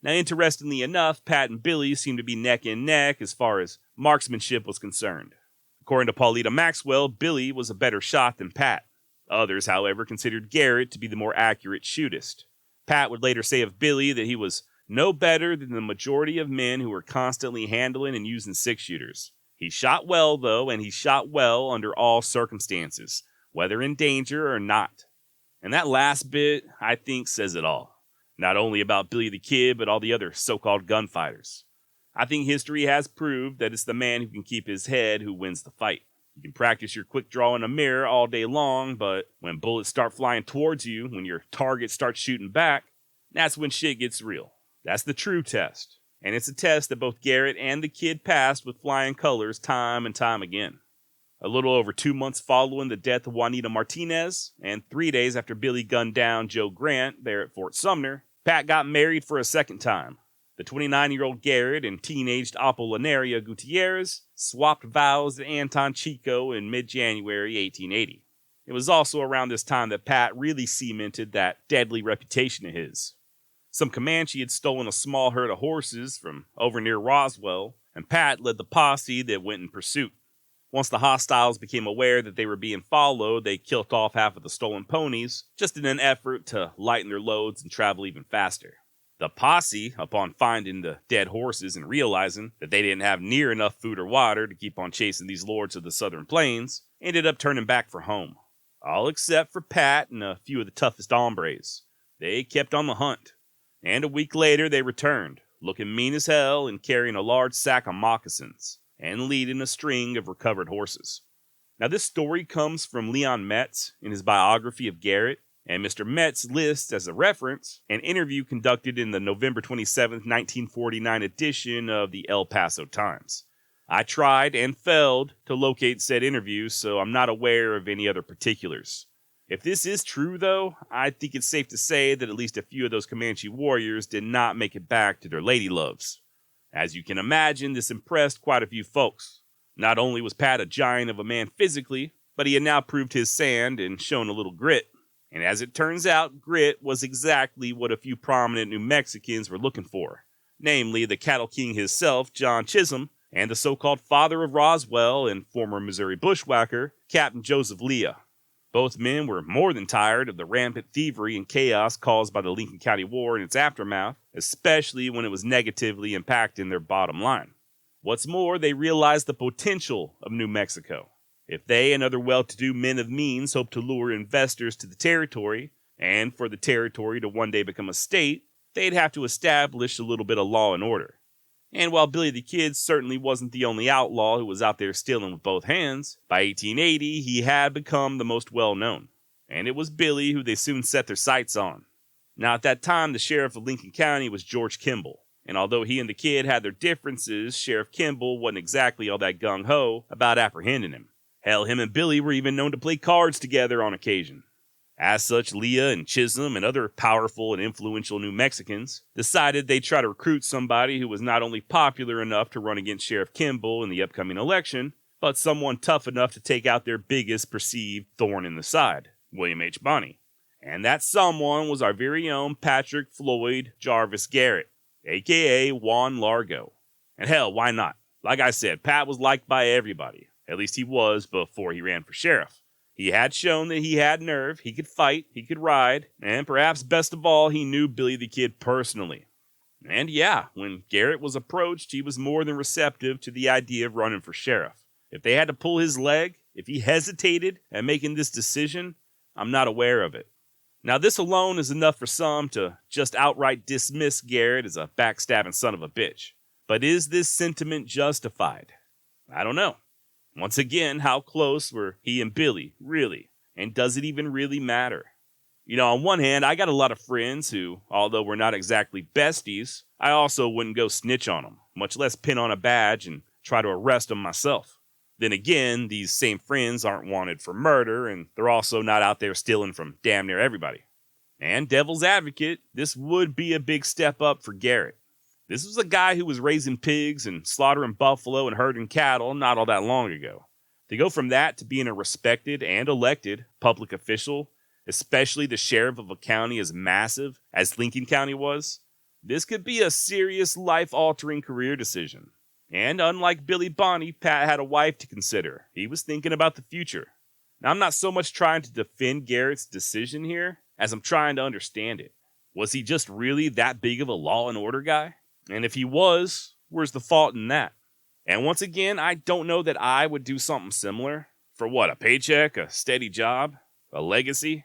Now, interestingly enough, Pat and Billy seemed to be neck and neck as far as marksmanship was concerned. According to Paulita Maxwell, Billy was a better shot than Pat. Others, however, considered Garrett to be the more accurate shootist. Pat would later say of Billy that he was no better than the majority of men who were constantly handling and using six-shooters. He shot well, though, and he shot well under all circumstances, whether in danger or not. And that last bit, I think, says it all. Not only about Billy the Kid, but all the other so-called gunfighters. I think history has proved that it's the man who can keep his head who wins the fight. You can practice your quick draw in a mirror all day long, but when bullets start flying towards you, when your target starts shooting back, that's when shit gets real. That's the true test. And it's a test that both Garrett and the kid passed with flying colors time and time again. A little over 2 months following the death of Juanita Martinez, and 3 days after Billy gunned down Joe Grant there at Fort Sumner, Pat got married for a second time. The 29-year-old Garrett and teenaged Apolinaria Gutierrez swapped vows to Anton Chico in mid-January 1880. It was also around this time that Pat really cemented that deadly reputation of his. Some Comanche had stolen a small herd of horses from over near Roswell, and Pat led the posse that went in pursuit. Once the hostiles became aware that they were being followed, they killed off half of the stolen ponies, just in an effort to lighten their loads and travel even faster. The posse, upon finding the dead horses and realizing that they didn't have near enough food or water to keep on chasing these lords of the southern plains, ended up turning back for home. All except for Pat and a few of the toughest hombres. They kept on the hunt. And a week later, they returned, looking mean as hell and carrying a large sack of moccasins, and leading a string of recovered horses. Now, this story comes from Leon Metz in his biography of Garrett, and Mr. Metz lists as a reference an interview conducted in the November 27, 1949 edition of the El Paso Times. I tried and failed to locate said interview, so I'm not aware of any other particulars. If this is true, though, I think it's safe to say that at least a few of those Comanche warriors did not make it back to their lady loves. As you can imagine, this impressed quite a few folks. Not only was Pat a giant of a man physically, but he had now proved his sand and shown a little grit. And as it turns out, grit was exactly what a few prominent New Mexicans were looking for. Namely, the cattle king himself, John Chisholm, and the so-called father of Roswell and former Missouri bushwhacker, Captain Joseph Leah. Both men were more than tired of the rampant thievery and chaos caused by the Lincoln County War and its aftermath, especially when it was negatively impacting their bottom line. What's more, they realized the potential of New Mexico. If they and other well-to-do men of means hoped to lure investors to the territory, and for the territory to one day become a state, they'd have to establish a little bit of law and order. And while Billy the Kid certainly wasn't the only outlaw who was out there stealing with both hands, by 1880 he had become the most well-known. And it was Billy who they soon set their sights on. Now at that time, the sheriff of Lincoln County was George Kimball. And although he and the Kid had their differences, Sheriff Kimball wasn't exactly all that gung-ho about apprehending him. Hell, him and Billy were even known to play cards together on occasion. As such, Leah and Chisholm and other powerful and influential New Mexicans decided they'd try to recruit somebody who was not only popular enough to run against Sheriff Kimball in the upcoming election, but someone tough enough to take out their biggest perceived thorn in the side, William H. Bonney. And that someone was our very own Patrick Floyd Jarvis Garrett, a.k.a. Juan Largo. And hell, why not? Like I said, Pat was liked by everybody. At least he was before he ran for sheriff. He had shown that he had nerve, he could fight, he could ride, and perhaps best of all, he knew Billy the Kid personally. And yeah, when Garrett was approached, he was more than receptive to the idea of running for sheriff. If they had to pull his leg, if he hesitated at making this decision, I'm not aware of it. Now this alone is enough for some to just outright dismiss Garrett as a backstabbing son of a bitch. But is this sentiment justified? I don't know. Once again, how close were he and Billy, really? And does it even really matter? You know, on one hand, I got a lot of friends who, although we're not exactly besties, I also wouldn't go snitch on them, much less pin on a badge and try to arrest them myself. Then again, these same friends aren't wanted for murder, and they're also not out there stealing from damn near everybody. And devil's advocate, this would be a big step up for Garrett. This was a guy who was raising pigs and slaughtering buffalo and herding cattle not all that long ago. To go from that to being a respected and elected public official, especially the sheriff of a county as massive as Lincoln County was, this could be a serious life-altering career decision. And unlike Billy Bonney, Pat had a wife to consider. He was thinking about the future. Now, I'm not so much trying to defend Garrett's decision here as I'm trying to understand it. Was he just really that big of a law and order guy? And if he was, where's the fault in that? And once again, I don't know that I would do something similar. For what, a paycheck, a steady job, a legacy?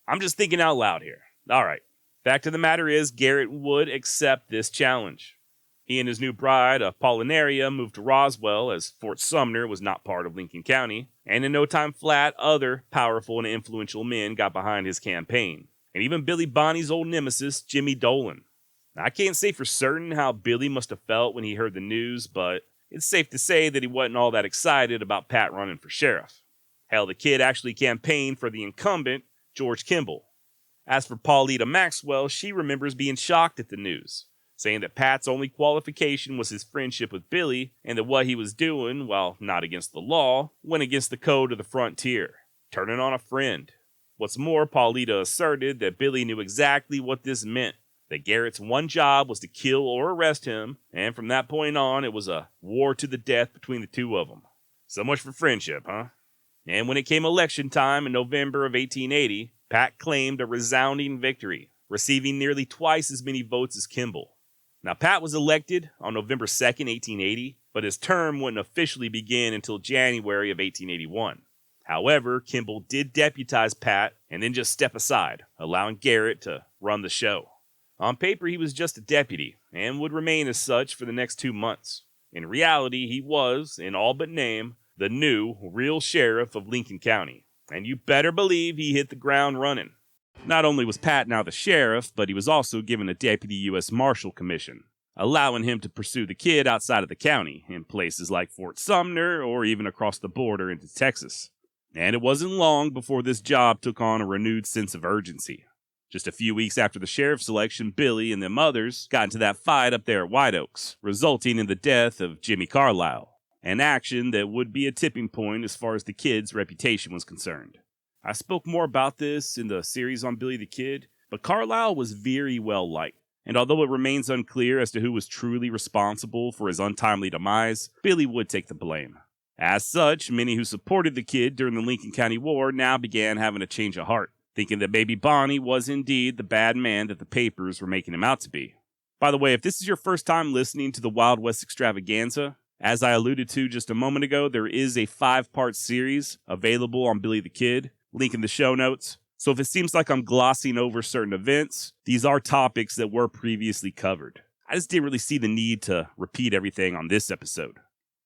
I'm just thinking out loud here. All right, fact of the matter is, Garrett would accept this challenge. He and his new bride, Apollinaria, moved to Roswell as Fort Sumner was not part of Lincoln County, and in no time flat, other powerful and influential men got behind his campaign, and even Billy Bonney's old nemesis, Jimmy Dolan. Now, I can't say for certain how Billy must have felt when he heard the news, but it's safe to say that he wasn't all that excited about Pat running for sheriff. Hell, the kid actually campaigned for the incumbent, George Kimball. As for Paulita Maxwell, she remembers being shocked at the news, saying that Pat's only qualification was his friendship with Billy, and that what he was doing, while not against the law, went against the code of the frontier, turning on a friend. What's more, Paulita asserted that Billy knew exactly what this meant, that Garrett's one job was to kill or arrest him, and from that point on, it was a war to the death between the two of them. So much for friendship, huh? And when it came election time in November of 1880, Pat claimed a resounding victory, receiving nearly twice as many votes as Kimball. Now, Pat was elected on November 2nd, 1880, but his term wouldn't officially begin until January of 1881. However, Kimball did deputize Pat and then just step aside, allowing Garrett to run the show. On paper, he was just a deputy, and would remain as such for the next 2 months. In reality, he was, in all but name, the new, real sheriff of Lincoln County, and you better believe he hit the ground running. Not only was Pat now the sheriff, but he was also given a deputy U.S. Marshal commission, allowing him to pursue the kid outside of the county, in places like Fort Sumner or even across the border into Texas. And it wasn't long before this job took on a renewed sense of urgency. Just a few weeks after the sheriff's election, Billy and them others got into that fight up there at White Oaks, resulting in the death of Jimmy Carlisle, an action that would be a tipping point as far as the kid's reputation was concerned. I spoke more about this in the series on Billy the Kid, but Carlisle was very well liked, and although it remains unclear as to who was truly responsible for his untimely demise, Billy would take the blame. As such, many who supported the kid during the Lincoln County War now began having a change of heart, thinking that maybe Barney was indeed the bad man that the papers were making him out to be. By the way, if this is your first time listening to the Wild West Extravaganza, as I alluded to just a moment ago, there is a 5-part series available on Billy the Kid, link in the show notes. So if it seems like I'm glossing over certain events, these are topics that were previously covered. I just didn't really see the need to repeat everything on this episode.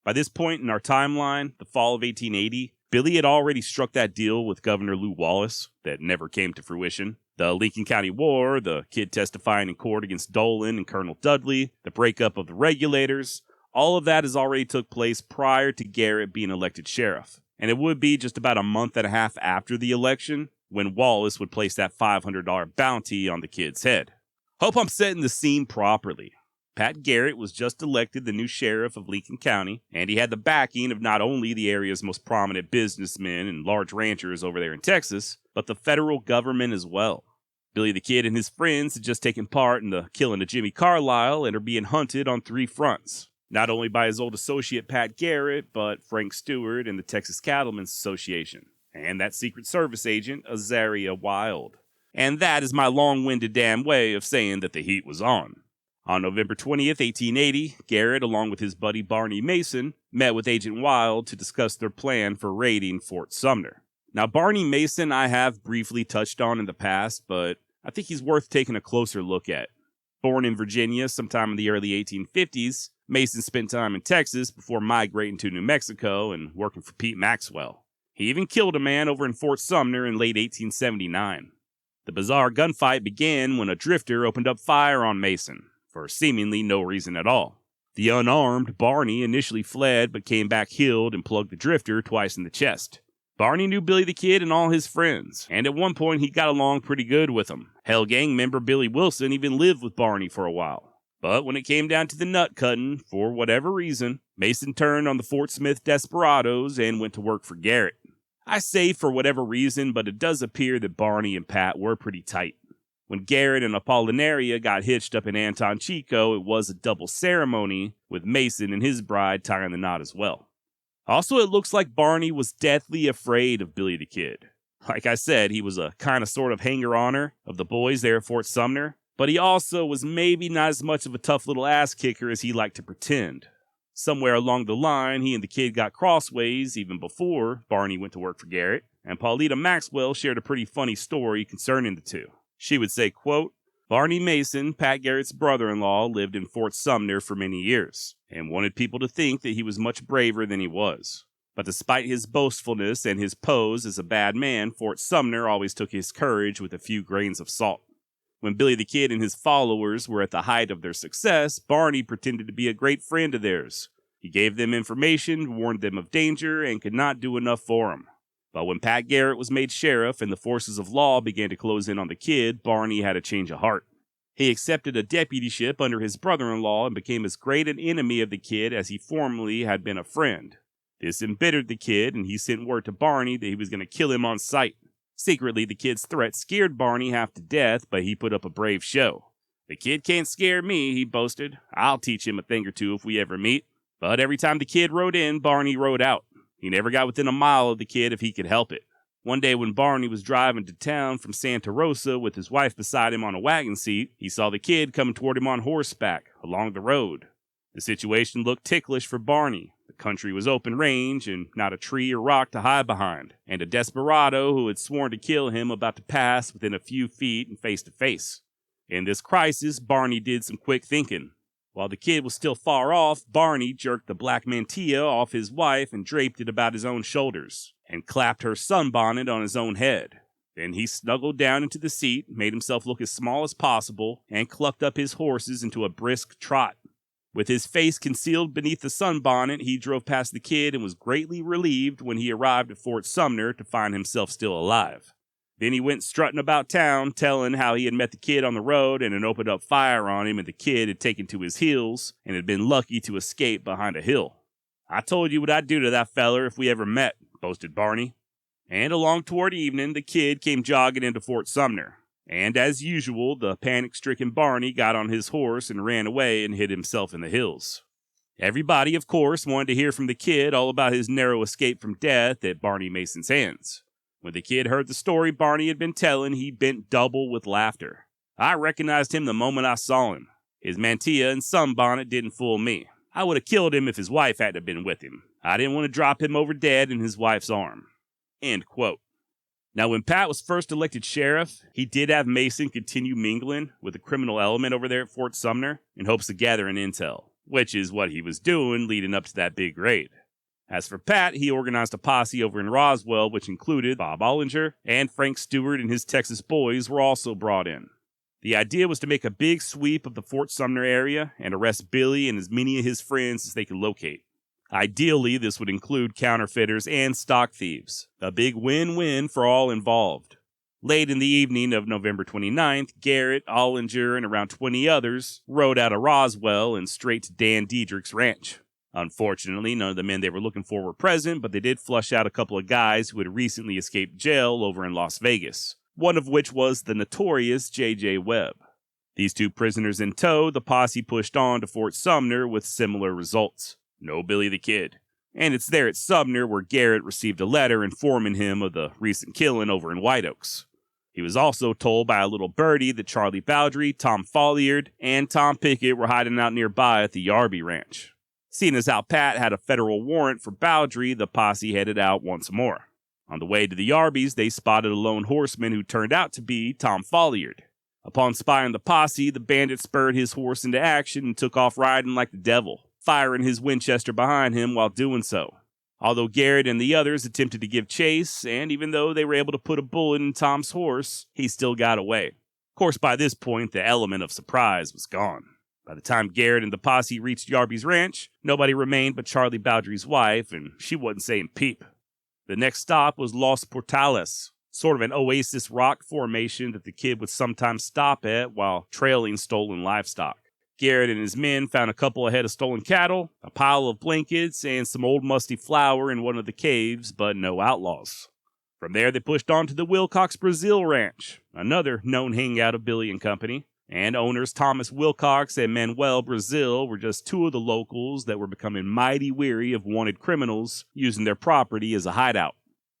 By this point in our timeline, the fall of 1880, Billy had already struck that deal with Governor Lew Wallace that never came to fruition. The Lincoln County War, the kid testifying in court against Dolan and Colonel Dudley, the breakup of the regulators, all of that has already took place prior to Garrett being elected sheriff. And it would be just about a month and a half after the election when Wallace would place that $500 bounty on the kid's head. Hope I'm setting the scene properly. Pat Garrett was just elected the new sheriff of Lincoln County, and he had the backing of not only the area's most prominent businessmen and large ranchers over there in Texas, but the federal government as well. Billy the Kid and his friends had just taken part in the killing of Jimmy Carlisle and are being hunted on 3 fronts. Not only by his old associate Pat Garrett, but Frank Stewart and the Texas Cattlemen's Association, and that Secret Service agent, Azaria Wild. And that is my long-winded damn way of saying that the heat was on. On November 20th, 1880, Garrett, along with his buddy Barney Mason, met with Agent Wild to discuss their plan for raiding Fort Sumner. Now, Barney Mason I have briefly touched on in the past, but I think he's worth taking a closer look at. Born in Virginia sometime in the early 1850s, Mason spent time in Texas before migrating to New Mexico and working for Pete Maxwell. He even killed a man over in Fort Sumner in late 1879. The bizarre gunfight began when a drifter opened up fire on Mason, for seemingly no reason at all. The unarmed Barney initially fled but came back healed and plugged the drifter twice in the chest. Barney knew Billy the Kid and all his friends, and at one point he got along pretty good with them. Hell, gang member Billy Wilson even lived with Barney for a while. But when it came down to the nut cutting, for whatever reason, Mason turned on the Fort Smith desperados and went to work for Garrett. I say for whatever reason, but it does appear that Barney and Pat were pretty tight. When Garrett and Apollinaria got hitched up in Anton Chico, it was a double ceremony, with Mason and his bride tying the knot as well. Also, it looks like Barney was deathly afraid of Billy the Kid. Like I said, he was a kind of sort of hanger-oner of the boys there at Fort Sumner, but he also was maybe not as much of a tough little ass-kicker as he liked to pretend. Somewhere along the line, he and the kid got crossways even before Barney went to work for Garrett, and Paulita Maxwell shared a pretty funny story concerning the two. She would say, quote, Barney Mason, Pat Garrett's brother-in-law, lived in Fort Sumner for many years, and wanted people to think that he was much braver than he was. But despite his boastfulness and his pose as a bad man, Fort Sumner always took his courage with a few grains of salt. When Billy the Kid and his followers were at the height of their success, Barney pretended to be a great friend of theirs. He gave them information, warned them of danger, and could not do enough for them. But when Pat Garrett was made sheriff and the forces of law began to close in on the kid, Barney had a change of heart. He accepted a deputyship under his brother-in-law and became as great an enemy of the kid as he formerly had been a friend. This embittered the kid, and he sent word to Barney that he was going to kill him on sight. Secretly, the kid's threat scared Barney half to death, but he put up a brave show. The kid can't scare me, he boasted. I'll teach him a thing or two if we ever meet. But every time the kid rode in, Barney rode out. He never got within a mile of the kid if he could help it. One day when Barney was driving to town from Santa Rosa with his wife beside him on a wagon seat, he saw the kid coming toward him on horseback along the road. The situation looked ticklish for Barney. The country was open range and not a tree or rock to hide behind, and a desperado who had sworn to kill him about to pass within a few feet and face to face. In this crisis, Barney did some quick thinking. While the kid was still far off, Barney jerked the black mantilla off his wife and draped it about his own shoulders, and clapped her sunbonnet on his own head. Then he snuggled down into the seat, made himself look as small as possible, and clucked up his horses into a brisk trot. With his face concealed beneath the sunbonnet, he drove past the kid and was greatly relieved when he arrived at Fort Sumner to find himself still alive. Then he went strutting about town, telling how he had met the kid on the road and had opened up fire on him, and the kid had taken to his heels and had been lucky to escape behind a hill. "I told you what I'd do to that feller if we ever met," boasted Barney. And along toward evening, the kid came jogging into Fort Sumner. And as usual, the panic-stricken Barney got on his horse and ran away and hid himself in the hills. Everybody, of course, wanted to hear from the kid all about his narrow escape from death at Barney Mason's hands. When the kid heard the story Barney had been telling, he bent double with laughter. "I recognized him the moment I saw him. His mantilla and sunbonnet didn't fool me. I would have killed him if his wife hadn't have been with him. I didn't want to drop him over dead in his wife's arm." End quote. Now, when Pat was first elected sheriff, he did have Mason continue mingling with the criminal element over there at Fort Sumner in hopes of gathering intel, which is what he was doing leading up to that big raid. As for Pat, he organized a posse over in Roswell, which included Bob Ollinger, and Frank Stewart and his Texas boys were also brought in. The idea was to make a big sweep of the Fort Sumner area and arrest Billy and as many of his friends as they could locate. Ideally, this would include counterfeiters and stock thieves, a big win-win for all involved. Late in the evening of November 29th, Garrett, Ollinger, and around 20 others rode out of Roswell and straight to Dan Diedrich's ranch. Unfortunately, none of the men they were looking for were present, but they did flush out a couple of guys who had recently escaped jail over in Las Vegas, one of which was the notorious J.J. Webb. These two prisoners in tow, the posse pushed on to Fort Sumner with similar results. No Billy the Kid. And it's there at Sumner where Garrett received a letter informing him of the recent killing over in White Oaks. He was also told by a little birdie that Charlie Bowdry, Tom Folliard, and Tom Pickett were hiding out nearby at the Yarby Ranch. Seeing as how Pat had a federal warrant for Bowdry, the posse headed out once more. On the way to the Yarbys, they spotted a lone horseman who turned out to be Tom Folliard. Upon spying the posse, the bandit spurred his horse into action and took off riding like the devil, firing his Winchester behind him while doing so. Although Garrett and the others attempted to give chase, and even though they were able to put a bullet in Tom's horse, he still got away. Of course, by this point, the element of surprise was gone. By the time Garrett and the posse reached Yarby's ranch, nobody remained but Charlie Bowdry's wife, and she wasn't saying peep. The next stop was Los Portales, sort of an oasis rock formation that the kid would sometimes stop at while trailing stolen livestock. Garrett and his men found a couple of head of stolen cattle, a pile of blankets, and some old musty flour in one of the caves, but no outlaws. From there, they pushed on to the Wilcox Brazil Ranch, another known hangout of Billy and Company, and owners Thomas Wilcox and Manuel Brazil were just two of the locals that were becoming mighty weary of wanted criminals using their property as a hideout.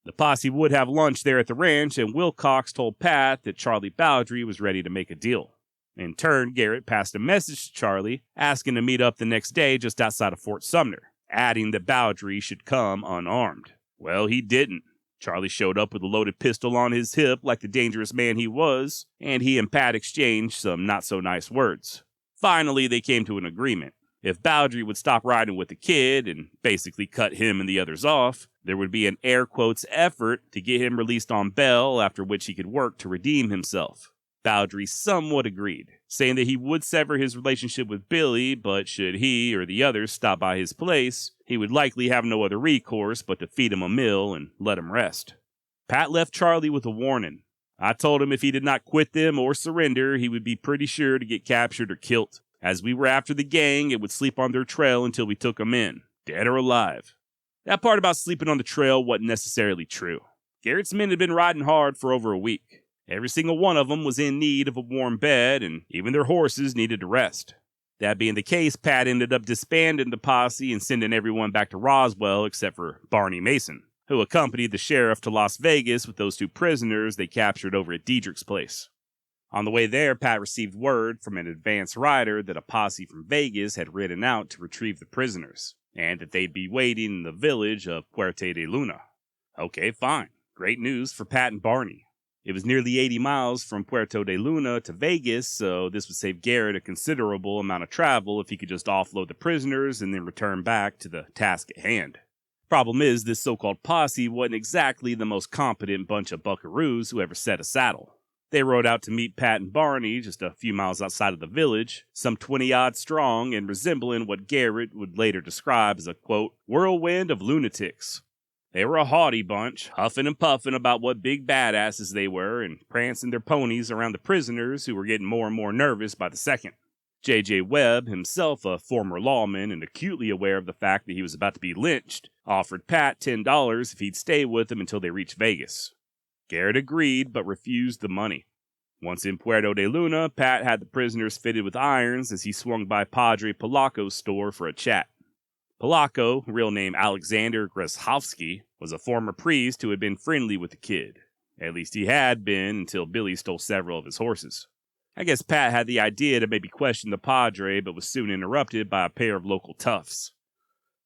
The posse would have lunch there at the ranch, and Wilcox told Pat that Charlie Bowdry was ready to make a deal. In turn, Garrett passed a message to Charlie, asking to meet up the next day just outside of Fort Sumner, adding that Bowdry should come unarmed. Well, he didn't. Charlie showed up with a loaded pistol on his hip like the dangerous man he was, and he and Pat exchanged some not-so-nice words. Finally, they came to an agreement. If Bowdry would stop riding with the kid and basically cut him and the others off, there would be an air quotes effort to get him released on bail, after which he could work to redeem himself. Bowdry somewhat agreed, saying that he would sever his relationship with Billy, but should he or the others stop by his place, he would likely have no other recourse but to feed him a meal and let him rest. Pat left Charlie with a warning. I told him if he did not quit them or surrender, he would be pretty sure to get captured or killed. As we were after the gang, it would sleep on their trail until we took them in, dead or alive. That part about sleeping on the trail wasn't necessarily true. Garrett's men had been riding hard for over a week. Every single one of them was in need of a warm bed, and even their horses needed to rest. That being the case, Pat ended up disbanding the posse and sending everyone back to Roswell except for Barney Mason, who accompanied the sheriff to Las Vegas with those two prisoners they captured over at Diedrich's place. On the way there, Pat received word from an advance rider that a posse from Vegas had ridden out to retrieve the prisoners, and that they'd be waiting in the village of Puerto de Luna. Okay, fine. Great news for Pat and Barney. It was nearly 80 miles from Puerto de Luna to Vegas, so this would save Garrett a considerable amount of travel if he could just offload the prisoners and then return back to the task at hand. Problem is, this so-called posse wasn't exactly the most competent bunch of buckaroos who ever set a saddle. They rode out to meet Pat and Barney just a few miles outside of the village, some 20-odd strong and resembling what Garrett would later describe as a, quote, whirlwind of lunatics. They were a haughty bunch, huffing and puffing about what big badasses they were and prancing their ponies around the prisoners who were getting more and more nervous by the second. J.J. Webb, himself a former lawman and acutely aware of the fact that he was about to be lynched, offered Pat $10 if he'd stay with him until they reached Vegas. Garrett agreed, but refused the money. Once in Puerto de Luna, Pat had the prisoners fitted with irons as he swung by Padre Polacco's store for a chat. Polacco, real name Alexander Greszowski, was a former priest who had been friendly with the kid. At least he had been until Billy stole several of his horses. I guess Pat had the idea to maybe question the Padre, but was soon interrupted by a pair of local toughs.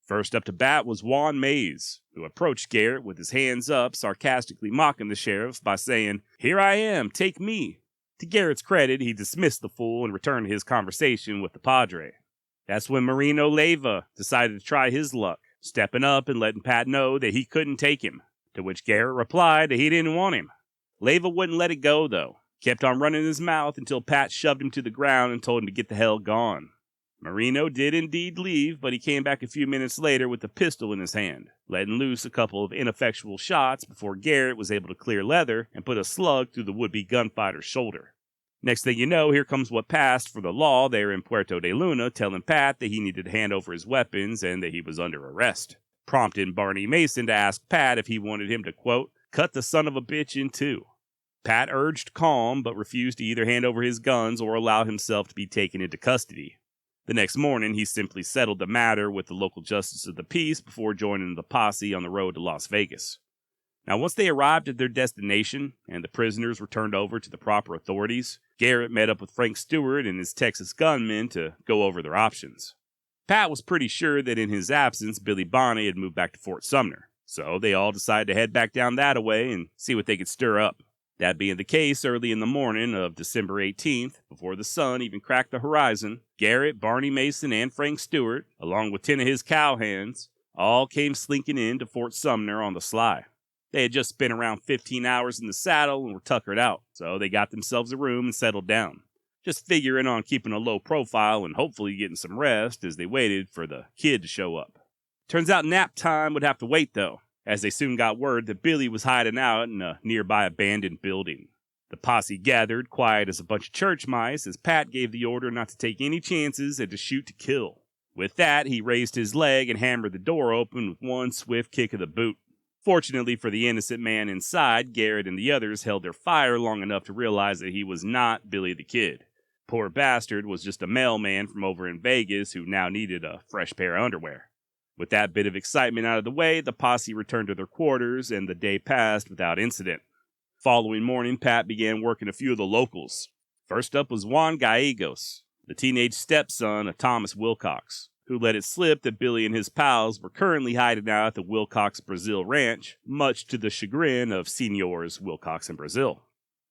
First up to bat was Juan Mays, who approached Garrett with his hands up, sarcastically mocking the sheriff by saying, "Here I am, take me." To Garrett's credit, he dismissed the fool and returned to his conversation with the Padre. That's when Marino Leyva decided to try his luck, stepping up and letting Pat know that he couldn't take him, to which Garrett replied that he didn't want him. Leyva wouldn't let it go, though. Kept on running his mouth until Pat shoved him to the ground and told him to get the hell gone. Marino did indeed leave, but he came back a few minutes later with a pistol in his hand, letting loose a couple of ineffectual shots before Garrett was able to clear leather and put a slug through the would-be gunfighter's shoulder. Next thing you know, here comes what passed for the law there in Puerto de Luna, telling Pat that he needed to hand over his weapons and that he was under arrest, prompting Barney Mason to ask Pat if he wanted him to, quote, cut the son of a bitch in two. Pat urged calm, but refused to either hand over his guns or allow himself to be taken into custody. The next morning, he simply settled the matter with the local justice of the peace before joining the posse on the road to Las Vegas. Now, once they arrived at their destination and the prisoners were turned over to the proper authorities, Garrett met up with Frank Stewart and his Texas gunmen to go over their options. Pat was pretty sure that in his absence, Billy Bonney had moved back to Fort Sumner, so they all decided to head back down that way and see what they could stir up. That being the case, early in the morning of December 18th, before the sun even cracked the horizon, Garrett, Barney Mason, and Frank Stewart, along with 10 of his cowhands, all came slinking in to Fort Sumner on the sly. They had just spent around 15 hours in the saddle and were tuckered out, so they got themselves a room and settled down, just figuring on keeping a low profile and hopefully getting some rest as they waited for the kid to show up. Turns out nap time would have to wait, though, as they soon got word that Billy was hiding out in a nearby abandoned building. The posse gathered, quiet as a bunch of church mice, as Pat gave the order not to take any chances and to shoot to kill. With that, he raised his leg and hammered the door open with one swift kick of the boot. Fortunately for the innocent man inside, Garrett and the others held their fire long enough to realize that he was not Billy the Kid. Poor bastard was just a mailman from over in Vegas who now needed a fresh pair of underwear. With that bit of excitement out of the way, the posse returned to their quarters and the day passed without incident. Following morning, Pat began working a few of the locals. First up was Juan Gallegos, the teenage stepson of Thomas Wilcox, who let it slip that Billy and his pals were currently hiding out at the Wilcox Brazil Ranch, much to the chagrin of Seniors Wilcox and Brazil.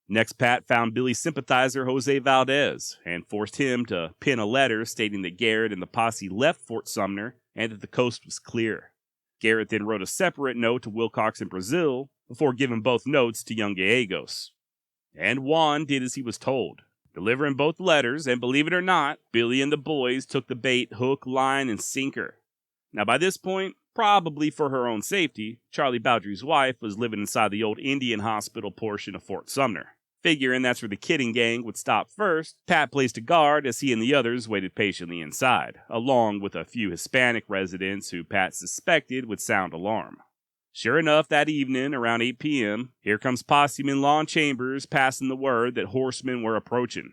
Next, Pat found Billy's sympathizer Jose Valdez and forced him to pen a letter stating that Garrett and the posse left Fort Sumner and that the coast was clear. Garrett then wrote a separate note to Wilcox and Brazil before giving both notes to young Gallegos. And Juan did as he was told, delivering both letters, and believe it or not, Billy and the boys took the bait hook, line, and sinker. Now by this point, probably for her own safety, Charlie Bowdry's wife was living inside the old Indian hospital portion of Fort Sumner. Figuring that's where the kidding gang would stop first, Pat placed a guard as he and the others waited patiently inside, along with a few Hispanic residents who Pat suspected would sound alarm. Sure enough, that evening, around 8 p.m., here comes posseman Lon Chambers passing the word that horsemen were approaching.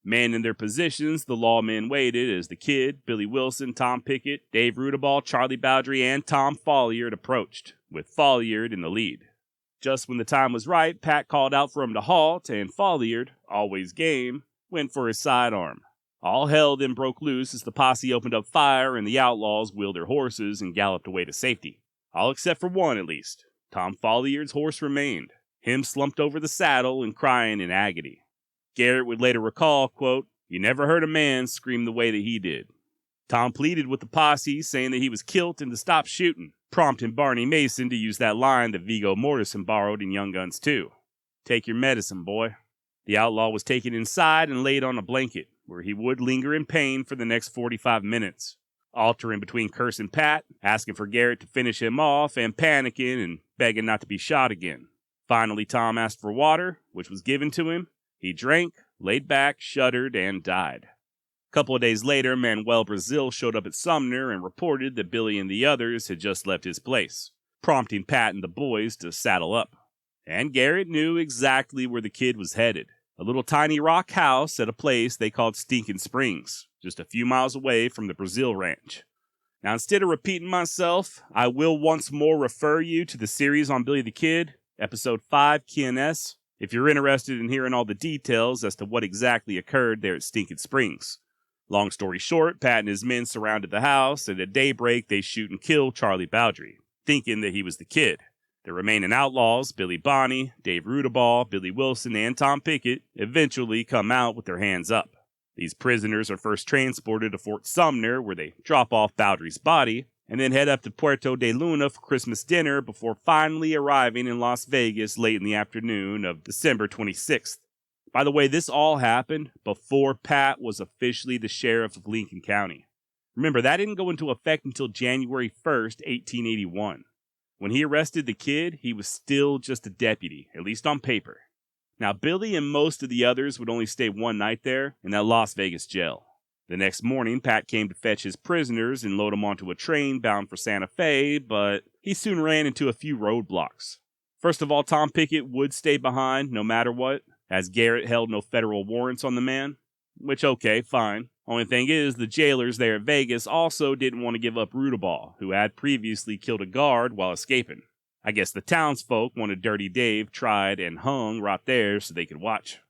Men in their positions, the lawmen waited as the Kid, Billy Wilson, Tom Pickett, Dave Rudaball, Charlie Bowdry, and Tom Folliard approached, with Folliard in the lead. Just when the time was right, Pat called out for him to halt, and Folliard, always game, went for his sidearm. All hell then broke loose as the posse opened up fire and the outlaws wheeled their horses and galloped away to safety. All except for one, at least. Tom Folliard's horse remained. him slumped over the saddle and crying in agony. Garrett would later recall, quote, "You never heard a man scream the way that he did." Tom pleaded with the posse, saying that he was killed and to stop shooting, prompting Barney Mason to use that line that Viggo Mortensen borrowed in Young Guns 2. "Take your medicine, boy." The outlaw was taken inside and laid on a blanket, where he would linger in pain for the next 45 minutes, altering between cursing Pat, asking for Garrett to finish him off, and panicking and begging not to be shot again. Finally, Tom asked for water, which was given to him. He drank, laid back, shuddered, and died. A couple of days later, Manuel Brazil showed up at Sumner and reported that Billy and the others had just left his place, prompting Pat and the boys to saddle up. And Garrett knew exactly where the kid was headed. A little tiny rock house at a place they called Stinking Springs, just a few miles away from the Brazil Ranch. Now, instead of repeating myself, I will once more refer you to the series on Billy the Kid, Episode 5, K&S, if you're interested in hearing all the details as to what exactly occurred there at Stinking Springs. Long story short, Pat and his men surrounded the house, and at daybreak they shoot and kill Charlie Bowdry, thinking that he was the kid. The remaining outlaws, Billy Bonney, Dave Rudaball, Billy Wilson, and Tom Pickett, eventually come out with their hands up. These prisoners are first transported to Fort Sumner, where they drop off Bowdry's body, and then head up to Puerto de Luna for Christmas dinner before finally arriving in Las Vegas late in the afternoon of December 26th. By the way, this all happened before Pat was officially the sheriff of Lincoln County. Remember, that didn't go into effect until January 1st, 1881. When he arrested the kid, he was still just a deputy, at least on paper. Now, Billy and most of the others would only stay one night there in that Las Vegas jail. The next morning, Pat came to fetch his prisoners and load them onto a train bound for Santa Fe, but he soon ran into a few roadblocks. First of all, Tom Pickett would stay behind no matter what, as Garrett held no federal warrants on the man. Which, okay, fine. Only thing is, the jailers there at Vegas also didn't want to give up Rudaball, who had previously killed a guard while escaping. I guess the townsfolk wanted Dirty Dave tried and hung right there so they could watch.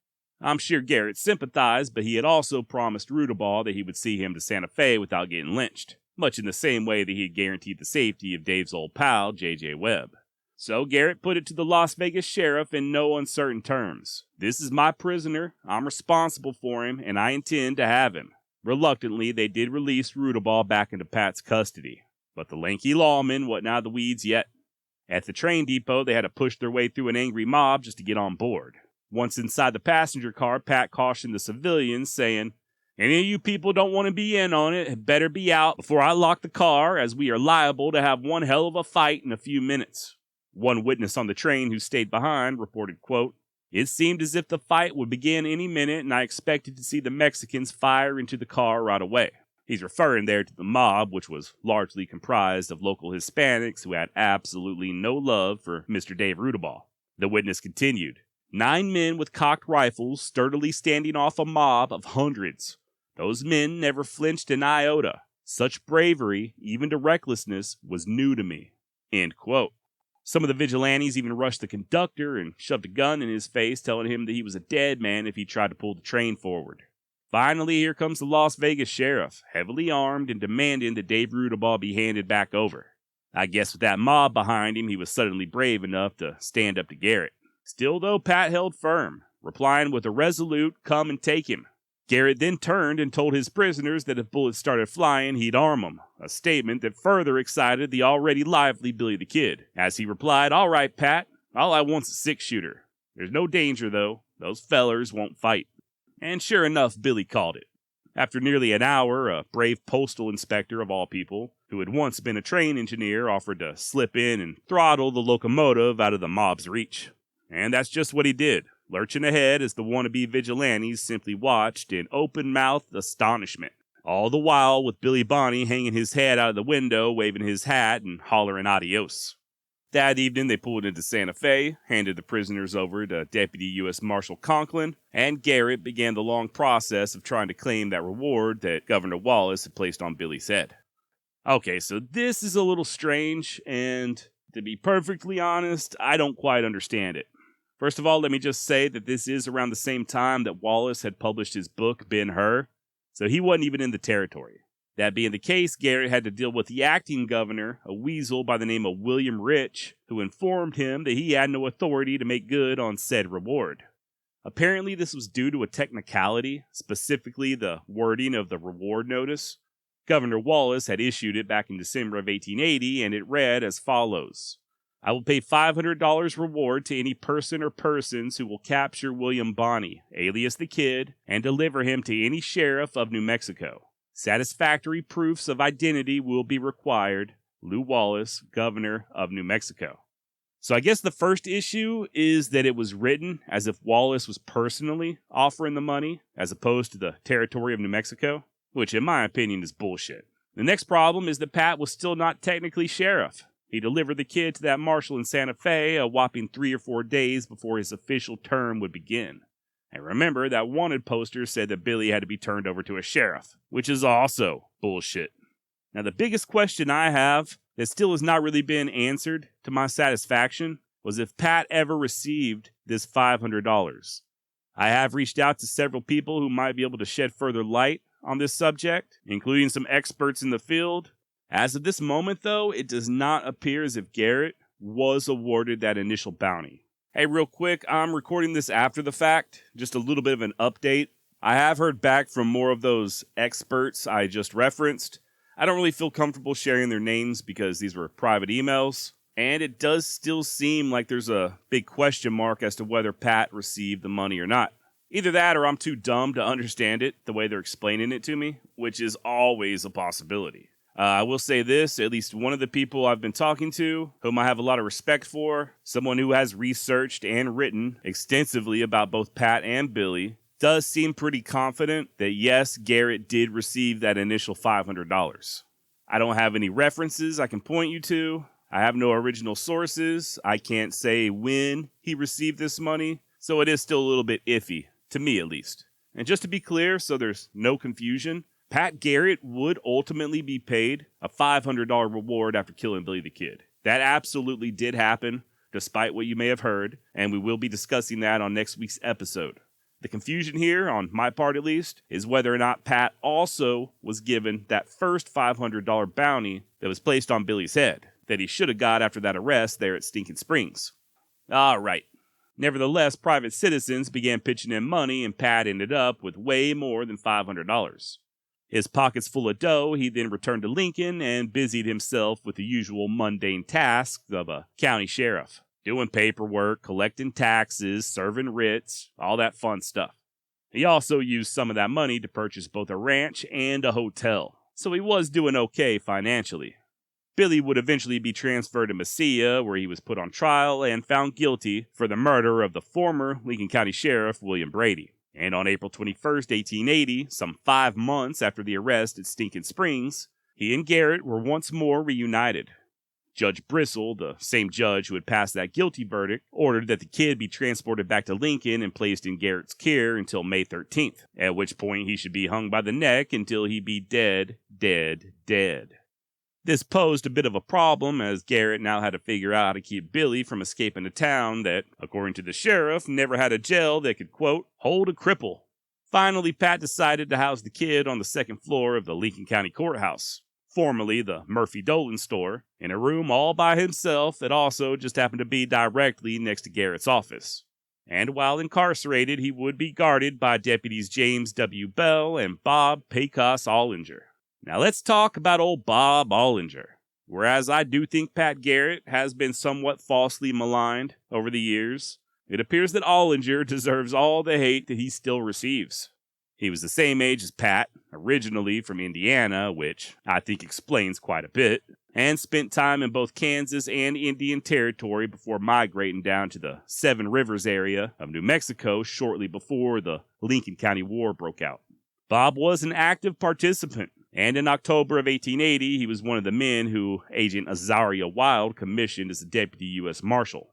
I'm sure Garrett sympathized, but he had also promised Rudaball that he would see him to Santa Fe without getting lynched, much in the same way that he had guaranteed the safety of Dave's old pal, J.J. Webb. So Garrett put it to the Las Vegas sheriff in no uncertain terms. "This is my prisoner, I'm responsible for him, and I intend to have him." Reluctantly, they did release Rudaball back into Pat's custody, but the lanky lawman wasn't out of the weeds yet. At the train depot, they had to push their way through an angry mob just to get on board. Once inside the passenger car, Pat cautioned the civilians, saying, "Any of you people don't want to be in on it had better be out before I lock the car, as we are liable to have one hell of a fight in a few minutes." One witness on the train who stayed behind reported, quote, "It seemed as if the fight would begin any minute, and I expected to see the Mexicans fire into the car right away." He's referring there to the mob, which was largely comprised of local Hispanics who had absolutely no love for Mr. Dave Rudaball. The witness continued, 9 men with cocked rifles sturdily standing off a mob of hundreds. Those men never flinched an iota. Such bravery, even to recklessness, was new to me." End quote. Some of the vigilantes even rushed the conductor and shoved a gun in his face, telling him that he was a dead man if he tried to pull the train forward. Finally, here comes the Las Vegas sheriff, heavily armed and demanding that Dave Rudaball be handed back over. I guess with that mob behind him, he was suddenly brave enough to stand up to Garrett. Still, though, Pat held firm, replying with a resolute, "Come and take him." Garrett then turned and told his prisoners that if bullets started flying, he'd arm them, a statement that further excited the already lively Billy the Kid, as he replied, "All right, Pat, all I want's a 6-shooter. There's no danger, though. Those fellers won't fight." And sure enough, Billy called it. After nearly an hour, a brave postal inspector of all people, who had once been a train engineer, offered to slip in and throttle the locomotive out of the mob's reach. And that's just what he did, lurching ahead as the wannabe vigilantes simply watched in open-mouthed astonishment. All the while with Billy Bonney hanging his head out of the window, waving his hat and hollering adios. That evening, they pulled into Santa Fe, handed the prisoners over to Deputy U.S. Marshal Conklin, and Garrett began the long process of trying to claim that reward that Governor Wallace had placed on Billy's head. Okay, so this is a little strange, and to be perfectly honest, I don't quite understand it. First of all, let me just say that this is around the same time that Wallace had published his book, Ben-Hur, so he wasn't even in the territory. That being the case, Garrett had to deal with the acting governor, a weasel by the name of William Rich, who informed him that he had no authority to make good on said reward. Apparently, this was due to a technicality, specifically the wording of the reward notice. Governor Wallace had issued it back in December of 1880, and it read as follows: I will pay $500 reward to any person or persons who will capture William Bonney, alias the Kid, and deliver him to any sheriff of New Mexico. Satisfactory proofs of identity will be required. Lew Wallace, Governor of New Mexico. So I guess the first issue is that it was written as if Wallace was personally offering the money, as opposed to the territory of New Mexico, which in my opinion is bullshit. The next problem is that Pat was still not technically sheriff. He delivered the Kid to that marshal in Santa Fe a whopping 3 or 4 days before his official term would begin. And remember, that wanted poster said that Billy had to be turned over to a sheriff, which is also bullshit. Now, the biggest question I have that still has not really been answered to my satisfaction was if Pat ever received this $500. I have reached out to several people who might be able to shed further light on this subject, including some experts in the field. As of this moment, though, it does not appear as if Garrett was awarded that initial bounty. Hey, real quick, I'm recording this after the fact, just a little bit of an update. I have heard back from more of those experts I just referenced. I don't really feel comfortable sharing their names because these were private emails, and it does still seem like there's a big question mark as to whether Pat received the money or not. Either that or I'm too dumb to understand it the way they're explaining it to me, which is always a possibility. I will say this, at least one of the people I've been talking to, whom I have a lot of respect for, someone who has researched and written extensively about both Pat and Billy, does seem pretty confident that yes, Garrett did receive that initial $500. I don't have any references I can point you to. I have no original sources. I can't say when he received this money, so it is still a little bit iffy, to me at least. And just to be clear, so there's no confusion, Pat Garrett would ultimately be paid a $500 reward after killing Billy the Kid. That absolutely did happen, despite what you may have heard, and we will be discussing that on next week's episode. The confusion here, on my part at least, is whether or not Pat also was given that first $500 bounty that was placed on Billy's head, that he should have got after that arrest there at Stinking Springs. Alright. Nevertheless, private citizens began pitching in money, and Pat ended up with way more than $500. His pockets full of dough, he then returned to Lincoln and busied himself with the usual mundane tasks of a county sheriff. Doing paperwork, collecting taxes, serving writs, all that fun stuff. He also used some of that money to purchase both a ranch and a hotel, so he was doing okay financially. Billy would eventually be transferred to Mesilla, where he was put on trial and found guilty for the murder of the former Lincoln County Sheriff William Brady. And on April 21st, 1880, some 5 months after the arrest at Stinking Springs, he and Garrett were once more reunited. Judge Bristle, the same judge who had passed that guilty verdict, ordered that the Kid be transported back to Lincoln and placed in Garrett's care until May 13th, at which point he should be hung by the neck until he be dead. This posed a bit of a problem, as Garrett now had to figure out how to keep Billy from escaping a town that, according to the sheriff, never had a jail that could, quote, hold a cripple. Finally, Pat decided to house the Kid on the 2nd floor of the Lincoln County Courthouse, formerly the Murphy Dolan store, in a room all by himself that also just happened to be directly next to Garrett's office. And while incarcerated, he would be guarded by deputies James W. Bell and Bob Pecos Ollinger. Now let's talk about old Bob Ollinger. Whereas I do think Pat Garrett has been somewhat falsely maligned over the years, it appears that Ollinger deserves all the hate that he still receives. He was the same age as Pat, originally from Indiana, which I think explains quite a bit, and spent time in both Kansas and Indian Territory before migrating down to the Seven Rivers area of New Mexico shortly before the Lincoln County War broke out. Bob was an active participant, and in October of 1880, he was one of the men who Agent Azaria Wild commissioned as a deputy U.S. Marshal.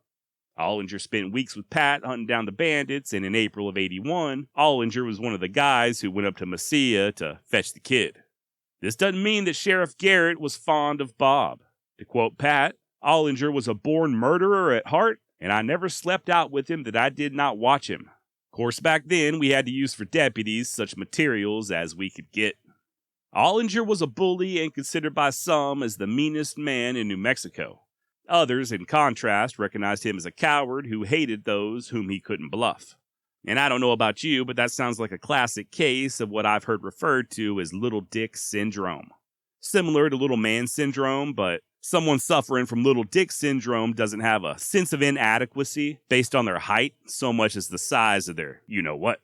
Ollinger spent weeks with Pat hunting down the bandits, and in April of 81, Ollinger was one of the guys who went up to Mesilla to fetch the Kid. This doesn't mean that Sheriff Garrett was fond of Bob. To quote Pat, Ollinger was a born murderer at heart, and I never slept out with him that I did not watch him. Of course, back then, we had to use for deputies such materials as we could get. Ollinger was a bully and considered by some as the meanest man in New Mexico. Others, in contrast, recognized him as a coward who hated those whom he couldn't bluff. And I don't know about you, but that sounds like a classic case of what I've heard referred to as little dick syndrome. Similar to little man syndrome, but someone suffering from little dick syndrome doesn't have a sense of inadequacy based on their height so much as the size of their you-know-what.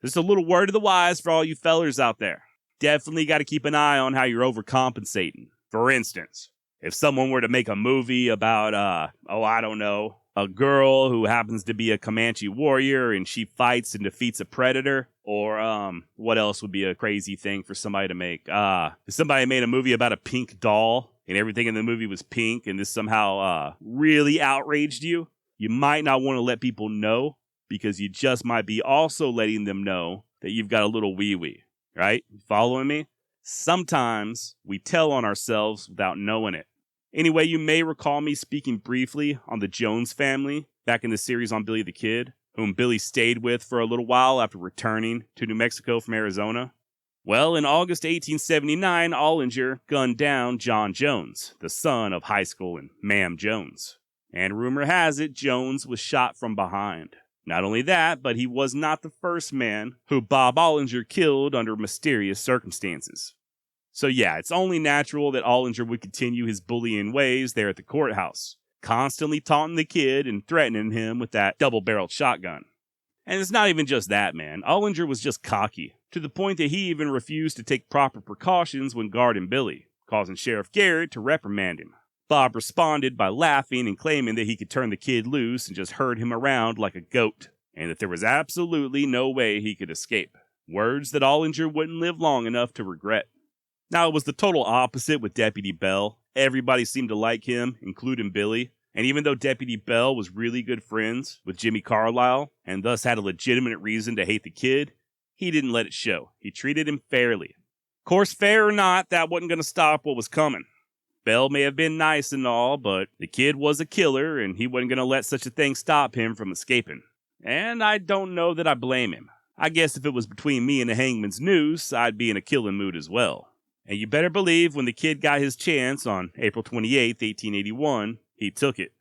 Just a little word of the wise for all you fellers out there. Definitely got to keep an eye on how you're overcompensating. For instance, if someone were to make a movie about, I don't know, a girl who happens to be a Comanche warrior and she fights and defeats a predator, or, what else would be a crazy thing for somebody to make? If somebody made a movie about a pink doll and everything in the movie was pink and this somehow, really outraged you, you might not want to let people know because you just might be also letting them know that you've got a little wee-wee. Right? Following me? Sometimes we tell on ourselves without knowing it. Anyway, you may recall me speaking briefly on the Jones family back in the series on Billy the Kid, whom Billy stayed with for a little while after returning to New Mexico from Arizona. Well, in August 1879, Ollinger gunned down John Jones, the son of high school and Ma'am Jones. And rumor has it, Jones was shot from behind. Not only that, but he was not the first man who Bob Ollinger killed under mysterious circumstances. So yeah, it's only natural that Ollinger would continue his bullying ways there at the courthouse, constantly taunting the kid and threatening him with that double-barreled shotgun. And it's not even just that, man. Ollinger was just cocky, to the point that he even refused to take proper precautions when guarding Billy, causing Sheriff Garrett to reprimand him. Bob responded by laughing and claiming that he could turn the kid loose and just herd him around like a goat, and that there was absolutely no way he could escape. Words that Ollinger wouldn't live long enough to regret. Now, it was the total opposite with Deputy Bell. Everybody seemed to like him, including Billy, and even though Deputy Bell was really good friends with Jimmy Carlisle, and thus had a legitimate reason to hate the kid, he didn't let it show. He treated him fairly. Of course, fair or not, that wasn't going to stop what was coming. Bell may have been nice and all, but the kid was a killer, and he wasn't going to let such a thing stop him from escaping. And I don't know that I blame him. I guess if it was between me and the hangman's noose, I'd be in a killing mood as well. And you better believe when the kid got his chance on April 28, 1881, he took it.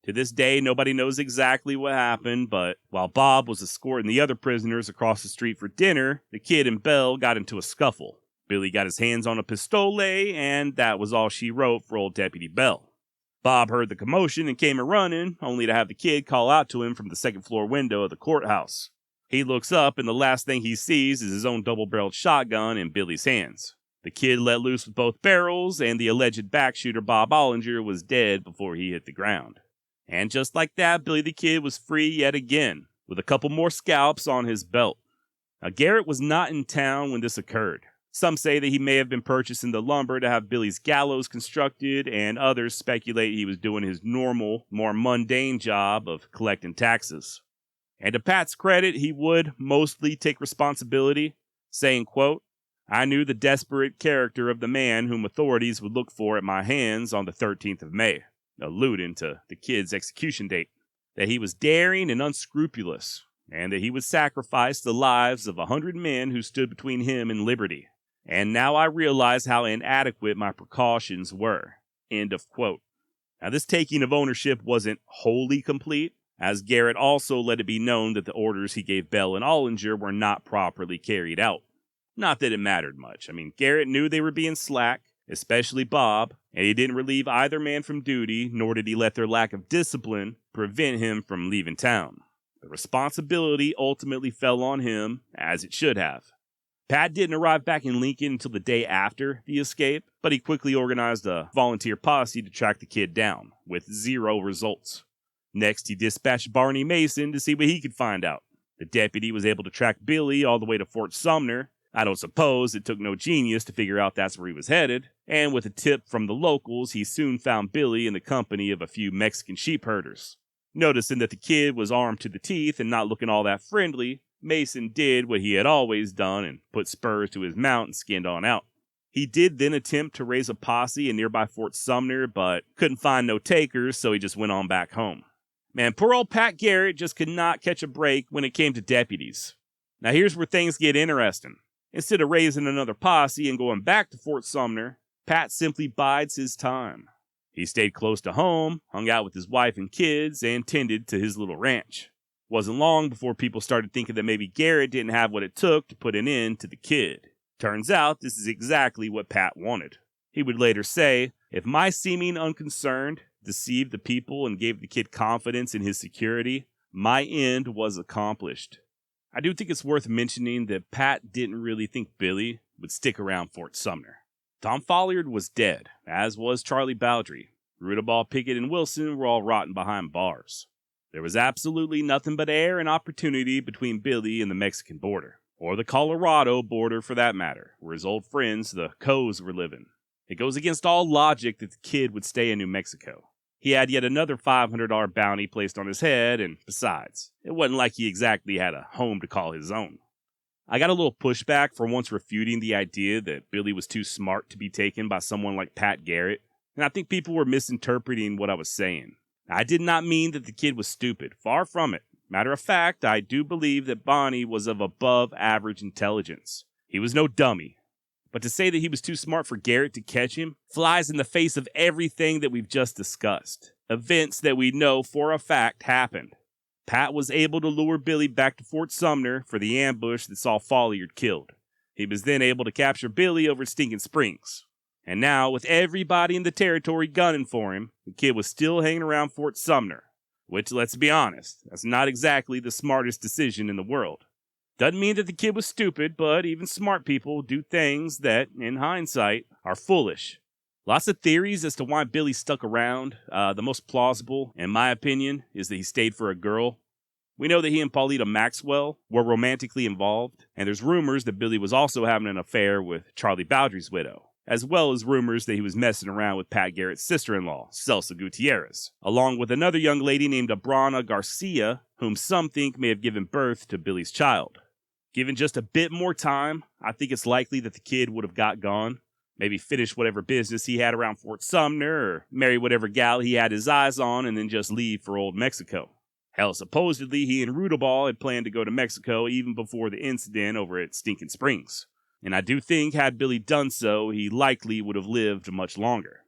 To this day, nobody knows exactly what happened, but while Bob was escorting the other prisoners across the street for dinner, the kid and Bell got into a scuffle. Billy got his hands on a pistole, and that was all she wrote for old Deputy Bell. Bob heard the commotion and came a-running, only to have the kid call out to him from the second-floor window of the courthouse. He looks up, and the last thing he sees is his own double-barreled shotgun in Billy's hands. The kid let loose with both barrels, and the alleged backshooter Bob Ollinger was dead before he hit the ground. And just like that, Billy the Kid was free yet again, with a couple more scalps on his belt. Now, Garrett was not in town when this occurred. Some say that he may have been purchasing the lumber to have Billy's gallows constructed, and others speculate he was doing his normal, more mundane job of collecting taxes. And to Pat's credit, he would mostly take responsibility, saying, quote, "I knew the desperate character of the man whom authorities would look for at my hands on the 13th of May, alluding to the kid's execution date, that he was daring and unscrupulous, and that he would sacrifice the lives of 100 men who stood between him and liberty. And now I realize how inadequate my precautions were." End of quote. Now, this taking of ownership wasn't wholly complete, as Garrett also let it be known that the orders he gave Bell and Ollinger were not properly carried out. Not that it mattered much. I mean, Garrett knew they were being slack, especially Bob, and he didn't relieve either man from duty, nor did he let their lack of discipline prevent him from leaving town. The responsibility ultimately fell on him, as it should have. Pat didn't arrive back in Lincoln until the day after the escape, but he quickly organized a volunteer posse to track the kid down, with 0 results. Next, he dispatched Barney Mason to see what he could find out. The deputy was able to track Billy all the way to Fort Sumner. I don't suppose it took no genius to figure out that's where he was headed, and with a tip from the locals, he soon found Billy in the company of a few Mexican sheep herders. Noticing that the kid was armed to the teeth and not looking all that friendly, Mason did what he had always done and put spurs to his mount and skinned on out. He did then attempt to raise a posse in nearby Fort Sumner, but couldn't find no takers, so he just went on back home. Man, poor old Pat Garrett just could not catch a break when it came to deputies. Now here's where things get interesting. Instead of raising another posse and going back to Fort Sumner, Pat simply bides his time. He stayed close to home, hung out with his wife and kids, and tended to his little ranch. Wasn't long before people started thinking that maybe Garrett didn't have what it took to put an end to the kid. Turns out this is exactly what Pat wanted. He would later say, "If my seeming unconcerned deceived the people and gave the kid confidence in his security, my end was accomplished." I do think it's worth mentioning that Pat didn't really think Billy would stick around Fort Sumner. Tom Folliard was dead, as was Charlie Baldry. Rudaball, Pickett, and Wilson were all rotting behind bars. There was absolutely nothing but air and opportunity between Billy and the Mexican border, or the Colorado border for that matter, where his old friends, the Coes, were living. It goes against all logic that the kid would stay in New Mexico. He had yet another $500 bounty placed on his head, and besides, it wasn't like he exactly had a home to call his own. I got a little pushback for once refuting the idea that Billy was too smart to be taken by someone like Pat Garrett, and I think people were misinterpreting what I was saying. I did not mean that the kid was stupid, far from it. Matter of fact, I do believe that Bonnie was of above average intelligence. He was no dummy. But to say that he was too smart for Garrett to catch him flies in the face of everything that we've just discussed. Events that we know for a fact happened. Pat was able to lure Billy back to Fort Sumner for the ambush that saw Folliard killed. He was then able to capture Billy over at Stinking Springs. And now, with everybody in the territory gunning for him, the kid was still hanging around Fort Sumner. Which, let's be honest, that's not exactly the smartest decision in the world. Doesn't mean that the kid was stupid, but even smart people do things that, in hindsight, are foolish. Lots of theories as to why Billy stuck around. The most plausible, in my opinion, is that he stayed for a girl. We know that he and Paulita Maxwell were romantically involved, and there's rumors that Billy was also having an affair with Charlie Baldry's widow, as well as rumors that he was messing around with Pat Garrett's sister-in-law, Celsa Gutierrez, along with another young lady named Abrana Garcia, whom some think may have given birth to Billy's child. Given just a bit more time, I think it's likely that the kid would have got gone, maybe finish whatever business he had around Fort Sumner, or marry whatever gal he had his eyes on, and then just leave for old Mexico. Hell, supposedly he and Rudaball had planned to go to Mexico even before the incident over at Stinking Springs. And I do think had Billy done so, he likely would have lived much longer.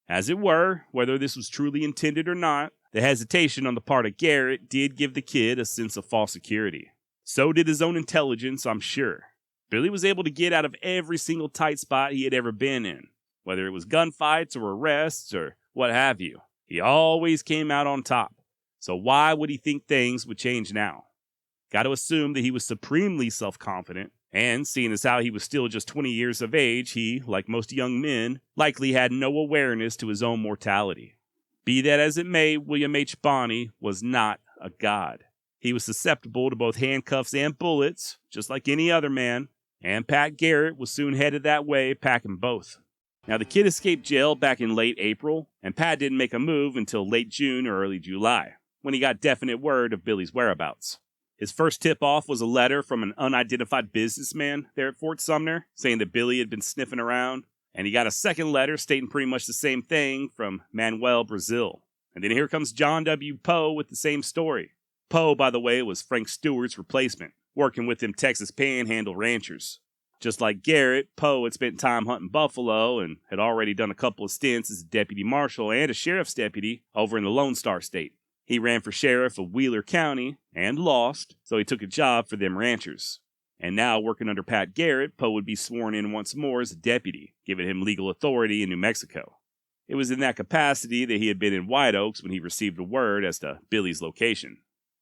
As it were, whether this was truly intended or not, the hesitation on the part of Garrett did give the kid a sense of false security. So did his own intelligence, I'm sure. Billy was able to get out of every single tight spot he had ever been in, whether it was gunfights or arrests or what have you. He always came out on top. So why would he think things would change now? Got to assume that he was supremely self-confident, and seeing as how he was still just 20 years of age, he, like most young men, likely had no awareness to his own mortality. Be that as it may, William H. Bonney was not a god. He was susceptible to both handcuffs and bullets, just like any other man, and Pat Garrett was soon headed that way, packing both. Now, the kid escaped jail back in late April, and Pat didn't make a move until late June or early July, when he got definite word of Billy's whereabouts. His first tip-off was a letter from an unidentified businessman there at Fort Sumner, saying that Billy had been sniffing around, and he got a second letter stating pretty much the same thing from Manuel Brazil. And then here comes John W. Poe with the same story. Poe, by the way, was Frank Stewart's replacement, working with them Texas Panhandle ranchers. Just like Garrett, Poe had spent time hunting buffalo and had already done a couple of stints as a deputy marshal and a sheriff's deputy over in the Lone Star State. He ran for sheriff of Wheeler County and lost, so he took a job for them ranchers. And now, working under Pat Garrett, Poe would be sworn in once more as a deputy, giving him legal authority in New Mexico. It was in that capacity that he had been in White Oaks when he received a word as to Billy's location.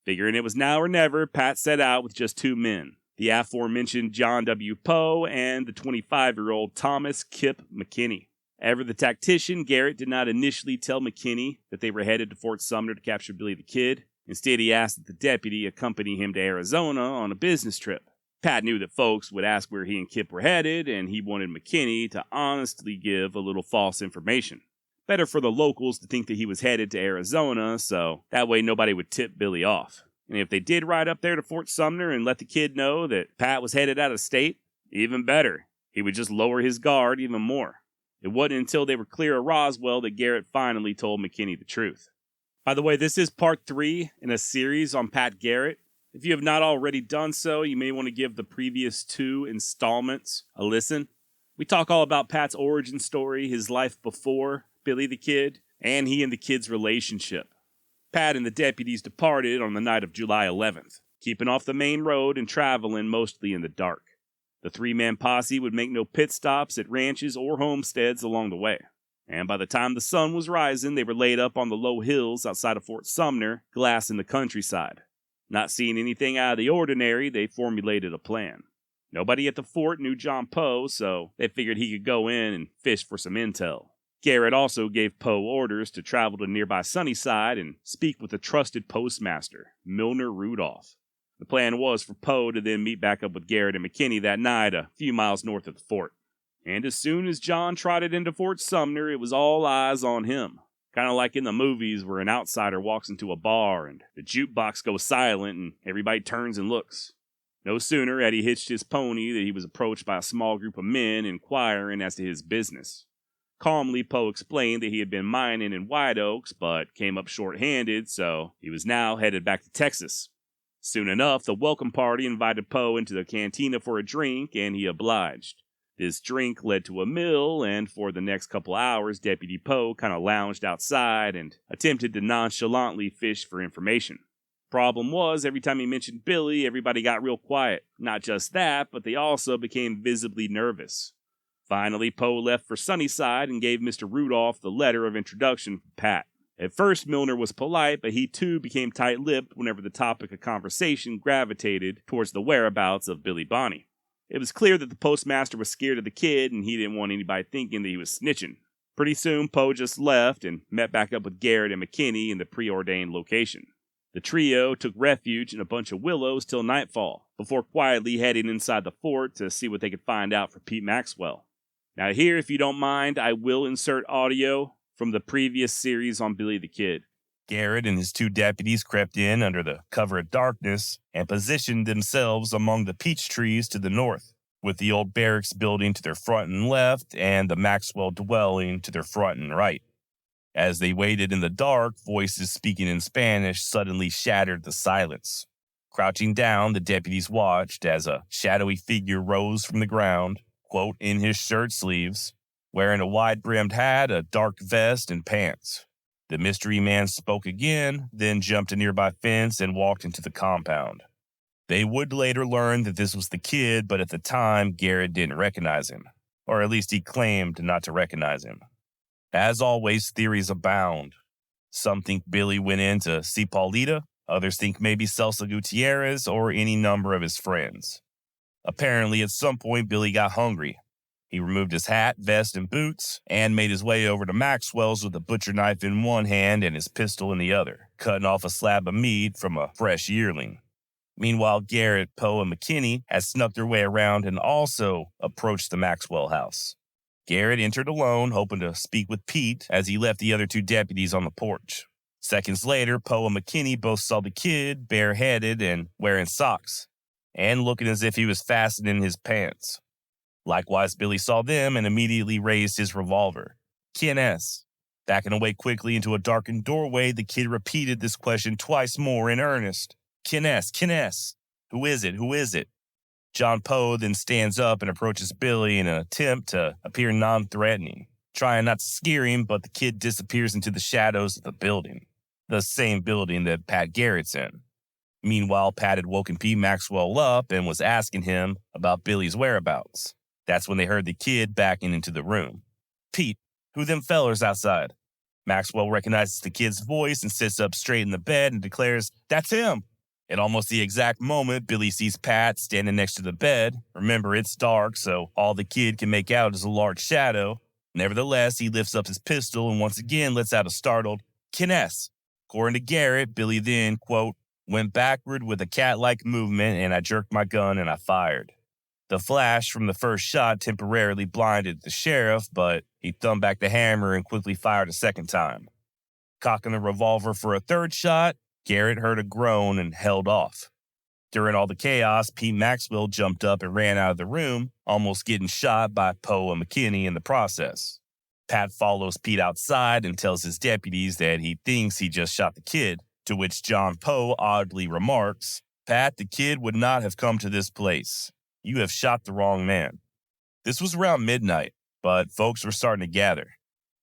Figuring it was now or never, Pat set out with just two men, the aforementioned John W. Poe and the 25-year-old Thomas Kip McKinney. Ever the tactician, Garrett did not initially tell McKinney that they were headed to Fort Sumner to capture Billy the Kid. Instead, he asked that the deputy accompany him to Arizona on a business trip. Pat knew that folks would ask where he and Kip were headed, and he wanted McKinney to honestly give a little false information. Better for the locals to think that he was headed to Arizona, so that way nobody would tip Billy off. And if they did ride up there to Fort Sumner and let the kid know that Pat was headed out of state, even better. He would just lower his guard even more. It wasn't until they were clear of Roswell that Garrett finally told McKinney the truth. By the way, this is part 3 in a series on Pat Garrett. If you have not already done so, you may want to give the previous 2 installments a listen. We talk all about Pat's origin story, his life before Billy the Kid, and he and the kid's relationship. Pat and the deputies departed on the night of July 11th, keeping off the main road and traveling mostly in the dark. The 3-man posse would make no pit stops at ranches or homesteads along the way, and by the time the sun was rising, they were laid up on the low hills outside of Fort Sumner, glassing the countryside. Not seeing anything out of the ordinary, they formulated a plan. Nobody at the fort knew John Poe, so they figured he could go in and fish for some intel. Garrett also gave Poe orders to travel to nearby Sunnyside and speak with a trusted postmaster, Milner Rudolph. The plan was for Poe to then meet back up with Garrett and McKinney that night a few miles north of the fort. And as soon as John trotted into Fort Sumner, it was all eyes on him. Kind of like in the movies where an outsider walks into a bar and the jukebox goes silent and everybody turns and looks. No sooner had he hitched his pony than he was approached by a small group of men inquiring as to his business. Calmly, Poe explained that he had been mining in White Oaks, but came up short-handed, so he was now headed back to Texas. Soon enough, the welcome party invited Poe into the cantina for a drink, and he obliged. This drink led to a meal, and for the next couple hours, Deputy Poe kind of lounged outside and attempted to nonchalantly fish for information. Problem was, every time he mentioned Billy, everybody got real quiet. Not just that, but they also became visibly nervous. Finally, Poe left for Sunnyside and gave Mr. Rudolph the letter of introduction from Pat. At first, Milner was polite, but he too became tight-lipped whenever the topic of conversation gravitated towards the whereabouts of Billy Bonney. It was clear that the postmaster was scared of the kid, and he didn't want anybody thinking that he was snitching. Pretty soon, Poe just left and met back up with Garrett and McKinney in the preordained location. The trio took refuge in a bunch of willows till nightfall, before quietly heading inside the fort to see what they could find out for Pete Maxwell. Now here, if you don't mind, I will insert audio from the previous series on Billy the Kid. Garrett and his 2 deputies crept in under the cover of darkness and positioned themselves among the peach trees to the north, with the old barracks building to their front and left and the Maxwell dwelling to their front and right. As they waited in the dark, voices speaking in Spanish suddenly shattered the silence. Crouching down, the deputies watched as a shadowy figure rose from the ground, quote, in his shirt sleeves, wearing a wide-brimmed hat, a dark vest, and pants. The mystery man spoke again, then jumped a nearby fence and walked into the compound. They would later learn that this was the kid, but at the time, Garrett didn't recognize him. Or at least he claimed not to recognize him. As always, theories abound. Some think Billy went in to see Paulita, others think maybe Celso Gutierrez or any number of his friends. Apparently, at some point, Billy got hungry. He removed his hat, vest, and boots, and made his way over to Maxwell's with a butcher knife in one hand and his pistol in the other, cutting off a slab of meat from a fresh yearling. Meanwhile, Garrett, Poe, and McKinney had snuck their way around and also approached the Maxwell house. Garrett entered alone, hoping to speak with Pete as he left the other 2 deputies on the porch. Seconds later, Poe and McKinney both saw the kid, bareheaded and wearing socks, and looking as if he was fastening his pants. Likewise, Billy saw them and immediately raised his revolver. "¿Quién es?" Backing away quickly into a darkened doorway, the kid repeated this question twice more in earnest. "¿Quién es? ¿Quién es? Who is it? Who is it?" John Poe then stands up and approaches Billy in an attempt to appear non-threatening, trying not to scare him, but the kid disappears into the shadows of the building. The same building that Pat Garrett's in. Meanwhile, Pat had woken Pete Maxwell up and was asking him about Billy's whereabouts. That's when they heard the kid backing into the room. "Pete, who them fellers outside?" Maxwell recognizes the kid's voice and sits up straight in the bed and declares, "That's him." At almost the exact moment, Billy sees Pat standing next to the bed. Remember, it's dark, so all the kid can make out is a large shadow. Nevertheless, he lifts up his pistol and once again lets out a startled, "¿Quién es?" According to Garrett, Billy then, quote, went backward with a cat-like movement and I jerked my gun and I fired. The flash from the first shot temporarily blinded the sheriff, but he thumbed back the hammer and quickly fired a second time. Cocking the revolver for a third shot, Garrett heard a groan and held off. During all the chaos, Pete Maxwell jumped up and ran out of the room, almost getting shot by Poe and McKinney in the process. Pat follows Pete outside and tells his deputies that he thinks he just shot the kid, to which John Poe oddly remarks, Pat, the kid would not have come to this place. You have shot the wrong man. This was around midnight, but folks were starting to gather.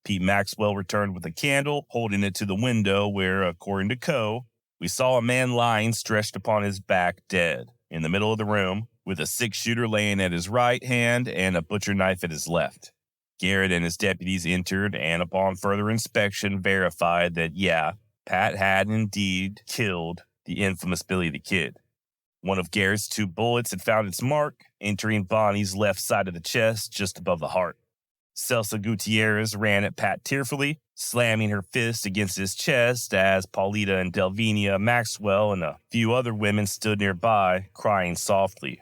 Pete Maxwell returned with a candle, holding it to the window where, according to Co., we saw a man lying stretched upon his back dead in the middle of the room, with a six-shooter laying at his right hand and a butcher knife at his left. Garrett and his deputies entered and, upon further inspection, verified that, Pat had indeed killed the infamous Billy the Kid. One of Garrett's 2 bullets had found its mark, entering Bonnie's left side of the chest just above the heart. Celsa Gutierrez ran at Pat tearfully, slamming her fist against his chest as Paulita and Delvinia Maxwell and a few other women stood nearby, crying softly.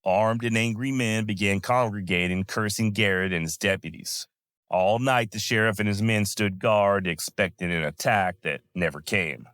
Armed and angry men began congregating, cursing Garrett and his deputies. All night the sheriff and his men stood guard, expecting an attack that never came.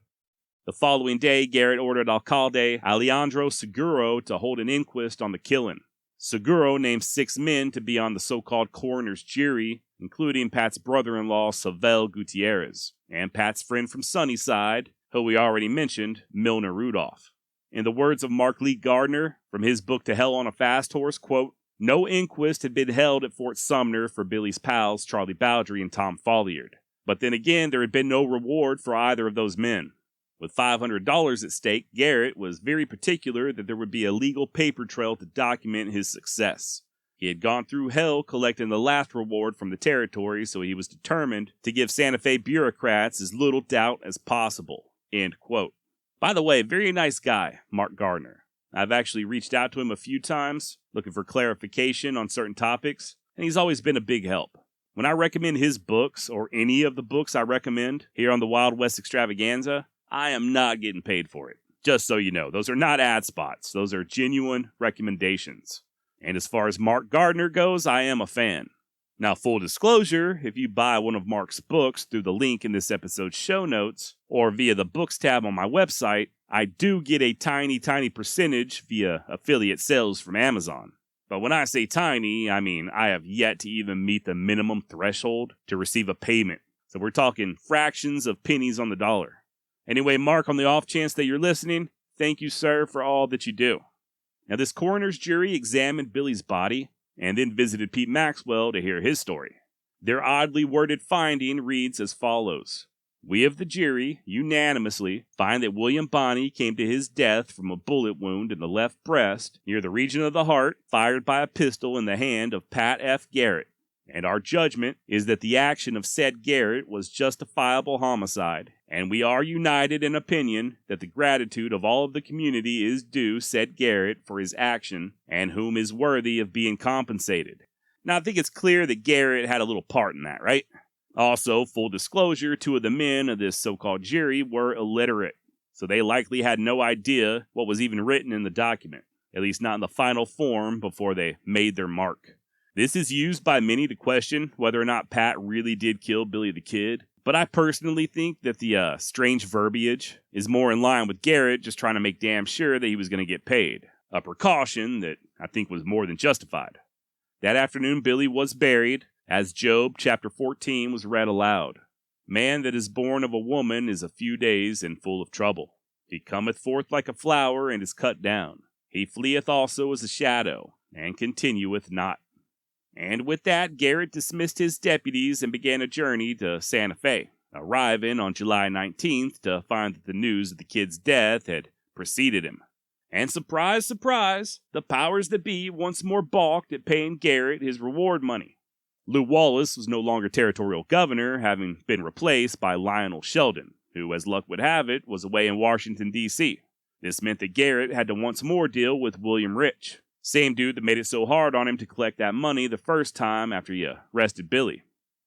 The following day, Garrett ordered Alcalde Alejandro Seguro to hold an inquest on the killing. Seguro named 6 men to be on the so-called coroner's jury, including Pat's brother-in-law, Savel Gutierrez, and Pat's friend from Sunnyside, who we already mentioned, Milner Rudolph. In the words of Mark Lee Gardner, from his book To Hell on a Fast Horse, quote, "No inquest had been held at Fort Sumner for Billy's pals, Charlie Bowdry and Tom Folliard. But then again, there had been no reward for either of those men. With $500 at stake, Garrett was very particular that there would be a legal paper trail to document his success. He had gone through hell collecting the last reward from the territory, so he was determined to give Santa Fe bureaucrats as little doubt as possible." End quote. By the way, very nice guy, Mark Gardner. I've actually reached out to him a few times, looking for clarification on certain topics, and he's always been a big help. When I recommend his books, or any of the books I recommend here on the Wild West Extravaganza, I am not getting paid for it. Just so you know, those are not ad spots. Those are genuine recommendations. And as far as Mark Gardner goes, I am a fan. Now, full disclosure, if you buy one of Mark's books through the link in this episode's show notes, or via the books tab on my website, I do get a tiny percentage via affiliate sales from Amazon. But when I say tiny, I mean I have yet to even meet the minimum threshold to receive a payment. So we're talking fractions of pennies on the dollar. Anyway, Mark, on the off chance that you're listening, thank you, sir, for all that you do. Now, this coroner's jury examined Billy's body and then visited Pete Maxwell to hear his story. Their oddly worded finding reads as follows. "We of the jury unanimously find that William Bonney came to his death from a bullet wound in the left breast near the region of the heart, fired by a pistol in the hand of Pat F. Garrett. And our judgment is that the action of said Garrett was justifiable homicide, and we are united in opinion that the gratitude of all of the community is due said Garrett for his action, and whom is worthy of being compensated." Now, I think it's clear that Garrett had a little part in that, right? Also, full disclosure, 2 of the men of this so-called jury were illiterate, so they likely had no idea what was even written in the document, at least not in the final form before they made their mark. This is used by many to question whether or not Pat really did kill Billy the Kid, but I personally think that the strange verbiage is more in line with Garrett just trying to make damn sure that he was going to get paid, a precaution that I think was more than justified. That afternoon, Billy was buried, as Job chapter 14 was read aloud. "Man that is born of a woman is a few days and full of trouble. He cometh forth like a flower and is cut down. He fleeth also as a shadow, and continueth not." And with that, Garrett dismissed his deputies and began a journey to Santa Fe, arriving on July 19th to find that the news of the kid's death had preceded him. And surprise, surprise, the powers that be once more balked at paying Garrett his reward money. Lew Wallace was no longer territorial governor, having been replaced by Lionel Sheldon, who, as luck would have it, was away in Washington, D.C. This meant that Garrett had to once more deal with William Rich, same dude that made it so hard on him to collect that money the first time after he arrested Billy.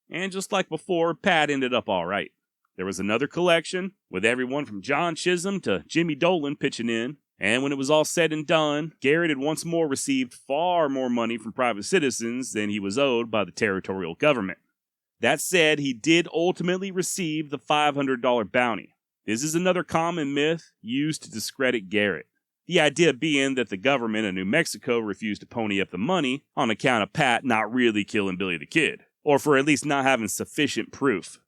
And just like before, Pat ended up all right. There was another collection, with everyone from John Chisholm to Jimmy Dolan pitching in, and when it was all said and done, Garrett had once more received far more money from private citizens than he was owed by the territorial government. That said, he did ultimately receive the $500 bounty. This is another common myth used to discredit Garrett. The idea being that the government of New Mexico refused to pony up the money on account of Pat not really killing Billy the Kid, or for at least not having sufficient proof.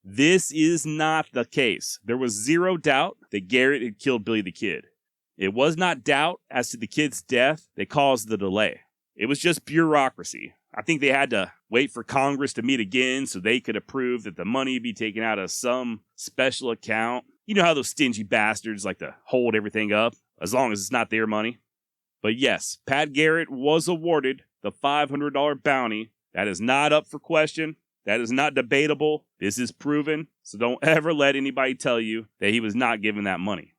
This is not the case. There was zero doubt that Garrett had killed Billy the Kid. It was not doubt as to the kid's death that caused the delay. It was just bureaucracy. I think they had to wait for Congress to meet again so they could approve that the money be taken out of some special account. You know how those stingy bastards like to hold everything up, as long as it's not their money. But yes, Pat Garrett was awarded the $500 bounty. That is not up for question. That is not debatable. This is proven. So don't ever let anybody tell you that he was not given that money.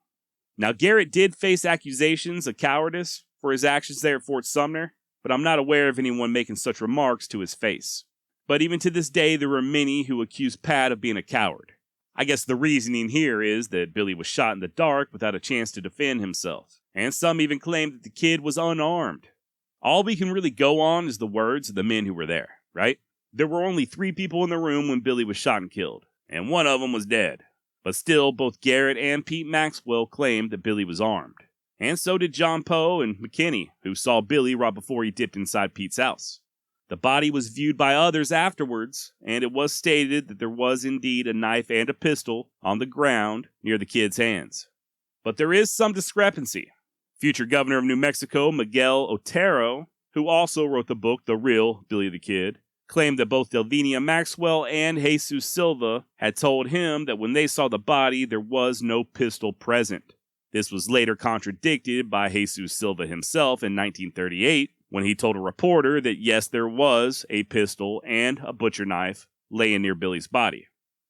Now, Garrett did face accusations of cowardice for his actions there at Fort Sumner, but I'm not aware of anyone making such remarks to his face. But even to this day, there were many who accuse Pat of being a coward. I guess the reasoning here is that Billy was shot in the dark without a chance to defend himself, and some even claim that the kid was unarmed. All we can really go on is the words of the men who were there, right? There were only 3 people in the room when Billy was shot and killed, and one of them was dead. But still, both Garrett and Pete Maxwell claimed that Billy was armed. And so did John Poe and McKinney, who saw Billy right before he dipped inside Pete's house. The body was viewed by others afterwards, and it was stated that there was indeed a knife and a pistol on the ground near the kid's hands. But there is some discrepancy. Future governor of New Mexico, Miguel Otero, who also wrote the book The Real Billy the Kid, claimed that both Delvinia Maxwell and Jesus Silva had told him that when they saw the body, there was no pistol present. This was later contradicted by Jesus Silva himself in 1938, when he told a reporter that yes, there was a pistol and a butcher knife laying near Billy's body.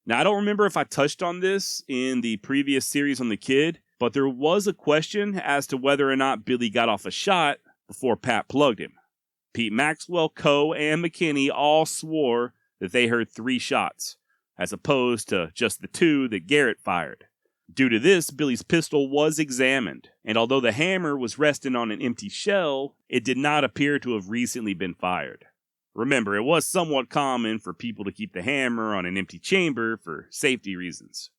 Now, I don't remember if I touched on this in the previous series on the kid, but there was a question as to whether or not Billy got off a shot before Pat plugged him. Pete Maxwell, Coe, and McKinney all swore that they heard 3 shots, as opposed to just the 2 that Garrett fired. Due to this, Billy's pistol was examined, and although the hammer was resting on an empty shell, it did not appear to have recently been fired. Remember, it was somewhat common for people to keep the hammer on an empty chamber for safety reasons.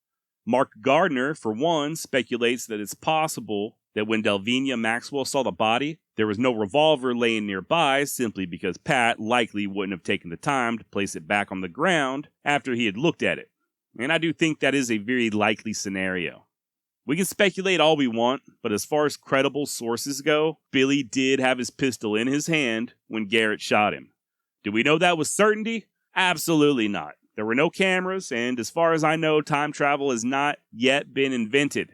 Mark Gardner, for one, speculates that it's possible that when Delvinia Maxwell saw the body, there was no revolver laying nearby simply because Pat likely wouldn't have taken the time to place it back on the ground after he had looked at it. And I do think that is a very likely scenario. We can speculate all we want, but as far as credible sources go, Billy did have his pistol in his hand when Garrett shot him. Do we know that with certainty? Absolutely not. There were no cameras, and as far as I know, time travel has not yet been invented.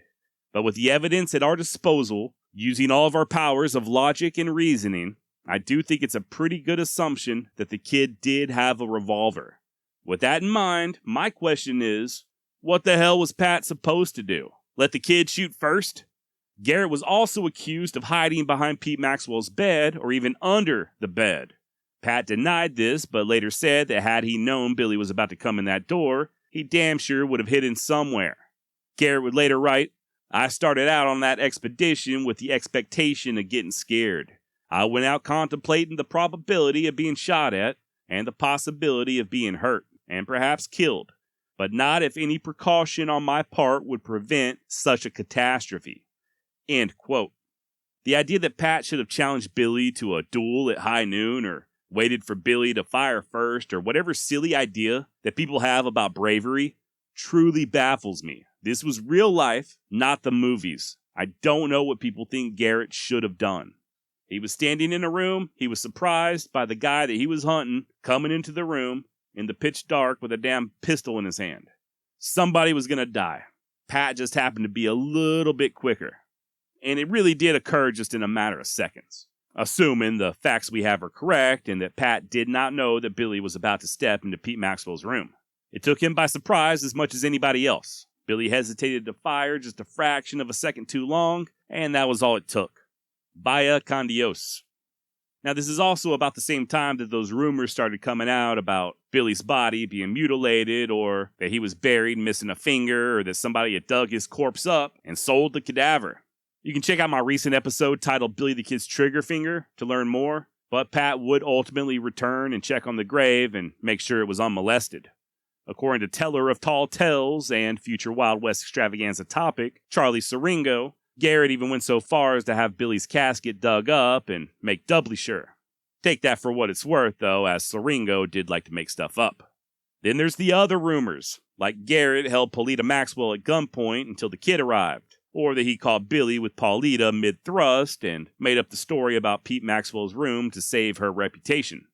But with the evidence at our disposal, using all of our powers of logic and reasoning, I do think it's a pretty good assumption that the kid did have a revolver. With that in mind, my question is, what the hell was Pat supposed to do? Let the kid shoot first? Garrett was also accused of hiding behind Pete Maxwell's bed or even under the bed. Pat denied this, but later said that had he known Billy was about to come in that door, he damn sure would have hidden somewhere. Garrett would later write, "I started out on that expedition with the expectation of getting scared. I went out contemplating the probability of being shot at and the possibility of being hurt and perhaps killed, but not if any precaution on my part would prevent such a catastrophe." End quote. The idea that Pat should have challenged Billy to a duel at high noon or waited for Billy to fire first or whatever silly idea that people have about bravery truly baffles me. This was real life, not the movies. I don't know what people think Garrett should have done. He was standing in a room. He was surprised by the guy that he was hunting coming into the room in the pitch dark with a damn pistol in his hand. Somebody was going to die. Pat just happened to be a little bit quicker. And it really did occur just in a matter of seconds. Assuming the facts we have are correct and that Pat did not know that Billy was about to step into Pete Maxwell's room. It took him by surprise as much as anybody else. Billy hesitated to fire just a fraction of a second too long, and that was all it took. Vaya con Dios. Now, this is also about the same time that those rumors started coming out about Billy's body being mutilated, or that he was buried missing a finger, or that somebody had dug his corpse up and sold the cadaver. You can check out my recent episode titled Billy the Kid's Trigger Finger to learn more, but Pat would ultimately return and check on the grave and make sure it was unmolested. According to Teller of Tall Tales and future Wild West Extravaganza topic, Charlie Siringo, Garrett even went so far as to have Billy's casket dug up and make doubly sure. Take that for what it's worth, though, as Siringo did like to make stuff up. Then there's the other rumors, like Garrett held Polita Maxwell at gunpoint until the kid arrived. or that he caught Billy with Paulita mid-thrust and made up the story about Pete Maxwell's room to save her reputation.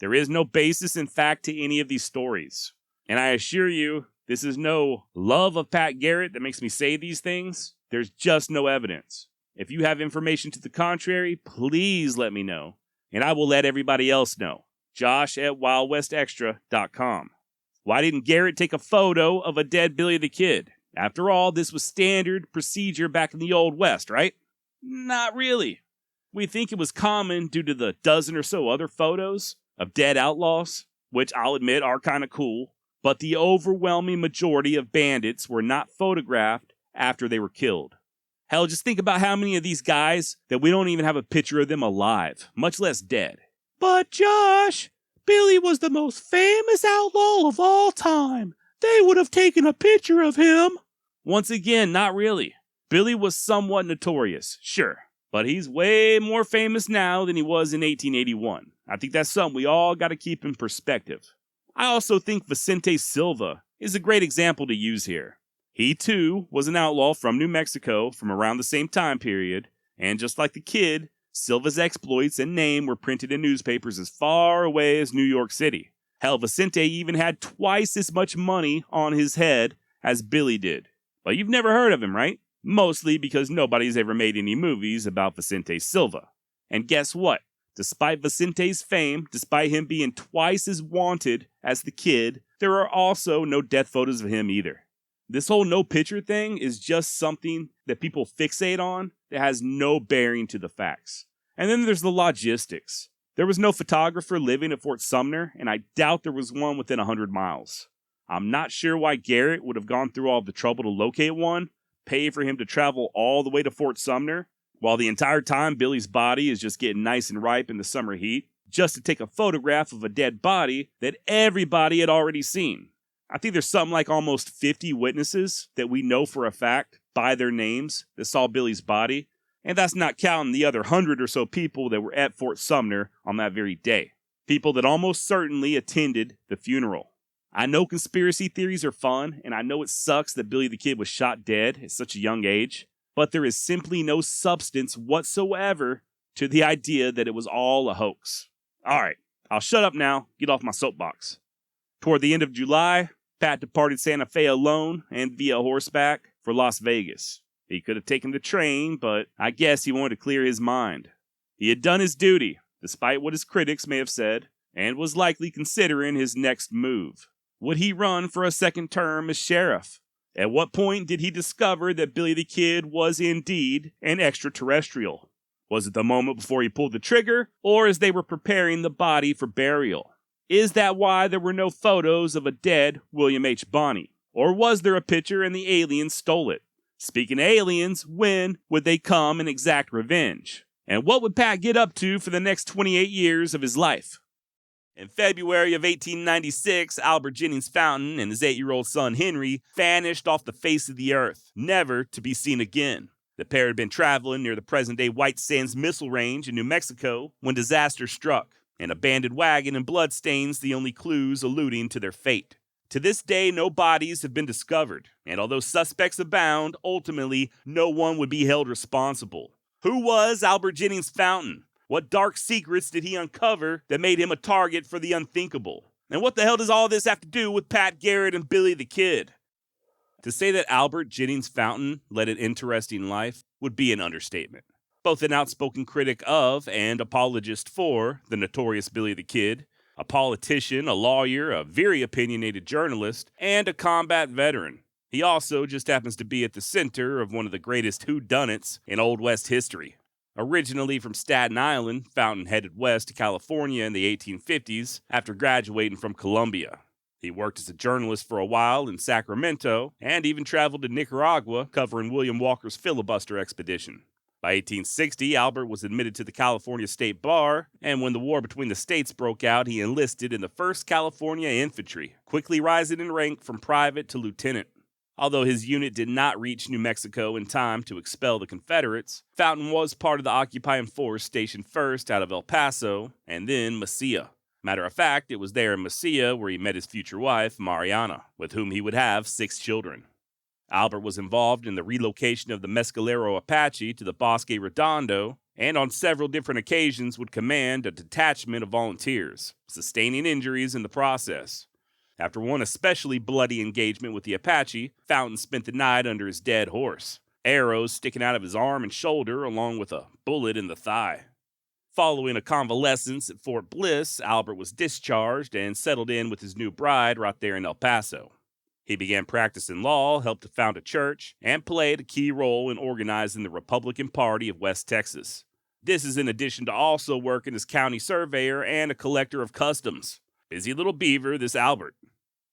There is no basis in fact to any of these stories. And I assure you, this is no love of Pat Garrett that makes me say these things. There's just no evidence. If you have information to the contrary, please let me know, and I will let everybody else know. Josh@wildwestextra.com. Why didn't Garrett take a photo of a dead Billy the Kid? After all, this was standard procedure back in the Old West, right? Not really. We think it was common due to the dozen or so other photos of dead outlaws, which I'll admit are kind of cool, but the overwhelming majority of bandits were not photographed after they were killed. Hell, just think about how many of these guys that we don't even have a picture of them alive, much less dead. But Josh, Billy was the most famous outlaw of all time. They would have taken a picture of him. Once again, not really. Billy was somewhat notorious, sure, but he's way more famous now than he was in 1881. I think that's something we all got to keep in perspective. I also think Vicente Silva is a great example to use here. He, too, was an outlaw from New Mexico from around the same time period, and just like the Kid, Silva's exploits and name were printed in newspapers as far away as New York City. Hell, Vicente even had twice as much money on his head as Billy did. But you've never heard of him, right? Mostly because nobody's ever made any movies about Vicente Silva. And guess what? Despite Vicente's fame, despite him being twice as wanted as the Kid, there are also no death photos of him either. This whole no picture thing is just something that people fixate on that has no bearing to the facts. And then there's the logistics. There was no photographer living at Fort Sumner, and I doubt there was one within 100 miles. I'm not sure why Garrett would have gone through all the trouble to locate one, pay for him to travel all the way to Fort Sumner, while the entire time Billy's body is just getting nice and ripe in the summer heat, just to take a photograph of a dead body that everybody had already seen. I think there's something like almost 50 witnesses that we know for a fact by their names that saw Billy's body, and that's not counting the other 100 or so people that were at Fort Sumner on that very day. People that almost certainly attended the funeral. I know conspiracy theories are fun, and I know it sucks that Billy the Kid was shot dead at such a young age, but there is simply no substance whatsoever to the idea that it was all a hoax. Alright, I'll shut up now, get off my soapbox. Toward the end of July, Pat departed Santa Fe alone and via horseback for Las Vegas. He could have taken the train, but I guess he wanted to clear his mind. He had done his duty, despite what his critics may have said, and was likely considering his next move. Would he run for a second term as sheriff? At what point did he discover that Billy the Kid was indeed an extraterrestrial? Was it the moment before he pulled the trigger, or as they were preparing the body for burial? Is that why there were no photos of a dead William H. Bonney? Or was there a picture and the aliens stole it? Speaking of aliens, when would they come and exact revenge? And what would Pat get up to for the next 28 years of his life? In February of 1896, Albert Jennings Fountain and his 8-year-old son Henry vanished off the face of the earth, never to be seen again. The pair had been traveling near the present-day White Sands Missile Range in New Mexico when disaster struck. An abandoned wagon and bloodstains the only clues alluding to their fate. To this day, no bodies have been discovered, and although suspects abound, ultimately, no one would be held responsible. Who was Albert Jennings Fountain? What dark secrets did he uncover that made him a target for the unthinkable? And what the hell does all this have to do with Pat Garrett and Billy the Kid? To say that Albert Jennings Fountain led an interesting life would be an understatement. Both an outspoken critic of and apologist for the notorious Billy the Kid, a politician, a lawyer, a very opinionated journalist, and a combat veteran. He also just happens to be at the center of one of the greatest whodunits in Old West history. Originally from Staten Island, Fountain headed west to California in the 1850s after graduating from Columbia. He worked as a journalist for a while in Sacramento and even traveled to Nicaragua covering William Walker's filibuster expedition. By 1860, Albert was admitted to the California State Bar, and when the war between the states broke out, he enlisted in the 1st California Infantry, quickly rising in rank from private to lieutenant. Although his unit did not reach New Mexico in time to expel the Confederates, Fountain was part of the occupying force stationed first out of El Paso and then Mesilla. Matter of fact, it was there in Mesilla where he met his future wife, Mariana, with whom he would have 6 children. Albert was involved in the relocation of the Mescalero Apache to the Bosque Redondo, and on several different occasions would command a detachment of volunteers, sustaining injuries in the process. After one especially bloody engagement with the Apache, Fountain spent the night under his dead horse, arrows sticking out of his arm and shoulder along with a bullet in the thigh. Following a convalescence at Fort Bliss, Albert was discharged and settled in with his new bride right there in El Paso. He began practicing law, helped to found a church, and played a key role in organizing the Republican Party of West Texas. This is in addition to also working as county surveyor and a collector of customs. Busy little beaver, this Albert.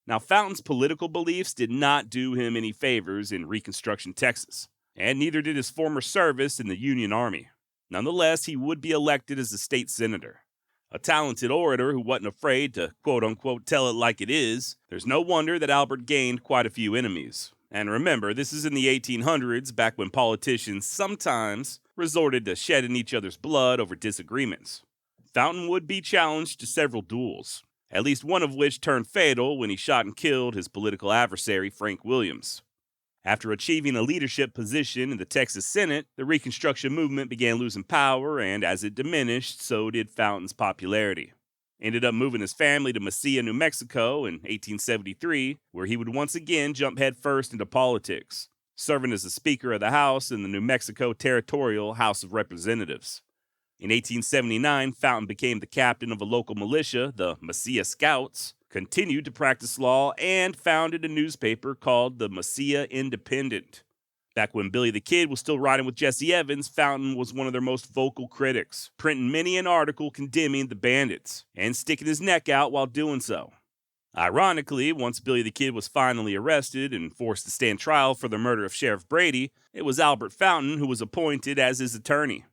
Now, Fountain's political beliefs did not do him any favors in Reconstruction Texas, and neither did his former service in the Union Army. Nonetheless, he would be elected as a state senator. A talented orator who wasn't afraid to quote-unquote tell it like it is, there's no wonder that Albert gained quite a few enemies. And remember, this is in the 1800s, back when politicians sometimes resorted to shedding each other's blood over disagreements. Fountain would be challenged to several duels, at least one of which turned fatal when he shot and killed his political adversary, Frank Williams. After achieving a leadership position in the Texas Senate, the Reconstruction movement began losing power, and as it diminished, so did Fountain's popularity. Ended up moving his family to Mesilla, New Mexico in 1873, where he would once again jump headfirst into politics, serving as the Speaker of the House in the New Mexico Territorial House of Representatives. In 1879, Fountain became the captain of a local militia, the Mesilla Scouts, continued to practice law, and founded a newspaper called the Mesilla Independent. Back when Billy the Kid was still riding with Jesse Evans, Fountain was one of their most vocal critics, printing many an article condemning the bandits, and sticking his neck out while doing so. Ironically, once Billy the Kid was finally arrested and forced to stand trial for the murder of Sheriff Brady, it was Albert Fountain who was appointed as his attorney.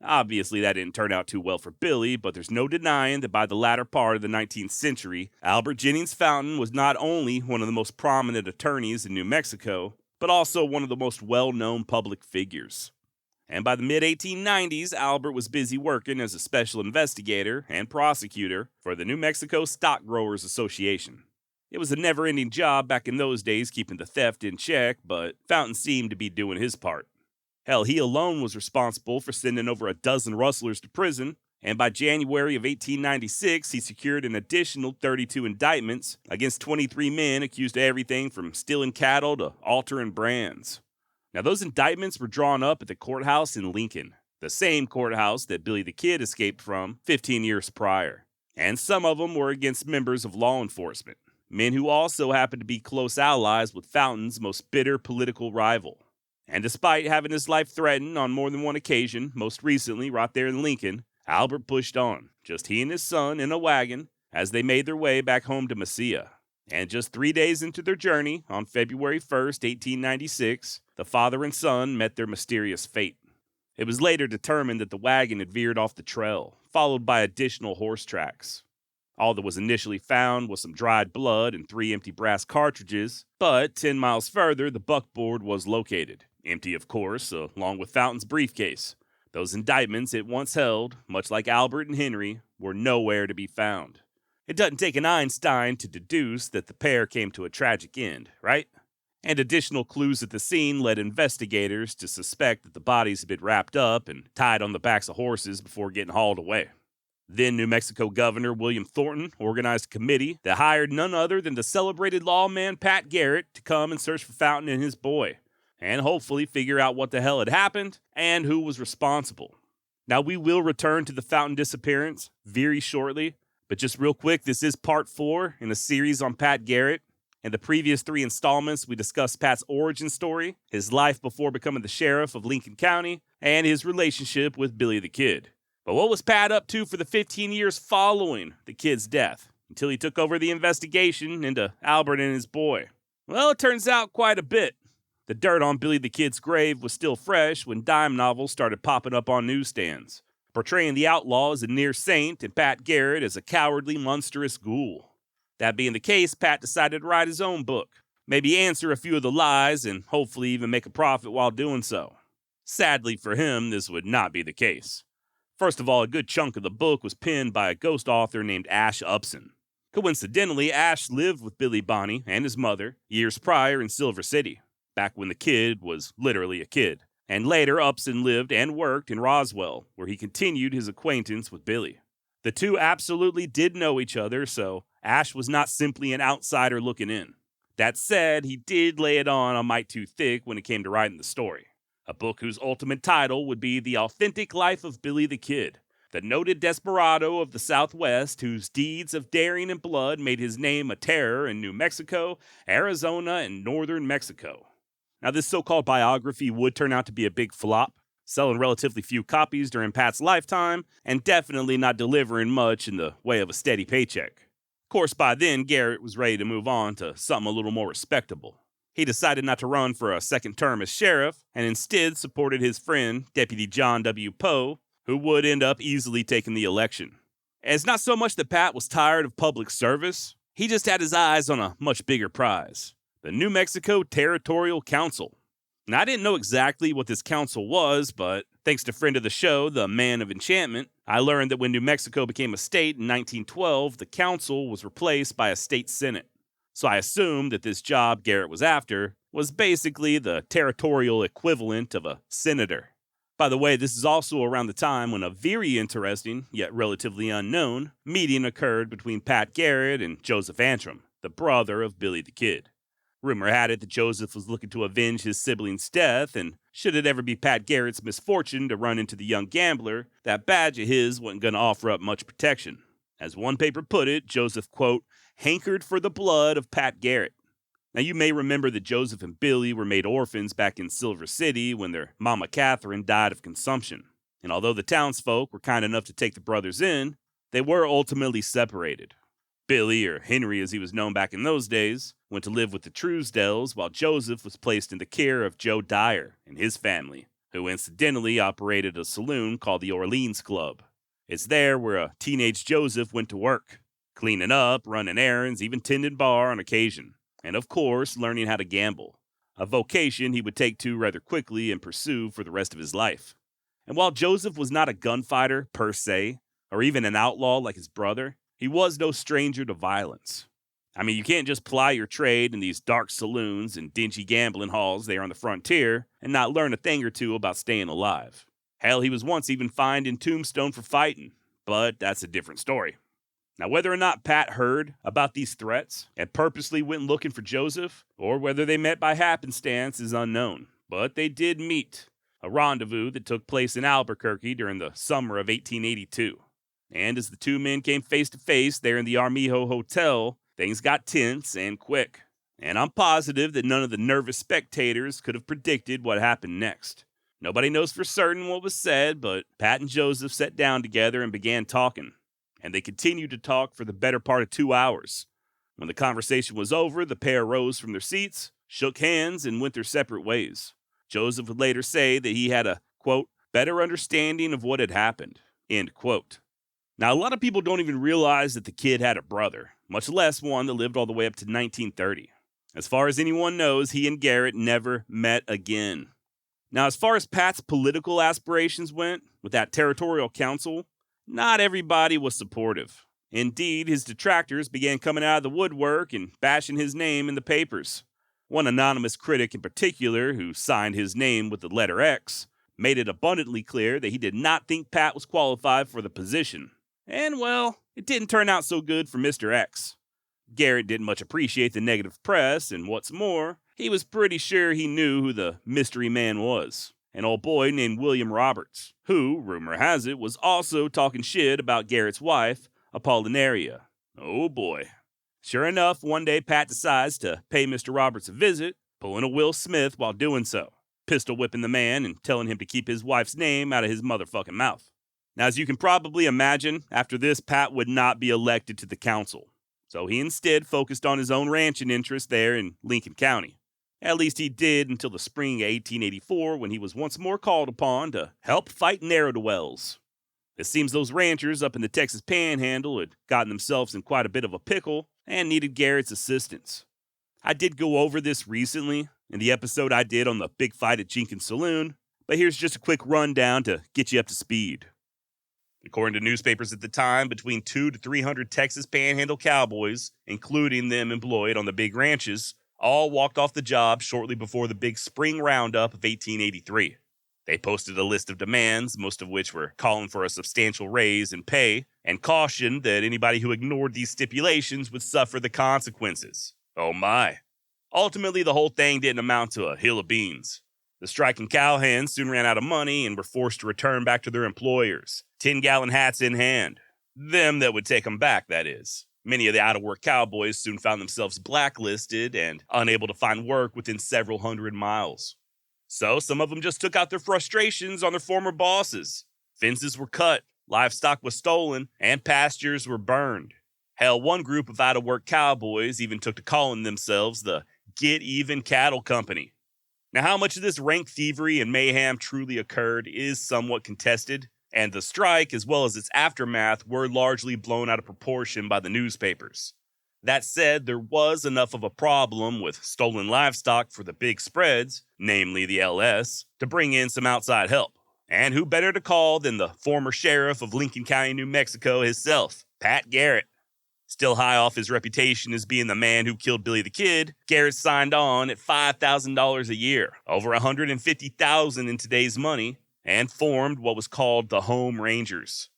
Obviously, that didn't turn out too well for Billy, but there's no denying that by the latter part of the 19th century, Albert Jennings Fountain was not only one of the most prominent attorneys in New Mexico, but also one of the most well-known public figures. And by the mid-1890s, Albert was busy working as a special investigator and prosecutor for the New Mexico Stock Growers Association. It was a never-ending job back in those days keeping the theft in check, but Fountain seemed to be doing his part. Hell, he alone was responsible for sending over a dozen rustlers to prison, and by January of 1896, he secured an additional 32 indictments against 23 men accused of everything from stealing cattle to altering brands. Now, those indictments were drawn up at the courthouse in Lincoln, the same courthouse that Billy the Kid escaped from 15 years prior. And some of them were against members of law enforcement, men who also happened to be close allies with Fountain's most bitter political rival. And despite having his life threatened on more than one occasion, most recently right there in Lincoln, Albert pushed on, just he and his son in a wagon, as they made their way back home to Mesilla. And just 3 days into their journey, on February 1st, 1896, the father and son met their mysterious fate. It was later determined that the wagon had veered off the trail, followed by additional horse tracks. All that was initially found was some dried blood and 3 empty brass cartridges, but 10 miles further, the buckboard was located. Empty, of course, along with Fountain's briefcase. Those indictments it once held, much like Albert and Henry, were nowhere to be found. It doesn't take an Einstein to deduce that the pair came to a tragic end, right? And additional clues at the scene led investigators to suspect that the bodies had been wrapped up and tied on the backs of horses before getting hauled away. Then New Mexico Governor William Thornton organized a committee that hired none other than the celebrated lawman Pat Garrett to come and search for Fountain and his boy, and hopefully figure out what the hell had happened and who was responsible. Now, we will return to the Fountain disappearance very shortly, but just real quick, this is part 4 in a series on Pat Garrett. In the previous 3 installments, we discussed Pat's origin story, his life before becoming the sheriff of Lincoln County, and his relationship with Billy the Kid. But what was Pat up to for the 15 years following the kid's death, until he took over the investigation into Albert and his boy? Well, it turns out quite a bit. The dirt on Billy the Kid's grave was still fresh when dime novels started popping up on newsstands, portraying the outlaw as a near saint and Pat Garrett as a cowardly, monstrous ghoul. That being the case, Pat decided to write his own book, maybe answer a few of the lies and hopefully even make a profit while doing so. Sadly for him, this would not be the case. First of all, a good chunk of the book was penned by a ghost author named Ash Upson. Coincidentally, Ash lived with Billy Bonney and his mother years prior in Silver City. back when the kid was literally a kid, and later Upson lived and worked in Roswell, where he continued his acquaintance with Billy. The two absolutely did know each other, so Ash was not simply an outsider looking in. That said, he did lay it on a mite too thick when it came to writing the story. A book whose ultimate title would be The Authentic Life of Billy the Kid, the noted desperado of the Southwest whose deeds of daring and blood made his name a terror in New Mexico, Arizona, and northern Mexico. Now, this so-called biography would turn out to be a big flop, selling relatively few copies during Pat's lifetime, and definitely not delivering much in the way of a steady paycheck. Of course, by then, Garrett was ready to move on to something a little more respectable. He decided not to run for a second term as sheriff, and instead supported his friend, Deputy John W. Poe, who would end up easily taking the election. And it's not so much that Pat was tired of public service, he just had his eyes on a much bigger prize, the New Mexico Territorial Council. Now, I didn't know exactly what this council was, but thanks to friend of the show, the Man of Enchantment, I learned that when New Mexico became a state in 1912, the council was replaced by a state senate. So I assumed that this job Garrett was after was basically the territorial equivalent of a senator. By the way, this is also around the time when a very interesting, yet relatively unknown, meeting occurred between Pat Garrett and Joseph Antrim, the brother of Billy the Kid. Rumor had it that Joseph was looking to avenge his sibling's death, and should it ever be Pat Garrett's misfortune to run into the young gambler, that badge of his wasn't going to offer up much protection. As one paper put it, Joseph, quote, hankered for the blood of Pat Garrett. Now, you may remember that Joseph and Billy were made orphans back in Silver City when their mama Catherine died of consumption. And although the townsfolk were kind enough to take the brothers in, they were ultimately separated. Billy, or Henry as he was known back in those days, went to live with the Truesdells, while Joseph was placed in the care of Joe Dyer and his family, who incidentally operated a saloon called the Orleans Club. It's there where a teenage Joseph went to work, cleaning up, running errands, even tending bar on occasion, and of course, learning how to gamble, a vocation he would take to rather quickly and pursue for the rest of his life. And while Joseph was not a gunfighter per se, or even an outlaw like his brother, he was no stranger to violence. I mean, you can't just ply your trade in these dark saloons and dingy gambling halls there on the frontier and not learn a thing or two about staying alive. Hell, he was once even fined in Tombstone for fighting, but that's a different story. Now, whether or not Pat heard about these threats and purposely went looking for Joseph, or whether they met by happenstance is unknown, but they did meet, a rendezvous that took place in Albuquerque during the summer of 1882. And as the two men came face to face there in the Armijo Hotel, things got tense and quick. And I'm positive that none of the nervous spectators could have predicted what happened next. Nobody knows for certain what was said, but Pat and Joseph sat down together and began talking. And they continued to talk for the better part of 2 hours. When the conversation was over, the pair rose from their seats, shook hands, and went their separate ways. Joseph would later say that he had a, quote, better understanding of what had happened, end quote. Now, a lot of people don't even realize that the kid had a brother, much less one that lived all the way up to 1930. As far as anyone knows, he and Garrett never met again. Now, as far as Pat's political aspirations went, with that territorial council, not everybody was supportive. Indeed, his detractors began coming out of the woodwork and bashing his name in the papers. One anonymous critic in particular, who signed his name with the letter X, made it abundantly clear that he did not think Pat was qualified for the position. And, well, it didn't turn out so good for Mr. X. Garrett didn't much appreciate the negative press, and what's more, he was pretty sure he knew who the mystery man was. An old boy named William Roberts, who, rumor has it, was also talking shit about Garrett's wife, Apollinaria. Oh boy. Sure enough, one day Pat decides to pay Mr. Roberts a visit, pulling a Will Smith while doing so, pistol whipping the man and telling him to keep his wife's name out of his motherfucking mouth. Now, as you can probably imagine, after this, Pat would not be elected to the council. So he instead focused on his own ranching interest there in Lincoln County. At least he did until the spring of 1884, when he was once more called upon to help fight ne'er-do-wells. It seems those ranchers up in the Texas Panhandle had gotten themselves in quite a bit of a pickle and needed Garrett's assistance. I did go over this recently in the episode I did on the big fight at Jenkins Saloon, but here's just a quick rundown to get you up to speed. According to newspapers at the time, between 200 to 300 Texas Panhandle cowboys, including them employed on the big ranches, all walked off the job shortly before the big spring roundup of 1883. They posted a list of demands, most of which were calling for a substantial raise in pay, and cautioned that anybody who ignored these stipulations would suffer the consequences. Oh my. Ultimately, the whole thing didn't amount to a hill of beans. The striking cowhands soon ran out of money and were forced to return back to their employers, 10-gallon hats in hand. Them that would take them back, that is. Many of the out-of-work cowboys soon found themselves blacklisted and unable to find work within several hundred miles. So some of them just took out their frustrations on their former bosses. Fences were cut, livestock was stolen, and pastures were burned. Hell, one group of out-of-work cowboys even took to calling themselves the Get Even Cattle Company. Now, how much of this rank thievery and mayhem truly occurred is somewhat contested, and the strike, as well as its aftermath, were largely blown out of proportion by the newspapers. That said, there was enough of a problem with stolen livestock for the big spreads, namely the LS, to bring in some outside help. And who better to call than the former sheriff of Lincoln County, New Mexico himself, Pat Garrett. Still high off his reputation as being the man who killed Billy the Kid, Garrett signed on at $5,000 a year, over $150,000 in today's money, and formed what was called the Home Rangers.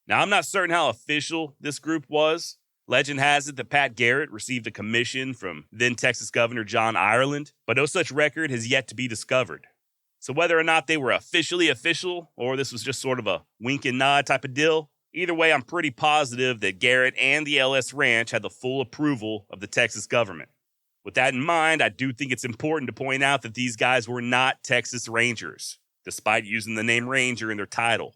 Now, I'm not certain how official this group was. Legend has it that Pat Garrett received a commission from then Texas Governor John Ireland, but no such record has yet to be discovered. So whether or not they were officially official, or this was just sort of a wink and nod type of deal, either way, I'm pretty positive that Garrett and the LS Ranch had the full approval of the Texas government. With that in mind, I do think it's important to point out that these guys were not Texas Rangers, despite using the name Ranger in their title.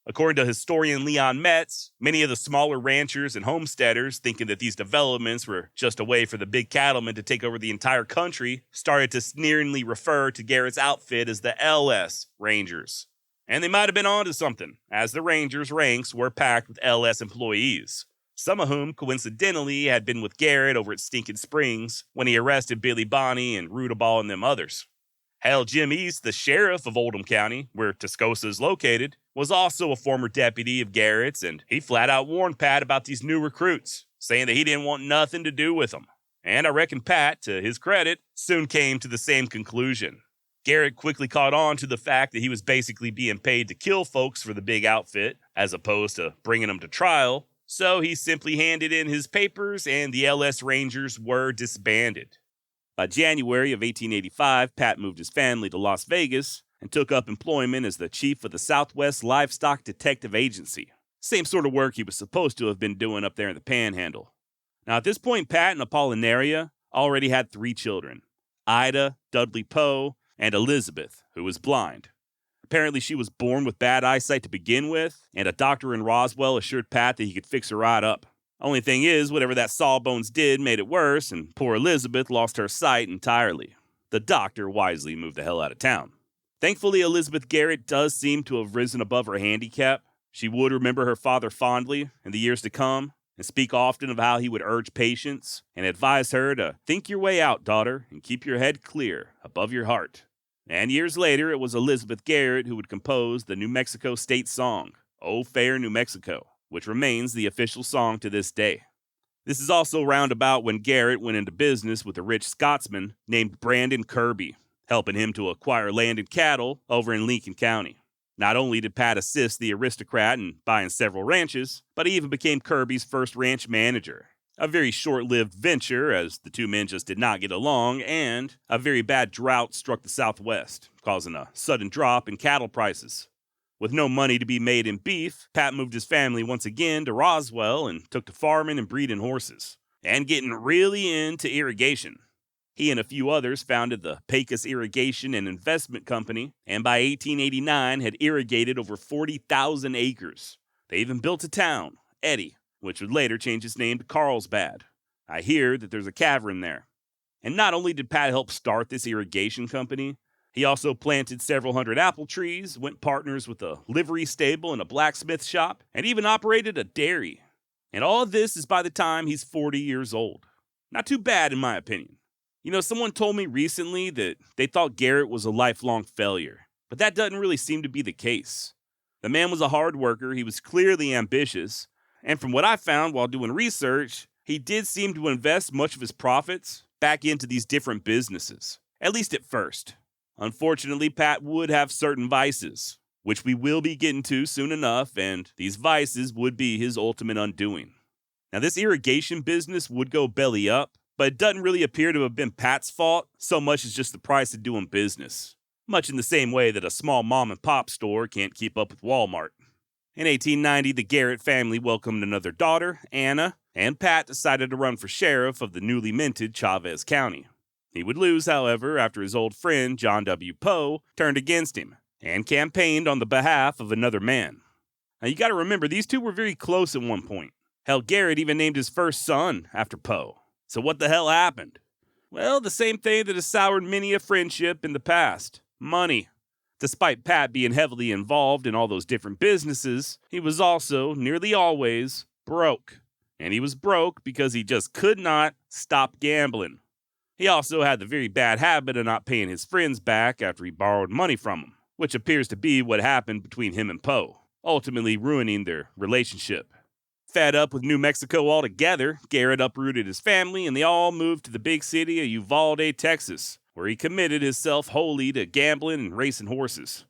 According to historian Leon Metz, many of the smaller ranchers and homesteaders, thinking that these developments were just a way for the big cattlemen to take over the entire country, started to sneeringly refer to Garrett's outfit as the LS Rangers. And they might have been onto something, as the Rangers' ranks were packed with LS employees, some of whom coincidentally had been with Garrett over at Stinking Springs when he arrested Billy Bonney and Rudaball and them others. Hell, Jim East, the sheriff of Oldham County, where Tascosa is located, was also a former deputy of Garrett's, and he flat out warned Pat about these new recruits, saying that he didn't want nothing to do with them. And I reckon Pat, to his credit, soon came to the same conclusion. Garrett quickly caught on to the fact that he was basically being paid to kill folks for the big outfit, as opposed to bringing them to trial, so he simply handed in his papers and the LS Rangers were disbanded. By January of 1885, Pat moved his family to Las Vegas and took up employment as the chief of the Southwest Livestock Detective Agency. Same sort of work he was supposed to have been doing up there in the Panhandle. Now, at this point, Pat and Apollinaria already had 3 children, Ida, Dudley Poe, and Elizabeth, who was blind. Apparently, she was born with bad eyesight to begin with, and a doctor in Roswell assured Pat that he could fix her right up. Only thing is, whatever that sawbones did made it worse, and poor Elizabeth lost her sight entirely. The doctor wisely moved the hell out of town. Thankfully, Elizabeth Garrett does seem to have risen above her handicap. She would remember her father fondly in the years to come, and speak often of how he would urge patience and advise her to think your way out, daughter, and keep your head clear above your heart. And years later, it was Elizabeth Garrett who would compose the New Mexico state song, "O Fair New Mexico," which remains the official song to this day. This is also roundabout when Garrett went into business with a rich Scotsman named Brandon Kirby, helping him to acquire land and cattle over in Lincoln County. Not only did Pat assist the aristocrat in buying several ranches, but he even became Kirby's first ranch manager. A very short-lived venture, as the two men just did not get along, and a very bad drought struck the Southwest, causing a sudden drop in cattle prices. With no money to be made in beef, Pat moved his family once again to Roswell and took to farming and breeding horses, and getting really into irrigation. He and a few others founded the Pecos Irrigation and Investment Company, and by 1889 had irrigated over 40,000 acres. They even built a town, Eddy, which would later change its name to Carlsbad. I hear that there's a cavern there. And not only did Pat help start this irrigation company, he also planted several hundred apple trees, went partners with a livery stable and a blacksmith shop, and even operated a dairy. And all of this is by the time he's 40 years old. Not too bad, in my opinion. You know, someone told me recently that they thought Garrett was a lifelong failure, but that doesn't really seem to be the case. The man was a hard worker, he was clearly ambitious, and from what I found while doing research, he did seem to invest much of his profits, back into these different businesses, at least at first. Unfortunately, Pat would have certain vices, which we will be getting to soon enough, and these vices would be his ultimate undoing. Now, this irrigation business would go belly up, but it doesn't really appear to have been Pat's fault so much as just the price of doing business, much in the same way that a small mom-and-pop store can't keep up with Walmart. In 1890, the Garrett family welcomed another daughter, Anna, and Pat decided to run for sheriff of the newly minted Chavez County. He would lose, however, after his old friend John W. Poe turned against him and campaigned on the behalf of another man. Now, you got to remember, these two were very close at one point. Hell, Garrett even named his first son after Poe. So what the hell happened? Well, the same thing that has soured many a friendship in the past. Money. Despite Pat being heavily involved in all those different businesses, he was also, nearly always, broke. And he was broke because he just could not stop gambling. He also had the very bad habit of not paying his friends back after he borrowed money from them, which appears to be what happened between him and Poe, ultimately ruining their relationship. Fed up with New Mexico altogether, Garrett uprooted his family and they all moved to the big city of Uvalde, Texas, where he committed himself wholly to gambling and racing horses.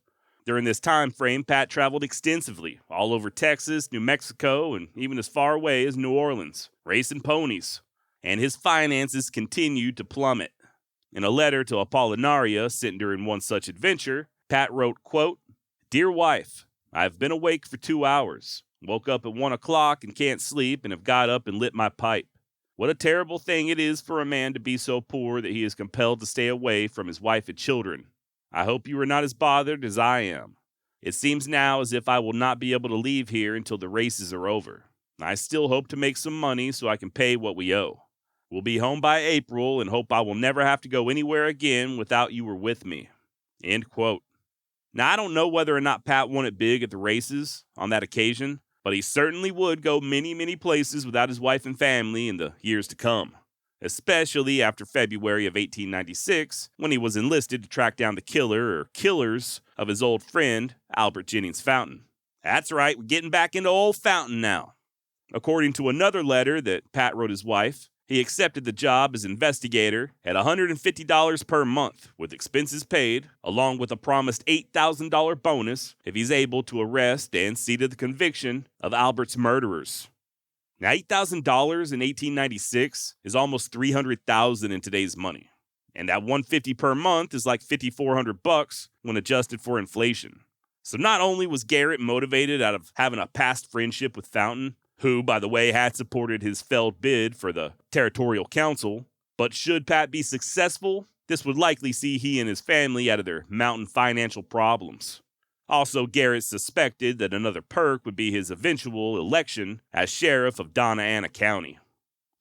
During this time frame, Pat traveled extensively, all over Texas, New Mexico, and even as far away as New Orleans, racing ponies. And his finances continued to plummet. In a letter to Apollinaria sent during one such adventure, Pat wrote, quote, "Dear wife, I have been awake for 2 hours, woke up at 1 o'clock and can't sleep and have got up and lit my pipe. What a terrible thing it is for a man to be so poor that he is compelled to stay away from his wife and children. I hope you are not as bothered as I am. It seems now as if I will not be able to leave here until the races are over. I still hope to make some money so I can pay what we owe. We'll be home by April and hope I will never have to go anywhere again without you were with me." End quote. Now, I don't know whether or not Pat won it big at the races on that occasion, but he certainly would go many, many places without his wife and family in the years to come, especially after February of 1896, when he was enlisted to track down the killer or killers of his old friend, Albert Jennings Fountain. That's right, we're getting back into old Fountain now. According to another letter that Pat wrote his wife, he accepted the job as investigator at $150 per month with expenses paid, along with a promised $8,000 bonus if he's able to arrest and see to the conviction of Albert's murderers. Now, $8,000 in 1896 is almost $300,000 in today's money. And that $150 per month is like $5,400 when adjusted for inflation. So not only was Garrett motivated out of having a past friendship with Fountain, who, by the way, had supported his failed bid for the Territorial Council, but should Pat be successful, this would likely see he and his family out of their mountain financial problems. Also, Garrett suspected that another perk would be his eventual election as sheriff of Donna Ana County.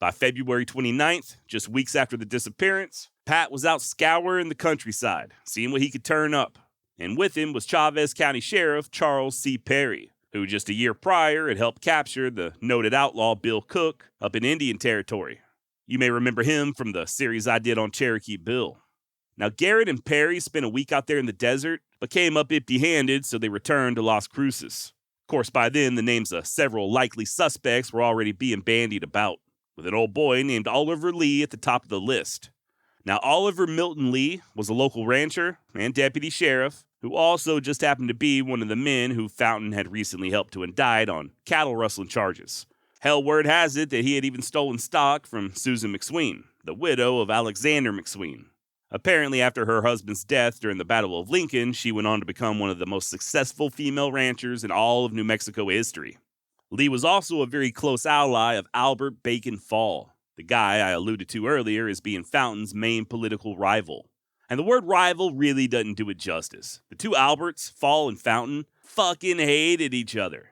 By February 29th, just weeks after the disappearance, Pat was out scouring the countryside, seeing what he could turn up. And with him was Chavez County Sheriff Charles C. Perry, who just a year prior had helped capture the noted outlaw Bill Cook up in Indian Territory. You may remember him from the series I did on Cherokee Bill. Now, Garrett and Perry spent a week out there in the desert, but came up empty-handed, so they returned to Las Cruces. Of course, by then, the names of several likely suspects were already being bandied about, with an old boy named Oliver Lee at the top of the list. Now, Oliver Milton Lee was a local rancher and deputy sheriff, who also just happened to be one of the men who Fountain had recently helped to indict on cattle rustling charges. Hell, word has it that he had even stolen stock from Susan McSween, the widow of Alexander McSween. Apparently, after her husband's death during the Battle of Lincoln, she went on to become one of the most successful female ranchers in all of New Mexico history. Lee was also a very close ally of Albert Bacon Fall, the guy I alluded to earlier as being Fountain's main political rival. And the word rival really doesn't do it justice. The two Alberts, Fall and Fountain, fucking hated each other.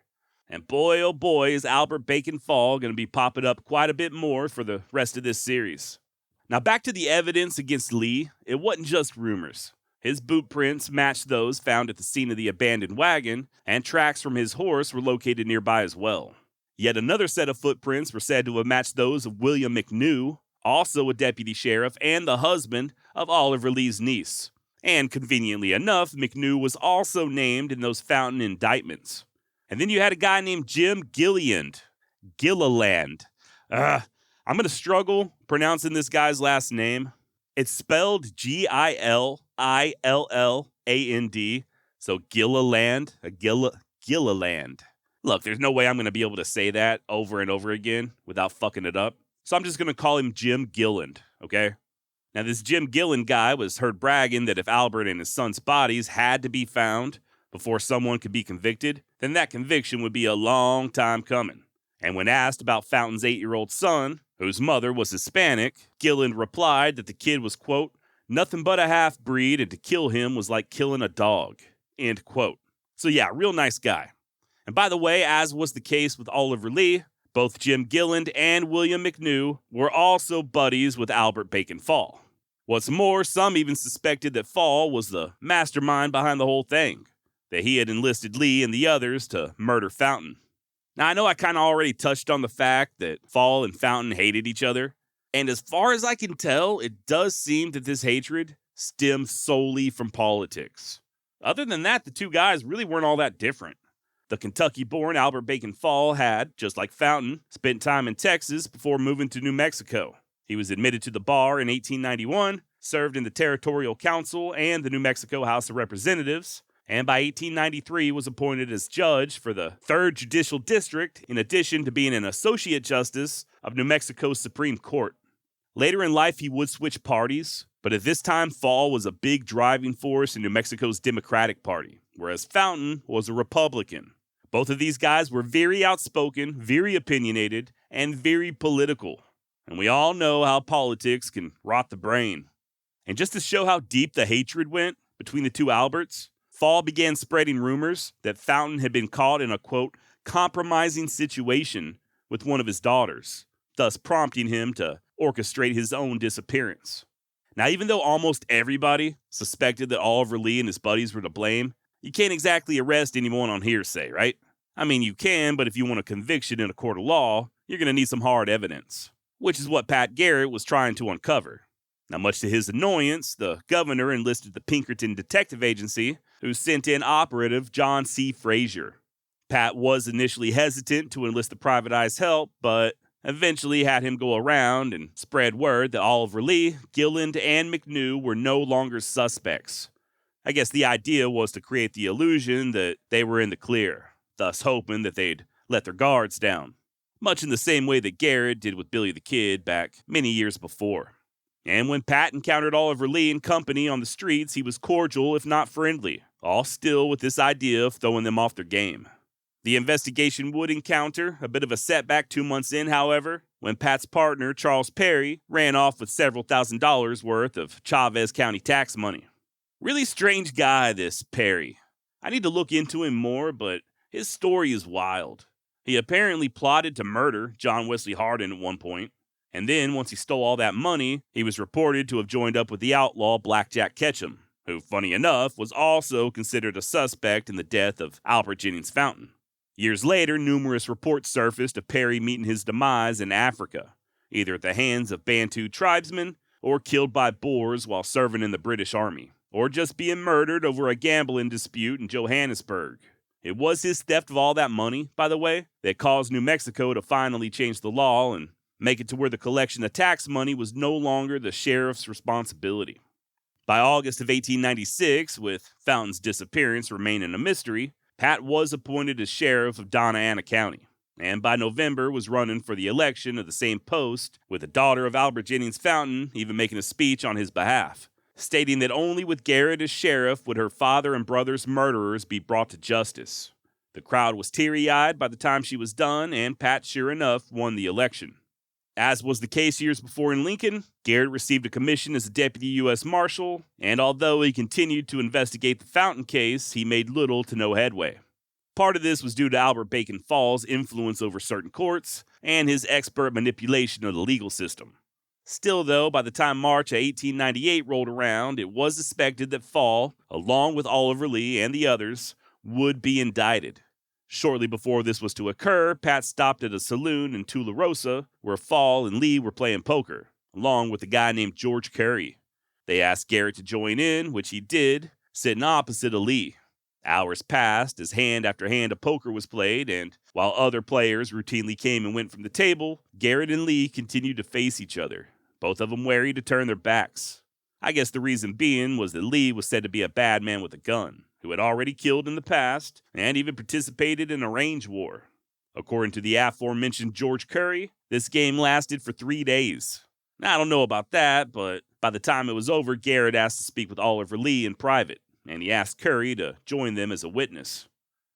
And boy, oh boy, is Albert Bacon Fall going to be popping up quite a bit more for the rest of this series. Now back to the evidence against Lee, it wasn't just rumors. His boot prints matched those found at the scene of the abandoned wagon, and tracks from his horse were located nearby as well. Yet another set of footprints were said to have matched those of William McNew, also a deputy sheriff and the husband of Oliver Lee's niece. And conveniently enough, McNew was also named in those Fountain indictments. And then you had a guy named Jim Gilliland. I'm going to struggle pronouncing this guy's last name. It's spelled Gilliland, so Gilliland, Gilliland. Look, there's no way I'm going to be able to say that over and over again without fucking it up. So I'm just going to call him Jim Gilland, okay? Now, this Jim Gilland guy was heard bragging that if Albert and his son's bodies had to be found before someone could be convicted, then that conviction would be a long time coming. And when asked about Fountain's 8-year-old son, whose mother was Hispanic, Gilland replied that the kid was, quote, nothing but a half-breed and to kill him was like killing a dog, end quote. So yeah, real nice guy. And by the way, as was the case with Oliver Lee, both Jim Gilland and William McNew were also buddies with Albert Bacon Fall. What's more, some even suspected that Fall was the mastermind behind the whole thing, that he had enlisted Lee and the others to murder Fountain. Now, I know I kind of already touched on the fact that Fall and Fountain hated each other, and as far as I can tell, it does seem that this hatred stems solely from politics. Other than that, the two guys really weren't all that different. The Kentucky-born Albert Bacon Fall had, just like Fountain, spent time in Texas before moving to New Mexico. He was admitted to the bar in 1891, served in the Territorial Council and the New Mexico House of Representatives, and by 1893 was appointed as judge for the 3rd Judicial District, in addition to being an associate justice of New Mexico's Supreme Court. Later in life, he would switch parties, but at this time, Fall was a big driving force in New Mexico's Democratic Party, whereas Fountain was a Republican. Both of these guys were very outspoken, very opinionated, and very political. And we all know how politics can rot the brain. And just to show how deep the hatred went between the two Alberts, Fall began spreading rumors that Fountain had been caught in a, quote, compromising situation with one of his daughters, thus prompting him to orchestrate his own disappearance. Now, even though almost everybody suspected that Oliver Lee and his buddies were to blame, you can't exactly arrest anyone on hearsay, right? I mean, you can, but if you want a conviction in a court of law, you're going to need some hard evidence, which is what Pat Garrett was trying to uncover. Now, much to his annoyance, the governor enlisted the Pinkerton Detective Agency, who sent in operative John C. Frazier. Pat was initially hesitant to enlist the private eye's help, but eventually had him go around and spread word that Oliver Lee, Gilland, and McNew were no longer suspects. I guess the idea was to create the illusion that they were in the clear, thus hoping that they'd let their guards down, much in the same way that Garrett did with Billy the Kid back many years before. And when Pat encountered Oliver Lee and company on the streets, he was cordial if not friendly, all still with this idea of throwing them off their game. The investigation would encounter a bit of a setback 2 months in, however, when Pat's partner, Charles Perry, ran off with several $1,000s worth of Chavez County tax money. Really strange guy, this Perry. I need to look into him more, but his story is wild. He apparently plotted to murder John Wesley Hardin at one point, and then once he stole all that money, he was reported to have joined up with the outlaw Blackjack Ketchum, who, funny enough, was also considered a suspect in the death of Albert Jennings Fountain. Years later, numerous reports surfaced of Perry meeting his demise in Africa, either at the hands of Bantu tribesmen or killed by Boers while serving in the British Army, or just being murdered over a gambling dispute in Johannesburg. It was his theft of all that money, by the way, that caused New Mexico to finally change the law and make it to where the collection of tax money was no longer the sheriff's responsibility. By August of 1896, with Fountain's disappearance remaining a mystery, Pat was appointed as sheriff of Donna Ana County, and by November was running for the election of the same post, with the daughter of Albert Jennings Fountain even making a speech on his behalf, stating that only with Garrett as sheriff would her father and brother's murderers be brought to justice. The crowd was teary-eyed by the time she was done, and Pat, sure enough, won the election. As was the case years before in Lincoln, Garrett received a commission as a deputy U.S. Marshal, and although he continued to investigate the Fountain case, he made little to no headway. Part of this was due to Albert Bacon Fall's influence over certain courts and his expert manipulation of the legal system. Still, though, by the time March of 1898 rolled around, it was expected that Fall, along with Oliver Lee and the others, would be indicted. Shortly before this was to occur, Pat stopped at a saloon in Tularosa where Fall and Lee were playing poker, along with a guy named George Curry. They asked Garrett to join in, which he did, sitting opposite of Lee. Hours passed as hand after hand of poker was played, and while other players routinely came and went from the table, Garrett and Lee continued to face each other, both of them wary to turn their backs. I guess the reason being was that Lee was said to be a bad man with a gun, who had already killed in the past and even participated in a range war. According to the aforementioned George Curry, this game lasted for 3 days. Now, I don't know about that, but by the time it was over, Garrett asked to speak with Oliver Lee in private, and he asked Curry to join them as a witness.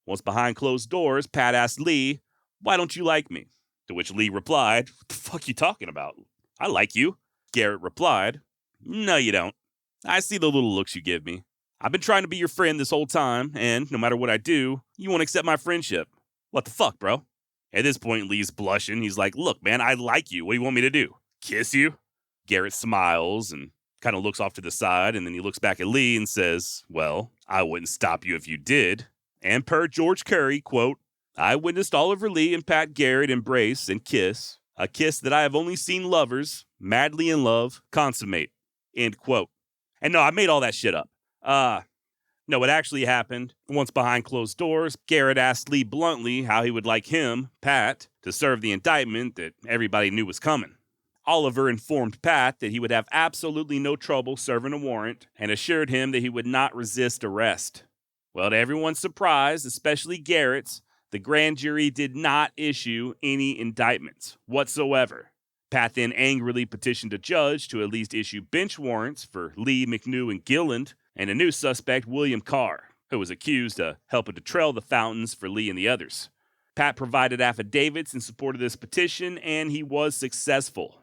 Once behind closed doors, Pat asked Lee, "Why don't you like me?" To which Lee replied, "What the fuck you talking about? I like you." Garrett replied, "No, you don't. I see the little looks you give me. I've been trying to be your friend this whole time, and no matter what I do, you won't accept my friendship. What the fuck, bro?" At this point, Lee's blushing. He's like, "Look, man, I like you. What do you want me to do? Kiss you?" Garrett smiles and kind of looks off to the side, and then he looks back at Lee and says, "Well, I wouldn't stop you if you did." And per George Curry, quote, "I witnessed Oliver Lee and Pat Garrett embrace and kiss, a kiss that I have only seen lovers, madly in love, consummate," end quote. And no, I made all that shit up. No, it actually happened. Once behind closed doors, Garrett asked Lee bluntly how he would like him, Pat, to serve the indictment that everybody knew was coming. Oliver informed Pat that he would have absolutely no trouble serving a warrant and assured him that he would not resist arrest. Well, to everyone's surprise, especially Garrett's, the grand jury did not issue any indictments whatsoever. Pat then angrily petitioned a judge to at least issue bench warrants for Lee, McNew, and Gilland, and a new suspect, William Carr, who was accused of helping to trail the fountains for Lee and the others. Pat provided affidavits in support of this petition, and he was successful.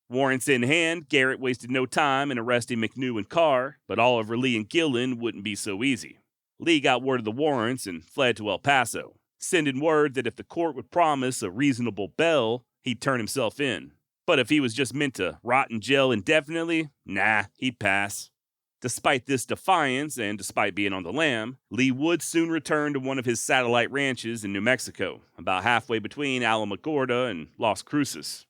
Warrants in hand, Garrett wasted no time in arresting McNew and Carr, but Oliver Lee and Gilland wouldn't be so easy. Lee got word of the warrants and fled to El Paso, sending word that if the court would promise a reasonable bail, he'd turn himself in. But if he was just meant to rot in jail indefinitely, nah, he'd pass. Despite this defiance, and despite being on the lam, Lee would soon return to one of his satellite ranches in New Mexico, about halfway between Alamogordo and Las Cruces.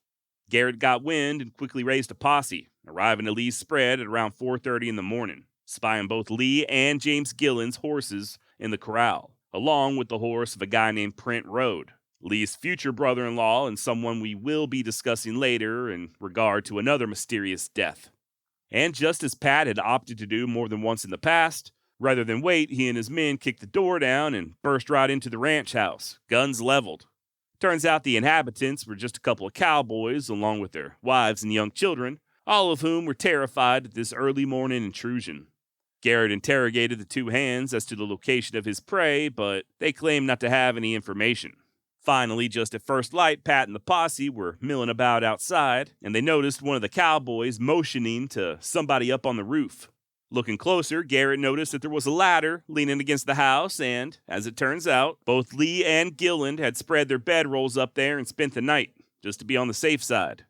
Garrett got wind and quickly raised a posse, arriving at Lee's spread at around 4:30 in the morning, spying both Lee and James Gilland's horses in the corral, along with the horse of a guy named Prent Rode, Lee's future brother-in-law and someone we will be discussing later in regard to another mysterious death. And just as Pat had opted to do more than once in the past, rather than wait, he and his men kicked the door down and burst right into the ranch house, guns leveled. Turns out the inhabitants were just a couple of cowboys, along with their wives and young children, all of whom were terrified at this early morning intrusion. Garrett interrogated the two hands as to the location of his prey, but they claimed not to have any information. Finally, just at first light, Pat and the posse were milling about outside, and they noticed one of the cowboys motioning to somebody up on the roof. Looking closer, Garrett noticed that there was a ladder leaning against the house, and, as it turns out, both Lee and Gilland had spread their bedrolls up there and spent the night, just to be on the safe side.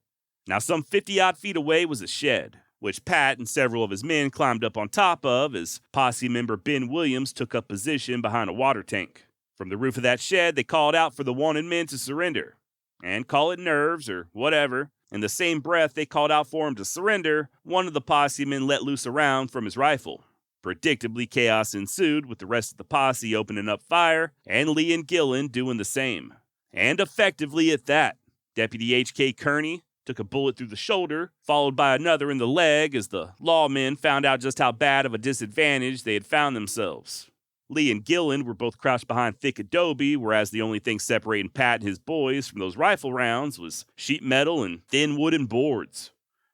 Now, some 50-odd feet away was a shed, which Pat and several of his men climbed up on top of as posse member Ben Williams took up position behind a water tank. From the roof of that shed, they called out for the wanted men to surrender. And call it nerves or whatever, in the same breath they called out for him to surrender, one of the posse men let loose a round from his rifle. Predictably, chaos ensued, with the rest of the posse opening up fire, and Lee and Gilland doing the same. And effectively at that, Deputy H.K. Kearney took a bullet through the shoulder, followed by another in the leg as the lawmen found out just how bad of a disadvantage they had found themselves. Lee and Gilland were both crouched behind thick adobe, whereas the only thing separating Pat and his boys from those rifle rounds was sheet metal and thin wooden boards.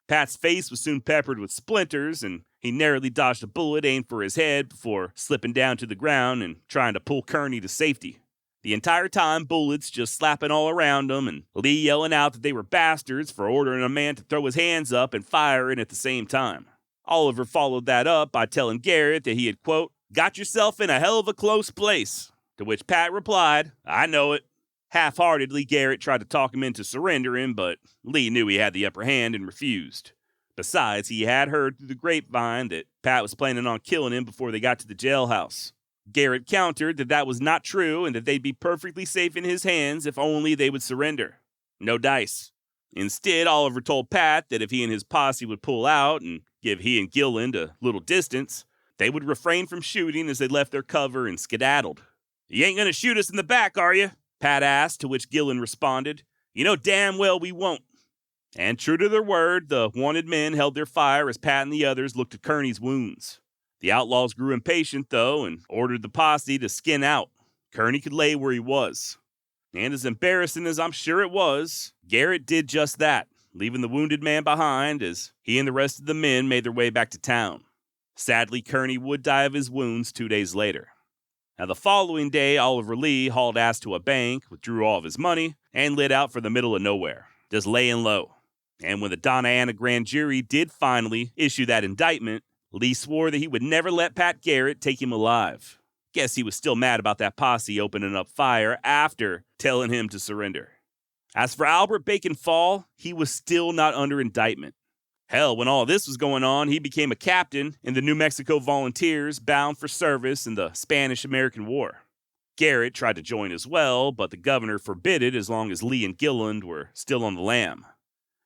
Pat's face was soon peppered with splinters, and he narrowly dodged a bullet aimed for his head before slipping down to the ground and trying to pull Kearney to safety. The entire time, bullets just slapping all around him, and Lee yelling out that they were bastards for ordering a man to throw his hands up and firing at the same time. Oliver followed that up by telling Garrett that he had, quote, "got yourself in a hell of a close place," to which Pat replied, "I know it." Half-heartedly, Garrett tried to talk him into surrendering, but Lee knew he had the upper hand and refused. Besides, he had heard through the grapevine that Pat was planning on killing him before they got to the jailhouse. Garrett countered that that was not true and that they'd be perfectly safe in his hands if only they would surrender. No dice. Instead, Oliver told Pat that if he and his posse would pull out and give he and Gilland a little distance, They would refrain from shooting as they left their cover and skedaddled. "You ain't gonna shoot us in the back, are you?" Pat asked, to which Gillen responded, "You know damn well we won't." And true to their word, the wanted men held their fire as Pat and the others looked at Kearney's wounds. The outlaws grew impatient, though, and ordered the posse to skin out. Kearney could lay where he was. And as embarrassing as I'm sure it was, Garrett did just that, leaving the wounded man behind as he and the rest of the men made their way back to town. Sadly, Kearney would die of his wounds 2 days later. Now, the following day, Oliver Lee hauled ass to a bank, withdrew all of his money, and lit out for the middle of nowhere, just laying low. And when the Donna Ana grand jury did finally issue that indictment, Lee swore that he would never let Pat Garrett take him alive. Guess he was still mad about that posse opening up fire after telling him to surrender. As for Albert Bacon Fall, he was still not under indictment. Hell, when all this was going on, he became a captain in the New Mexico Volunteers bound for service in the Spanish-American War. Garrett tried to join as well, but the governor forbid it as long as Lee and Gilland were still on the lam.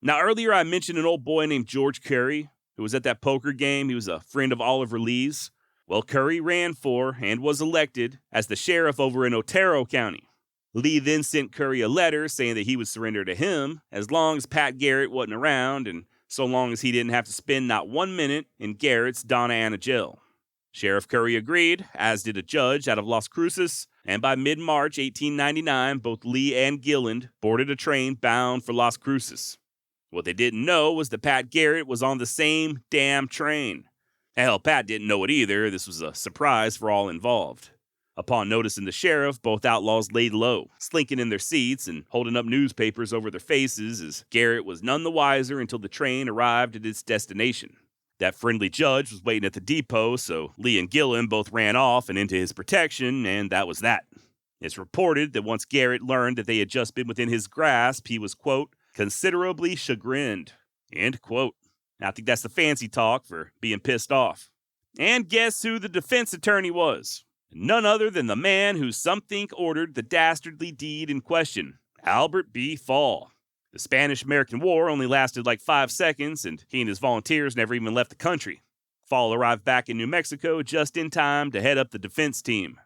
Now, earlier I mentioned an old boy named George Curry, who was at that poker game. He was a friend of Oliver Lee's. Well, Curry ran for and was elected as the sheriff over in Otero County. Lee then sent Curry a letter saying that he would surrender to him as long as Pat Garrett wasn't around and so long as he didn't have to spend not 1 minute in Garrett's Donna Ana jail. Sheriff Curry agreed, as did a judge out of Las Cruces, and by mid-March 1899, both Lee and Gilland boarded a train bound for Las Cruces. What they didn't know was that Pat Garrett was on the same damn train. Hell, Pat didn't know it either. This was a surprise for all involved. Upon noticing the sheriff, both outlaws laid low, slinking in their seats and holding up newspapers over their faces as Garrett was none the wiser until the train arrived at its destination. That friendly judge was waiting at the depot, so Lee and Gillen both ran off and into his protection, and that was that. It's reported that once Garrett learned that they had just been within his grasp, he was, quote, considerably chagrined, end quote. I think that's the fancy talk for being pissed off. And guess who the defense attorney was? None other than the man who some think ordered the dastardly deed in question, Albert B. Fall. The Spanish-American War only lasted like 5 seconds, and he and his volunteers never even left the country. Fall arrived back in New Mexico just in time to head up the defense team.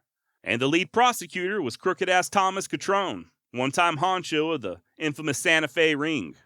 And the lead prosecutor was crooked-ass Thomas Catrone, one-time honcho of the infamous Santa Fe Ring.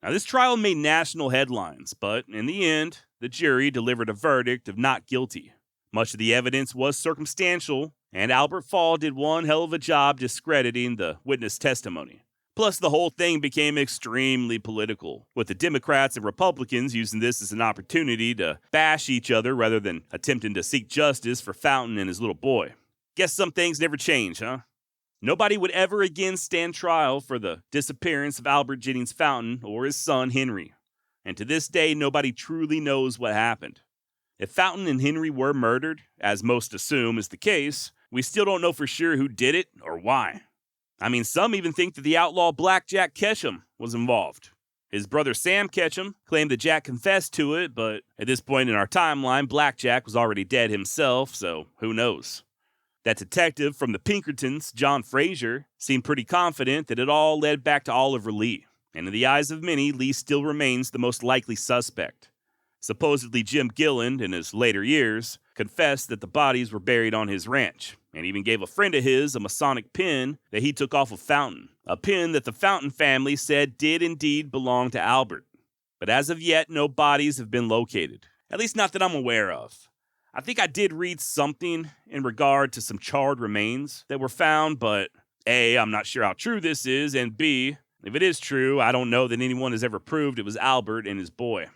Now, this trial made national headlines, but in the end, the jury delivered a verdict of not guilty. Much of the evidence was circumstantial, and Albert Fall did one hell of a job discrediting the witness testimony. Plus, the whole thing became extremely political, with the Democrats and Republicans using this as an opportunity to bash each other rather than attempting to seek justice for Fountain and his little boy. Guess some things never change, huh? Nobody would ever again stand trial for the disappearance of Albert Jennings Fountain or his son Henry. And to this day, nobody truly knows what happened. If Fountain and Henry were murdered, as most assume is the case, we still don't know for sure who did it or why. I mean, some even think that the outlaw Black Jack Ketchum was involved. His brother Sam Ketchum claimed that Jack confessed to it, but at this point in our timeline, Black Jack was already dead himself, so who knows? That detective from the Pinkertons, John Frazier, seemed pretty confident that it all led back to Oliver Lee, and in the eyes of many, Lee still remains the most likely suspect. Supposedly Jim Gilland, in his later years, confessed that the bodies were buried on his ranch, and even gave a friend of his a Masonic pin that he took off of Fountain, a pin that the Fountain family said did indeed belong to Albert. But as of yet, no bodies have been located, at least not that I'm aware of. I think I did read something in regard to some charred remains that were found, but A, I'm not sure how true this is, and B, if it is true, I don't know that anyone has ever proved it was Albert and his boy.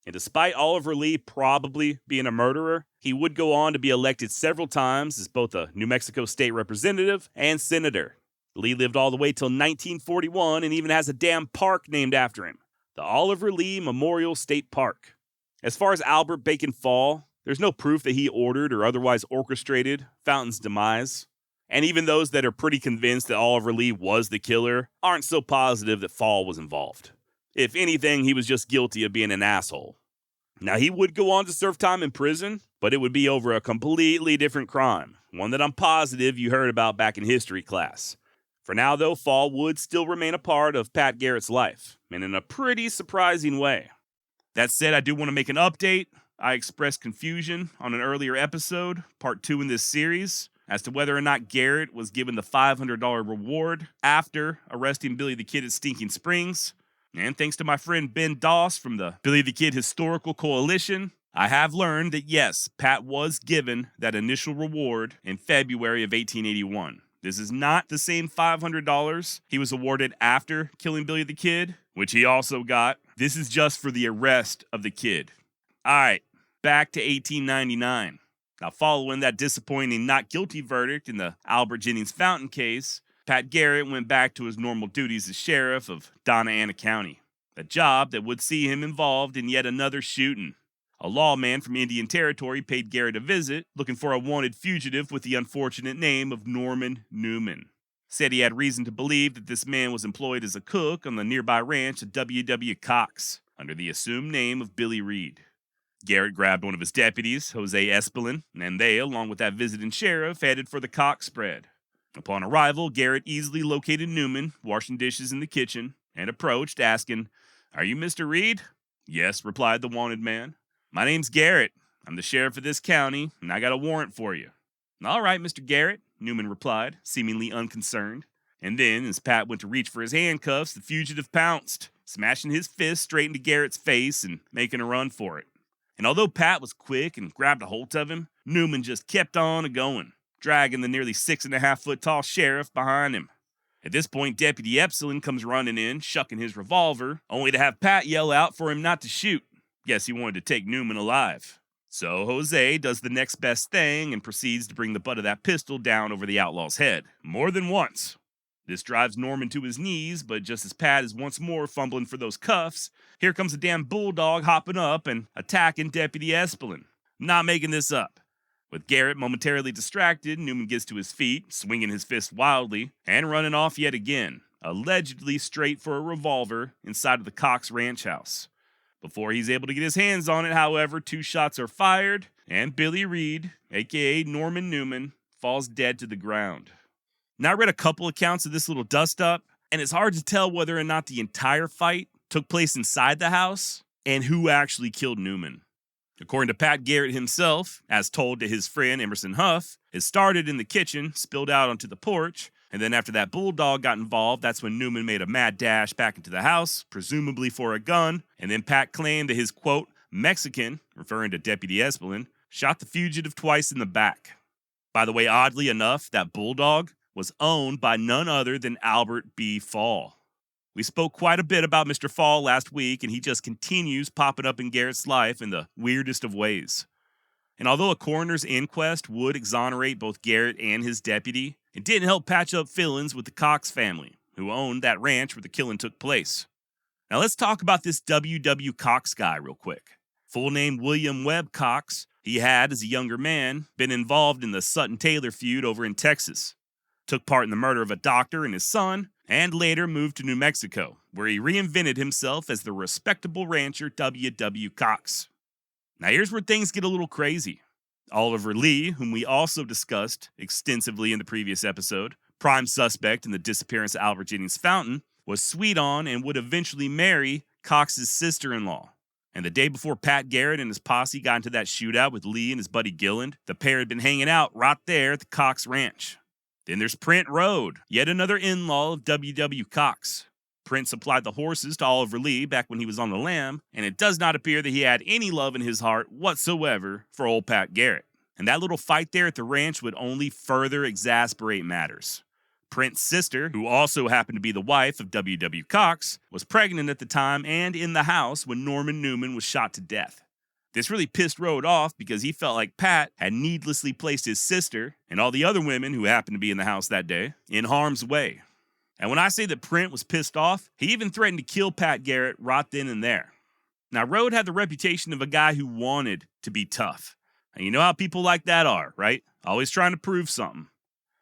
And despite Oliver Lee probably being a murderer, he would go on to be elected several times as both a New Mexico state representative and senator. Lee lived all the way till 1941 and even has a damn park named after him, the Oliver Lee Memorial State Park. As far as Albert Bacon Fall, there's no proof that he ordered or otherwise orchestrated Fountain's demise. And even those that are pretty convinced that Oliver Lee was the killer aren't so positive that Fall was involved. If anything, he was just guilty of being an asshole. Now, he would go on to serve time in prison, but it would be over a completely different crime, one that I'm positive you heard about back in history class. For now, though, Fall would still remain a part of Pat Garrett's life, and in a pretty surprising way. That said, I do want to make an update. I expressed confusion on an earlier episode, part 2 in this series, as to whether or not Garrett was given the $500 reward after arresting Billy the Kid at Stinking Springs. And thanks to my friend Ben Doss from the Billy the Kid Historical Coalition, I have learned that yes, Pat was given that initial reward in February of 1881. This is not the same $500 he was awarded after killing Billy the Kid, which he also got. This is just for the arrest of the kid. All right, back to 1899. Now, following that disappointing not guilty verdict in the Albert Jennings Fountain case, Pat Garrett went back to his normal duties as sheriff of Donna Ana County, a job that would see him involved in yet another shooting. A lawman from Indian Territory paid Garrett a visit, looking for a wanted fugitive with the unfortunate name of Norman Newman. Said he had reason to believe that this man was employed as a cook on the nearby ranch of W.W. Cox, under the assumed name of Billy Reed. Garrett grabbed one of his deputies, Jose Espelin, and they, along with that visiting sheriff, headed for the Cox spread. Upon arrival, Garrett easily located Newman, washing dishes in the kitchen, and approached, asking, "Are you Mr. Reed?" "Yes," replied the wanted man. "My name's Garrett. I'm the sheriff of this county, and I got a warrant for you." "All right, Mr. Garrett," Newman replied, seemingly unconcerned. And then, as Pat went to reach for his handcuffs, the fugitive pounced, smashing his fist straight into Garrett's face and making a run for it. And although Pat was quick and grabbed a hold of him, Newman just kept on a-going, dragging the nearly 6.5-foot tall sheriff behind him. At this point, Deputy Epsilon comes running in, shucking his revolver, only to have Pat yell out for him not to shoot. Guess he wanted to take Newman alive. So Jose does the next best thing and proceeds to bring the butt of that pistol down over the outlaw's head, more than once. This drives Norman to his knees, but just as Pat is once more fumbling for those cuffs, here comes a damn bulldog hopping up and attacking Deputy Espelin. Not making this up. With Garrett momentarily distracted, Newman gets to his feet, swinging his fist wildly, and running off yet again, allegedly straight for a revolver inside of the Cox ranch house. Before he's able to get his hands on it, however, 2 shots are fired, and Billy Reed, aka Norman Newman, falls dead to the ground. Now, I read a couple accounts of this little dust-up, and it's hard to tell whether or not the entire fight took place inside the house and who actually killed Newman. According to Pat Garrett himself, as told to his friend Emerson Huff, it started in the kitchen, spilled out onto the porch, and then after that bulldog got involved, that's when Newman made a mad dash back into the house, presumably for a gun, and then Pat claimed that his, quote, Mexican, referring to Deputy Espelin, shot the fugitive twice in the back. By the way, oddly enough, that bulldog was owned by none other than Albert B. Fall. We spoke quite a bit about Mr. Fall last week, and he just continues popping up in Garrett's life in the weirdest of ways. And although a coroner's inquest would exonerate both Garrett and his deputy, it didn't help patch up feelings with the Cox family, who owned that ranch where the killing took place. Now let's talk about this W.W. Cox guy real quick. Full name William Webb Cox. He had, as a younger man, been involved in the Sutton-Taylor feud over in Texas. Took part in the murder of a doctor and his son, and later moved to New Mexico, where he reinvented himself as the respectable rancher W.W. Cox. Now here's where things get a little crazy. Oliver Lee, whom we also discussed extensively in the previous episode, prime suspect in the disappearance of Albert Jennings Fountain, was sweet on and would eventually marry Cox's sister-in-law. And the day before Pat Garrett and his posse got into that shootout with Lee and his buddy Gilland, the pair had been hanging out right there at the Cox Ranch. Then there's Print Road, yet another in-law of W.W. Cox. Print supplied the horses to Oliver Lee back when he was on the lam, and it does not appear that he had any love in his heart whatsoever for old Pat Garrett. And that little fight there at the ranch would only further exasperate matters. Print's sister, who also happened to be the wife of W.W. Cox, was pregnant at the time and in the house when Norman Newman was shot to death. This really pissed Rode off because he felt like Pat had needlessly placed his sister and all the other women who happened to be in the house that day in harm's way. And when I say that Print was pissed off, he even threatened to kill Pat Garrett right then and there. Now, Rode had the reputation of a guy who wanted to be tough. And you know how people like that are, right? Always trying to prove something.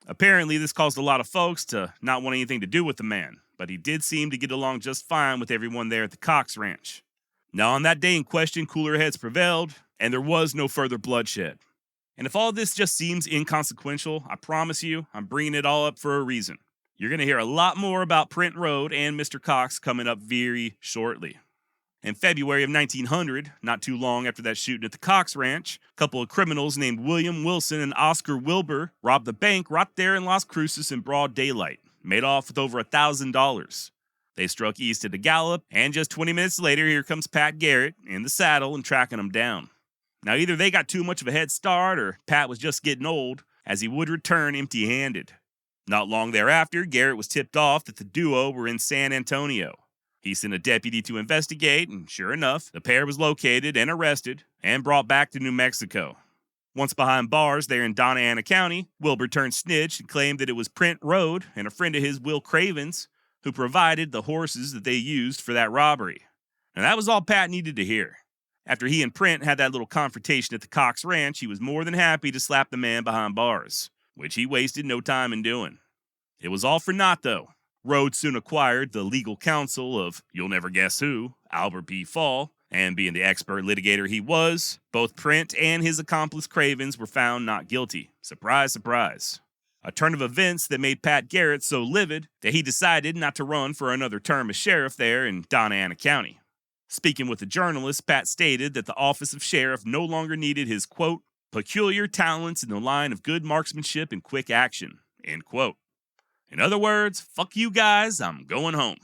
Apparently, this caused a lot of folks to not want anything to do with the man, but he did seem to get along just fine with everyone there at the Cox Ranch. Now, on that day in question, cooler heads prevailed, and there was no further bloodshed. And if all this just seems inconsequential, I promise you, I'm bringing it all up for a reason. You're going to hear a lot more about Print Road and Mr. Cox coming up very shortly. In February of 1900, not too long after that shooting at the Cox Ranch, a couple of criminals named William Wilson and Oscar Wilbur robbed the bank right there in Las Cruces in broad daylight, made off with over $1,000. They struck east at a gallop, and just 20 minutes later, here comes Pat Garrett in the saddle and tracking them down. Now, either they got too much of a head start, or Pat was just getting old, as he would return empty-handed. Not long thereafter, Garrett was tipped off that the duo were in San Antonio. He sent a deputy to investigate, and sure enough, the pair was located and arrested and brought back to New Mexico. Once behind bars there in Donna Ana County, Wilbur turned snitch and claimed that it was Prent Road and a friend of his, Will Cravens, who provided the horses that they used for that robbery. And that was all Pat needed to hear. After he and Prent had that little confrontation at the Cox Ranch, he was more than happy to slap the man behind bars, which he wasted no time in doing. It was all for naught, though. Rhodes soon acquired the legal counsel of, you'll never guess who, Albert P. Fall, and being the expert litigator he was, both Prent and his accomplice Cravens were found not guilty. Surprise, surprise. A turn of events that made Pat Garrett so livid that he decided not to run for another term as sheriff there in Donna Ana County. Speaking with a journalist, Pat stated that the office of sheriff no longer needed his, quote, peculiar talents in the line of good marksmanship and quick action, end quote. In other words, fuck you guys, I'm going home.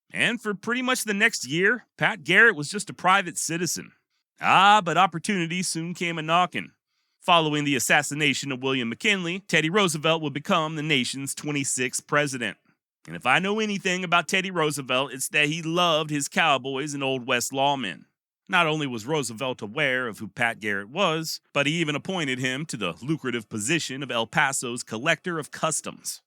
And for pretty much the next year, Pat Garrett was just a private citizen. But opportunity soon came a-knocking. Following the assassination of William McKinley, Teddy Roosevelt would become the nation's 26th president. And if I know anything about Teddy Roosevelt, it's that he loved his cowboys and Old West lawmen. Not only was Roosevelt aware of who Pat Garrett was, but he even appointed him to the lucrative position of El Paso's collector of customs.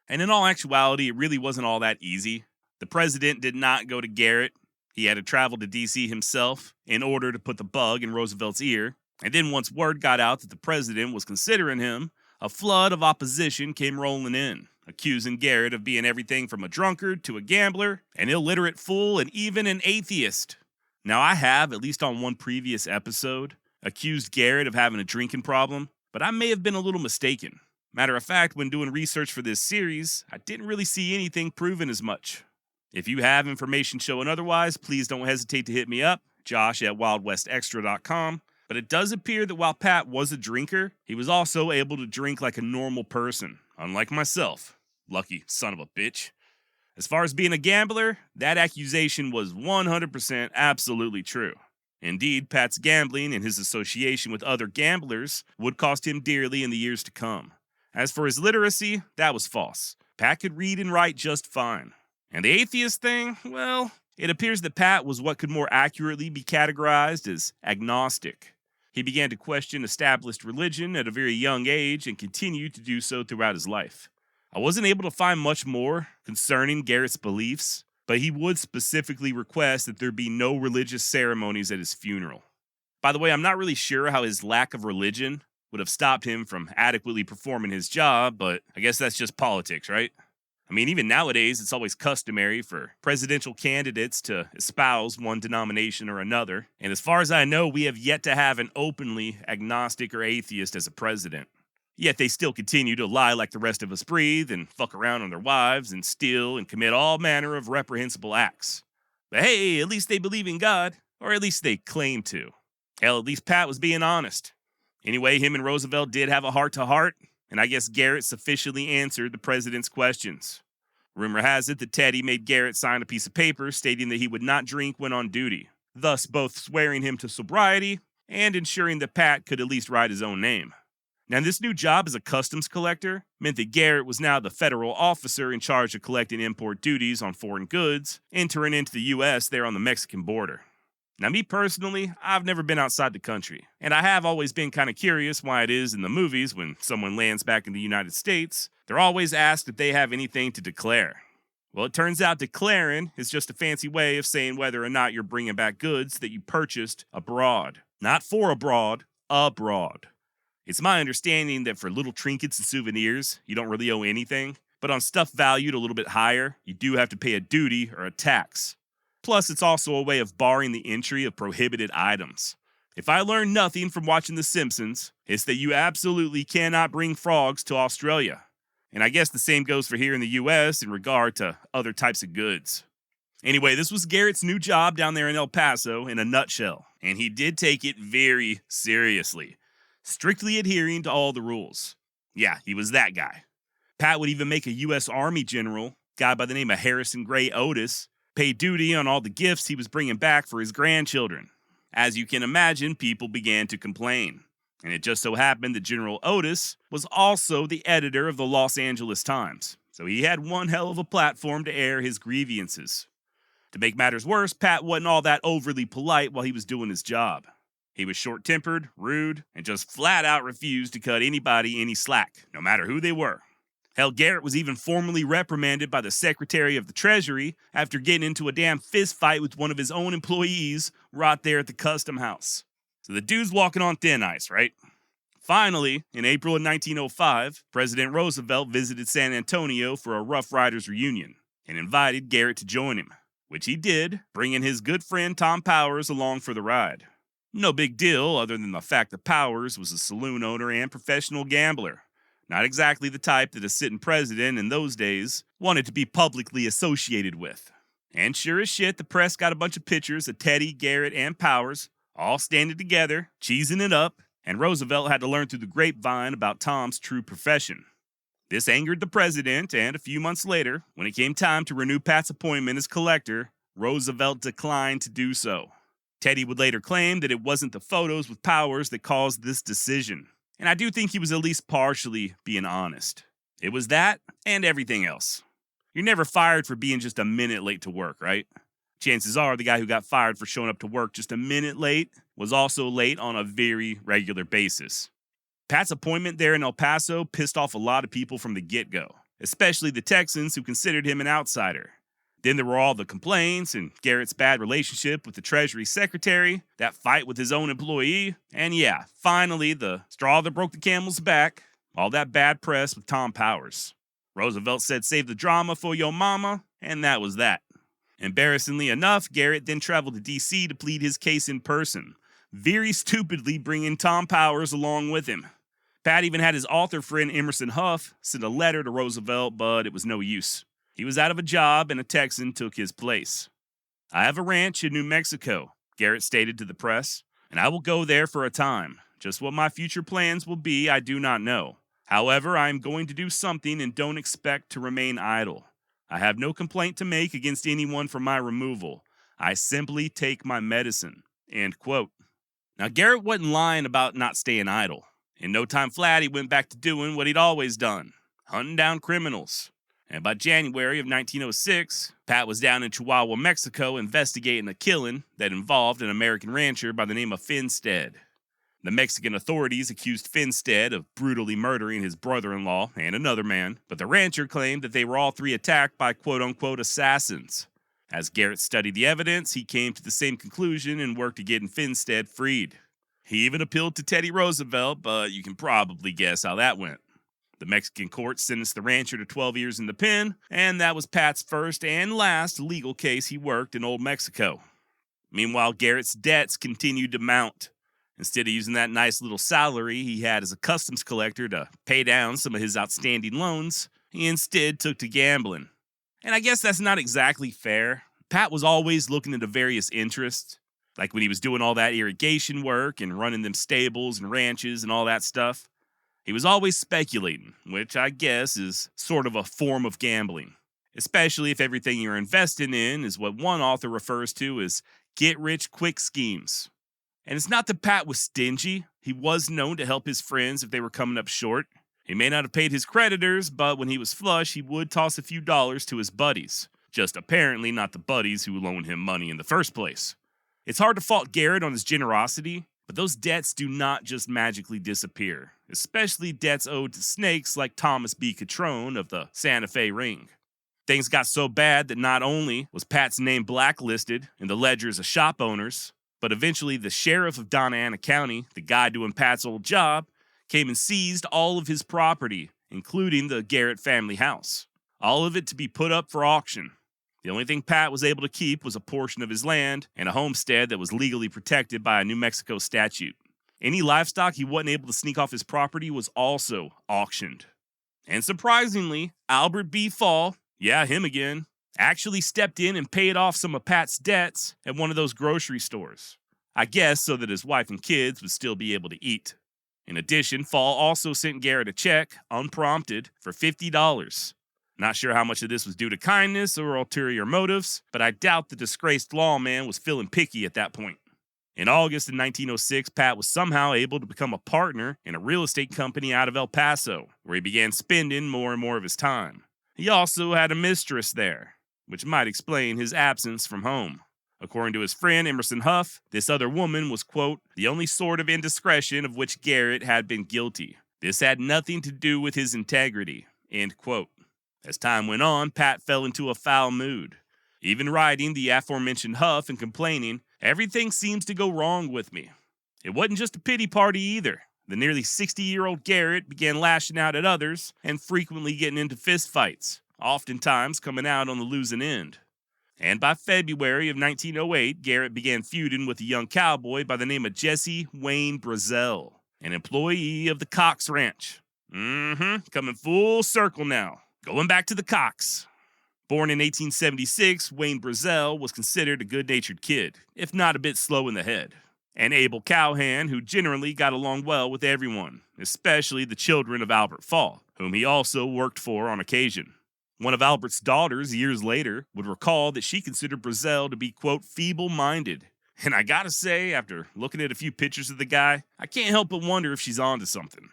And in all actuality, it really wasn't all that easy. The president did not go to Garrett. He had to travel to D.C. himself in order to put the bug in Roosevelt's ear. And then once word got out that the president was considering him, a flood of opposition came rolling in, accusing Garrett of being everything from a drunkard to a gambler, an illiterate fool, and even an atheist. Now, I have, at least on one previous episode, accused Garrett of having a drinking problem, but I may have been a little mistaken. Matter of fact, when doing research for this series, I didn't really see anything proving as much. If you have information showing otherwise, please don't hesitate to hit me up, Josh at wildwestextra.com. But it does appear that while Pat was a drinker, he was also able to drink like a normal person, unlike myself. Lucky son of a bitch. As far as being a gambler, that accusation was 100% absolutely true. Indeed, Pat's gambling and his association with other gamblers would cost him dearly in the years to come. As for his literacy, that was false. Pat could read and write just fine. And the atheist thing, well, it appears that Pat was what could more accurately be categorized as agnostic. He began to question established religion at a very young age and continued to do so throughout his life. I wasn't able to find much more concerning Garrett's beliefs, but he would specifically request that there be no religious ceremonies at his funeral. By the way, I'm not really sure how his lack of religion would have stopped him from adequately performing his job, but I guess that's just politics, right? I mean, even nowadays, it's always customary for presidential candidates to espouse one denomination or another, and as far as I know, we have yet to have an openly agnostic or atheist as a president. Yet they still continue to lie like the rest of us breathe and fuck around on their wives and steal and commit all manner of reprehensible acts. But hey, at least they believe in God, or at least they claim to. Hell, at least Pat was being honest. Anyway, him and Roosevelt did have a heart-to-heart, and I guess Garrett sufficiently answered the president's questions. Rumor has it that Teddy made Garrett sign a piece of paper stating that he would not drink when on duty, thus both swearing him to sobriety and ensuring that Pat could at least write his own name. Now, this new job as a customs collector meant that Garrett was now the federal officer in charge of collecting import duties on foreign goods entering into the U.S. there on the Mexican border. Now, me personally, I've never been outside the country, and I have always been kind of curious why it is in the movies when someone lands back in the United States, they're always asked if they have anything to declare. Well, it turns out declaring is just a fancy way of saying whether or not you're bringing back goods that you purchased abroad. Not for abroad, abroad. It's my understanding that for little trinkets and souvenirs, you don't really owe anything, but on stuff valued a little bit higher, you do have to pay a duty or a tax. Plus, it's also a way of barring the entry of prohibited items. If I learned nothing from watching The Simpsons, it's that you absolutely cannot bring frogs to Australia. And I guess the same goes for here in the US in regard to other types of goods. Anyway, this was Garrett's new job down there in El Paso in a nutshell, and he did take it very seriously, strictly adhering to all the rules. Yeah, he was that guy. Pat would even make a U.S. Army general, guy by the name of Harrison Gray Otis, pay duty on all the gifts he was bringing back for his grandchildren. As you can imagine, people began to complain. And it just so happened that General Otis was also the editor of the Los Angeles Times, so he had one hell of a platform to air his grievances. To make matters worse, Pat wasn't all that overly polite while he was doing his job. He was short-tempered, rude, and just flat-out refused to cut anybody any slack, no matter who they were. Hell, Garrett was even formally reprimanded by the Secretary of the Treasury after getting into a damn fist fight with one of his own employees right there at the custom house. So the dude's walking on thin ice, right? Finally, in April of 1905, President Roosevelt visited San Antonio for a Rough Riders reunion and invited Garrett to join him, which he did, bringing his good friend Tom Powers along for the ride. No big deal other than the fact that Powers was a saloon owner and professional gambler. Not exactly the type that a sitting president in those days wanted to be publicly associated with. And sure as shit, the press got a bunch of pictures of Teddy, Garrett, and Powers all standing together, cheesing it up, and Roosevelt had to learn through the grapevine about Tom's true profession. This angered the president, and a few months later, when it came time to renew Pat's appointment as collector, Roosevelt declined to do so. Teddy would later claim that it wasn't the photos with Powers that caused this decision. And I do think he was at least partially being honest. It was that and everything else. You're never fired for being just a minute late to work, right? Chances are the guy who got fired for showing up to work just a minute late was also late on a very regular basis. Pat's appointment there in El Paso pissed off a lot of people from the get-go, especially the Texans who considered him an outsider. Then there were all the complaints and Garrett's bad relationship with the Treasury Secretary, that fight with his own employee, and yeah, finally the straw that broke the camel's back, all that bad press with Tom Powers. Roosevelt said save the drama for your mama, and that was that. Embarrassingly enough, Garrett then traveled to D.C. to plead his case in person, very stupidly bringing Tom Powers along with him. Pat even had his author friend Emerson Huff send a letter to Roosevelt, but it was no use. He was out of a job and a Texan took his place. I have a ranch in New Mexico, Garrett stated to the press, and I will go there for a time. Just what my future plans will be, I do not know. However, I am going to do something and don't expect to remain idle. I have no complaint to make against anyone for my removal. I simply take my medicine. End quote. Now, Garrett wasn't lying about not staying idle. In no time flat, he went back to doing what he'd always done, hunting down criminals. And by January of 1906, Pat was down in Chihuahua, Mexico, investigating a killing that involved an American rancher by the name of Finstead. The Mexican authorities accused Finstead of brutally murdering his brother-in-law and another man, but the rancher claimed that they were all three attacked by quote-unquote assassins. As Garrett studied the evidence, he came to the same conclusion and worked to getting Finstead freed. He even appealed to Teddy Roosevelt, but you can probably guess how that went. The Mexican court sentenced the rancher to 12 years in the pen, and that was Pat's first and last legal case he worked in Old Mexico. Meanwhile, Garrett's debts continued to mount. Instead of using that nice little salary he had as a customs collector to pay down some of his outstanding loans, he instead took to gambling. And I guess that's not exactly fair. Pat was always looking into various interests, like when he was doing all that irrigation work and running them stables and ranches and all that stuff. He was always speculating, which I guess is sort of a form of gambling, especially if everything you're investing in is what one author refers to as get-rich-quick schemes. And it's not that Pat was stingy. He was known to help his friends if they were coming up short. He may not have paid his creditors, but when he was flush, he would toss a few dollars to his buddies. Just apparently not the buddies who loaned him money in the first place. It's hard to fault Garrett on his generosity, but those debts do not just magically disappear, especially debts owed to snakes like Thomas B. Catrone of the Santa Fe Ring. Things got so bad that not only was Pat's name blacklisted in the ledgers of shop owners, but eventually the sheriff of Donna Ana County, the guy doing Pat's old job, came and seized all of his property, including the Garrett family house. All of it to be put up for auction. The only thing Pat was able to keep was a portion of his land and a homestead that was legally protected by a New Mexico statute. Any livestock he wasn't able to sneak off his property was also auctioned. And surprisingly, Albert B. Fall, yeah, him again, Actually stepped in and paid off some of Pat's debts at one of those grocery stores. I guess so that his wife and kids would still be able to eat. In addition, Fall also sent Garrett a check, unprompted, for $50. Not sure how much of this was due to kindness or ulterior motives, but I doubt the disgraced lawman was feeling picky at that point. In August of 1906, Pat was somehow able to become a partner in a real estate company out of El Paso, where he began spending more and more of his time. He also had a mistress there, which might explain his absence from home. According to his friend Emerson Huff, this other woman was, quote, the only sort of indiscretion of which Garrett had been guilty. This had nothing to do with his integrity, end quote. As time went on, Pat fell into a foul mood, even writing the aforementioned Huff and complaining, everything seems to go wrong with me. It wasn't just a pity party either. The nearly 60-year-old Garrett began lashing out at others and frequently getting into fistfights, oftentimes coming out on the losing end. And by February of 1908, Garrett began feuding with a young cowboy by the name of Jesse Wayne Brazel, an employee of the Cox Ranch. Coming full circle now. Going back to the Cox. Born in 1876, Wayne Brazel was considered a good-natured kid, if not a bit slow in the head. An able cowhand who generally got along well with everyone, especially the children of Albert Fall, whom he also worked for on occasion. One of Albert's daughters, years later, would recall that she considered Brazel to be, quote, feeble-minded. And I gotta say, after looking at a few pictures of the guy, I can't help but wonder if she's onto something.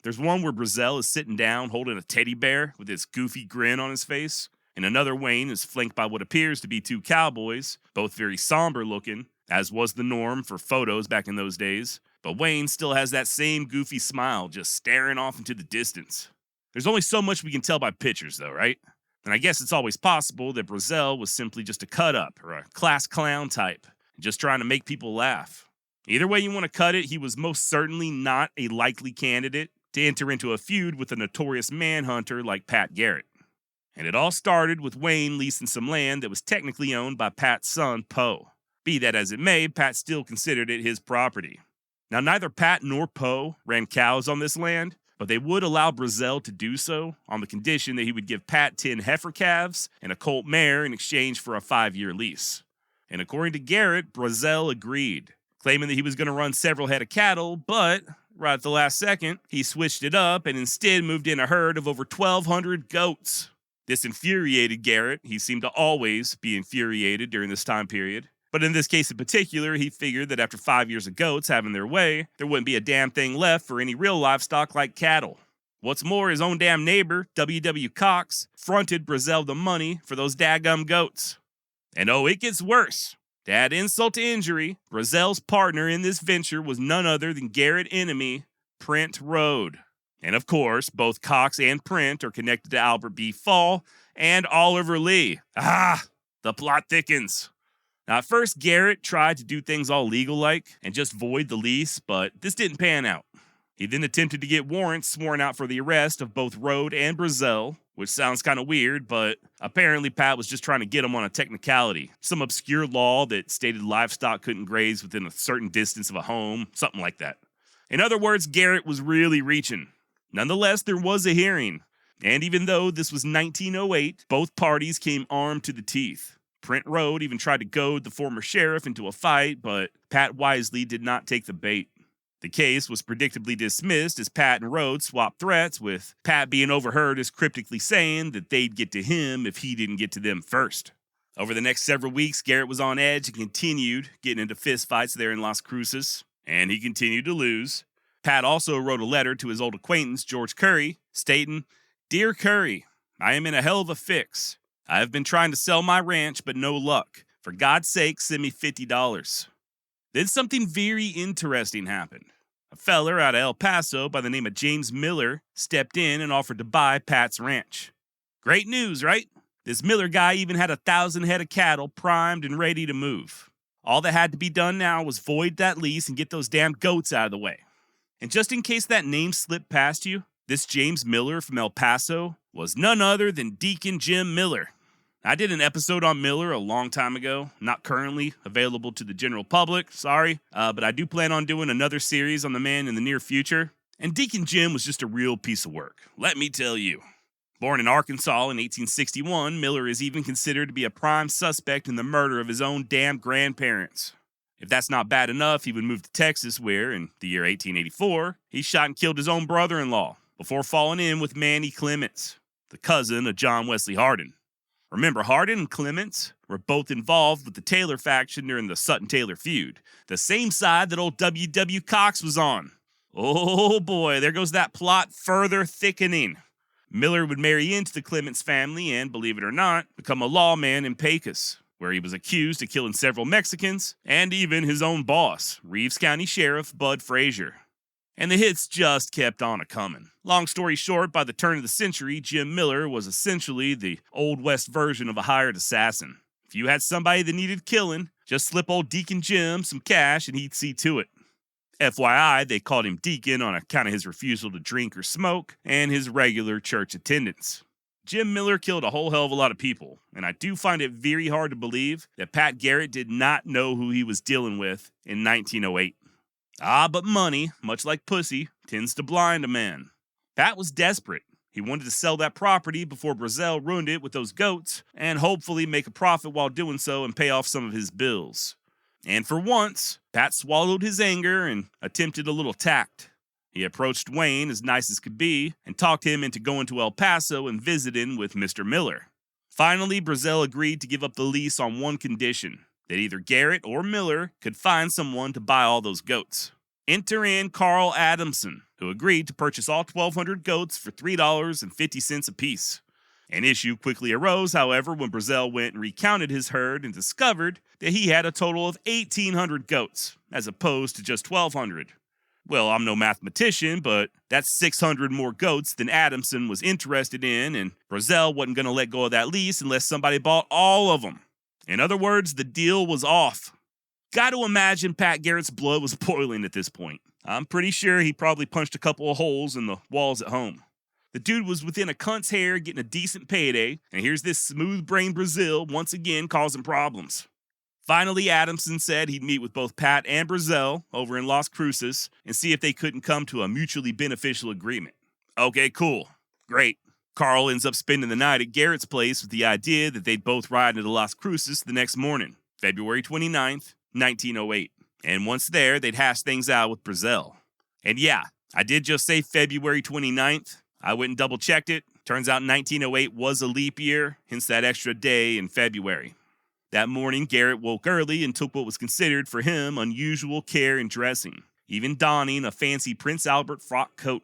There's one where Brazel is sitting down holding a teddy bear with this goofy grin on his face, and another Wayne is flanked by what appears to be two cowboys, both very somber-looking, as was the norm for photos back in those days, but Wayne still has that same goofy smile just staring off into the distance. There's only so much we can tell by pictures, though, right? And I guess it's always possible that Brazel was simply just a cut-up or a class clown type, just trying to make people laugh. Either way you want to cut it, he was most certainly not a likely candidate to enter into a feud with a notorious manhunter like Pat Garrett. And it all started with Wayne leasing some land that was technically owned by Pat's son, Poe. Be that as it may, Pat still considered it his property. Now, neither Pat nor Poe ran cows on this land, but they would allow Brazel to do so on the condition that he would give Pat 10 heifer calves and a colt mare in exchange for a 5-year lease. And according to Garrett, Brazel agreed, claiming that he was going to run several head of cattle, but right at the last second, he switched it up and instead moved in a herd of over 1,200 goats. This infuriated Garrett. He seemed to always be infuriated during this time period. But in this case in particular, he figured that after 5 years of goats having their way, there wouldn't be a damn thing left for any real livestock like cattle. What's more, his own damn neighbor, W.W. Cox, fronted Brazel the money for those daggum goats. And oh, it gets worse. To add insult to injury, Brazel's partner in this venture was none other than Garrett enemy, Prent Rhodes. And of course, both Cox and Prent are connected to Albert B. Fall and Oliver Lee. The plot thickens. Now, at first, Garrett tried to do things all legal-like and just void the lease, but this didn't pan out. He then attempted to get warrants sworn out for the arrest of both Rhodes and Brazel, which sounds kind of weird, but apparently Pat was just trying to get him on a technicality. Some obscure law that stated livestock couldn't graze within a certain distance of a home, something like that. In other words, Garrett was really reaching. Nonetheless, there was a hearing, and even though this was 1908, both parties came armed to the teeth. Prent Rhodes even tried to goad the former sheriff into a fight, but Pat wisely did not take the bait. The case was predictably dismissed as Pat and Rhodes swapped threats, with Pat being overheard as cryptically saying that they'd get to him if he didn't get to them first. Over the next several weeks, Garrett was on edge and continued getting into fistfights there in Las Cruces, and he continued to lose. Pat also wrote a letter to his old acquaintance, George Curry, stating, "Dear Curry, I am in a hell of a fix. I have been trying to sell my ranch, but no luck. For God's sake, send me $50. Then something very interesting happened. A feller out of El Paso by the name of James Miller stepped in and offered to buy Pat's ranch. Great news, right? This Miller guy even had 1,000 head of cattle primed and ready to move. All that had to be done now was void that lease and get those damn goats out of the way. And just in case that name slipped past you, this James Miller from El Paso was none other than Deacon Jim Miller. I did an episode on Miller a long time ago, not currently available to the general public, sorry, but I do plan on doing another series on the man in the near future. And Deacon Jim was just a real piece of work, let me tell you. Born in Arkansas in 1861, Miller is even considered to be a prime suspect in the murder of his own damn grandparents. If that's not bad enough, he would move to Texas where, in the year 1884, he shot and killed his own brother-in-law before falling in with Manny Clements, the cousin of John Wesley Hardin. Remember, Hardin and Clements were both involved with the Taylor faction during the Sutton-Taylor feud, the same side that old W.W. Cox was on. Oh boy, there goes that plot further thickening. Miller would marry into the Clements family and, believe it or not, become a lawman in Pecos, where he was accused of killing several Mexicans and even his own boss, Reeves County Sheriff Bud Frazier. And the hits just kept on a-coming. Long story short, by the turn of the century, Jim Miller was essentially the Old West version of a hired assassin. If you had somebody that needed killing, just slip old Deacon Jim some cash and he'd see to it. FYI, they called him Deacon on account of his refusal to drink or smoke and his regular church attendance. Jim Miller killed a whole hell of a lot of people, and I do find it very hard to believe that Pat Garrett did not know who he was dealing with in 1908. But money, much like pussy, tends to blind a man. Pat was desperate. He wanted to sell that property before Brazel ruined it with those goats, and hopefully make a profit while doing so and pay off some of his bills. And for once, Pat swallowed his anger and attempted a little tact. He approached Wayne as nice as could be and talked him into going to El Paso and visiting with Mr. Miller. Finally, Brazel agreed to give up the lease on one condition, that either Garrett or Miller could find someone to buy all those goats. Enter in Carl Adamson, who agreed to purchase all 1,200 goats for $3.50 apiece. An issue quickly arose, however, when Brazel went and recounted his herd and discovered that he had a total of 1,800 goats, as opposed to just 1,200. Well, I'm no mathematician, but that's 600 more goats than Adamson was interested in, and Brazel wasn't going to let go of that lease unless somebody bought all of them. In other words, the deal was off. Got to imagine Pat Garrett's blood was boiling at this point. I'm pretty sure he probably punched a couple of holes in the walls at home. The dude was within a cunt's hair getting a decent payday, and here's this smooth-brained Brazel once again causing problems. Finally, Adamson said he'd meet with both Pat and Brazel over in Las Cruces and see if they couldn't come to a mutually beneficial agreement. Okay, cool. Great. Carl ends up spending the night at Garrett's place with the idea that they'd both ride into Las Cruces the next morning, February 29th, 1908. And once there, they'd hash things out with Brazel. And yeah, I did just say February 29th. I went and double-checked it. Turns out 1908 was a leap year, hence that extra day in February. That morning, Garrett woke early and took what was considered for him unusual care in dressing, even donning a fancy Prince Albert frock coat.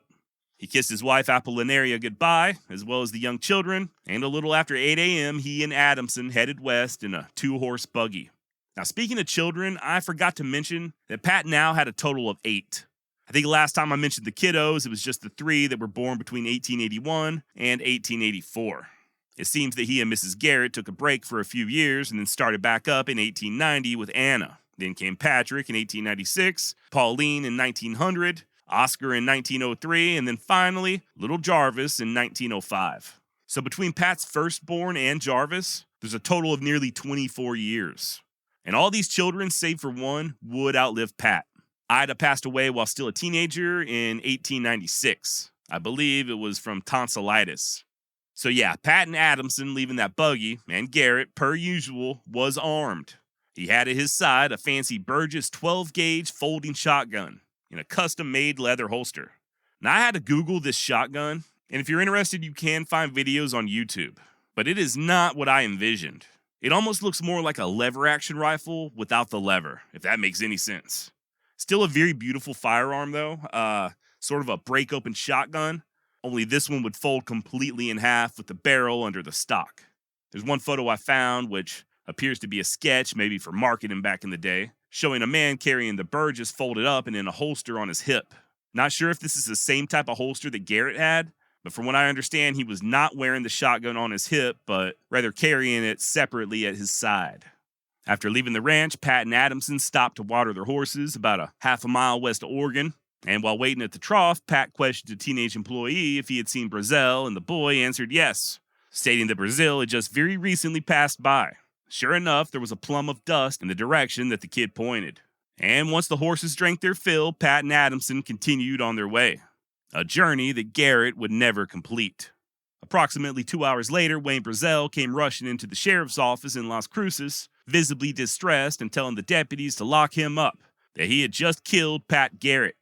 He kissed his wife Apollinaria goodbye, as well as the young children, and a little after 8 a.m., he and Adamson headed west in a 2-horse buggy. Now, speaking of children, I forgot to mention that Pat now had a total of 8. I think last time I mentioned the kiddos, it was just the 3 that were born between 1881 and 1884. It seems that he and Mrs. Garrett took a break for a few years and then started back up in 1890 with Anna. Then came Patrick in 1896, Pauline in 1900, Oscar in 1903, and then finally, little Jarvis in 1905. So between Pat's firstborn and Jarvis, there's a total of nearly 24 years. And all these children, save for one, would outlive Pat. Ida passed away while still a teenager in 1896. I believe it was from tonsillitis. So yeah, Pat and Adamson leaving that buggy, and Garrett, per usual, was armed. He had at his side a fancy Burgess 12-gauge folding shotgun in a custom-made leather holster. Now, I had to Google this shotgun, and if you're interested, you can find videos on YouTube. But it is not what I envisioned. It almost looks more like a lever-action rifle without the lever, if that makes any sense. Still a very beautiful firearm, though. Sort of a break-open shotgun. Only this one would fold completely in half with the barrel under the stock. There's one photo I found, which appears to be a sketch, maybe for marketing back in the day, showing a man carrying the Burgess folded up and in a holster on his hip. Not sure if this is the same type of holster that Garrett had, but from what I understand, he was not wearing the shotgun on his hip, but rather carrying it separately at his side. After leaving the ranch, Pat and Adamson stopped to water their horses about a half a mile west of Oregon. And while waiting at the trough, Pat questioned a teenage employee if he had seen Brazel, and the boy answered yes, stating that Brazel had just very recently passed by. Sure enough, there was a plum of dust in the direction that the kid pointed. And once the horses drank their fill, Pat and Adamson continued on their way. A journey that Garrett would never complete. Approximately 2 hours later, Wayne Brazel came rushing into the sheriff's office in Las Cruces, visibly distressed and telling the deputies to lock him up, that he had just killed Pat Garrett.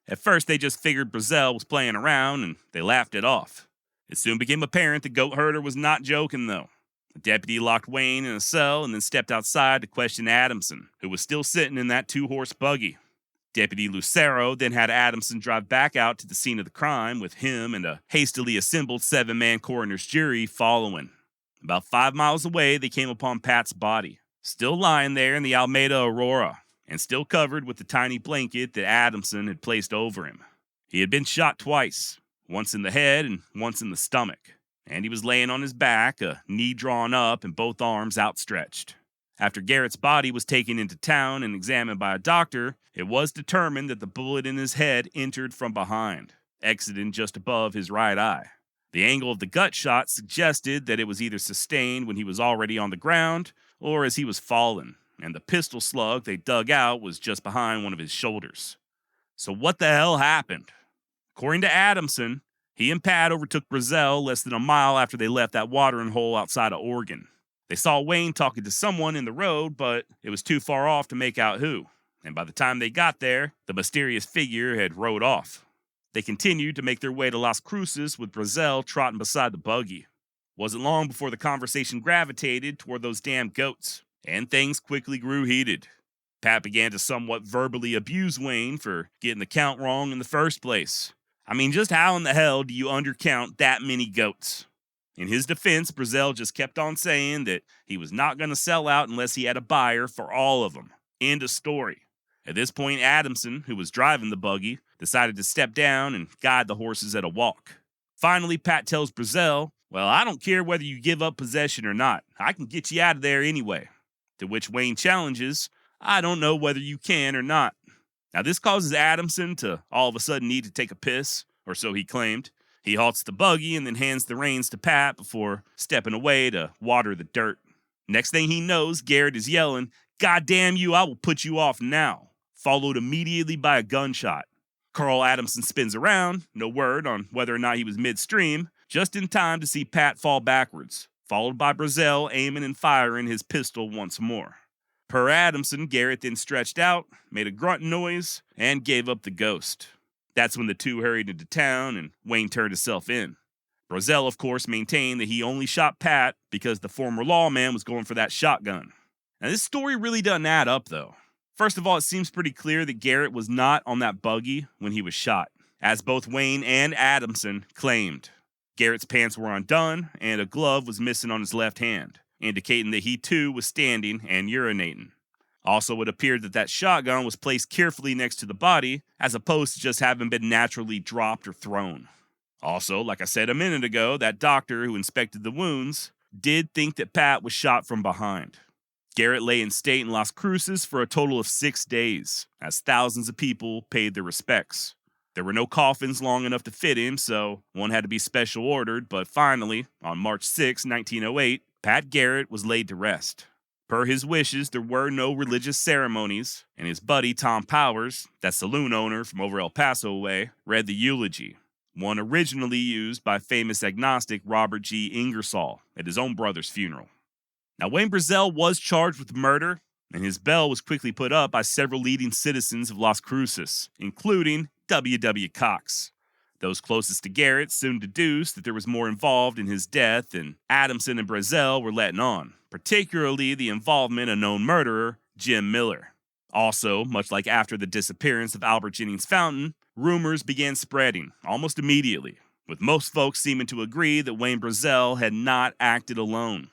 At first, they just figured Brazel was playing around and they laughed it off. It soon became apparent the goat herder was not joking, though. The deputy locked Wayne in a cell and then stepped outside to question Adamson, who was still sitting in that 2-horse buggy. Deputy Lucero then had Adamson drive back out to the scene of the crime with him and a hastily assembled 7-man coroner's jury following. About 5 miles away, they came upon Pat's body, still lying there in the Alameda Aurora, and still covered with the tiny blanket that Adamson had placed over him. He had been shot twice, once in the head and once in the stomach, and he was laying on his back, a knee drawn up and both arms outstretched. After Garrett's body was taken into town and examined by a doctor, it was determined that the bullet in his head entered from behind, exiting just above his right eye. The angle of the gut shot suggested that it was either sustained when he was already on the ground or as he was falling, and the pistol slug they dug out was just behind one of his shoulders. So what the hell happened? According to Adamson, he and Pat overtook Brazel less than a mile after they left that watering hole outside of Oregon. They saw Wayne talking to someone in the road, but it was too far off to make out who, and by the time they got there, the mysterious figure had rode off. They continued to make their way to Las Cruces with Brazel trotting beside the buggy. Wasn't long before the conversation gravitated toward those damn goats, and things quickly grew heated. Pat began to somewhat verbally abuse Wayne for getting the count wrong in the first place. I mean, just how in the hell do you undercount that many goats? In his defense, Brazel just kept on saying that he was not going to sell out unless he had a buyer for all of them. End of story. At this point, Adamson, who was driving the buggy, decided to step down and guide the horses at a walk. Finally, Pat tells Brazel, "Well, I don't care whether you give up possession or not. I can get you out of there anyway." To which Wayne challenges, "I don't know whether you can or not." Now, this causes Adamson to all of a sudden need to take a piss, or so he claimed. He halts the buggy and then hands the reins to Pat before stepping away to water the dirt. Next thing he knows, Garrett is yelling, "God damn you, I will put you off now," followed immediately by a gunshot. Carl Adamson spins around, no word on whether or not he was midstream, just in time to see Pat fall backwards, followed by Brazel aiming and firing his pistol once more. Per Adamson, Garrett then stretched out, made a grunt noise, and gave up the ghost. That's when the two hurried into town and Wayne turned himself in. Brazel, of course, maintained that he only shot Pat because the former lawman was going for that shotgun. Now, this story really doesn't add up, though. First of all, it seems pretty clear that Garrett was not on that buggy when he was shot, as both Wayne and Adamson claimed. Garrett's pants were undone, and a glove was missing on his left hand, indicating that he too was standing and urinating. Also, it appeared that that shotgun was placed carefully next to the body, as opposed to just having been naturally dropped or thrown. Also, like I said a minute ago, that doctor who inspected the wounds did think that Pat was shot from behind. Garrett lay in state in Las Cruces for a total of 6 days, as thousands of people paid their respects. There were no coffins long enough to fit him, so one had to be special ordered, but finally, on March 6, 1908, Pat Garrett was laid to rest. Per his wishes, there were no religious ceremonies, and his buddy Tom Powers, that saloon owner from over El Paso way, read the eulogy, one originally used by famous agnostic Robert G. Ingersoll at his own brother's funeral. Now, Wayne Brazel was charged with murder, and his bail was quickly put up by several leading citizens of Las Cruces, including W. Cox. Those closest to Garrett soon deduced that there was more involved in his death than Adamson and Brazel were letting on, particularly the involvement of known murderer Jim Miller. Also, much like after the disappearance of Albert Jennings Fountain, rumors began spreading almost immediately, with most folks seeming to agree that Wayne Brazel had not acted alone.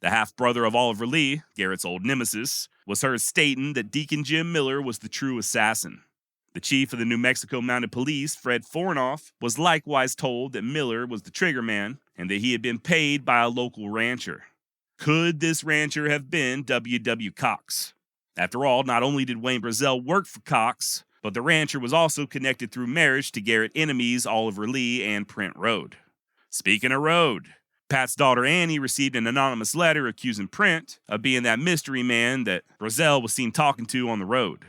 The half-brother of Oliver Lee, Garrett's old nemesis, was heard stating that Deacon Jim Miller was the true assassin. The chief of the New Mexico Mounted Police, Fred Fornoff, was likewise told that Miller was the triggerman and that he had been paid by a local rancher. Could this rancher have been W. Cox? After all, not only did Wayne Brazel work for Cox, but the rancher was also connected through marriage to Garrett enemies Oliver Lee and Prent Rode. Speaking of Rode, Pat's daughter Annie received an anonymous letter accusing Prent of being that mystery man that Brazel was seen talking to on the road.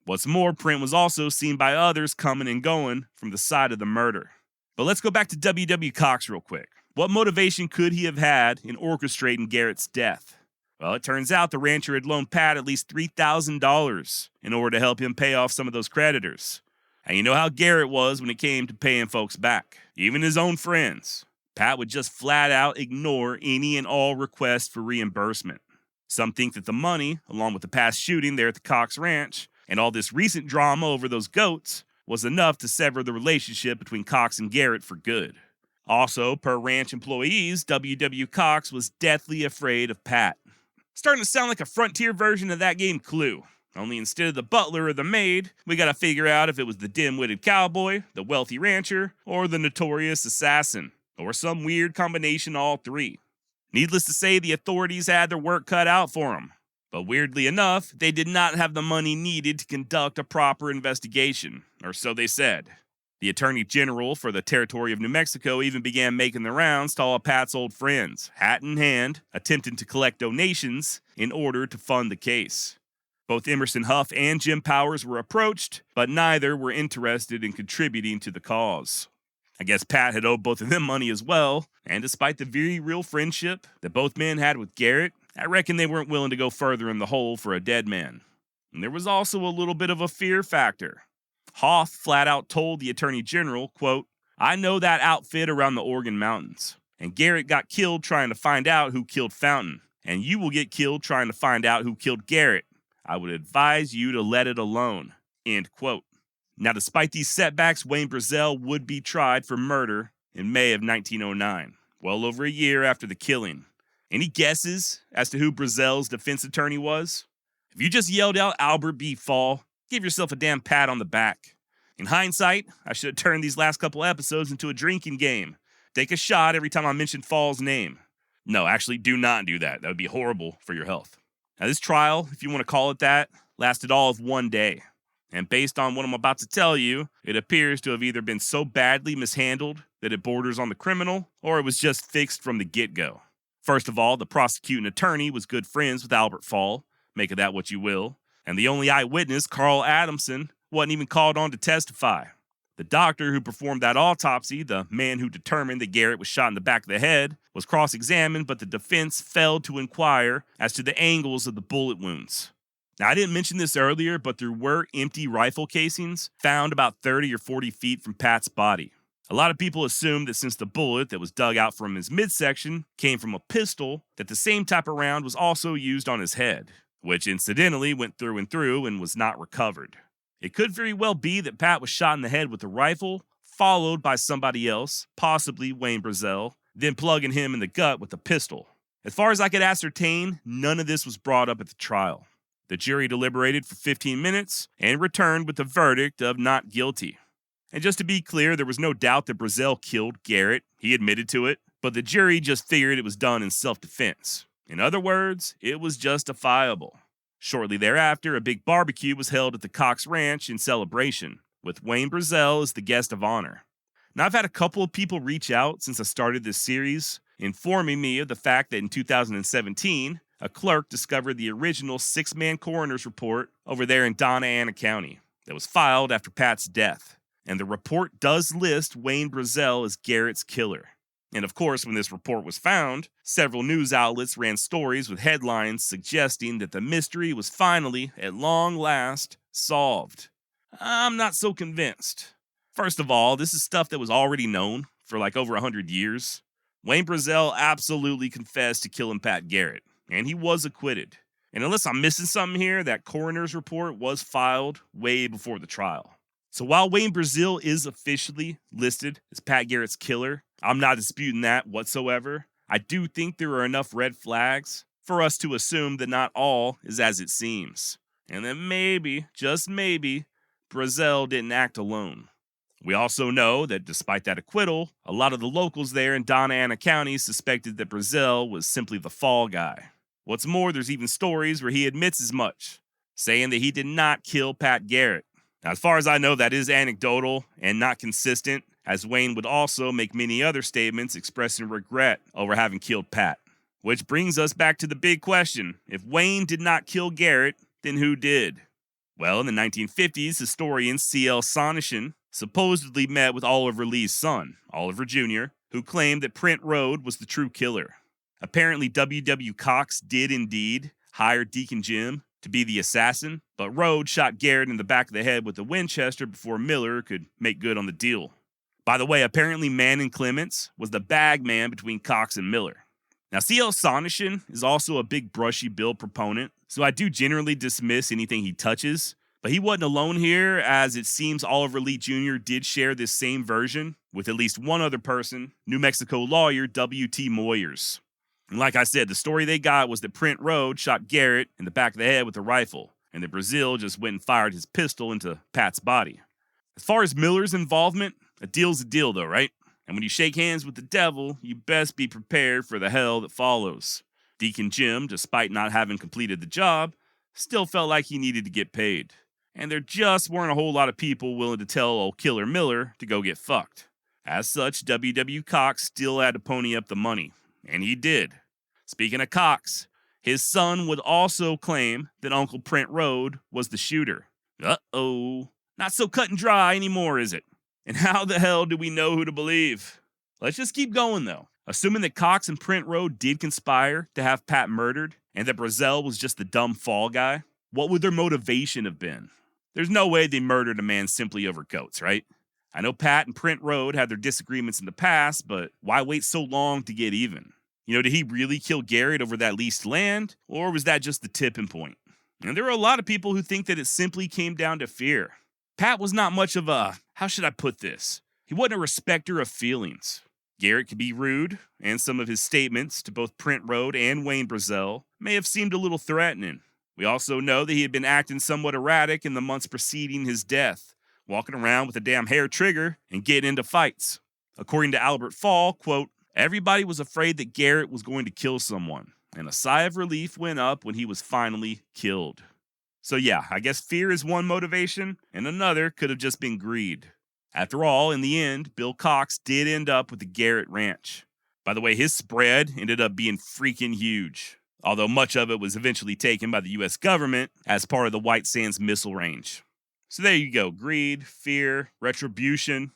What's more, Prent was also seen by others coming and going from the side of the murder. But let's go back to W. Cox real quick. What motivation could he have had in orchestrating Garrett's death? Well, it turns out the rancher had loaned Pat at least $3,000 in order to help him pay off some of those creditors. And you know how Garrett was when it came to paying folks back, even his own friends. Pat would just flat out ignore any and all requests for reimbursement. Some think that the money, along with the past shooting there at the Cox Ranch, and all this recent drama over those goats, was enough to sever the relationship between Cox and Garrett for good. Also, per ranch employees, W.W. Cox was deathly afraid of Pat. Starting to sound like a frontier version of that game Clue. Only instead of the butler or the maid, we gotta figure out if it was the dim-witted cowboy, the wealthy rancher, or the notorious assassin, or some weird combination of all three. Needless to say, the authorities had their work cut out for them. But weirdly enough, they did not have the money needed to conduct a proper investigation, or so they said. The Attorney General for the Territory of New Mexico even began making the rounds to all of Pat's old friends, hat in hand, attempting to collect donations in order to fund the case. Both Emerson Huff and Jim Powers were approached, but neither were interested in contributing to the cause. I guess Pat had owed both of them money as well, and despite the very real friendship that both men had with Garrett, I reckon they weren't willing to go further in the hole for a dead man. And there was also a little bit of a fear factor. Hoff flat out told the Attorney General, quote, "I know that outfit around the Oregon mountains, and Garrett got killed trying to find out who killed Fountain, and you will get killed trying to find out who killed Garrett. I would advise you to let it alone," end quote. Now, despite these setbacks, Wayne Brazel would be tried for murder in May of 1909, well over a year after the killing. Any guesses as to who Brazel's defense attorney was? If you just yelled out Albert B. Fall, give yourself a damn pat on the back. In hindsight, I should have turned these last couple episodes into a drinking game. Take a shot every time I mention Fall's name. No, actually, do not do that. That would be horrible for your health. Now, this trial, if you want to call it that, lasted all of 1 day. And based on what I'm about to tell you, it appears to have either been so badly mishandled that it borders on the criminal, or it was just fixed from the get-go. First of all, the prosecuting attorney was good friends with Albert Fall, make of that what you will, and the only eyewitness, Carl Adamson, wasn't even called on to testify. The doctor who performed that autopsy, the man who determined that Garrett was shot in the back of the head, was cross-examined, but the defense failed to inquire as to the angles of the bullet wounds. Now, I didn't mention this earlier, but there were empty rifle casings found about 30 or 40 feet from Pat's body. A lot of people assumed that since the bullet that was dug out from his midsection came from a pistol, that the same type of round was also used on his head, which incidentally went through and was not recovered. It could very well be that Pat was shot in the head with a rifle, followed by somebody else, possibly Wayne Brazel, then plugging him in the gut with a pistol. As far as I could ascertain, none of this was brought up at the trial. The jury deliberated for 15 minutes and returned with a verdict of not guilty. And just to be clear, there was no doubt that Brazel killed Garrett. He admitted to it, but the jury just figured it was done in self-defense. In other words, it was justifiable. Shortly thereafter, a big barbecue was held at the Cox Ranch in celebration, with Wayne Brazel as the guest of honor. Now, I've had a couple of people reach out since I started this series, informing me of the fact that in 2017, a clerk discovered the original 6-man coroner's report over there in Donna Ana County that was filed after Pat's death. And the report does list Wayne Brazel as Garrett's killer. And of course, when this report was found, several news outlets ran stories with headlines suggesting that the mystery was finally, at long last, solved. I'm not so convinced. First of all, this is stuff that was already known for like over 100 years. Wayne Brazel absolutely confessed to killing Pat Garrett, and he was acquitted. And unless I'm missing something here, that coroner's report was filed way before the trial. So while Wayne Brazel is officially listed as Pat Garrett's killer, I'm not disputing that whatsoever. I do think there are enough red flags for us to assume that not all is as it seems. And that maybe, just maybe, Brazel didn't act alone. We also know that despite that acquittal, a lot of the locals there in Donna Ana County suspected that Brazel was simply the fall guy. What's more, there's even stories where he admits as much, saying that he did not kill Pat Garrett. Now, as far as I know, that is anecdotal and not consistent, as Wayne would also make many other statements expressing regret over having killed Pat. Which brings us back to the big question. If Wayne did not kill Garrett, then who did? Well, in the 1950s, historian C.L. Sonneshan supposedly met with Oliver Lee's son, Oliver Jr., who claimed that Print Road was the true killer. Apparently, W.W. Cox did indeed hire Deacon Jim to be the assassin, but Road shot Garrett in the back of the head with a Winchester before Miller could make good on the deal. By the way, apparently Manning Clements was the bag man between Cox and Miller. Now, C.L. Sonneshin is also a big brushy build proponent, so I do generally dismiss anything he touches, but he wasn't alone here, as it seems Oliver Lee Jr. did share this same version with at least one other person, New Mexico lawyer W.T. Moyers. And like I said, the story they got was that Print Road shot Garrett in the back of the head with a rifle, and that Brazil just went and fired his pistol into Pat's body. As far as Miller's involvement, a deal's a deal though, right? And when you shake hands with the devil, you best be prepared for the hell that follows. Deacon Jim, despite not having completed the job, still felt like he needed to get paid. And there just weren't a whole lot of people willing to tell old Killer Miller to go get fucked. As such, W.W. Cox still had to pony up the money. And he did. Speaking of Cox, his son would also claim that Uncle Print Road was the shooter. Uh-oh. Not so cut and dry anymore, is it? And how the hell do we know who to believe? Let's just keep going, though. Assuming that Cox and Print Road did conspire to have Pat murdered, and that Brazil was just the dumb fall guy, what would their motivation have been? There's no way they murdered a man simply over goats, right? I know Pat and Print Road had their disagreements in the past, but why wait so long to get even? Did he really kill Garrett over that leased land, or was that just the tipping point? And there are a lot of people who think that it simply came down to fear. Pat was not much of a, how should I put this? He wasn't a respecter of feelings. Garrett could be rude, and some of his statements to both Print Road and Wayne Brazil may have seemed a little threatening. We also know that he had been acting somewhat erratic in the months preceding his death, walking around with a damn hair trigger and getting into fights. According to Albert Fall, quote, everybody was afraid that Garrett was going to kill someone, and a sigh of relief went up when he was finally killed. So yeah, I guess fear is one motivation, and another could have just been greed. After all, in the end, Bill Cox did end up with the Garrett Ranch. By the way, his spread ended up being freaking huge, although much of it was eventually taken by the U.S. government as part of the White Sands Missile Range. So there you go, greed, fear, retribution.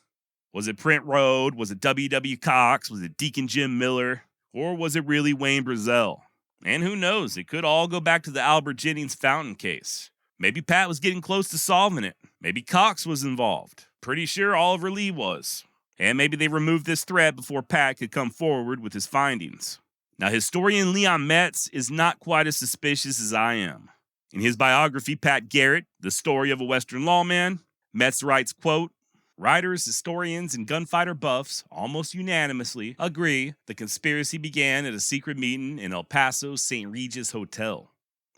Was it Print Road? Was it W.W. Cox? Was it Deacon Jim Miller? Or was it really Wayne Brazil? And who knows, it could all go back to the Albert Jennings fountain case. Maybe Pat was getting close to solving it. Maybe Cox was involved. Pretty sure Oliver Lee was. And maybe they removed this thread before Pat could come forward with his findings. Now, historian Leon Metz is not quite as suspicious as I am. In his biography, Pat Garrett, The Story of a Western Lawman, Metz writes, quote, writers, historians, and gunfighter buffs almost unanimously agree the conspiracy began at a secret meeting in El Paso's St. Regis Hotel.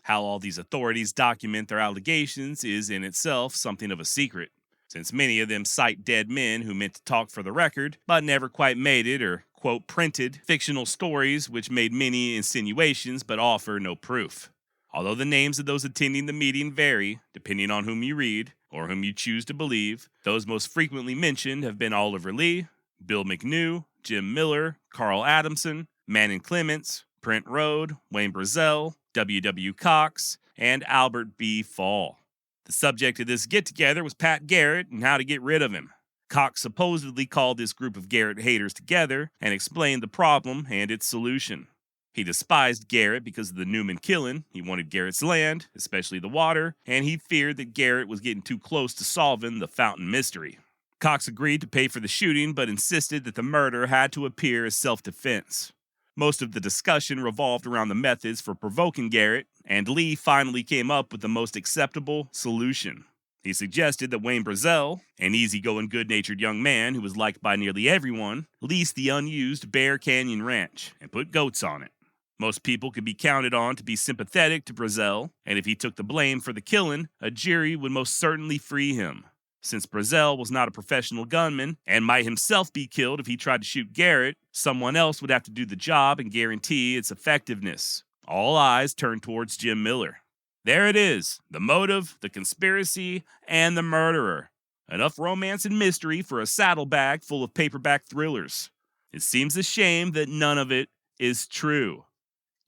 How all these authorities document their allegations is in itself something of a secret, since many of them cite dead men who meant to talk for the record, but never quite made it, or, quote, printed fictional stories which made many insinuations but offer no proof. Although the names of those attending the meeting vary, depending on whom you read, or whom you choose to believe, those most frequently mentioned have been Oliver Lee, Bill McNew, Jim Miller, Carl Adamson, Manning Clements, Print Road, Wayne Brazil, W.W. Cox, and Albert B. Fall. The subject of this get-together was Pat Garrett and how to get rid of him. Cox supposedly called this group of Garrett haters together and explained the problem and its solution. He despised Garrett because of the Newman killing. He wanted Garrett's land, especially the water, and he feared that Garrett was getting too close to solving the fountain mystery. Cox agreed to pay for the shooting, but insisted that the murder had to appear as self-defense. Most of the discussion revolved around the methods for provoking Garrett, and Lee finally came up with the most acceptable solution. He suggested that Wayne Brazil, an easygoing, good-natured young man who was liked by nearly everyone, lease the unused Bear Canyon Ranch and put goats on it. Most people could be counted on to be sympathetic to Brazil, and if he took the blame for the killing, a jury would most certainly free him. Since Brazil was not a professional gunman and might himself be killed if he tried to shoot Garrett, someone else would have to do the job and guarantee its effectiveness. All eyes turned towards Jim Miller. There it is, the motive, the conspiracy, and the murderer. Enough romance and mystery for a saddlebag full of paperback thrillers. It seems a shame that none of it is true.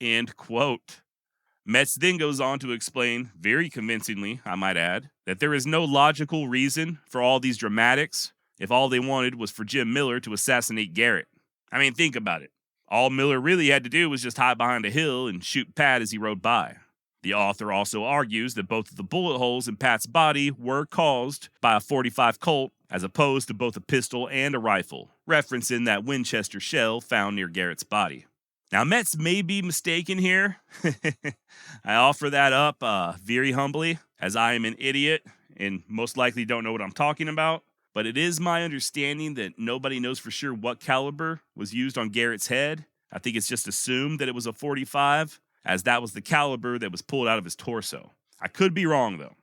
End quote. Metz then goes on to explain, very convincingly, I might add, that there is no logical reason for all these dramatics if all they wanted was for Jim Miller to assassinate Garrett. I mean, think about it. All Miller really had to do was just hide behind a hill and shoot Pat as he rode by. The author also argues that both of the bullet holes in Pat's body were caused by a .45 Colt as opposed to both a pistol and a rifle, referencing that Winchester shell found near Garrett's body. Now, Metz may be mistaken here. I offer that up very humbly, as I am an idiot and most likely don't know what I'm talking about. But it is my understanding that nobody knows for sure what caliber was used on Garrett's head. I think it's just assumed that it was a .45, as that was the caliber that was pulled out of his torso. I could be wrong, though.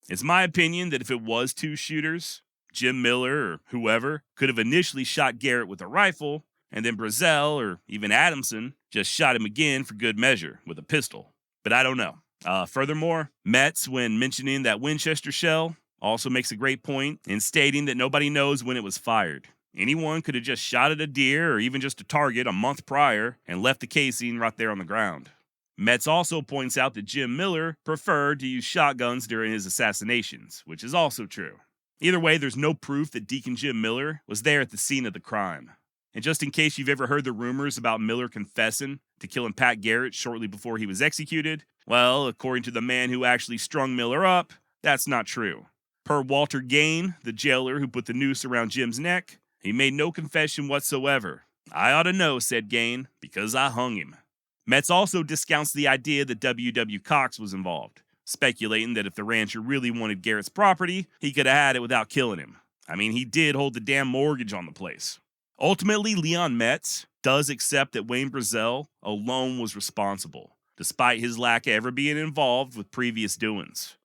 It's my opinion that if it was two shooters, Jim Miller or whoever could have initially shot Garrett with a rifle, and then Brazel or even Adamson just shot him again for good measure with a pistol. But I don't know. Furthermore, Metz, when mentioning that Winchester shell, also makes a great point in stating that nobody knows when it was fired. Anyone could have just shot at a deer or even just a target a month prior and left the casing right there on the ground. Metz also points out that Jim Miller preferred to use shotguns during his assassinations, which is also true. Either way, there's no proof that Deacon Jim Miller was there at the scene of the crime. And just in case you've ever heard the rumors about Miller confessing to killing Pat Garrett shortly before he was executed, well, according to the man who actually strung Miller up, that's not true. Per Walter Gain, the jailer who put the noose around Jim's neck, he made no confession whatsoever. I ought to know, said Gain, because I hung him. Metz also discounts the idea that W.W. Cox was involved, speculating that if the rancher really wanted Garrett's property, he could have had it without killing him. I mean, he did hold the damn mortgage on the place. Ultimately, Leon Metz does accept that Wayne Brazel alone was responsible, despite his lack of ever being involved with previous doings.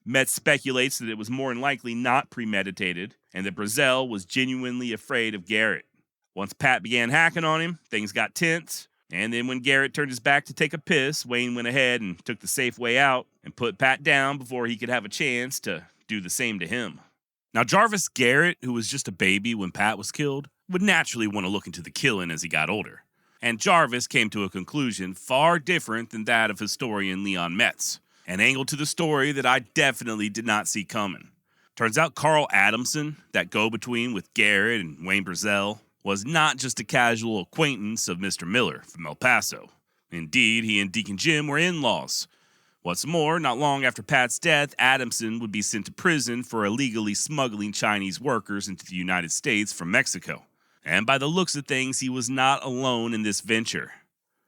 Metz speculates that it was more than likely not premeditated, and that Brazel was genuinely afraid of Garrett. Once Pat began hacking on him, things got tense, and then when Garrett turned his back to take a piss, Wayne went ahead and took the safe way out and put Pat down before he could have a chance to do the same to him. Now, Jarvis Garrett, who was just a baby when Pat was killed, would naturally want to look into the killing as he got older. And Jarvis came to a conclusion far different than that of historian Leon Metz. An angle to the story that I definitely did not see coming. Turns out Carl Adamson, that go-between with Garrett and Wayne Brazel, was not just a casual acquaintance of Mr. Miller from El Paso. Indeed, he and Deacon Jim were in-laws. What's more, not long after Pat's death, Adamson would be sent to prison for illegally smuggling Chinese workers into the United States from Mexico. And by the looks of things, he was not alone in this venture.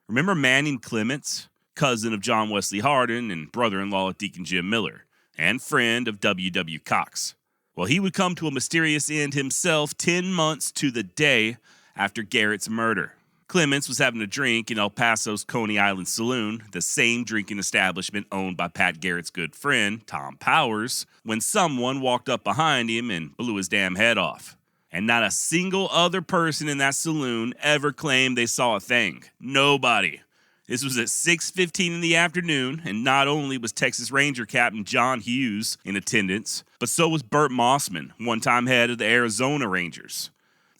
Remember Manning Clements? Cousin of John Wesley Hardin and brother-in-law of Deacon Jim Miller, and friend of W.W. Cox. Well, he would come to a mysterious end himself 10 months to the day after Garrett's murder. Clements was having a drink in El Paso's Coney Island Saloon, the same drinking establishment owned by Pat Garrett's good friend, Tom Powers, when someone walked up behind him and blew his damn head off. And not a single other person in that saloon ever claimed they saw a thing. Nobody. This was at 6:15 in the afternoon, and not only was Texas Ranger Captain John Hughes in attendance, but so was Burt Mossman, one-time head of the Arizona Rangers.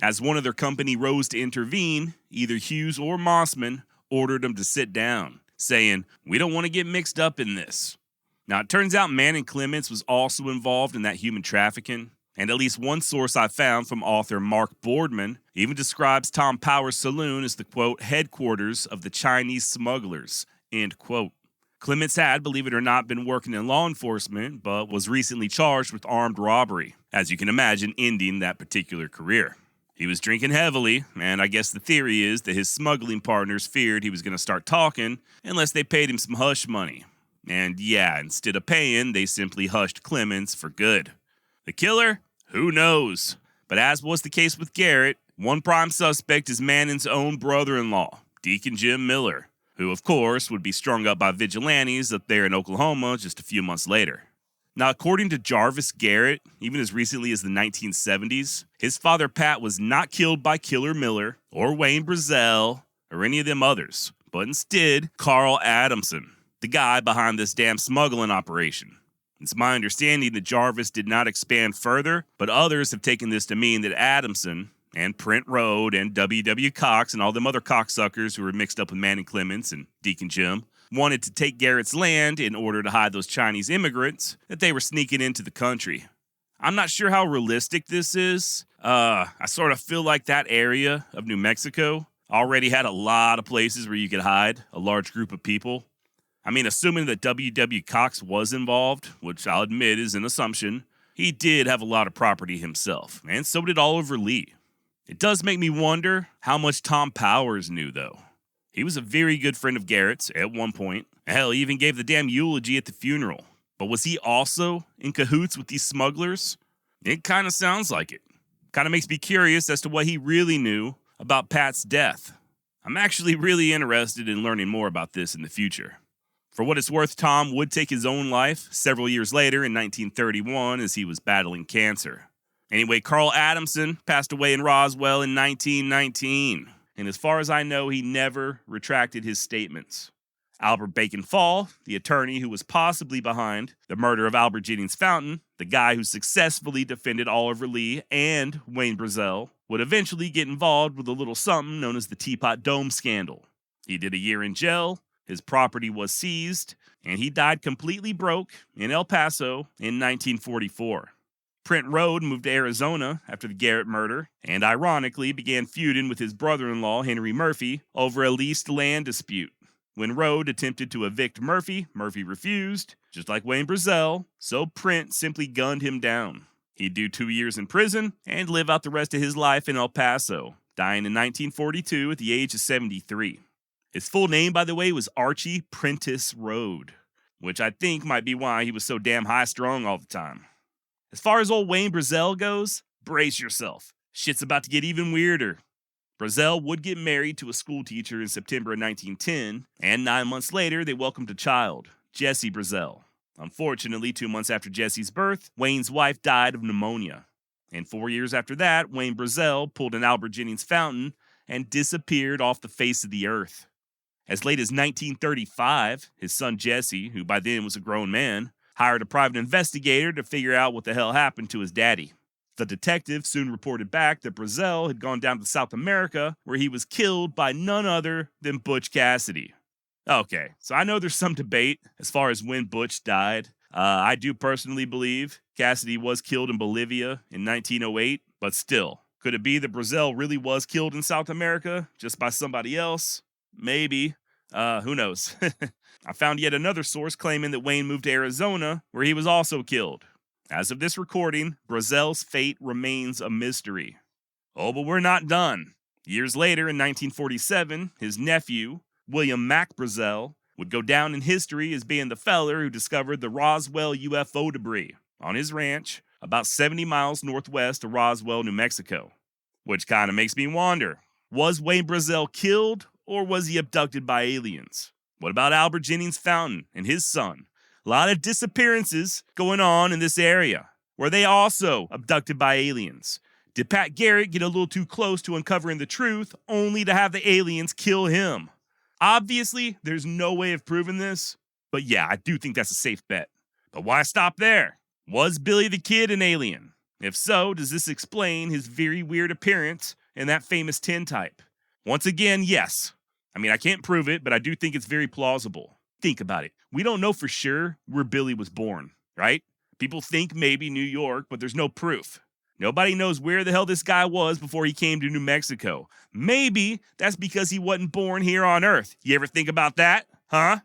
As one of their company rose to intervene, either Hughes or Mossman ordered them to sit down, saying, "We don't want to get mixed up in this." Now, it turns out Manning Clements was also involved in that human trafficking, and at least one source I found from author Mark Boardman even describes Tom Powers' saloon as the, quote, headquarters of the Chinese smugglers, end quote. Clements had, believe it or not, been working in law enforcement, but was recently charged with armed robbery, as you can imagine, ending that particular career. He was drinking heavily, and I guess the theory is that his smuggling partners feared he was going to start talking unless they paid him some hush money. And yeah, instead of paying, they simply hushed Clements for good. The killer? Who knows? But as was the case with Garrett, one prime suspect is Manning's own brother-in-law, Deacon Jim Miller, who of course would be strung up by vigilantes up there in Oklahoma just a few months later. Now, according to Jarvis Garrett, even as recently as the 1970s, his father Pat was not killed by Killer Miller or Wayne Brazel or any of them others, but instead Carl Adamson, the guy behind this damn smuggling operation. It's my understanding that Jarvis did not expand further, but others have taken this to mean that Adamson and Prent Road and W.W. Cox and all them other cocksuckers who were mixed up with Manning Clements and Deacon Jim wanted to take Garrett's land in order to hide those Chinese immigrants that they were sneaking into the country. I'm not sure how realistic this is. I sort of feel like that area of New Mexico already had a lot of places where you could hide a large group of people. I mean, assuming that W.W. Cox was involved, which I'll admit is an assumption, he did have a lot of property himself, and so did Oliver Lee. It does make me wonder how much Tom Powers knew, though. He was a very good friend of Garrett's at one point. Hell, he even gave the damn eulogy at the funeral. But was he also in cahoots with these smugglers? It kind of sounds like it. Kind of makes me curious as to what he really knew about Pat's death. I'm actually really interested in learning more about this in the future. For what it's worth, Tom would take his own life several years later in 1931 as he was battling cancer. Anyway, Carl Adamson passed away in Roswell in 1919, and as far as I know, he never retracted his statements. Albert Bacon Fall, the attorney who was possibly behind the murder of Albert Jennings Fountain, the guy who successfully defended Oliver Lee and Wayne Brazel, would eventually get involved with a little something known as the Teapot Dome scandal. He did a year in jail, his property was seized, and he died completely broke in El Paso in 1944. Print Rode moved to Arizona after the Garrett murder, and ironically began feuding with his brother-in-law Henry Murphy over a leased land dispute. When Rode attempted to evict Murphy, Murphy refused, just like Wayne Brazel, so Print simply gunned him down. He'd do 2 years in prison and live out the rest of his life in El Paso, dying in 1942 at the age of 73. His full name, by the way, was Archie Prentice Rode, which I think might be why he was so damn high-strung all the time. As far as old Wayne Brazel goes, brace yourself. Shit's about to get even weirder. Brazel would get married to a schoolteacher in September of 1910, and 9 months later, they welcomed a child, Jessie Brazel. Unfortunately, 2 months after Jessie's birth, Wayne's wife died of pneumonia. And 4 years after that, Wayne Brazel pulled an Albert Jennings Fountain and disappeared off the face of the earth. As late as 1935, his son Jesse, who by then was a grown man, hired a private investigator to figure out what the hell happened to his daddy. The detective soon reported back that Brazel had gone down to South America, where he was killed by none other than Butch Cassidy. Okay, so I know there's some debate as far as when Butch died. I do personally believe Cassidy was killed in Bolivia in 1908, but still, could it be that Brazel really was killed in South America just by somebody else? Maybe. Who knows? I found yet another source claiming that Wayne moved to Arizona, where he was also killed. As of this recording, Brazel's fate remains a mystery. Oh, but we're not done. Years later, in 1947, his nephew, William Mack Brazel, would go down in history as being the feller who discovered the Roswell UFO debris on his ranch about 70 miles northwest of Roswell, New Mexico. Which kind of makes me wonder, was Wayne Brazel killed or was he abducted by aliens? What about Albert Jennings Fountain and his son? A lot of disappearances going on in this area. Were they also abducted by aliens? Did Pat Garrett get a little too close to uncovering the truth only to have the aliens kill him? Obviously, there's no way of proving this, but yeah, I do think that's a safe bet. But why stop there? Was Billy the Kid an alien? If so, does this explain his very weird appearance in that famous tintype? Once again, yes. I mean, I can't prove it, but I do think it's very plausible. Think about it. We don't know for sure where Billy was born, right? People think maybe New York, but there's no proof. Nobody knows where the hell this guy was before he came to New Mexico. Maybe that's because he wasn't born here on Earth. You ever think about that? Huh?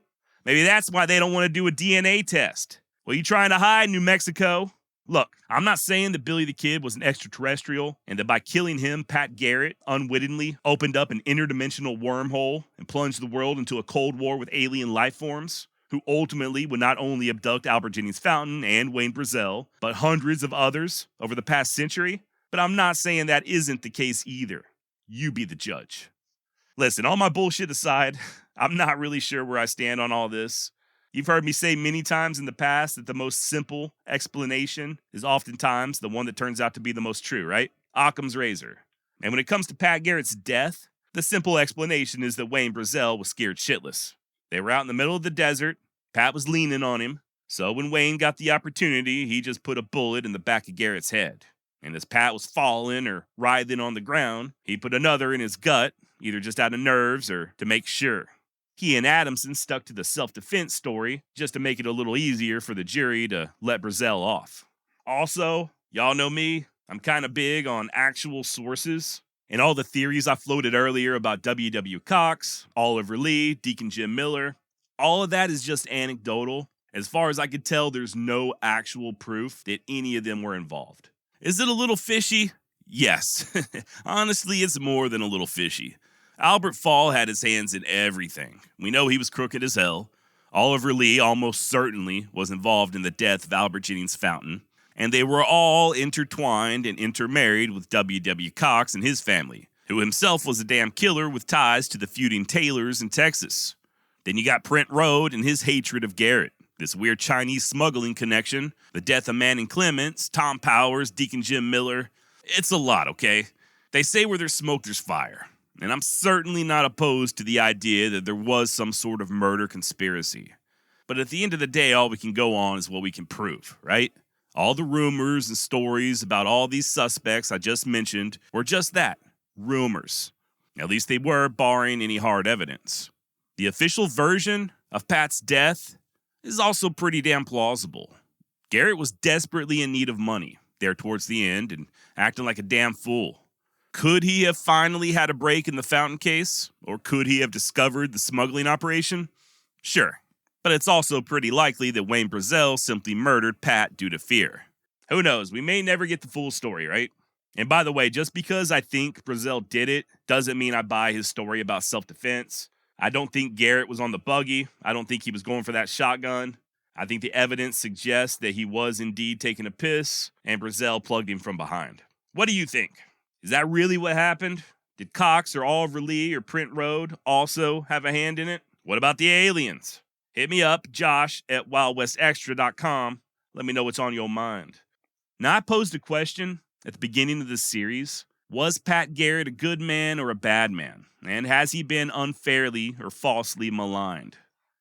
Maybe that's why they don't want to do a DNA test. What are you trying to hide, New Mexico? Look, I'm not saying that Billy the Kid was an extraterrestrial and that by killing him, Pat Garrett unwittingly opened up an interdimensional wormhole and plunged the world into a cold war with alien life forms, who ultimately would not only abduct Albert Jennings Fountain and Wayne Brazel, but hundreds of others over the past century. But I'm not saying that isn't the case either. You be the judge. Listen, all my bullshit aside, I'm not really sure where I stand on all this. You've heard me say many times in the past that the most simple explanation is oftentimes the one that turns out to be the most true, right? Occam's razor. And when it comes to Pat Garrett's death, the simple explanation is that Wayne Brazel was scared shitless. They were out in the middle of the desert, Pat was leaning on him, so when Wayne got the opportunity, he just put a bullet in the back of Garrett's head. And as Pat was falling or writhing on the ground, he put another in his gut, either just out of nerves or to make sure. He and Adamson stuck to the self-defense story just to make it a little easier for the jury to let Brazel off. Also, Y'all know me, I'm kind of big on actual sources. And all the theories I floated earlier about W.W. Cox, Oliver Lee, Deacon Jim Miller, all of that is just anecdotal. As far as I could tell, there's no actual proof that any of them were involved. Is it a little fishy? Yes. Honestly, it's more than a little fishy. Albert Fall had his hands in everything. We know he was crooked as hell. Oliver Lee almost certainly was involved in the death of Albert Jennings Fountain. And they were all intertwined and intermarried with W.W. Cox and his family, who himself was a damn killer with ties to the feuding Taylors in Texas. Then you got Prent Rode and his hatred of Garrett, this weird Chinese smuggling connection, the death of Manning Clements, Tom Powers, Deacon Jim Miller. It's a lot, okay? They say where there's smoke, there's fire. And I'm certainly not opposed to the idea that there was some sort of murder conspiracy. But at the end of the day, all we can go on is what we can prove, right? All the rumors and stories about all these suspects I just mentioned were just that, rumors. At least they were, barring any hard evidence. The official version of Pat's death is also pretty damn plausible. Garrett was desperately in need of money there towards the end and acting like a damn fool. Could he have finally had a break in the Fountain case? Or could he have discovered the smuggling operation? Sure. But it's also pretty likely that Wayne Brazel simply murdered Pat due to fear. Who knows? We may never get the full story, right? And by the way, just because I think Brazel did it doesn't mean I buy his story about self-defense. I don't think Garrett was on the buggy. I don't think he was going for that shotgun. I think the evidence suggests that he was indeed taking a piss and Brazel plugged him from behind. What do you think? Is that really what happened? Did Cox or Oliver Lee or Prent Rode also have a hand in it? What about the aliens? Hit me up, Josh at wildwestextra.com. Let me know what's on your mind. Now, I posed a question at the beginning of this series. Was Pat Garrett a good man or a bad man? And has he been unfairly or falsely maligned?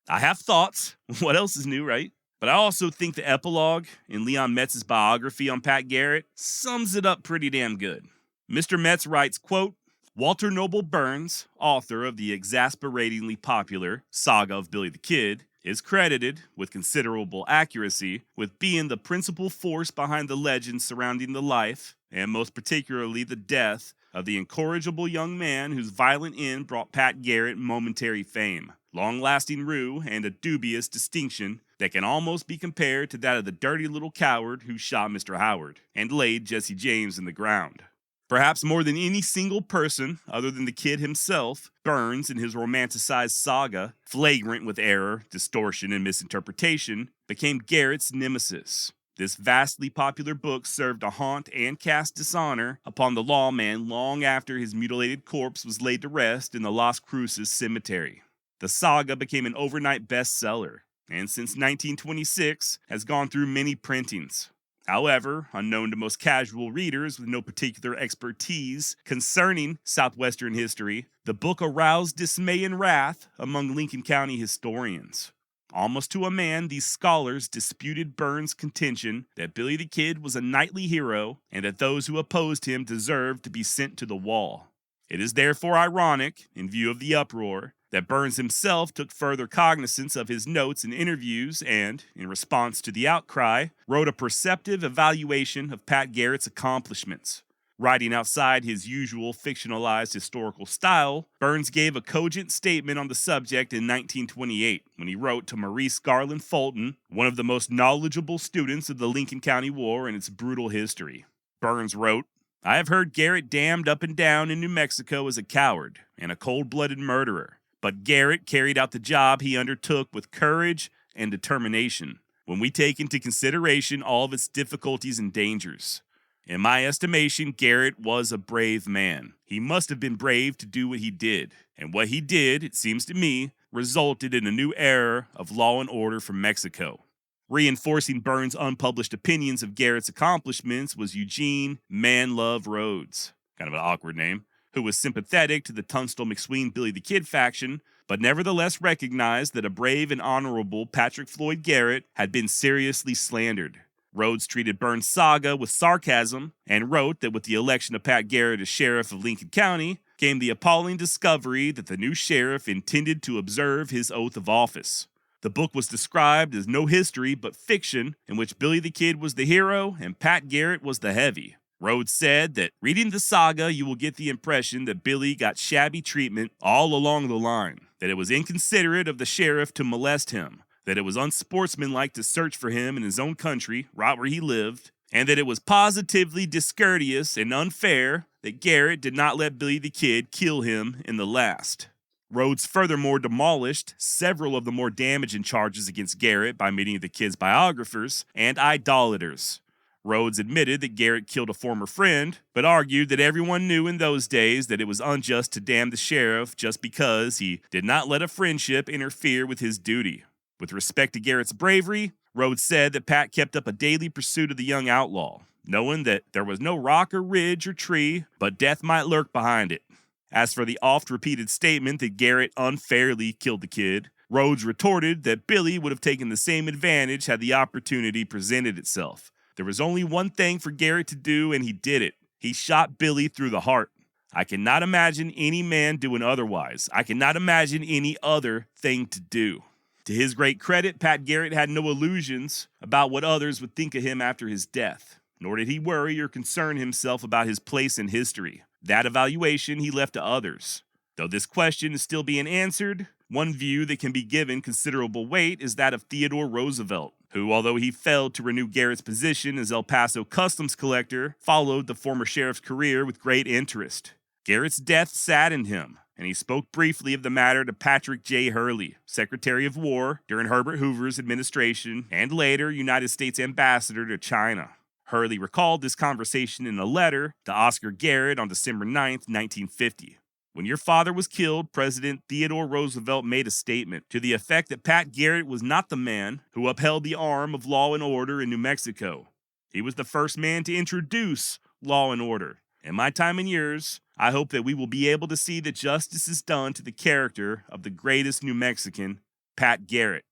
I have thoughts. What else is new, right? But I also think the epilogue in Leon Metz's biography on Pat Garrett sums it up pretty damn good. Mr. Metz writes, quote, Walter Noble Burns, author of the exasperatingly popular Saga of Billy the Kid, is credited, with considerable accuracy, with being the principal force behind the legend surrounding the life, and most particularly the death, of the incorrigible young man whose violent end brought Pat Garrett momentary fame, long-lasting rue, and a dubious distinction that can almost be compared to that of the dirty little coward who shot Mr. Howard and laid Jesse James in the ground. Perhaps more than any single person, other than the kid himself, Burns, in his romanticized saga, flagrant with error, distortion, and misinterpretation, became Garrett's nemesis. This vastly popular book served to haunt and cast dishonor upon the lawman long after his mutilated corpse was laid to rest in the Las Cruces cemetery. The saga became an overnight bestseller, and since 1926 has gone through many printings. However, unknown to most casual readers with no particular expertise concerning Southwestern history, the book aroused dismay and wrath among Lincoln County historians. Almost to a man, these scholars disputed Burns' contention that Billy the Kid was a knightly hero and that those who opposed him deserved to be sent to the wall. It is therefore ironic, in view of the uproar, that Burns himself took further cognizance of his notes and interviews and, in response to the outcry, wrote a perceptive evaluation of Pat Garrett's accomplishments. Writing outside his usual fictionalized historical style, Burns gave a cogent statement on the subject in 1928 when he wrote to Maurice Garland Fulton, one of the most knowledgeable students of the Lincoln County War and its brutal history. Burns wrote, I have heard Garrett damned up and down in New Mexico as a coward and a cold-blooded murderer. But Garrett carried out the job he undertook with courage and determination, when we take into consideration all of its difficulties and dangers. In my estimation, Garrett was a brave man. He must have been brave to do what he did. And what he did, it seems to me, resulted in a new era of law and order for Mexico. Reinforcing Burns' unpublished opinions of Garrett's accomplishments was Eugene Man Love Rhodes, kind of an awkward name, who was sympathetic to the Tunstall-McSween Billy the Kid faction, but nevertheless recognized that a brave and honorable Patrick Floyd Garrett had been seriously slandered. Rhodes treated Burns' saga with sarcasm and wrote that with the election of Pat Garrett as sheriff of Lincoln County came the appalling discovery that the new sheriff intended to observe his oath of office. The book was described as no history but fiction, in which Billy the Kid was the hero and Pat Garrett was the heavy. Rhodes said that reading the saga, you will get the impression that Billy got shabby treatment all along the line, that it was inconsiderate of the sheriff to molest him, that it was unsportsmanlike to search for him in his own country, right where he lived, and that it was positively discourteous and unfair that Garrett did not let Billy the Kid kill him in the last. Rhodes furthermore demolished several of the more damaging charges against Garrett by many of the Kid's biographers and idolaters. Rhodes admitted that Garrett killed a former friend, but argued that everyone knew in those days that it was unjust to damn the sheriff just because he did not let a friendship interfere with his duty. With respect to Garrett's bravery, Rhodes said that Pat kept up a daily pursuit of the young outlaw, knowing that there was no rock or ridge or tree, but death might lurk behind it. As for the oft-repeated statement that Garrett unfairly killed the Kid, Rhodes retorted that Billy would have taken the same advantage had the opportunity presented itself. There was only one thing for Garrett to do, and he did it. He shot Billy through the heart. I cannot imagine any man doing otherwise. I cannot imagine any other thing to do. To his great credit, Pat Garrett had no illusions about what others would think of him after his death, nor did he worry or concern himself about his place in history. That evaluation he left to others. Though this question is still being answered, one view that can be given considerable weight is that of Theodore Roosevelt, who, although he failed to renew Garrett's position as El Paso customs collector, followed the former sheriff's career with great interest. Garrett's death saddened him, and he spoke briefly of the matter to Patrick J. Hurley, Secretary of War during Herbert Hoover's administration and later United States Ambassador to China. Hurley recalled this conversation in a letter to Oscar Garrett on December 9, 1950. When your father was killed, President Theodore Roosevelt made a statement to the effect that Pat Garrett was not the man who upheld the arm of law and order in New Mexico. He was the first man to introduce law and order. In my time and yours, I hope that we will be able to see that justice is done to the character of the greatest New Mexican, Pat Garrett.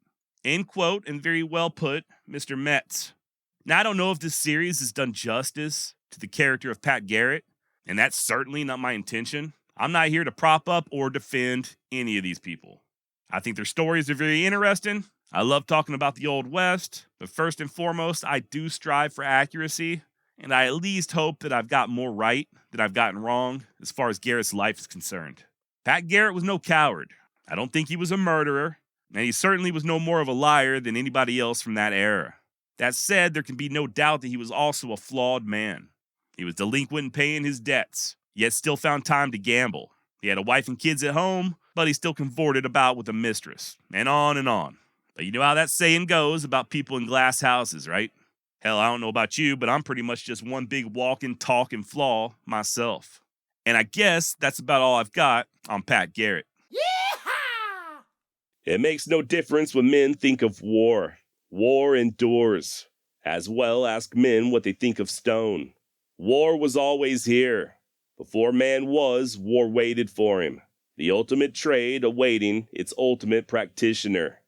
End quote, and very well put, Mr. Metz. Now, I don't know if this series has done justice to the character of Pat Garrett, and that's certainly not my intention. I'm not here to prop up or defend any of these people. I think their stories are very interesting. I love talking about the Old West, but first and foremost, I do strive for accuracy, and I at least hope that I've got more right than I've gotten wrong as far as Garrett's life is concerned. Pat Garrett was no coward. I don't think he was a murderer, and he certainly was no more of a liar than anybody else from that era. That said, there can be no doubt that he was also a flawed man. He was delinquent in paying his debts, yet still found time to gamble. He had a wife and kids at home, but he still cavorted about with a mistress, and on and on. But you know how that saying goes about people in glass houses, right? Hell, I don't know about you, but I'm pretty much just one big walking, talking flaw myself. And I guess that's about all I've got on Pat Garrett. Yeehaw! It makes no difference when men think of war. War endures. As well, ask men what they think of stone. War was always here. Before man was, war waited for him. The ultimate trade awaiting its ultimate practitioner.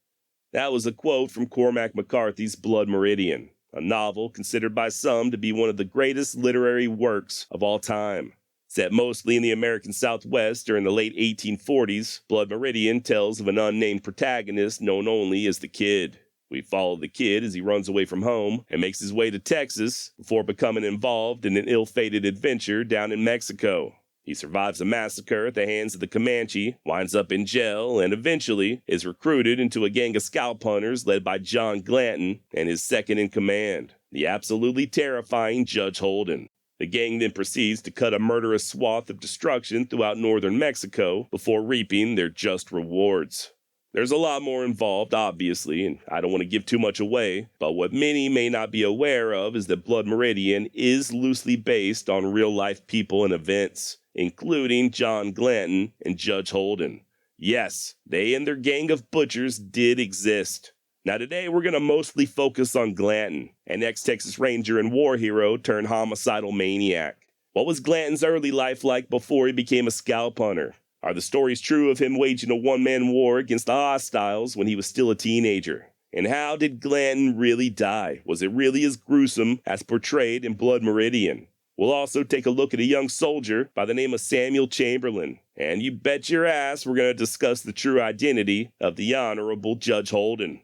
That was a quote from Cormac McCarthy's Blood Meridian, a novel considered by some to be one of the greatest literary works of all time. Set mostly in the American Southwest during the late 1840s, Blood Meridian tells of an unnamed protagonist known only as the Kid. We follow the Kid as he runs away from home and makes his way to Texas before becoming involved in an ill-fated adventure down in Mexico. He survives a massacre at the hands of the Comanche, winds up in jail, and eventually is recruited into a gang of scalp hunters led by John Glanton and his second-in-command, the absolutely terrifying Judge Holden. The gang then proceeds to cut a murderous swath of destruction throughout northern Mexico before reaping their just rewards. There's a lot more involved, obviously, and I don't want to give too much away, but what many may not be aware of is that Blood Meridian is loosely based on real-life people and events, including John Glanton and Judge Holden. Yes, they and their gang of butchers did exist. Now today we're going to mostly focus on Glanton, an ex-Texas Ranger and war hero turned homicidal maniac. What was Glanton's early life like before he became a scalp hunter? Are the stories true of him waging a one-man war against the hostiles when he was still a teenager? And how did Glanton really die? Was it really as gruesome as portrayed in Blood Meridian? We'll also take a look at a young soldier by the name of Samuel Chamberlain, and you bet your ass we're going to discuss the true identity of the Honorable Judge Holden.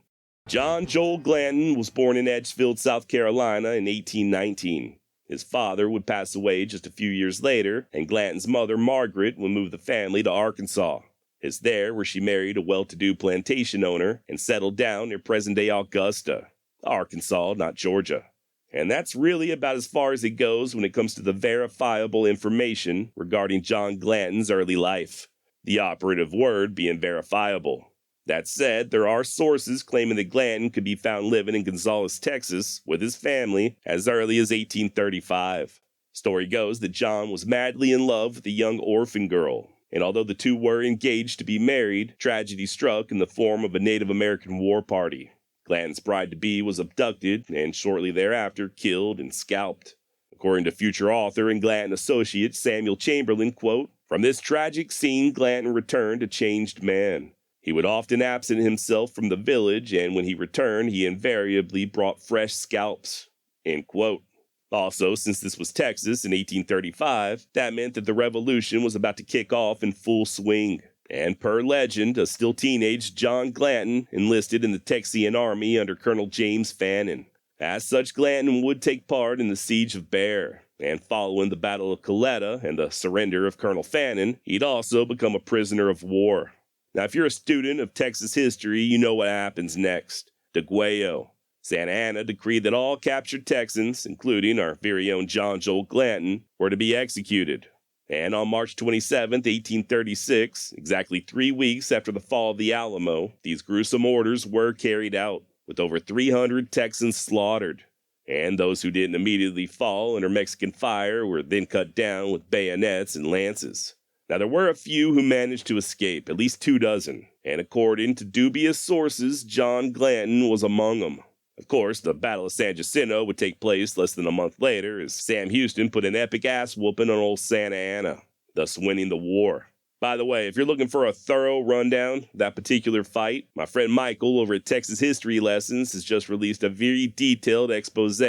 John Joel Glanton was born in Edgefield, South Carolina in 1819. His father would pass away just a few years later, and Glanton's mother, Margaret, would move the family to Arkansas. It's there where she married a well-to-do plantation owner and settled down near present-day Augusta, Arkansas, not Georgia. And that's really about as far as it goes when it comes to the verifiable information regarding John Glanton's early life, the operative word being verifiable. That said, there are sources claiming that Glanton could be found living in Gonzales, Texas, with his family as early as 1835. Story goes that John was madly in love with a young orphan girl, and although the two were engaged to be married, tragedy struck in the form of a Native American war party. Glanton's bride-to-be was abducted and shortly thereafter killed and scalped. According to future author and Glanton associate Samuel Chamberlain, quote, "From this tragic scene, Glanton returned a changed man. He would often absent himself from the village, and when he returned, he invariably brought fresh scalps." End quote. Also, since this was Texas in 1835, that meant that the revolution was about to kick off in full swing. And per legend, a still teenage John Glanton enlisted in the Texian army under Colonel James Fannin. As such, Glanton would take part in the Siege of Bear, and following the Battle of Coletta and the surrender of Colonel Fannin, he'd also become a prisoner of war. Now, if you're a student of Texas history, you know what happens next. Deguello. Santa Anna decreed that all captured Texans, including our very own John Joel Glanton, were to be executed. And on March 27, 1836, exactly 3 weeks after the fall of the Alamo, these gruesome orders were carried out, with over 300 Texans slaughtered. And those who didn't immediately fall under Mexican fire were then cut down with bayonets and lances. Now, there were a few who managed to escape, at least 24, and according to dubious sources, John Glanton was among them. Of course, the Battle of San Jacinto would take place less than a month later as Sam Houston put an epic ass-whooping on old Santa Anna, thus winning the war. By the way, if you're looking for a thorough rundown of that particular fight, my friend Michael over at Texas History Lessons has just released a very detailed expose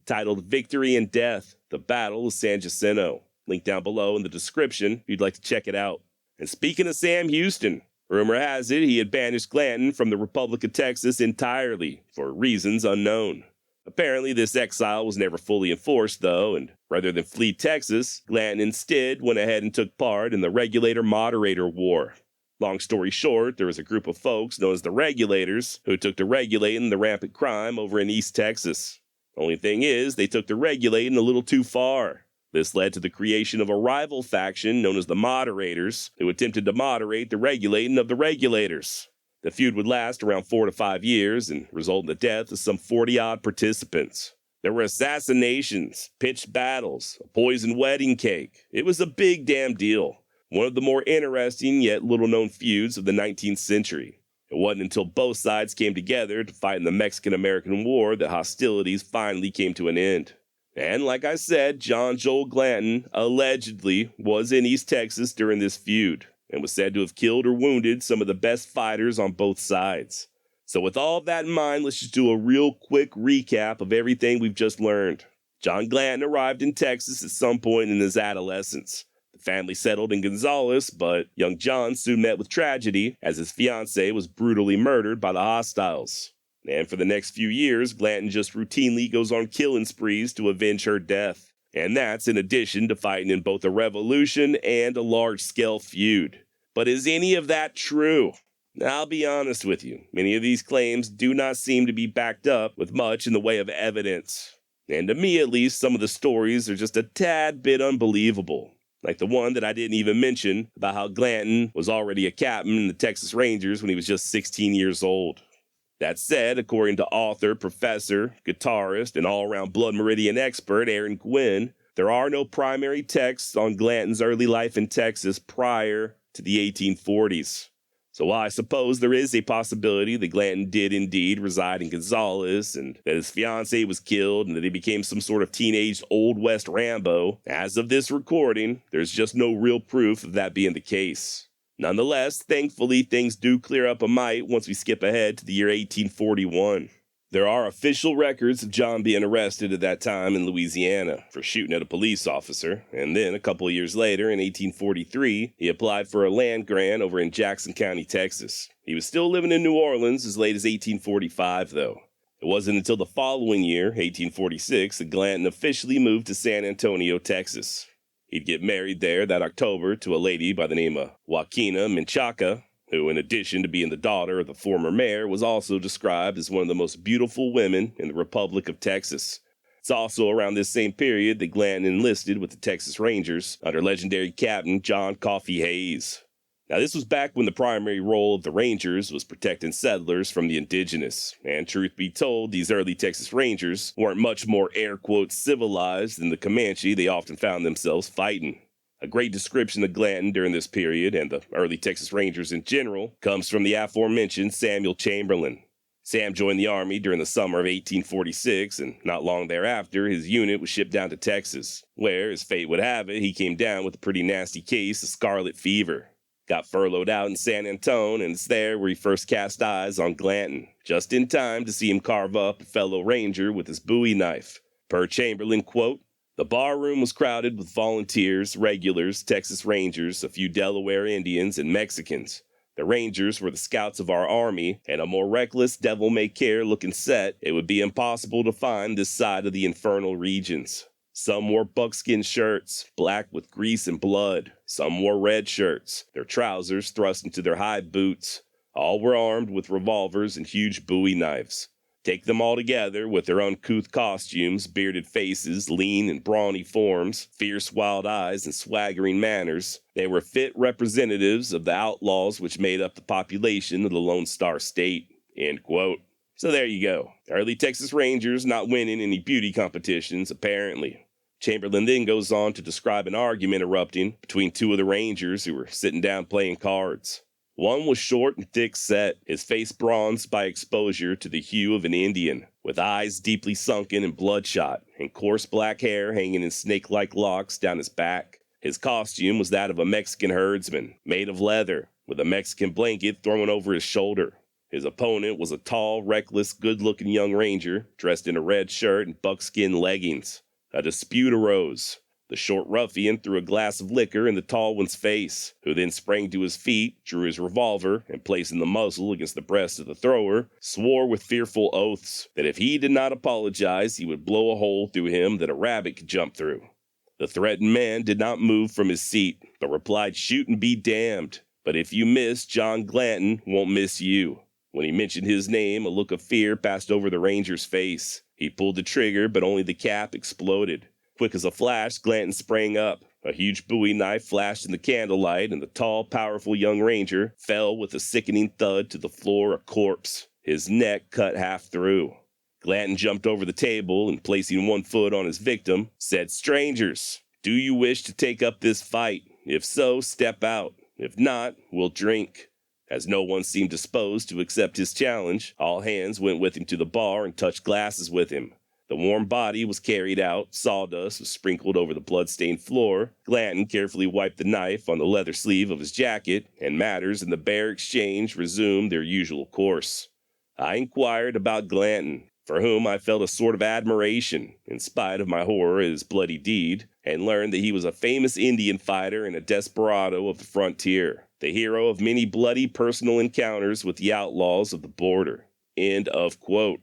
titled Victory and Death, the Battle of San Jacinto. Link down below in the description if you'd like to check it out. And speaking of Sam Houston, rumor has it he had banished Glanton from the Republic of Texas entirely, for reasons unknown. Apparently, this exile was never fully enforced, though, and rather than flee Texas, Glanton instead went ahead and took part in the Regulator-Moderator War. Long story short, there was a group of folks known as the Regulators who took to regulating the rampant crime over in East Texas. Only thing is, they took to regulating a little too far. This led to the creation of a rival faction known as the Moderators, who attempted to moderate the regulating of the Regulators. The feud would last around 4 to 5 years and result in the death of some 40-odd participants. There were assassinations, pitched battles, a poisoned wedding cake. It was a big damn deal. One of the more interesting yet little-known feuds of the 19th century. It wasn't until both sides came together to fight in the Mexican-American War that hostilities finally came to an end. And like I said, John Joel Glanton allegedly was in East Texas during this feud and was said to have killed or wounded some of the best fighters on both sides. So with all of that in mind, let's just do a real quick recap of everything we've just learned. John Glanton arrived in Texas at some point in his adolescence. The family settled in Gonzales, but young John soon met with tragedy as his fiancée was brutally murdered by the hostiles. And for the next few years, Glanton just routinely goes on killing sprees to avenge her death. And that's in addition to fighting in both a revolution and a large-scale feud. But is any of that true? Now, I'll be honest with you. Many of these claims do not seem to be backed up with much in the way of evidence. And to me, at least, some of the stories are just a tad bit unbelievable. Like the one that I didn't even mention about how Glanton was already a captain in the Texas Rangers when he was just 16 years old. That said, according to author, professor, guitarist, and all-around Blood Meridian expert Aaron Gwynn, there are no primary texts on Glanton's early life in Texas prior to the 1840s. So while I suppose there is a possibility that Glanton did indeed reside in Gonzales and that his fiancée was killed and that he became some sort of teenage Old West Rambo, as of this recording, there's just no real proof of that being the case. Nonetheless, thankfully, things do clear up a mite once we skip ahead to the year 1841. There are official records of John being arrested at that time in Louisiana for shooting at a police officer, and then a couple of years later, in 1843, he applied for a land grant over in Jackson County, Texas. He was still living in New Orleans as late as 1845, though. It wasn't until the following year, 1846, that Glanton officially moved to San Antonio, Texas. He'd get married there that October to a lady by the name of Joaquina Menchaca, who, in addition to being the daughter of the former mayor, was also described as one of the most beautiful women in the Republic of Texas. It's also around this same period that Glanton enlisted with the Texas Rangers under legendary Captain John Coffee Hayes. Now, this was back when the primary role of the Rangers was protecting settlers from the indigenous, and truth be told, these early Texas Rangers weren't much more air quotes civilized than the Comanche they often found themselves fighting. A great description of Glanton during this period, and the early Texas Rangers in general, comes from the aforementioned Samuel Chamberlain. Sam joined the Army during the summer of 1846, and not long thereafter, his unit was shipped down to Texas, where, as fate would have it, he came down with a pretty nasty case of scarlet fever. Got furloughed out in San Antonio, and it's there where he first cast eyes on Glanton, just in time to see him carve up a fellow Ranger with his Bowie knife. Per Chamberlain, quote, "The barroom was crowded with volunteers, regulars, Texas Rangers, a few Delaware Indians, and Mexicans. The Rangers were the scouts of our army, and a more reckless, devil-may-care looking set it would be impossible to find this side of the infernal regions. Some wore buckskin shirts, black with grease and blood. Some wore red shirts, their trousers thrust into their high boots. All were armed with revolvers and huge Bowie knives. Take them all together with their uncouth costumes, bearded faces, lean and brawny forms, fierce wild eyes, and swaggering manners. They were fit representatives of the outlaws which made up the population of the Lone Star State." End quote. So there you go. Early Texas Rangers not winning any beauty competitions, apparently. Chamberlain then goes on to describe an argument erupting between two of the Rangers who were sitting down playing cards. One was short and thick-set, his face bronzed by exposure to the hue of an Indian, with eyes deeply sunken and bloodshot, and coarse black hair hanging in snake-like locks down his back. His costume was that of a Mexican herdsman, made of leather, with a Mexican blanket thrown over his shoulder. His opponent was a tall, reckless, good-looking young Ranger, dressed in a red shirt and buckskin leggings. A dispute arose. The short ruffian threw a glass of liquor in the tall one's face, who then sprang to his feet, drew his revolver, and placing the muzzle against the breast of the thrower, swore with fearful oaths that if he did not apologize, he would blow a hole through him that a rabbit could jump through. The threatened man did not move from his seat, but replied, "Shoot and be damned. But if you miss, John Glanton won't miss you." When he mentioned his name, a look of fear passed over the Ranger's face. He pulled the trigger, but only the cap exploded. Quick as a flash, Glanton sprang up. A huge Bowie knife flashed in the candlelight, and the tall, powerful young Ranger fell with a sickening thud to the floor, a corpse, his neck cut half through. Glanton jumped over the table and, placing one foot on his victim, said, "Strangers, do you wish to take up this fight? If so, step out. If not, we'll drink." As no one seemed disposed to accept his challenge, all hands went with him to the bar and touched glasses with him. The warm body was carried out, sawdust was sprinkled over the blood-stained floor, Glanton carefully wiped the knife on the leather sleeve of his jacket, and matters in the bare exchange resumed their usual course. I inquired about Glanton, for whom I felt a sort of admiration, in spite of my horror at his bloody deed, and learned that he was a famous Indian fighter and a desperado of the frontier, the hero of many bloody personal encounters with the outlaws of the border. End of quote.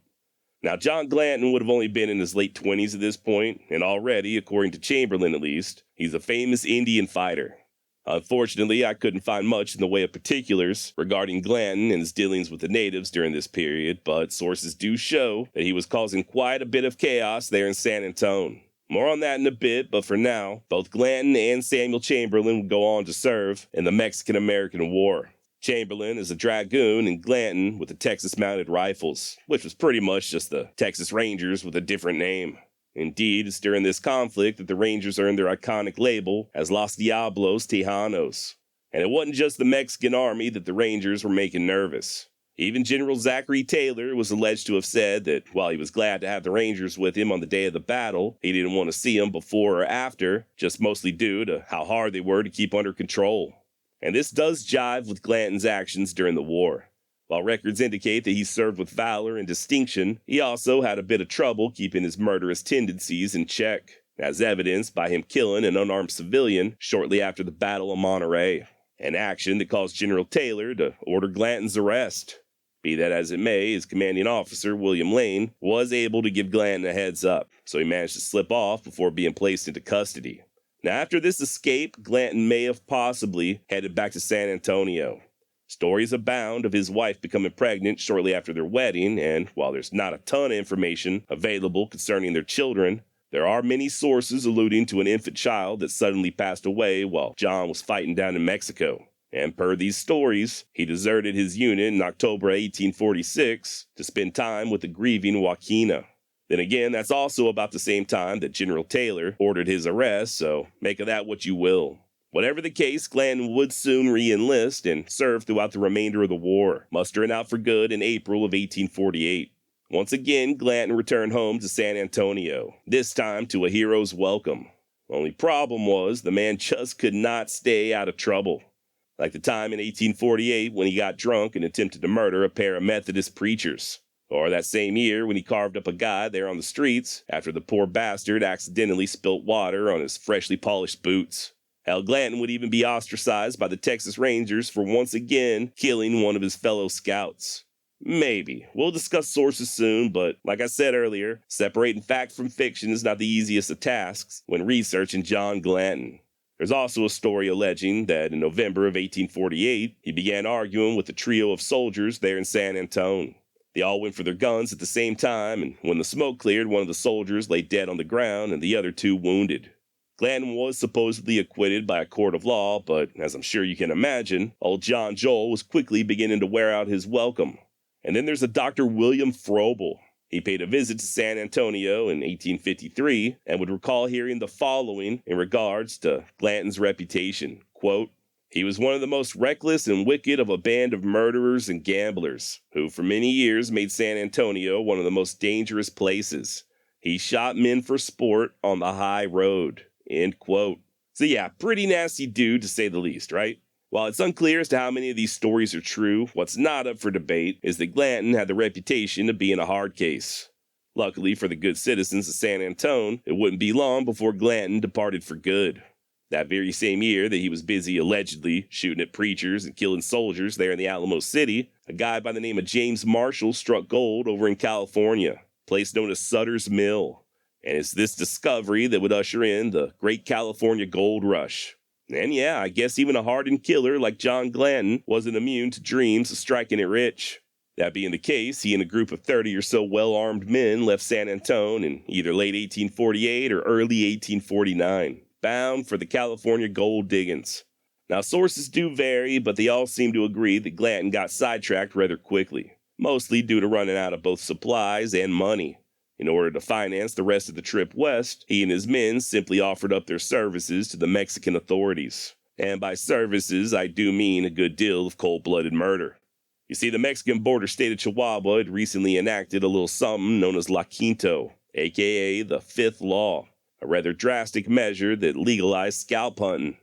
Now, John Glanton would have only been in his late 20s at this point, and already, according to Chamberlain at least, he's a famous Indian fighter. Unfortunately, I couldn't find much in the way of particulars regarding Glanton and his dealings with the natives during this period, but sources do show that he was causing quite a bit of chaos there in San Antonio. More on that in a bit, but for now, both Glanton and Samuel Chamberlain would go on to serve in the Mexican-American War. Chamberlain as a dragoon and Glanton with the Texas Mounted Rifles, which was pretty much just the Texas Rangers with a different name. Indeed, it's during this conflict that the Rangers earned their iconic label as Los Diablos Tejanos. And it wasn't just the Mexican army that the Rangers were making nervous. Even General Zachary Taylor was alleged to have said that while he was glad to have the Rangers with him on the day of the battle, he didn't want to see them before or after, just mostly due to how hard they were to keep under control. And this does jive with Glanton's actions during the war. While records indicate that he served with valor and distinction, he also had a bit of trouble keeping his murderous tendencies in check, as evidenced by him killing an unarmed civilian shortly after the Battle of Monterey, an action that caused General Taylor to order Glanton's arrest. Be that as it may, his commanding officer, William Lane, was able to give Glanton a heads up, so he managed to slip off before being placed into custody. Now, after this escape, Glanton may have possibly headed back to San Antonio. Stories abound of his wife becoming pregnant shortly after their wedding, and while there's not a ton of information available concerning their children, there are many sources alluding to an infant child that suddenly passed away while John was fighting down in Mexico. And per these stories, he deserted his unit in October 1846 to spend time with the grieving Joaquina. Then again, that's also about the same time that General Taylor ordered his arrest, so make of that what you will. Whatever the case, Glanton would soon re-enlist and serve throughout the remainder of the war, mustering out for good in April of 1848. Once again, Glanton returned home to San Antonio, this time to a hero's welcome. Only problem was, the man just could not stay out of trouble. Like the time in 1848 when he got drunk and attempted to murder a pair of Methodist preachers. Or that same year when he carved up a guy there on the streets after the poor bastard accidentally spilt water on his freshly polished boots. Hell, Glanton would even be ostracized by the Texas Rangers for once again killing one of his fellow scouts. Maybe. We'll discuss sources soon, but like I said earlier, separating fact from fiction is not the easiest of tasks when researching John Glanton. There's also a story alleging that in November of 1848, he began arguing with a trio of soldiers there in San Antonio. They all went for their guns at the same time, and when the smoke cleared, one of the soldiers lay dead on the ground and the other two wounded. Glanton was supposedly acquitted by a court of law, but as I'm sure you can imagine, old John Joel was quickly beginning to wear out his welcome. And then there's a Dr. William Froebel. He paid a visit to San Antonio in 1853 and would recall hearing the following in regards to Glanton's reputation. Quote, "He was one of the most reckless and wicked of a band of murderers and gamblers, who for many years made San Antonio one of the most dangerous places. He shot men for sport on the high road." End quote. So yeah, pretty nasty dude to say the least, right? While it's unclear as to how many of these stories are true, what's not up for debate is that Glanton had the reputation of being a hard case. Luckily for the good citizens of San Antonio, it wouldn't be long before Glanton departed for good. That very same year that he was busy allegedly shooting at preachers and killing soldiers there in the Alamo City, a guy by the name of James Marshall struck gold over in California, a place known as Sutter's Mill. And it's this discovery that would usher in the Great California Gold Rush. And yeah, I guess even a hardened killer like John Glanton wasn't immune to dreams of striking it rich. That being the case, he and a group of 30 or so well-armed men left San Antonio in either late 1848 or early 1849, bound for the California gold diggings. Now, sources do vary, but they all seem to agree that Glanton got sidetracked rather quickly, mostly due to running out of both supplies and money. In order to finance the rest of the trip west, he and his men simply offered up their services to the Mexican authorities. And by services, I do mean a good deal of cold-blooded murder. You see, the Mexican border state of Chihuahua had recently enacted a little something known as La Quinto, aka the Fifth Law, a rather drastic measure that legalized scalp hunting.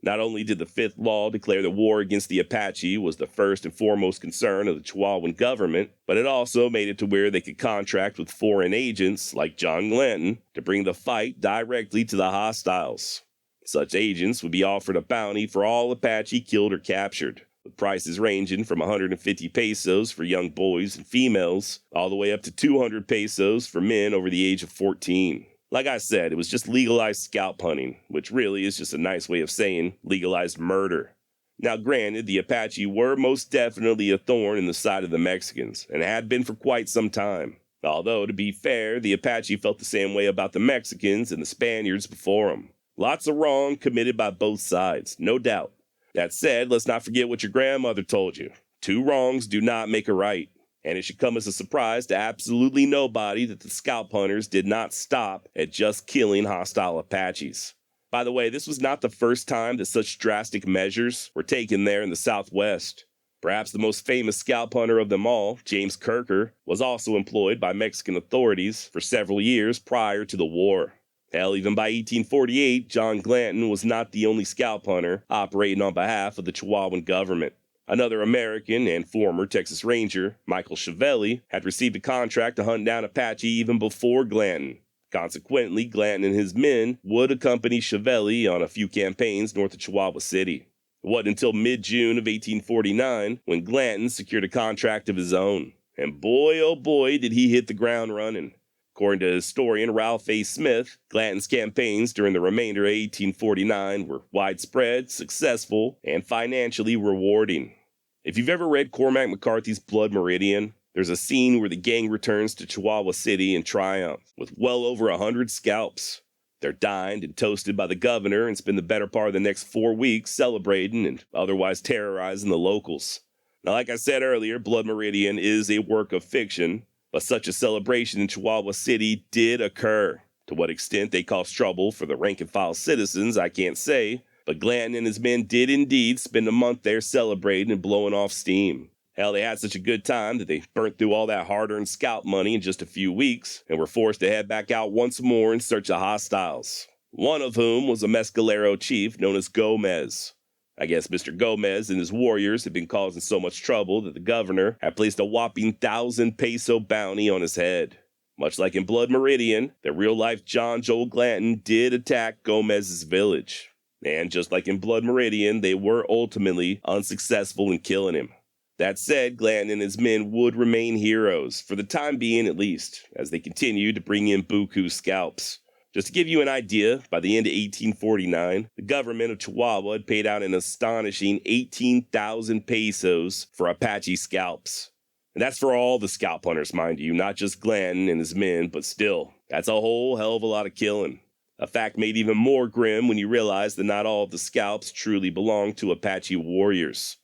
Not only did the Fifth Law declare that war against the Apache was the first and foremost concern of the Chihuahuan government, but it also made it to where they could contract with foreign agents, like John Glanton, to bring the fight directly to the hostiles. Such agents would be offered a bounty for all Apache killed or captured, with prices ranging from 150 pesos for young boys and females, all the way up to 200 pesos for men over the age of 14. Like I said, it was just legalized scalp hunting, which really is just a nice way of saying legalized murder. Now granted, the Apache were most definitely a thorn in the side of the Mexicans, and had been for quite some time. Although, to be fair, the Apache felt the same way about the Mexicans and the Spaniards before them. Lots of wrong committed by both sides, no doubt. That said, let's not forget what your grandmother told you. 2 wrongs do not make a right. And it should come as a surprise to absolutely nobody that the scalp hunters did not stop at just killing hostile Apaches. By the way, this was not the first time that such drastic measures were taken there in the Southwest. Perhaps the most famous scalp hunter of them all, James Kirker, was also employed by Mexican authorities for several years prior to the war. Hell, even by 1848, John Glanton was not the only scalp hunter operating on behalf of the Chihuahuan government. Another American and former Texas Ranger, Michael Chevelli, had received a contract to hunt down Apache even before Glanton. Consequently, Glanton and his men would accompany Chevelli on a few campaigns north of Chihuahua City. It wasn't until mid-June of 1849 when Glanton secured a contract of his own. And boy, oh boy, did he hit the ground running. According to historian Ralph A. Smith, Glanton's campaigns during the remainder of 1849 were widespread, successful, and financially rewarding. If you've ever read Cormac McCarthy's Blood Meridian, there's a scene where the gang returns to Chihuahua City in triumph with well over 100 scalps. They're dined and toasted by the governor and spend the better part of the next 4 weeks celebrating and otherwise terrorizing the locals. Now, like I said earlier, Blood Meridian is a work of fiction, but such a celebration in Chihuahua City did occur. To what extent they caused trouble for the rank-and-file citizens, I can't say, but Glanton and his men did indeed spend a month there celebrating and blowing off steam. Hell, they had such a good time that they burnt through all that hard-earned scalp money in just a few weeks and were forced to head back out once more in search of hostiles. One of whom was a Mescalero chief known as Gomez. I guess Mr. Gomez and his warriors had been causing so much trouble that the governor had placed a whopping 1,000 peso bounty on his head. Much like in Blood Meridian, the real-life John Joel Glanton did attack Gomez's village. And just like in Blood Meridian, they were ultimately unsuccessful in killing him. That said, Glanton and his men would remain heroes, for the time being at least, as they continued to bring in buku scalps. Just to give you an idea, by the end of 1849, the government of Chihuahua had paid out an astonishing 18,000 pesos for Apache scalps. And that's for all the scalp hunters, mind you, not just Glanton and his men, but still, that's a whole hell of a lot of killing. A fact made even more grim when you realize that not all of the scalps truly belonged to Apache warriors.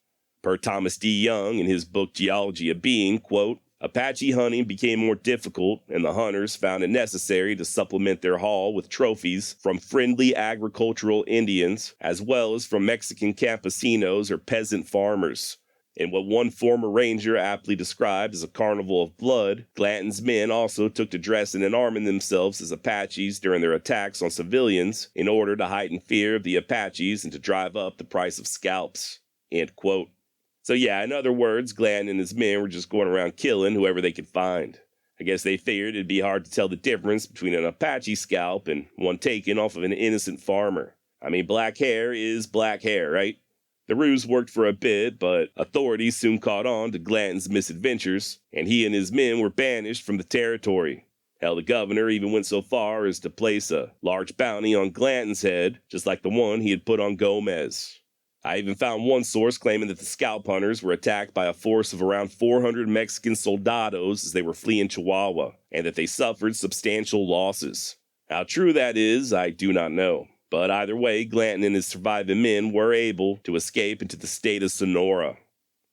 Per Thomas D. Young in his book Geology of Being, quote, Apache hunting became more difficult, and the hunters found it necessary to supplement their haul with trophies from friendly agricultural Indians, as well as from Mexican campesinos or peasant farmers. In what one former ranger aptly described as a carnival of blood, Glanton's men also took to dressing and arming themselves as Apaches during their attacks on civilians in order to heighten fear of the Apaches and to drive up the price of scalps. End quote. So yeah, in other words, Glanton and his men were just going around killing whoever they could find. I guess they figured it'd be hard to tell the difference between an Apache scalp and one taken off of an innocent farmer. I mean, black hair is black hair, right? The ruse worked for a bit, but authorities soon caught on to Glanton's misadventures, and he and his men were banished from the territory. Hell, the governor even went so far as to place a large bounty on Glanton's head, just like the one he had put on Gomez. I even found one source claiming that the scalp hunters were attacked by a force of around 400 Mexican soldados as they were fleeing Chihuahua, and that they suffered substantial losses. How true that is, I do not know. But either way, Glanton and his surviving men were able to escape into the state of Sonora.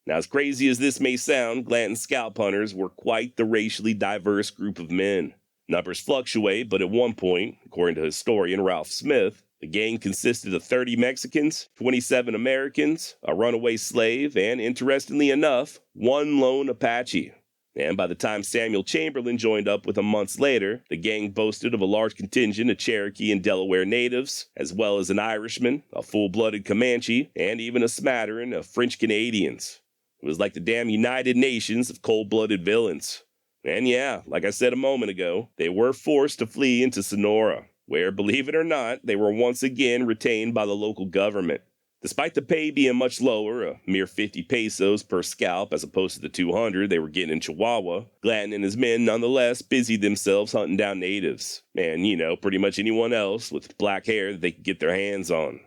Now, as crazy as this may sound, Glanton's scalp hunters were quite the racially diverse group of men. Numbers fluctuate, but at one point, according to historian Ralph Smith, the gang consisted of 30 Mexicans, 27 Americans, a runaway slave, and, interestingly enough, one lone Apache. And by the time Samuel Chamberlain joined up with him months later, the gang boasted of a large contingent of Cherokee and Delaware natives, as well as an Irishman, a full-blooded Comanche, and even a smattering of French Canadians. It was like the damn United Nations of cold-blooded villains. And yeah, like I said a moment ago, they were forced to flee into Sonora, where, believe it or not, they were once again retained by the local government. Despite the pay being much lower, a mere 50 pesos per scalp as opposed to the 200 they were getting in Chihuahua, Glanton and his men nonetheless busied themselves hunting down natives, and, pretty much anyone else with black hair that they could get their hands on.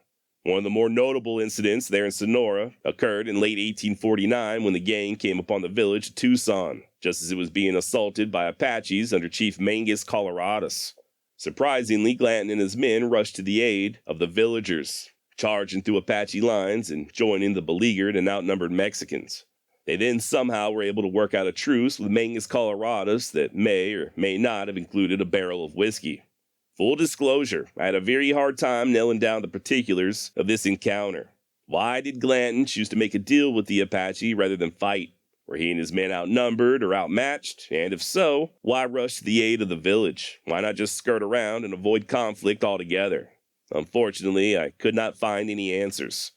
One of the more notable incidents there in Sonora occurred in late 1849 when the gang came upon the village of Tucson, just as it was being assaulted by Apaches under Chief Mangus Colorados. Surprisingly, Glanton and his men rushed to the aid of the villagers, charging through Apache lines and joining the beleaguered and outnumbered Mexicans. They then somehow were able to work out a truce with Mangus Colorados that may or may not have included a barrel of whiskey. Full disclosure, I had a very hard time nailing down the particulars of this encounter. Why did Glanton choose to make a deal with the Apache rather than fight? Were he and his men outnumbered or outmatched? And if so, why rush to the aid of the village? Why not just skirt around and avoid conflict altogether? Unfortunately, I could not find any answers.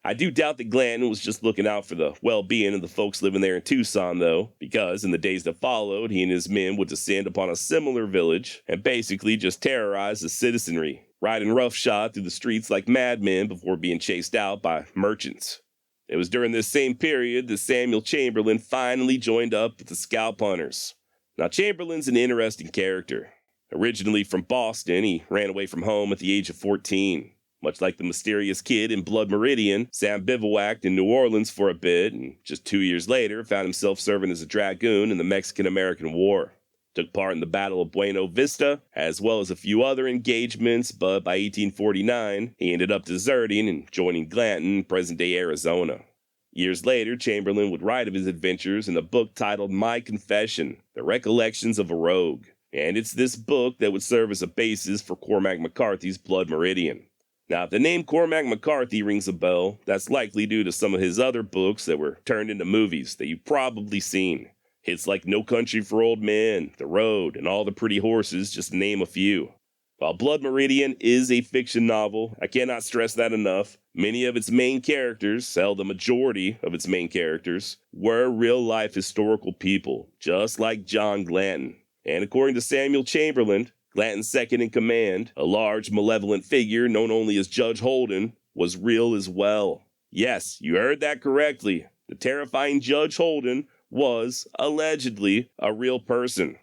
I do doubt that Glanton was just looking out for the well-being of the folks living there in Tucson, though, because in the days that followed, he and his men would descend upon a similar village and basically just terrorize the citizenry, riding roughshod through the streets like madmen before being chased out by merchants. It was during this same period that Samuel Chamberlain finally joined up with the scalp hunters. Now, Chamberlain's an interesting character. Originally from Boston, he ran away from home at the age of 14. Much like the mysterious kid in Blood Meridian, Sam bivouacked in New Orleans for a bit, and just 2 years later found himself serving as a dragoon in the Mexican-American War. Took part in the Battle of Buena Vista, as well as a few other engagements, but by 1849, he ended up deserting and joining Glanton in present-day Arizona. Years later, Chamberlain would write of his adventures in a book titled My Confession, The Recollections of a Rogue, and it's this book that would serve as a basis for Cormac McCarthy's Blood Meridian. Now, if the name Cormac McCarthy rings a bell, that's likely due to some of his other books that were turned into movies that you've probably seen. Hits like No Country for Old Men, The Road, and All the Pretty Horses, just to name a few. While Blood Meridian is a fiction novel, I cannot stress that enough, many of its main characters, hell, the majority of its main characters, were real-life historical people, just like John Glanton. And according to Samuel Chamberlain, Glanton's second in command, a large, malevolent figure known only as Judge Holden, was real as well. Yes, you heard that correctly. The terrifying Judge Holden was, allegedly, a real person.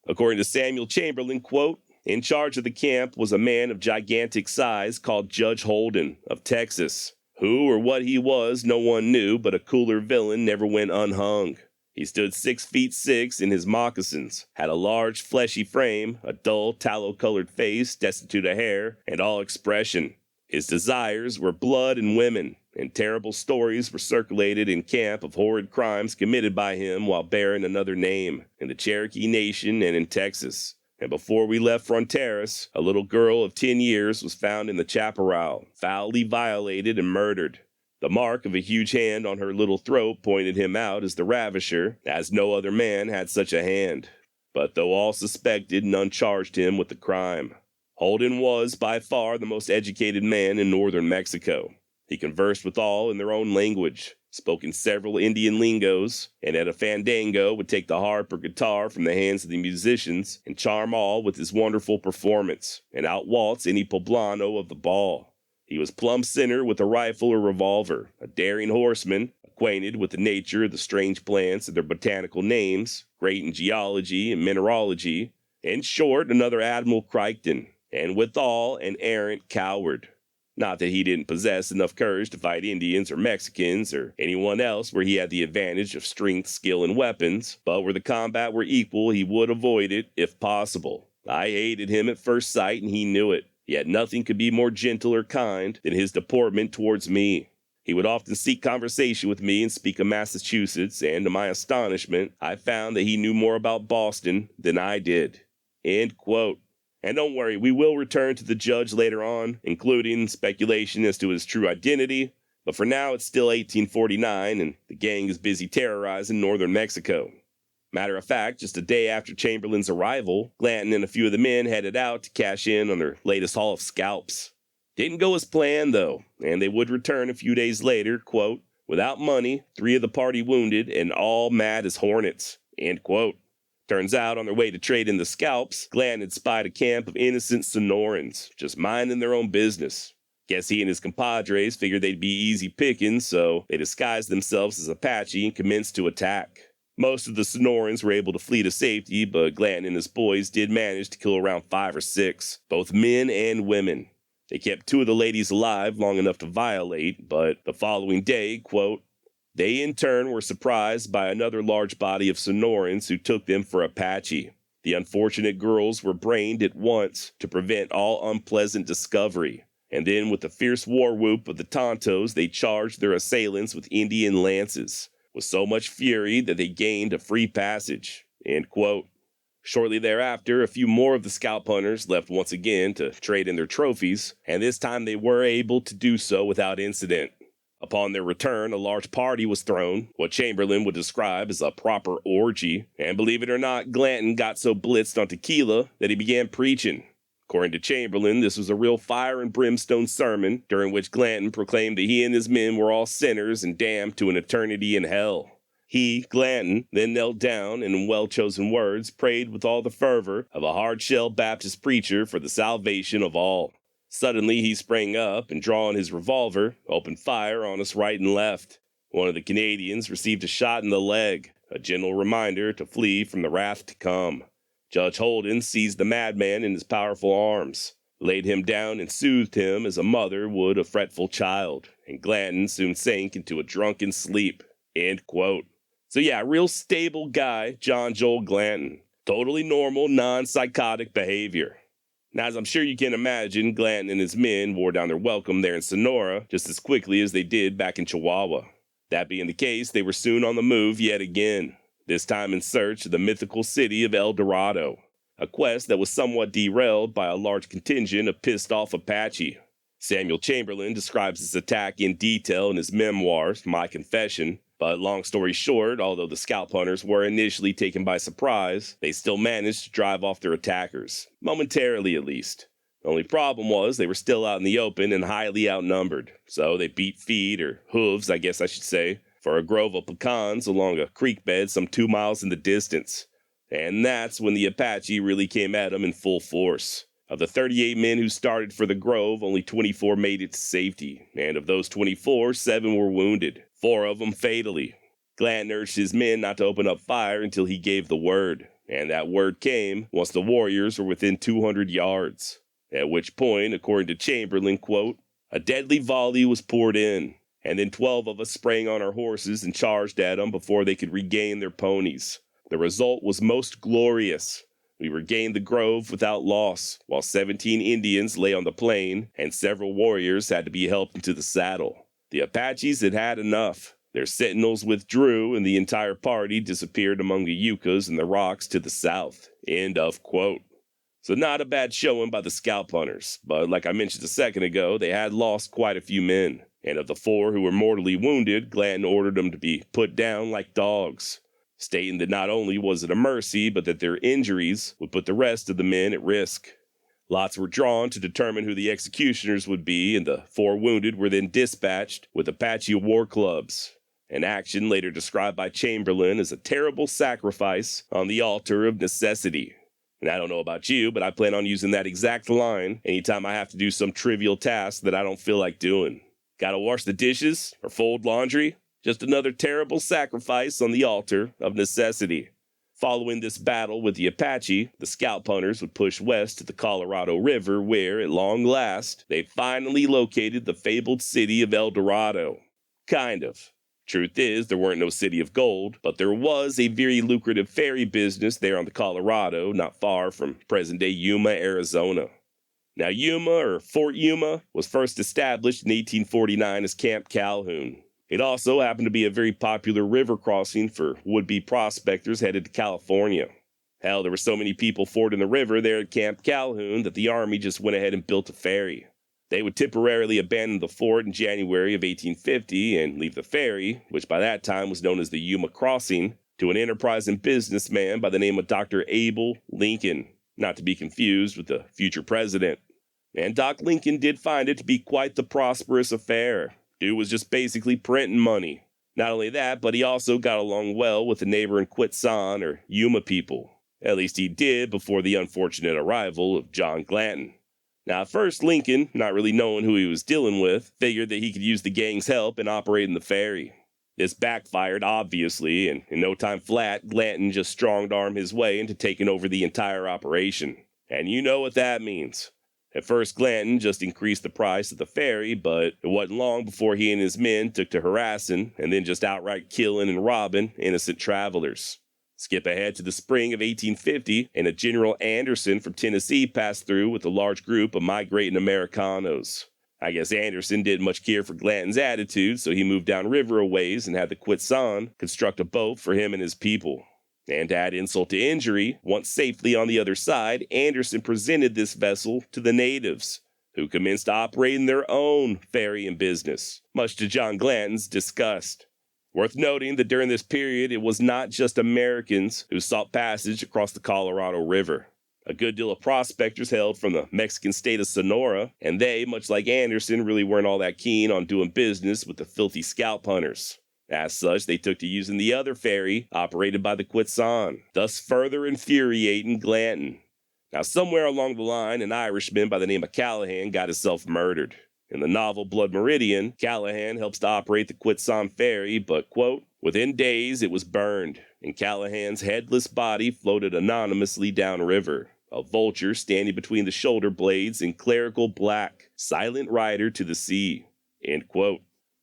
According to Samuel Chamberlain, quote, in charge of the camp was a man of gigantic size called Judge Holden of Texas. Who or what he was, no one knew, but a cooler villain never went unhung. He stood 6'6" in his moccasins, had a large fleshy frame, a dull tallow-colored face destitute of hair, and all expression. His desires were blood and women, and terrible stories were circulated in camp of horrid crimes committed by him while bearing another name, in the Cherokee Nation and in Texas. And before we left Fronteras, a little girl of 10 years was found in the chaparral, foully violated and murdered. The mark of a huge hand on her little throat pointed him out as the ravisher, as no other man had such a hand. But though all suspected, none charged him with the crime. Holden was, by far, the most educated man in northern Mexico. He conversed with all in their own language, spoke in several Indian lingos, and at a fandango would take the harp or guitar from the hands of the musicians and charm all with his wonderful performance, and outwaltz any poblano of the ball. He was plumb center with a rifle or revolver, a daring horseman, acquainted with the nature of the strange plants and their botanical names, great in geology and mineralogy, in short, another Admiral Crichton, and withal an arrant coward. Not that he didn't possess enough courage to fight Indians or Mexicans or anyone else where he had the advantage of strength, skill, and weapons, but where the combat were equal, he would avoid it if possible. I hated him at first sight, and he knew it. Yet nothing could be more gentle or kind than his deportment towards me. He would often seek conversation with me and speak of Massachusetts, and to my astonishment, I found that he knew more about Boston than I did. End quote. And don't worry, we will return to the judge later on, including speculation as to his true identity, but for now it's still 1849, and the gang is busy terrorizing northern Mexico. Matter of fact, just a day after Chamberlain's arrival, Glanton and a few of the men headed out to cash in on their latest haul of scalps. Didn't go as planned, though, and they would return a few days later, quote, without money, 3 of the party wounded, and all mad as hornets, end quote. Turns out, on their way to trade in the scalps, Glanton had spied a camp of innocent Sonorans, just minding their own business. Guess he and his compadres figured they'd be easy pickings, so they disguised themselves as Apache and commenced to attack. Most of the Sonorans were able to flee to safety, but Glanton and his boys did manage to kill around 5 or 6, both men and women. They kept 2 of the ladies alive long enough to violate, but the following day, quote, they in turn were surprised by another large body of Sonorans who took them for Apache. The unfortunate girls were brained at once to prevent all unpleasant discovery, and then with the fierce war whoop of the Tontos, they charged their assailants with Indian lances, with so much fury that they gained a free passage, end quote. Shortly thereafter, a few more of the scalp hunters left once again to trade in their trophies, and this time they were able to do so without incident. Upon their return, a large party was thrown, what Chamberlain would describe as a proper orgy, and believe it or not, Glanton got so blitzed on tequila that he began preaching. According to Chamberlain, this was a real fire and brimstone sermon during which Glanton proclaimed that he and his men were all sinners and damned to an eternity in hell. He, Glanton, then knelt down and in well-chosen words prayed with all the fervor of a hard-shell Baptist preacher for the salvation of all. Suddenly he sprang up and, drawing his revolver, opened fire on us right and left. One of the Canadians received a shot in the leg, a gentle reminder to flee from the wrath to come. Judge Holden seized the madman in his powerful arms, laid him down and soothed him as a mother would a fretful child, and Glanton soon sank into a drunken sleep. End quote. So yeah, real stable guy, John Joel Glanton. Totally normal, non-psychotic behavior. Now, as I'm sure you can imagine, Glanton and his men wore down their welcome there in Sonora just as quickly as they did back in Chihuahua. That being the case, they were soon on the move yet again, this time in search of the mythical city of El Dorado, a quest that was somewhat derailed by a large contingent of pissed-off Apache. Samuel Chamberlain describes this attack in detail in his memoirs, My Confession, but long story short, although the scalp hunters were initially taken by surprise, they still managed to drive off their attackers, momentarily at least. The only problem was they were still out in the open and highly outnumbered, so they beat feet, or hooves I guess I should say, for a grove of pecans along a creek bed some 2 miles in the distance. And that's when the Apache really came at them in full force. Of the 38 men who started for the grove, only 24 made it to safety, and of those 24, 7 were wounded, 4 of them fatally. Glanton urged his men not to open up fire until he gave the word, and that word came once the warriors were within 200 yards. At which point, according to Chamberlain, quote, a deadly volley was poured in, and then 12 of us sprang on our horses and charged at them before they could regain their ponies. The result was most glorious. We regained the grove without loss, while 17 Indians lay on the plain, and several warriors had to be helped into the saddle. The Apaches had had enough. Their sentinels withdrew, and the entire party disappeared among the yuccas and the rocks to the south. End of quote. So not a bad showing by the scalp hunters, but like I mentioned a second ago, they had lost quite a few men, and of the 4 who were mortally wounded, Glanton ordered them to be put down like dogs, stating that not only was it a mercy, but that their injuries would put the rest of the men at risk. Lots were drawn to determine who the executioners would be, and the 4 wounded were then dispatched with Apache war clubs, an action later described by Chamberlain as a terrible sacrifice on the altar of necessity. And I don't know about you, but I plan on using that exact line anytime I have to do some trivial task that I don't feel like doing. Gotta wash the dishes or fold laundry? Just another terrible sacrifice on the altar of necessity. Following this battle with the Apache, the scalp hunters would push west to the Colorado River where, at long last, they finally located the fabled city of El Dorado. Kind of. Truth is, there weren't no city of gold, but there was a very lucrative ferry business there on the Colorado, not far from present-day Yuma, Arizona. Now, Yuma, or Fort Yuma, was first established in 1849 as Camp Calhoun. It also happened to be a very popular river crossing for would-be prospectors headed to California. Hell, there were so many people fording the river there at Camp Calhoun that the Army just went ahead and built a ferry. They would temporarily abandon the fort in January of 1850 and leave the ferry, which by that time was known as the Yuma Crossing, to an enterprising businessman by the name of Dr. Abel Lincoln, not to be confused with the future president. And Doc Lincoln did find it to be quite the prosperous affair. Dude was just basically printing money. Not only that, but he also got along well with the neighboring Quitsan or Yuma people. At least he did before the unfortunate arrival of John Glanton. Now, at first, Lincoln, not really knowing who he was dealing with, figured that he could use the gang's help in operating the ferry. This backfired, obviously, and in no time flat, Glanton just strong-armed his way into taking over the entire operation. And you know what that means. At first, Glanton just increased the price of the ferry, but it wasn't long before he and his men took to harassing and then just outright killing and robbing innocent travelers. Skip ahead to the spring of 1850, and a General Anderson from Tennessee passed through with a large group of migrating Americanos. I guess Anderson didn't much care for Glanton's attitude, so he moved downriver a ways and had the Quitsan construct a boat for him and his people. And to add insult to injury, once safely on the other side, Anderson presented this vessel to the natives, who commenced operating their own ferrying business, much to John Glanton's disgust. Worth noting that during this period, it was not just Americans who sought passage across the Colorado River. A good deal of prospectors hailed from the Mexican state of Sonora, and they, much like Anderson, really weren't all that keen on doing business with the filthy scalp hunters. As such, they took to using the other ferry operated by the Quetzon, thus further infuriating Glanton. Now, somewhere along the line, an Irishman by the name of Callahan got himself murdered. In the novel Blood Meridian, Callahan helps to operate the Quetzon ferry, but, quote, within days it was burned, and Callahan's headless body floated anonymously downriver, a vulture standing between the shoulder blades in clerical black, silent rider to the sea, end quote.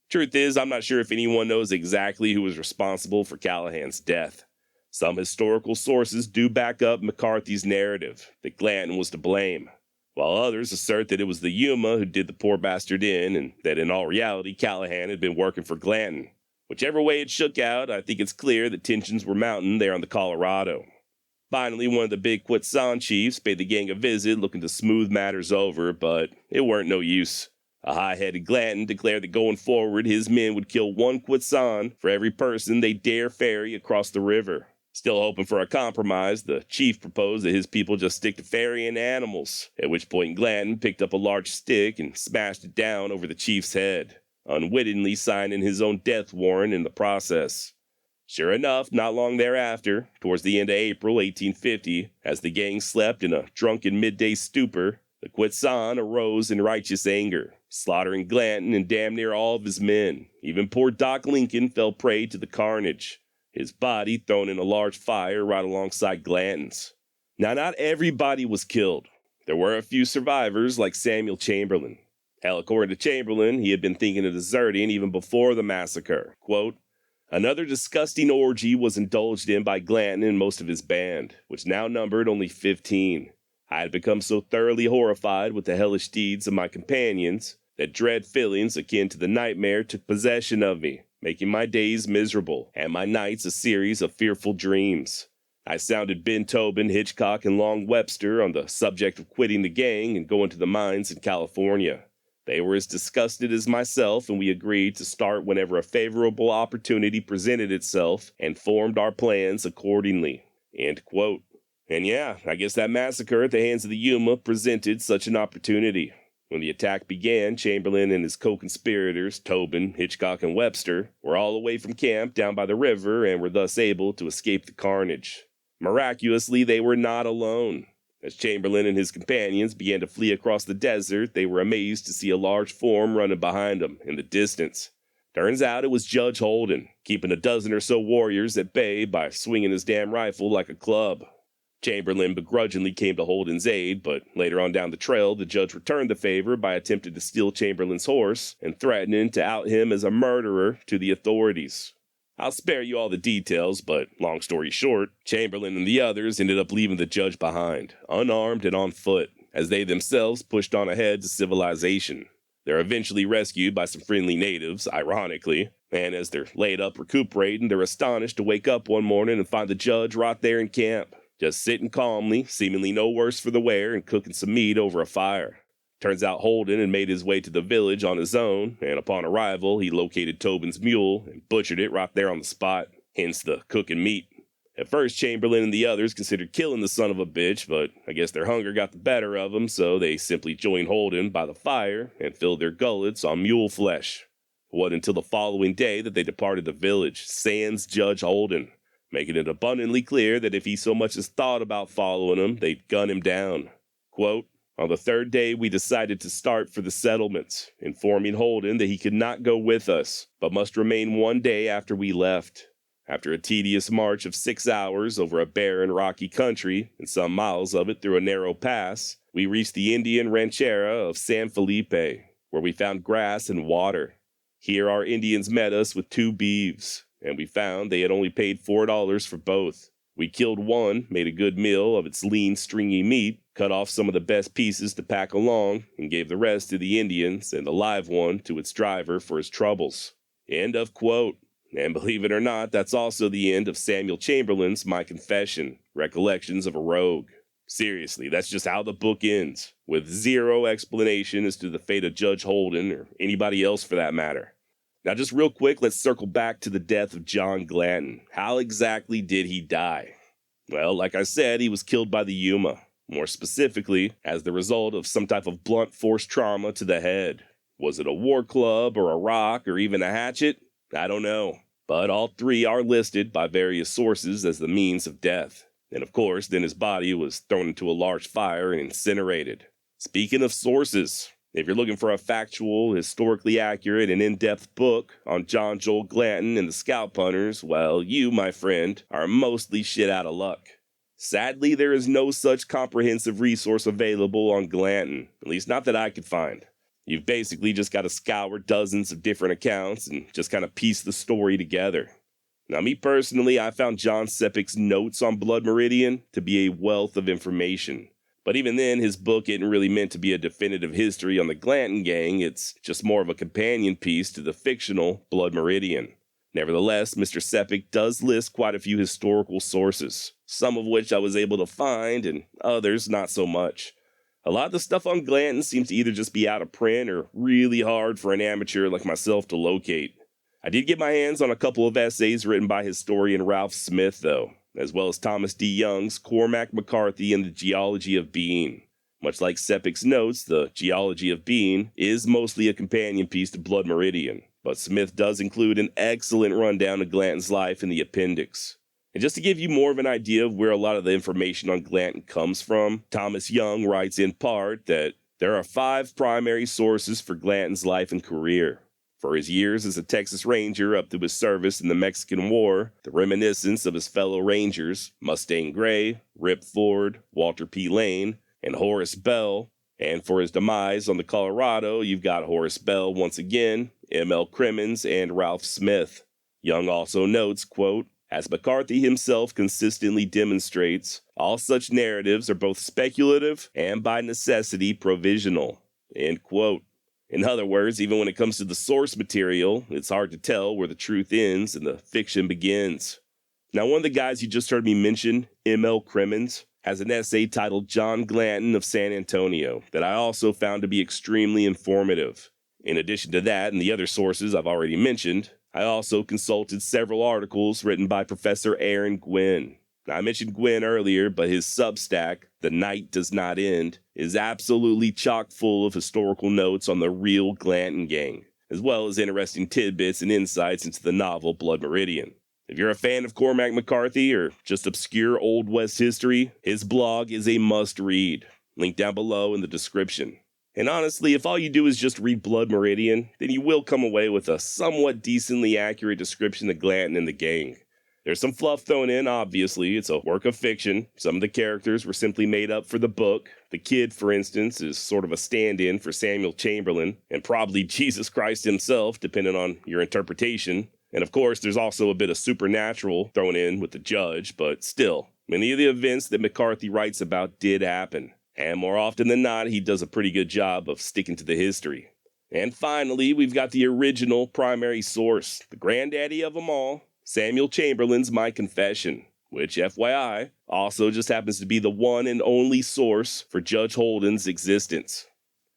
Truth is, I'm not sure if anyone knows exactly who was responsible for Callahan's death. Some historical sources do back up McCarthy's narrative that Glanton was to blame, while others assert that it was the Yuma who did the poor bastard in, and that in all reality Callahan had been working for Glanton. Whichever way it shook out, I think it's clear that tensions were mounting there on the Colorado. Finally, one of the big Quetzon chiefs paid the gang a visit looking to smooth matters over, but it weren't no use. A high-headed Glanton declared that going forward his men would kill one Quetzon for every person they dare ferry across the river. Still hoping for a compromise, the chief proposed that his people just stick to ferrying animals, at which point Glanton picked up a large stick and smashed it down over the chief's head, unwittingly signing his own death warrant in the process. Sure enough, not long thereafter, towards the end of April 1850, as the gang slept in a drunken midday stupor, the Quetzon arose in righteous anger, slaughtering Glanton and damn near all of his men. Even poor Doc Lincoln fell prey to the carnage, his body thrown in a large fire right alongside Glanton's. Now, not everybody was killed. There were a few survivors, like Samuel Chamberlain. Hell, according to Chamberlain, he had been thinking of deserting even before the massacre. Quote, another disgusting orgy was indulged in by Glanton and most of his band, which now numbered only 15. I had become so thoroughly horrified with the hellish deeds of my companions that dread feelings akin to the nightmare took possession of me, making my days miserable and my nights a series of fearful dreams. I sounded Ben Tobin, Hitchcock, and Long Webster on the subject of quitting the gang and going to the mines in California. They were as disgusted as myself, and we agreed to start whenever a favorable opportunity presented itself and formed our plans accordingly. End quote. And yeah, I guess that massacre at the hands of the Yuma presented such an opportunity. When the attack began, Chamberlain and his co-conspirators, Tobin, Hitchcock, and Webster, were all away from camp down by the river and were thus able to escape the carnage. Miraculously, they were not alone. As Chamberlain and his companions began to flee across the desert, they were amazed to see a large form running behind them in the distance. Turns out it was Judge Holden, keeping a dozen or so warriors at bay by swinging his damn rifle like a club. Chamberlain begrudgingly came to Holden's aid, but later on down the trail, the judge returned the favor by attempting to steal Chamberlain's horse and threatening to out him as a murderer to the authorities. I'll spare you all the details, but long story short, Chamberlain and the others ended up leaving the judge behind, unarmed and on foot, as they themselves pushed on ahead to civilization. They're eventually rescued by some friendly natives, ironically, and as they're laid up recuperating, they're astonished to wake up one morning and find the judge right there in camp, just sitting calmly, seemingly no worse for the wear, and cooking some meat over a fire. Turns out Holden had made his way to the village on his own, and upon arrival, he located Tobin's mule and butchered it right there on the spot, hence the cooking meat. At first, Chamberlain and the others considered killing the son of a bitch, but I guess their hunger got the better of them, so they simply joined Holden by the fire and filled their gullets on mule flesh. It wasn't until the following day that they departed the village, sans Judge Holden, making it abundantly clear that if he so much as thought about following them, they'd gun him down. Quote, on the third day, we decided to start for the settlements, informing Holden that he could not go with us, but must remain one day after we left. After a tedious march of 6 hours over a barren, rocky country, and some miles of it through a narrow pass, we reached the Indian rancheria of San Felipe, where we found grass and water. Here our Indians met us with 2 beeves, and we found they had only paid $4 for both. We killed one, made a good meal of its lean, stringy meat, cut off some of the best pieces to pack along, and gave the rest to the Indians and the live one to its driver for his troubles. End of quote. And believe it or not, that's also the end of Samuel Chamberlain's My Confession, Recollections of a Rogue. Seriously, that's just how the book ends, with zero explanation as to the fate of Judge Holden or anybody else for that matter. Now, just real quick, let's circle back to the death of John Glanton. How exactly did he die? Well, like I said, he was killed by the Yuma. more specifically, as the result of some type of blunt force trauma to the head. Was it a war club or a rock or even a hatchet? I don't know. But all three are listed by various sources as the means of death. And of course, then his body was thrown into a large fire and incinerated. Speaking of sources, if you're looking for a factual, historically accurate, and in-depth book on John Joel Glanton and the scalp hunters, well, you, my friend, are mostly shit out of luck. Sadly, there is no such comprehensive resource available on Glanton, at least not that I could find. You've basically just got to scour dozens of different accounts and just kind of piece the story together. Now, me personally, I found John Sepik's notes on Blood Meridian to be a wealth of information. But even then, his book isn't really meant to be a definitive history on the Glanton gang. It's just more of a companion piece to the fictional Blood Meridian. Nevertheless, Mr. Sepik does list quite a few historical sources, some of which I was able to find and others not so much. A lot of the stuff on Glanton seems to either just be out of print or really hard for an amateur like myself to locate. I did get my hands on a couple of essays written by historian Ralph Smith, though, as well as Thomas D. Young's Cormac McCarthy and the Geology of Being. Much like Sepik's notes, the Geology of Being is mostly a companion piece to Blood Meridian, but Smith does include an excellent rundown of Glanton's life in the appendix. And just to give you more of an idea of where a lot of the information on Glanton comes from, Thomas Young writes in part that there are 5 primary sources for Glanton's life and career. For his years as a Texas Ranger up through his service in the Mexican War, the reminiscence of his fellow Rangers, Mustang Gray, Rip Ford, Walter P. Lane, and Horace Bell. And for his demise on the Colorado, you've got Horace Bell once again, M.L. Crimmins, and Ralph Smith. Young also notes, quote, as McCarthy himself consistently demonstrates, all such narratives are both speculative and by necessity provisional, end quote. In other words, even when it comes to the source material, it's hard to tell where the truth ends and the fiction begins. Now, one of the guys you just heard me mention, M.L. Crimmins, has an essay titled John Glanton of San Antonio that I also found to be extremely informative. In addition to that and the other sources I've already mentioned, I also consulted several articles written by Professor Aaron Gwynn. Now, I mentioned Gwynn earlier, but his Substack, The Night Does Not End, is absolutely chock full of historical notes on the real Glanton gang, as well as interesting tidbits and insights into the novel Blood Meridian. If you're a fan of Cormac McCarthy or just obscure Old West history, his blog is a must-read. Link down below in the description. And honestly, if all you do is just read Blood Meridian, then you will come away with a somewhat decently accurate description of Glanton and the gang. There's some fluff thrown in, obviously. It's a work of fiction. Some of the characters were simply made up for the book. The kid, for instance, is sort of a stand-in for Samuel Chamberlain, and probably Jesus Christ himself, depending on your interpretation. And of course, there's also a bit of supernatural thrown in with the judge, but still, many of the events that McCarthy writes about did happen. And more often than not, he does a pretty good job of sticking to the history. And finally, we've got the original primary source, the granddaddy of them all, Samuel Chamberlain's My Confession, which, FYI, also just happens to be the one and only source for Judge Holden's existence.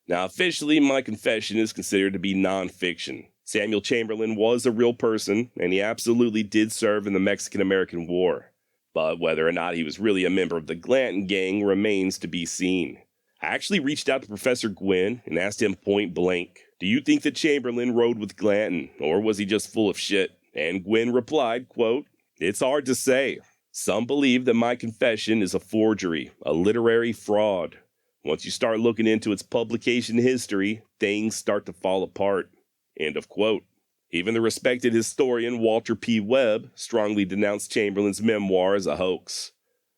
Now, officially, My Confession is considered to be nonfiction. Samuel Chamberlain was a real person, and he absolutely did serve in the Mexican-American War. But whether or not he was really a member of the Glanton gang remains to be seen. I actually reached out to Professor Gwynn and asked him point blank, do you think that Chamberlain rode with Glanton, or was he just full of shit? And Gwynn replied, quote, it's hard to say. Some believe that My Confession is a forgery, a literary fraud. Once you start looking into its publication history, things start to fall apart. End of quote. Even the respected historian Walter P. Webb strongly denounced Chamberlain's memoir as a hoax.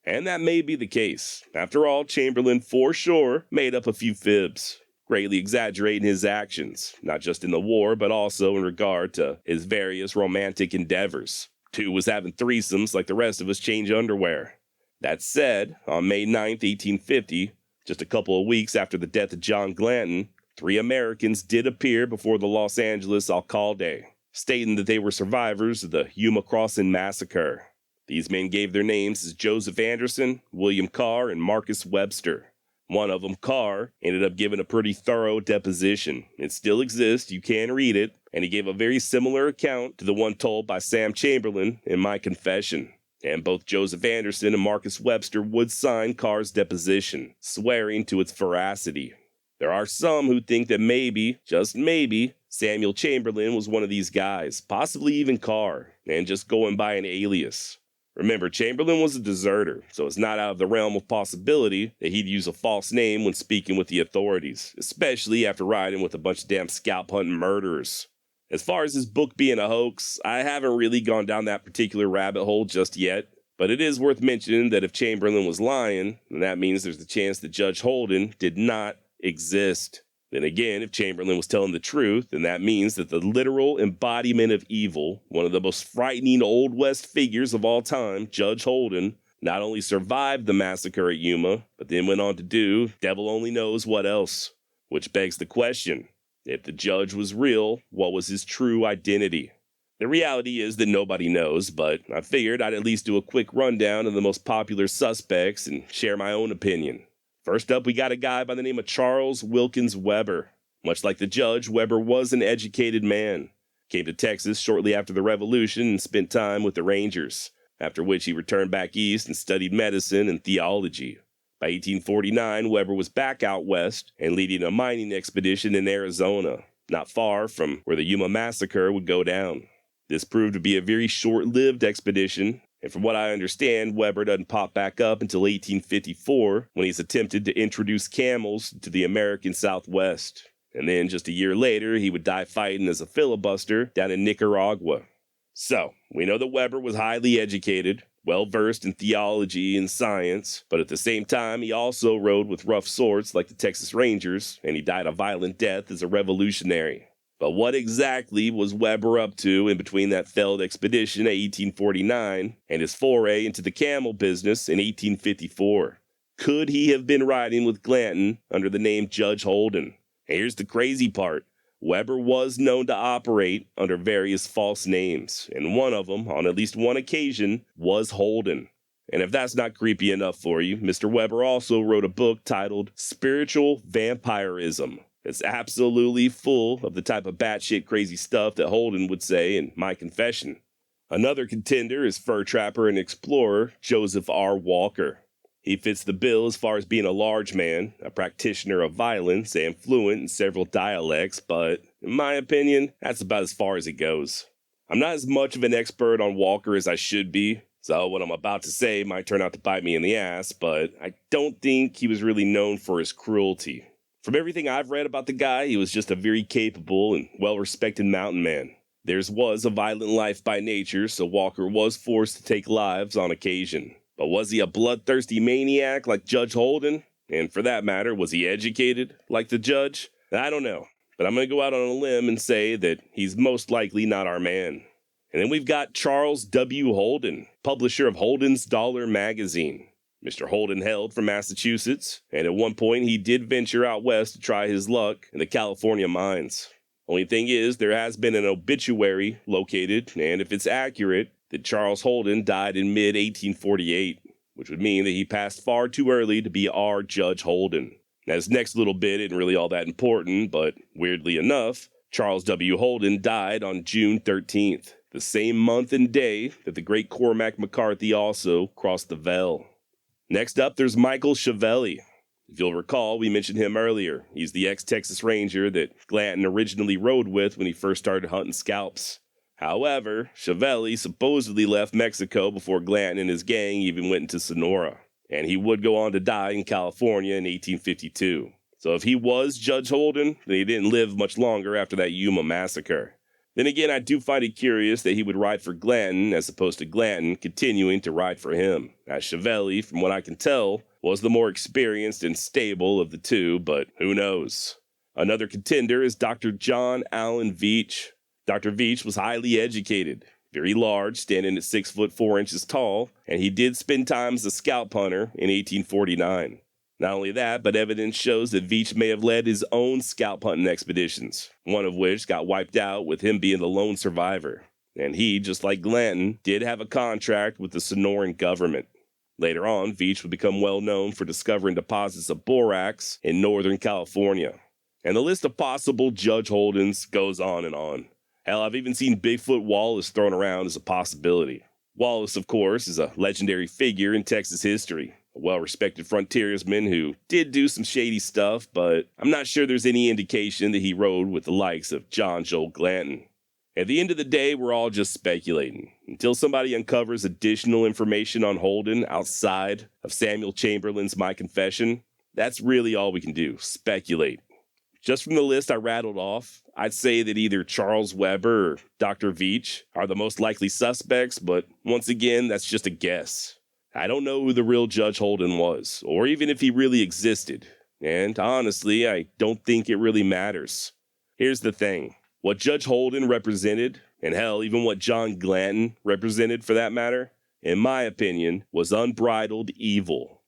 And that may be the case. After all, Chamberlain for sure made up a few fibs, greatly exaggerating his actions, not just in the war, but also in regard to his various romantic endeavors. Two was having threesomes like the rest of us change underwear. That said, on May 9th, 1850, just a couple of weeks after the death of John Glanton, 3 Americans did appear before the Los Angeles alcalde, stating that they were survivors of the Yuma Crossing massacre. These men gave their names as Joseph Anderson, William Carr, and Marcus Webster. One of them, Carr, ended up giving a pretty thorough deposition. It still exists, you can read it, and he gave a very similar account to the one told by Sam Chamberlain in My Confession. and both Joseph Anderson and Marcus Webster would sign Carr's deposition, swearing to its veracity. There are some who think that maybe, just maybe, Samuel Chamberlain was one of these guys, possibly even Carr, and just going by an alias. Remember, Chamberlain was a deserter, so it's not out of the realm of possibility that he'd use a false name when speaking with the authorities, especially after riding with a bunch of damn scalp hunting murderers. As far as his book being a hoax, I haven't really gone down that particular rabbit hole just yet, but it is worth mentioning that if Chamberlain was lying, then that means there's the chance that Judge Holden did not exist. Then again, if Chamberlain was telling the truth, then that means that the literal embodiment of evil, one of the most frightening Old West figures of all time, Judge Holden, not only survived the massacre at Yuma, but then went on to do devil only knows what else. Which begs the question, if the judge was real, what was his true identity? The reality is that nobody knows, but I figured I'd at least do a quick rundown of the most popular suspects and share my own opinion. First up, we got a guy by the name of Charles Wilkins Weber. Much like the judge, Weber was an educated man. Came to Texas shortly after the Revolution and spent time with the Rangers, after which he returned back east and studied medicine and theology. By 1849, Weber was back out west and leading a mining expedition in Arizona, not far from where the Yuma Massacre would go down. This proved to be a very short-lived expedition, and from what I understand, Weber doesn't pop back up until 1854 when he's attempted to introduce camels to the American Southwest. And then just a year later, he would die fighting as a filibuster down in Nicaragua. So, we know that Weber was highly educated, well-versed in theology and science, but at the same time, he also rode with rough sorts like the Texas Rangers, and he died a violent death as a revolutionary. But what exactly was Weber up to in between that failed expedition at 1849 and his foray into the camel business in 1854? Could he have been riding with Glanton under the name Judge Holden? And here's the crazy part. Weber was known to operate under various false names, and one of them, on at least one occasion, was Holden. And if that's not creepy enough for you, Mr. Weber also wrote a book titled Spiritual Vampirism. It's absolutely full of the type of batshit crazy stuff that Holden would say in My Confession. Another contender is fur trapper and explorer Joseph R. Walker. He fits the bill as far as being a large man, a practitioner of violence, and fluent in several dialects, but in my opinion, that's about as far as it goes. I'm not as much of an expert on Walker as I should be, so what I'm about to say might turn out to bite me in the ass, but I don't think he was really known for his cruelty. From everything I've read about the guy, he was just a very capable and well-respected mountain man. Theirs was a violent life by nature, so Walker was forced to take lives on occasion. But was he a bloodthirsty maniac like Judge Holden? And for that matter, was he educated like the judge? I don't know, but I'm going to go out on a limb and say that he's most likely not our man. And then we've got Charles W. Holden, publisher of Holden's Dollar magazine. Mr. Holden hailed from Massachusetts, and at one point he did venture out west to try his luck in the California mines. Only thing is, there has been an obituary located, and if it's accurate, that Charles Holden died in mid-1848, which would mean that he passed far too early to be our Judge Holden. Now, this next little bit isn't really all that important, but weirdly enough, Charles W. Holden died on June 13th, the same month and day that the great Cormac McCarthy also crossed the Veil. Next up, there's Michael Chevelli. If you'll recall, we mentioned him earlier. He's the ex-Texas Ranger that Glanton originally rode with when he first started hunting scalps. However, Chevelli supposedly left Mexico before Glanton and his gang even went into Sonora, and he would go on to die in California in 1852. So if he was Judge Holden, then he didn't live much longer after that Yuma massacre. Then again, I do find it curious that he would ride for Glanton as opposed to Glanton continuing to ride for him. As Chevelli, from what I can tell, was the more experienced and stable of the two, but who knows? Another contender is Dr. John Allen Veach. Dr. Veach was highly educated, very large, standing at 6 foot 4 inches tall, and he did spend time as a scalp hunter in 1849. Not only that, but evidence shows that Veach may have led his own scalp hunting expeditions, one of which got wiped out with him being the lone survivor. And he, just like Glanton, did have a contract with the Sonoran government. Later on, Veach would become well known for discovering deposits of borax in Northern California. And the list of possible Judge Holdens goes on and on. Hell, I've even seen Bigfoot Wallace thrown around as a possibility. Wallace, of course, is a legendary figure in Texas history, a well-respected frontiersman who did do some shady stuff, but I'm not sure there's any indication that he rode with the likes of John Joel Glanton. At the end of the day, we're all just speculating. Until somebody uncovers additional information on Holden outside of Samuel Chamberlain's My Confession, that's really all we can do, speculate. Just from the list I rattled off, I'd say that either Charles Weber or Dr. Veach are the most likely suspects, but once again, that's just a guess. I don't know who the real Judge Holden was, or even if he really existed, and honestly, I don't think it really matters. Here's the thing. What Judge Holden represented, and hell, even what John Glanton represented for that matter, in my opinion, was unbridled evil.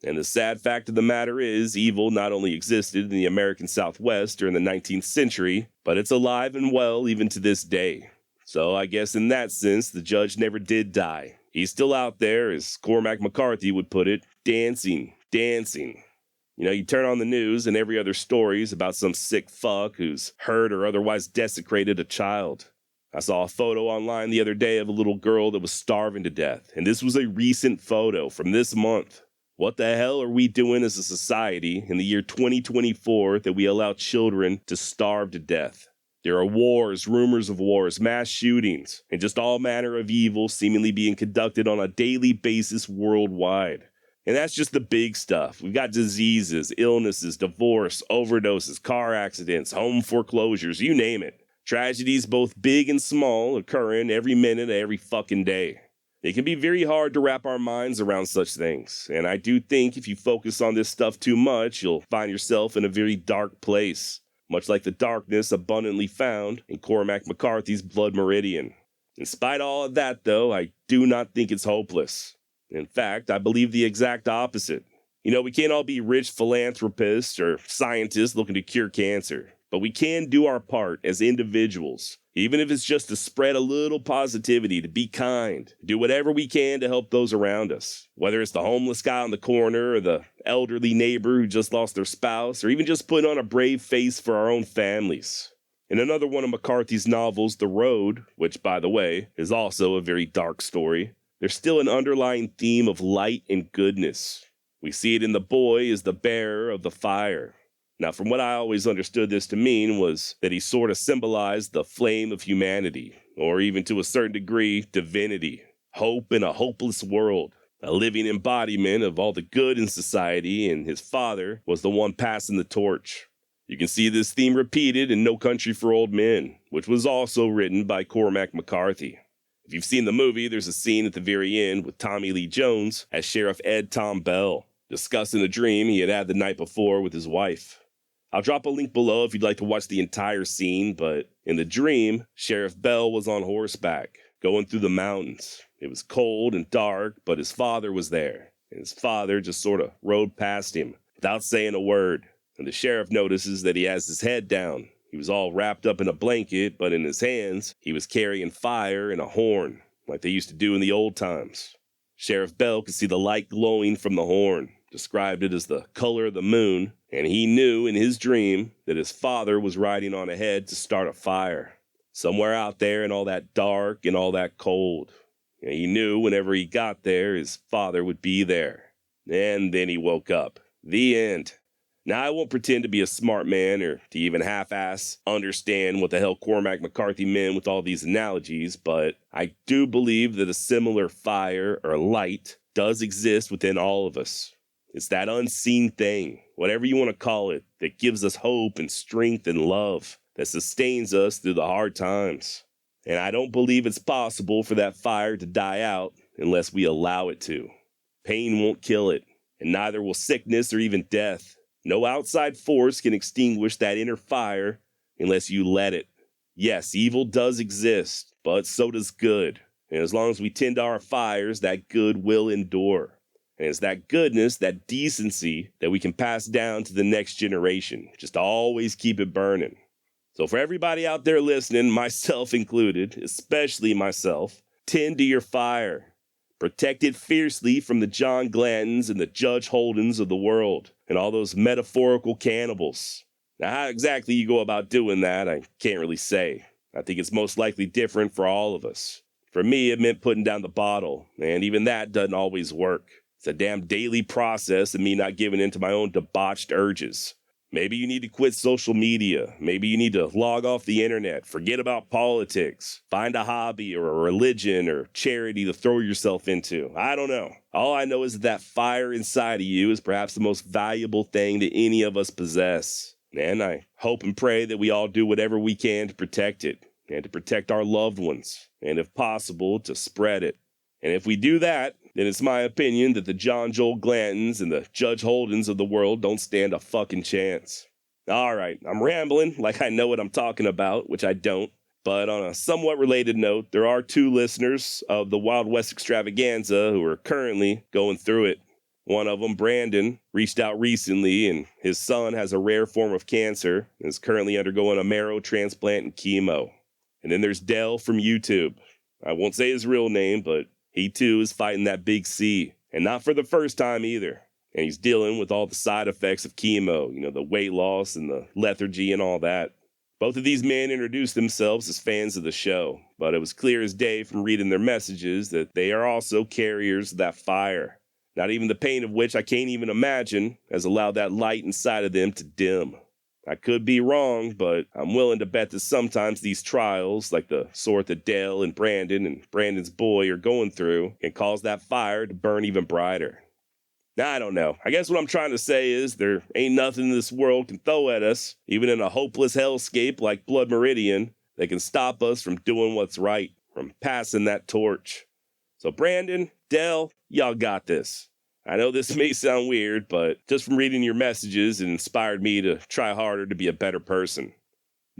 And the sad fact of the matter is, evil not only existed in the American Southwest during the 19th century, but it's alive and well even to this day. So I guess in that sense, the judge never did die. He's still out there, as Cormac McCarthy would put it, dancing. You know, you turn on the news and every other story is about some sick fuck who's hurt or otherwise desecrated a child. I saw a photo online the other day of a little girl that was starving to death, and this was a recent photo from this month. What the hell are we doing as a society in the year 2024 that we allow children to starve to death? There are wars, rumors of wars, mass shootings, and just all manner of evil seemingly being conducted on a daily basis worldwide. And that's just the big stuff. We've got diseases, illnesses, divorce, overdoses, car accidents, home foreclosures, you name it. Tragedies both big and small occurring every minute of every fucking day. It can be very hard to wrap our minds around such things, and I do think if you focus on this stuff too much, you'll find yourself in a very dark place, much like the darkness abundantly found in Cormac McCarthy's Blood Meridian. In spite of all of that, though, I do not think it's hopeless. In fact, I believe the exact opposite. You know, we can't all be rich philanthropists or scientists looking to cure cancer, but we can do our part as individuals. Even if it's just to spread a little positivity, to be kind, do whatever we can to help those around us. Whether it's the homeless guy on the corner or the elderly neighbor who just lost their spouse, or even just putting on a brave face for our own families. In another one of McCarthy's novels, The Road, which, by the way, is also a very dark story, there's still an underlying theme of light and goodness. We see it in the boy as the bearer of the fire. Now, from what I always understood this to mean was that he sort of symbolized the flame of humanity, or even to a certain degree, divinity, hope in a hopeless world, a living embodiment of all the good in society, and his father was the one passing the torch. You can see this theme repeated in No Country for Old Men, which was also written by Cormac McCarthy. If you've seen the movie, there's a scene at the very end with Tommy Lee Jones as Sheriff Ed Tom Bell, discussing a dream he had had the night before with his wife. I'll drop a link below if you'd like to watch the entire scene, but in the dream, Sheriff Bell was on horseback, going through the mountains. It was cold and dark, but his father was there, and his father just sort of rode past him without saying a word, and the sheriff notices that he has his head down. He was all wrapped up in a blanket, but in his hands, he was carrying fire and a horn, like they used to do in the old times. Sheriff Bell could see the light glowing from the horn, described it as the color of the moon, and he knew in his dream that his father was riding on ahead to start a fire, somewhere out there in all that dark and all that cold. And he knew whenever he got there, his father would be there. And then he woke up. The end. Now, I won't pretend to be a smart man or to even half-ass understand what the hell Cormac McCarthy meant with all these analogies, but I do believe that a similar fire or light does exist within all of us. It's that unseen thing, whatever you want to call it, that gives us hope and strength and love, that sustains us through the hard times. And I don't believe it's possible for that fire to die out unless we allow it to. Pain won't kill it, and neither will sickness or even death. No outside force can extinguish that inner fire unless you let it. Yes, evil does exist, but so does good. And as long as we tend to our fires, that good will endure. And it's that goodness, that decency that we can pass down to the next generation. Just always keep it burning. So for everybody out there listening, myself included, especially myself, tend to your fire. Protect it fiercely from the John Glantons and the Judge Holdens of the world and all those metaphorical cannibals. Now, how exactly you go about doing that, I can't really say. I think it's most likely different for all of us. For me, it meant putting down the bottle, and even that doesn't always work. It's a damn daily process of me not giving in to my own debauched urges. Maybe you need to quit social media. Maybe you need to log off the internet, forget about politics, find a hobby or a religion or charity to throw yourself into. I don't know. All I know is that fire inside of you is perhaps the most valuable thing that any of us possess. And I hope and pray that we all do whatever we can to protect it and to protect our loved ones, and if possible, to spread it. And if we do that, then it's my opinion that the John Joel Glantons and the Judge Holdens of the world don't stand a fucking chance. All right, I'm rambling like I know what I'm talking about, which I don't. But on a somewhat related note, there are 2 listeners of the Wild West Extravaganza who are currently going through it. One of them, Brandon, reached out recently, and his son has a rare form of cancer and is currently undergoing a marrow transplant and chemo. And then there's Dell from YouTube. I won't say his real name, but he too is fighting that big C, and not for the first time either. And he's dealing with all the side effects of chemo, the weight loss and the lethargy and all that. Both of these men introduced themselves as fans of the show, but it was clear as day from reading their messages that they are also carriers of that fire. Not even the pain of which I can't even imagine has allowed that light inside of them to dim. I could be wrong, but I'm willing to bet that sometimes these trials, like the sort that Dale and Brandon's boy are going through, can cause that fire to burn even brighter. Now, I don't know. I guess what I'm trying to say is there ain't nothing this world can throw at us, even in a hopeless hellscape like Blood Meridian, that can stop us from doing what's right, from passing that torch. So Brandon, Dale, y'all got this. I know this may sound weird, but just from reading your messages, it inspired me to try harder to be a better person.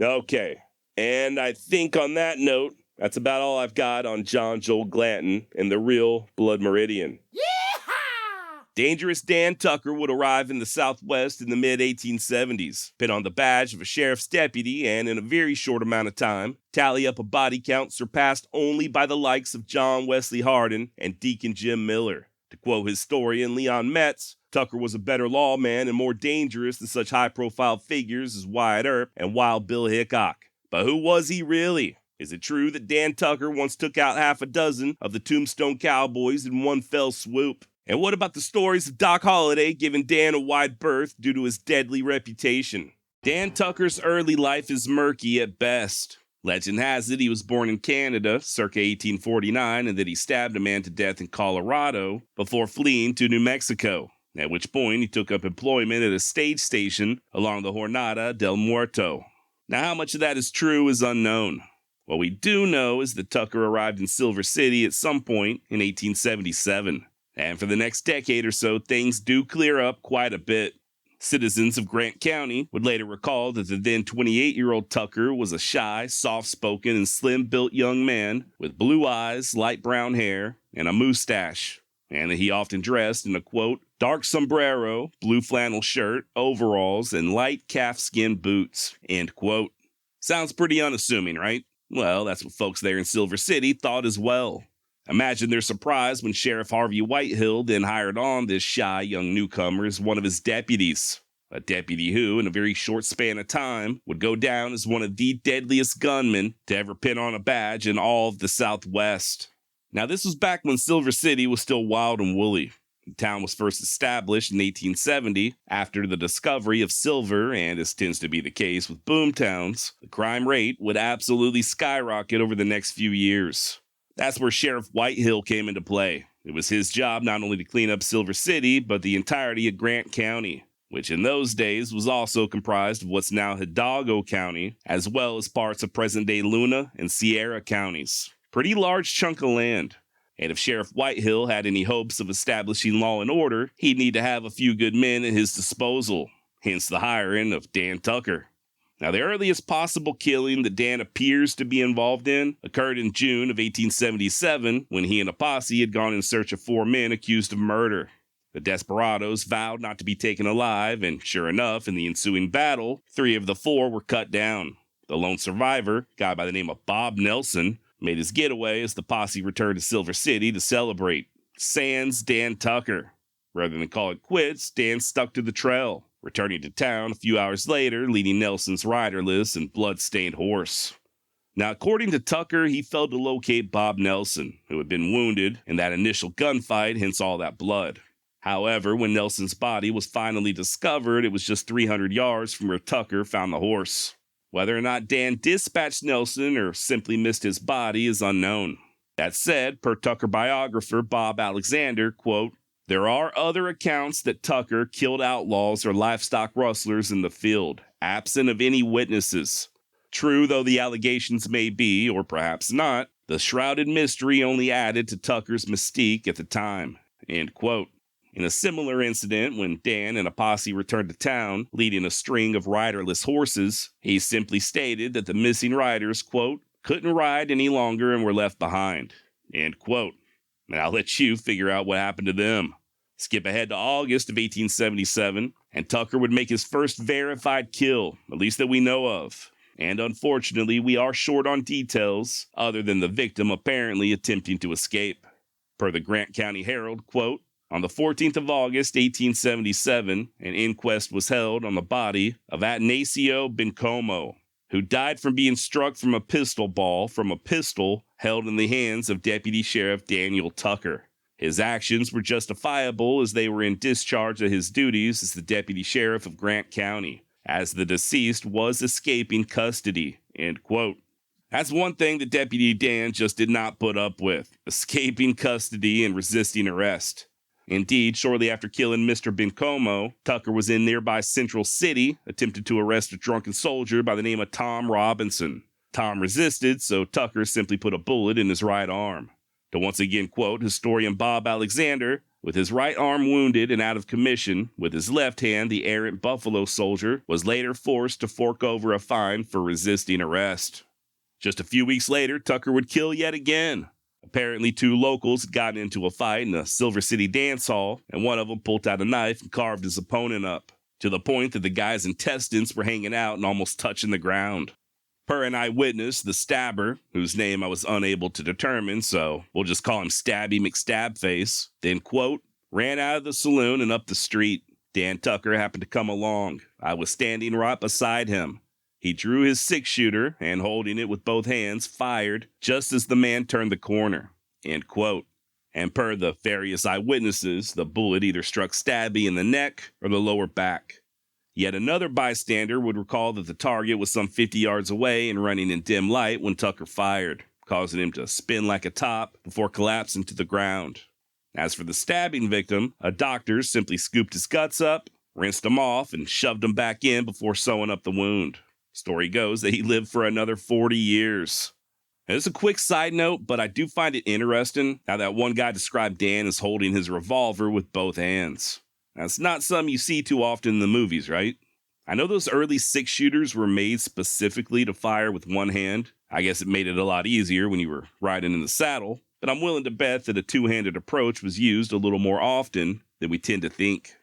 Okay, and I think on that note, that's about all I've got on John Joel Glanton and the REAL Blood Meridian. Yeehaw! Dangerous Dan Tucker would arrive in the Southwest in the mid-1870s, pin on the badge of a sheriff's deputy, and in a very short amount of time, tally up a body count surpassed only by the likes of John Wesley Hardin and Deacon Jim Miller. To quote historian Leon Metz, Tucker was a better lawman and more dangerous than such high-profile figures as Wyatt Earp and Wild Bill Hickok. But who was he really? Is it true that Dan Tucker once took out half a dozen of the Tombstone Cowboys in one fell swoop? And what about the stories of Doc Holliday giving Dan a wide berth due to his deadly reputation? Dan Tucker's early life is murky at best. Legend has it he was born in Canada, circa 1849, and that he stabbed a man to death in Colorado before fleeing to New Mexico, at which point he took up employment at a stage station along the Jornada del Muerto. Now, how much of that is true is unknown. What we do know is that Tucker arrived in Silver City at some point in 1877, and for the next decade or so, things do clear up quite a bit. Citizens of Grant County would later recall that the then 28-year-old Tucker was a shy, soft-spoken, and slim-built young man with blue eyes, light brown hair, and a mustache, and that he often dressed in a, quote, dark sombrero, blue flannel shirt, overalls, and light calfskin boots, end quote. Sounds pretty unassuming, right? Well, that's what folks there in Silver City thought as well. Imagine their surprise when Sheriff Harvey Whitehill then hired on this shy young newcomer as one of his deputies. A deputy who, in a very short span of time, would go down as one of the deadliest gunmen to ever pin on a badge in all of the Southwest. Now, this was back when Silver City was still wild and woolly. The town was first established in 1870 after the discovery of silver, and as tends to be the case with boom towns, the crime rate would absolutely skyrocket over the next few years. That's where Sheriff Whitehill came into play. It was his job not only to clean up Silver City, but the entirety of Grant County, which in those days was also comprised of what's now Hidalgo County, as well as parts of present-day Luna and Sierra counties. Pretty large chunk of land. And if Sheriff Whitehill had any hopes of establishing law and order, he'd need to have a few good men at his disposal, hence the hiring of Dan Tucker. Now, the earliest possible killing that Dan appears to be involved in occurred in June of 1877 when he and a posse had gone in search of 4 men accused of murder. The desperados vowed not to be taken alive, and sure enough, in the ensuing battle, 3 of the 4 were cut down. The lone survivor, a guy by the name of Bob Nelson, made his getaway as the posse returned to Silver City to celebrate. Sans Dan Tucker. Rather than call it quits, Dan stuck to the trail, returning to town a few hours later, leading Nelson's riderless and blood-stained horse. Now, according to Tucker, he failed to locate Bob Nelson, who had been wounded in that initial gunfight, hence all that blood. However, when Nelson's body was finally discovered, it was just 300 yards from where Tucker found the horse. Whether or not Dan dispatched Nelson or simply missed his body is unknown. That said, per Tucker biographer Bob Alexander, quote, "There are other accounts that Tucker killed outlaws or livestock rustlers in the field, absent of any witnesses. True though the allegations may be, or perhaps not, the shrouded mystery only added to Tucker's mystique at the time." End quote. In a similar incident, when Dan and a posse returned to town, leading a string of riderless horses, he simply stated that the missing riders, quote, "couldn't ride any longer and were left behind." End quote. And I'll let you figure out what happened to them. Skip ahead to August of 1877, and Tucker would make his first verified kill, at least that we know of. And unfortunately, we are short on details, other than the victim apparently attempting to escape. Per the Grant County Herald, quote, "On the 14th of August, 1877, an inquest was held on the body of Atanasio Bencomo, who died from being struck from a pistol ball from a pistol held in the hands of Deputy Sheriff Daniel Tucker. His actions were justifiable as they were in discharge of his duties as the Deputy Sheriff of Grant County, as the deceased was escaping custody." End quote. That's one thing that Deputy Dan just did not put up with, escaping custody and resisting arrest. Indeed, shortly after killing Mr. Bencomo, Tucker was in nearby Central City, attempted to arrest a drunken soldier by the name of Tom Robinson. Tom resisted, so Tucker simply put a bullet in his right arm. To once again quote historian Bob Alexander, "With his right arm wounded and out of commission, with his left hand the errant Buffalo soldier was later forced to fork over a fine for resisting arrest." Just a few weeks later, Tucker would kill yet again. Apparently, two locals had gotten into a fight in a Silver City dance hall, and one of them pulled out a knife and carved his opponent up, to the point that the guy's intestines were hanging out and almost touching the ground. Per an eyewitness, the stabber, whose name I was unable to determine, so we'll just call him Stabby McStabface, then, quote, "ran out of the saloon and up the street. Dan Tucker happened to come along. I was standing right beside him. He drew his six-shooter and, holding it with both hands, fired just as the man turned the corner." End quote. And per the various eyewitnesses, the bullet either struck Stabby in the neck or the lower back. Yet another bystander would recall that the target was some 50 yards away and running in dim light when Tucker fired, causing him to spin like a top before collapsing to the ground. As for the stabbing victim, a doctor simply scooped his guts up, rinsed them off, and shoved them back in before sewing up the wound. Story goes that he lived for another 40 years. Now, it's a quick side note, but I do find it interesting how that one guy described Dan as holding his revolver with both hands. That's not something you see too often in the movies, right? I know those early six-shooters were made specifically to fire with one hand. I guess it made it a lot easier when you were riding in the saddle, but I'm willing to bet that a two-handed approach was used a little more often than we tend to think.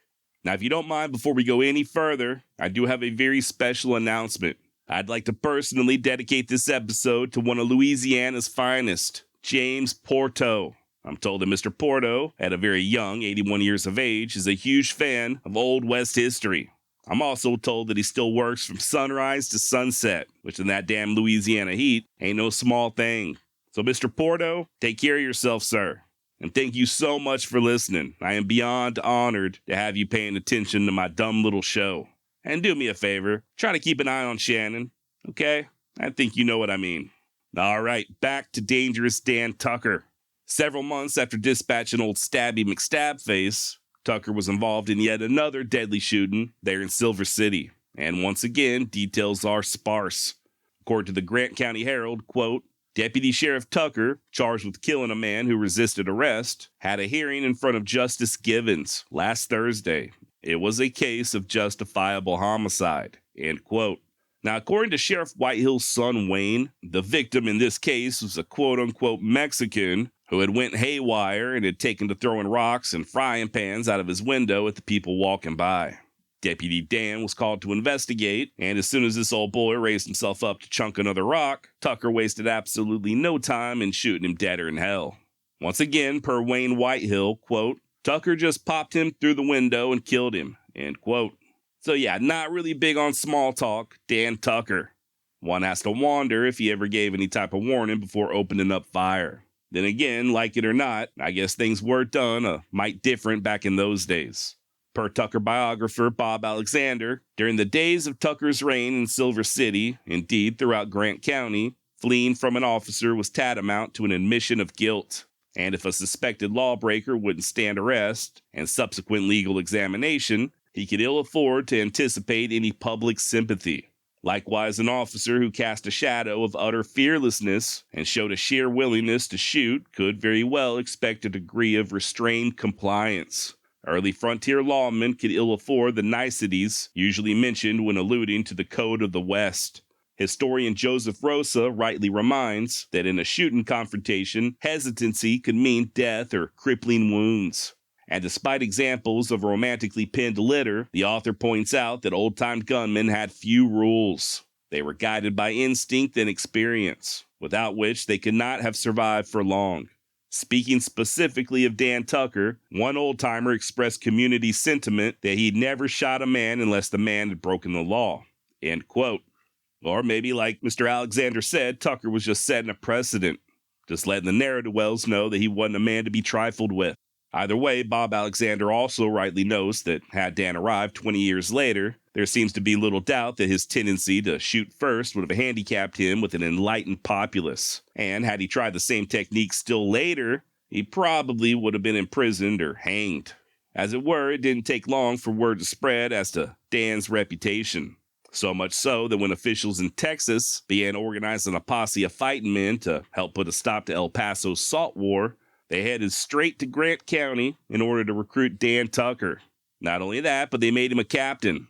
Now, if you don't mind, before we go any further, I do have a very special announcement. I'd like to personally dedicate this episode to one of Louisiana's finest, James Porto. I'm told that Mr. Porto, at a very young 81 years of age, is a huge fan of Old West history. I'm also told that he still works from sunrise to sunset, which in that damn Louisiana heat ain't no small thing. So Mr. Porto, take care of yourself, sir. And thank you so much for listening. I am beyond honored to have you paying attention to my dumb little show. And do me a favor, try to keep an eye on Shannon, okay? I think you know what I mean. All right, back to Dangerous Dan Tucker. Several months after dispatching old Stabby McStabface, Tucker was involved in yet another deadly shooting there in Silver City. And once again, details are sparse. According to the Grant County Herald, quote, "Deputy Sheriff Tucker, charged with killing a man who resisted arrest, had a hearing in front of Justice Givens last Thursday. It was a case of justifiable homicide." End quote. Now, according to Sheriff Whitehill's son Wayne, the victim in this case was a quote-unquote Mexican who had went haywire and had taken to throwing rocks and frying pans out of his window at the people walking by. Deputy Dan was called to investigate, and as soon as this old boy raised himself up to chunk another rock, Tucker wasted absolutely no time in shooting him deader in hell. Once again, per Wayne Whitehill, quote, "Tucker just popped him through the window and killed him," end quote. So yeah, not really big on small talk, Dan Tucker. One has to wonder if he ever gave any type of warning before opening up fire. Then again, like it or not, I guess things were done a mite different back in those days. Per Tucker biographer Bob Alexander, during the days of Tucker's reign in Silver City, indeed throughout Grant County, fleeing from an officer was tantamount to an admission of guilt. And if a suspected lawbreaker wouldn't stand arrest and subsequent legal examination, he could ill afford to anticipate any public sympathy. Likewise, an officer who cast a shadow of utter fearlessness and showed a sheer willingness to shoot could very well expect a degree of restrained compliance. Early frontier lawmen could ill afford the niceties usually mentioned when alluding to the code of the West. Historian Joseph Rosa rightly reminds that in a shooting confrontation, hesitancy could mean death or crippling wounds. And despite examples of romantically pinned litter, the author points out that old-time gunmen had few rules. They were guided by instinct and experience, without which they could not have survived for long. Speaking specifically of Dan Tucker, one old-timer expressed community sentiment that he'd never shot a man unless the man had broken the law. End quote. Or maybe like Mr. Alexander said, Tucker was just setting a precedent, just letting the ne'er-do-wells know that he wasn't a man to be trifled with. Either way, Bob Alexander also rightly knows that had Dan arrived 20 years later, there seems to be little doubt that his tendency to shoot first would have handicapped him with an enlightened populace. And had he tried the same technique still later, he probably would have been imprisoned or hanged. As it were, it didn't take long for word to spread as to Dan's reputation. So much so that when officials in Texas began organizing a posse of fighting men to help put a stop to El Paso's salt war, they headed straight to Grant County in order to recruit Dan Tucker. Not only that, but they made him a captain.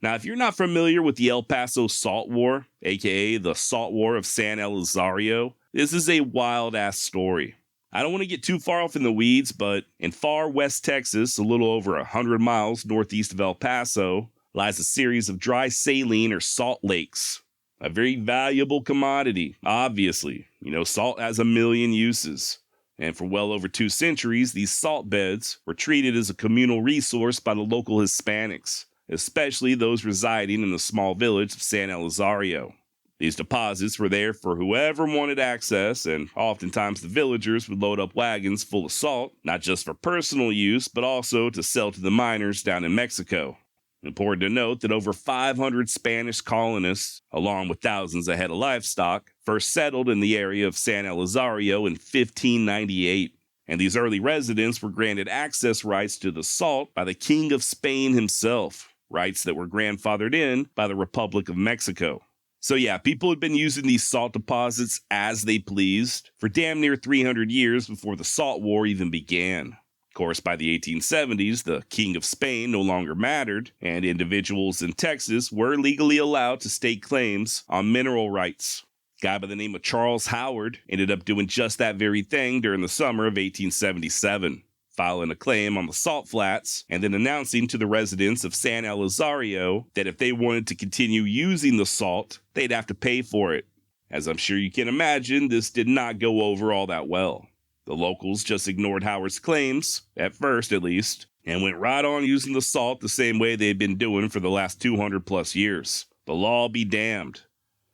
Now, if you're not familiar with the El Paso Salt War, aka the Salt War of San Elizario, this is a wild-ass story. I don't want to get too far off in the weeds, but in far west Texas, a little over 100 miles northeast of El Paso, lies a series of dry saline or salt lakes. A very valuable commodity, obviously. Salt has a million uses. And for well over 2 centuries, these salt beds were treated as a communal resource by the local Hispanics, especially those residing in the small village of San Elizario. These deposits were there for whoever wanted access, and oftentimes the villagers would load up wagons full of salt, not just for personal use, but also to sell to the miners down in Mexico. Important to note that over 500 Spanish colonists, along with thousands of head of livestock, first settled in the area of San Elizario in 1598, and these early residents were granted access rights to the salt by the King of Spain himself, rights that were grandfathered in by the Republic of Mexico. So yeah, people had been using these salt deposits as they pleased for damn near 300 years before the Salt War even began. Of course, by the 1870s, the King of Spain no longer mattered, and individuals in Texas were legally allowed to stake claims on mineral rights. A guy by the name of Charles Howard ended up doing just that very thing during the summer of 1877, filing a claim on the salt flats and then announcing to the residents of San Elizario that if they wanted to continue using the salt, they'd have to pay for it. As I'm sure you can imagine, this did not go over all that well. The locals just ignored Howard's claims, at first at least, and went right on using the salt the same way they had been doing for the last 200 plus years. The law be damned.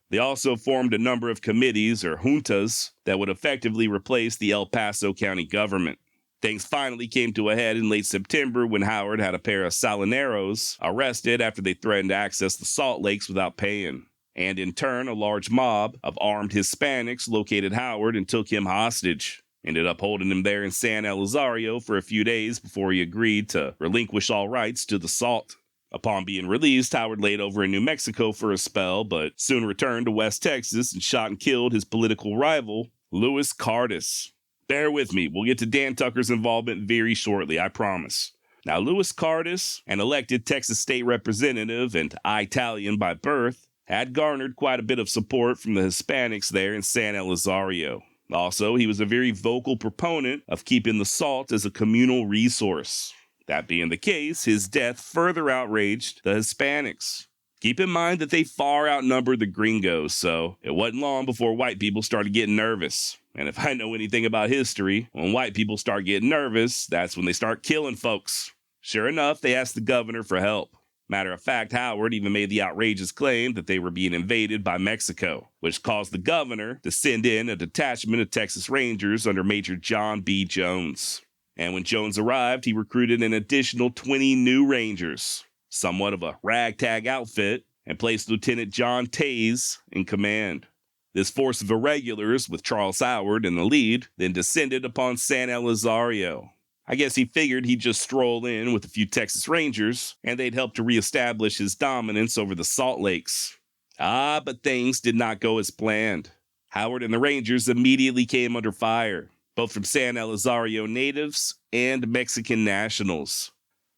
They also formed a number of committees or juntas that would effectively replace the El Paso County government. Things finally came to a head in late September when Howard had a pair of salineros arrested after they threatened to access the salt lakes without paying. And in turn, a large mob of armed Hispanics located Howard and took him hostage. Ended up holding him there in San Elizario for a few days before he agreed to relinquish all rights to the salt. Upon being released, Howard laid over in New Mexico for a spell, but soon returned to West Texas and shot and killed his political rival, Louis Cardis. Bear with me, we'll get to Dan Tucker's involvement very shortly, I promise. Now, Louis Cardis, an elected Texas state representative and Italian by birth, had garnered quite a bit of support from the Hispanics there in San Elizario. Also, he was a very vocal proponent of keeping the salt as a communal resource. That being the case, his death further outraged the Hispanics. Keep in mind that they far outnumbered the gringos, so it wasn't long before white people started getting nervous. And if I know anything about history, when white people start getting nervous, that's when they start killing folks. Sure enough, they asked the governor for help. Matter of fact, Howard even made the outrageous claim that they were being invaded by Mexico, which caused the governor to send in a detachment of Texas Rangers under Major John B. Jones. And when Jones arrived, he recruited an additional 20 new Rangers, somewhat of a ragtag outfit, and placed Lieutenant John Taze in command. This force of irregulars, with Charles Howard in the lead, then descended upon San Elizario. I guess he figured he'd just stroll in with a few Texas Rangers, and they'd help to reestablish his dominance over the Salt Lakes. But things did not go as planned. Howard and the Rangers immediately came under fire, both from San Elizario natives and Mexican nationals.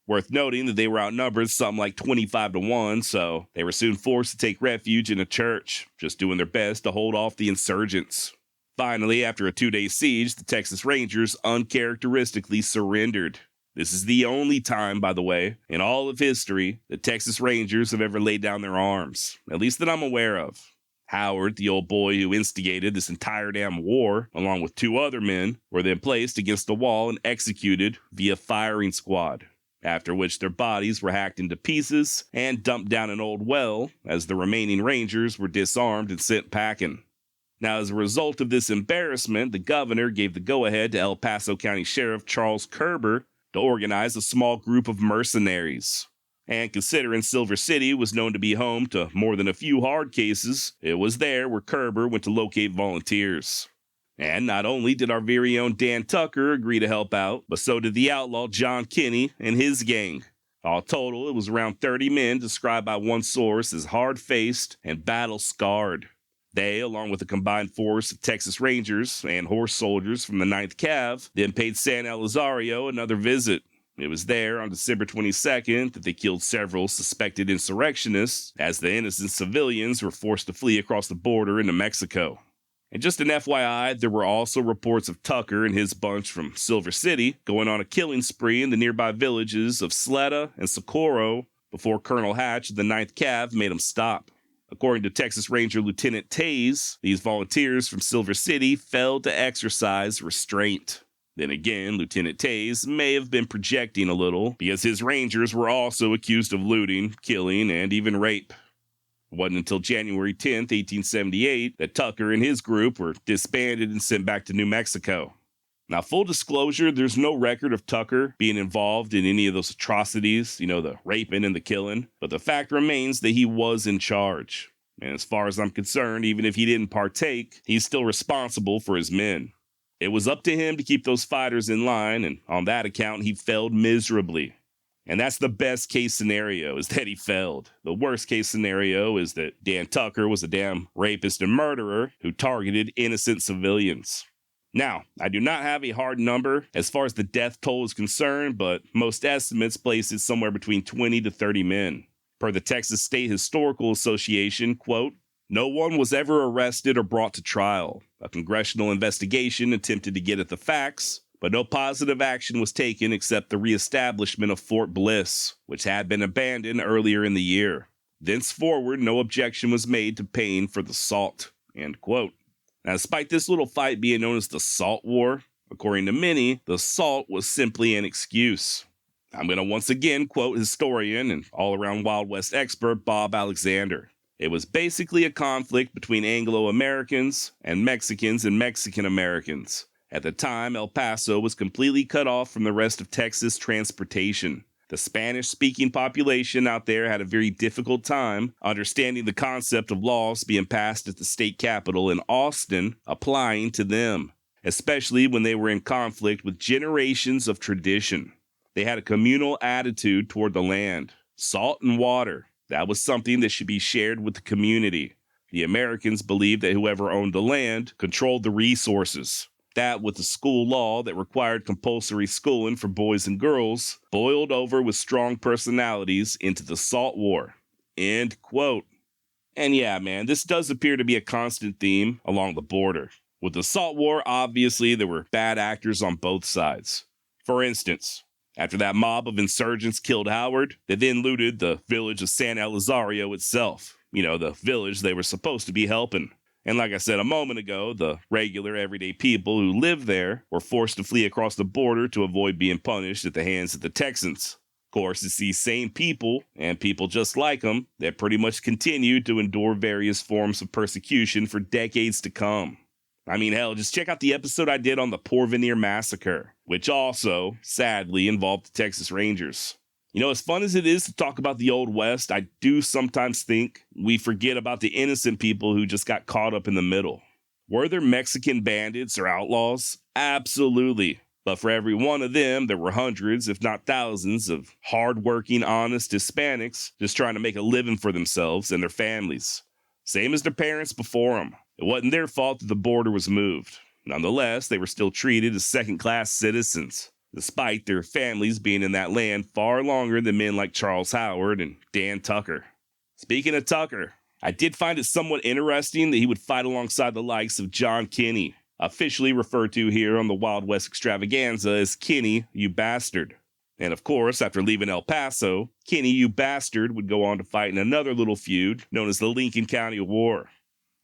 Worth noting that they were outnumbered something like 25-1, so they were soon forced to take refuge in a church, just doing their best to hold off the insurgents. Finally, after a 2-day siege, the Texas Rangers uncharacteristically surrendered. This is the only time, by the way, in all of history, the Texas Rangers have ever laid down their arms, at least that I'm aware of. Howard, the old boy who instigated this entire damn war, along with 2 other men, were then placed against the wall and executed via firing squad, after which their bodies were hacked into pieces and dumped down an old well as the remaining Rangers were disarmed and sent packing. Now, as a result of this embarrassment, the governor gave the go-ahead to El Paso County Sheriff Charles Kerber to organize a small group of mercenaries. And considering Silver City was known to be home to more than a few hard cases, it was there where Kerber went to locate volunteers. And not only did our very own Dan Tucker agree to help out, but so did the outlaw John Kinney and his gang. All total, it was around 30 men described by one source as hard-faced and battle-scarred. They, along with a combined force of Texas Rangers and horse soldiers from the 9th Cav, then paid San Elizario another visit. It was there on December 22nd that they killed several suspected insurrectionists, as the innocent civilians were forced to flee across the border into Mexico. And just an FYI, there were also reports of Tucker and his bunch from Silver City going on a killing spree in the nearby villages of Sleta and Socorro before Colonel Hatch of the 9th Cav made them stop. According to Texas Ranger Lieutenant Taze, these volunteers from Silver City failed to exercise restraint. Then again, Lieutenant Taze may have been projecting a little, because his Rangers were also accused of looting, killing, and even rape. It wasn't until January 10th, 1878, that Tucker and his group were disbanded and sent back to New Mexico. Now, full disclosure, there's no record of Tucker being involved in any of those atrocities, the raping and the killing, but the fact remains that he was in charge. And as far as I'm concerned, even if he didn't partake, he's still responsible for his men. It was up to him to keep those fighters in line, and on that account, he failed miserably. And that's the best case scenario, is that he failed. The worst case scenario is that Dan Tucker was a damn rapist and murderer who targeted innocent civilians. Now, I do not have a hard number as far as the death toll is concerned, but most estimates place it somewhere between 20 to 30 men. Per the Texas State Historical Association, quote, "No one was ever arrested or brought to trial. A congressional investigation attempted to get at the facts, but no positive action was taken except the reestablishment of Fort Bliss, which had been abandoned earlier in the year. Thenceforward, no objection was made to paying for the salt," end quote. Now, despite this little fight being known as the Salt War, according to many, the salt was simply an excuse. I'm going to once again quote historian and all-around Wild West expert Bob Alexander. It was basically a conflict between Anglo-Americans and Mexican-Americans. At the time, El Paso was completely cut off from the rest of Texas transportation. The Spanish-speaking population out there had a very difficult time understanding the concept of laws being passed at the state capitol in Austin applying to them, especially when they were in conflict with generations of tradition. They had a communal attitude toward the land. Salt and water, that was something that should be shared with the community. The Americans believed that whoever owned the land controlled the resources. That, with the school law that required compulsory schooling for boys and girls, boiled over with strong personalities into the Salt War. End quote. And yeah, man, this does appear to be a constant theme along the border. With the Salt War, obviously, there were bad actors on both sides. For instance, after that mob of insurgents killed Howard, they then looted the village of San Elizario itself. The village they were supposed to be helping. And like I said a moment ago, the regular everyday people who lived there were forced to flee across the border to avoid being punished at the hands of the Texans. Of course, it's these same people, and people just like them, that pretty much continued to endure various forms of persecution for decades to come. I mean, hell, just check out the episode I did on the Porvenir Massacre, which also, sadly, involved the Texas Rangers. You know, as fun as it is to talk about the Old West, I do sometimes think we forget about the innocent people who just got caught up in the middle. Were there Mexican bandits or outlaws? Absolutely. But for every one of them, there were hundreds, if not thousands, of hard-working, honest Hispanics just trying to make a living for themselves and their families. Same as their parents before them. It wasn't their fault that the border was moved. Nonetheless, they were still treated as second-class citizens, despite their families being in that land far longer than men like Charles Howard and Dan Tucker. Speaking of Tucker, I did find it somewhat interesting that he would fight alongside the likes of John Kinney, officially referred to here on the Wild West Extravaganza as Kinney, you bastard. And of course, after leaving El Paso, Kinney, you bastard, would go on to fight in another little feud known as the Lincoln County War.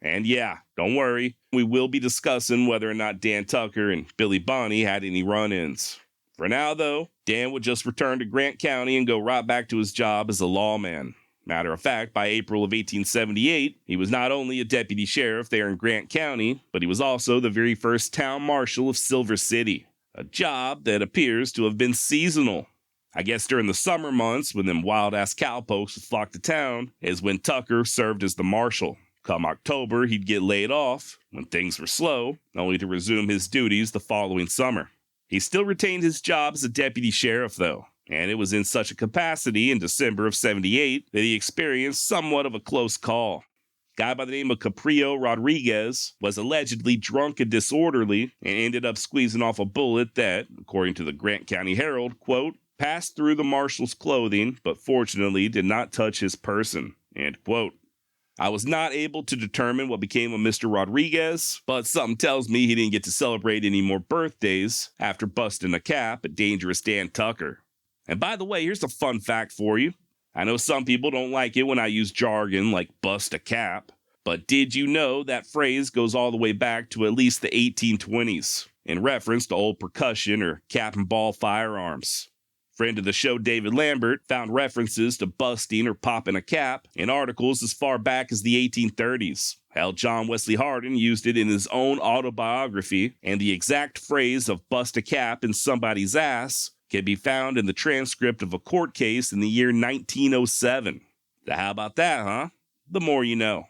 And yeah, don't worry, we will be discussing whether or not Dan Tucker and Billy Bonney had any run-ins. For now, though, Dan would just return to Grant County and go right back to his job as a lawman. Matter of fact, by April of 1878, he was not only a deputy sheriff there in Grant County, but he was also the very first town marshal of Silver City, a job that appears to have been seasonal. I guess during the summer months, when them wild-ass cowpokes would flock to town, is when Tucker served as the marshal. Come October, he'd get laid off, when things were slow, only to resume his duties the following summer. He still retained his job as a deputy sheriff, though, and it was in such a capacity in December of 78 that he experienced somewhat of a close call. A guy by the name of Caprio Rodriguez was allegedly drunk and disorderly and ended up squeezing off a bullet that, according to the Grant County Herald, quote, passed through the marshal's clothing, but fortunately did not touch his person, end quote. I was not able to determine what became of Mr. Rodriguez, but something tells me he didn't get to celebrate any more birthdays after busting a cap at Dangerous Dan Tucker. And by the way, here's a fun fact for you. I know some people don't like it when I use jargon like bust a cap, but did you know that phrase goes all the way back to at least the 1820s, in reference to old percussion or cap and ball firearms? Friend of the show David Lambert found references to busting or popping a cap in articles as far back as the 1830s. Hell, John Wesley Hardin used it in his own autobiography, and the exact phrase of bust a cap in somebody's ass can be found in the transcript of a court case in the year 1907. So how about that, huh? The more you know.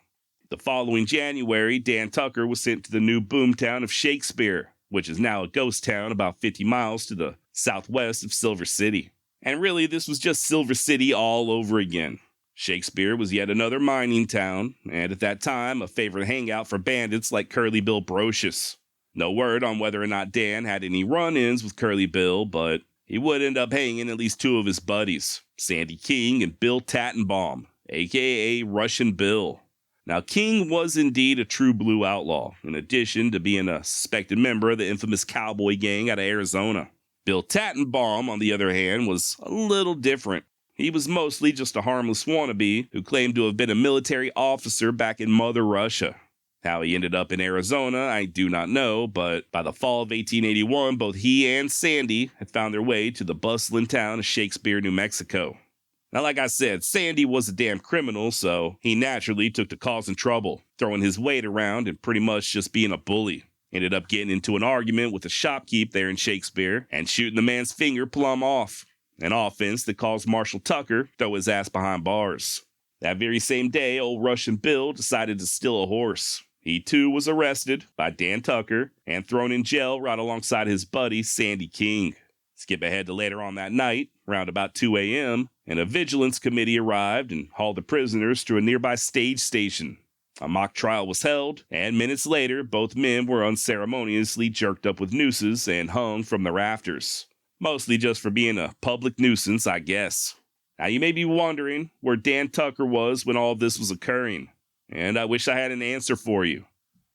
The following January, Dan Tucker was sent to the new boomtown of Shakespeare, which is now a ghost town about 50 miles to the southwest of Silver City. And really, this was just Silver City all over again. Shakespeare was yet another mining town, and at that time, a favorite hangout for bandits like Curly Bill Brocious. No word on whether or not Dan had any run-ins with Curly Bill, but he would end up hanging at least two of his buddies, Sandy King and Bill Tattenbaum, aka Russian Bill. Now, King was indeed a true blue outlaw, in addition to being a suspected member of the infamous cowboy gang out of Arizona. Bill Tattenbaum, on the other hand, was a little different. He was mostly just a harmless wannabe who claimed to have been a military officer back in Mother Russia. How he ended up in Arizona, I do not know, but by the fall of 1881, both he and Sandy had found their way to the bustling town of Shakespeare, New Mexico. Now, like I said, Sandy was a damn criminal, so he naturally took to causing trouble, throwing his weight around and pretty much just being a bully. Ended up getting into an argument with a shopkeep there in Shakespeare and shooting the man's finger plumb off. An offense that caused Marshal Tucker throw his ass behind bars. That very same day, old Russian Bill decided to steal a horse. He too was arrested by Dan Tucker and thrown in jail right alongside his buddy Sandy King. Skip ahead to later on that night, around about 2 a.m., and a vigilance committee arrived and hauled the prisoners to a nearby stage station. A mock trial was held, and minutes later, both men were unceremoniously jerked up with nooses and hung from the rafters. Mostly just for being a public nuisance, I guess. Now, you may be wondering where Dan Tucker was when all of this was occurring, and I wish I had an answer for you.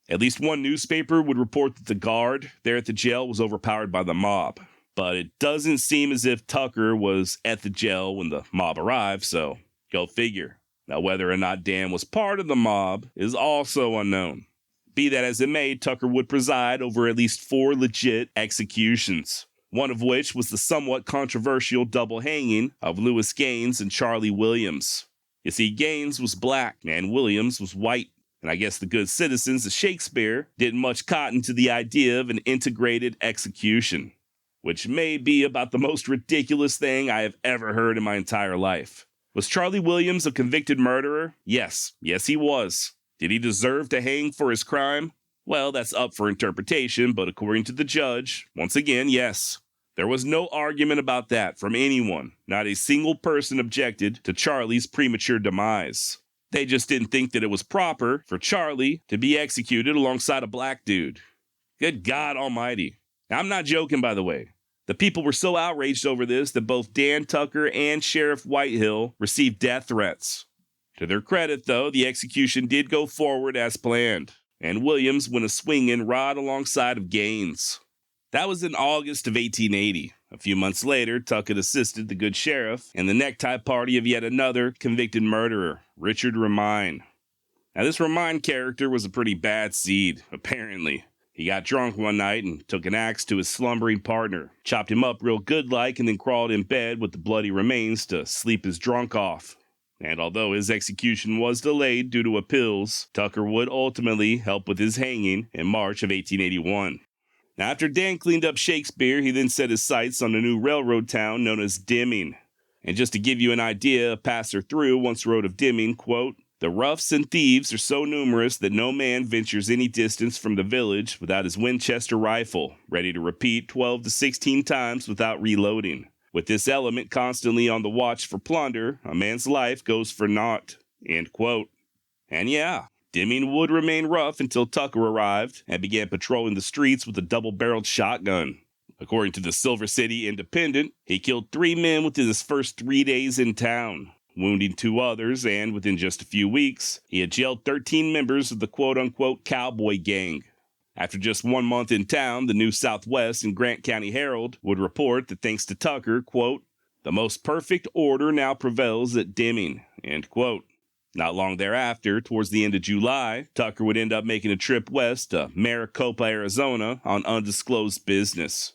At least one newspaper would report that the guard there at the jail was overpowered by the mob, but it doesn't seem as if Tucker was at the jail when the mob arrived, so go figure. Now, whether or not Dan was part of the mob is also unknown. Be that as it may, Tucker would preside over at least 4 legit executions. one of which was the somewhat controversial double hanging of Lewis Gaines and Charlie Williams. You see, Gaines was black and Williams was white, and I guess the good citizens of Shakespeare didn't much cotton to the idea of an integrated execution, which may be about the most ridiculous thing I have ever heard in my entire life. Was Charlie Williams a convicted murderer? Yes. Yes, he was. Did he deserve to hang for his crime? Well, that's up for interpretation, but according to the judge, once again, yes. There was no argument about that from anyone. Not a single person objected to Charlie's premature demise. They just didn't think that it was proper for Charlie to be executed alongside a black dude. Good God Almighty. Now, I'm not joking, by the way. The people were so outraged over this that both Dan Tucker and Sheriff Whitehill received death threats. To their credit, though, the execution did go forward as planned, and Williams went a swinging right alongside of Gaines. That was in August of 1880. A few months later, Tucker assisted the good sheriff in the necktie party of yet another convicted murderer, Richard Remine. Now, this Remine character was a pretty bad seed, apparently. He got drunk one night and took an axe to his slumbering partner, chopped him up real good-like, and then crawled in bed with the bloody remains to sleep his drunk off. And although his execution was delayed due to appeals, Tucker would ultimately help with his hanging in March of 1881. Now, after Dan cleaned up Shakespeare, he then set his sights on a new railroad town known as Deming. And just to give you an idea, a passer through once wrote of Deming, quote, "The roughs and thieves are so numerous that no man ventures any distance from the village without his Winchester rifle, ready to repeat 12 to 16 times without reloading. With this element constantly on the watch for plunder, a man's life goes for naught." End quote. And yeah, Deming would remain rough until Tucker arrived and began patrolling the streets with a double-barreled shotgun. According to the Silver City Independent, he killed 3 men within his first 3 days in town, wounding 2 others, and within just a few weeks, he had jailed 13 members of the quote-unquote cowboy gang. After just 1 month in town, the New Southwest and Grant County Herald would report that thanks to Tucker, quote, "the most perfect order now prevails at Deming," end quote. Not long thereafter, towards the end of July, Tucker would end up making a trip west to Maricopa, Arizona on undisclosed business.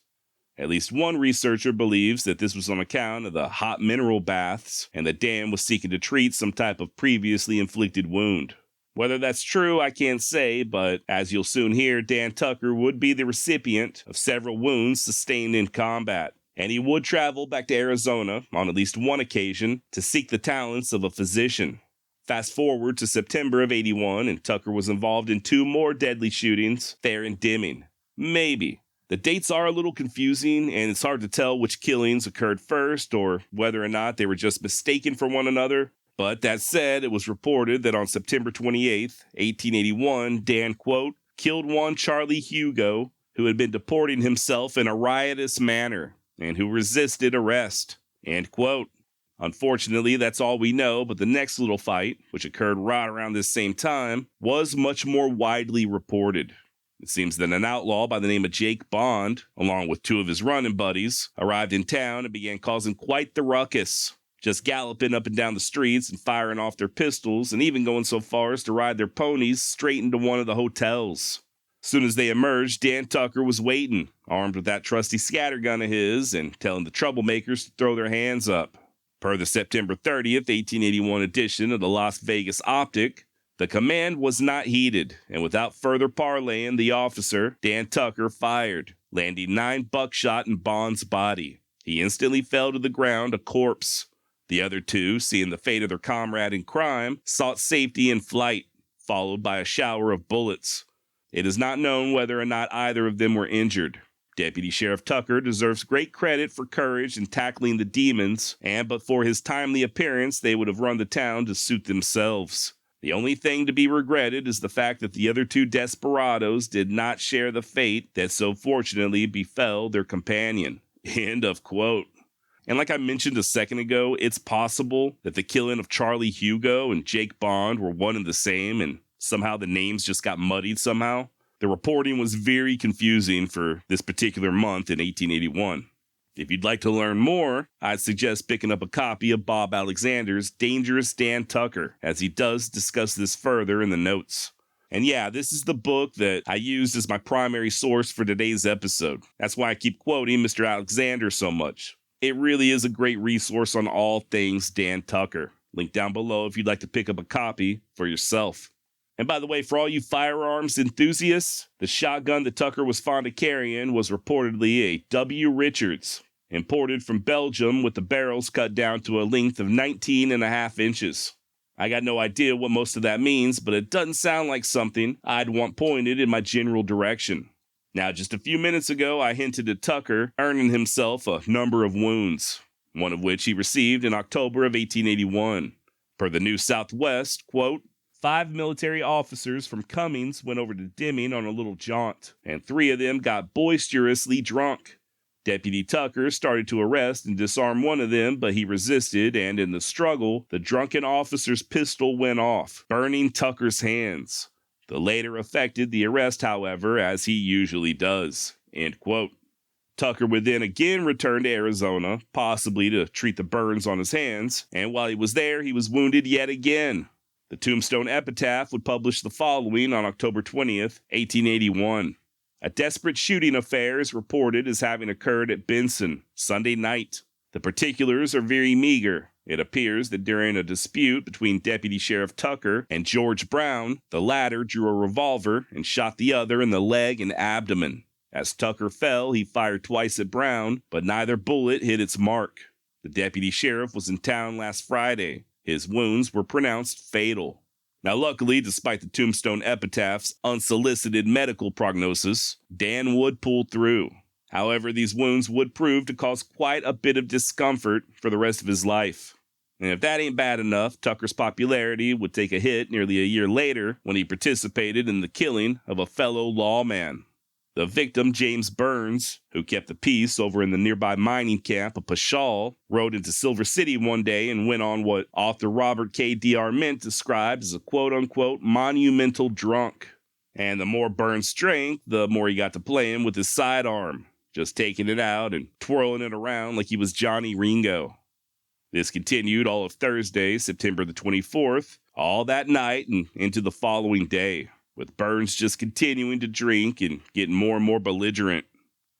At least one researcher believes that this was on account of the hot mineral baths and that Dan was seeking to treat some type of previously inflicted wound. Whether that's true, I can't say, but as you'll soon hear, Dan Tucker would be the recipient of several wounds sustained in combat, and he would travel back to Arizona on at least one occasion to seek the talents of a physician. Fast forward to September of 81, and Tucker was involved in 2 more deadly shootings there in Deming. Maybe. The dates are a little confusing, and it's hard to tell which killings occurred first or whether or not they were just mistaken for one another. But that said, it was reported that on September 28th, 1881, Dan, quote, "killed one Charlie Hugo, who had been deporting himself in a riotous manner and who resisted arrest," end quote. Unfortunately, that's all we know, but the next little fight, which occurred right around this same time, was much more widely reported. It seems that an outlaw by the name of Jake Bond, along with 2 of his running buddies, arrived in town and began causing quite the ruckus, just galloping up and down the streets and firing off their pistols and even going so far as to ride their ponies straight into one of the hotels. Soon as they emerged, Dan Tucker was waiting, armed with that trusty scattergun of his and telling the troublemakers to throw their hands up. Per the September 30th, 1881 edition of the Las Vegas Optic, the command was not heeded, and without further parleying, the officer, Dan Tucker, fired, landing 9 buckshot in Bond's body. He instantly fell to the ground a corpse. The other 2, seeing the fate of their comrade in crime, sought safety in flight, followed by a shower of bullets. It is not known whether or not either of them were injured. Deputy Sheriff Tucker deserves great credit for courage in tackling the demons, and but for his timely appearance, they would have run the town to suit themselves. The only thing to be regretted is the fact that the other 2 desperados did not share the fate that so fortunately befell their companion. End of quote. And like I mentioned a second ago, it's possible that the killing of Charlie Hugo and Jake Bond were one and the same, and somehow the names just got muddied somehow. The reporting was very confusing for this particular month in 1881. If you'd like to learn more, I'd suggest picking up a copy of Bob Alexander's Dangerous Dan Tucker, as he does discuss this further in the notes. And yeah, this is the book that I used as my primary source for today's episode. That's why I keep quoting Mr. Alexander so much. It really is a great resource on all things Dan Tucker. Link down below if you'd like to pick up a copy for yourself. And by the way, for all you firearms enthusiasts, the shotgun that Tucker was fond of carrying was reportedly a W. Richards, imported from Belgium with the barrels cut down to a length of 19.5 inches. I got no idea what most of that means, but it doesn't sound like something I'd want pointed in my general direction. Now, just a few minutes ago, I hinted at Tucker earning himself a number of wounds, one of which he received in October of 1881. Per the New Southwest, quote, 5 military officers from Cummings went over to Deming on a little jaunt, and 3 of them got boisterously drunk. Deputy Tucker started to arrest and disarm one of them, but he resisted, and in the struggle, the drunken officer's pistol went off, burning Tucker's hands. The latter effected the arrest, however, as he usually does. End quote. Tucker would then again return to Arizona, possibly to treat the burns on his hands, and while he was there, he was wounded yet again. The Tombstone Epitaph would publish the following on October 20th, 1881. A desperate shooting affair is reported as having occurred at Benson, Sunday night. The particulars are very meager. It appears that during a dispute between Deputy Sheriff Tucker and George Brown, the latter drew a revolver and shot the other in the leg and abdomen. As Tucker fell, he fired twice at Brown, but neither bullet hit its mark. The deputy sheriff was in town last Friday. His wounds were pronounced fatal. Now, luckily, despite the Tombstone Epitaph's unsolicited medical prognosis, Dan Wood pulled through. However, these wounds would prove to cause quite a bit of discomfort for the rest of his life. And if that ain't bad enough, Tucker's popularity would take a hit nearly a year later when he participated in the killing of a fellow lawman. The victim, James Burns, who kept the peace over in the nearby mining camp of Pashal, rode into Silver City one day and went on what author Robert K. D. Arment described as a quote-unquote monumental drunk. And the more Burns drank, the more he got to playing with his sidearm, just taking it out and twirling it around like he was Johnny Ringo. This continued all of Thursday, September the 24th, all that night and into the following day, with Burns just continuing to drink and getting more and more belligerent.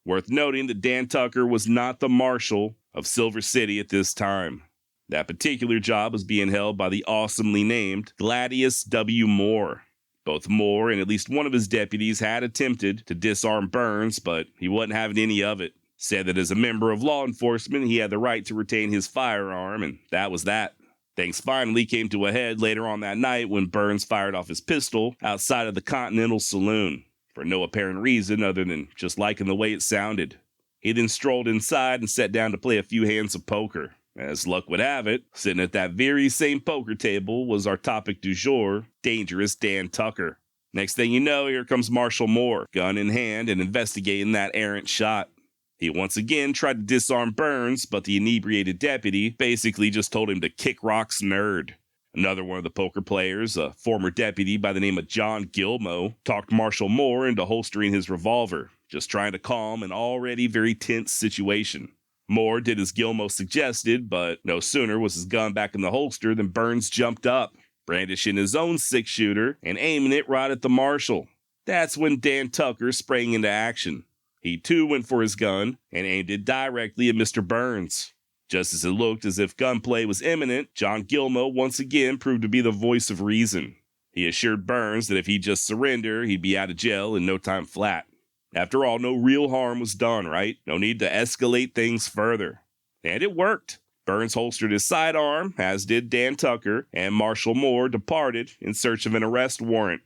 Worth noting that Dan Tucker was not the marshal of Silver City at this time. That particular job was being held by the awesomely named Gladius W. Moore. Both Moore and at least one of his deputies had attempted to disarm Burns, but he wasn't having any of it. Said that as a member of law enforcement, he had the right to retain his firearm, and that was that. Things finally came to a head later on that night when Burns fired off his pistol outside of the Continental Saloon, for no apparent reason other than just liking the way it sounded. He then strolled inside and sat down to play a few hands of poker. As luck would have it, sitting at that very same poker table was our topic du jour, Dangerous Dan Tucker. Next thing you know, here comes Marshal Moore, gun in hand and investigating that errant shot. He once again tried to disarm Burns, but the inebriated deputy basically just told him to kick rocks, nerd. Another one of the poker players, a former deputy by the name of John Gilmo, talked Marshal Moore into holstering his revolver, just trying to calm an already very tense situation. Moore did as Gilmo suggested, but no sooner was his gun back in the holster than Burns jumped up, brandishing his own six-shooter and aiming it right at the marshal. That's when Dan Tucker sprang into action. He too went for his gun and aimed it directly at Mr. Burns. Just as it looked as if gunplay was imminent, John Gilmo once again proved to be the voice of reason. He assured Burns that if he'd just surrender, he'd be out of jail in no time flat. After all, no real harm was done, right? No need to escalate things further. And it worked. Burns holstered his sidearm, as did Dan Tucker, and Marshal Moore departed in search of an arrest warrant.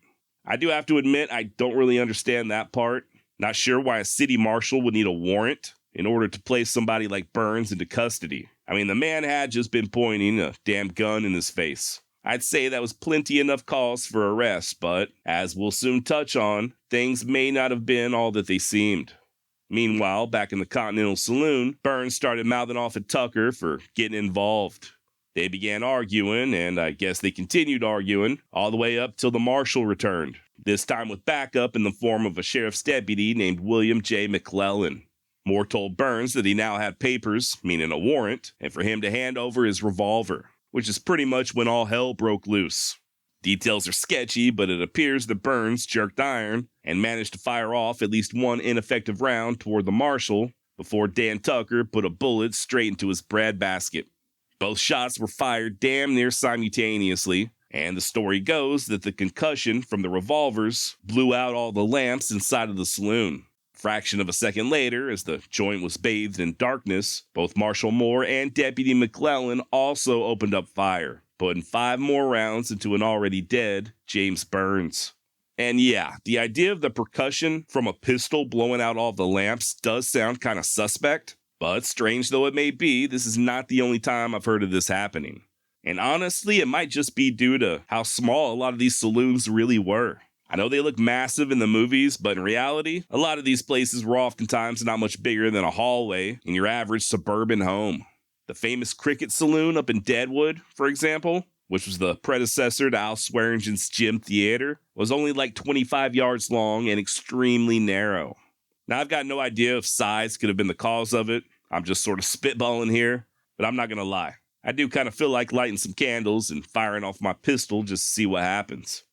I do have to admit I don't really understand that part. Not sure why a city marshal would need a warrant in order to place somebody like Burns into custody. I mean, the man had just been pointing a damn gun in his face. I'd say that was plenty enough cause for arrest, but as we'll soon touch on, things may not have been all that they seemed. Meanwhile, back in the Continental Saloon, Burns started mouthing off at Tucker for getting involved. They began arguing, and I guess they continued arguing, all the way up till the marshal returned, this time with backup in the form of a sheriff's deputy named William J. McClellan. Moore told Burns that he now had papers, meaning a warrant, and for him to hand over his revolver, which is pretty much when all hell broke loose. Details are sketchy, but it appears that Burns jerked iron and managed to fire off at least one ineffective round toward the marshal before Dan Tucker put a bullet straight into his breadbasket. Both shots were fired damn near simultaneously, and the story goes that the concussion from the revolvers blew out all the lamps inside of the saloon. Fraction of a second later, as the joint was bathed in darkness, both Marshal Moore and Deputy McClellan also opened up fire, putting 5 more rounds into an already dead James Burns. And yeah, the idea of the percussion from a pistol blowing out all the lamps does sound kind of suspect, but strange though it may be, this is not the only time I've heard of this happening. And honestly, it might just be due to how small a lot of these saloons really were. I know they look massive in the movies, but in reality, a lot of these places were oftentimes not much bigger than a hallway in your average suburban home. The famous Cricket Saloon up in Deadwood, for example, which was the predecessor to Al Swearingen's Gym Theater, was only like 25 yards long and extremely narrow. Now, I've got no idea if size could have been the cause of it. I'm just sort of spitballing here, but I'm not going to lie. I do kind of feel like lighting some candles and firing off my pistol just to see what happens.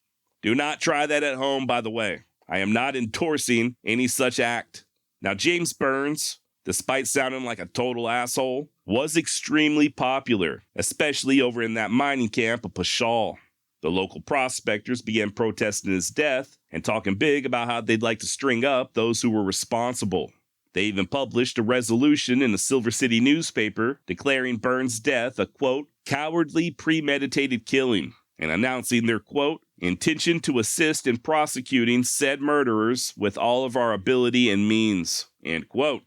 Do not try that at home, by the way. I am not endorsing any such act. Now, James Burns, despite sounding like a total asshole, was extremely popular, especially over in that mining camp of Pashal. The local prospectors began protesting his death and talking big about how they'd like to string up those who were responsible. They even published a resolution in the Silver City newspaper declaring Burns' death a, quote, cowardly premeditated killing, and announcing their, quote, intention to assist in prosecuting said murderers with all of our ability and means, end quote.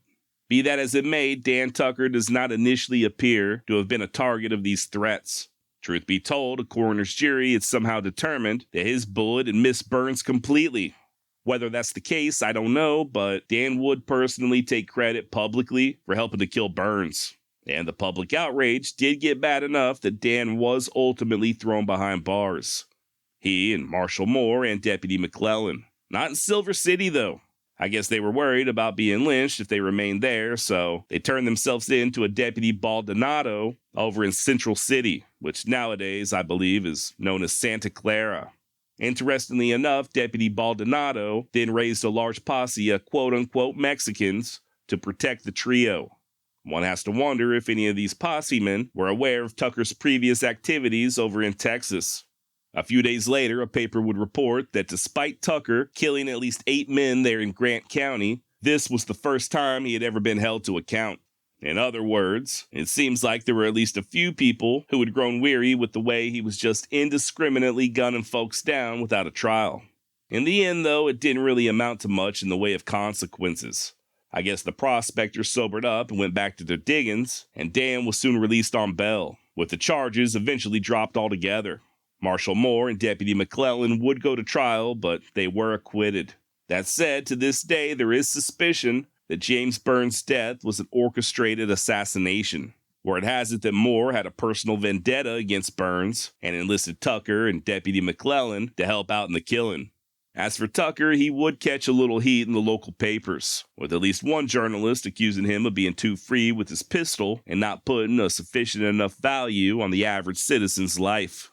Be that as it may, Dan Tucker does not initially appear to have been a target of these threats. Truth be told, a coroner's jury had somehow determined that his bullet had missed Burns completely. Whether that's the case, I don't know, but Dan would personally take credit publicly for helping to kill Burns. And the public outrage did get bad enough that Dan was ultimately thrown behind bars. He and Marshal Moore and Deputy McClellan. Not in Silver City, though. I guess they were worried about being lynched if they remained there, so they turned themselves in to a Deputy Baldonado over in Central City, which nowadays, I believe, is known as Santa Clara. Interestingly enough, Deputy Baldonado then raised a large posse of quote-unquote Mexicans to protect the trio. One has to wonder if any of these posse men were aware of Tucker's previous activities over in Texas. A few days later, a paper would report that despite Tucker killing at least 8 men there in Grant County, this was the first time he had ever been held to account. In other words, it seems like there were at least a few people who had grown weary with the way he was just indiscriminately gunning folks down without a trial. In the end, though, it didn't really amount to much in the way of consequences. I guess the prospectors sobered up and went back to their diggings, and Dan was soon released on bail, with the charges eventually dropped altogether. Marshal Moore and Deputy McClellan would go to trial, but they were acquitted. That said, to this day, there is suspicion that James Burns' death was an orchestrated assassination. Word has it that Moore had a personal vendetta against Burns and enlisted Tucker and Deputy McClellan to help out in the killing. As for Tucker, he would catch a little heat in the local papers, with at least one journalist accusing him of being too free with his pistol and not putting a sufficient enough value on the average citizen's life.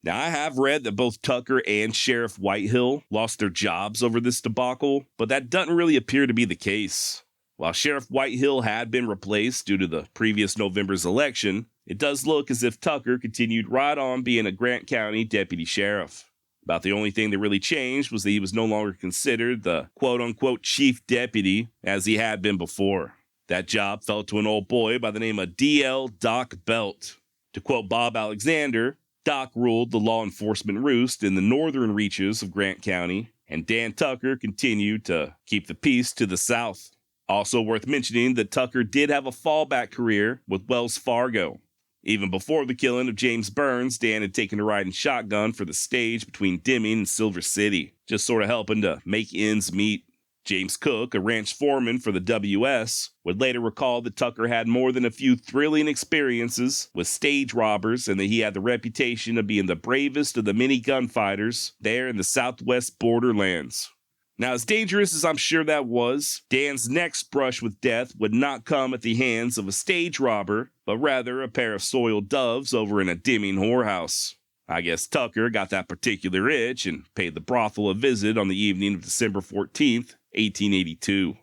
Now, I have read that both Tucker and Sheriff Whitehill lost their jobs over this debacle, but that doesn't really appear to be the case. While Sheriff Whitehill had been replaced due to the previous November's election, it does look as if Tucker continued right on being a Grant County deputy sheriff. About the only thing that really changed was that he was no longer considered the quote-unquote chief deputy as he had been before. That job fell to an old boy by the name of D.L. Doc Belt. To quote Bob Alexander, Doc ruled the law enforcement roost in the northern reaches of Grant County, and Dan Tucker continued to keep the peace to the south. Also worth mentioning that Tucker did have a fallback career with Wells Fargo. Even before the killing of James Burns, Dan had taken to riding shotgun for the stage between Deming and Silver City, just sort of helping to make ends meet. James Cook, a ranch foreman for the WS, would later recall that Tucker had more than a few thrilling experiences with stage robbers and that he had the reputation of being the bravest of the many gunfighters there in the southwest borderlands. Now, as dangerous as I'm sure that was, Dan's next brush with death would not come at the hands of a stage robber, but rather a pair of soiled doves over in a Deming whorehouse. I guess Tucker got that particular itch and paid the brothel a visit on the evening of December 14th, 1882.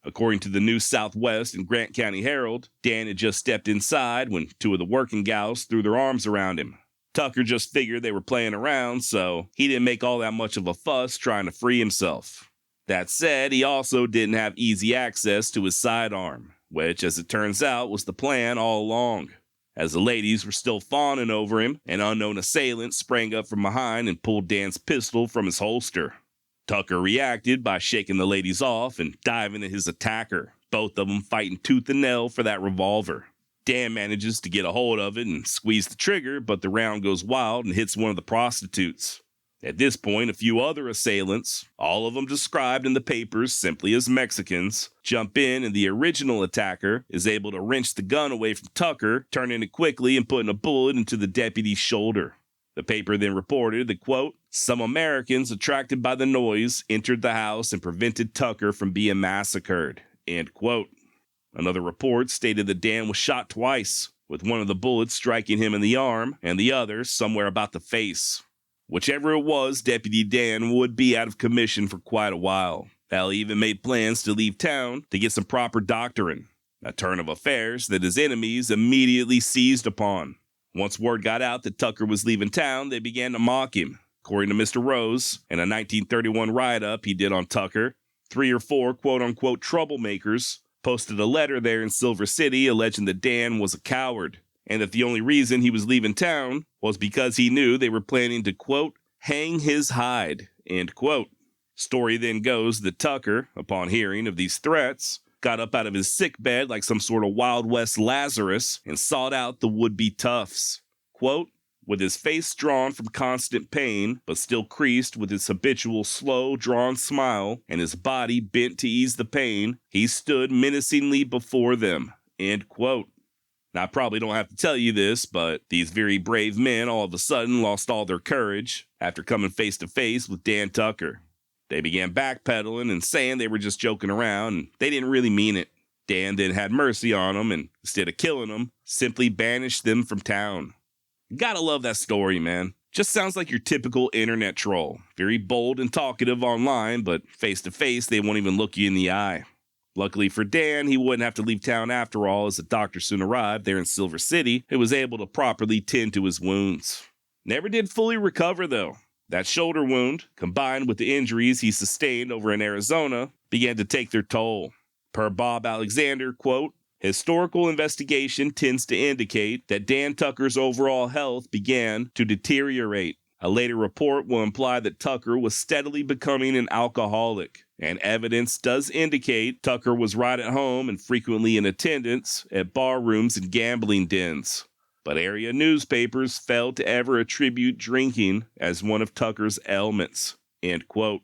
According to the New Southwest and Grant County Herald, Dan had just stepped inside when two of the working gals threw their arms around him. Tucker just figured they were playing around, so he didn't make all that much of a fuss trying to free himself. That said, he also didn't have easy access to his sidearm, which, as it turns out, was the plan all along. As the ladies were still fawning over him, an unknown assailant sprang up from behind and pulled Dan's pistol from his holster. Tucker reacted by shaking the ladies off and diving at his attacker, both of them fighting tooth and nail for that revolver. Dan manages to get a hold of it and squeeze the trigger, but the round goes wild and hits one of the prostitutes. At this point, a few other assailants, all of them described in the papers simply as Mexicans, jump in, and the original attacker is able to wrench the gun away from Tucker, turning it quickly and putting a bullet into the deputy's shoulder. The paper then reported that, quote, some Americans attracted by the noise entered the house and prevented Tucker from being massacred, end quote. Another report stated that Dan was shot twice, with one of the bullets striking him in the arm and the other somewhere about the face. Whichever it was, Deputy Dan would be out of commission for quite a while. Hal even made plans to leave town to get some proper doctoring, a turn of affairs that his enemies immediately seized upon. Once word got out that Tucker was leaving town, they began to mock him. According to Mr. Rose, in a 1931 write-up he did on Tucker, 3 or 4 quote-unquote troublemakers posted a letter there in Silver City alleging that Dan was a coward, and that the only reason he was leaving town was because he knew they were planning to, quote, hang his hide, end quote. Story then goes that Tucker, upon hearing of these threats, got up out of his sickbed like some sort of Wild West Lazarus and sought out the would-be toughs. Quote, with his face drawn from constant pain, but still creased with his habitual slow, drawn smile, and his body bent to ease the pain, he stood menacingly before them, end quote. Now, I probably don't have to tell you this, but these very brave men all of a sudden lost all their courage after coming face to face with Dan Tucker. They began backpedaling and saying they were just joking around, and they didn't really mean it. Dan then had mercy on them, and instead of killing them, simply banished them from town. Gotta love that story, man. Just sounds like your typical internet troll. Very bold and talkative online, but face to face, they won't even look you in the eye. Luckily for Dan, he wouldn't have to leave town after all, as a doctor soon arrived there in Silver City who was able to properly tend to his wounds. Never did fully recover, though. That shoulder wound, combined with the injuries he sustained over in Arizona, began to take their toll. Per Bob Alexander, quote, historical investigation tends to indicate that Dan Tucker's overall health began to deteriorate. A later report will imply that Tucker was steadily becoming an alcoholic, and evidence does indicate Tucker was right at home and frequently in attendance at bar rooms and gambling dens. But area newspapers failed to ever attribute drinking as one of Tucker's ailments, end quote.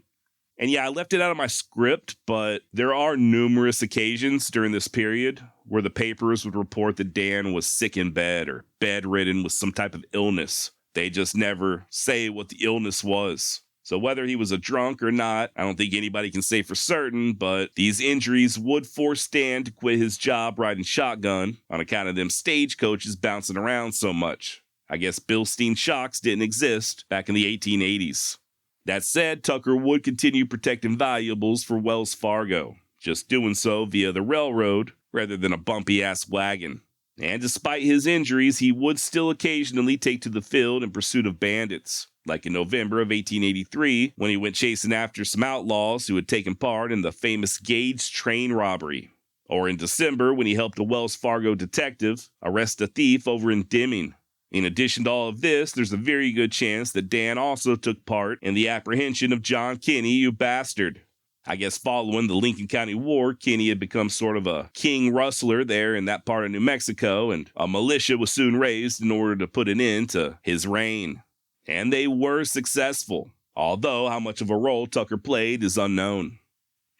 And yeah, I left it out of my script, but there are numerous occasions during this period where the papers would report that Dan was sick in bed or bedridden with some type of illness. They just never say what the illness was. So whether he was a drunk or not, I don't think anybody can say for certain, but these injuries would force Dan to quit his job riding shotgun on account of them stagecoaches bouncing around so much. I guess Bilstein shocks didn't exist back in the 1880s. That said, Tucker would continue protecting valuables for Wells Fargo, just doing so via the railroad rather than a bumpy-ass wagon. And despite his injuries, he would still occasionally take to the field in pursuit of bandits, like in November of 1883 when he went chasing after some outlaws who had taken part in the famous Gage train robbery, or in December when he helped a Wells Fargo detective arrest a thief over in Deming. In addition to all of this, there's a very good chance that Dan also took part in the apprehension of John Kinney, you bastard. I guess following the Lincoln County War, Kinney had become sort of a king rustler there in that part of New Mexico, and a militia was soon raised in order to put an end to his reign. And they were successful, although how much of a role Tucker played is unknown.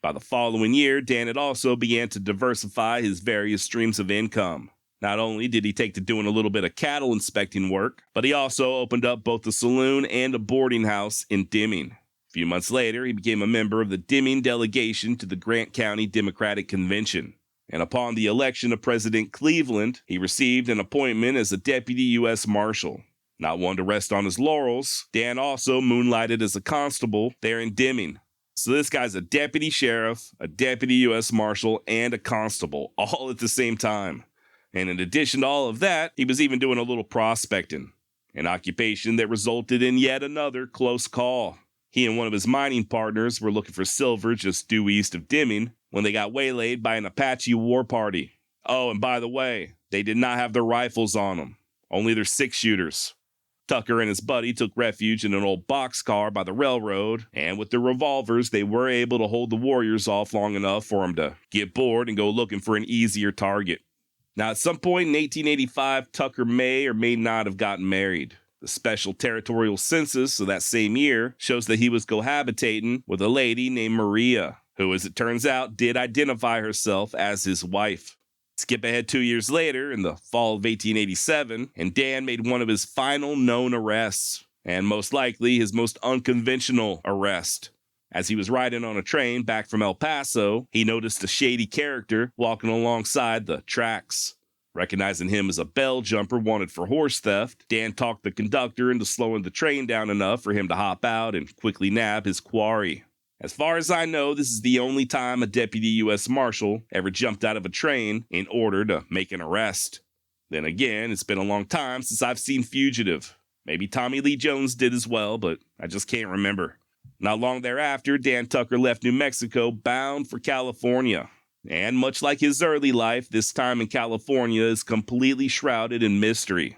By the following year, Dan had also began to diversify his various streams of income. Not only did he take to doing a little bit of cattle inspecting work, but he also opened up both a saloon and a boarding house in Deming. A few months later, he became a member of the Deming delegation to the Grant County Democratic Convention. And upon the election of President Cleveland, he received an appointment as a deputy U.S. Marshal. Not one to rest on his laurels, Dan also moonlighted as a constable there in Deming. So this guy's a deputy sheriff, a deputy U.S. Marshal, and a constable, all at the same time. And in addition to all of that, he was even doing a little prospecting, an occupation that resulted in yet another close call. He and one of his mining partners were looking for silver just due east of Deming when they got waylaid by an Apache war party. Oh, and by the way, they did not have their rifles on them, only their six-shooters. Tucker and his buddy took refuge in an old boxcar by the railroad, and with their revolvers, they were able to hold the warriors off long enough for them to get bored and go looking for an easier target. Now, at some point in 1885, Tucker may or may not have gotten married. The special territorial census of that same year shows that he was cohabitating with a lady named Maria, who, as it turns out, did identify herself as his wife. Skip ahead 2 years later, in the fall of 1887, and Dan made one of his final known arrests, and most likely his most unconventional arrest. As he was riding on a train back from El Paso, he noticed a shady character walking alongside the tracks. Recognizing him as a bell jumper wanted for horse theft, Dan talked the conductor into slowing the train down enough for him to hop out and quickly nab his quarry. As far as I know, this is the only time a deputy U.S. Marshal ever jumped out of a train in order to make an arrest. Then again, it's been a long time since I've seen Fugitive. Maybe Tommy Lee Jones did as well, but I just can't remember. Not long thereafter, Dan Tucker left New Mexico bound for California. And much like his early life, this time in California is completely shrouded in mystery.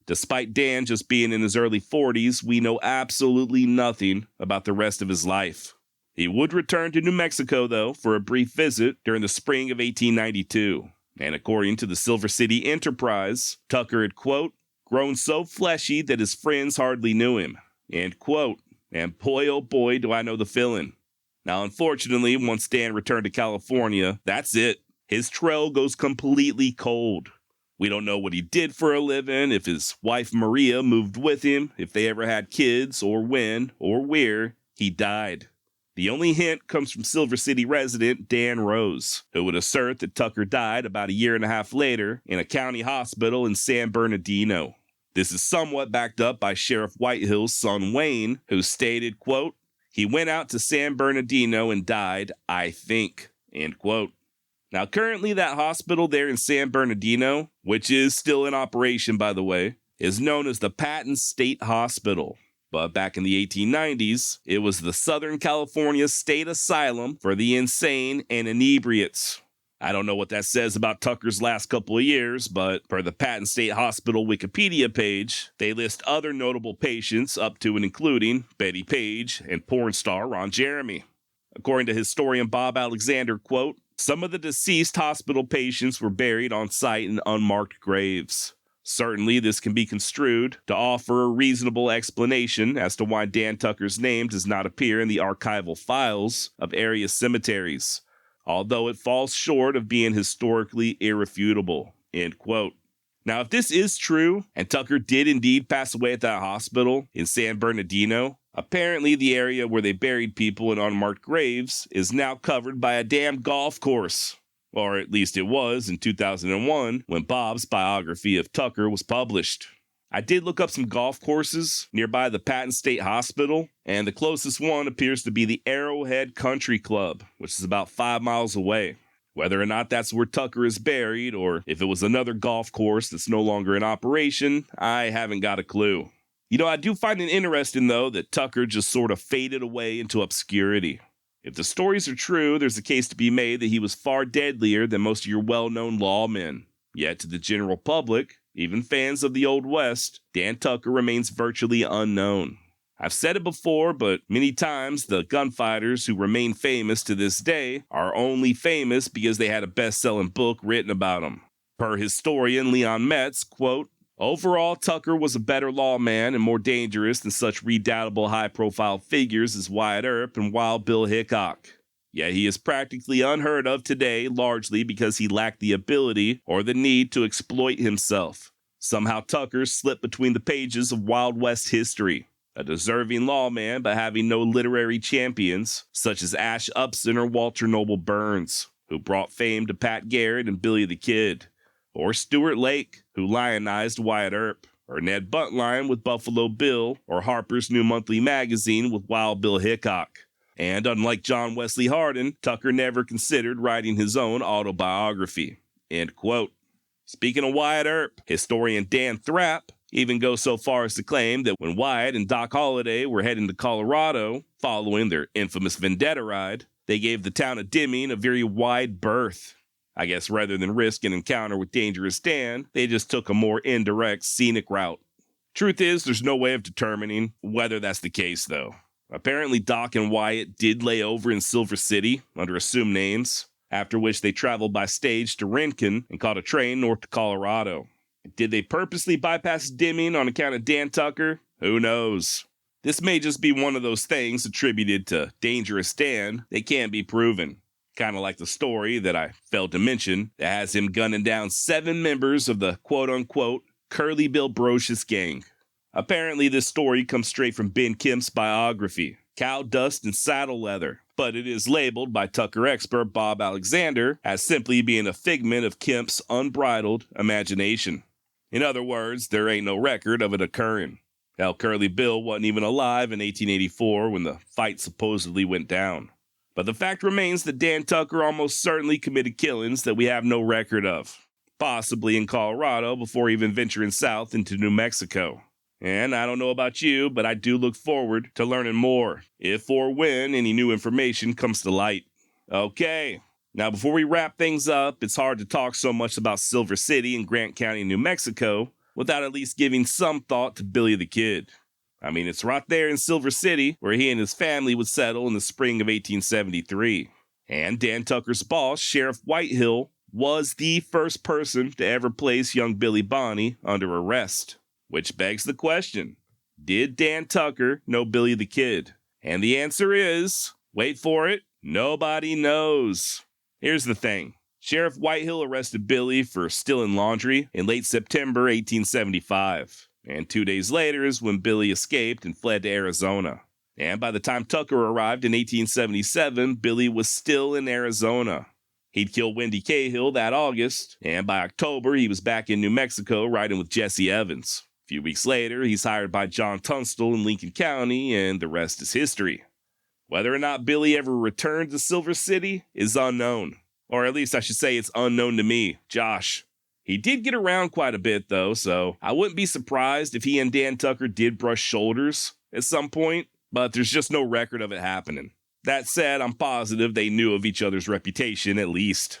Despite Dan just being in his early 40s, we know absolutely nothing about the rest of his life. He would return to New Mexico, though, for a brief visit during the spring of 1892. And according to the Silver City Enterprise, Tucker had, quote, grown so fleshy that his friends hardly knew him, end quote. And boy, oh boy, do I know the feeling. Now, unfortunately, once Dan returned to California, that's it. His trail goes completely cold. We don't know what he did for a living, if his wife Maria moved with him, if they ever had kids, or when, or where he died. The only hint comes from Silver City resident Dan Rose, who would assert that Tucker died about a year and a half later in a county hospital in San Bernardino. This is somewhat backed up by Sheriff Whitehill's son Wayne, who stated, quote, he went out to San Bernardino and died, I think, end quote. Now, currently that hospital there in San Bernardino, which is still in operation, by the way, is known as the Patton State Hospital. But back in the 1890s, it was the Southern California State Asylum for the insane and inebriates. I don't know what that says about Tucker's last couple of years, but per the Patton State Hospital Wikipedia page, they list other notable patients up to and including Betty Page and porn star Ron Jeremy. According to historian Bob Alexander, quote, some of the deceased hospital patients were buried on site in unmarked graves. Certainly, this can be construed to offer a reasonable explanation as to why Dan Tucker's name does not appear in the archival files of area cemeteries, although it falls short of being historically irrefutable, end quote. Now, if this is true, and Tucker did indeed pass away at that hospital in San Bernardino, apparently the area where they buried people in unmarked graves is now covered by a damn golf course. Or at least it was in 2001 when Bob's biography of Tucker was published. I did look up some golf courses nearby the Patton State Hospital, and the closest one appears to be the Arrowhead Country Club, which is about 5 miles away. Whether or not that's where Tucker is buried, or if it was another golf course that's no longer in operation, I haven't got a clue. You know, I do find it interesting, though, that Tucker just sort of faded away into obscurity. If the stories are true, there's a case to be made that he was far deadlier than most of your well-known lawmen. Yet to the general public, even fans of the Old West, Dan Tucker remains virtually unknown. I've said it before, but many times the gunfighters who remain famous to this day are only famous because they had a best-selling book written about them. Per historian Leon Metz, quote, overall, Tucker was a better lawman and more dangerous than such redoubtable high-profile figures as Wyatt Earp and Wild Bill Hickok. Yet he is practically unheard of today, largely because he lacked the ability or the need to exploit himself. Somehow Tucker slipped between the pages of Wild West history, a deserving lawman but having no literary champions, such as Ash Upson or Walter Noble Burns, who brought fame to Pat Garrett and Billy the Kid, or Stuart Lake, who lionized Wyatt Earp, or Ned Buntline with Buffalo Bill, or Harper's New Monthly Magazine with Wild Bill Hickok. And unlike John Wesley Hardin, Tucker never considered writing his own autobiography. End quote. Speaking of Wyatt Earp, historian Dan Thrapp even goes so far as to claim that when Wyatt and Doc Holliday were heading to Colorado, following their infamous Vendetta ride, they gave the town of Deming a very wide berth. I guess rather than risk an encounter with Dangerous Dan, they just took a more indirect, scenic route. Truth is, there's no way of determining whether that's the case, though. Apparently, Doc and Wyatt did lay over in Silver City under assumed names, after which they traveled by stage to Rincon and caught a train north to Colorado. Did they purposely bypass Deming on account of Dan Tucker? Who knows? This may just be one of those things attributed to Dangerous Dan that can't be proven. Kind of like the story that I failed to mention that has him gunning down 7 members of the quote-unquote Curly Bill Brocious gang. Apparently, this story comes straight from Ben Kemp's biography, Cow Dust and Saddle Leather, but it is labeled by Tucker expert Bob Alexander as simply being a figment of Kemp's unbridled imagination. In other words, there ain't no record of it occurring. Hell, Curly Bill wasn't even alive in 1884 when the fight supposedly went down. But the fact remains that Dan Tucker almost certainly committed killings that we have no record of, possibly in Colorado before even venturing south into New Mexico. And I don't know about you, but I do look forward to learning more, if or when any new information comes to light. Okay, now before we wrap things up, it's hard to talk so much about Silver City and Grant County, New Mexico, without at least giving some thought to Billy the Kid. I mean, it's right there in Silver City where he and his family would settle in the spring of 1873. And Dan Tucker's boss, Sheriff Whitehill, was the first person to ever place young Billy Bonney under arrest. Which begs the question, did Dan Tucker know Billy the Kid? And the answer is, wait for it, nobody knows. Here's the thing. Sheriff Whitehill arrested Billy for stealing laundry in late September 1875. And 2 days later is when Billy escaped and fled to Arizona. And by the time Tucker arrived in 1877, Billy was still in Arizona. He'd killed Wendy Cahill that August, and by October he was back in New Mexico riding with Jesse Evans. A few weeks later, he's hired by John Tunstall in Lincoln County, and the rest is history. Whether or not Billy ever returned to Silver City is unknown. Or at least I should say it's unknown to me, Josh. He did get around quite a bit, though, so I wouldn't be surprised if he and Dan Tucker did brush shoulders at some point, but there's just no record of it happening. That said, I'm positive they knew of each other's reputation at least.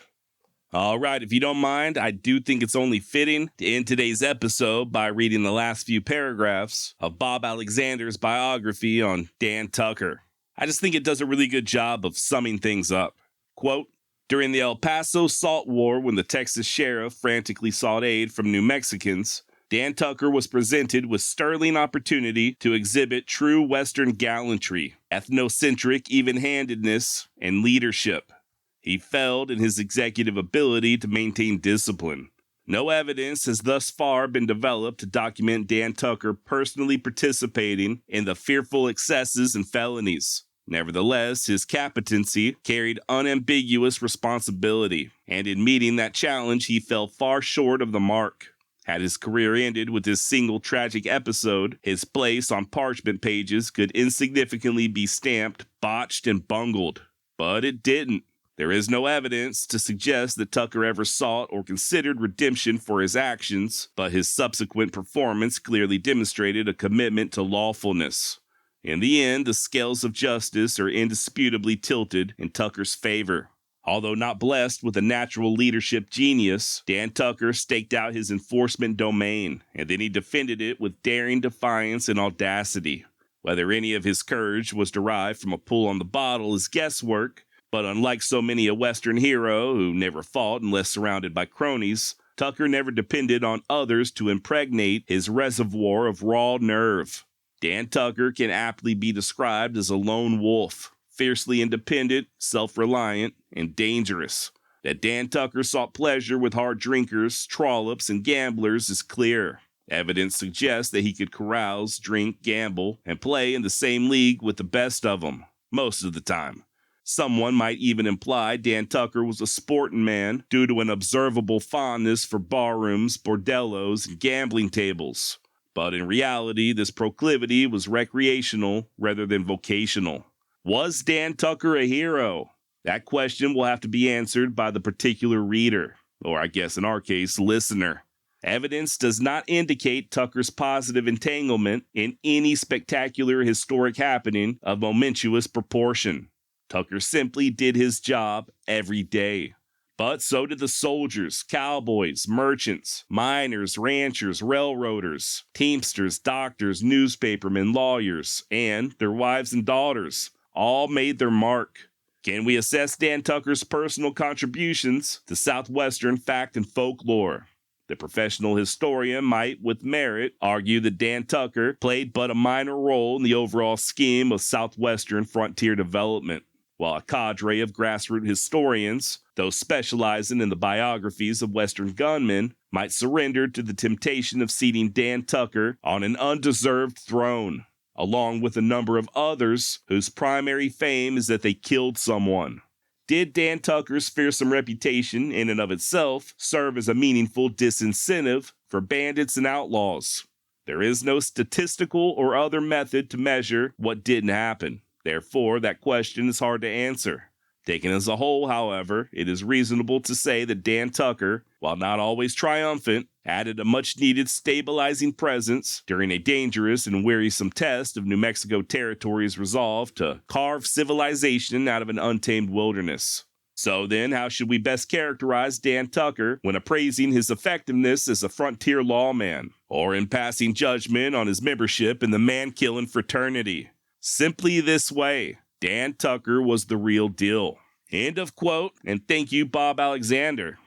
Alright, if you don't mind, I do think it's only fitting to end today's episode by reading the last few paragraphs of Bob Alexander's biography on Dan Tucker. I just think it does a really good job of summing things up. Quote, during the El Paso Salt War, when the Texas sheriff frantically sought aid from New Mexicans, Dan Tucker was presented with sterling opportunity to exhibit true Western gallantry, ethnocentric even-handedness, and leadership. He failed in his executive ability to maintain discipline. No evidence has thus far been developed to document Dan Tucker personally participating in the fearful excesses and felonies. Nevertheless, his competency carried unambiguous responsibility, and in meeting that challenge, he fell far short of the mark. Had his career ended with this single tragic episode, his place on parchment pages could insignificantly be stamped, botched, and bungled. But it didn't. There is no evidence to suggest that Tucker ever sought or considered redemption for his actions, but his subsequent performance clearly demonstrated a commitment to lawfulness. In the end, the scales of justice are indisputably tilted in Tucker's favor. Although not blessed with a natural leadership genius, Dan Tucker staked out his enforcement domain, and then he defended it with daring defiance and audacity. Whether any of his courage was derived from a pull on the bottle is guesswork, but unlike so many a Western hero who never fought unless surrounded by cronies, Tucker never depended on others to impregnate his reservoir of raw nerve. Dan Tucker can aptly be described as a lone wolf, fiercely independent, self-reliant, and dangerous. That Dan Tucker sought pleasure with hard drinkers, trollops, and gamblers is clear. Evidence suggests that he could carouse, drink, gamble, and play in the same league with the best of them, most of the time. Someone might even imply Dan Tucker was a sporting man due to an observable fondness for barrooms, bordellos, and gambling tables. But in reality, this proclivity was recreational rather than vocational. Was Dan Tucker a hero? That question will have to be answered by the particular reader, or I guess in our case, listener. Evidence does not indicate Tucker's positive entanglement in any spectacular historic happening of momentous proportion. Tucker simply did his job every day. But so did the soldiers, cowboys, merchants, miners, ranchers, railroaders, teamsters, doctors, newspapermen, lawyers, and their wives and daughters. All made their mark. Can we assess Dan Tucker's personal contributions to Southwestern fact and folklore? The professional historian might, with merit, argue that Dan Tucker played but a minor role in the overall scheme of Southwestern frontier development, while a cadre of grassroots historians, those specializing in the biographies of Western gunmen, might surrender to the temptation of seating Dan Tucker on an undeserved throne, along with a number of others whose primary fame is that they killed someone. Did Dan Tucker's fearsome reputation in and of itself serve as a meaningful disincentive for bandits and outlaws? There is no statistical or other method to measure what didn't happen. Therefore, that question is hard to answer. Taken as a whole, however, it is reasonable to say that Dan Tucker, while not always triumphant, added a much-needed stabilizing presence during a dangerous and wearisome test of New Mexico Territory's resolve to carve civilization out of an untamed wilderness. So then, how should we best characterize Dan Tucker when appraising his effectiveness as a frontier lawman, or in passing judgment on his membership in the man-killing fraternity? Simply this way: Dan Tucker was the real deal. End of quote, and thank you, Bob Alexander.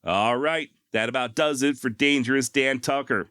All right, that about does it for Dangerous Dan Tucker.